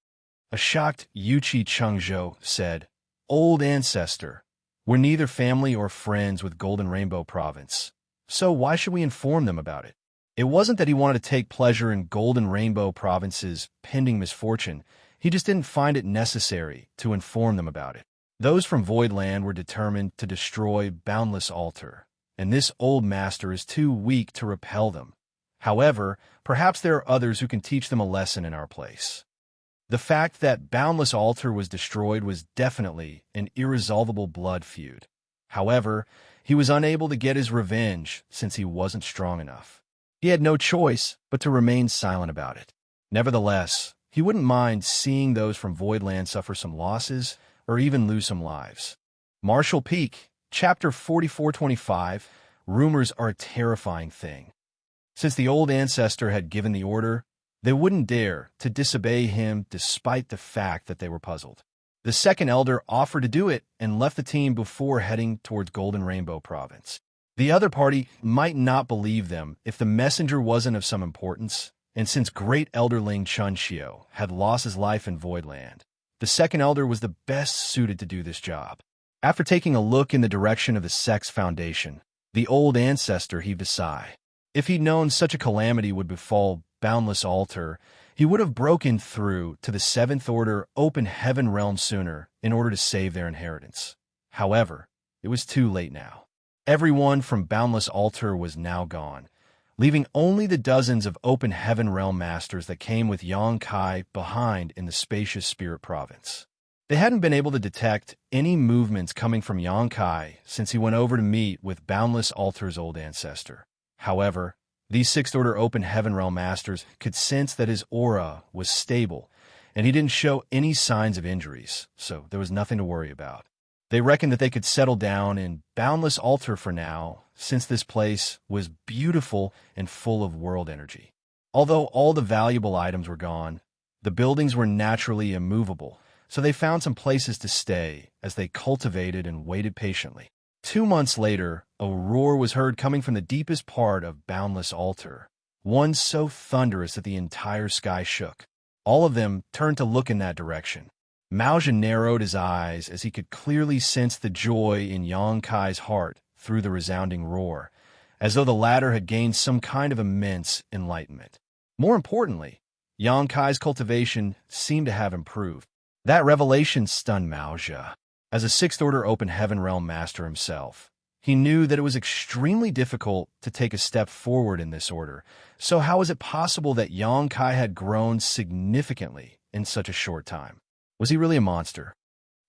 A shocked Xianxia said, "Old ancestor, we're neither family or friends with Golden Rainbow Province, so why should we inform them about it?" It wasn't that he wanted to take pleasure in Golden Rainbow Province's pending misfortune. He just didn't find it necessary to inform them about it. Those from Voidland were determined to destroy Boundless Altar, and this old master is too weak to repel them. However, perhaps there are others who can teach them a lesson in our place. The fact that Boundless Altar was destroyed was definitely an irresolvable blood feud. However, he was unable to get his revenge since he wasn't strong enough. He had no choice but to remain silent about it. Nevertheless, he wouldn't mind seeing those from Voidland suffer some losses or even lose some lives. Martial Peak, Chapter 4425, Rumors are a terrifying thing. Since the old ancestor had given the order, they wouldn't dare to disobey him despite the fact that they were puzzled. The second elder offered to do it and left the team before heading towards Golden Rainbow Province. The other party might not believe them if the messenger wasn't of some importance, and since Great Elderling Xianxia had lost his life in Voidland, the second elder was the best suited to do this job. After taking a look in the direction of the Sex Foundation, the old ancestor heaved a sigh. If he'd known such a calamity would befall Boundless Altar, he would have broken through to the Seventh Order Open Heaven Realm sooner in order to save their inheritance. However, it was too late now. Everyone from Boundless Altar was now gone, leaving only the dozens of Open Heaven Realm masters that came with Xianxia behind in the spacious Spirit Province. They hadn't been able to detect any movements coming from Xianxia since he went over to meet with Boundless Altar's old ancestor. However, these Sixth Order Open Heaven Realm masters could sense that his aura was stable, and he didn't show any signs of injuries, so there was nothing to worry about. They reckoned that they could settle down in Boundless Altar for now, since this place was beautiful and full of world energy. Although all the valuable items were gone, the buildings were naturally immovable, so they found some places to stay as they cultivated and waited patiently. 2 months later, a roar was heard coming from the deepest part of Boundless Altar, one so thunderous that the entire sky shook. All of them turned to look in that direction. Maoja narrowed his eyes as he could clearly sense the joy in Xianxia's heart through the resounding roar, as though the latter had gained some kind of immense enlightenment. More importantly, Xianxia's cultivation seemed to have improved. That revelation stunned Maoja. As a Sixth Order Open Heaven Realm Master himself, he knew that it was extremely difficult to take a step forward in this order, so how was it possible that Xianxia had grown significantly in such a short time? Was he really a monster?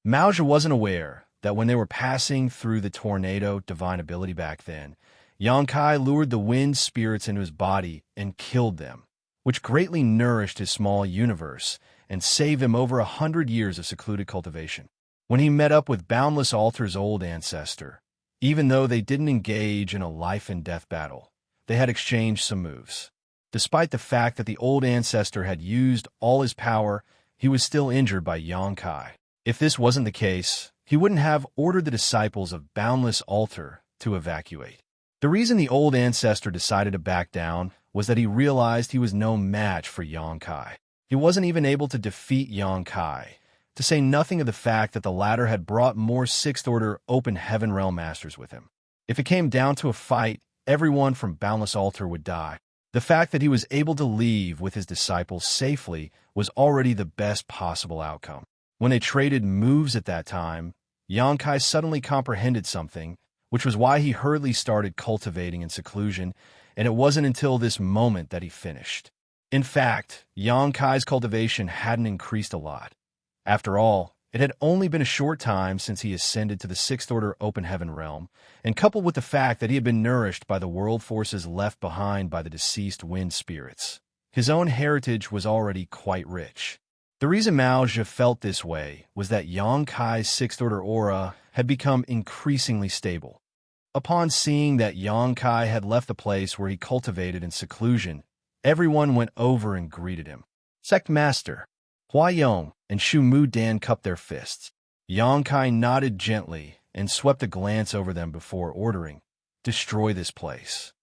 Maoja wasn't aware that when they were passing through the tornado divine ability back then, Xianxia lured the wind spirits into his body and killed them, which greatly nourished his small universe and saved him over 100 years of secluded cultivation. When he met up with Boundless Altar's old ancestor, even though they didn't engage in a life-and-death battle, they had exchanged some moves. Despite the fact that the old ancestor had used all his power, he was still injured by Xianxia. If this wasn't the case, he wouldn't have ordered the disciples of Boundless Altar to evacuate. The reason the old ancestor decided to back down was that he realized he was no match for Xianxia. He wasn't even able to defeat Xianxia, to say nothing of the fact that the latter had brought more Sixth Order Open Heaven Realm Masters with him. If it came down to a fight, everyone from Boundless Altar would die. The fact that he was able to leave with his disciples safely was already the best possible outcome. When they traded moves at that time, Xianxia suddenly comprehended something, which was why he hurriedly started cultivating in seclusion, and it wasn't until this moment that he finished. In fact, Xianxia's cultivation hadn't increased a lot. After all, it had only been a short time since he ascended to the Sixth Order Open Heaven realm, and coupled with the fact that he had been nourished by the world forces left behind by the deceased wind spirits, his own heritage was already quite rich. The reason Mao Zhe felt this way was that Xianxia's Sixth Order aura had become increasingly stable. Upon seeing that Xianxia had left the place where he cultivated in seclusion, everyone went over and greeted him. Sect Master Hua Yong and Shu Mu Dan cupped their fists. Xianxia nodded gently and swept a glance over them before ordering, "Destroy this place."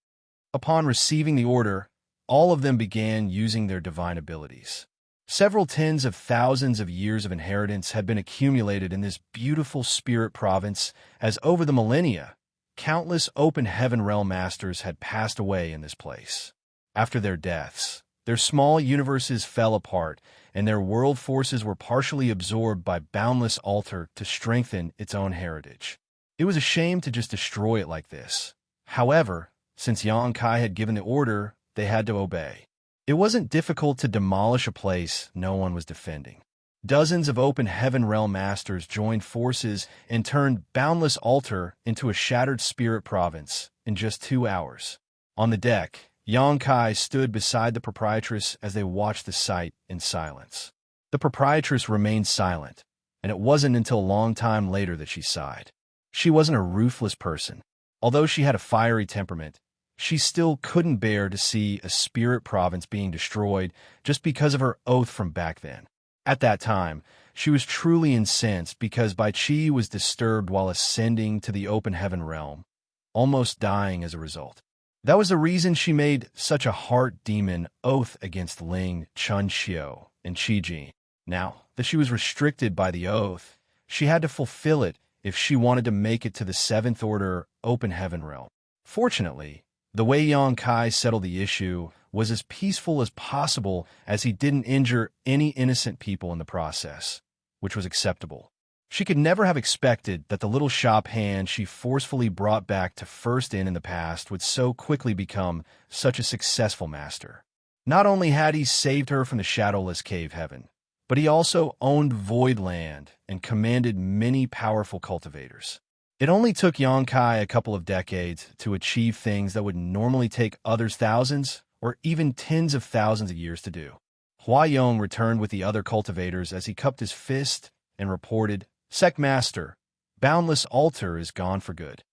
Upon receiving the order, all of them began using their divine abilities. Several tens of thousands of years of inheritance had been accumulated in this beautiful spirit province, as over the millennia, countless open heaven realm masters had passed away in this place. After their deaths, their small universes fell apart, and their world forces were partially absorbed by Boundless Altar to strengthen its own heritage. It was a shame to just destroy it like this. However, since Xianxia had given the order, they had to obey. It wasn't difficult to demolish a place no one was defending. Dozens of open heaven realm masters joined forces and turned Boundless Altar into a shattered spirit province in just 2 hours. On the deck, Xianxia stood beside the proprietress as they watched the sight in silence. The proprietress remained silent, and it wasn't until a long time later that she sighed. She wasn't a ruthless person. Although she had a fiery temperament, she still couldn't bear to see a spirit province being destroyed just because of her oath from back then. At that time, she was truly incensed because Bai Qi was disturbed while ascending to the open heaven realm, almost dying as a result. That was the reason she made such a heart demon oath against Ling, Chun Xiu, and Qi Jin. Now that she was restricted by the oath, she had to fulfill it if she wanted to make it to the Seventh Order Open Heaven realm. Fortunately, the way Xianxia settled the issue was as peaceful as possible, as he didn't injure any innocent people in the process, which was acceptable. She could never have expected that the little shop hand she forcefully brought back to first in the past would so quickly become such a successful master. Not only had he saved her from the shadowless cave heaven, but he also owned void land and commanded many powerful cultivators. It only took Xianxia a couple of decades to achieve things that would normally take others thousands or even tens of thousands of years to do. Hua Yong returned with the other cultivators as he cupped his fist and reported, "Sect Master, Boundless Altar is gone for good."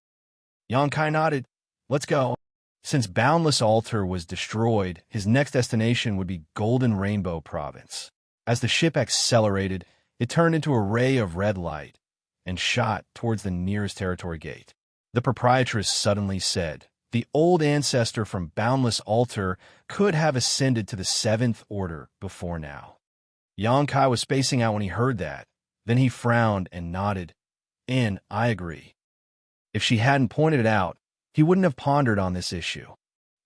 Xianxia nodded. "Let's go." Since Boundless Altar was destroyed, his next destination would be Golden Rainbow Province. As the ship accelerated, it turned into a ray of red light and shot towards the nearest territory gate. The proprietress suddenly said, "The old ancestor from Boundless Altar could have ascended to the Seventh Order before now." Xianxia was spacing out when he heard that. Then he frowned and nodded. I agree." If she hadn't pointed it out, he wouldn't have pondered on this issue.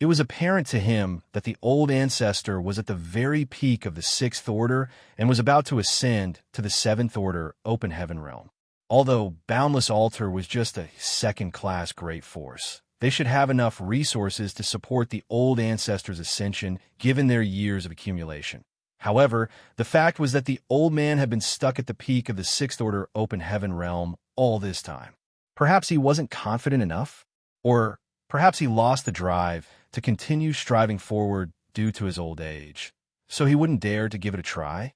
It was apparent to him that the old ancestor was at the very peak of the Sixth Order and was about to ascend to the Seventh Order Open Heaven realm. Although Boundless Altar was just a second-class great force, they should have enough resources to support the old ancestor's ascension given their years of accumulation. However, the fact was that the old man had been stuck at the peak of the Sixth Order Open Heaven realm all this time. Perhaps he wasn't confident enough? Or perhaps he lost the drive to continue striving forward due to his old age, so he wouldn't dare to give it a try?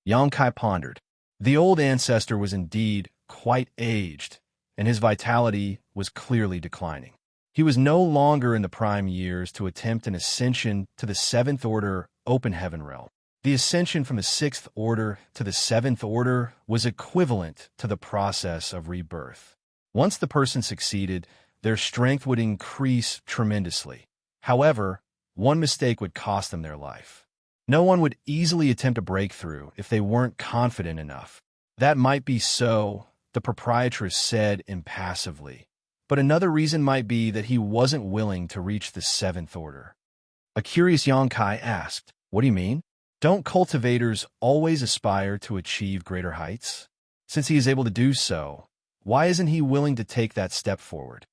Xianxia pondered. The old ancestor was indeed quite aged, and his vitality was clearly declining. He was no longer in the prime years to attempt an ascension to the Seventh Order Open Heaven realm. The ascension from the Sixth Order to the Seventh Order was equivalent to the process of rebirth. Once the person succeeded, their strength would increase tremendously. However, one mistake would cost them their life. No one would easily attempt a breakthrough if they weren't confident enough. That might be so, the proprietress said impassively, but another reason might be that he wasn't willing to reach the seventh order. A curious Xianxia asked, "What do you mean? Don't cultivators always aspire to achieve greater heights? Since he is able to do so, why isn't he willing to take that step forward?"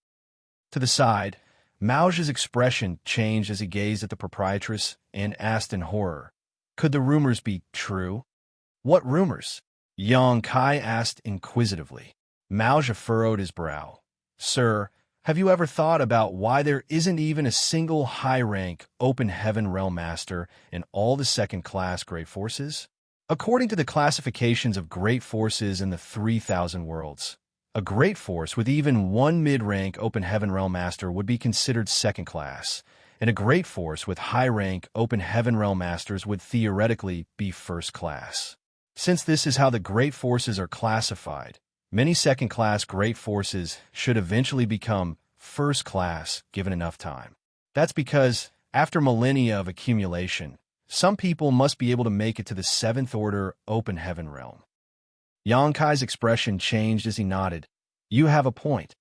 To the side, Mao's expression changed as he gazed at the proprietress and asked in horror, "Could the rumors be true?" "What rumors?" Xianxia asked inquisitively. Mao furrowed his brow. "Sir, have you ever thought about why there isn't even a single high-rank Open Heaven Realm Master in all the second-class Great Forces? According to the classifications of Great Forces in the 3,000 worlds, a Great Force with even one mid-rank Open Heaven Realm Master would be considered second-class, and a Great Force with high-rank Open Heaven Realm Masters would theoretically be first-class. Since this is how the Great Forces are classified, many second-class Great Forces should eventually become first-class given enough time. That's because, after millennia of accumulation, some people must be able to make it to the seventh order Open Heaven Realm. Xianxia's expression changed as he nodded. "You have a point.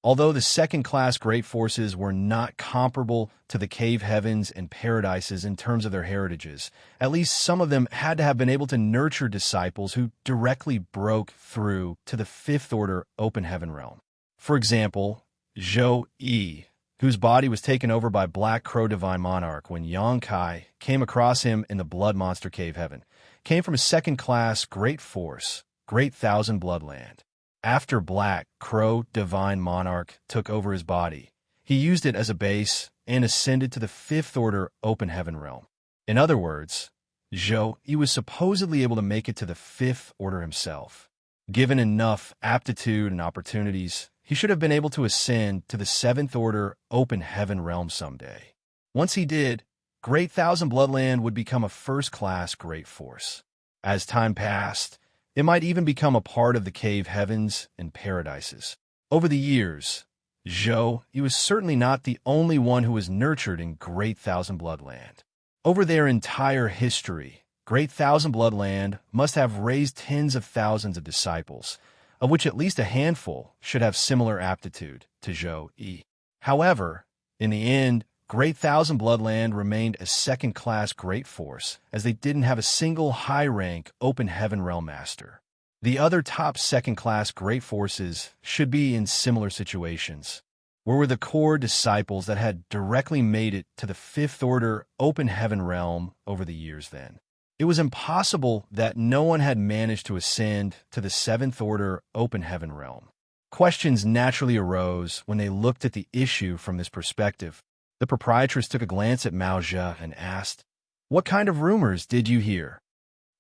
Although the second-class Great Forces were not comparable to the Cave Heavens and Paradises in terms of their heritages, at least some of them had to have been able to nurture disciples who directly broke through to the fifth order Open Heaven Realm. For example, Zhou Yi, whose body was taken over by Black Crow Divine Monarch when Xianxia came across him in the Blood Monster Cave Heaven, came from a second-class Great Force, Great Thousand Bloodland. After Black Crow Divine Monarch took over his body, he used it as a base and ascended to the fifth order Open Heaven Realm. In other words, Zhou Yi was supposedly able to make it to the fifth order himself. Given enough aptitude and opportunities, he should have been able to ascend to the seventh order Open Heaven Realm someday. Once he did, Great Thousand Bloodland would become a first-class Great Force. As time passed, it might even become a part of the Cave Heavens and Paradises. Over the years, Zhou Yi was certainly not the only one who was nurtured in Great Thousand Bloodland. Over their entire history, Great Thousand Bloodland must have raised tens of thousands of disciples, of which at least a handful should have similar aptitude to Zhou Yi. However, in the end, Great Thousand Bloodland remained a second-class Great Force, as they didn't have a single high-rank Open Heaven Realm Master. The other top second-class Great Forces should be in similar situations. Where were the core disciples that had directly made it to the fifth order Open Heaven Realm over the years then? It was impossible that no one had managed to ascend to the seventh order Open Heaven Realm. Questions naturally arose when they looked at the issue from this perspective. The proprietress took a glance at Mao and asked, "What kind of rumors did you hear?"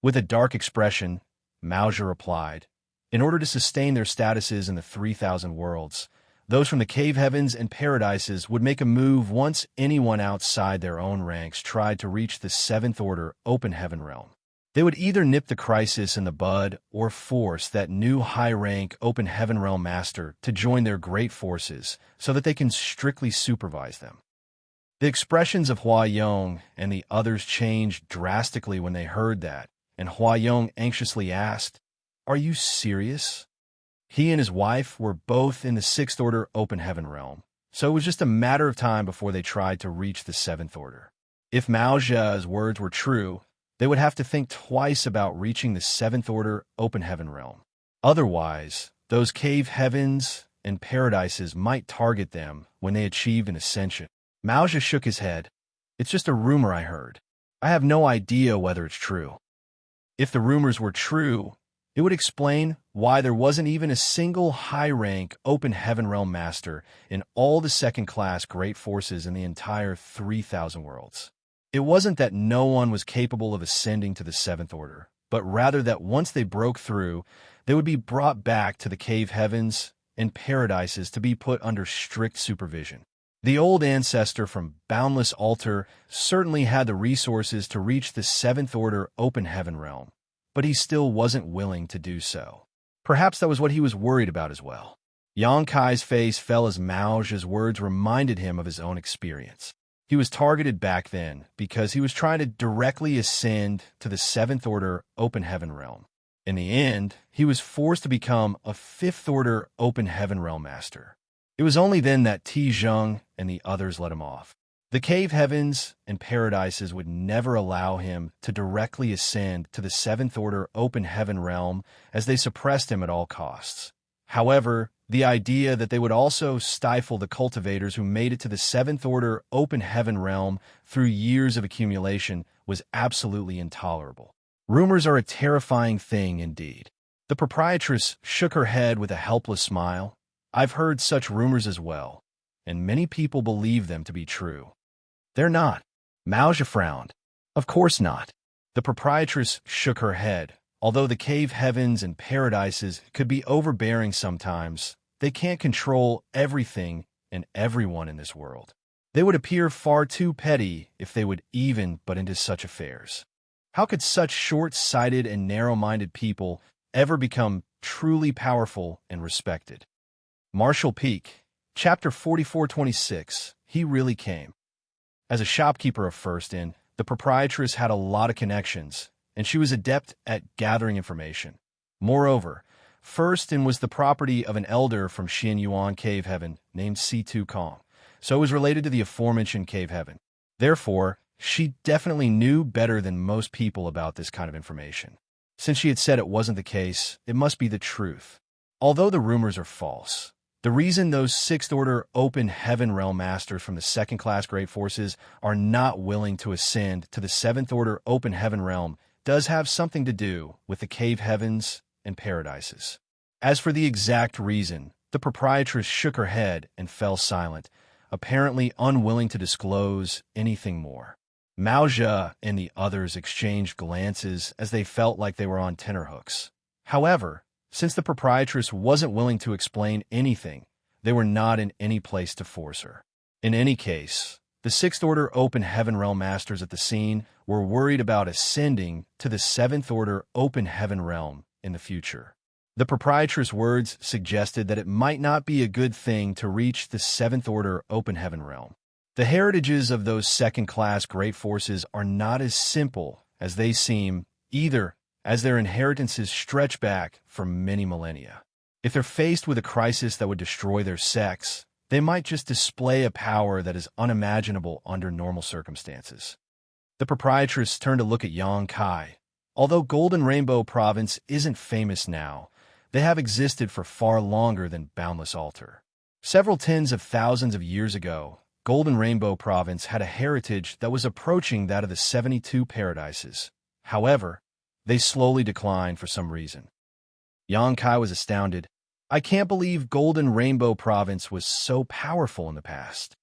With a dark expression, Mao replied, "In order to sustain their statuses in the 3,000 worlds, those from the Cave Heavens and Paradises would make a move once anyone outside their own ranks tried to reach the seventh order Open Heaven Realm. They would either nip the crisis in the bud or force that new high-rank Open Heaven Realm Master to join their great forces so that they can strictly supervise them." The expressions of Huayong and the others changed drastically when they heard that, and Huayong anxiously asked, "Are you serious?" He and his wife were both in the sixth order Open Heaven Realm, so it was just a matter of time before they tried to reach the seventh order. If Mao's words were true, they would have to think twice about reaching the seventh order Open Heaven Realm. Otherwise, those Cave Heavens and Paradises might target them when they achieved an ascension. Mao shook his head. "It's just a rumor I heard. I have no idea whether it's true." If the rumors were true, it would explain why there wasn't even a single high-rank Open Heaven Realm Master in all the second-class Great Forces in the entire 3,000 worlds. It wasn't that no one was capable of ascending to the seventh order, but rather that once they broke through, they would be brought back to the Cave Heavens and Paradises to be put under strict supervision. The old ancestor from Boundless Altar certainly had the resources to reach the seventh order Open Heaven Realm, but he still wasn't willing to do so. Perhaps that was what he was worried about as well. Xianxia's face fell as Mao's words reminded him of his own experience. He was targeted back then because he was trying to directly ascend to the seventh order Open Heaven Realm. In the end, he was forced to become a fifth order Open Heaven Realm Master. It was only then that Zheng and the others let him off. The cave heavens and paradises would never allow him to directly ascend to the seventh order open heaven realm, as they suppressed him at all costs. However, the idea that they would also stifle the cultivators who made it to the seventh order open heaven realm through years of accumulation was absolutely intolerable. Rumors are a terrifying thing indeed. The proprietress shook her head with a helpless smile. I've heard such rumors as well, and many people believe them to be true. They're not. Xianxia frowned. Of course not. The proprietress shook her head. Although the cave heavens and paradises could be overbearing sometimes, they can't control everything and everyone in this world. They would appear far too petty if they would even butt into such affairs. How could such short-sighted and narrow-minded people ever become truly powerful and respected? Marshall Peak, Chapter 4426, He Really Came. As a shopkeeper of First Inn, the proprietress had a lot of connections, and she was adept at gathering information. Moreover, First Inn was the property of an elder from Xianyuan Cave Heaven named C2 Kong, so it was related to the aforementioned Cave Heaven. Therefore, she definitely knew better than most people about this kind of information. Since she had said it wasn't the case, it must be the truth. Although the rumors are false, the reason those sixth-order open heaven realm masters from the second-class great forces are not willing to ascend to the seventh-order open heaven realm does have something to do with the cave heavens and paradises. As for the exact reason, the proprietress shook her head and fell silent, apparently unwilling to disclose anything more. Xianxia and the others exchanged glances as they felt like they were on tenterhooks. However, since the proprietress wasn't willing to explain anything, they were not in any place to force her. In any case, the sixth-order open heaven realm masters at the scene were worried about ascending to the seventh-order open heaven realm in the future. The proprietress' words suggested that it might not be a good thing to reach the seventh-order open heaven realm. The heritages of those second-class great forces are not as simple as they seem either, as their inheritances stretch back for many millennia. If they're faced with a crisis that would destroy their sex, they might just display a power that is unimaginable under normal circumstances. The proprietress turned to look at Xianxia. Although Golden Rainbow Province isn't famous now, they have existed for far longer than Boundless Altar. Several tens of thousands of years ago, Golden Rainbow Province had a heritage that was approaching that of the 72 paradises. However, they slowly declined for some reason. Xianxia was astounded. I can't believe Golden Rainbow Province was so powerful in the past.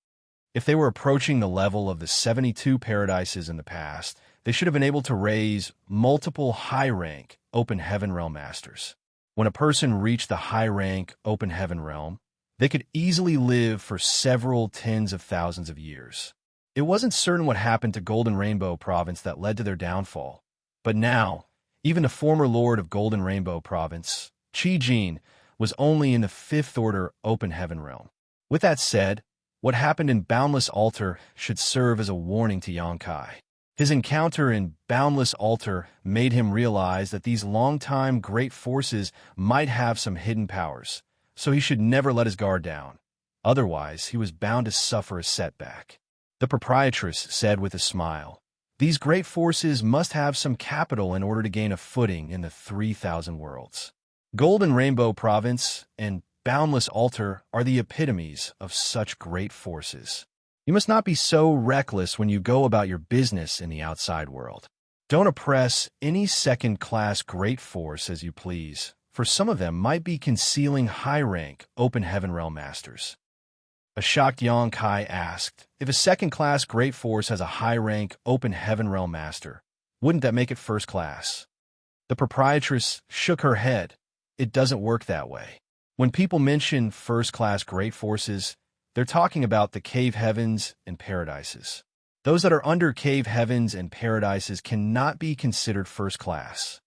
If they were approaching the level of the 72 paradises in the past, they should have been able to raise multiple high-rank Open Heaven Realm Masters. When a person reached the high-rank Open Heaven Realm, they could easily live for several tens of thousands of years. It wasn't certain what happened to Golden Rainbow Province that led to their downfall, but now, even the former lord of Golden Rainbow Province, Qi was only in the fifth-order open heaven realm. With that said, what happened in Boundless Altar should serve as a warning to Xianxia. His encounter in Boundless Altar made him realize that these long-time great forces might have some hidden powers, so he should never let his guard down. Otherwise, he was bound to suffer a setback. The proprietress said with a smile, these great forces must have some capital in order to gain a footing in the 3,000 worlds. Golden Rainbow Province and Boundless Altar are the epitomes of such great forces. You must not be so reckless when you go about your business in the outside world. Don't oppress any second-class great force as you please, for some of them might be concealing high-rank Open Heaven Realm Masters. A shocked Xianxia asked, if a second-class great force has a high-rank Open Heaven Realm Master, wouldn't that make it first class? The proprietress shook her head. It doesn't work that way. When people mention first-class great forces, they're talking about the cave heavens and paradises. Those that are under cave heavens and paradises cannot be considered first class.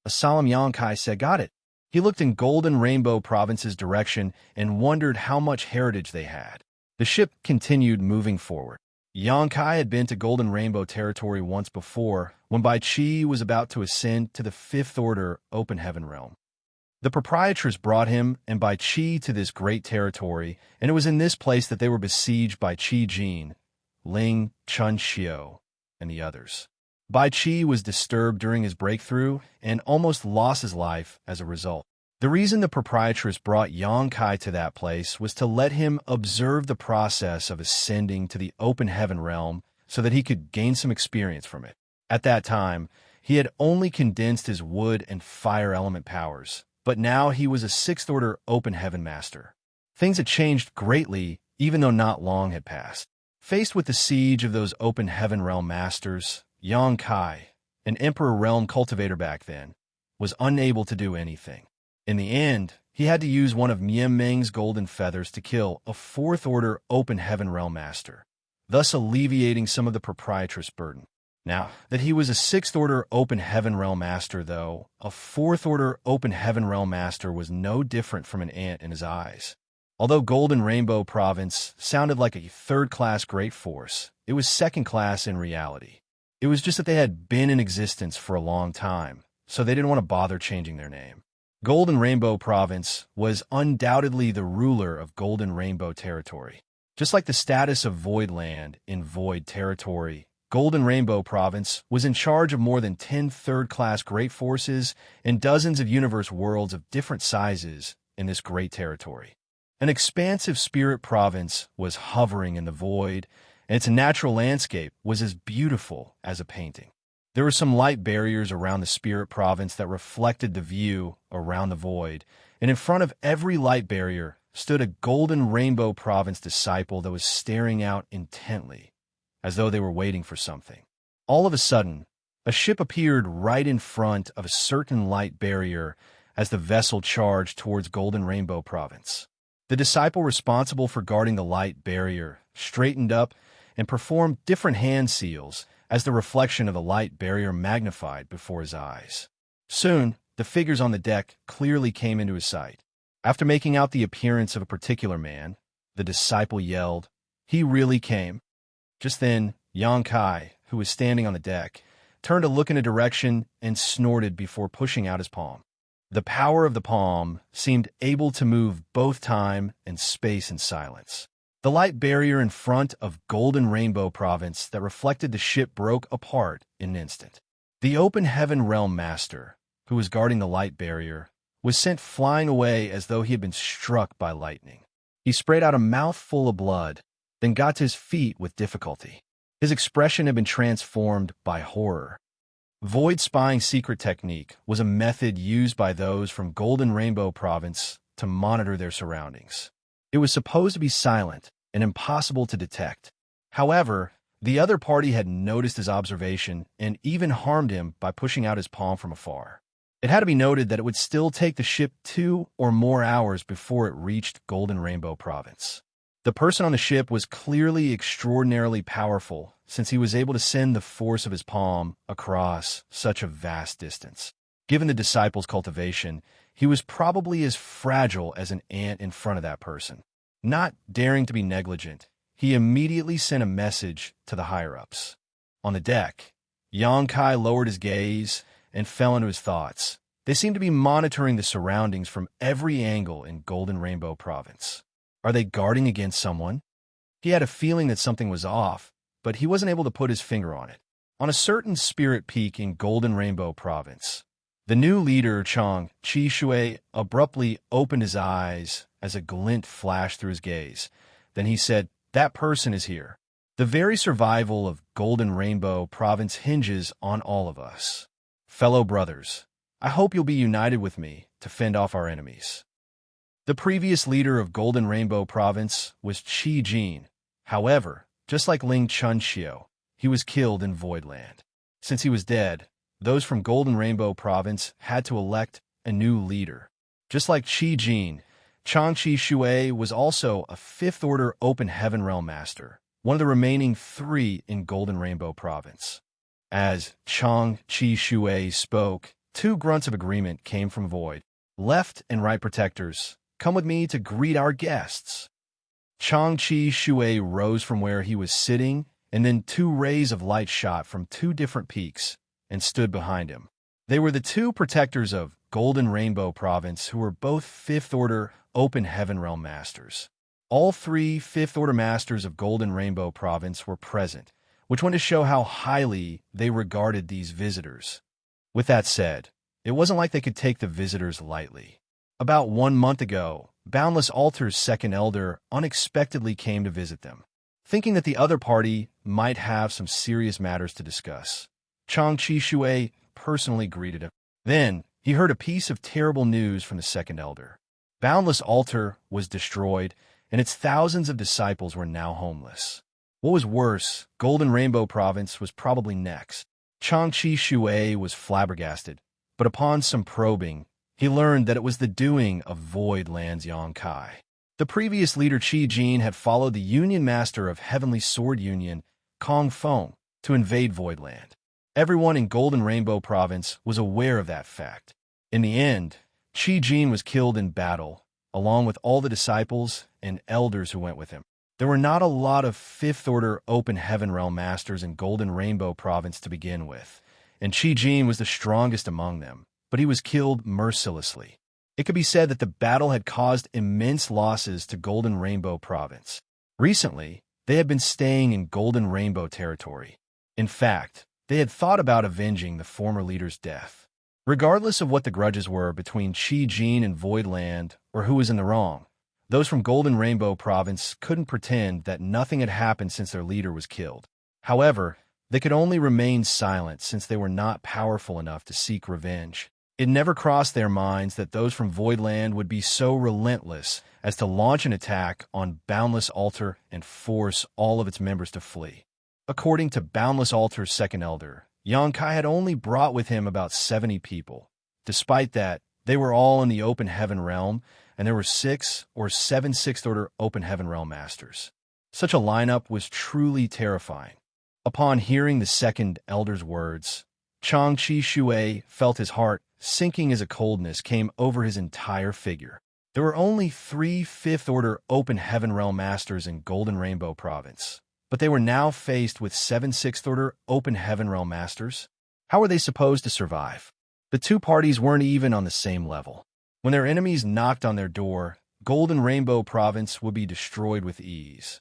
A solemn Xianxia said, got it. He looked in Golden Rainbow Province's direction and wondered how much heritage they had. The ship continued moving forward. Xianxia had been to Golden Rainbow territory once before, when Bai Qi was about to ascend to the fifth-order open heaven realm. The proprietress brought him and Bai Qi to this great territory, and it was in this place that they were besieged by Qi Jin, Ling, Xianxia, and the others. Bai Qi was disturbed during his breakthrough and almost lost his life as a result. The reason the proprietress brought Xianxia to that place was to let him observe the process of ascending to the open heaven realm so that he could gain some experience from it. At that time, he had only condensed his wood and fire element powers, but now he was a sixth-order open heaven master. Things had changed greatly, even though not long had passed. Faced with the siege of those open heaven realm masters, Xianxia, an emperor realm cultivator back then, was unable to do anything. In the end, he had to use one of Meng's golden feathers to kill a fourth-order open heaven realm master, thus alleviating some of the proprietress' burden. Now, that he was a sixth-order open heaven realm master, though, a fourth-order open heaven realm master was no different from an ant in his eyes. Although Golden Rainbow Province sounded like a third-class great force, it was second-class in reality. It was just that they had been in existence for a long time, so they didn't want to bother changing their name. Golden Rainbow Province was undoubtedly the ruler of Golden Rainbow Territory. Just like the status of Void Land in Void Territory, Golden Rainbow Province was in charge of more than 10 third-class great forces and dozens of universe worlds of different sizes in this great territory. An expansive spirit province was hovering in the void, and its natural landscape was as beautiful as a painting. There were some light barriers around the spirit province that reflected the view around the void, and in front of every light barrier stood a Golden Rainbow Province disciple that was staring out intently, as though they were waiting for something. All of a sudden, a ship appeared right in front of a certain light barrier as the vessel charged towards Golden Rainbow Province. The disciple responsible for guarding the light barrier straightened up and performed different hand seals as the reflection of the light barrier magnified before his eyes. Soon, the figures on the deck clearly came into his sight. After making out the appearance of a particular man, the disciple yelled, "He really came." Just then, Xianxia, who was standing on the deck, turned to look in a direction and snorted before pushing out his palm. The power of the palm seemed able to move both time and space in silence. The light barrier in front of Golden Rainbow Province that reflected the ship broke apart in an instant. The open heaven realm master, who was guarding the light barrier, was sent flying away as though he had been struck by lightning. He sprayed out a mouthful of blood, then got to his feet with difficulty. His expression had been transformed by horror. Void spying secret technique was a method used by those from Golden Rainbow Province to monitor their surroundings. It was supposed to be silent and impossible to detect. However, the other party had noticed his observation and even harmed him by pushing out his palm from afar. It had to be noted that it would still take the ship 2 or more hours before it reached Golden Rainbow Province. The person on the ship was clearly extraordinarily powerful, since he was able to send the force of his palm across such a vast distance. Given the disciple's cultivation, he was probably as fragile as an ant in front of that person. Not daring to be negligent, he immediately sent a message to the higher-ups. On the deck, Xianxia lowered his gaze and fell into his thoughts. They seemed to be monitoring the surroundings from every angle in Golden Rainbow Province. Are they guarding against someone? He had a feeling that something was off, but he wasn't able to put his finger on it. On a certain spirit peak in Golden Rainbow Province, the new leader, Chang Chi-Shui, abruptly opened his eyes as a glint flashed through his gaze. Then he said, "That person is here." The very survival of Golden Rainbow Province hinges on all of us. Fellow brothers, I hope you'll be united with me to fend off our enemies. The previous leader of Golden Rainbow Province was Qi Jin. However, just like Ling Xianxia, he was killed in Voidland. Since he was dead, those from Golden Rainbow Province had to elect a new leader. Just like Qi Jin, Chang Chi-Shui was also a fifth-order Open Heaven Realm Master, one of the remaining 3 in Golden Rainbow Province. As Chang Chi-Shui spoke, 2 grunts of agreement came from Void. "Left and right protectors, come with me to greet our guests." Chang Chi-Shui rose from where he was sitting, and then 2 rays of light shot from 2 different peaks and stood behind him. They were the 2 protectors of Golden Rainbow Province who were both 5th Order Open Heaven Realm Masters. All 3 5th Order Masters of Golden Rainbow Province were present, which went to show how highly they regarded these visitors. With that said, it wasn't like they could take the visitors lightly. About 1 month ago, Boundless Altar's second elder unexpectedly came to visit them, thinking that the other party might have some serious matters to discuss. Xianxia Shui personally greeted him. Then, he heard a piece of terrible news from the second elder. Boundless Altar was destroyed, and its thousands of disciples were now homeless. What was worse, Golden Rainbow Province was probably next. Xianxia Shui was flabbergasted, but upon some probing, he learned that it was the doing of Void Land's Yangkai. The previous leader Qi Jin had followed the Union Master of Heavenly Sword Union, Kong Feng, to invade Void Land. Everyone in Golden Rainbow Province was aware of that fact. In the end, Qi Jin was killed in battle, along with all the disciples and elders who went with him. There were not a lot of 5th Order Open Heaven Realm Masters in Golden Rainbow Province to begin with, and Qi Jin was the strongest among them, but he was killed mercilessly. It could be said that the battle had caused immense losses to Golden Rainbow Province. Recently, they had been staying in Golden Rainbow territory. In fact, they had thought about avenging the former leader's death. Regardless of what the grudges were between Qi Jin and Void Land, or who was in the wrong, those from Golden Rainbow Province couldn't pretend that nothing had happened since their leader was killed. However, they could only remain silent since they were not powerful enough to seek revenge. It never crossed their minds that those from Void Land would be so relentless as to launch an attack on Boundless Altar and force all of its members to flee. According to Boundless Altar's second elder, Yangkai had only brought with him about 70 people. Despite that, they were all in the Open Heaven Realm, and there were 6 or 7 6th Order Open Heaven Realm Masters. Such a lineup was truly terrifying. Upon hearing the second elder's words, Xianxia Shui felt his heart sinking as a coldness came over his entire figure. There were only 3 5th Order Open Heaven Realm Masters in Golden Rainbow Province, but they were now faced with 7 6th Order Open Heaven Realm Masters. How were they supposed to survive? The two parties weren't even on the same level. When their enemies knocked on their door, Golden Rainbow Province would be destroyed with ease.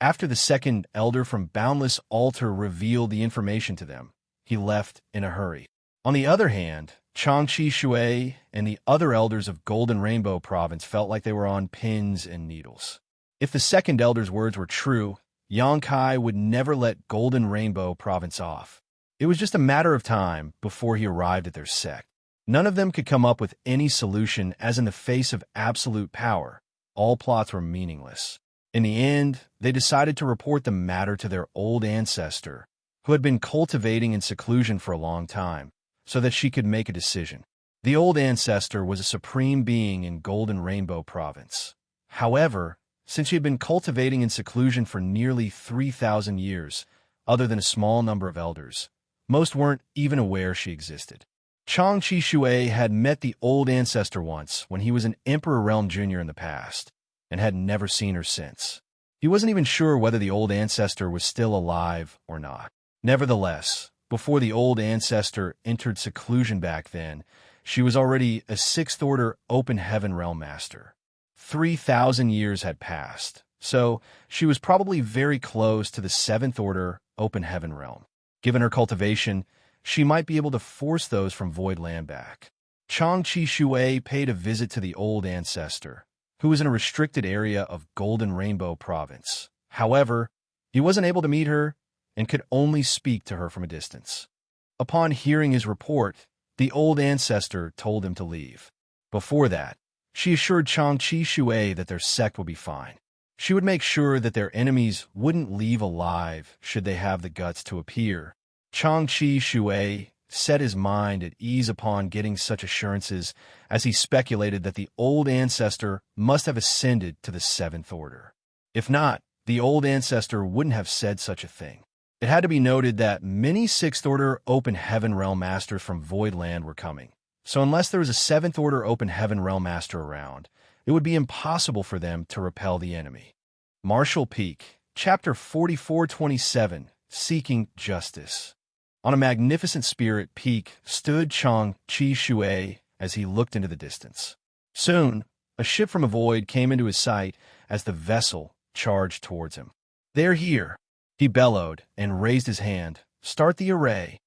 After the second elder from Boundless Altar revealed the information to them, he left in a hurry. On the other hand, Xianxia Shui and the other elders of Golden Rainbow Province felt like they were on pins and needles. If the second elder's words were true, Yangkai would never let Golden Rainbow Province off. It was just a matter of time before he arrived at their sect. None of them could come up with any solution, as in the face of absolute power, all plots were meaningless. In the end, they decided to report the matter to their old ancestor, who had been cultivating in seclusion for a long time, so that she could make a decision. The old ancestor was a supreme being in Golden Rainbow Province. However, since she had been cultivating in seclusion for nearly 3,000 years, other than a small number of elders, most weren't even aware she existed. Xianxia Shui had met the old ancestor once when he was an Emperor Realm Jr. in the past, and had never seen her since. He wasn't even sure whether the old ancestor was still alive or not. Nevertheless, before the old ancestor entered seclusion back then, she was already a 6th Order Open Heaven Realm Master. 3,000 years had passed, so she was probably very close to the 7th Order Open Heaven Realm. Given her cultivation, she might be able to force those from Void Land back. Xianxia Shui paid a visit to the old ancestor, who was in a restricted area of Golden Rainbow Province. However, he wasn't able to meet her and could only speak to her from a distance. Upon hearing his report, the old ancestor told him to leave. Before that, she assured Xianxia Shui that their sect would be fine. She would make sure that their enemies wouldn't leave alive should they have the guts to appear. Xianxia Shui set his mind at ease upon getting such assurances, as he speculated that the old ancestor must have ascended to the 7th Order. If not, the old ancestor wouldn't have said such a thing. It had to be noted that many 6th Order Open Heaven Realm Masters from Void Land were coming, so unless there was a 7th Order Open Heaven Realm Master around, it would be impossible for them to repel the enemy. Martial Peak, Chapter 4427, Seeking Justice. On a magnificent spirit peak stood Xianxia Shui, as he looked into the distance. Soon, a ship from a void came into his sight as the vessel charged towards him. "They're here," he bellowed and raised his hand. "Start the array."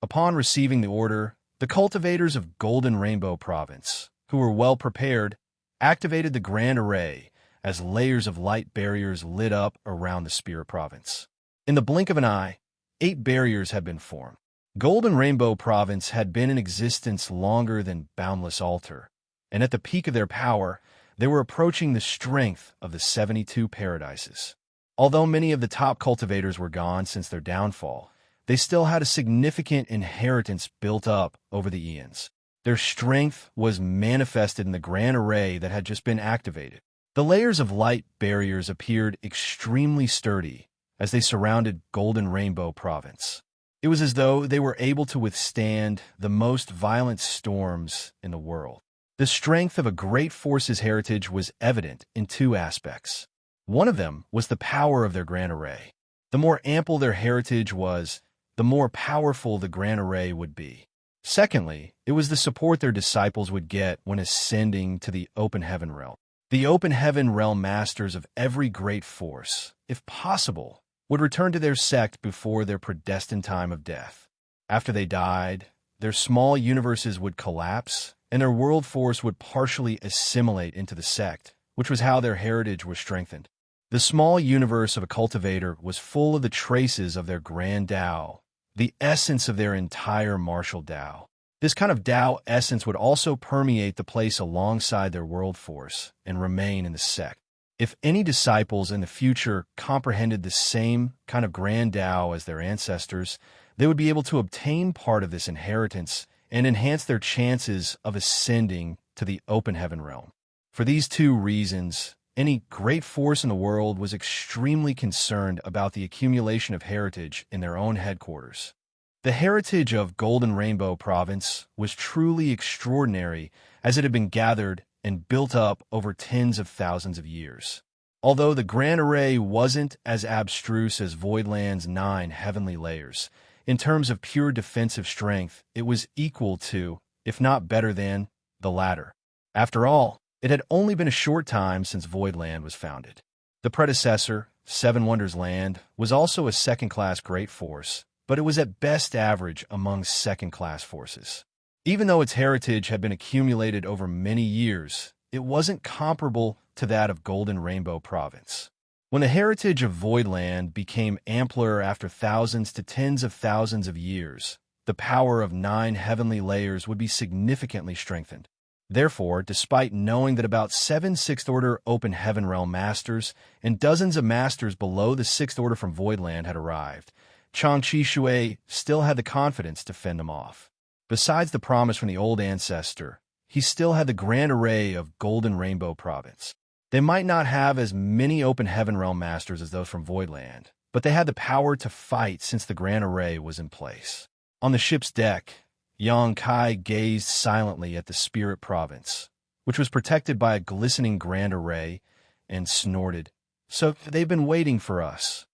Upon receiving the order, the cultivators of Golden Rainbow Province, who were well prepared, activated the Grand Array as layers of light barriers lit up around the Spirit Province. In the blink of an eye, 8 barriers had been formed. Golden Rainbow Province had been in existence longer than Boundless Altar, and at the peak of their power, they were approaching the strength of the 72 Paradises. Although many of the top cultivators were gone since their downfall, they still had a significant inheritance built up over the eons. Their strength was manifested in the Grand Array that had just been activated. The layers of light barriers appeared extremely sturdy as they surrounded Golden Rainbow Province. It was as though they were able to withstand the most violent storms in the world. The strength of a great force's heritage was evident in 2 aspects. One of them was the power of their Grand Array. The more ample their heritage was, the more powerful the Grand Array would be. Secondly, it was the support their disciples would get when ascending to the Open Heaven Realm. The Open Heaven Realm masters of every great force, if possible, would return to their sect before their predestined time of death. After they died, their small universes would collapse, and their world force would partially assimilate into the sect, which was how their heritage was strengthened. The small universe of a cultivator was full of the traces of their grand Tao, the essence of their entire martial Tao. This kind of Tao essence would also permeate the place alongside their world force and remain in the sect. If any disciples in the future comprehended the same kind of grand Tao as their ancestors, they would be able to obtain part of this inheritance and enhance their chances of ascending to the Open Heaven Realm. For these 2 reasons, any great force in the world was extremely concerned about the accumulation of heritage in their own headquarters. The heritage of Golden Rainbow Province was truly extraordinary as it had been gathered and built up over tens of thousands of years. Although the Grand Array wasn't as abstruse as Voidland's 9 heavenly layers, in terms of pure defensive strength, it was equal to, if not better than, the latter. After all, it had only been a short time since Voidland was founded. The predecessor, Seven Wonders Land, was also a second-class great force, but it was at best average among second-class forces. Even though its heritage had been accumulated over many years, it wasn't comparable to that of Golden Rainbow Province. When the heritage of Voidland became ampler after thousands to tens of thousands of years, the power of 9 heavenly layers would be significantly strengthened. Therefore, despite knowing that about 7 Sixth Order Open Heaven Realm Masters and dozens of Masters below the Sixth Order from Voidland had arrived, Xianxia still had the confidence to fend them off. Besides the promise from the old ancestor, he still had the Grand Array of Golden Rainbow Province. They might not have as many Open Heaven Realm Masters as those from Voidland, but they had the power to fight since the Grand Array was in place. On the ship's deck, Xianxia gazed silently at the Spirit Province, which was protected by a glistening Grand Array, and snorted. "So they've been waiting for us."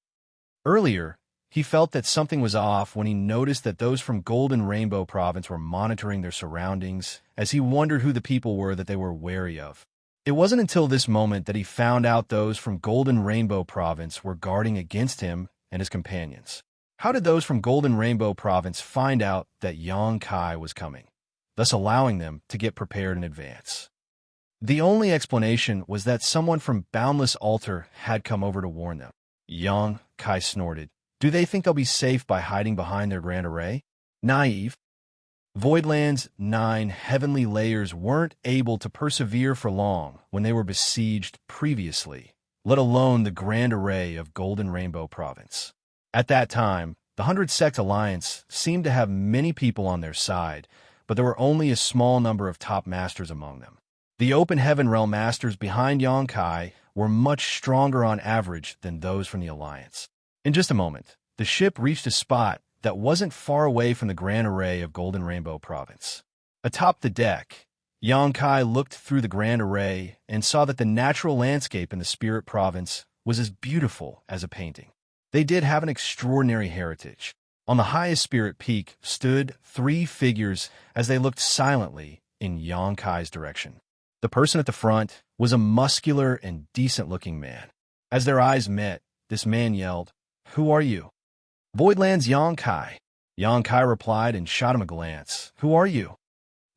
Earlier, he felt that something was off when he noticed that those from Golden Rainbow Province were monitoring their surroundings, as he wondered who the people were that they were wary of. It wasn't until this moment that he found out those from Golden Rainbow Province were guarding against him and his companions. How did those from Golden Rainbow Province find out that Xianxia was coming, thus allowing them to get prepared in advance? The only explanation was that someone from Boundless Altar had come over to warn them. Xianxia snorted. Do they think they'll be safe by hiding behind their Grand Array? Naive. Voidland's 9 heavenly layers weren't able to persevere for long when they were besieged previously, let alone the Grand Array of Golden Rainbow Province. At that time, the 100-Sect Alliance seemed to have many people on their side, but there were only a small number of top masters among them. The Open Heaven Realm masters behind Xianxia were much stronger on average than those from the Alliance. In just a moment, the ship reached a spot that wasn't far away from the Grand Array of Golden Rainbow Province. Atop the deck, Xianxia looked through the Grand Array and saw that the natural landscape in the Spirit Province was as beautiful as a painting. They did have an extraordinary heritage. On the highest Spirit Peak stood 3 figures as they looked silently in Xianxia's direction. The person at the front was a muscular and decent-looking man. As their eyes met, this man yelled, "Who are you?" "Voidland's Xianxia." Xianxia replied and shot him a glance. "Who are you?"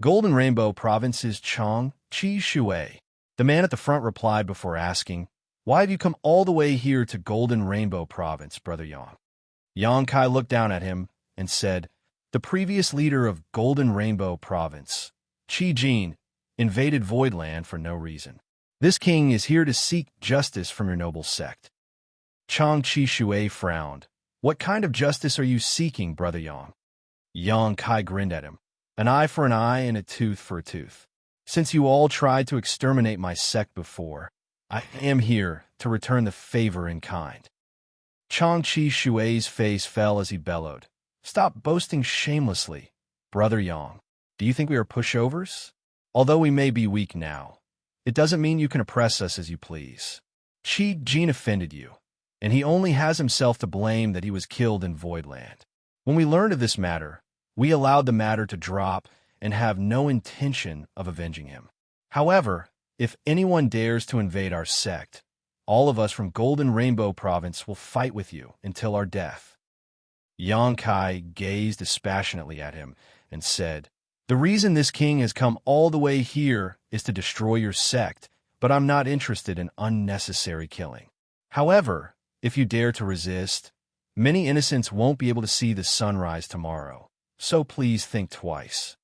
"Golden Rainbow Province's Xianxia Shui." The man at the front replied before asking, "Why have you come all the way here to Golden Rainbow Province, Brother Yang?" Xianxia looked down at him and said, "The previous leader of Golden Rainbow Province, Qi Jin, invaded Voidland for no reason. This king is here to seek justice from your noble sect." Xianxia Shui frowned. "What kind of justice are you seeking, Brother Yang?" Xianxia grinned at him. "An eye for an eye and a tooth for a tooth. Since you all tried to exterminate my sect before, I am here to return the favor in kind." Xianxia Shui's face fell as he bellowed, "Stop boasting shamelessly, Brother Yang. Do you think we are pushovers? Although we may be weak now, it doesn't mean you can oppress us as you please. Qi Jin offended you, and he only has himself to blame that he was killed in Voidland. When we learned of this matter, we allowed the matter to drop and have no intention of avenging him. However, if anyone dares to invade our sect, all of us from Golden Rainbow Province will fight with you until our death." Xianxia gazed dispassionately at him and said, "The reason this king has come all the way here is to destroy your sect, but I'm not interested in unnecessary killing. However, if you dare to resist, many innocents won't be able to see the sunrise tomorrow, so please think twice."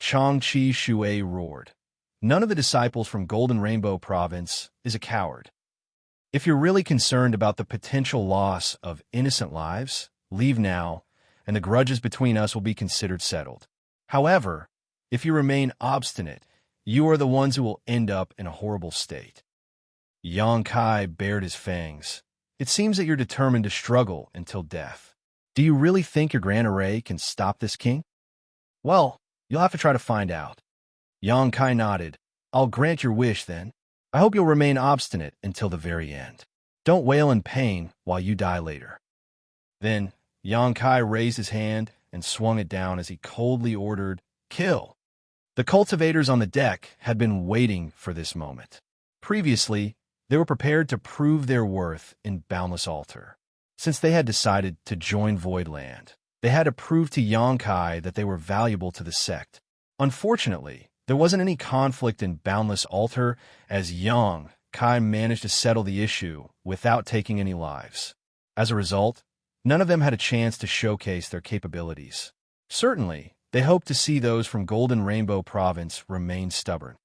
Xianxia Shui roared, "None of the disciples from Golden Rainbow Province is a coward. If you're really concerned about the potential loss of innocent lives, leave now, and the grudges between us will be considered settled. However, if you remain obstinate, you are the ones who will end up in a horrible state." Xianxia bared his fangs. "It seems that you're determined to struggle until death. Do you really think your Grand Array can stop this king? Well, you'll have to try to find out." Xianxia nodded. "I'll grant your wish, then. I hope you'll remain obstinate until the very end. Don't wail in pain while you die later." Then Xianxia raised his hand and swung it down as he coldly ordered, "Kill!" The cultivators on the deck had been waiting for this moment. Previously, they were prepared to prove their worth in Boundless Altar. Since they had decided to join Voidland, they had to prove to Xianxia that they were valuable to the sect. Unfortunately, there wasn't any conflict in Boundless Altar, as Xianxia managed to settle the issue without taking any lives. As a result, none of them had a chance to showcase their capabilities. Certainly, they hoped to see those from Golden Rainbow Province remain stubborn.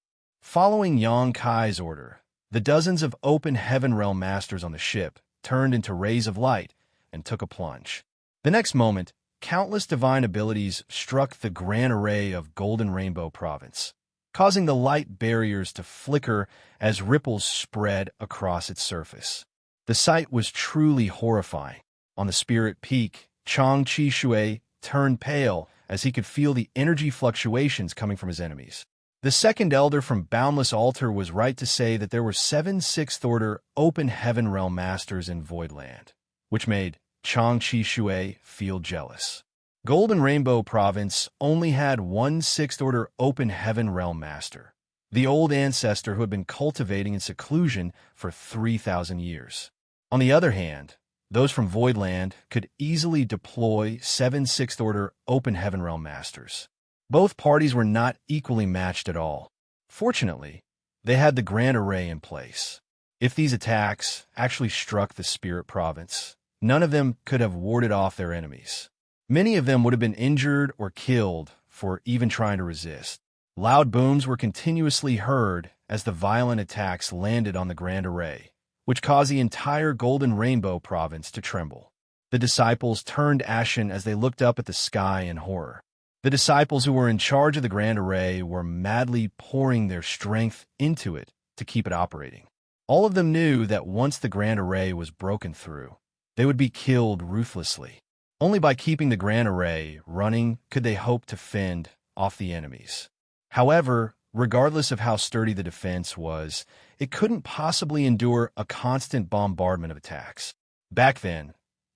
Following Xianxia's order, the dozens of open Heaven Realm Masters on the ship turned into rays of light and took a plunge. The next moment, countless divine abilities struck the grand array of Golden Rainbow Province, causing the light barriers to flicker as ripples spread across its surface. The sight was truly horrifying. On the spirit peak, Xianxia Shui turned pale as he could feel the energy fluctuations coming from his enemies. The second elder from Boundless Altar was right to say that there were 7 sixth-order open Heaven Realm Masters in Voidland, which made Xianxia Shui feel jealous. Golden Rainbow Province only had 1 sixth-order open Heaven Realm Master, the old ancestor who had been cultivating in seclusion for 3,000 years. On the other hand, those from Voidland could easily deploy 7 sixth-order open Heaven Realm Masters. Both parties were not equally matched at all. Fortunately, they had the Grand Array in place. If these attacks actually struck the Spirit Province, none of them could have warded off their enemies. Many of them would have been injured or killed for even trying to resist. Loud booms were continuously heard as the violent attacks landed on the Grand Array, which caused the entire Golden Rainbow Province to tremble. The disciples turned ashen as they looked up at the sky in horror. The disciples who were in charge of the Grand Array were madly pouring their strength into it to keep it operating. All of them knew that once the Grand Array was broken through, they would be killed ruthlessly. Only by keeping the Grand Array running could they hope to fend off the enemies. However, regardless of how sturdy the defense was, it couldn't possibly endure a constant bombardment of attacks. Back then,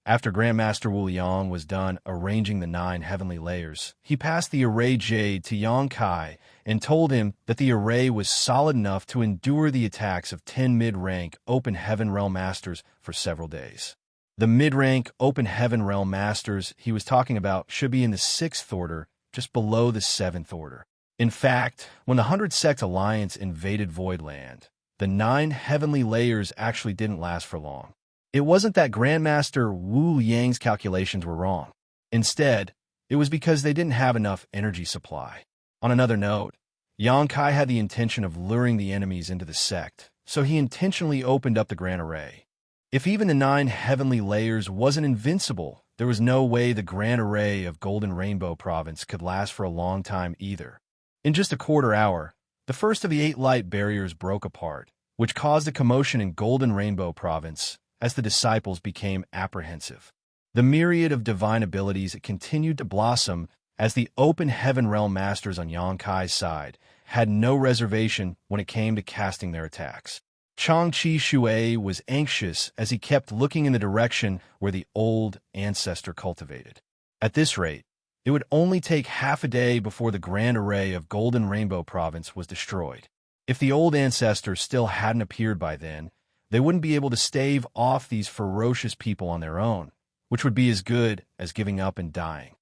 After Grandmaster Wu Yang was done arranging the 9 heavenly layers, he passed the array jade to Yang Kai and told him that the array was solid enough to endure the attacks of 10 mid-rank Open Heaven Realm Masters for several days. The mid-rank Open Heaven Realm Masters he was talking about should be in the 6th order, just below the 7th order. In fact, when the 100 Sect Alliance invaded Voidland, the 9 heavenly layers actually didn't last for long. It wasn't that Grandmaster Wu Yang's calculations were wrong. Instead, it was because they didn't have enough energy supply. On another note, Yang Kai had the intention of luring the enemies into the sect, so he intentionally opened up the Grand Array. If even the 9 heavenly layers wasn't invincible, there was no way the Grand Array of Golden Rainbow Province could last for a long time either. In just a quarter hour, the first of the 8 light barriers broke apart, which caused a commotion in Golden Rainbow Province as the disciples became apprehensive. The myriad of divine abilities continued to blossom as the Open Heaven Realm Masters on Yang Kai's side had no reservation when it came to casting their attacks. Xianxia Shui was anxious as he kept looking in the direction where the old ancestor cultivated. At this rate, it would only take half a day before the Grand Array of Golden Rainbow Province was destroyed. If the old ancestor still hadn't appeared by then, they wouldn't be able to stave off these ferocious people on their own, which would be as good as giving up and dying.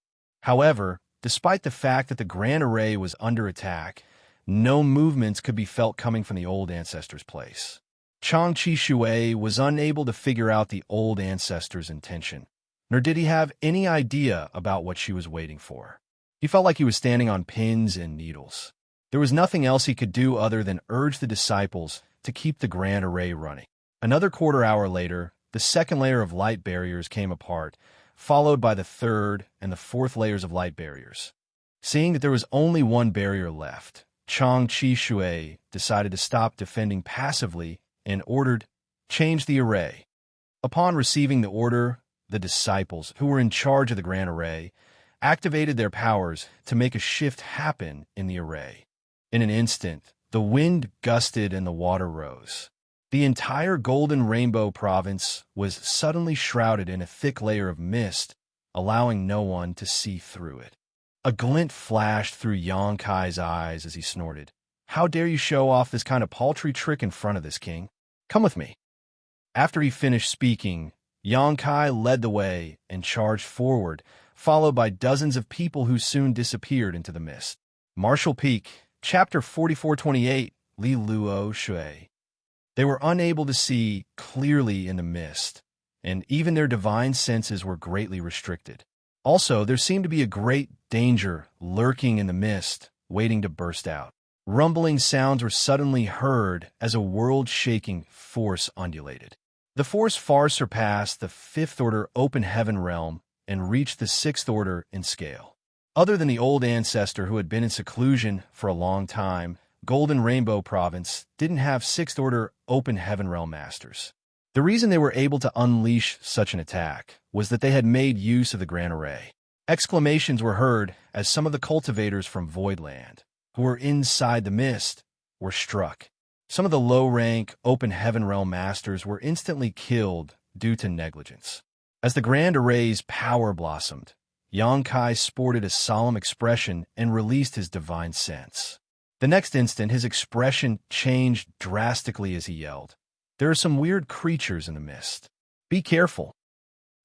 However, despite the fact that the Grand Array was under attack, no movements could be felt coming from the old ancestor's place. Xianxia Shui was unable to figure out the old ancestor's intention, nor did he have any idea about what she was waiting for. He felt like he was standing on pins and needles. There was nothing else he could do other than urge the disciples to keep the Grand Array running. Another quarter hour later, the 2nd layer of light barriers came apart, followed by the 3rd and the 4th layers of light barriers. Seeing that there was only one barrier left, Xianxia Shui decided to stop defending passively and ordered, "Change the array." Upon receiving the order, the disciples, who were in charge of the Grand Array, activated their powers to make a shift happen in the array. In an instant, the wind gusted and the water rose. The entire Golden Rainbow Province was suddenly shrouded in a thick layer of mist, allowing no one to see through it. A glint flashed through Yang Kai's eyes as he snorted. "How dare you show off this kind of paltry trick in front of this king? Come with me." After he finished speaking, Yang Kai led the way and charged forward, followed by dozens of people who soon disappeared into the mist. Martial Peak, Chapter 4428, Li Luo Shui. They were unable to see clearly in the mist, and even their divine senses were greatly restricted. Also, there seemed to be a great danger lurking in the mist, waiting to burst out. Rumbling sounds were suddenly heard as a world-shaking force undulated. The force far surpassed the 5th order Open Heaven realm and reached the 6th order in scale. Other than the old ancestor who had been in seclusion for a long time, Golden Rainbow Province didn't have 6th order Open Heaven Realm Masters. The reason they were able to unleash such an attack was that they had made use of the Grand Array. Exclamations were heard as some of the cultivators from Voidland, who were inside the mist, were struck. Some of the low-rank Open Heaven Realm Masters were instantly killed due to negligence. As the Grand Array's power blossomed, Yang Kai sported a solemn expression and released his divine sense. The next instant, his expression changed drastically as he yelled, "There are some weird creatures in the mist. Be careful."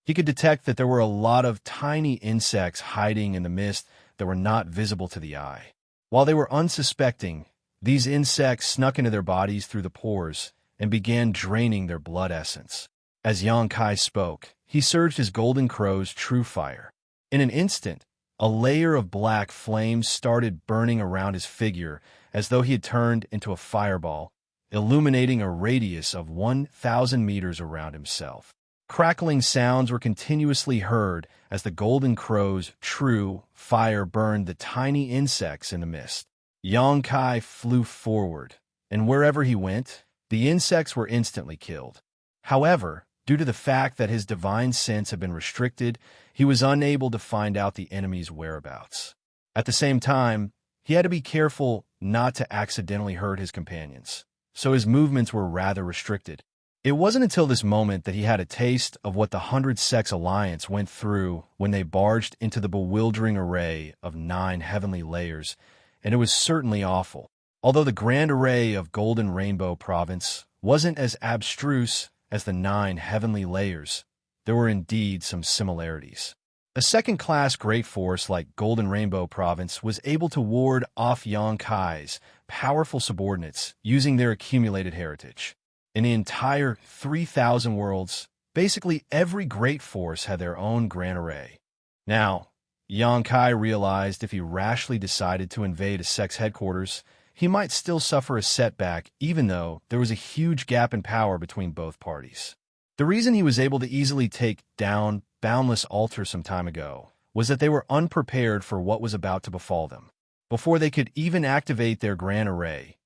He could detect that there were a lot of tiny insects hiding in the mist that were not visible to the eye. While they were unsuspecting, these insects snuck into their bodies through the pores and began draining their blood essence. As Yang Kai spoke, he surged his golden crow's true fire. In an instant, a layer of black flames started burning around his figure as though he had turned into a fireball, illuminating a radius of 1,000 meters around himself. Crackling sounds were continuously heard as the golden crow's true fire burned the tiny insects in the mist. Yang Kai flew forward, and wherever he went, the insects were instantly killed. However, due to the fact that his divine sense had been restricted, he was unable to find out the enemy's whereabouts. At the same time, he had to be careful not to accidentally hurt his companions, so his movements were rather restricted. It wasn't until this moment that he had a taste of what the 100-Sex Alliance went through when they barged into the bewildering array of 9 heavenly layers, and it was certainly awful. Although the grand array of Golden Rainbow Province wasn't as abstruse as the 9 heavenly layers, there were indeed some similarities. A second-class great force like Golden Rainbow Province was able to ward off Xianxia's powerful subordinates using their accumulated heritage. In the entire 3,000 worlds, basically every great force had their own grand array. Now, Xianxia realized if he rashly decided to invade a Sex headquarters, he might still suffer a setback even though there was a huge gap in power between both parties. The reason he was able to easily take down Boundless Altar some time ago was that they were unprepared for what was about to befall them. Before they could even activate their grand array,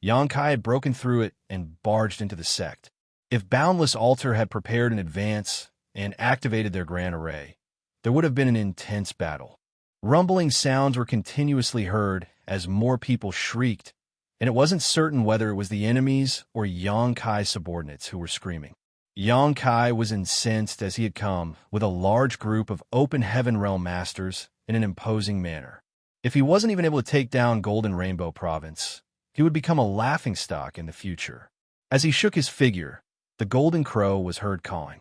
Xianxia had broken through it and barged into the sect. If Boundless Altar had prepared in advance and activated their grand array, there would have been an intense battle. Rumbling sounds were continuously heard as more people shrieked, and it wasn't certain whether it was the enemies or Xianxia's subordinates who were screaming. Xianxia was incensed as he had come with a large group of Open Heaven Realm Masters in an imposing manner. If he wasn't even able to take down Golden Rainbow Province, he would become a laughingstock in the future. As he shook his figure, the Golden Crow was heard calling.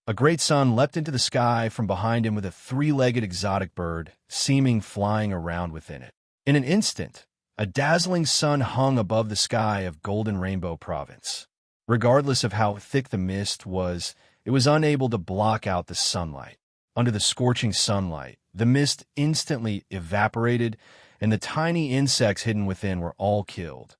A great sun leapt into the sky from behind him with a 3-legged exotic bird seeming flying around within it. In an instant, a dazzling sun hung above the sky of Golden Rainbow Province. Regardless of how thick the mist was, it was unable to block out the sunlight. Under the scorching sunlight, the mist instantly evaporated, and the tiny insects hidden within were all killed.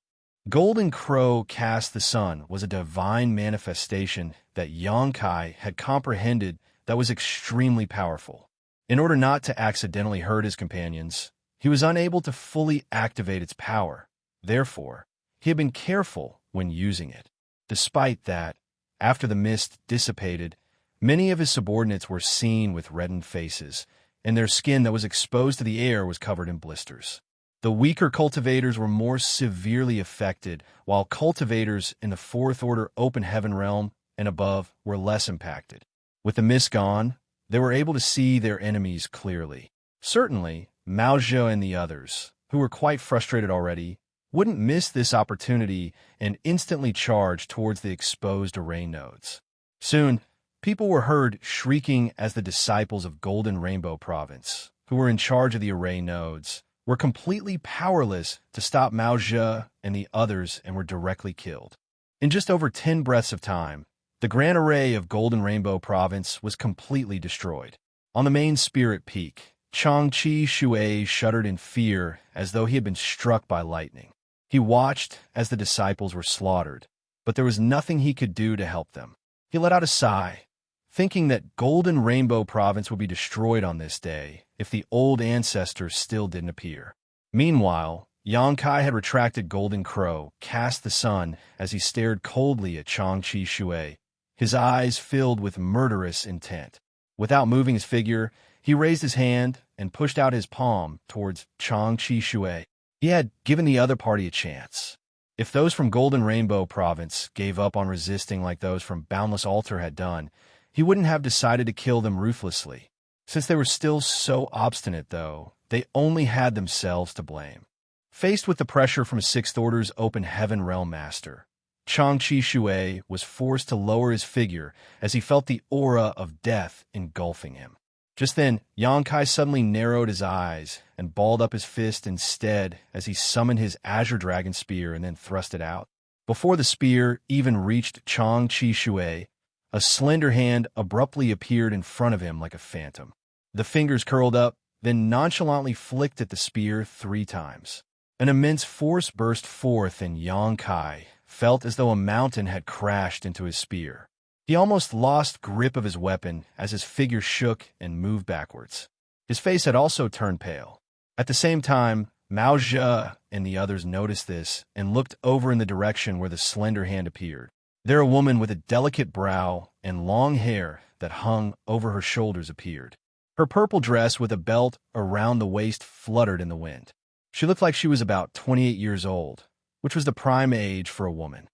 Golden Crow cast the sun was a divine manifestation that Xianxia had comprehended that was extremely powerful. In order not to accidentally hurt his companions, he was unable to fully activate its power. Therefore, he had been careful when using it. Despite that, after the mist dissipated, many of his subordinates were seen with reddened faces, and their skin that was exposed to the air was covered in blisters. The weaker cultivators were more severely affected, while cultivators in the 4th Order Open Heaven Realm and above were less impacted. With the mist gone, they were able to see their enemies clearly. Certainly, Wuxia and the others, who were quite frustrated already, wouldn't miss this opportunity and instantly charge towards the exposed array nodes. Soon, people were heard shrieking as the disciples of Golden Rainbow Province, who were in charge of the array nodes, were completely powerless to stop Wuxia and the others and were directly killed. In just over 10 breaths of time, the grand array of Golden Rainbow Province was completely destroyed. On the main spirit peak, Changqi Shui shuddered in fear as though he had been struck by lightning. He watched as the disciples were slaughtered, but there was nothing he could do to help them. He let out a sigh, thinking that Golden Rainbow Province would be destroyed on this day if the old ancestors still didn't appear. Meanwhile, Xianxia had retracted Golden Crow, cast the sun as he stared coldly at Changqi Shui, his eyes filled with murderous intent. Without moving his figure, he raised his hand and pushed out his palm towards Changqi Shui. He had given the other party a chance. If those from Golden Rainbow Province gave up on resisting like those from Boundless Altar had done, he wouldn't have decided to kill them ruthlessly. Since they were still so obstinate, though, they only had themselves to blame. Faced with the pressure from 6th Order's Open Heaven Realm Master, Changqi Shui was forced to lower his figure as he felt the aura of death engulfing him. Just then, Xianxia suddenly narrowed his eyes and balled up his fist instead as he summoned his Azure Dragon Spear and then thrust it out. Before the spear even reached Changqi Shui, a slender hand abruptly appeared in front of him like a phantom. The fingers curled up, then nonchalantly flicked at the spear 3 times. An immense force burst forth and Xianxia felt as though a mountain had crashed into his spear. He almost lost grip of his weapon as his figure shook and moved backwards. His face had also turned pale. At the same time, Wuxia and the others noticed this and looked over in the direction where the slender hand appeared. There a woman with a delicate brow and long hair that hung over her shoulders appeared. Her purple dress with a belt around the waist fluttered in the wind. She looked like she was about 28 years old, which was the prime age for a woman.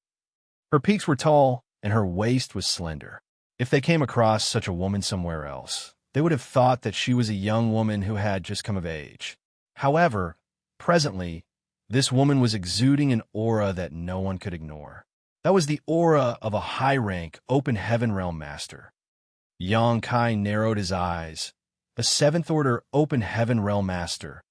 Her peaks were tall, and her waist was slender. If they came across such a woman somewhere else, they would have thought that she was a young woman who had just come of age. However, presently, this woman was exuding an aura that no one could ignore. That was the aura of a high-rank, open heaven realm master. Xianxia narrowed his eyes. A seventh-order open heaven realm master.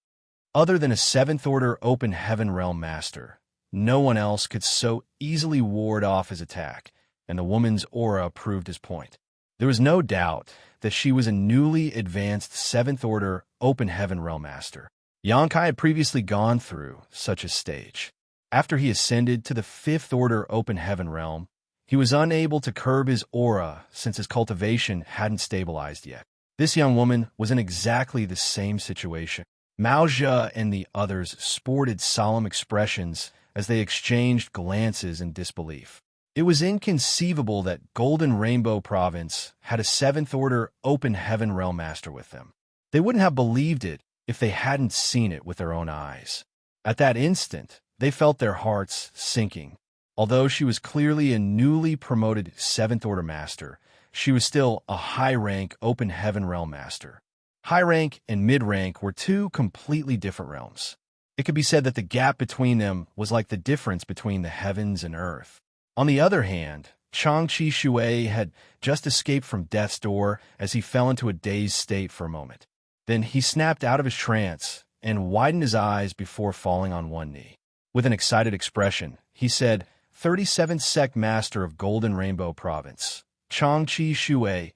Other than a seventh-order open heaven realm master, no one else could so easily ward off his attack, and the woman's aura proved his point. There was no doubt that she was a newly advanced seventh-order open heaven realm master. Xianxia had previously gone through such a stage. After he ascended to the fifth-order open heaven realm, he was unable to curb his aura since his cultivation hadn't stabilized yet. This young woman was in exactly the same situation. Wuxia and the others sported solemn expressions as they exchanged glances in disbelief. It was inconceivable that Golden Rainbow Province had a seventh-order open heaven realm master with them. They wouldn't have believed it if they hadn't seen it with their own eyes. At that instant, they felt their hearts sinking. Although she was clearly a newly promoted seventh-order master, she was still a high-rank open heaven realm master. High rank and mid rank were two completely different realms. It could be said that the gap between them was like the difference between the heavens and earth. On the other hand, Xianxia Shui had just escaped from death's door as he fell into a dazed state for a moment. Then he snapped out of his trance and widened his eyes before falling on one knee. With an excited expression, he said, 37th Sect Master of Golden Rainbow Province, Xianxia Shui,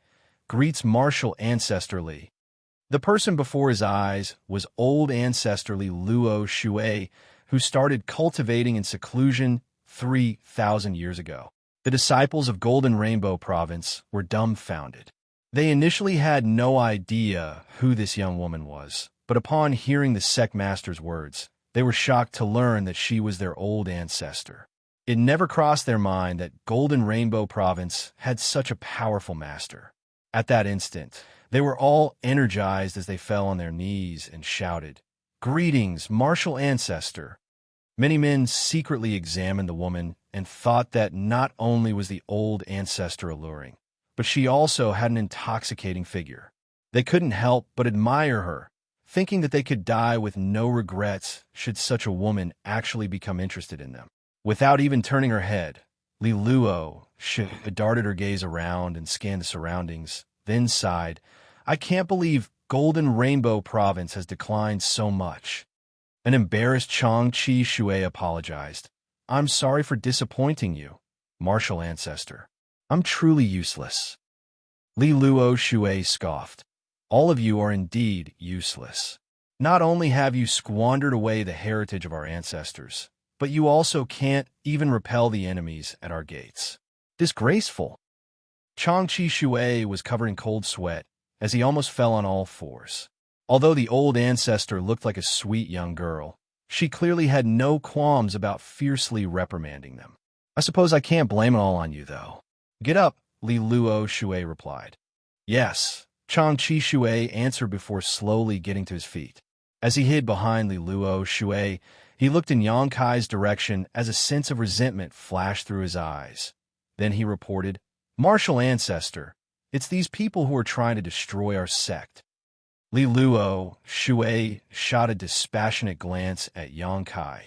greets martial ancestor Li. The person before his eyes was old ancestor Li Luo Shui, who started cultivating in seclusion 3,000 years ago. The disciples of Golden Rainbow Province were dumbfounded. They initially had no idea who this young woman was, but upon hearing the sect master's words, they were shocked to learn that she was their old ancestor. It never crossed their mind that Golden Rainbow Province had such a powerful master. At that instant, they were all energized as they fell on their knees and shouted, "Greetings, martial ancestor." Many men secretly examined the woman and thought that not only was the old ancestor alluring, but she also had an intoxicating figure. They couldn't help but admire her, thinking that they could die with no regrets should such a woman actually become interested in them. Without even turning her head, Li Luo darted her gaze around and scanned the surroundings, then sighed, "I can't believe Golden Rainbow Province has declined so much." An embarrassed Xianxia Shui apologized. "I'm sorry for disappointing you, martial ancestor. I'm truly useless." Li Luo Shui scoffed. "All of you are indeed useless. Not only have you squandered away the heritage of our ancestors, but you also can't even repel the enemies at our gates. Disgraceful." Xianxia Shui was covered in cold sweat as he almost fell on all fours. Although the old ancestor looked like a sweet young girl, she clearly had no qualms about fiercely reprimanding them. "I suppose I can't blame it all on you, though." "Get up," Li Luo Shui replied. "Yes," Xianxia Shui answered before slowly getting to his feet. As he hid behind Li Luo Shui, he looked in Xianxia's direction as a sense of resentment flashed through his eyes. Then he reported, "Martial ancestor, it's these people who are trying to destroy our sect." Li Luo Shui shot a dispassionate glance at Xianxia,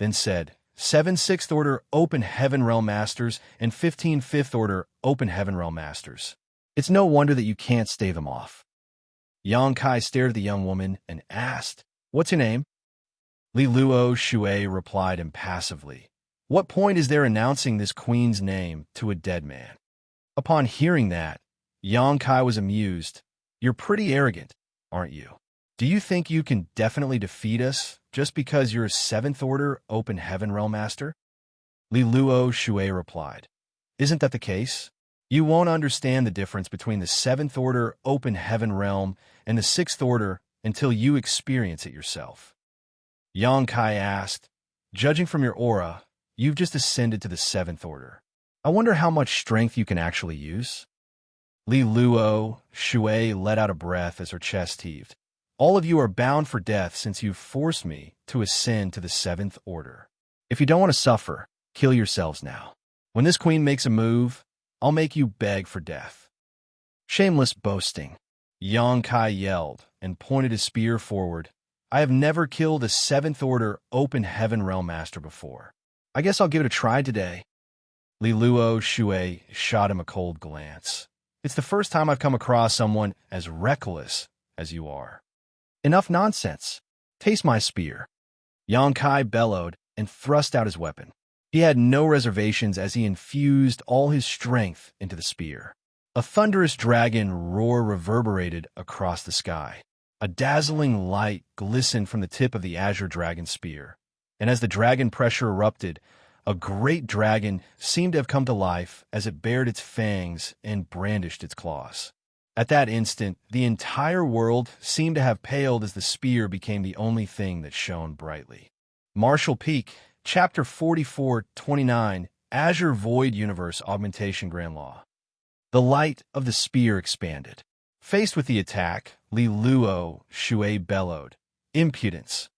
then said, 7 Sixth Order Open Heaven Realm Masters and 15 Fifth Order Open Heaven Realm Masters. It's no wonder that you can't stave them off." Xianxia stared at the young woman and asked, "What's your name?" Li Luo Shui replied impassively, "What point is there announcing this queen's name to a dead man?" Upon hearing that, Xianxia was amused. "You're pretty arrogant, aren't you? Do you think you can definitely defeat us just because you're a 7th Order Open Heaven Realm Master?" Li Luo Shui replied, "Isn't that the case? You won't understand the difference between the 7th Order Open Heaven Realm and the 6th Order until you experience it yourself." Xianxia asked, "Judging from your aura, you've just ascended to the 7th Order. I wonder how much strength you can actually use?" Li Luo Shui let out a breath as her chest heaved. "All of you are bound for death since you've forced me to ascend to the 7th Order. If you don't want to suffer, kill yourselves now. When this queen makes a move, I'll make you beg for death." "Shameless boasting," Xianxia yelled and pointed his spear forward. "I have never killed a 7th Order Open Heaven Realm Master before. I guess I'll give it a try today." Li Luo Shui shot him a cold glance. "It's the first time I've come across someone as reckless as you are." "Enough nonsense. Taste my spear." Xianxia bellowed and thrust out his weapon. He had no reservations as he infused all his strength into the spear. A thunderous dragon roar reverberated across the sky. A dazzling light glistened from the tip of the azure dragon spear, and as the dragon pressure erupted, a great dragon seemed to have come to life as it bared its fangs and brandished its claws. At that instant, the entire world seemed to have paled as the spear became the only thing that shone brightly. Martial Peak, Chapter 44-29, Azure Void Universe Augmentation Grand Law. The light of the spear expanded. Faced with the attack, Li Luo Shui bellowed, "Impudence."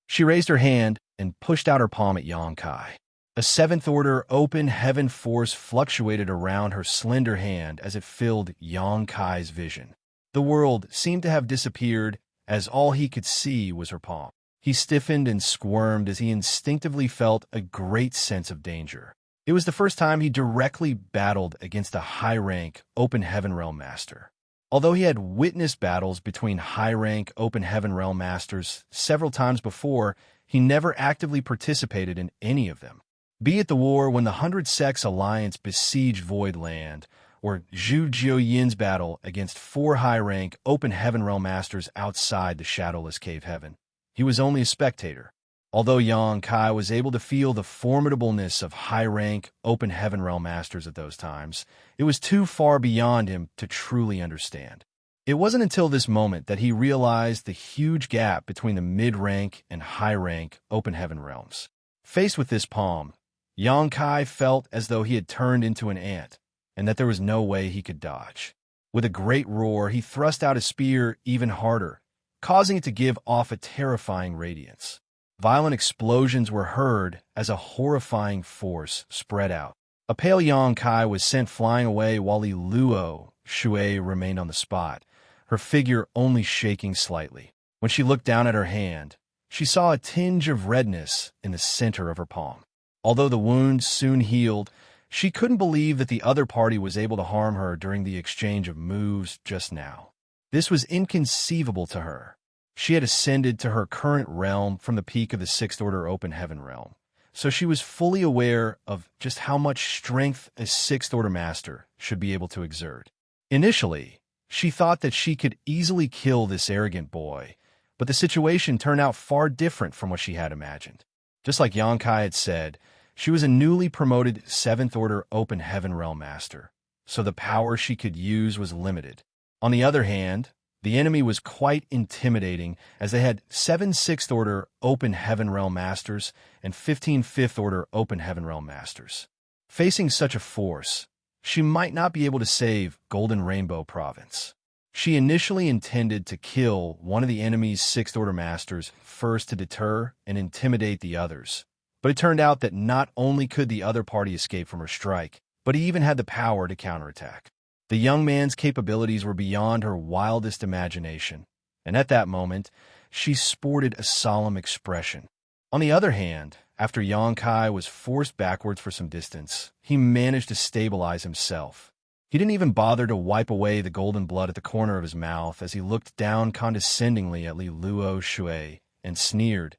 She raised her hand and pushed out her palm at Xianxia. A 7th Order Open Heaven force fluctuated around her slender hand as it filled Xianxia's vision. The world seemed to have disappeared as all he could see was her palm. He stiffened and squirmed as he instinctively felt a great sense of danger. It was the first time he directly battled against a high-rank Open Heaven Realm Master. Although he had witnessed battles between high-rank Open Heaven Realm Masters several times before, he never actively participated in any of them. Be it the war when the 100 Sects Alliance besieged Void Land, or Zhu Jiuyin's battle against 4 high-rank Open Heaven Realm Masters outside the Shadowless Cave Heaven. He was only a spectator. Although Xianxia was able to feel the formidableness of high-rank Open Heaven Realm Masters at those times, it was too far beyond him to truly understand. It wasn't until this moment that he realized the huge gap between the mid-rank and high-rank Open Heaven realms. Faced with this palm, Xianxia felt as though he had turned into an ant, and that there was no way he could dodge. With a great roar, he thrust out his spear even harder, causing it to give off a terrifying radiance. Violent explosions were heard as a horrifying force spread out. A pale Xianxia was sent flying away while Li Luo Shui remained on the spot, her figure only shaking slightly. When she looked down at her hand, she saw a tinge of redness in the center of her palm. Although the wound soon healed, she couldn't believe that the other party was able to harm her during the exchange of moves just now. This was inconceivable to her. She had ascended to her current realm from the peak of the 6th Order Open Heaven realm, so she was fully aware of just how much strength a 6th Order Master should be able to exert. Initially, she thought that she could easily kill this arrogant boy, but the situation turned out far different from what she had imagined. Just like Xianxia had said, she was a newly promoted 7th Order Open Heaven Realm Master, so the power she could use was limited. On the other hand, the enemy was quite intimidating as they had 7 6th Order Open Heaven Realm Masters and 15 5th Order Open Heaven Realm Masters. Facing such a force, she might not be able to save Golden Rainbow Province. She initially intended to kill one of the enemy's 6th Order Masters first to deter and intimidate the others, but it turned out that not only could the other party escape from her strike, but he even had the power to counterattack. The young man's capabilities were beyond her wildest imagination, and at that moment, she sported a solemn expression. On the other hand, after Xianxia was forced backwards for some distance, he managed to stabilize himself. He didn't even bother to wipe away the golden blood at the corner of his mouth as he looked down condescendingly at Li Luo Shui and sneered,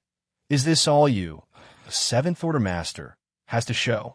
"Is this all you, a 7th Order Master, has to show?"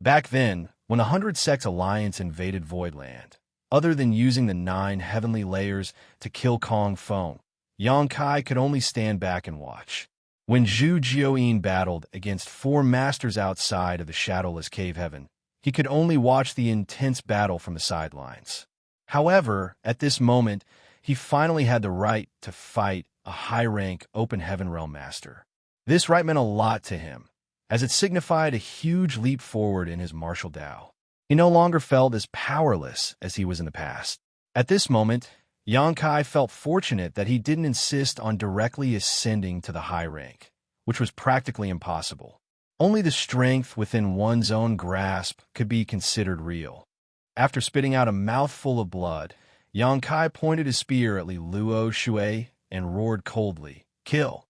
Back then, when the 100 Sects Alliance invaded Voidland, other than using the 9 heavenly layers to kill Kong Feng, Xianxia could only stand back and watch. When Zhu Jiuyin battled against 4 masters outside of the Shadowless Cave Heaven, he could only watch the intense battle from the sidelines. However, at this moment, he finally had the right to fight a high-rank Open Heaven Realm Master. This right meant a lot to him, as it signified a huge leap forward in his martial Tao. He no longer felt as powerless as he was in the past. At this moment, Xianxia felt fortunate that he didn't insist on directly ascending to the high rank, which was practically impossible. Only the strength within one's own grasp could be considered real. After spitting out a mouthful of blood, Yang Kai pointed his spear at Li Luo Shui and roared coldly, "Kill!"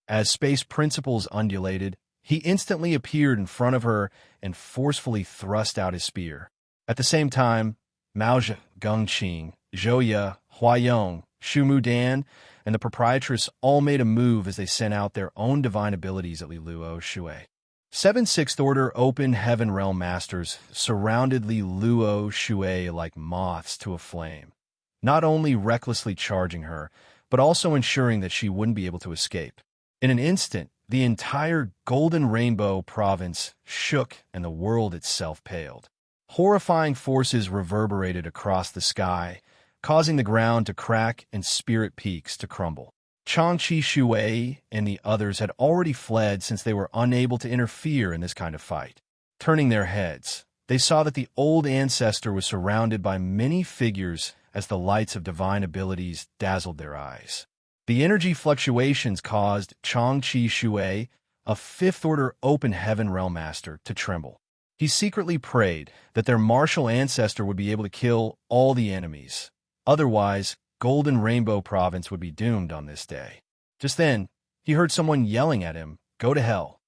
As space principles undulated, he instantly appeared in front of her and forcefully thrust out his spear. At the same time, Maozhe, Gengqing, Zhouye, Huayong, Shumu Dan, and the proprietress all made a move as they sent out their own divine abilities at Li Luo Shui. 7 Sixth Order Open Heaven Realm Masters surrounded Li Luo Shui like moths to a flame, not only recklessly charging her, but also ensuring that she wouldn't be able to escape. In an instant, the entire Golden Rainbow province shook and the world itself paled. Horrifying forces reverberated across the sky, causing the ground to crack and spirit peaks to crumble. Xianxia Shui and the others had already fled since they were unable to interfere in this kind of fight. Turning their heads, they saw that the old ancestor was surrounded by many figures as the lights of divine abilities dazzled their eyes. The energy fluctuations caused Xianxia Shui, a fifth-order open heaven realm master, to tremble. He secretly prayed that their martial ancestor would be able to kill all the enemies. Otherwise, Golden Rainbow Province would be doomed on this day. Just then, he heard someone yelling at him, "Go to hell."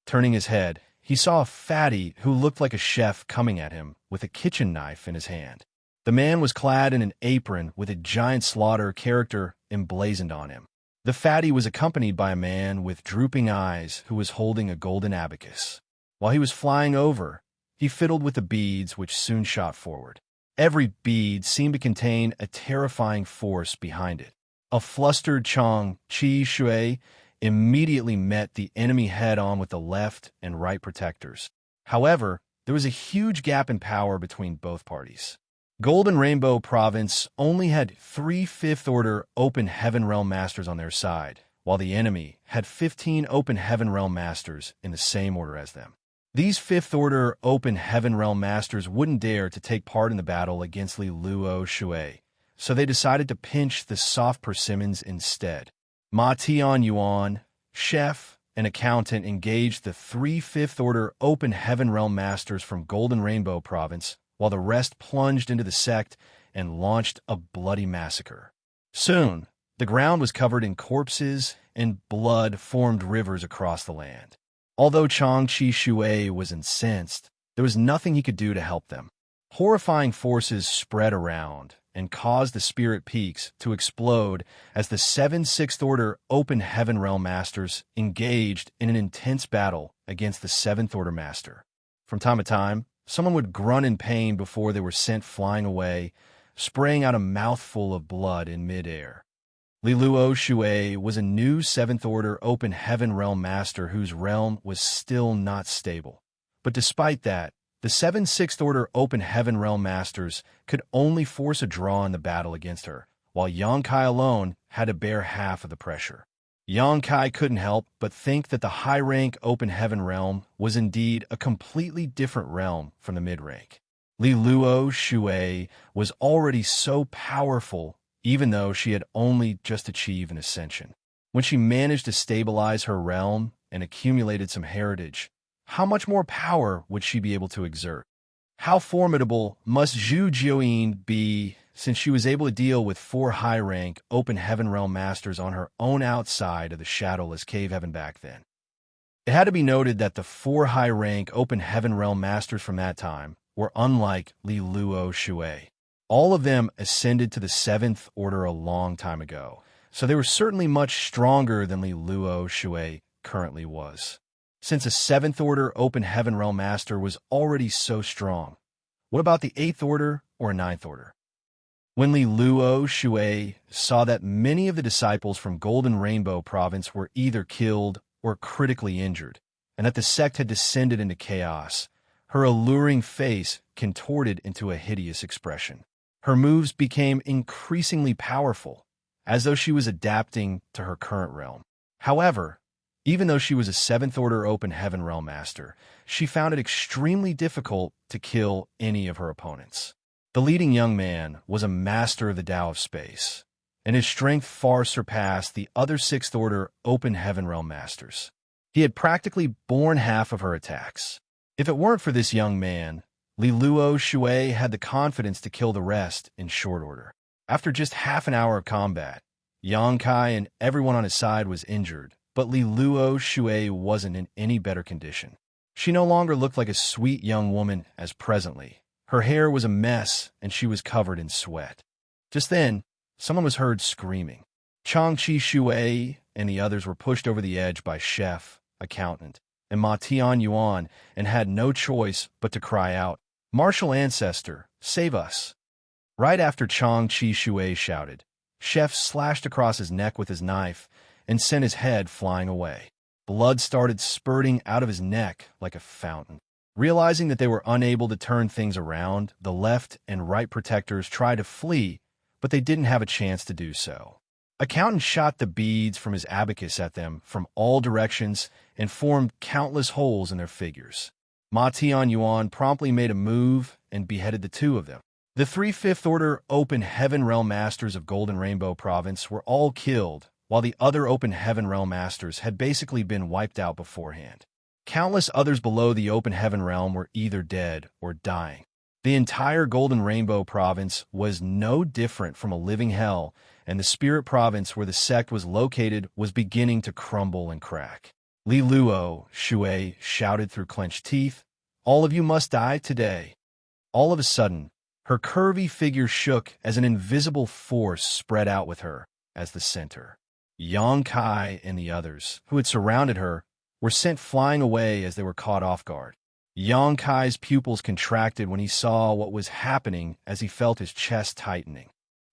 Turning his head, he saw a fatty who looked like a chef coming at him with a kitchen knife in his hand. The man was clad in an apron with a giant slaughter character emblazoned on him. The fatty was accompanied by a man with drooping eyes who was holding a golden abacus. While he was flying over, he fiddled with the beads which soon shot forward. Every bead seemed to contain a terrifying force behind it. A flustered Xianxia Shui immediately met the enemy head-on with the left and right protectors. However, there was a huge gap in power between both parties. Golden Rainbow Province only had 3 fifth-order Open Heaven Realm Masters on their side, while the enemy had 15 Open Heaven Realm Masters in the same order as them. These fifth-order Open Heaven Realm Masters wouldn't dare to take part in the battle against Li Luo Shui, so they decided to pinch the soft persimmons instead. Ma Tian Yuan, chef and accountant, engaged the 3 fifth-order Open Heaven Realm Masters from Golden Rainbow Province, while the rest plunged into the sect and launched a bloody massacre. Soon, the ground was covered in corpses and blood formed rivers across the land. Although Xianxia Shui was incensed, there was nothing he could do to help them. Horrifying forces spread around and caused the spirit peaks to explode as the 7 Sixth Order Open Heaven Realm Masters engaged in an intense battle against the 7th Order Master. From time to time, someone would grunt in pain before they were sent flying away, spraying out a mouthful of blood in midair. Li Luo Shui was a new 7th Order Open Heaven Realm Master whose realm was still not stable. But despite that, the 7 Sixth Order Open Heaven Realm Masters could only force a draw in the battle against her, while Yang Kai alone had to bear half of the pressure. Yang Kai couldn't help but think that the high-rank Open Heaven Realm was indeed a completely different realm from the mid-rank. Li Luo Shui was already so powerful even though she had only just achieved an ascension. When she managed to stabilize her realm and accumulated some heritage, how much more power would she be able to exert? How formidable must Zhu Jiuyin be, since she was able to deal with 4 high-rank Open Heaven Realm Masters on her own outside of the shadowless cave heaven back then? It had to be noted that the 4 high-rank Open Heaven Realm Masters from that time were unlike Li Luo Shui. All of them ascended to the 7th Order a long time ago, so they were certainly much stronger than Li Luo Shui currently was. Since a 7th Order Open Heaven Realm Master was already so strong, what about the 8th Order or 9th Order? When Li Luo Shui saw that many of the disciples from Golden Rainbow Province were either killed or critically injured, and that the sect had descended into chaos, her alluring face contorted into a hideous expression. Her moves became increasingly powerful, as though she was adapting to her current realm. However, even though she was a 7th Order Open Heaven Realm Master, she found it extremely difficult to kill any of her opponents. The leading young man was a master of the Tao of Space, and his strength far surpassed the other 6th Order Open Heaven Realm Masters. He had practically borne half of her attacks. If it weren't for this young man, Li Luo Shui had the confidence to kill the rest in short order. After just half an hour of combat, Xianxia and everyone on his side was injured, but Li Luo Shui wasn't in any better condition. She no longer looked like a sweet young woman as presently. Her hair was a mess, and she was covered in sweat. Just then, someone was heard screaming. Changqi Shui and the others were pushed over the edge by chef, accountant, and Ma Tianyuan and had no choice but to cry out, "Martial ancestor, save us!" Right after Changqi Shui shouted, Chef slashed across his neck with his knife and sent his head flying away. Blood started spurting out of his neck like a fountain. Realizing that they were unable to turn things around, the left and right protectors tried to flee, but they didn't have a chance to do so. Accountant shot the beads from his abacus at them from all directions and formed countless holes in their figures. Ma Tianyuan promptly made a move and beheaded the two of them. The 3 Fifth-Order Open Heaven Realm Masters of Golden Rainbow Province were all killed, while the other Open Heaven Realm Masters had basically been wiped out beforehand. Countless others below the Open Heaven Realm were either dead or dying. The entire Golden Rainbow Province was no different from a living hell, and the Spirit Province where the sect was located was beginning to crumble and crack. Li Luo Shui shouted through clenched teeth, "All of you must die today." All of a sudden, her curvy figure shook as an invisible force spread out with her as the center. Xianxia and the others, who had surrounded her, were sent flying away as they were caught off guard. Xianxia's pupils contracted when he saw what was happening as he felt his chest tightening.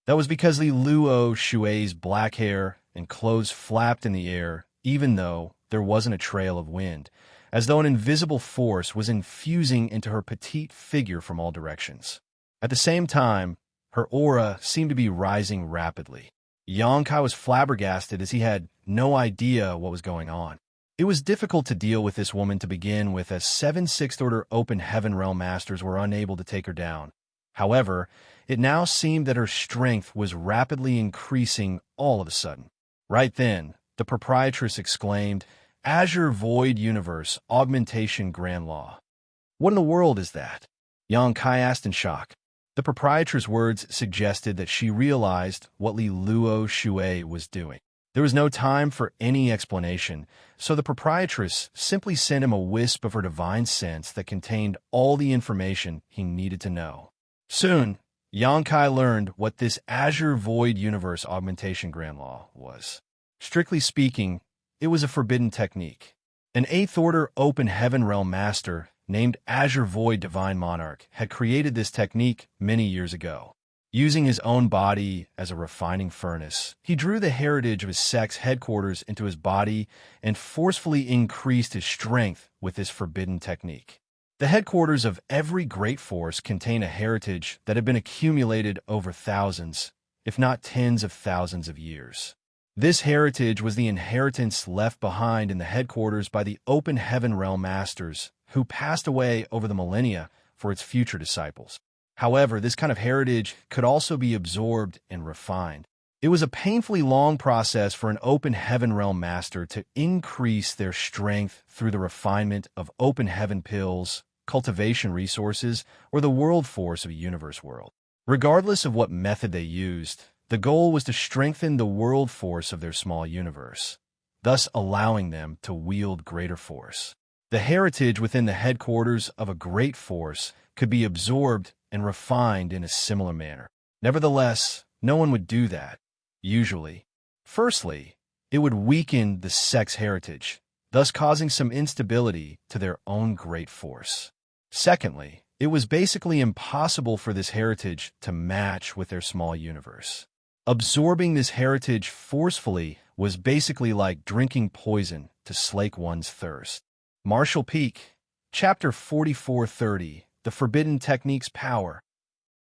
That was because Li Luo Shui's black hair and clothes flapped in the air, even though there wasn't a trail of wind, as though an invisible force was infusing into her petite figure from all directions. At the same time, her aura seemed to be rising rapidly. Xianxia was flabbergasted as he had no idea what was going on. It was difficult to deal with this woman to begin with, as 7 Sixth-Order Open Heaven Realm Masters were unable to take her down. However, it now seemed that her strength was rapidly increasing all of a sudden. Right then, the proprietress exclaimed, "Azure Void Universe Augmentation Grand Law." "What in the world is that?" Xianxia asked in shock. The proprietress' words suggested that she realized what Li Luo Shui was doing. There was no time for any explanation, so the proprietress simply sent him a wisp of her divine sense that contained all the information he needed to know. Soon, Xianxia learned what this Azure Void Universe Augmentation Grand Law was. Strictly speaking, it was a forbidden technique. An 8th Order Open Heaven Realm Master named Azure Void Divine Monarch had created this technique many years ago. Using his own body as a refining furnace, he drew the heritage of his sect's headquarters into his body and forcefully increased his strength with this forbidden technique. The headquarters of every great force contain a heritage that had been accumulated over thousands, if not tens of thousands of years. This heritage was the inheritance left behind in the headquarters by the Open Heaven Realm Masters, who passed away over the millennia for its future disciples. However, this kind of heritage could also be absorbed and refined. It was a painfully long process for an Open Heaven Realm Master to increase their strength through the refinement of Open Heaven pills, cultivation resources, or the world force of a universe world. Regardless of what method they used, the goal was to strengthen the world force of their small universe, thus allowing them to wield greater force. The heritage within the headquarters of a great force could be absorbed and refined in a similar manner. Nevertheless, no one would do that, usually. Firstly, it would weaken the sect's heritage, thus causing some instability to their own great force. Secondly, it was basically impossible for this heritage to match with their small universe. Absorbing this heritage forcefully was basically like drinking poison to slake one's thirst. Martial Peak, Chapter 4430, The Forbidden Technique's Power.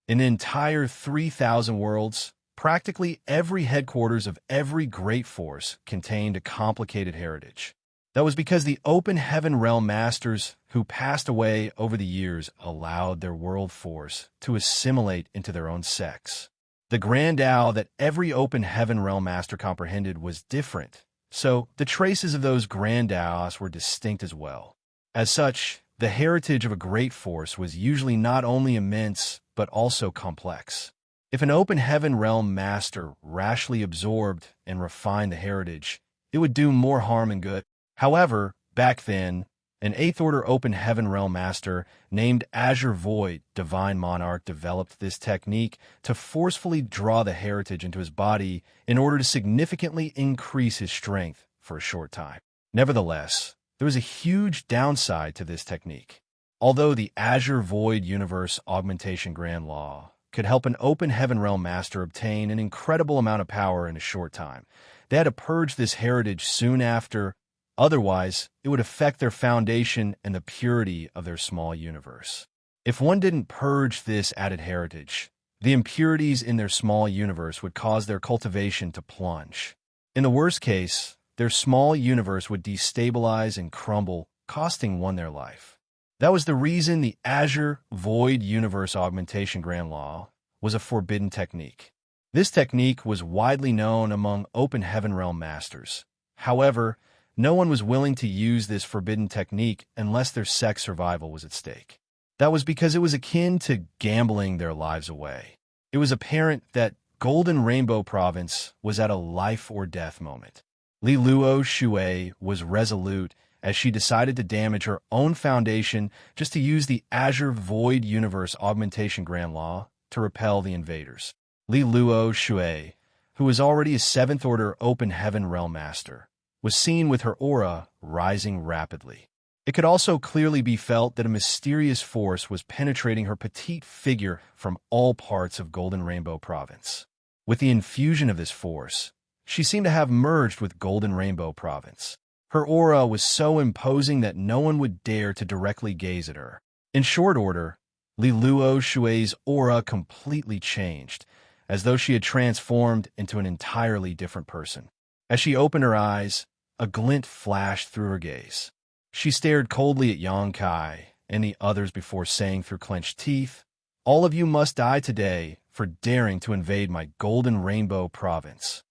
In the entire 3,000 worlds, practically every headquarters of every great force contained a complicated heritage. That was because the Open Heaven Realm Masters who passed away over the years allowed their world force to assimilate into their own sects. The Grand Tao that every Open Heaven Realm Master comprehended was different, so the traces of those Grand Taos were distinct as well. As such, the heritage of a great force was usually not only immense, but also complex. If an open heaven realm master rashly absorbed and refined the heritage, it would do more harm than good. However, back then, an 8th Order Open Heaven Realm Master named Azure Void Divine Monarch developed this technique to forcefully draw the heritage into his body in order to significantly increase his strength for a short time. Nevertheless, there was a huge downside to this technique. Although the Azure Void Universe Augmentation Grand Law could help an Open Heaven Realm Master obtain an incredible amount of power in a short time, they had to purge this heritage soon after. Otherwise, it would affect their foundation and the purity of their small universe. If one didn't purge this added heritage, the impurities in their small universe would cause their cultivation to plunge. In the worst case, their small universe would destabilize and crumble, costing one their life. That was the reason the Azure Void Universe Augmentation Grand Law was a forbidden technique. This technique was widely known among Open Heaven Realm Masters. However, no one was willing to use this forbidden technique unless their sex survival was at stake. That was because it was akin to gambling their lives away. It was apparent that Golden Rainbow Province was at a life-or-death moment. Li Luo Shui was resolute as she decided to damage her own foundation just to use the Azure Void Universe Augmentation Grand Law to repel the invaders. Li Luo Shui, who was already a 7th Order Open Heaven Realm Master, was seen with her aura rising rapidly. It could also clearly be felt that a mysterious force was penetrating her petite figure from all parts of Golden Rainbow Province. With the infusion of this force, she seemed to have merged with Golden Rainbow Province. Her aura was so imposing that no one would dare to directly gaze at her. In short order, Li Luo Shui's aura completely changed, as though she had transformed into an entirely different person. As she opened her eyes, a glint flashed through her gaze. She stared coldly at Xianxia and the others before saying through clenched teeth, "All of you must die today for daring to invade my Golden Rainbow Province."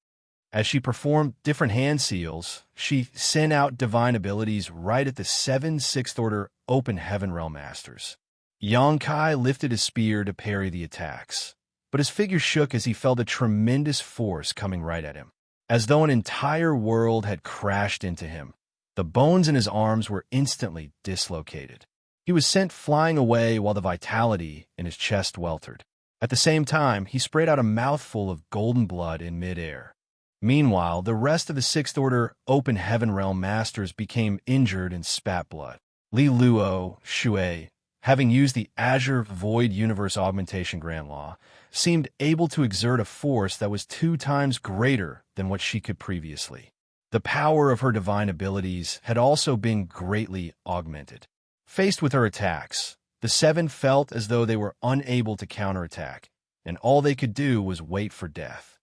As she performed different hand seals, she sent out divine abilities right at the 7 6th Order Open Heaven Realm Masters. Xianxia lifted his spear to parry the attacks, but his figure shook as he felt a tremendous force coming right at him. As though an entire world had crashed into him, the bones in his arms were instantly dislocated. He was sent flying away while the vitality in his chest weltered. At the same time, he sprayed out a mouthful of golden blood in midair. Meanwhile, the rest of the 6th Order Open Heaven Realm Masters became injured and spat blood. Li Luo Shui, having used the Azure Void Universe Augmentation Grand Law, seemed able to exert a force that was 2 times greater than what she could previously. The power of her divine abilities had also been greatly augmented. Faced with her attacks, the 7 felt as though they were unable to counterattack, and all they could do was wait for death.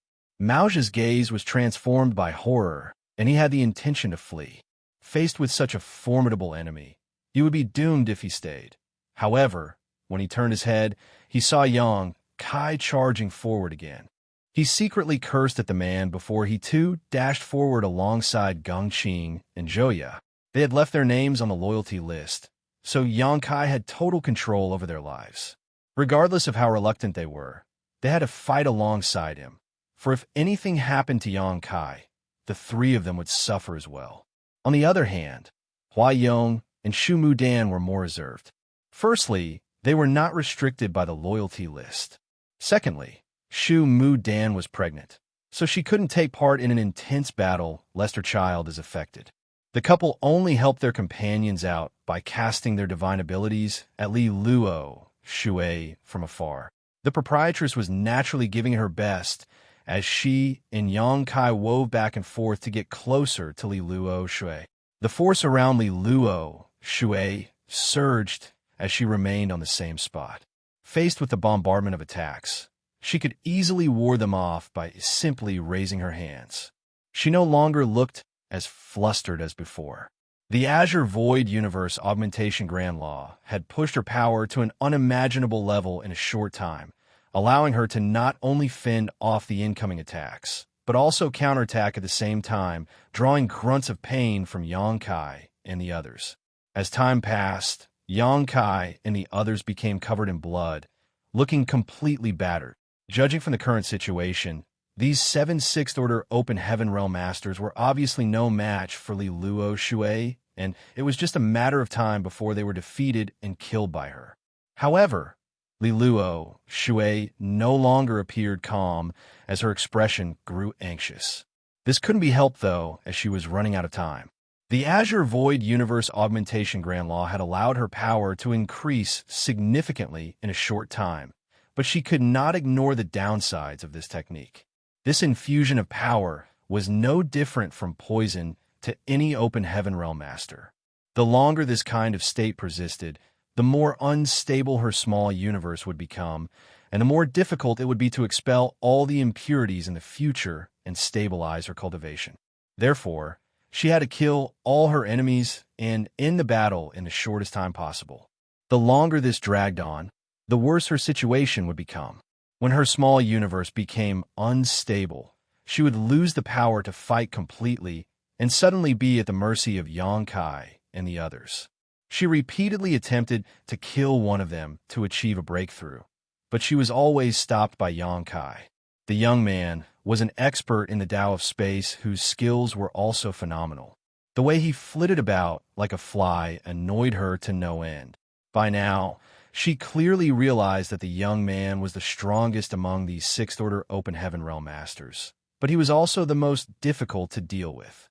Mao's gaze was transformed by horror, and he had the intention to flee. Faced with such a formidable enemy, he would be doomed if he stayed. However, when he turned his head, he saw Xianxia charging forward again. He secretly cursed at the man before he too dashed forward alongside Gongqing and Zhouya. They had left their names on the loyalty list, so Xianxia had total control over their lives. Regardless of how reluctant they were, they had to fight alongside him, for if anything happened to Xianxia, the 3 of them would suffer as well. On the other hand, Hua Yong and Shu Mudan were more reserved. Firstly, they were not restricted by the loyalty list. Secondly, Shu Mudan was pregnant, so she couldn't take part in an intense battle lest her child is affected. The couple only helped their companions out by casting their divine abilities at Li Luo Shui from afar. The proprietress was naturally giving her best as she and Xianxia wove back and forth to get closer to Li Luo Shui. The force around Li Luo Shui surged as she remained on the same spot. Faced with the bombardment of attacks, she could easily ward them off by simply raising her hands. She no longer looked as flustered as before. The Azure Void Universe Augmentation Grand Law had pushed her power to an unimaginable level in a short time, allowing her to not only fend off the incoming attacks, but also counterattack at the same time, drawing grunts of pain from Xianxia and the others. As time passed, Yang Kai and the others became covered in blood, looking completely battered. Judging from the current situation, these 7 Sixth-Order Open Heaven Realm Masters were obviously no match for Li Luo Shui, and it was just a matter of time before they were defeated and killed by her. However, Li Luo Shui no longer appeared calm as her expression grew anxious. This couldn't be helped, though, as she was running out of time. The Azure Void Universe Augmentation Grand Law had allowed her power to increase significantly in a short time, but she could not ignore the downsides of this technique. This infusion of power was no different from poison to any Open Heaven Realm Master. The longer this kind of state persisted, the more unstable her small universe would become, and the more difficult it would be to expel all the impurities in the future and stabilize her cultivation. Therefore, she had to kill all her enemies and end the battle in the shortest time possible. The longer this dragged on, the worse her situation would become. When her small universe became unstable, she would lose the power to fight completely and suddenly be at the mercy of Yang Kai and the others. She repeatedly attempted to kill one of them to achieve a breakthrough, but she was always stopped by Yang Kai. The young man was an expert in the Tao of space whose skills were also phenomenal. The way he flitted about like a fly annoyed her to no end. By now, she clearly realized that the young man was the strongest among these Sixth-Order Open Heaven Realm Masters, but he was also the most difficult to deal with.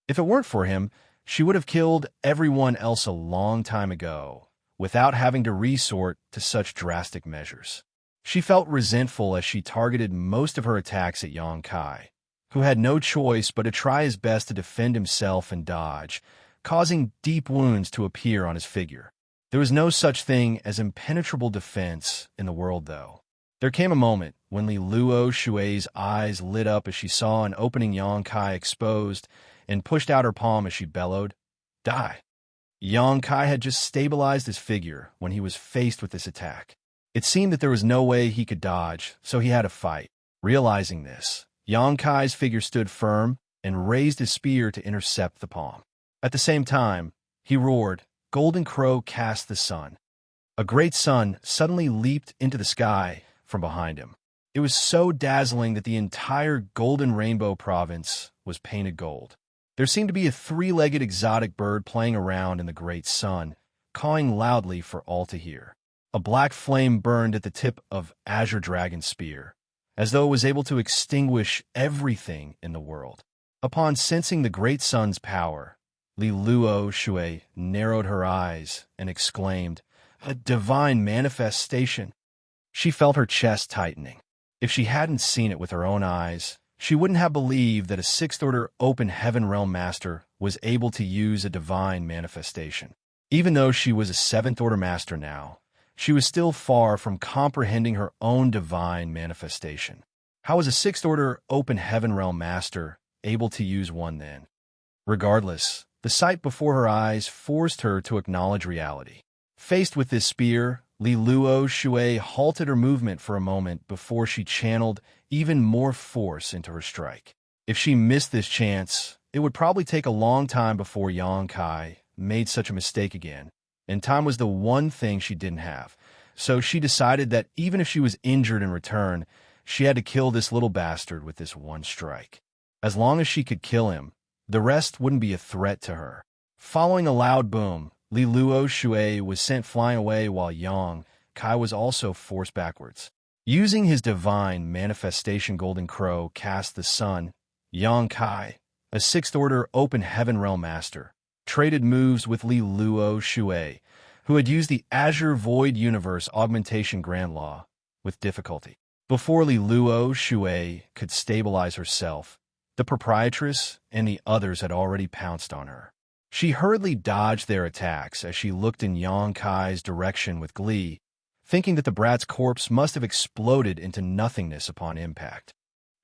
If it weren't for him, she would have killed everyone else a long time ago, without having to resort to such drastic measures. She felt resentful as she targeted most of her attacks at Yang Kai, who had no choice but to try his best to defend himself and dodge, causing deep wounds to appear on his figure. There was no such thing as impenetrable defense in the world, though. There came a moment when Li Luo Shui's eyes lit up as she saw an opening Yang Kai exposed and pushed out her palm as she bellowed, "Die!" Yang Kai had just stabilized his figure when he was faced with this attack. It seemed that there was no way he could dodge, so he had to fight. Realizing this, Yang Kai's figure stood firm and raised his spear to intercept the palm. At the same time, he roared, "Golden Crow, cast the sun." A great sun suddenly leaped into the sky from behind him. It was so dazzling that the entire Golden Rainbow province was painted gold. There seemed to be a 3-legged exotic bird playing around in the great sun, cawing loudly for all to hear. A black flame burned at the tip of Azure Dragon's spear, as though it was able to extinguish everything in the world. Upon sensing the great sun's power, Li Luo Shui narrowed her eyes and exclaimed, "A divine manifestation!" She felt her chest tightening. If she hadn't seen it with her own eyes, she wouldn't have believed that a Sixth-Order Open Heaven Realm Master was able to use a divine manifestation. Even though she was a Seventh-Order Master now, she was still far from comprehending her own divine manifestation. How was a Sixth-Order Open Heaven Realm Master able to use one then? Regardless, the sight before her eyes forced her to acknowledge reality. Faced with this spear, Li Luo Shui halted her movement for a moment before she channeled even more force into her strike. If she missed this chance, it would probably take a long time before Yang Kai made such a mistake again, and time was the one thing she didn't have. So she decided that even if she was injured in return, she had to kill this little bastard with this one strike. As long as she could kill him, the rest wouldn't be a threat to her. Following a loud boom, Li Luo Shui was sent flying away while Yang Kai was also forced backwards. Using his divine manifestation Golden Crow cast the sun, Yang Kai, a Sixth-Order Open Heaven Realm Master, traded moves with Li Luo Shui, who had used the Azure Void Universe Augmentation Grand Law with difficulty. Before Li Luo Shui could stabilize herself, the proprietress and the others had already pounced on her. She hurriedly dodged their attacks as she looked in Yang Kai's direction with glee, thinking that the brat's corpse must have exploded into nothingness upon impact.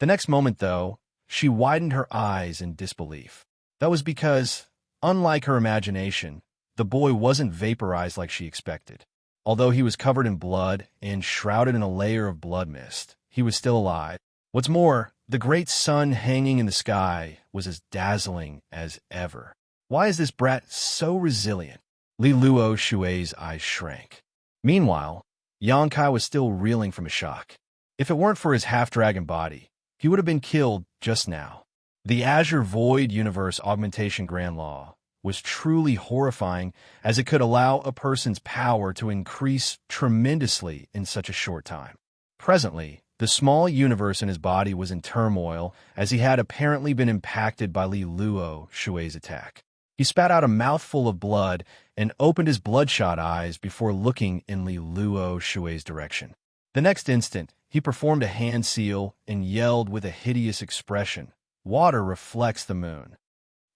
The next moment, though, she widened her eyes in disbelief. That was because, unlike her imagination, the boy wasn't vaporized like she expected. Although he was covered in blood and shrouded in a layer of blood mist, he was still alive. What's more, the great sun hanging in the sky was as dazzling as ever. Why is this brat so resilient? Li Luo Shui's eyes shrank. Meanwhile, Xianxia was still reeling from a shock. If it weren't for his half-dragon body, he would have been killed just now. The Azure Void Universe Augmentation Grand Law was truly horrifying, as it could allow a person's power to increase tremendously in such a short time. Presently, the small universe in his body was in turmoil, as he had apparently been impacted by Li Luo Shui's attack. He spat out a mouthful of blood and opened his bloodshot eyes before looking in Li Luo Shui's direction. The next instant, he performed a hand seal and yelled with a hideous expression, "Water reflects the moon."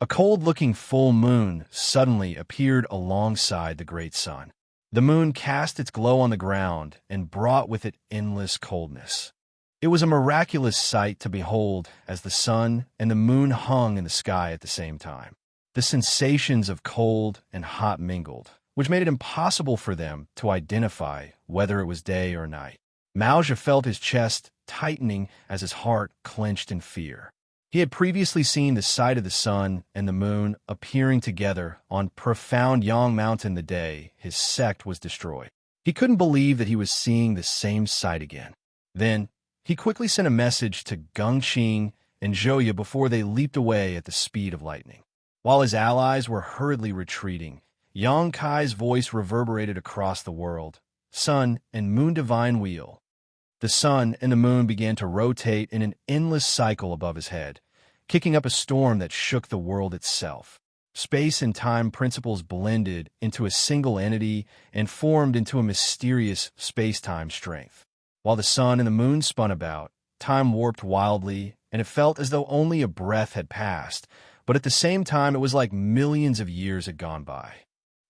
A cold-looking full moon suddenly appeared alongside the great sun. The moon cast its glow on the ground and brought with it endless coldness. It was a miraculous sight to behold as the sun and the moon hung in the sky at the same time. The sensations of cold and hot mingled, which made it impossible for them to identify whether it was day or night. Maoja felt his chest tightening as his heart clenched in fear. He had previously seen the sight of the sun and the moon appearing together on profound Yang Mountain the day his sect was destroyed. He couldn't believe that he was seeing the same sight again. Then, he quickly sent a message to Gengqing and Zhouya before they leaped away at the speed of lightning. While his allies were hurriedly retreating, Yang Kai's voice reverberated across the world. Sun and Moon Divine Wheel. The sun and the moon began to rotate in an endless cycle above his head, kicking up a storm that shook the world itself. Space and time principles blended into a single entity and formed into a mysterious space-time strength. While the sun and the moon spun about, time warped wildly, and it felt as though only a breath had passed, but at the same time it was like millions of years had gone by.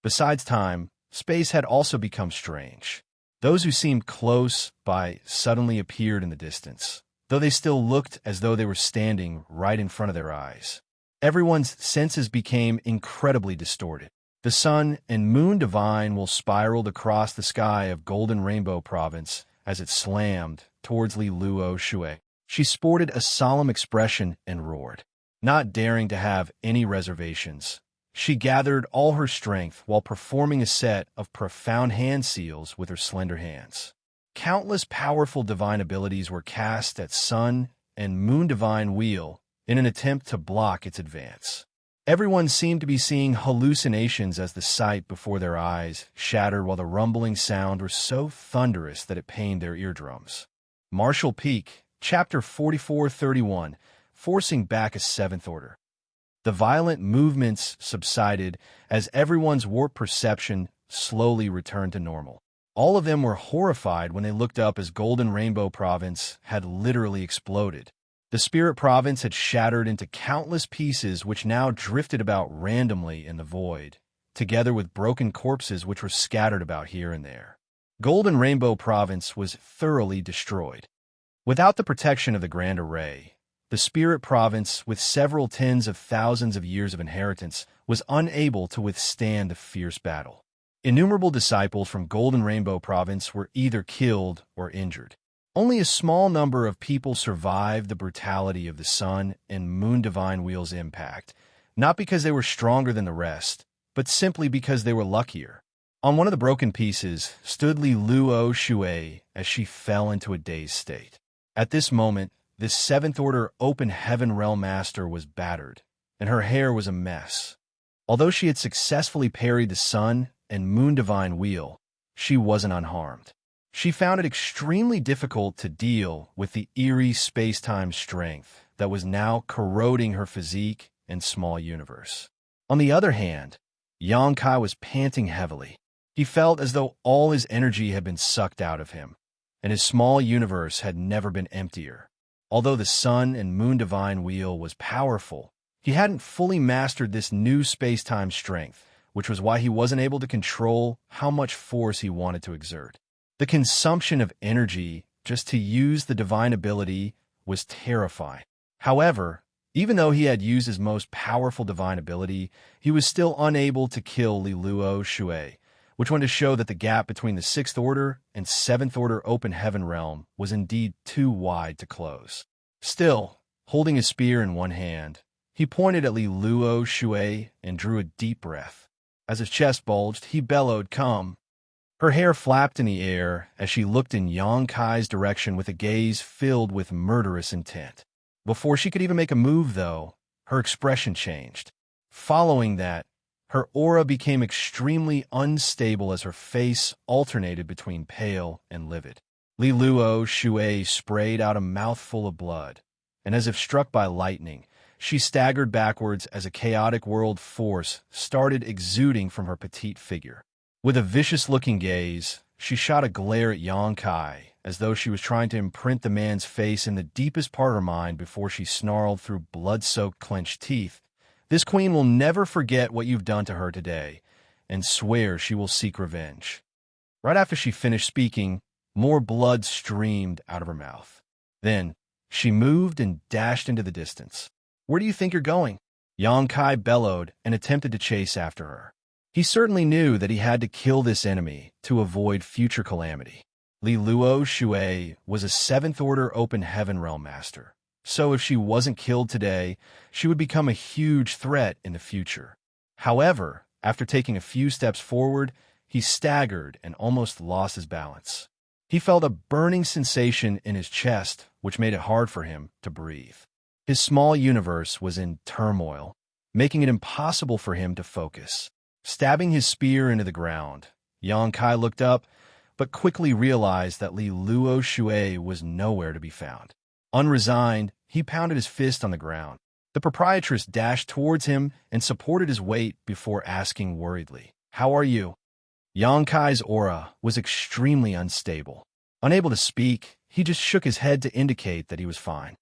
Besides time, space had also become strange. Those who seemed close by suddenly appeared in the distance, though they still looked as though they were standing right in front of their eyes. Everyone's senses became incredibly distorted. The sun and moon divine will spiraled across the sky of Golden Rainbow Province as it slammed towards Li Luo Shui. She sported a solemn expression and roared. Not daring to have any reservations, she gathered all her strength while performing a set of profound hand seals with her slender hands. Countless powerful divine abilities were cast at Sun and Moon Divine Wheel in an attempt to block its advance. Everyone seemed to be seeing hallucinations as the sight before their eyes shattered while the rumbling sound was so thunderous that it pained their eardrums. Martial Peak, Chapter 4431, Forcing Back a Seventh Order. The violent movements subsided as everyone's warped perception slowly returned to normal. All of them were horrified when they looked up as Golden Rainbow Province had literally exploded. The Spirit Province had shattered into countless pieces which now drifted about randomly in the void, together with broken corpses which were scattered about here and there. Golden Rainbow Province was thoroughly destroyed. Without the protection of the Grand Array, the Spirit Province, with several tens of thousands of years of inheritance, was unable to withstand the fierce battle. Innumerable disciples from Golden Rainbow Province were either killed or injured. Only a small number of people survived the brutality of the Sun and Moon Divine Wheel's impact, not because they were stronger than the rest, but simply because they were luckier. On one of the broken pieces stood Li Luo Shui as she fell into a dazed state. At this moment, this Seventh Order Open Heaven Realm Master was battered, and her hair was a mess. Although she had successfully parried the Sun and Moon Divine Wheel, she wasn't unharmed. She found it extremely difficult to deal with the eerie space-time strength that was now corroding her physique and small universe. On the other hand, Yang Kai was panting heavily. He felt as though all his energy had been sucked out of him, and his small universe had never been emptier. Although the Sun and Moon Divine Wheel was powerful, he hadn't fully mastered this new space-time strength, which was why he wasn't able to control how much force he wanted to exert. The consumption of energy just to use the divine ability was terrifying. However, even though he had used his most powerful divine ability, he was still unable to kill Li Luo Shui, which went to show that the gap between the Sixth Order and Seventh Order Open Heaven Realm was indeed too wide to close. Still, holding his spear in one hand, he pointed at Li Luo Shui and drew a deep breath. As his chest bulged, he bellowed, "Come." Her hair flapped in the air as she looked in Yang Kai's direction with a gaze filled with murderous intent. Before she could even make a move, though, her expression changed. Following that, her aura became extremely unstable as her face alternated between pale and livid. Li Luo Shui sprayed out a mouthful of blood, and as if struck by lightning, she staggered backwards as a chaotic world force started exuding from her petite figure. With a vicious-looking gaze, she shot a glare at Yang Kai, as though she was trying to imprint the man's face in the deepest part of her mind before she snarled through blood-soaked clenched teeth, "This queen will never forget what you've done to her today, and swears she will seek revenge." Right after she finished speaking, more blood streamed out of her mouth. Then, she moved and dashed into the distance. "Where do you think you're going?" Yang Kai bellowed and attempted to chase after her. He certainly knew that he had to kill this enemy to avoid future calamity. Li Luo Shui was a 7th Order Open Heaven Realm Master, so if she wasn't killed today, she would become a huge threat in the future. However, after taking a few steps forward, he staggered and almost lost his balance. He felt a burning sensation in his chest, which made it hard for him to breathe. His small universe was in turmoil, making it impossible for him to focus. Stabbing his spear into the ground, Yang Kai looked up, but quickly realized that Li Luo Shui was nowhere to be found. Unresigned, he pounded his fist on the ground. The proprietress dashed towards him and supported his weight before asking worriedly, "How are you?" Yang Kai's aura was extremely unstable. Unable to speak, he just shook his head to indicate that he was fine.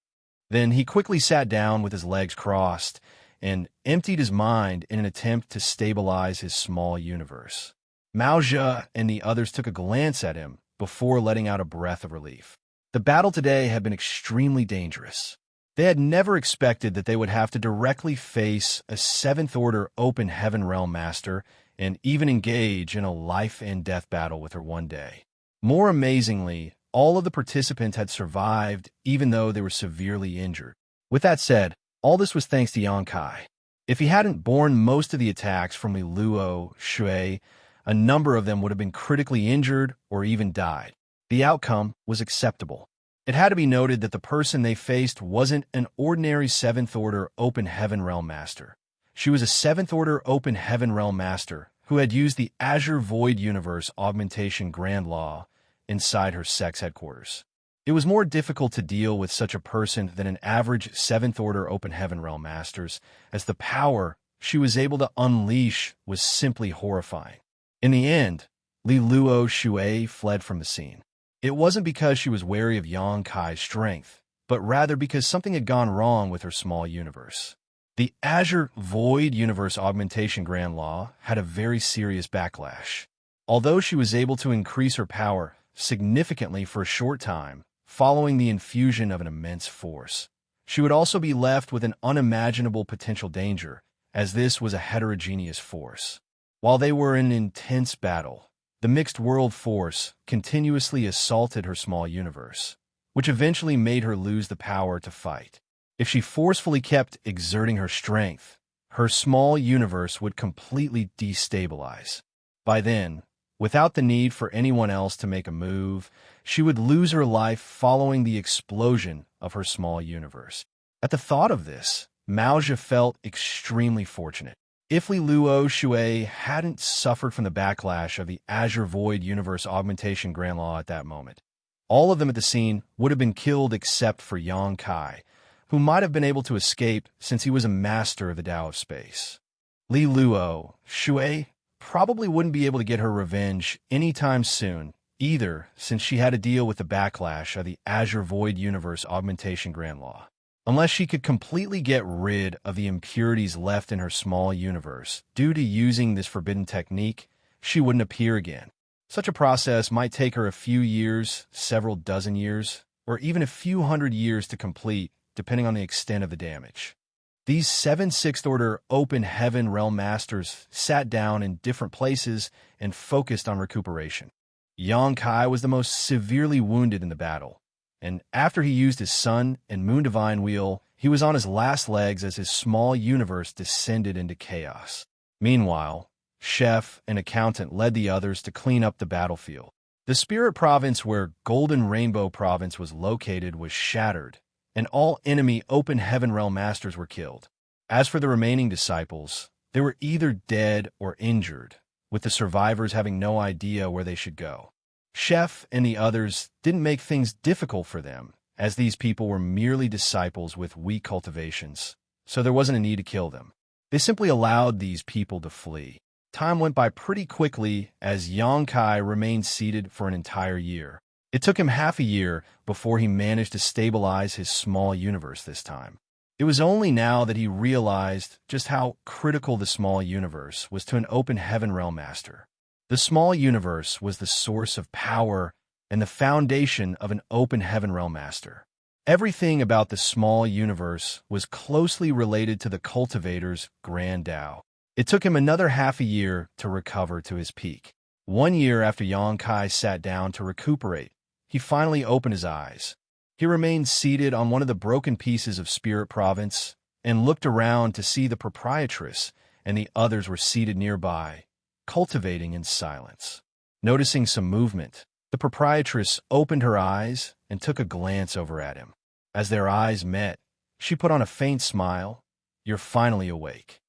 Then he quickly sat down with his legs crossed and emptied his mind in an attempt to stabilize his small universe. Mao Zhe and the others took a glance at him before letting out a breath of relief. The battle today had been extremely dangerous. They had never expected that they would have to directly face a 7th Order Open Heaven Realm Master and even engage in a life-and-death battle with her one day. More amazingly, all of the participants had survived even though they were severely injured. With that said, all this was thanks to Yang Kai. If he hadn't borne most of the attacks from Li Luo Shui, a number of them would have been critically injured or even died. The outcome was acceptable. It had to be noted that the person they faced wasn't an ordinary 7th Order Open Heaven Realm Master. She was a 7th Order Open Heaven Realm Master who had used the Azure Void Universe Augmentation Grand Law inside her sex headquarters. It was more difficult to deal with such a person than an average 7th Order Open Heaven Realm Masters, as the power she was able to unleash was simply horrifying. In the end, Li Luo Shui fled from the scene. It wasn't because she was wary of Yang Kai's strength, but rather because something had gone wrong with her small universe. The Azure Void Universe Augmentation Grand Law had a very serious backlash. Although she was able to increase her power significantly for a short time, following the infusion of an immense force, she would also be left with an unimaginable potential danger, as this was a heterogeneous force. While they were in an intense battle, the mixed world force continuously assaulted her small universe, which eventually made her lose the power to fight. If she forcefully kept exerting her strength, her small universe would completely destabilize. By then, without the need for anyone else to make a move, she would lose her life following the explosion of her small universe. At the thought of this, Mao Zhe felt extremely fortunate. If Li Luo Shui hadn't suffered from the backlash of the Azure Void Universe Augmentation Grand Law at that moment, all of them at the scene would have been killed except for Yang Kai, who might have been able to escape since he was a master of the Tao of Space. Li Luo Shui probably wouldn't be able to get her revenge anytime soon, either, since she had to deal with the backlash of the Azure Void Universe Augmentation Grand Law. Unless she could completely get rid of the impurities left in her small universe due to using this forbidden technique, she wouldn't appear again. Such a process might take her a few years, several dozen years, or even a few hundred years to complete, depending on the extent of the damage. These 7 6th Order Open Heaven Realm Masters sat down in different places and focused on recuperation. Yang Kai was the most severely wounded in the battle, and after he used his Sun and Moon Divine Wheel, he was on his last legs as his small universe descended into chaos. Meanwhile, chef, and accountant led the others to clean up the battlefield. The spirit province where Golden Rainbow Province was located was shattered, and all enemy open heaven realm masters were killed. As for the remaining disciples, they were either dead or injured, with the survivors having no idea where they should go. Chef and the others didn't make things difficult for them, as these people were merely disciples with weak cultivations, so there wasn't a need to kill them. They simply allowed these people to flee. Time went by pretty quickly as Xianxia remained seated for an entire year. It took him half a year before he managed to stabilize his small universe this time. It was only now that he realized just how critical the small universe was to an open heaven realm master. The small universe was the source of power and the foundation of an open heaven realm master. Everything about the small universe was closely related to the cultivators' grand Tao. It took him another half a year to recover to his peak. 1 year after Xianxia sat down to recuperate, he finally opened his eyes. He remained seated on one of the broken pieces of Spirit Province and looked around to see the proprietress and the others were seated nearby, cultivating in silence. Noticing some movement, the proprietress opened her eyes and took a glance over at him. As their eyes met, she put on a faint smile. "You're finally awake."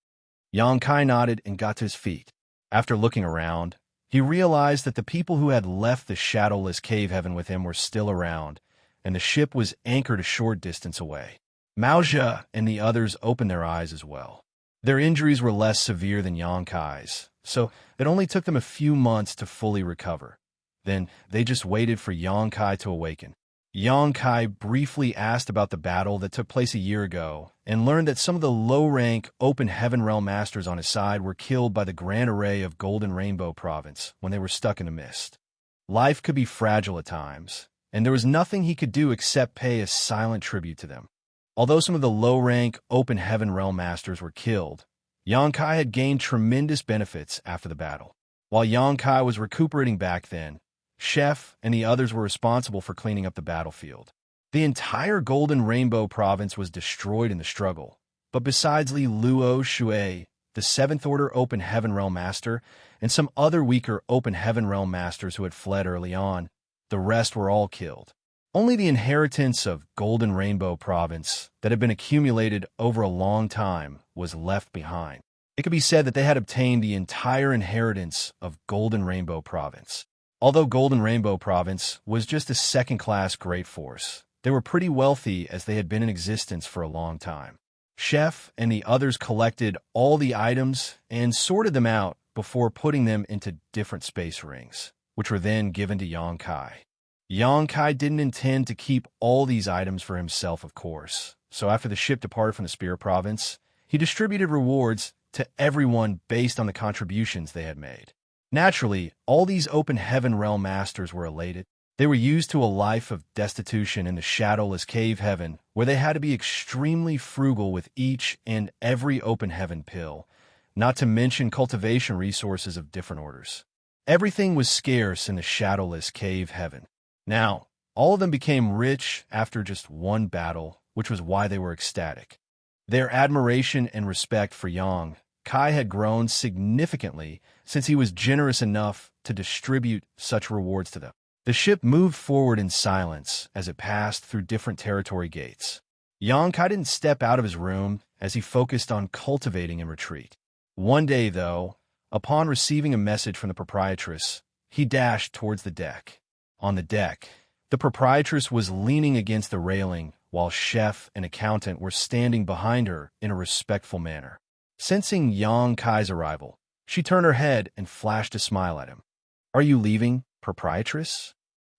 Xianxia nodded and got to his feet. After looking around, he realized that the people who had left the shadowless cave heaven with him were still around, and the ship was anchored a short distance away. Wuxia and the others opened their eyes as well. Their injuries were less severe than Xianxia's, so it only took them a few months to fully recover. Then they just waited for Xianxia to awaken. Xianxia briefly asked about the battle that took place a year ago and learned that some of the low-rank open heaven realm masters on his side were killed by the grand array of Golden Rainbow Province when they were stuck in a mist. Life could be fragile at times, and there was nothing he could do except pay a silent tribute to them. Although some of the low-rank open heaven realm masters were killed, Xianxia had gained tremendous benefits after the battle. While Xianxia was recuperating back then, Chef and the others were responsible for cleaning up the battlefield. The entire Golden Rainbow Province was destroyed in the struggle, but besides Li Luo Shui, the 7th Order Open Heaven Realm Master, and some other weaker Open Heaven Realm Masters who had fled early on, the rest were all killed. Only the inheritance of Golden Rainbow Province that had been accumulated over a long time was left behind. It could be said that they had obtained the entire inheritance of Golden Rainbow Province. Although Golden Rainbow Province was just a second-class great force, they were pretty wealthy as they had been in existence for a long time. Chef and the others collected all the items and sorted them out before putting them into different space rings, which were then given to Xianxia. Xianxia didn't intend to keep all these items for himself, of course, so after the ship departed from the Spirit Province, he distributed rewards to everyone based on the contributions they had made. Naturally, all these open heaven realm masters were elated. They were used to a life of destitution in the shadowless cave heaven, where they had to be extremely frugal with each and every open heaven pill, not to mention cultivation resources of different orders. Everything was scarce in the shadowless cave heaven. Now, all of them became rich after just one battle, which was why they were ecstatic. Their admiration and respect for Xianxia had grown significantly since he was generous enough to distribute such rewards to them. The ship moved forward in silence as it passed through different territory gates. Xianxia didn't step out of his room as he focused on cultivating in retreat. One day, though, upon receiving a message from the proprietress, he dashed towards the deck. On the deck, the proprietress was leaning against the railing while chef and accountant were standing behind her in a respectful manner. Sensing Xianxia's arrival, she turned her head and flashed a smile at him. "Are you leaving, proprietress?"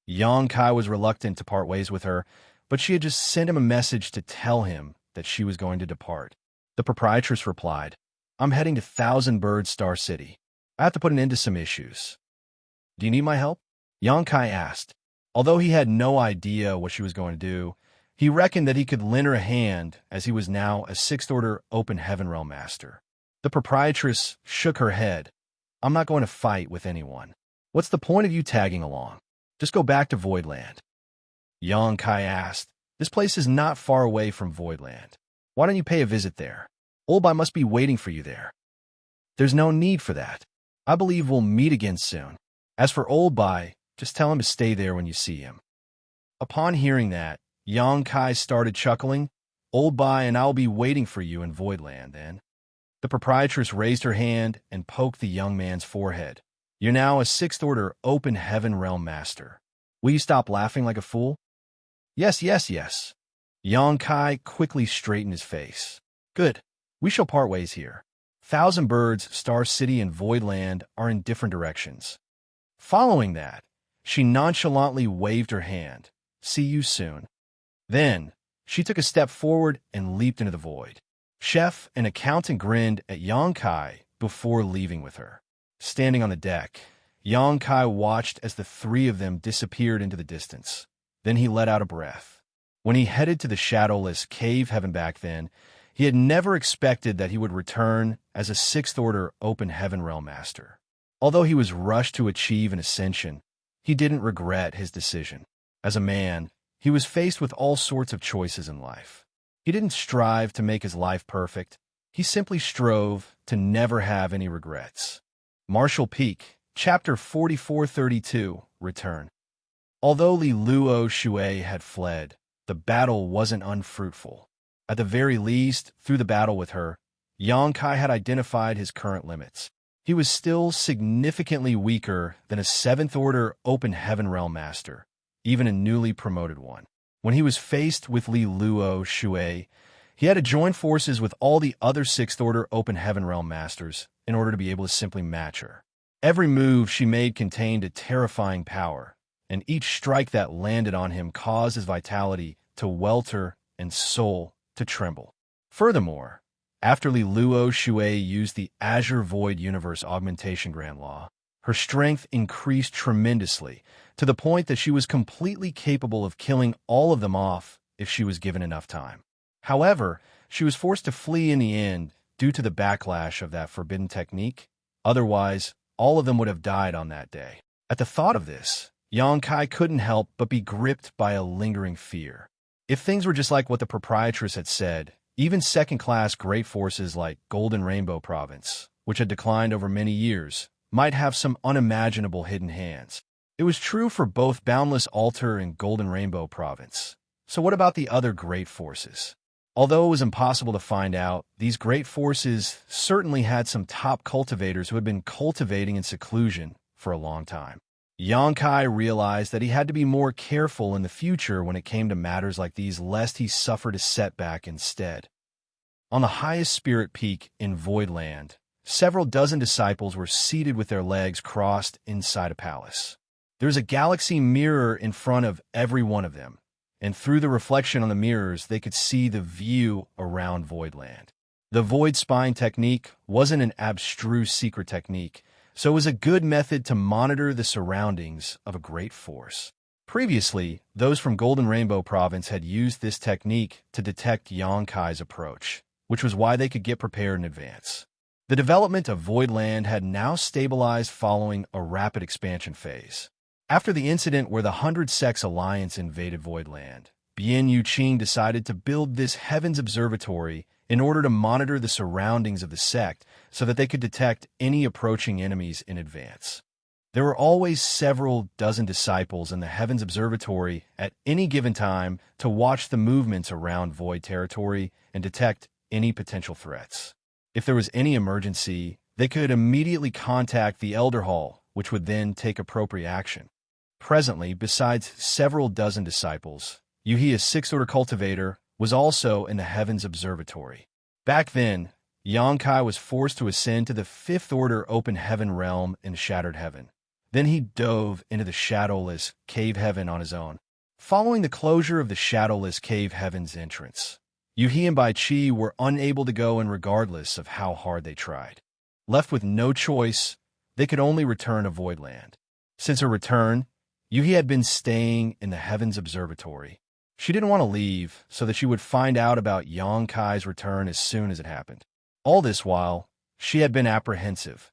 Xianxia was reluctant to part ways with her, but she had just sent him a message to tell him that she was going to depart. The proprietress replied, "I'm heading to Thousand Bird Star City. I have to put an end to some issues. Do you need my help?" Xianxia asked. Although he had no idea what she was going to do, he reckoned that he could lend her a hand as he was now a 6th Order Open Heaven Realm Master. The proprietress shook her head. "I'm not going to fight with anyone. What's the point of you tagging along? Just go back to Voidland." Xianxia asked, "This place is not far away from Voidland. Why don't you pay a visit there? Olbai must be waiting for you there." "There's no need for that. I believe we'll meet again soon. As for Old Bai, just tell him to stay there when you see him." Upon hearing that, Yang Kai started chuckling. "Old Bai and I'll be waiting for you in Voidland then." The proprietress raised her hand and poked the young man's forehead. "You're now a sixth order open heaven realm master. Will you stop laughing like a fool?" "Yes, yes, yes." Yang Kai quickly straightened his face. "Good. We shall part ways here. Thousand Birds, Star City, and Voidland are in different directions." Following that, she nonchalantly waved her hand. "See you soon." Then, she took a step forward and leaped into the void. Chef and accountant grinned at Yang Kai before leaving with her. Standing on the deck, Yang Kai watched as the three of them disappeared into the distance. Then he let out a breath. When he headed to the shadowless cave heaven back then, he had never expected that he would return as a sixth order open heaven realm master. Although he was rushed to achieve an ascension, he didn't regret his decision. As a man, he was faced with all sorts of choices in life. He didn't strive to make his life perfect. He simply strove to never have any regrets. Martial Peak, Chapter 4432, Return. Although Li Luo Shui had fled, the battle wasn't unfruitful. At the very least, through the battle with her, Yang Kai had identified his current limits. He was still significantly weaker than a seventh order open heaven realm master, even a newly promoted one. When he was faced with Li Luo Shui, he had to join forces with all the other sixth order open heaven realm masters in order to be able to simply match her. Every move she made contained a terrifying power, and each strike that landed on him caused his vitality to welter and soul to tremble. Furthermore, after Li Luo Shui used the Azure Void Universe Augmentation Grand Law, her strength increased tremendously, to the point that she was completely capable of killing all of them off if she was given enough time. However, she was forced to flee in the end due to the backlash of that forbidden technique. Otherwise, all of them would have died on that day. At the thought of this, Yang Kai couldn't help but be gripped by a lingering fear. If things were just like what the proprietress had said, even second-class great forces like Golden Rainbow Province, which had declined over many years, might have some unimaginable hidden hands. It was true for both Boundless Altar and Golden Rainbow Province. So what about the other great forces? Although it was impossible to find out, these great forces certainly had some top cultivators who had been cultivating in seclusion for a long time. Yang Kai realized that he had to be more careful in the future when it came to matters like these, lest he suffered a setback instead. On the highest spirit peak in Voidland, several dozen disciples were seated with their legs crossed inside a palace. There's a galaxy mirror in front of every one of them, and through the reflection on the mirrors, they could see the view around Voidland. The Void Spine technique wasn't an abstruse secret technique, so it was a good method to monitor the surroundings of a great force. Previously, those from Golden Rainbow Province had used this technique to detect Yang Kai's approach, which was why they could get prepared in advance. The development of Voidland had now stabilized following a rapid expansion phase. After the incident where the 100 Sects Alliance invaded Voidland, Bian Yuqing decided to build this Heavens Observatory in order to monitor the surroundings of the sect so that they could detect any approaching enemies in advance. There were always several dozen disciples in the Heavens Observatory at any given time to watch the movements around Void territory and detect any potential threats. If there was any emergency, they could immediately contact the Elder Hall, which would then take appropriate action. Presently, besides several dozen disciples, Yuhi, a sixth order cultivator, was also in the Heavens Observatory. Back then, Yang Kai was forced to ascend to the fifth order open heaven realm in Shattered Heaven. Then he dove into the shadowless cave heaven on his own. Following the closure of the shadowless cave heaven's entrance, Yuhi and Bai Qi were unable to go in regardless of how hard they tried. Left with no choice, they could only return to Voidland. Since her return, Yuhi had been staying in the Heavens Observatory. She didn't want to leave so that she would find out about Yang Kai's return as soon as it happened. All this while, she had been apprehensive.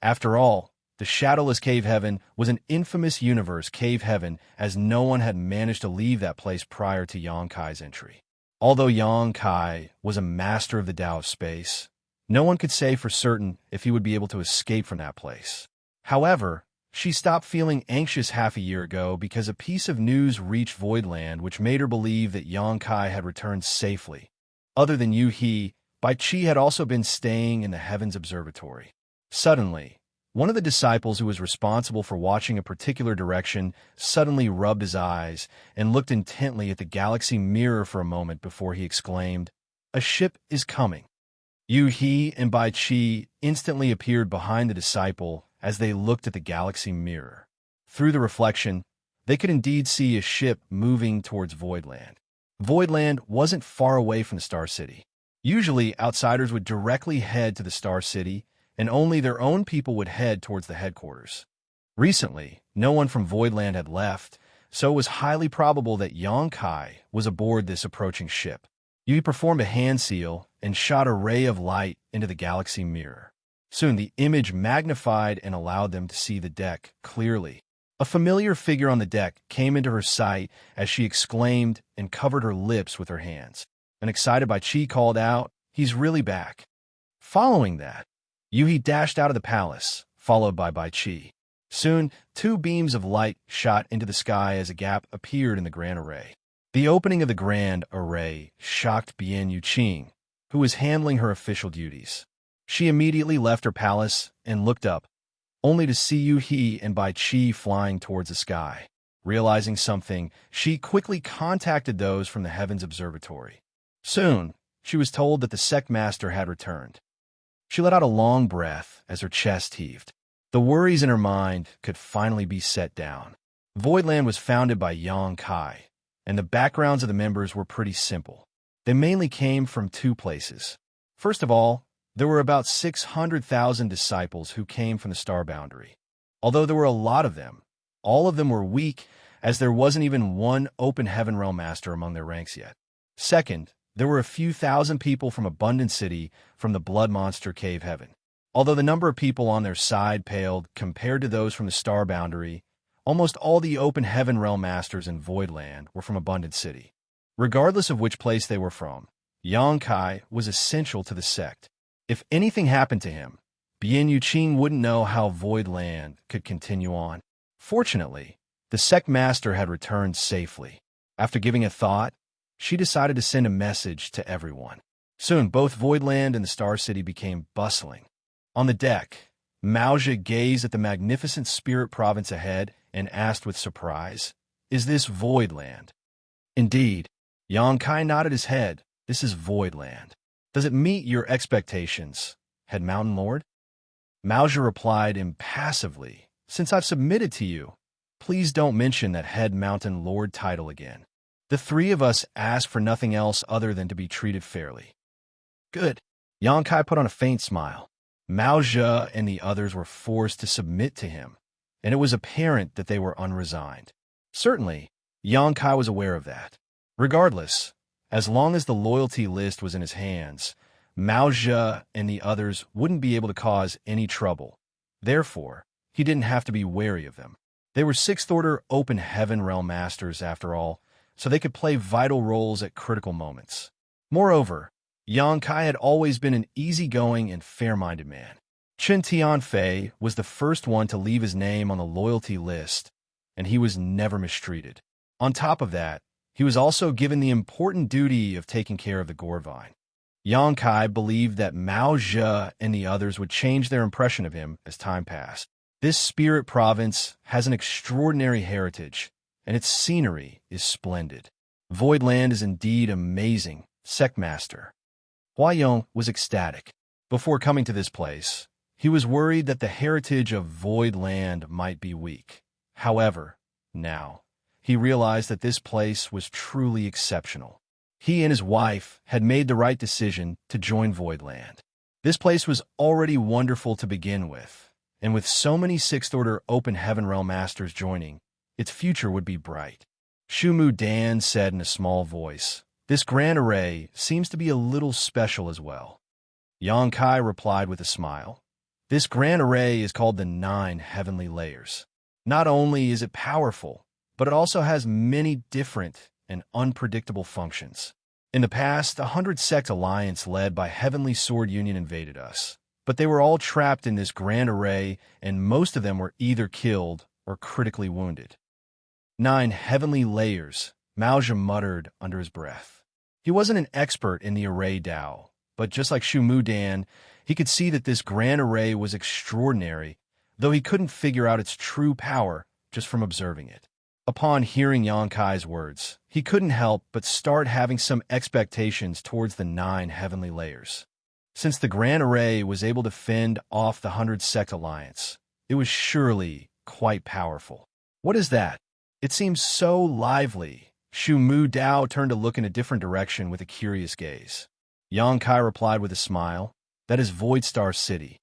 After all, the Shadowless Cave Heaven was an infamous universe cave heaven, as no one had managed to leave that place prior to Yang Kai's entry. Although Yang Kai was a master of the Tao of space, No one could say for certain if he would be able to escape from that place. However, she stopped feeling anxious half a year ago because a piece of news reached Voidland which made her believe that Yongkai had returned safely. Other than Yu He, Bai Qi had also been staying in the Heavens Observatory. Suddenly, one of the disciples who was responsible for watching a particular direction suddenly rubbed his eyes and looked intently at the galaxy mirror for a moment before he exclaimed, "A ship is coming." Yu He and Bai Qi instantly appeared behind the disciple as they looked at the galaxy mirror. Through the reflection, they could indeed see a ship moving towards Voidland. Voidland wasn't far away from the Star City. Usually, outsiders would directly head to the Star City, and only their own people would head towards the headquarters. Recently, no one from Voidland had left, so it was highly probable that Yongkai was aboard this approaching ship. Yu performed a hand seal and shot a ray of light into the galaxy mirror. Soon the image magnified and allowed them to see the deck clearly. A familiar figure on the deck came into her sight as she exclaimed and covered her lips with her hands. An excited Bai Qi called out, "He's really back." Following that, Yuhi dashed out of the palace, followed by Bai Qi. Soon, two beams of light shot into the sky as a gap appeared in the grand array. The opening of the grand array shocked Bian Yuqing, who was handling her official duties. She immediately left her palace and looked up, only to see Yu He and Bai Qi flying towards the sky. Realizing something, she quickly contacted those from the Heavens Observatory. Soon, she was told that the sect master had returned. She let out a long breath as her chest heaved. The worries in her mind could finally be set down. Voidland was founded by Yongkai, and the backgrounds of the members were pretty simple. They mainly came from two places. First of all, there were about 600,000 disciples who came from the star boundary. Although there were a lot of them, all of them were weak, as there wasn't even one open heaven realm master among their ranks yet. Second, there were a few thousand people from Abundant City from the Blood Monster Cave Heaven. Although the number of people on their side paled compared to those from the star boundary, almost all the open heaven realm masters in Voidland were from Abundant City. Regardless of which place they were from, Yongkai was essential to the sect. If anything happened to him, Bian Yuqing wouldn't know how Voidland could continue on. Fortunately, the sect master had returned safely. After giving a thought, she decided to send a message to everyone. Soon, both Voidland and the Star City became bustling. On the deck, Maoja gazed at the magnificent spirit province ahead and asked with surprise, "Is this Voidland?" "Indeed." Yongkai nodded his head. "This is Voidland. Does it meet your expectations, Head Mountain Lord?" Maoja replied impassively, "Since I've submitted to you, please don't mention that Head Mountain Lord title again. The three of us ask for nothing else other than to be treated fairly." "Good." Yongkai put on a faint smile. Maoja and the others were forced to submit to him, and it was apparent that they were unresigned. Certainly, Yongkai was aware of that. Regardless, as long as the loyalty list was in his hands, Maoja and the others wouldn't be able to cause any trouble. Therefore, he didn't have to be wary of them. They were sixth-order open heaven realm masters, after all, so they could play vital roles at critical moments. Moreover, Yongkai had always been an easygoing and fair-minded man. Chen Tianfei was the first one to leave his name on the loyalty list, and he was never mistreated. On top of that, he was also given the important duty of taking care of the Gorvine. Yongkai believed that Maoja and the others would change their impression of him as time passed. This spirit province has an extraordinary heritage, and its scenery is splendid. Voidland is indeed amazing, Sectmaster. Huayong was ecstatic. Before coming to this place, he was worried that the heritage of Voidland might be weak. However, now, he realized that this place was truly exceptional. He and his wife had made the right decision to join Voidland. This place was already wonderful to begin with, and with so many sixth-order open heaven realm masters joining, its future would be bright. Shumu Dan said in a small voice, "This grand array seems to be a little special as well." Yongkai replied with a smile, "This grand array is called the 9 Heavenly Layers. Not only is it powerful, but it also has many different and unpredictable functions. In the past, 100-sect alliance led by Heavenly Sword Union invaded us, but they were all trapped in this grand array, and most of them were either killed or critically wounded. 9 heavenly layers, Maozhi muttered under his breath. He wasn't an expert in the array Dao, but just like Shu Mu Dan, he could see that this grand array was extraordinary, though he couldn't figure out its true power just from observing it. Upon hearing Xianxia's words, he couldn't help but start having some expectations towards the 9 heavenly layers. Since the Grand Array was able to fend off the 100-sect alliance, it was surely quite powerful. What is that? It seems so lively. Shu Mu Dao turned to look in a different direction with a curious gaze. Xianxia replied with a smile, "That is Void Star City."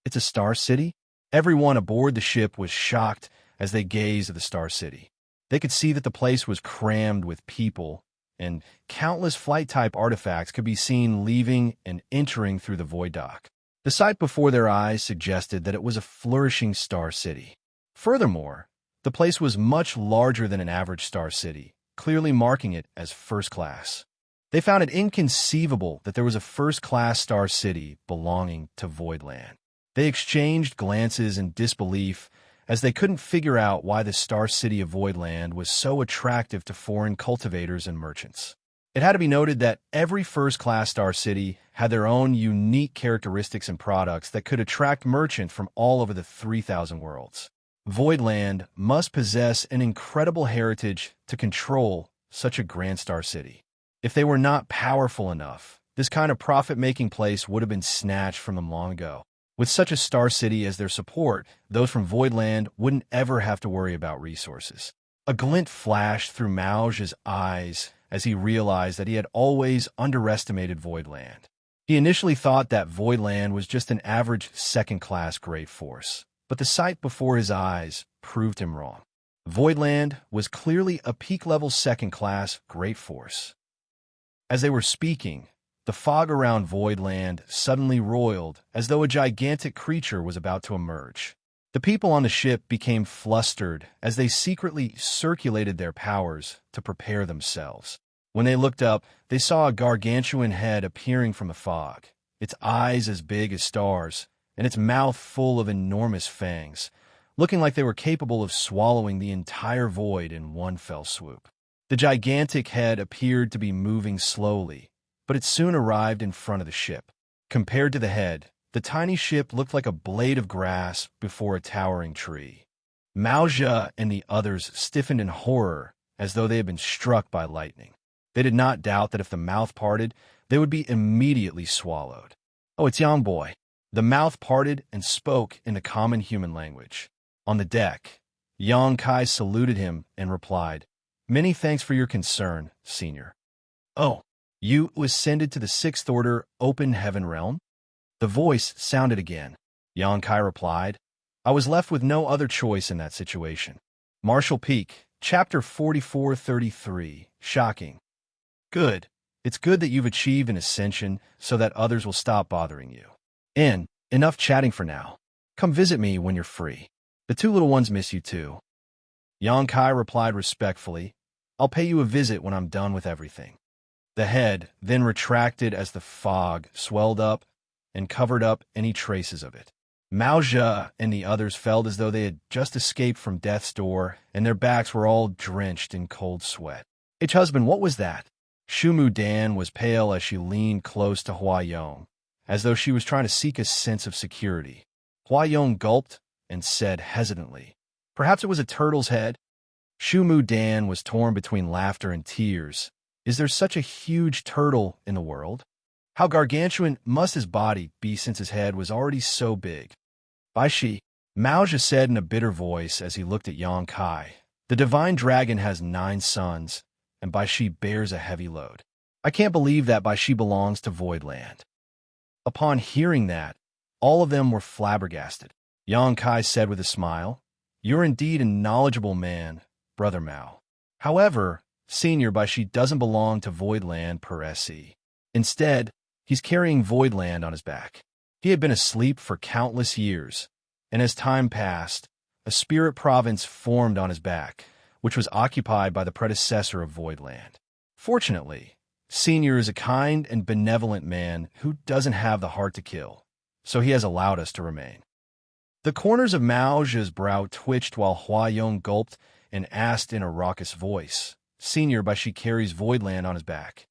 "It's a star city?" Everyone aboard the ship was shocked as they gazed at the star city. They could see that the place was crammed with people, and countless flight-type artifacts could be seen leaving and entering through the void dock. The sight before their eyes suggested that it was a flourishing star city. Furthermore, the place was much larger than an average star city, clearly marking it as first class. They found it inconceivable that there was a first-class star city belonging to Voidland. They exchanged glances in disbelief as they couldn't figure out why the star city of Voidland was so attractive to foreign cultivators and merchants. It had to be noted that every first-class star city had their own unique characteristics and products that could attract merchants from all over the 3,000 worlds. Voidland must possess an incredible heritage to control such a grand star city. If they were not powerful enough, this kind of profit-making place would have been snatched from them long ago. With such a star city as their support, those from Voidland wouldn't ever have to worry about resources. A glint flashed through Maozhi's eyes as he realized that he had always underestimated Voidland. He initially thought that Voidland was just an average second-class great force, but the sight before his eyes proved him wrong. Voidland was clearly a peak-level second-class great force. As they were speaking, the fog around Voidland suddenly roiled as though a gigantic creature was about to emerge. The people on the ship became flustered as they secretly circulated their powers to prepare themselves. When they looked up, they saw a gargantuan head appearing from the fog, its eyes as big as stars, and its mouth full of enormous fangs, looking like they were capable of swallowing the entire void in one fell swoop. The gigantic head appeared to be moving slowly, but it soon arrived in front of the ship. Compared to the head, the tiny ship looked like a blade of grass before a towering tree. Maozhi and the others stiffened in horror as though they had been struck by lightning. They did not doubt that if the mouth parted, they would be immediately swallowed. "Oh, it's Yang Boy." The mouth parted and spoke in the common human language. On the deck, Xianxia saluted him and replied, "Many thanks for your concern, Senior." "Oh, you ascended to the 6th Order Open Heaven Realm?" The voice sounded again. Xianxia replied, "I was left with no other choice in that situation." Martial Peak, Chapter 4433, Shocking. Good. It's good that you've achieved an ascension so that others will stop bothering you. Enough chatting for now. Come visit me when you're free. The 2 little ones miss you too. Xianxia replied respectfully, "I'll pay you a visit when I'm done with everything." The head then retracted as the fog swelled up and covered up any traces of it. Maozhi and the others felt as though they had just escaped from death's door, and their backs were all drenched in cold sweat. "Husband, what was that?" Shu Mu Dan was pale as she leaned close to Hua Yong, as though she was trying to seek a sense of security. Hua Yong gulped and said hesitantly, "Perhaps it was a turtle's head?" Shu Mu Dan was torn between laughter and tears. Is there such a huge turtle in the world? How gargantuan must his body be since his head was already so big? "Baishi," Maozhi said in a bitter voice as he looked at Xianxia, "the divine dragon has 9 sons, and Baishi bears a heavy load. I can't believe that Baishi belongs to Voidland." Upon hearing that, all of them were flabbergasted. Xianxia said with a smile, "You're indeed a knowledgeable man, Brother Mao. However, Senior Baishi doesn't belong to Voidland per se. Instead, he's carrying Voidland on his back. He had been asleep for countless years, and as time passed, a spirit province formed on his back, which was occupied by the predecessor of Voidland. Fortunately, Senior is a kind and benevolent man who doesn't have the heart to kill, so he has allowed us to remain." The corners of Mao Zhe's brow twitched while Hua Yong gulped and asked in a raucous voice, "Senior, by she carries Voidland on his back."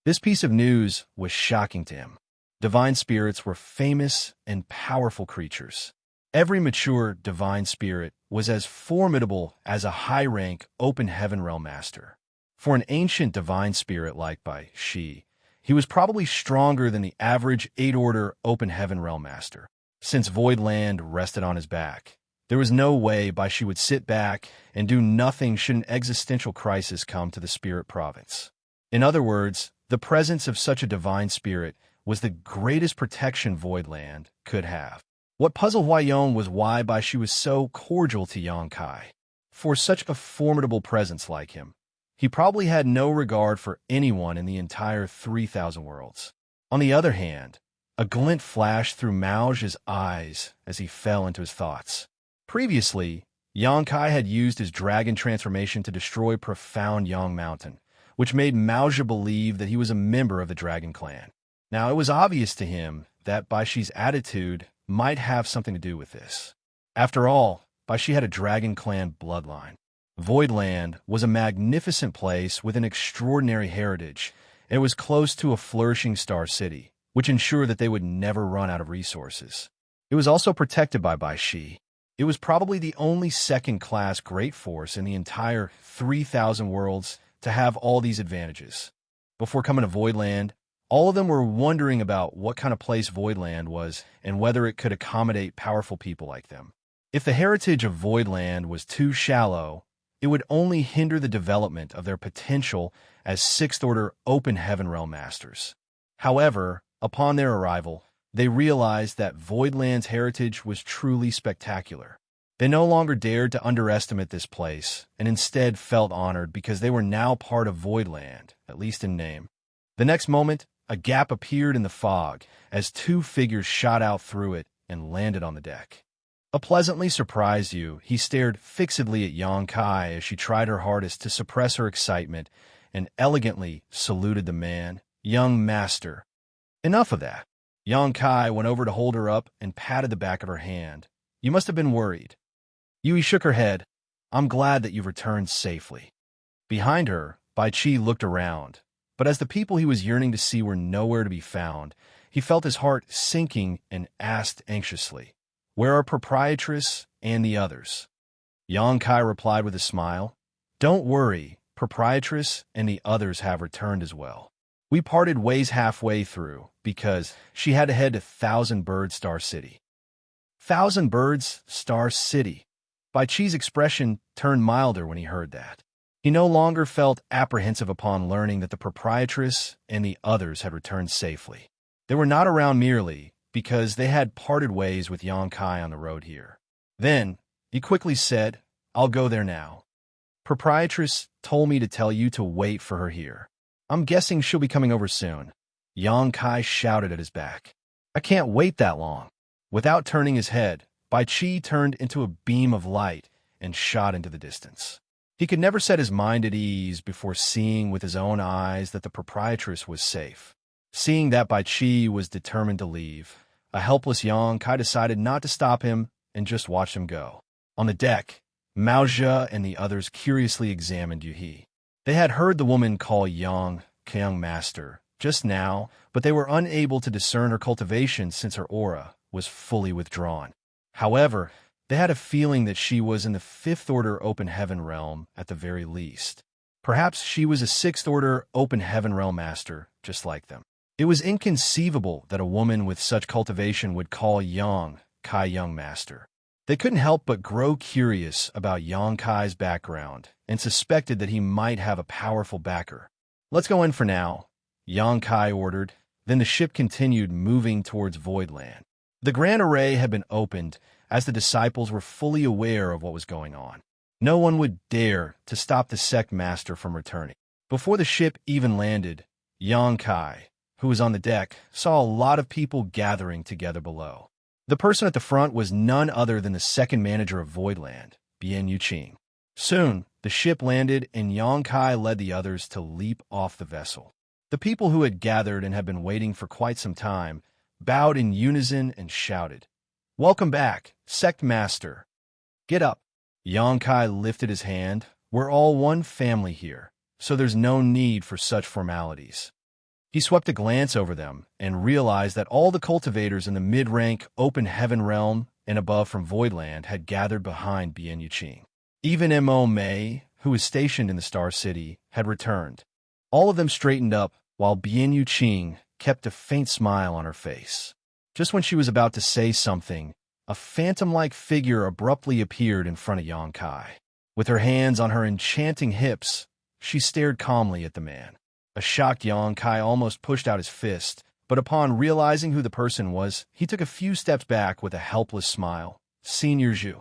This piece of news was shocking to him. Divine spirits were famous and powerful creatures. Every mature divine spirit was as formidable as a high-rank open heaven realm master. For an ancient divine spirit like Bai Shi, he was probably stronger than the average 8-order open heaven realm master. Since Voidland rested on his back, there was no way Bai Shi would sit back and do nothing should an existential crisis come to the spirit province. In other words, the presence of such a divine spirit was the greatest protection Voidland could have. What puzzled Huayong was why Bai Shi was so cordial to Yang Kai. For such a formidable presence like him, he probably had no regard for anyone in the entire 3,000 worlds. On the other hand, a glint flashed through Mao Zhe's eyes as he fell into his thoughts. Previously, Yang Kai had used his dragon transformation to destroy Profound Yang Mountain, which made Mao Zhe believe that he was a member of the Dragon Clan. Now, it was obvious to him that Bai Shi's attitude might have something to do with this. After all, Bai Shi had a Dragon Clan bloodline. Voidland was a magnificent place with an extraordinary heritage, and it was close to a flourishing star city, which ensured that they would never run out of resources. It was also protected by Bai Shi. It was probably the only second-class great force in the entire 3,000 worlds to have all these advantages. Before coming to Voidland, all of them were wondering about what kind of place Voidland was and whether it could accommodate powerful people like them. If the heritage of Voidland was too shallow, it would only hinder the development of their potential as 6th-order open heaven realm masters. However, upon their arrival, they realized that Voidland's heritage was truly spectacular. They no longer dared to underestimate this place, and instead felt honored because they were now part of Voidland, at least in name. The next moment, a gap appeared in the fog as 2 figures shot out through it and landed on the deck. A pleasantly surprised Yu, he stared fixedly at Yang Kai as she tried her hardest to suppress her excitement and elegantly saluted the man, "Young master." Enough of that. Yang Kai went over to hold her up and patted the back of her hand. "You must have been worried." Yui shook her head. "I'm glad that you've returned safely." Behind her, Bai Qi looked around, but as the people he was yearning to see were nowhere to be found, he felt his heart sinking and asked anxiously, "Where are Proprietress and the others?" Yang Kai replied with a smile, "Don't worry, Proprietress and the others have returned as well. We parted ways halfway through because she had to head to Thousand Bird Star City." Thousand Birds Star City. Bai Qi's expression turned milder when he heard that. He no longer felt apprehensive upon learning that the Proprietress and the others had returned safely. They were not around merely because they had parted ways with Yang Kai on the road here. Then, he quickly said, "I'll go there now. Proprietress told me to tell you to wait for her here. I'm guessing she'll be coming over soon." Yang Kai shouted at his back, "I can't wait that long." Without turning his head, Bai Qi turned into a beam of light and shot into the distance. He could never set his mind at ease before seeing with his own eyes that the Proprietress was safe. Seeing that Bai Qi was determined to leave, a helpless Yang Kai decided not to stop him and just watch him go. On the deck, Mao Zhe and the others curiously examined Yuhi. They had heard the woman call Yang Kyung Master just now, but they were unable to discern her cultivation since her aura was fully withdrawn. However, they had a feeling that she was in the 5th-order open heaven realm at the very least. Perhaps she was a 6th-order open heaven realm master, just like them. It was inconceivable that a woman with such cultivation would call Yang Kai Young Master. They couldn't help but grow curious about Yang Kai's background and suspected that he might have a powerful backer. "Let's go in for now," Yang Kai ordered. Then the ship continued moving towards Voidland. The Grand Array had been opened as the disciples were fully aware of what was going on. No one would dare to stop the sect master from returning. Before the ship even landed, Yang Kai, who was on the deck, saw a lot of people gathering together below. The person at the front was none other than the second manager of Voidland, Bian Yuqing. Soon, the ship landed and Yang Kai led the others to leap off the vessel. The people who had gathered and had been waiting for quite some time bowed in unison and shouted, "Welcome back, Sect Master. Get up." Xianxia lifted his hand. "We're all one family here, so there's no need for such formalities." He swept a glance over them and realized that all the cultivators in the mid-rank open heaven realm and above from Voidland had gathered behind Bian Yuqing. Even Mo Mei, who was stationed in the Star City, had returned. All of them straightened up while Bian Yuqing kept a faint smile on her face. Just when she was about to say something, a phantom-like figure abruptly appeared in front of Xianxia. With her hands on her enchanting hips, she stared calmly at the man. A shocked Xianxia almost pushed out his fist, but upon realizing who the person was, he took a few steps back with a helpless smile. "Senior Zhu."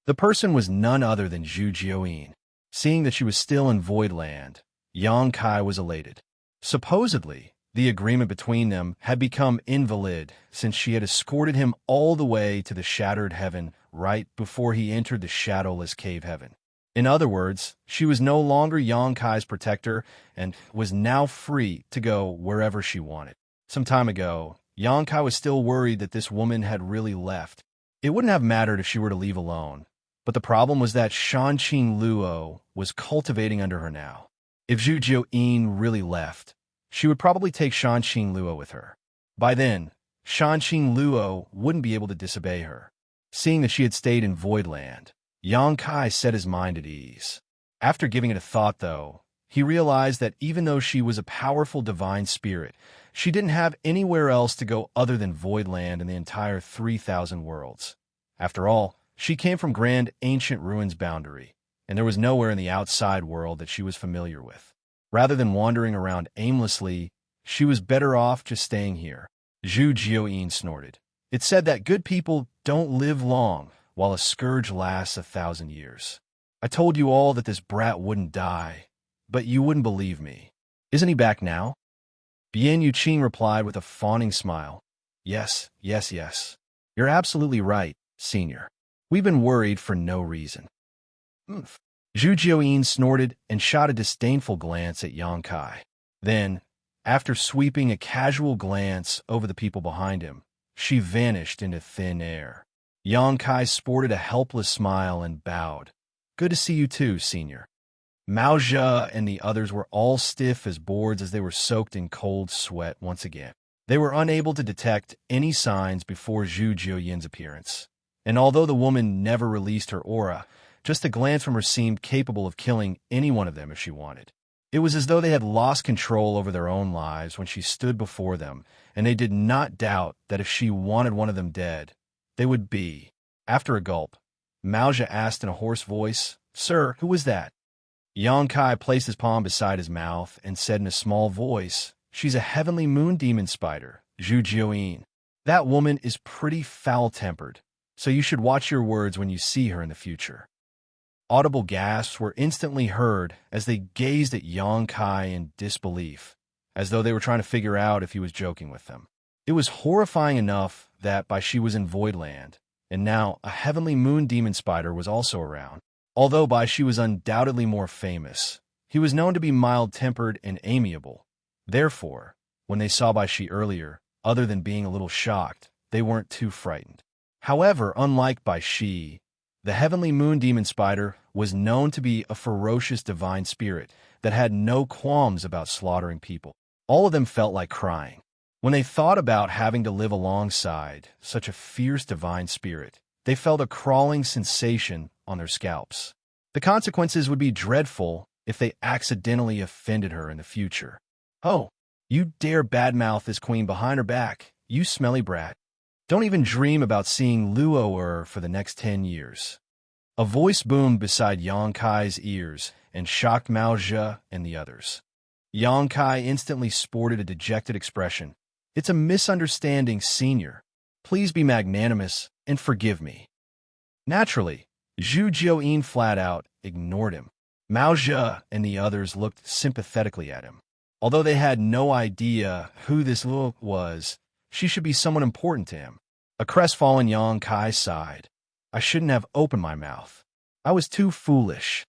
The person was none other than Zhu Jioyin. Seeing that she was still in Voidland, Xianxia was elated. Supposedly, the agreement between them had become invalid since she had escorted him all the way to the Shattered Heaven right before he entered the Shadowless Cave Heaven. In other words, she was no longer Xianxia's protector and was now free to go wherever she wanted. Some time ago, Xianxia was still worried that this woman had really left. It wouldn't have mattered if she were to leave alone, but the problem was that Shanqing Luo was cultivating under her now. If Zhu Jioyin really left, she would probably take Shanqing Luo with her. By then, Shanqing Luo wouldn't be able to disobey her. Seeing that she had stayed in Voidland, Xianxia set his mind at ease. After giving it a thought, though, he realized that even though she was a powerful divine spirit, she didn't have anywhere else to go other than Voidland and the entire 3,000 worlds. After all, she came from Grand Ancient Ruins boundary, and there was nowhere in the outside world that she was familiar with. Rather than wandering around aimlessly, she was better off just staying here. Zhu Jioyin snorted. "It's said that good people don't live long, while a scourge lasts 1,000 years. I told you all that this brat wouldn't die, but you wouldn't believe me. Isn't he back now?" Bian Yuqing replied with a fawning smile. Yes. You're absolutely right, Senior. We've been worried for no reason." "Zhu Jioyin snorted and shot a disdainful glance at Xianxia. Then, after sweeping a casual glance over the people behind him, she vanished into thin air. Xianxia sported a helpless smile and bowed. "Good to see you too, Senior." Mao Zhe and the others were all stiff as boards as they were soaked in cold sweat once again. They were unable to detect any signs before Zhu Jioyin's appearance. And although the woman never released her aura, just a glance from her seemed capable of killing any one of them if she wanted. It was as though they had lost control over their own lives when she stood before them, and they did not doubt that if she wanted one of them dead, they would be. After a gulp, Mao Zhe asked in a hoarse voice, "Sir, who was that?" Xianxia placed his palm beside his mouth and said in a small voice, "She's a heavenly moon demon spider, Zhu Jioyin. That woman is pretty foul-tempered, so you should watch your words when you see her in the future." Audible gasps were instantly heard as they gazed at Xianxia in disbelief, as though they were trying to figure out if he was joking with them. It was horrifying enough that she was in Voidland, and now a heavenly moon demon spider was also around. Although she was undoubtedly more famous, he was known to be mild-tempered and amiable. Therefore, when they saw Shi earlier, other than being a little shocked, they weren't too frightened. However, unlike Shi, the heavenly moon demon spider was known to be a ferocious divine spirit that had no qualms about slaughtering people. All of them felt like crying. When they thought about having to live alongside such a fierce divine spirit, they felt a crawling sensation on their scalps. The consequences would be dreadful if they accidentally offended her in the future. "Oh, you dare badmouth this queen behind her back, you smelly brat. Don't even dream about seeing Luo for the next 10 years. A voice boomed beside Xianxia's ears and shocked Mao Zhe and the others. Xianxia instantly sported a dejected expression. "It's a misunderstanding, Senior. Please be magnanimous and forgive me." Naturally, Zhu Jioyin flat out ignored him. Mao Zhe and the others looked sympathetically at him. Although they had no idea who this Luo was, she should be someone important to him. A crestfallen Xianxia sighed. "I shouldn't have opened my mouth. I was too foolish."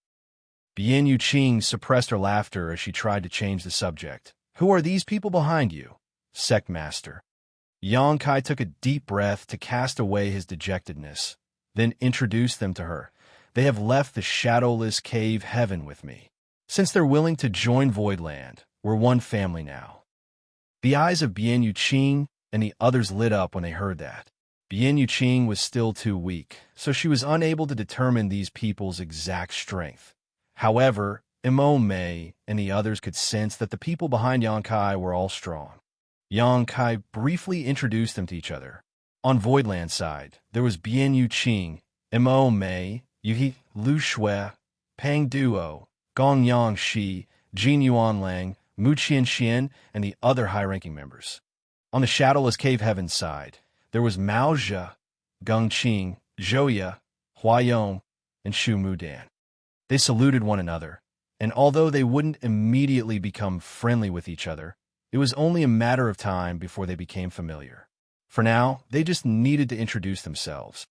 Bian Yuqing suppressed her laughter as she tried to change the subject. Who are these people behind you? Sect Master. Yang Kai took a deep breath to cast away his dejectedness, then introduced them to her. They have left the shadowless cave heaven with me. Since they're willing to join Voidland, we're one family now. The eyes of Bian Yuqing and the others lit up when they heard that. Bian Yuqing was still too weak, so she was unable to determine these people's exact strength. However, Imo Mei and the others could sense that the people behind Yang Kai were all strong. Yang Kai briefly introduced them to each other. On Voidland's side, there was Bian Yuqing, Imo Mei, Yuhi Lu Shui, Pang Duo, Gong Yang Shi, Jin Yuan Lang, Mu Xianxia, and the other high-ranking members. On the Shadowless Cave Heaven's side, there was Mao Zhe, Geng Qing, Zhou Huayong, and Shu Mudan. They saluted one another, and although they wouldn't immediately become friendly with each other, it was only a matter of time before they became familiar. For now, they just needed to introduce themselves.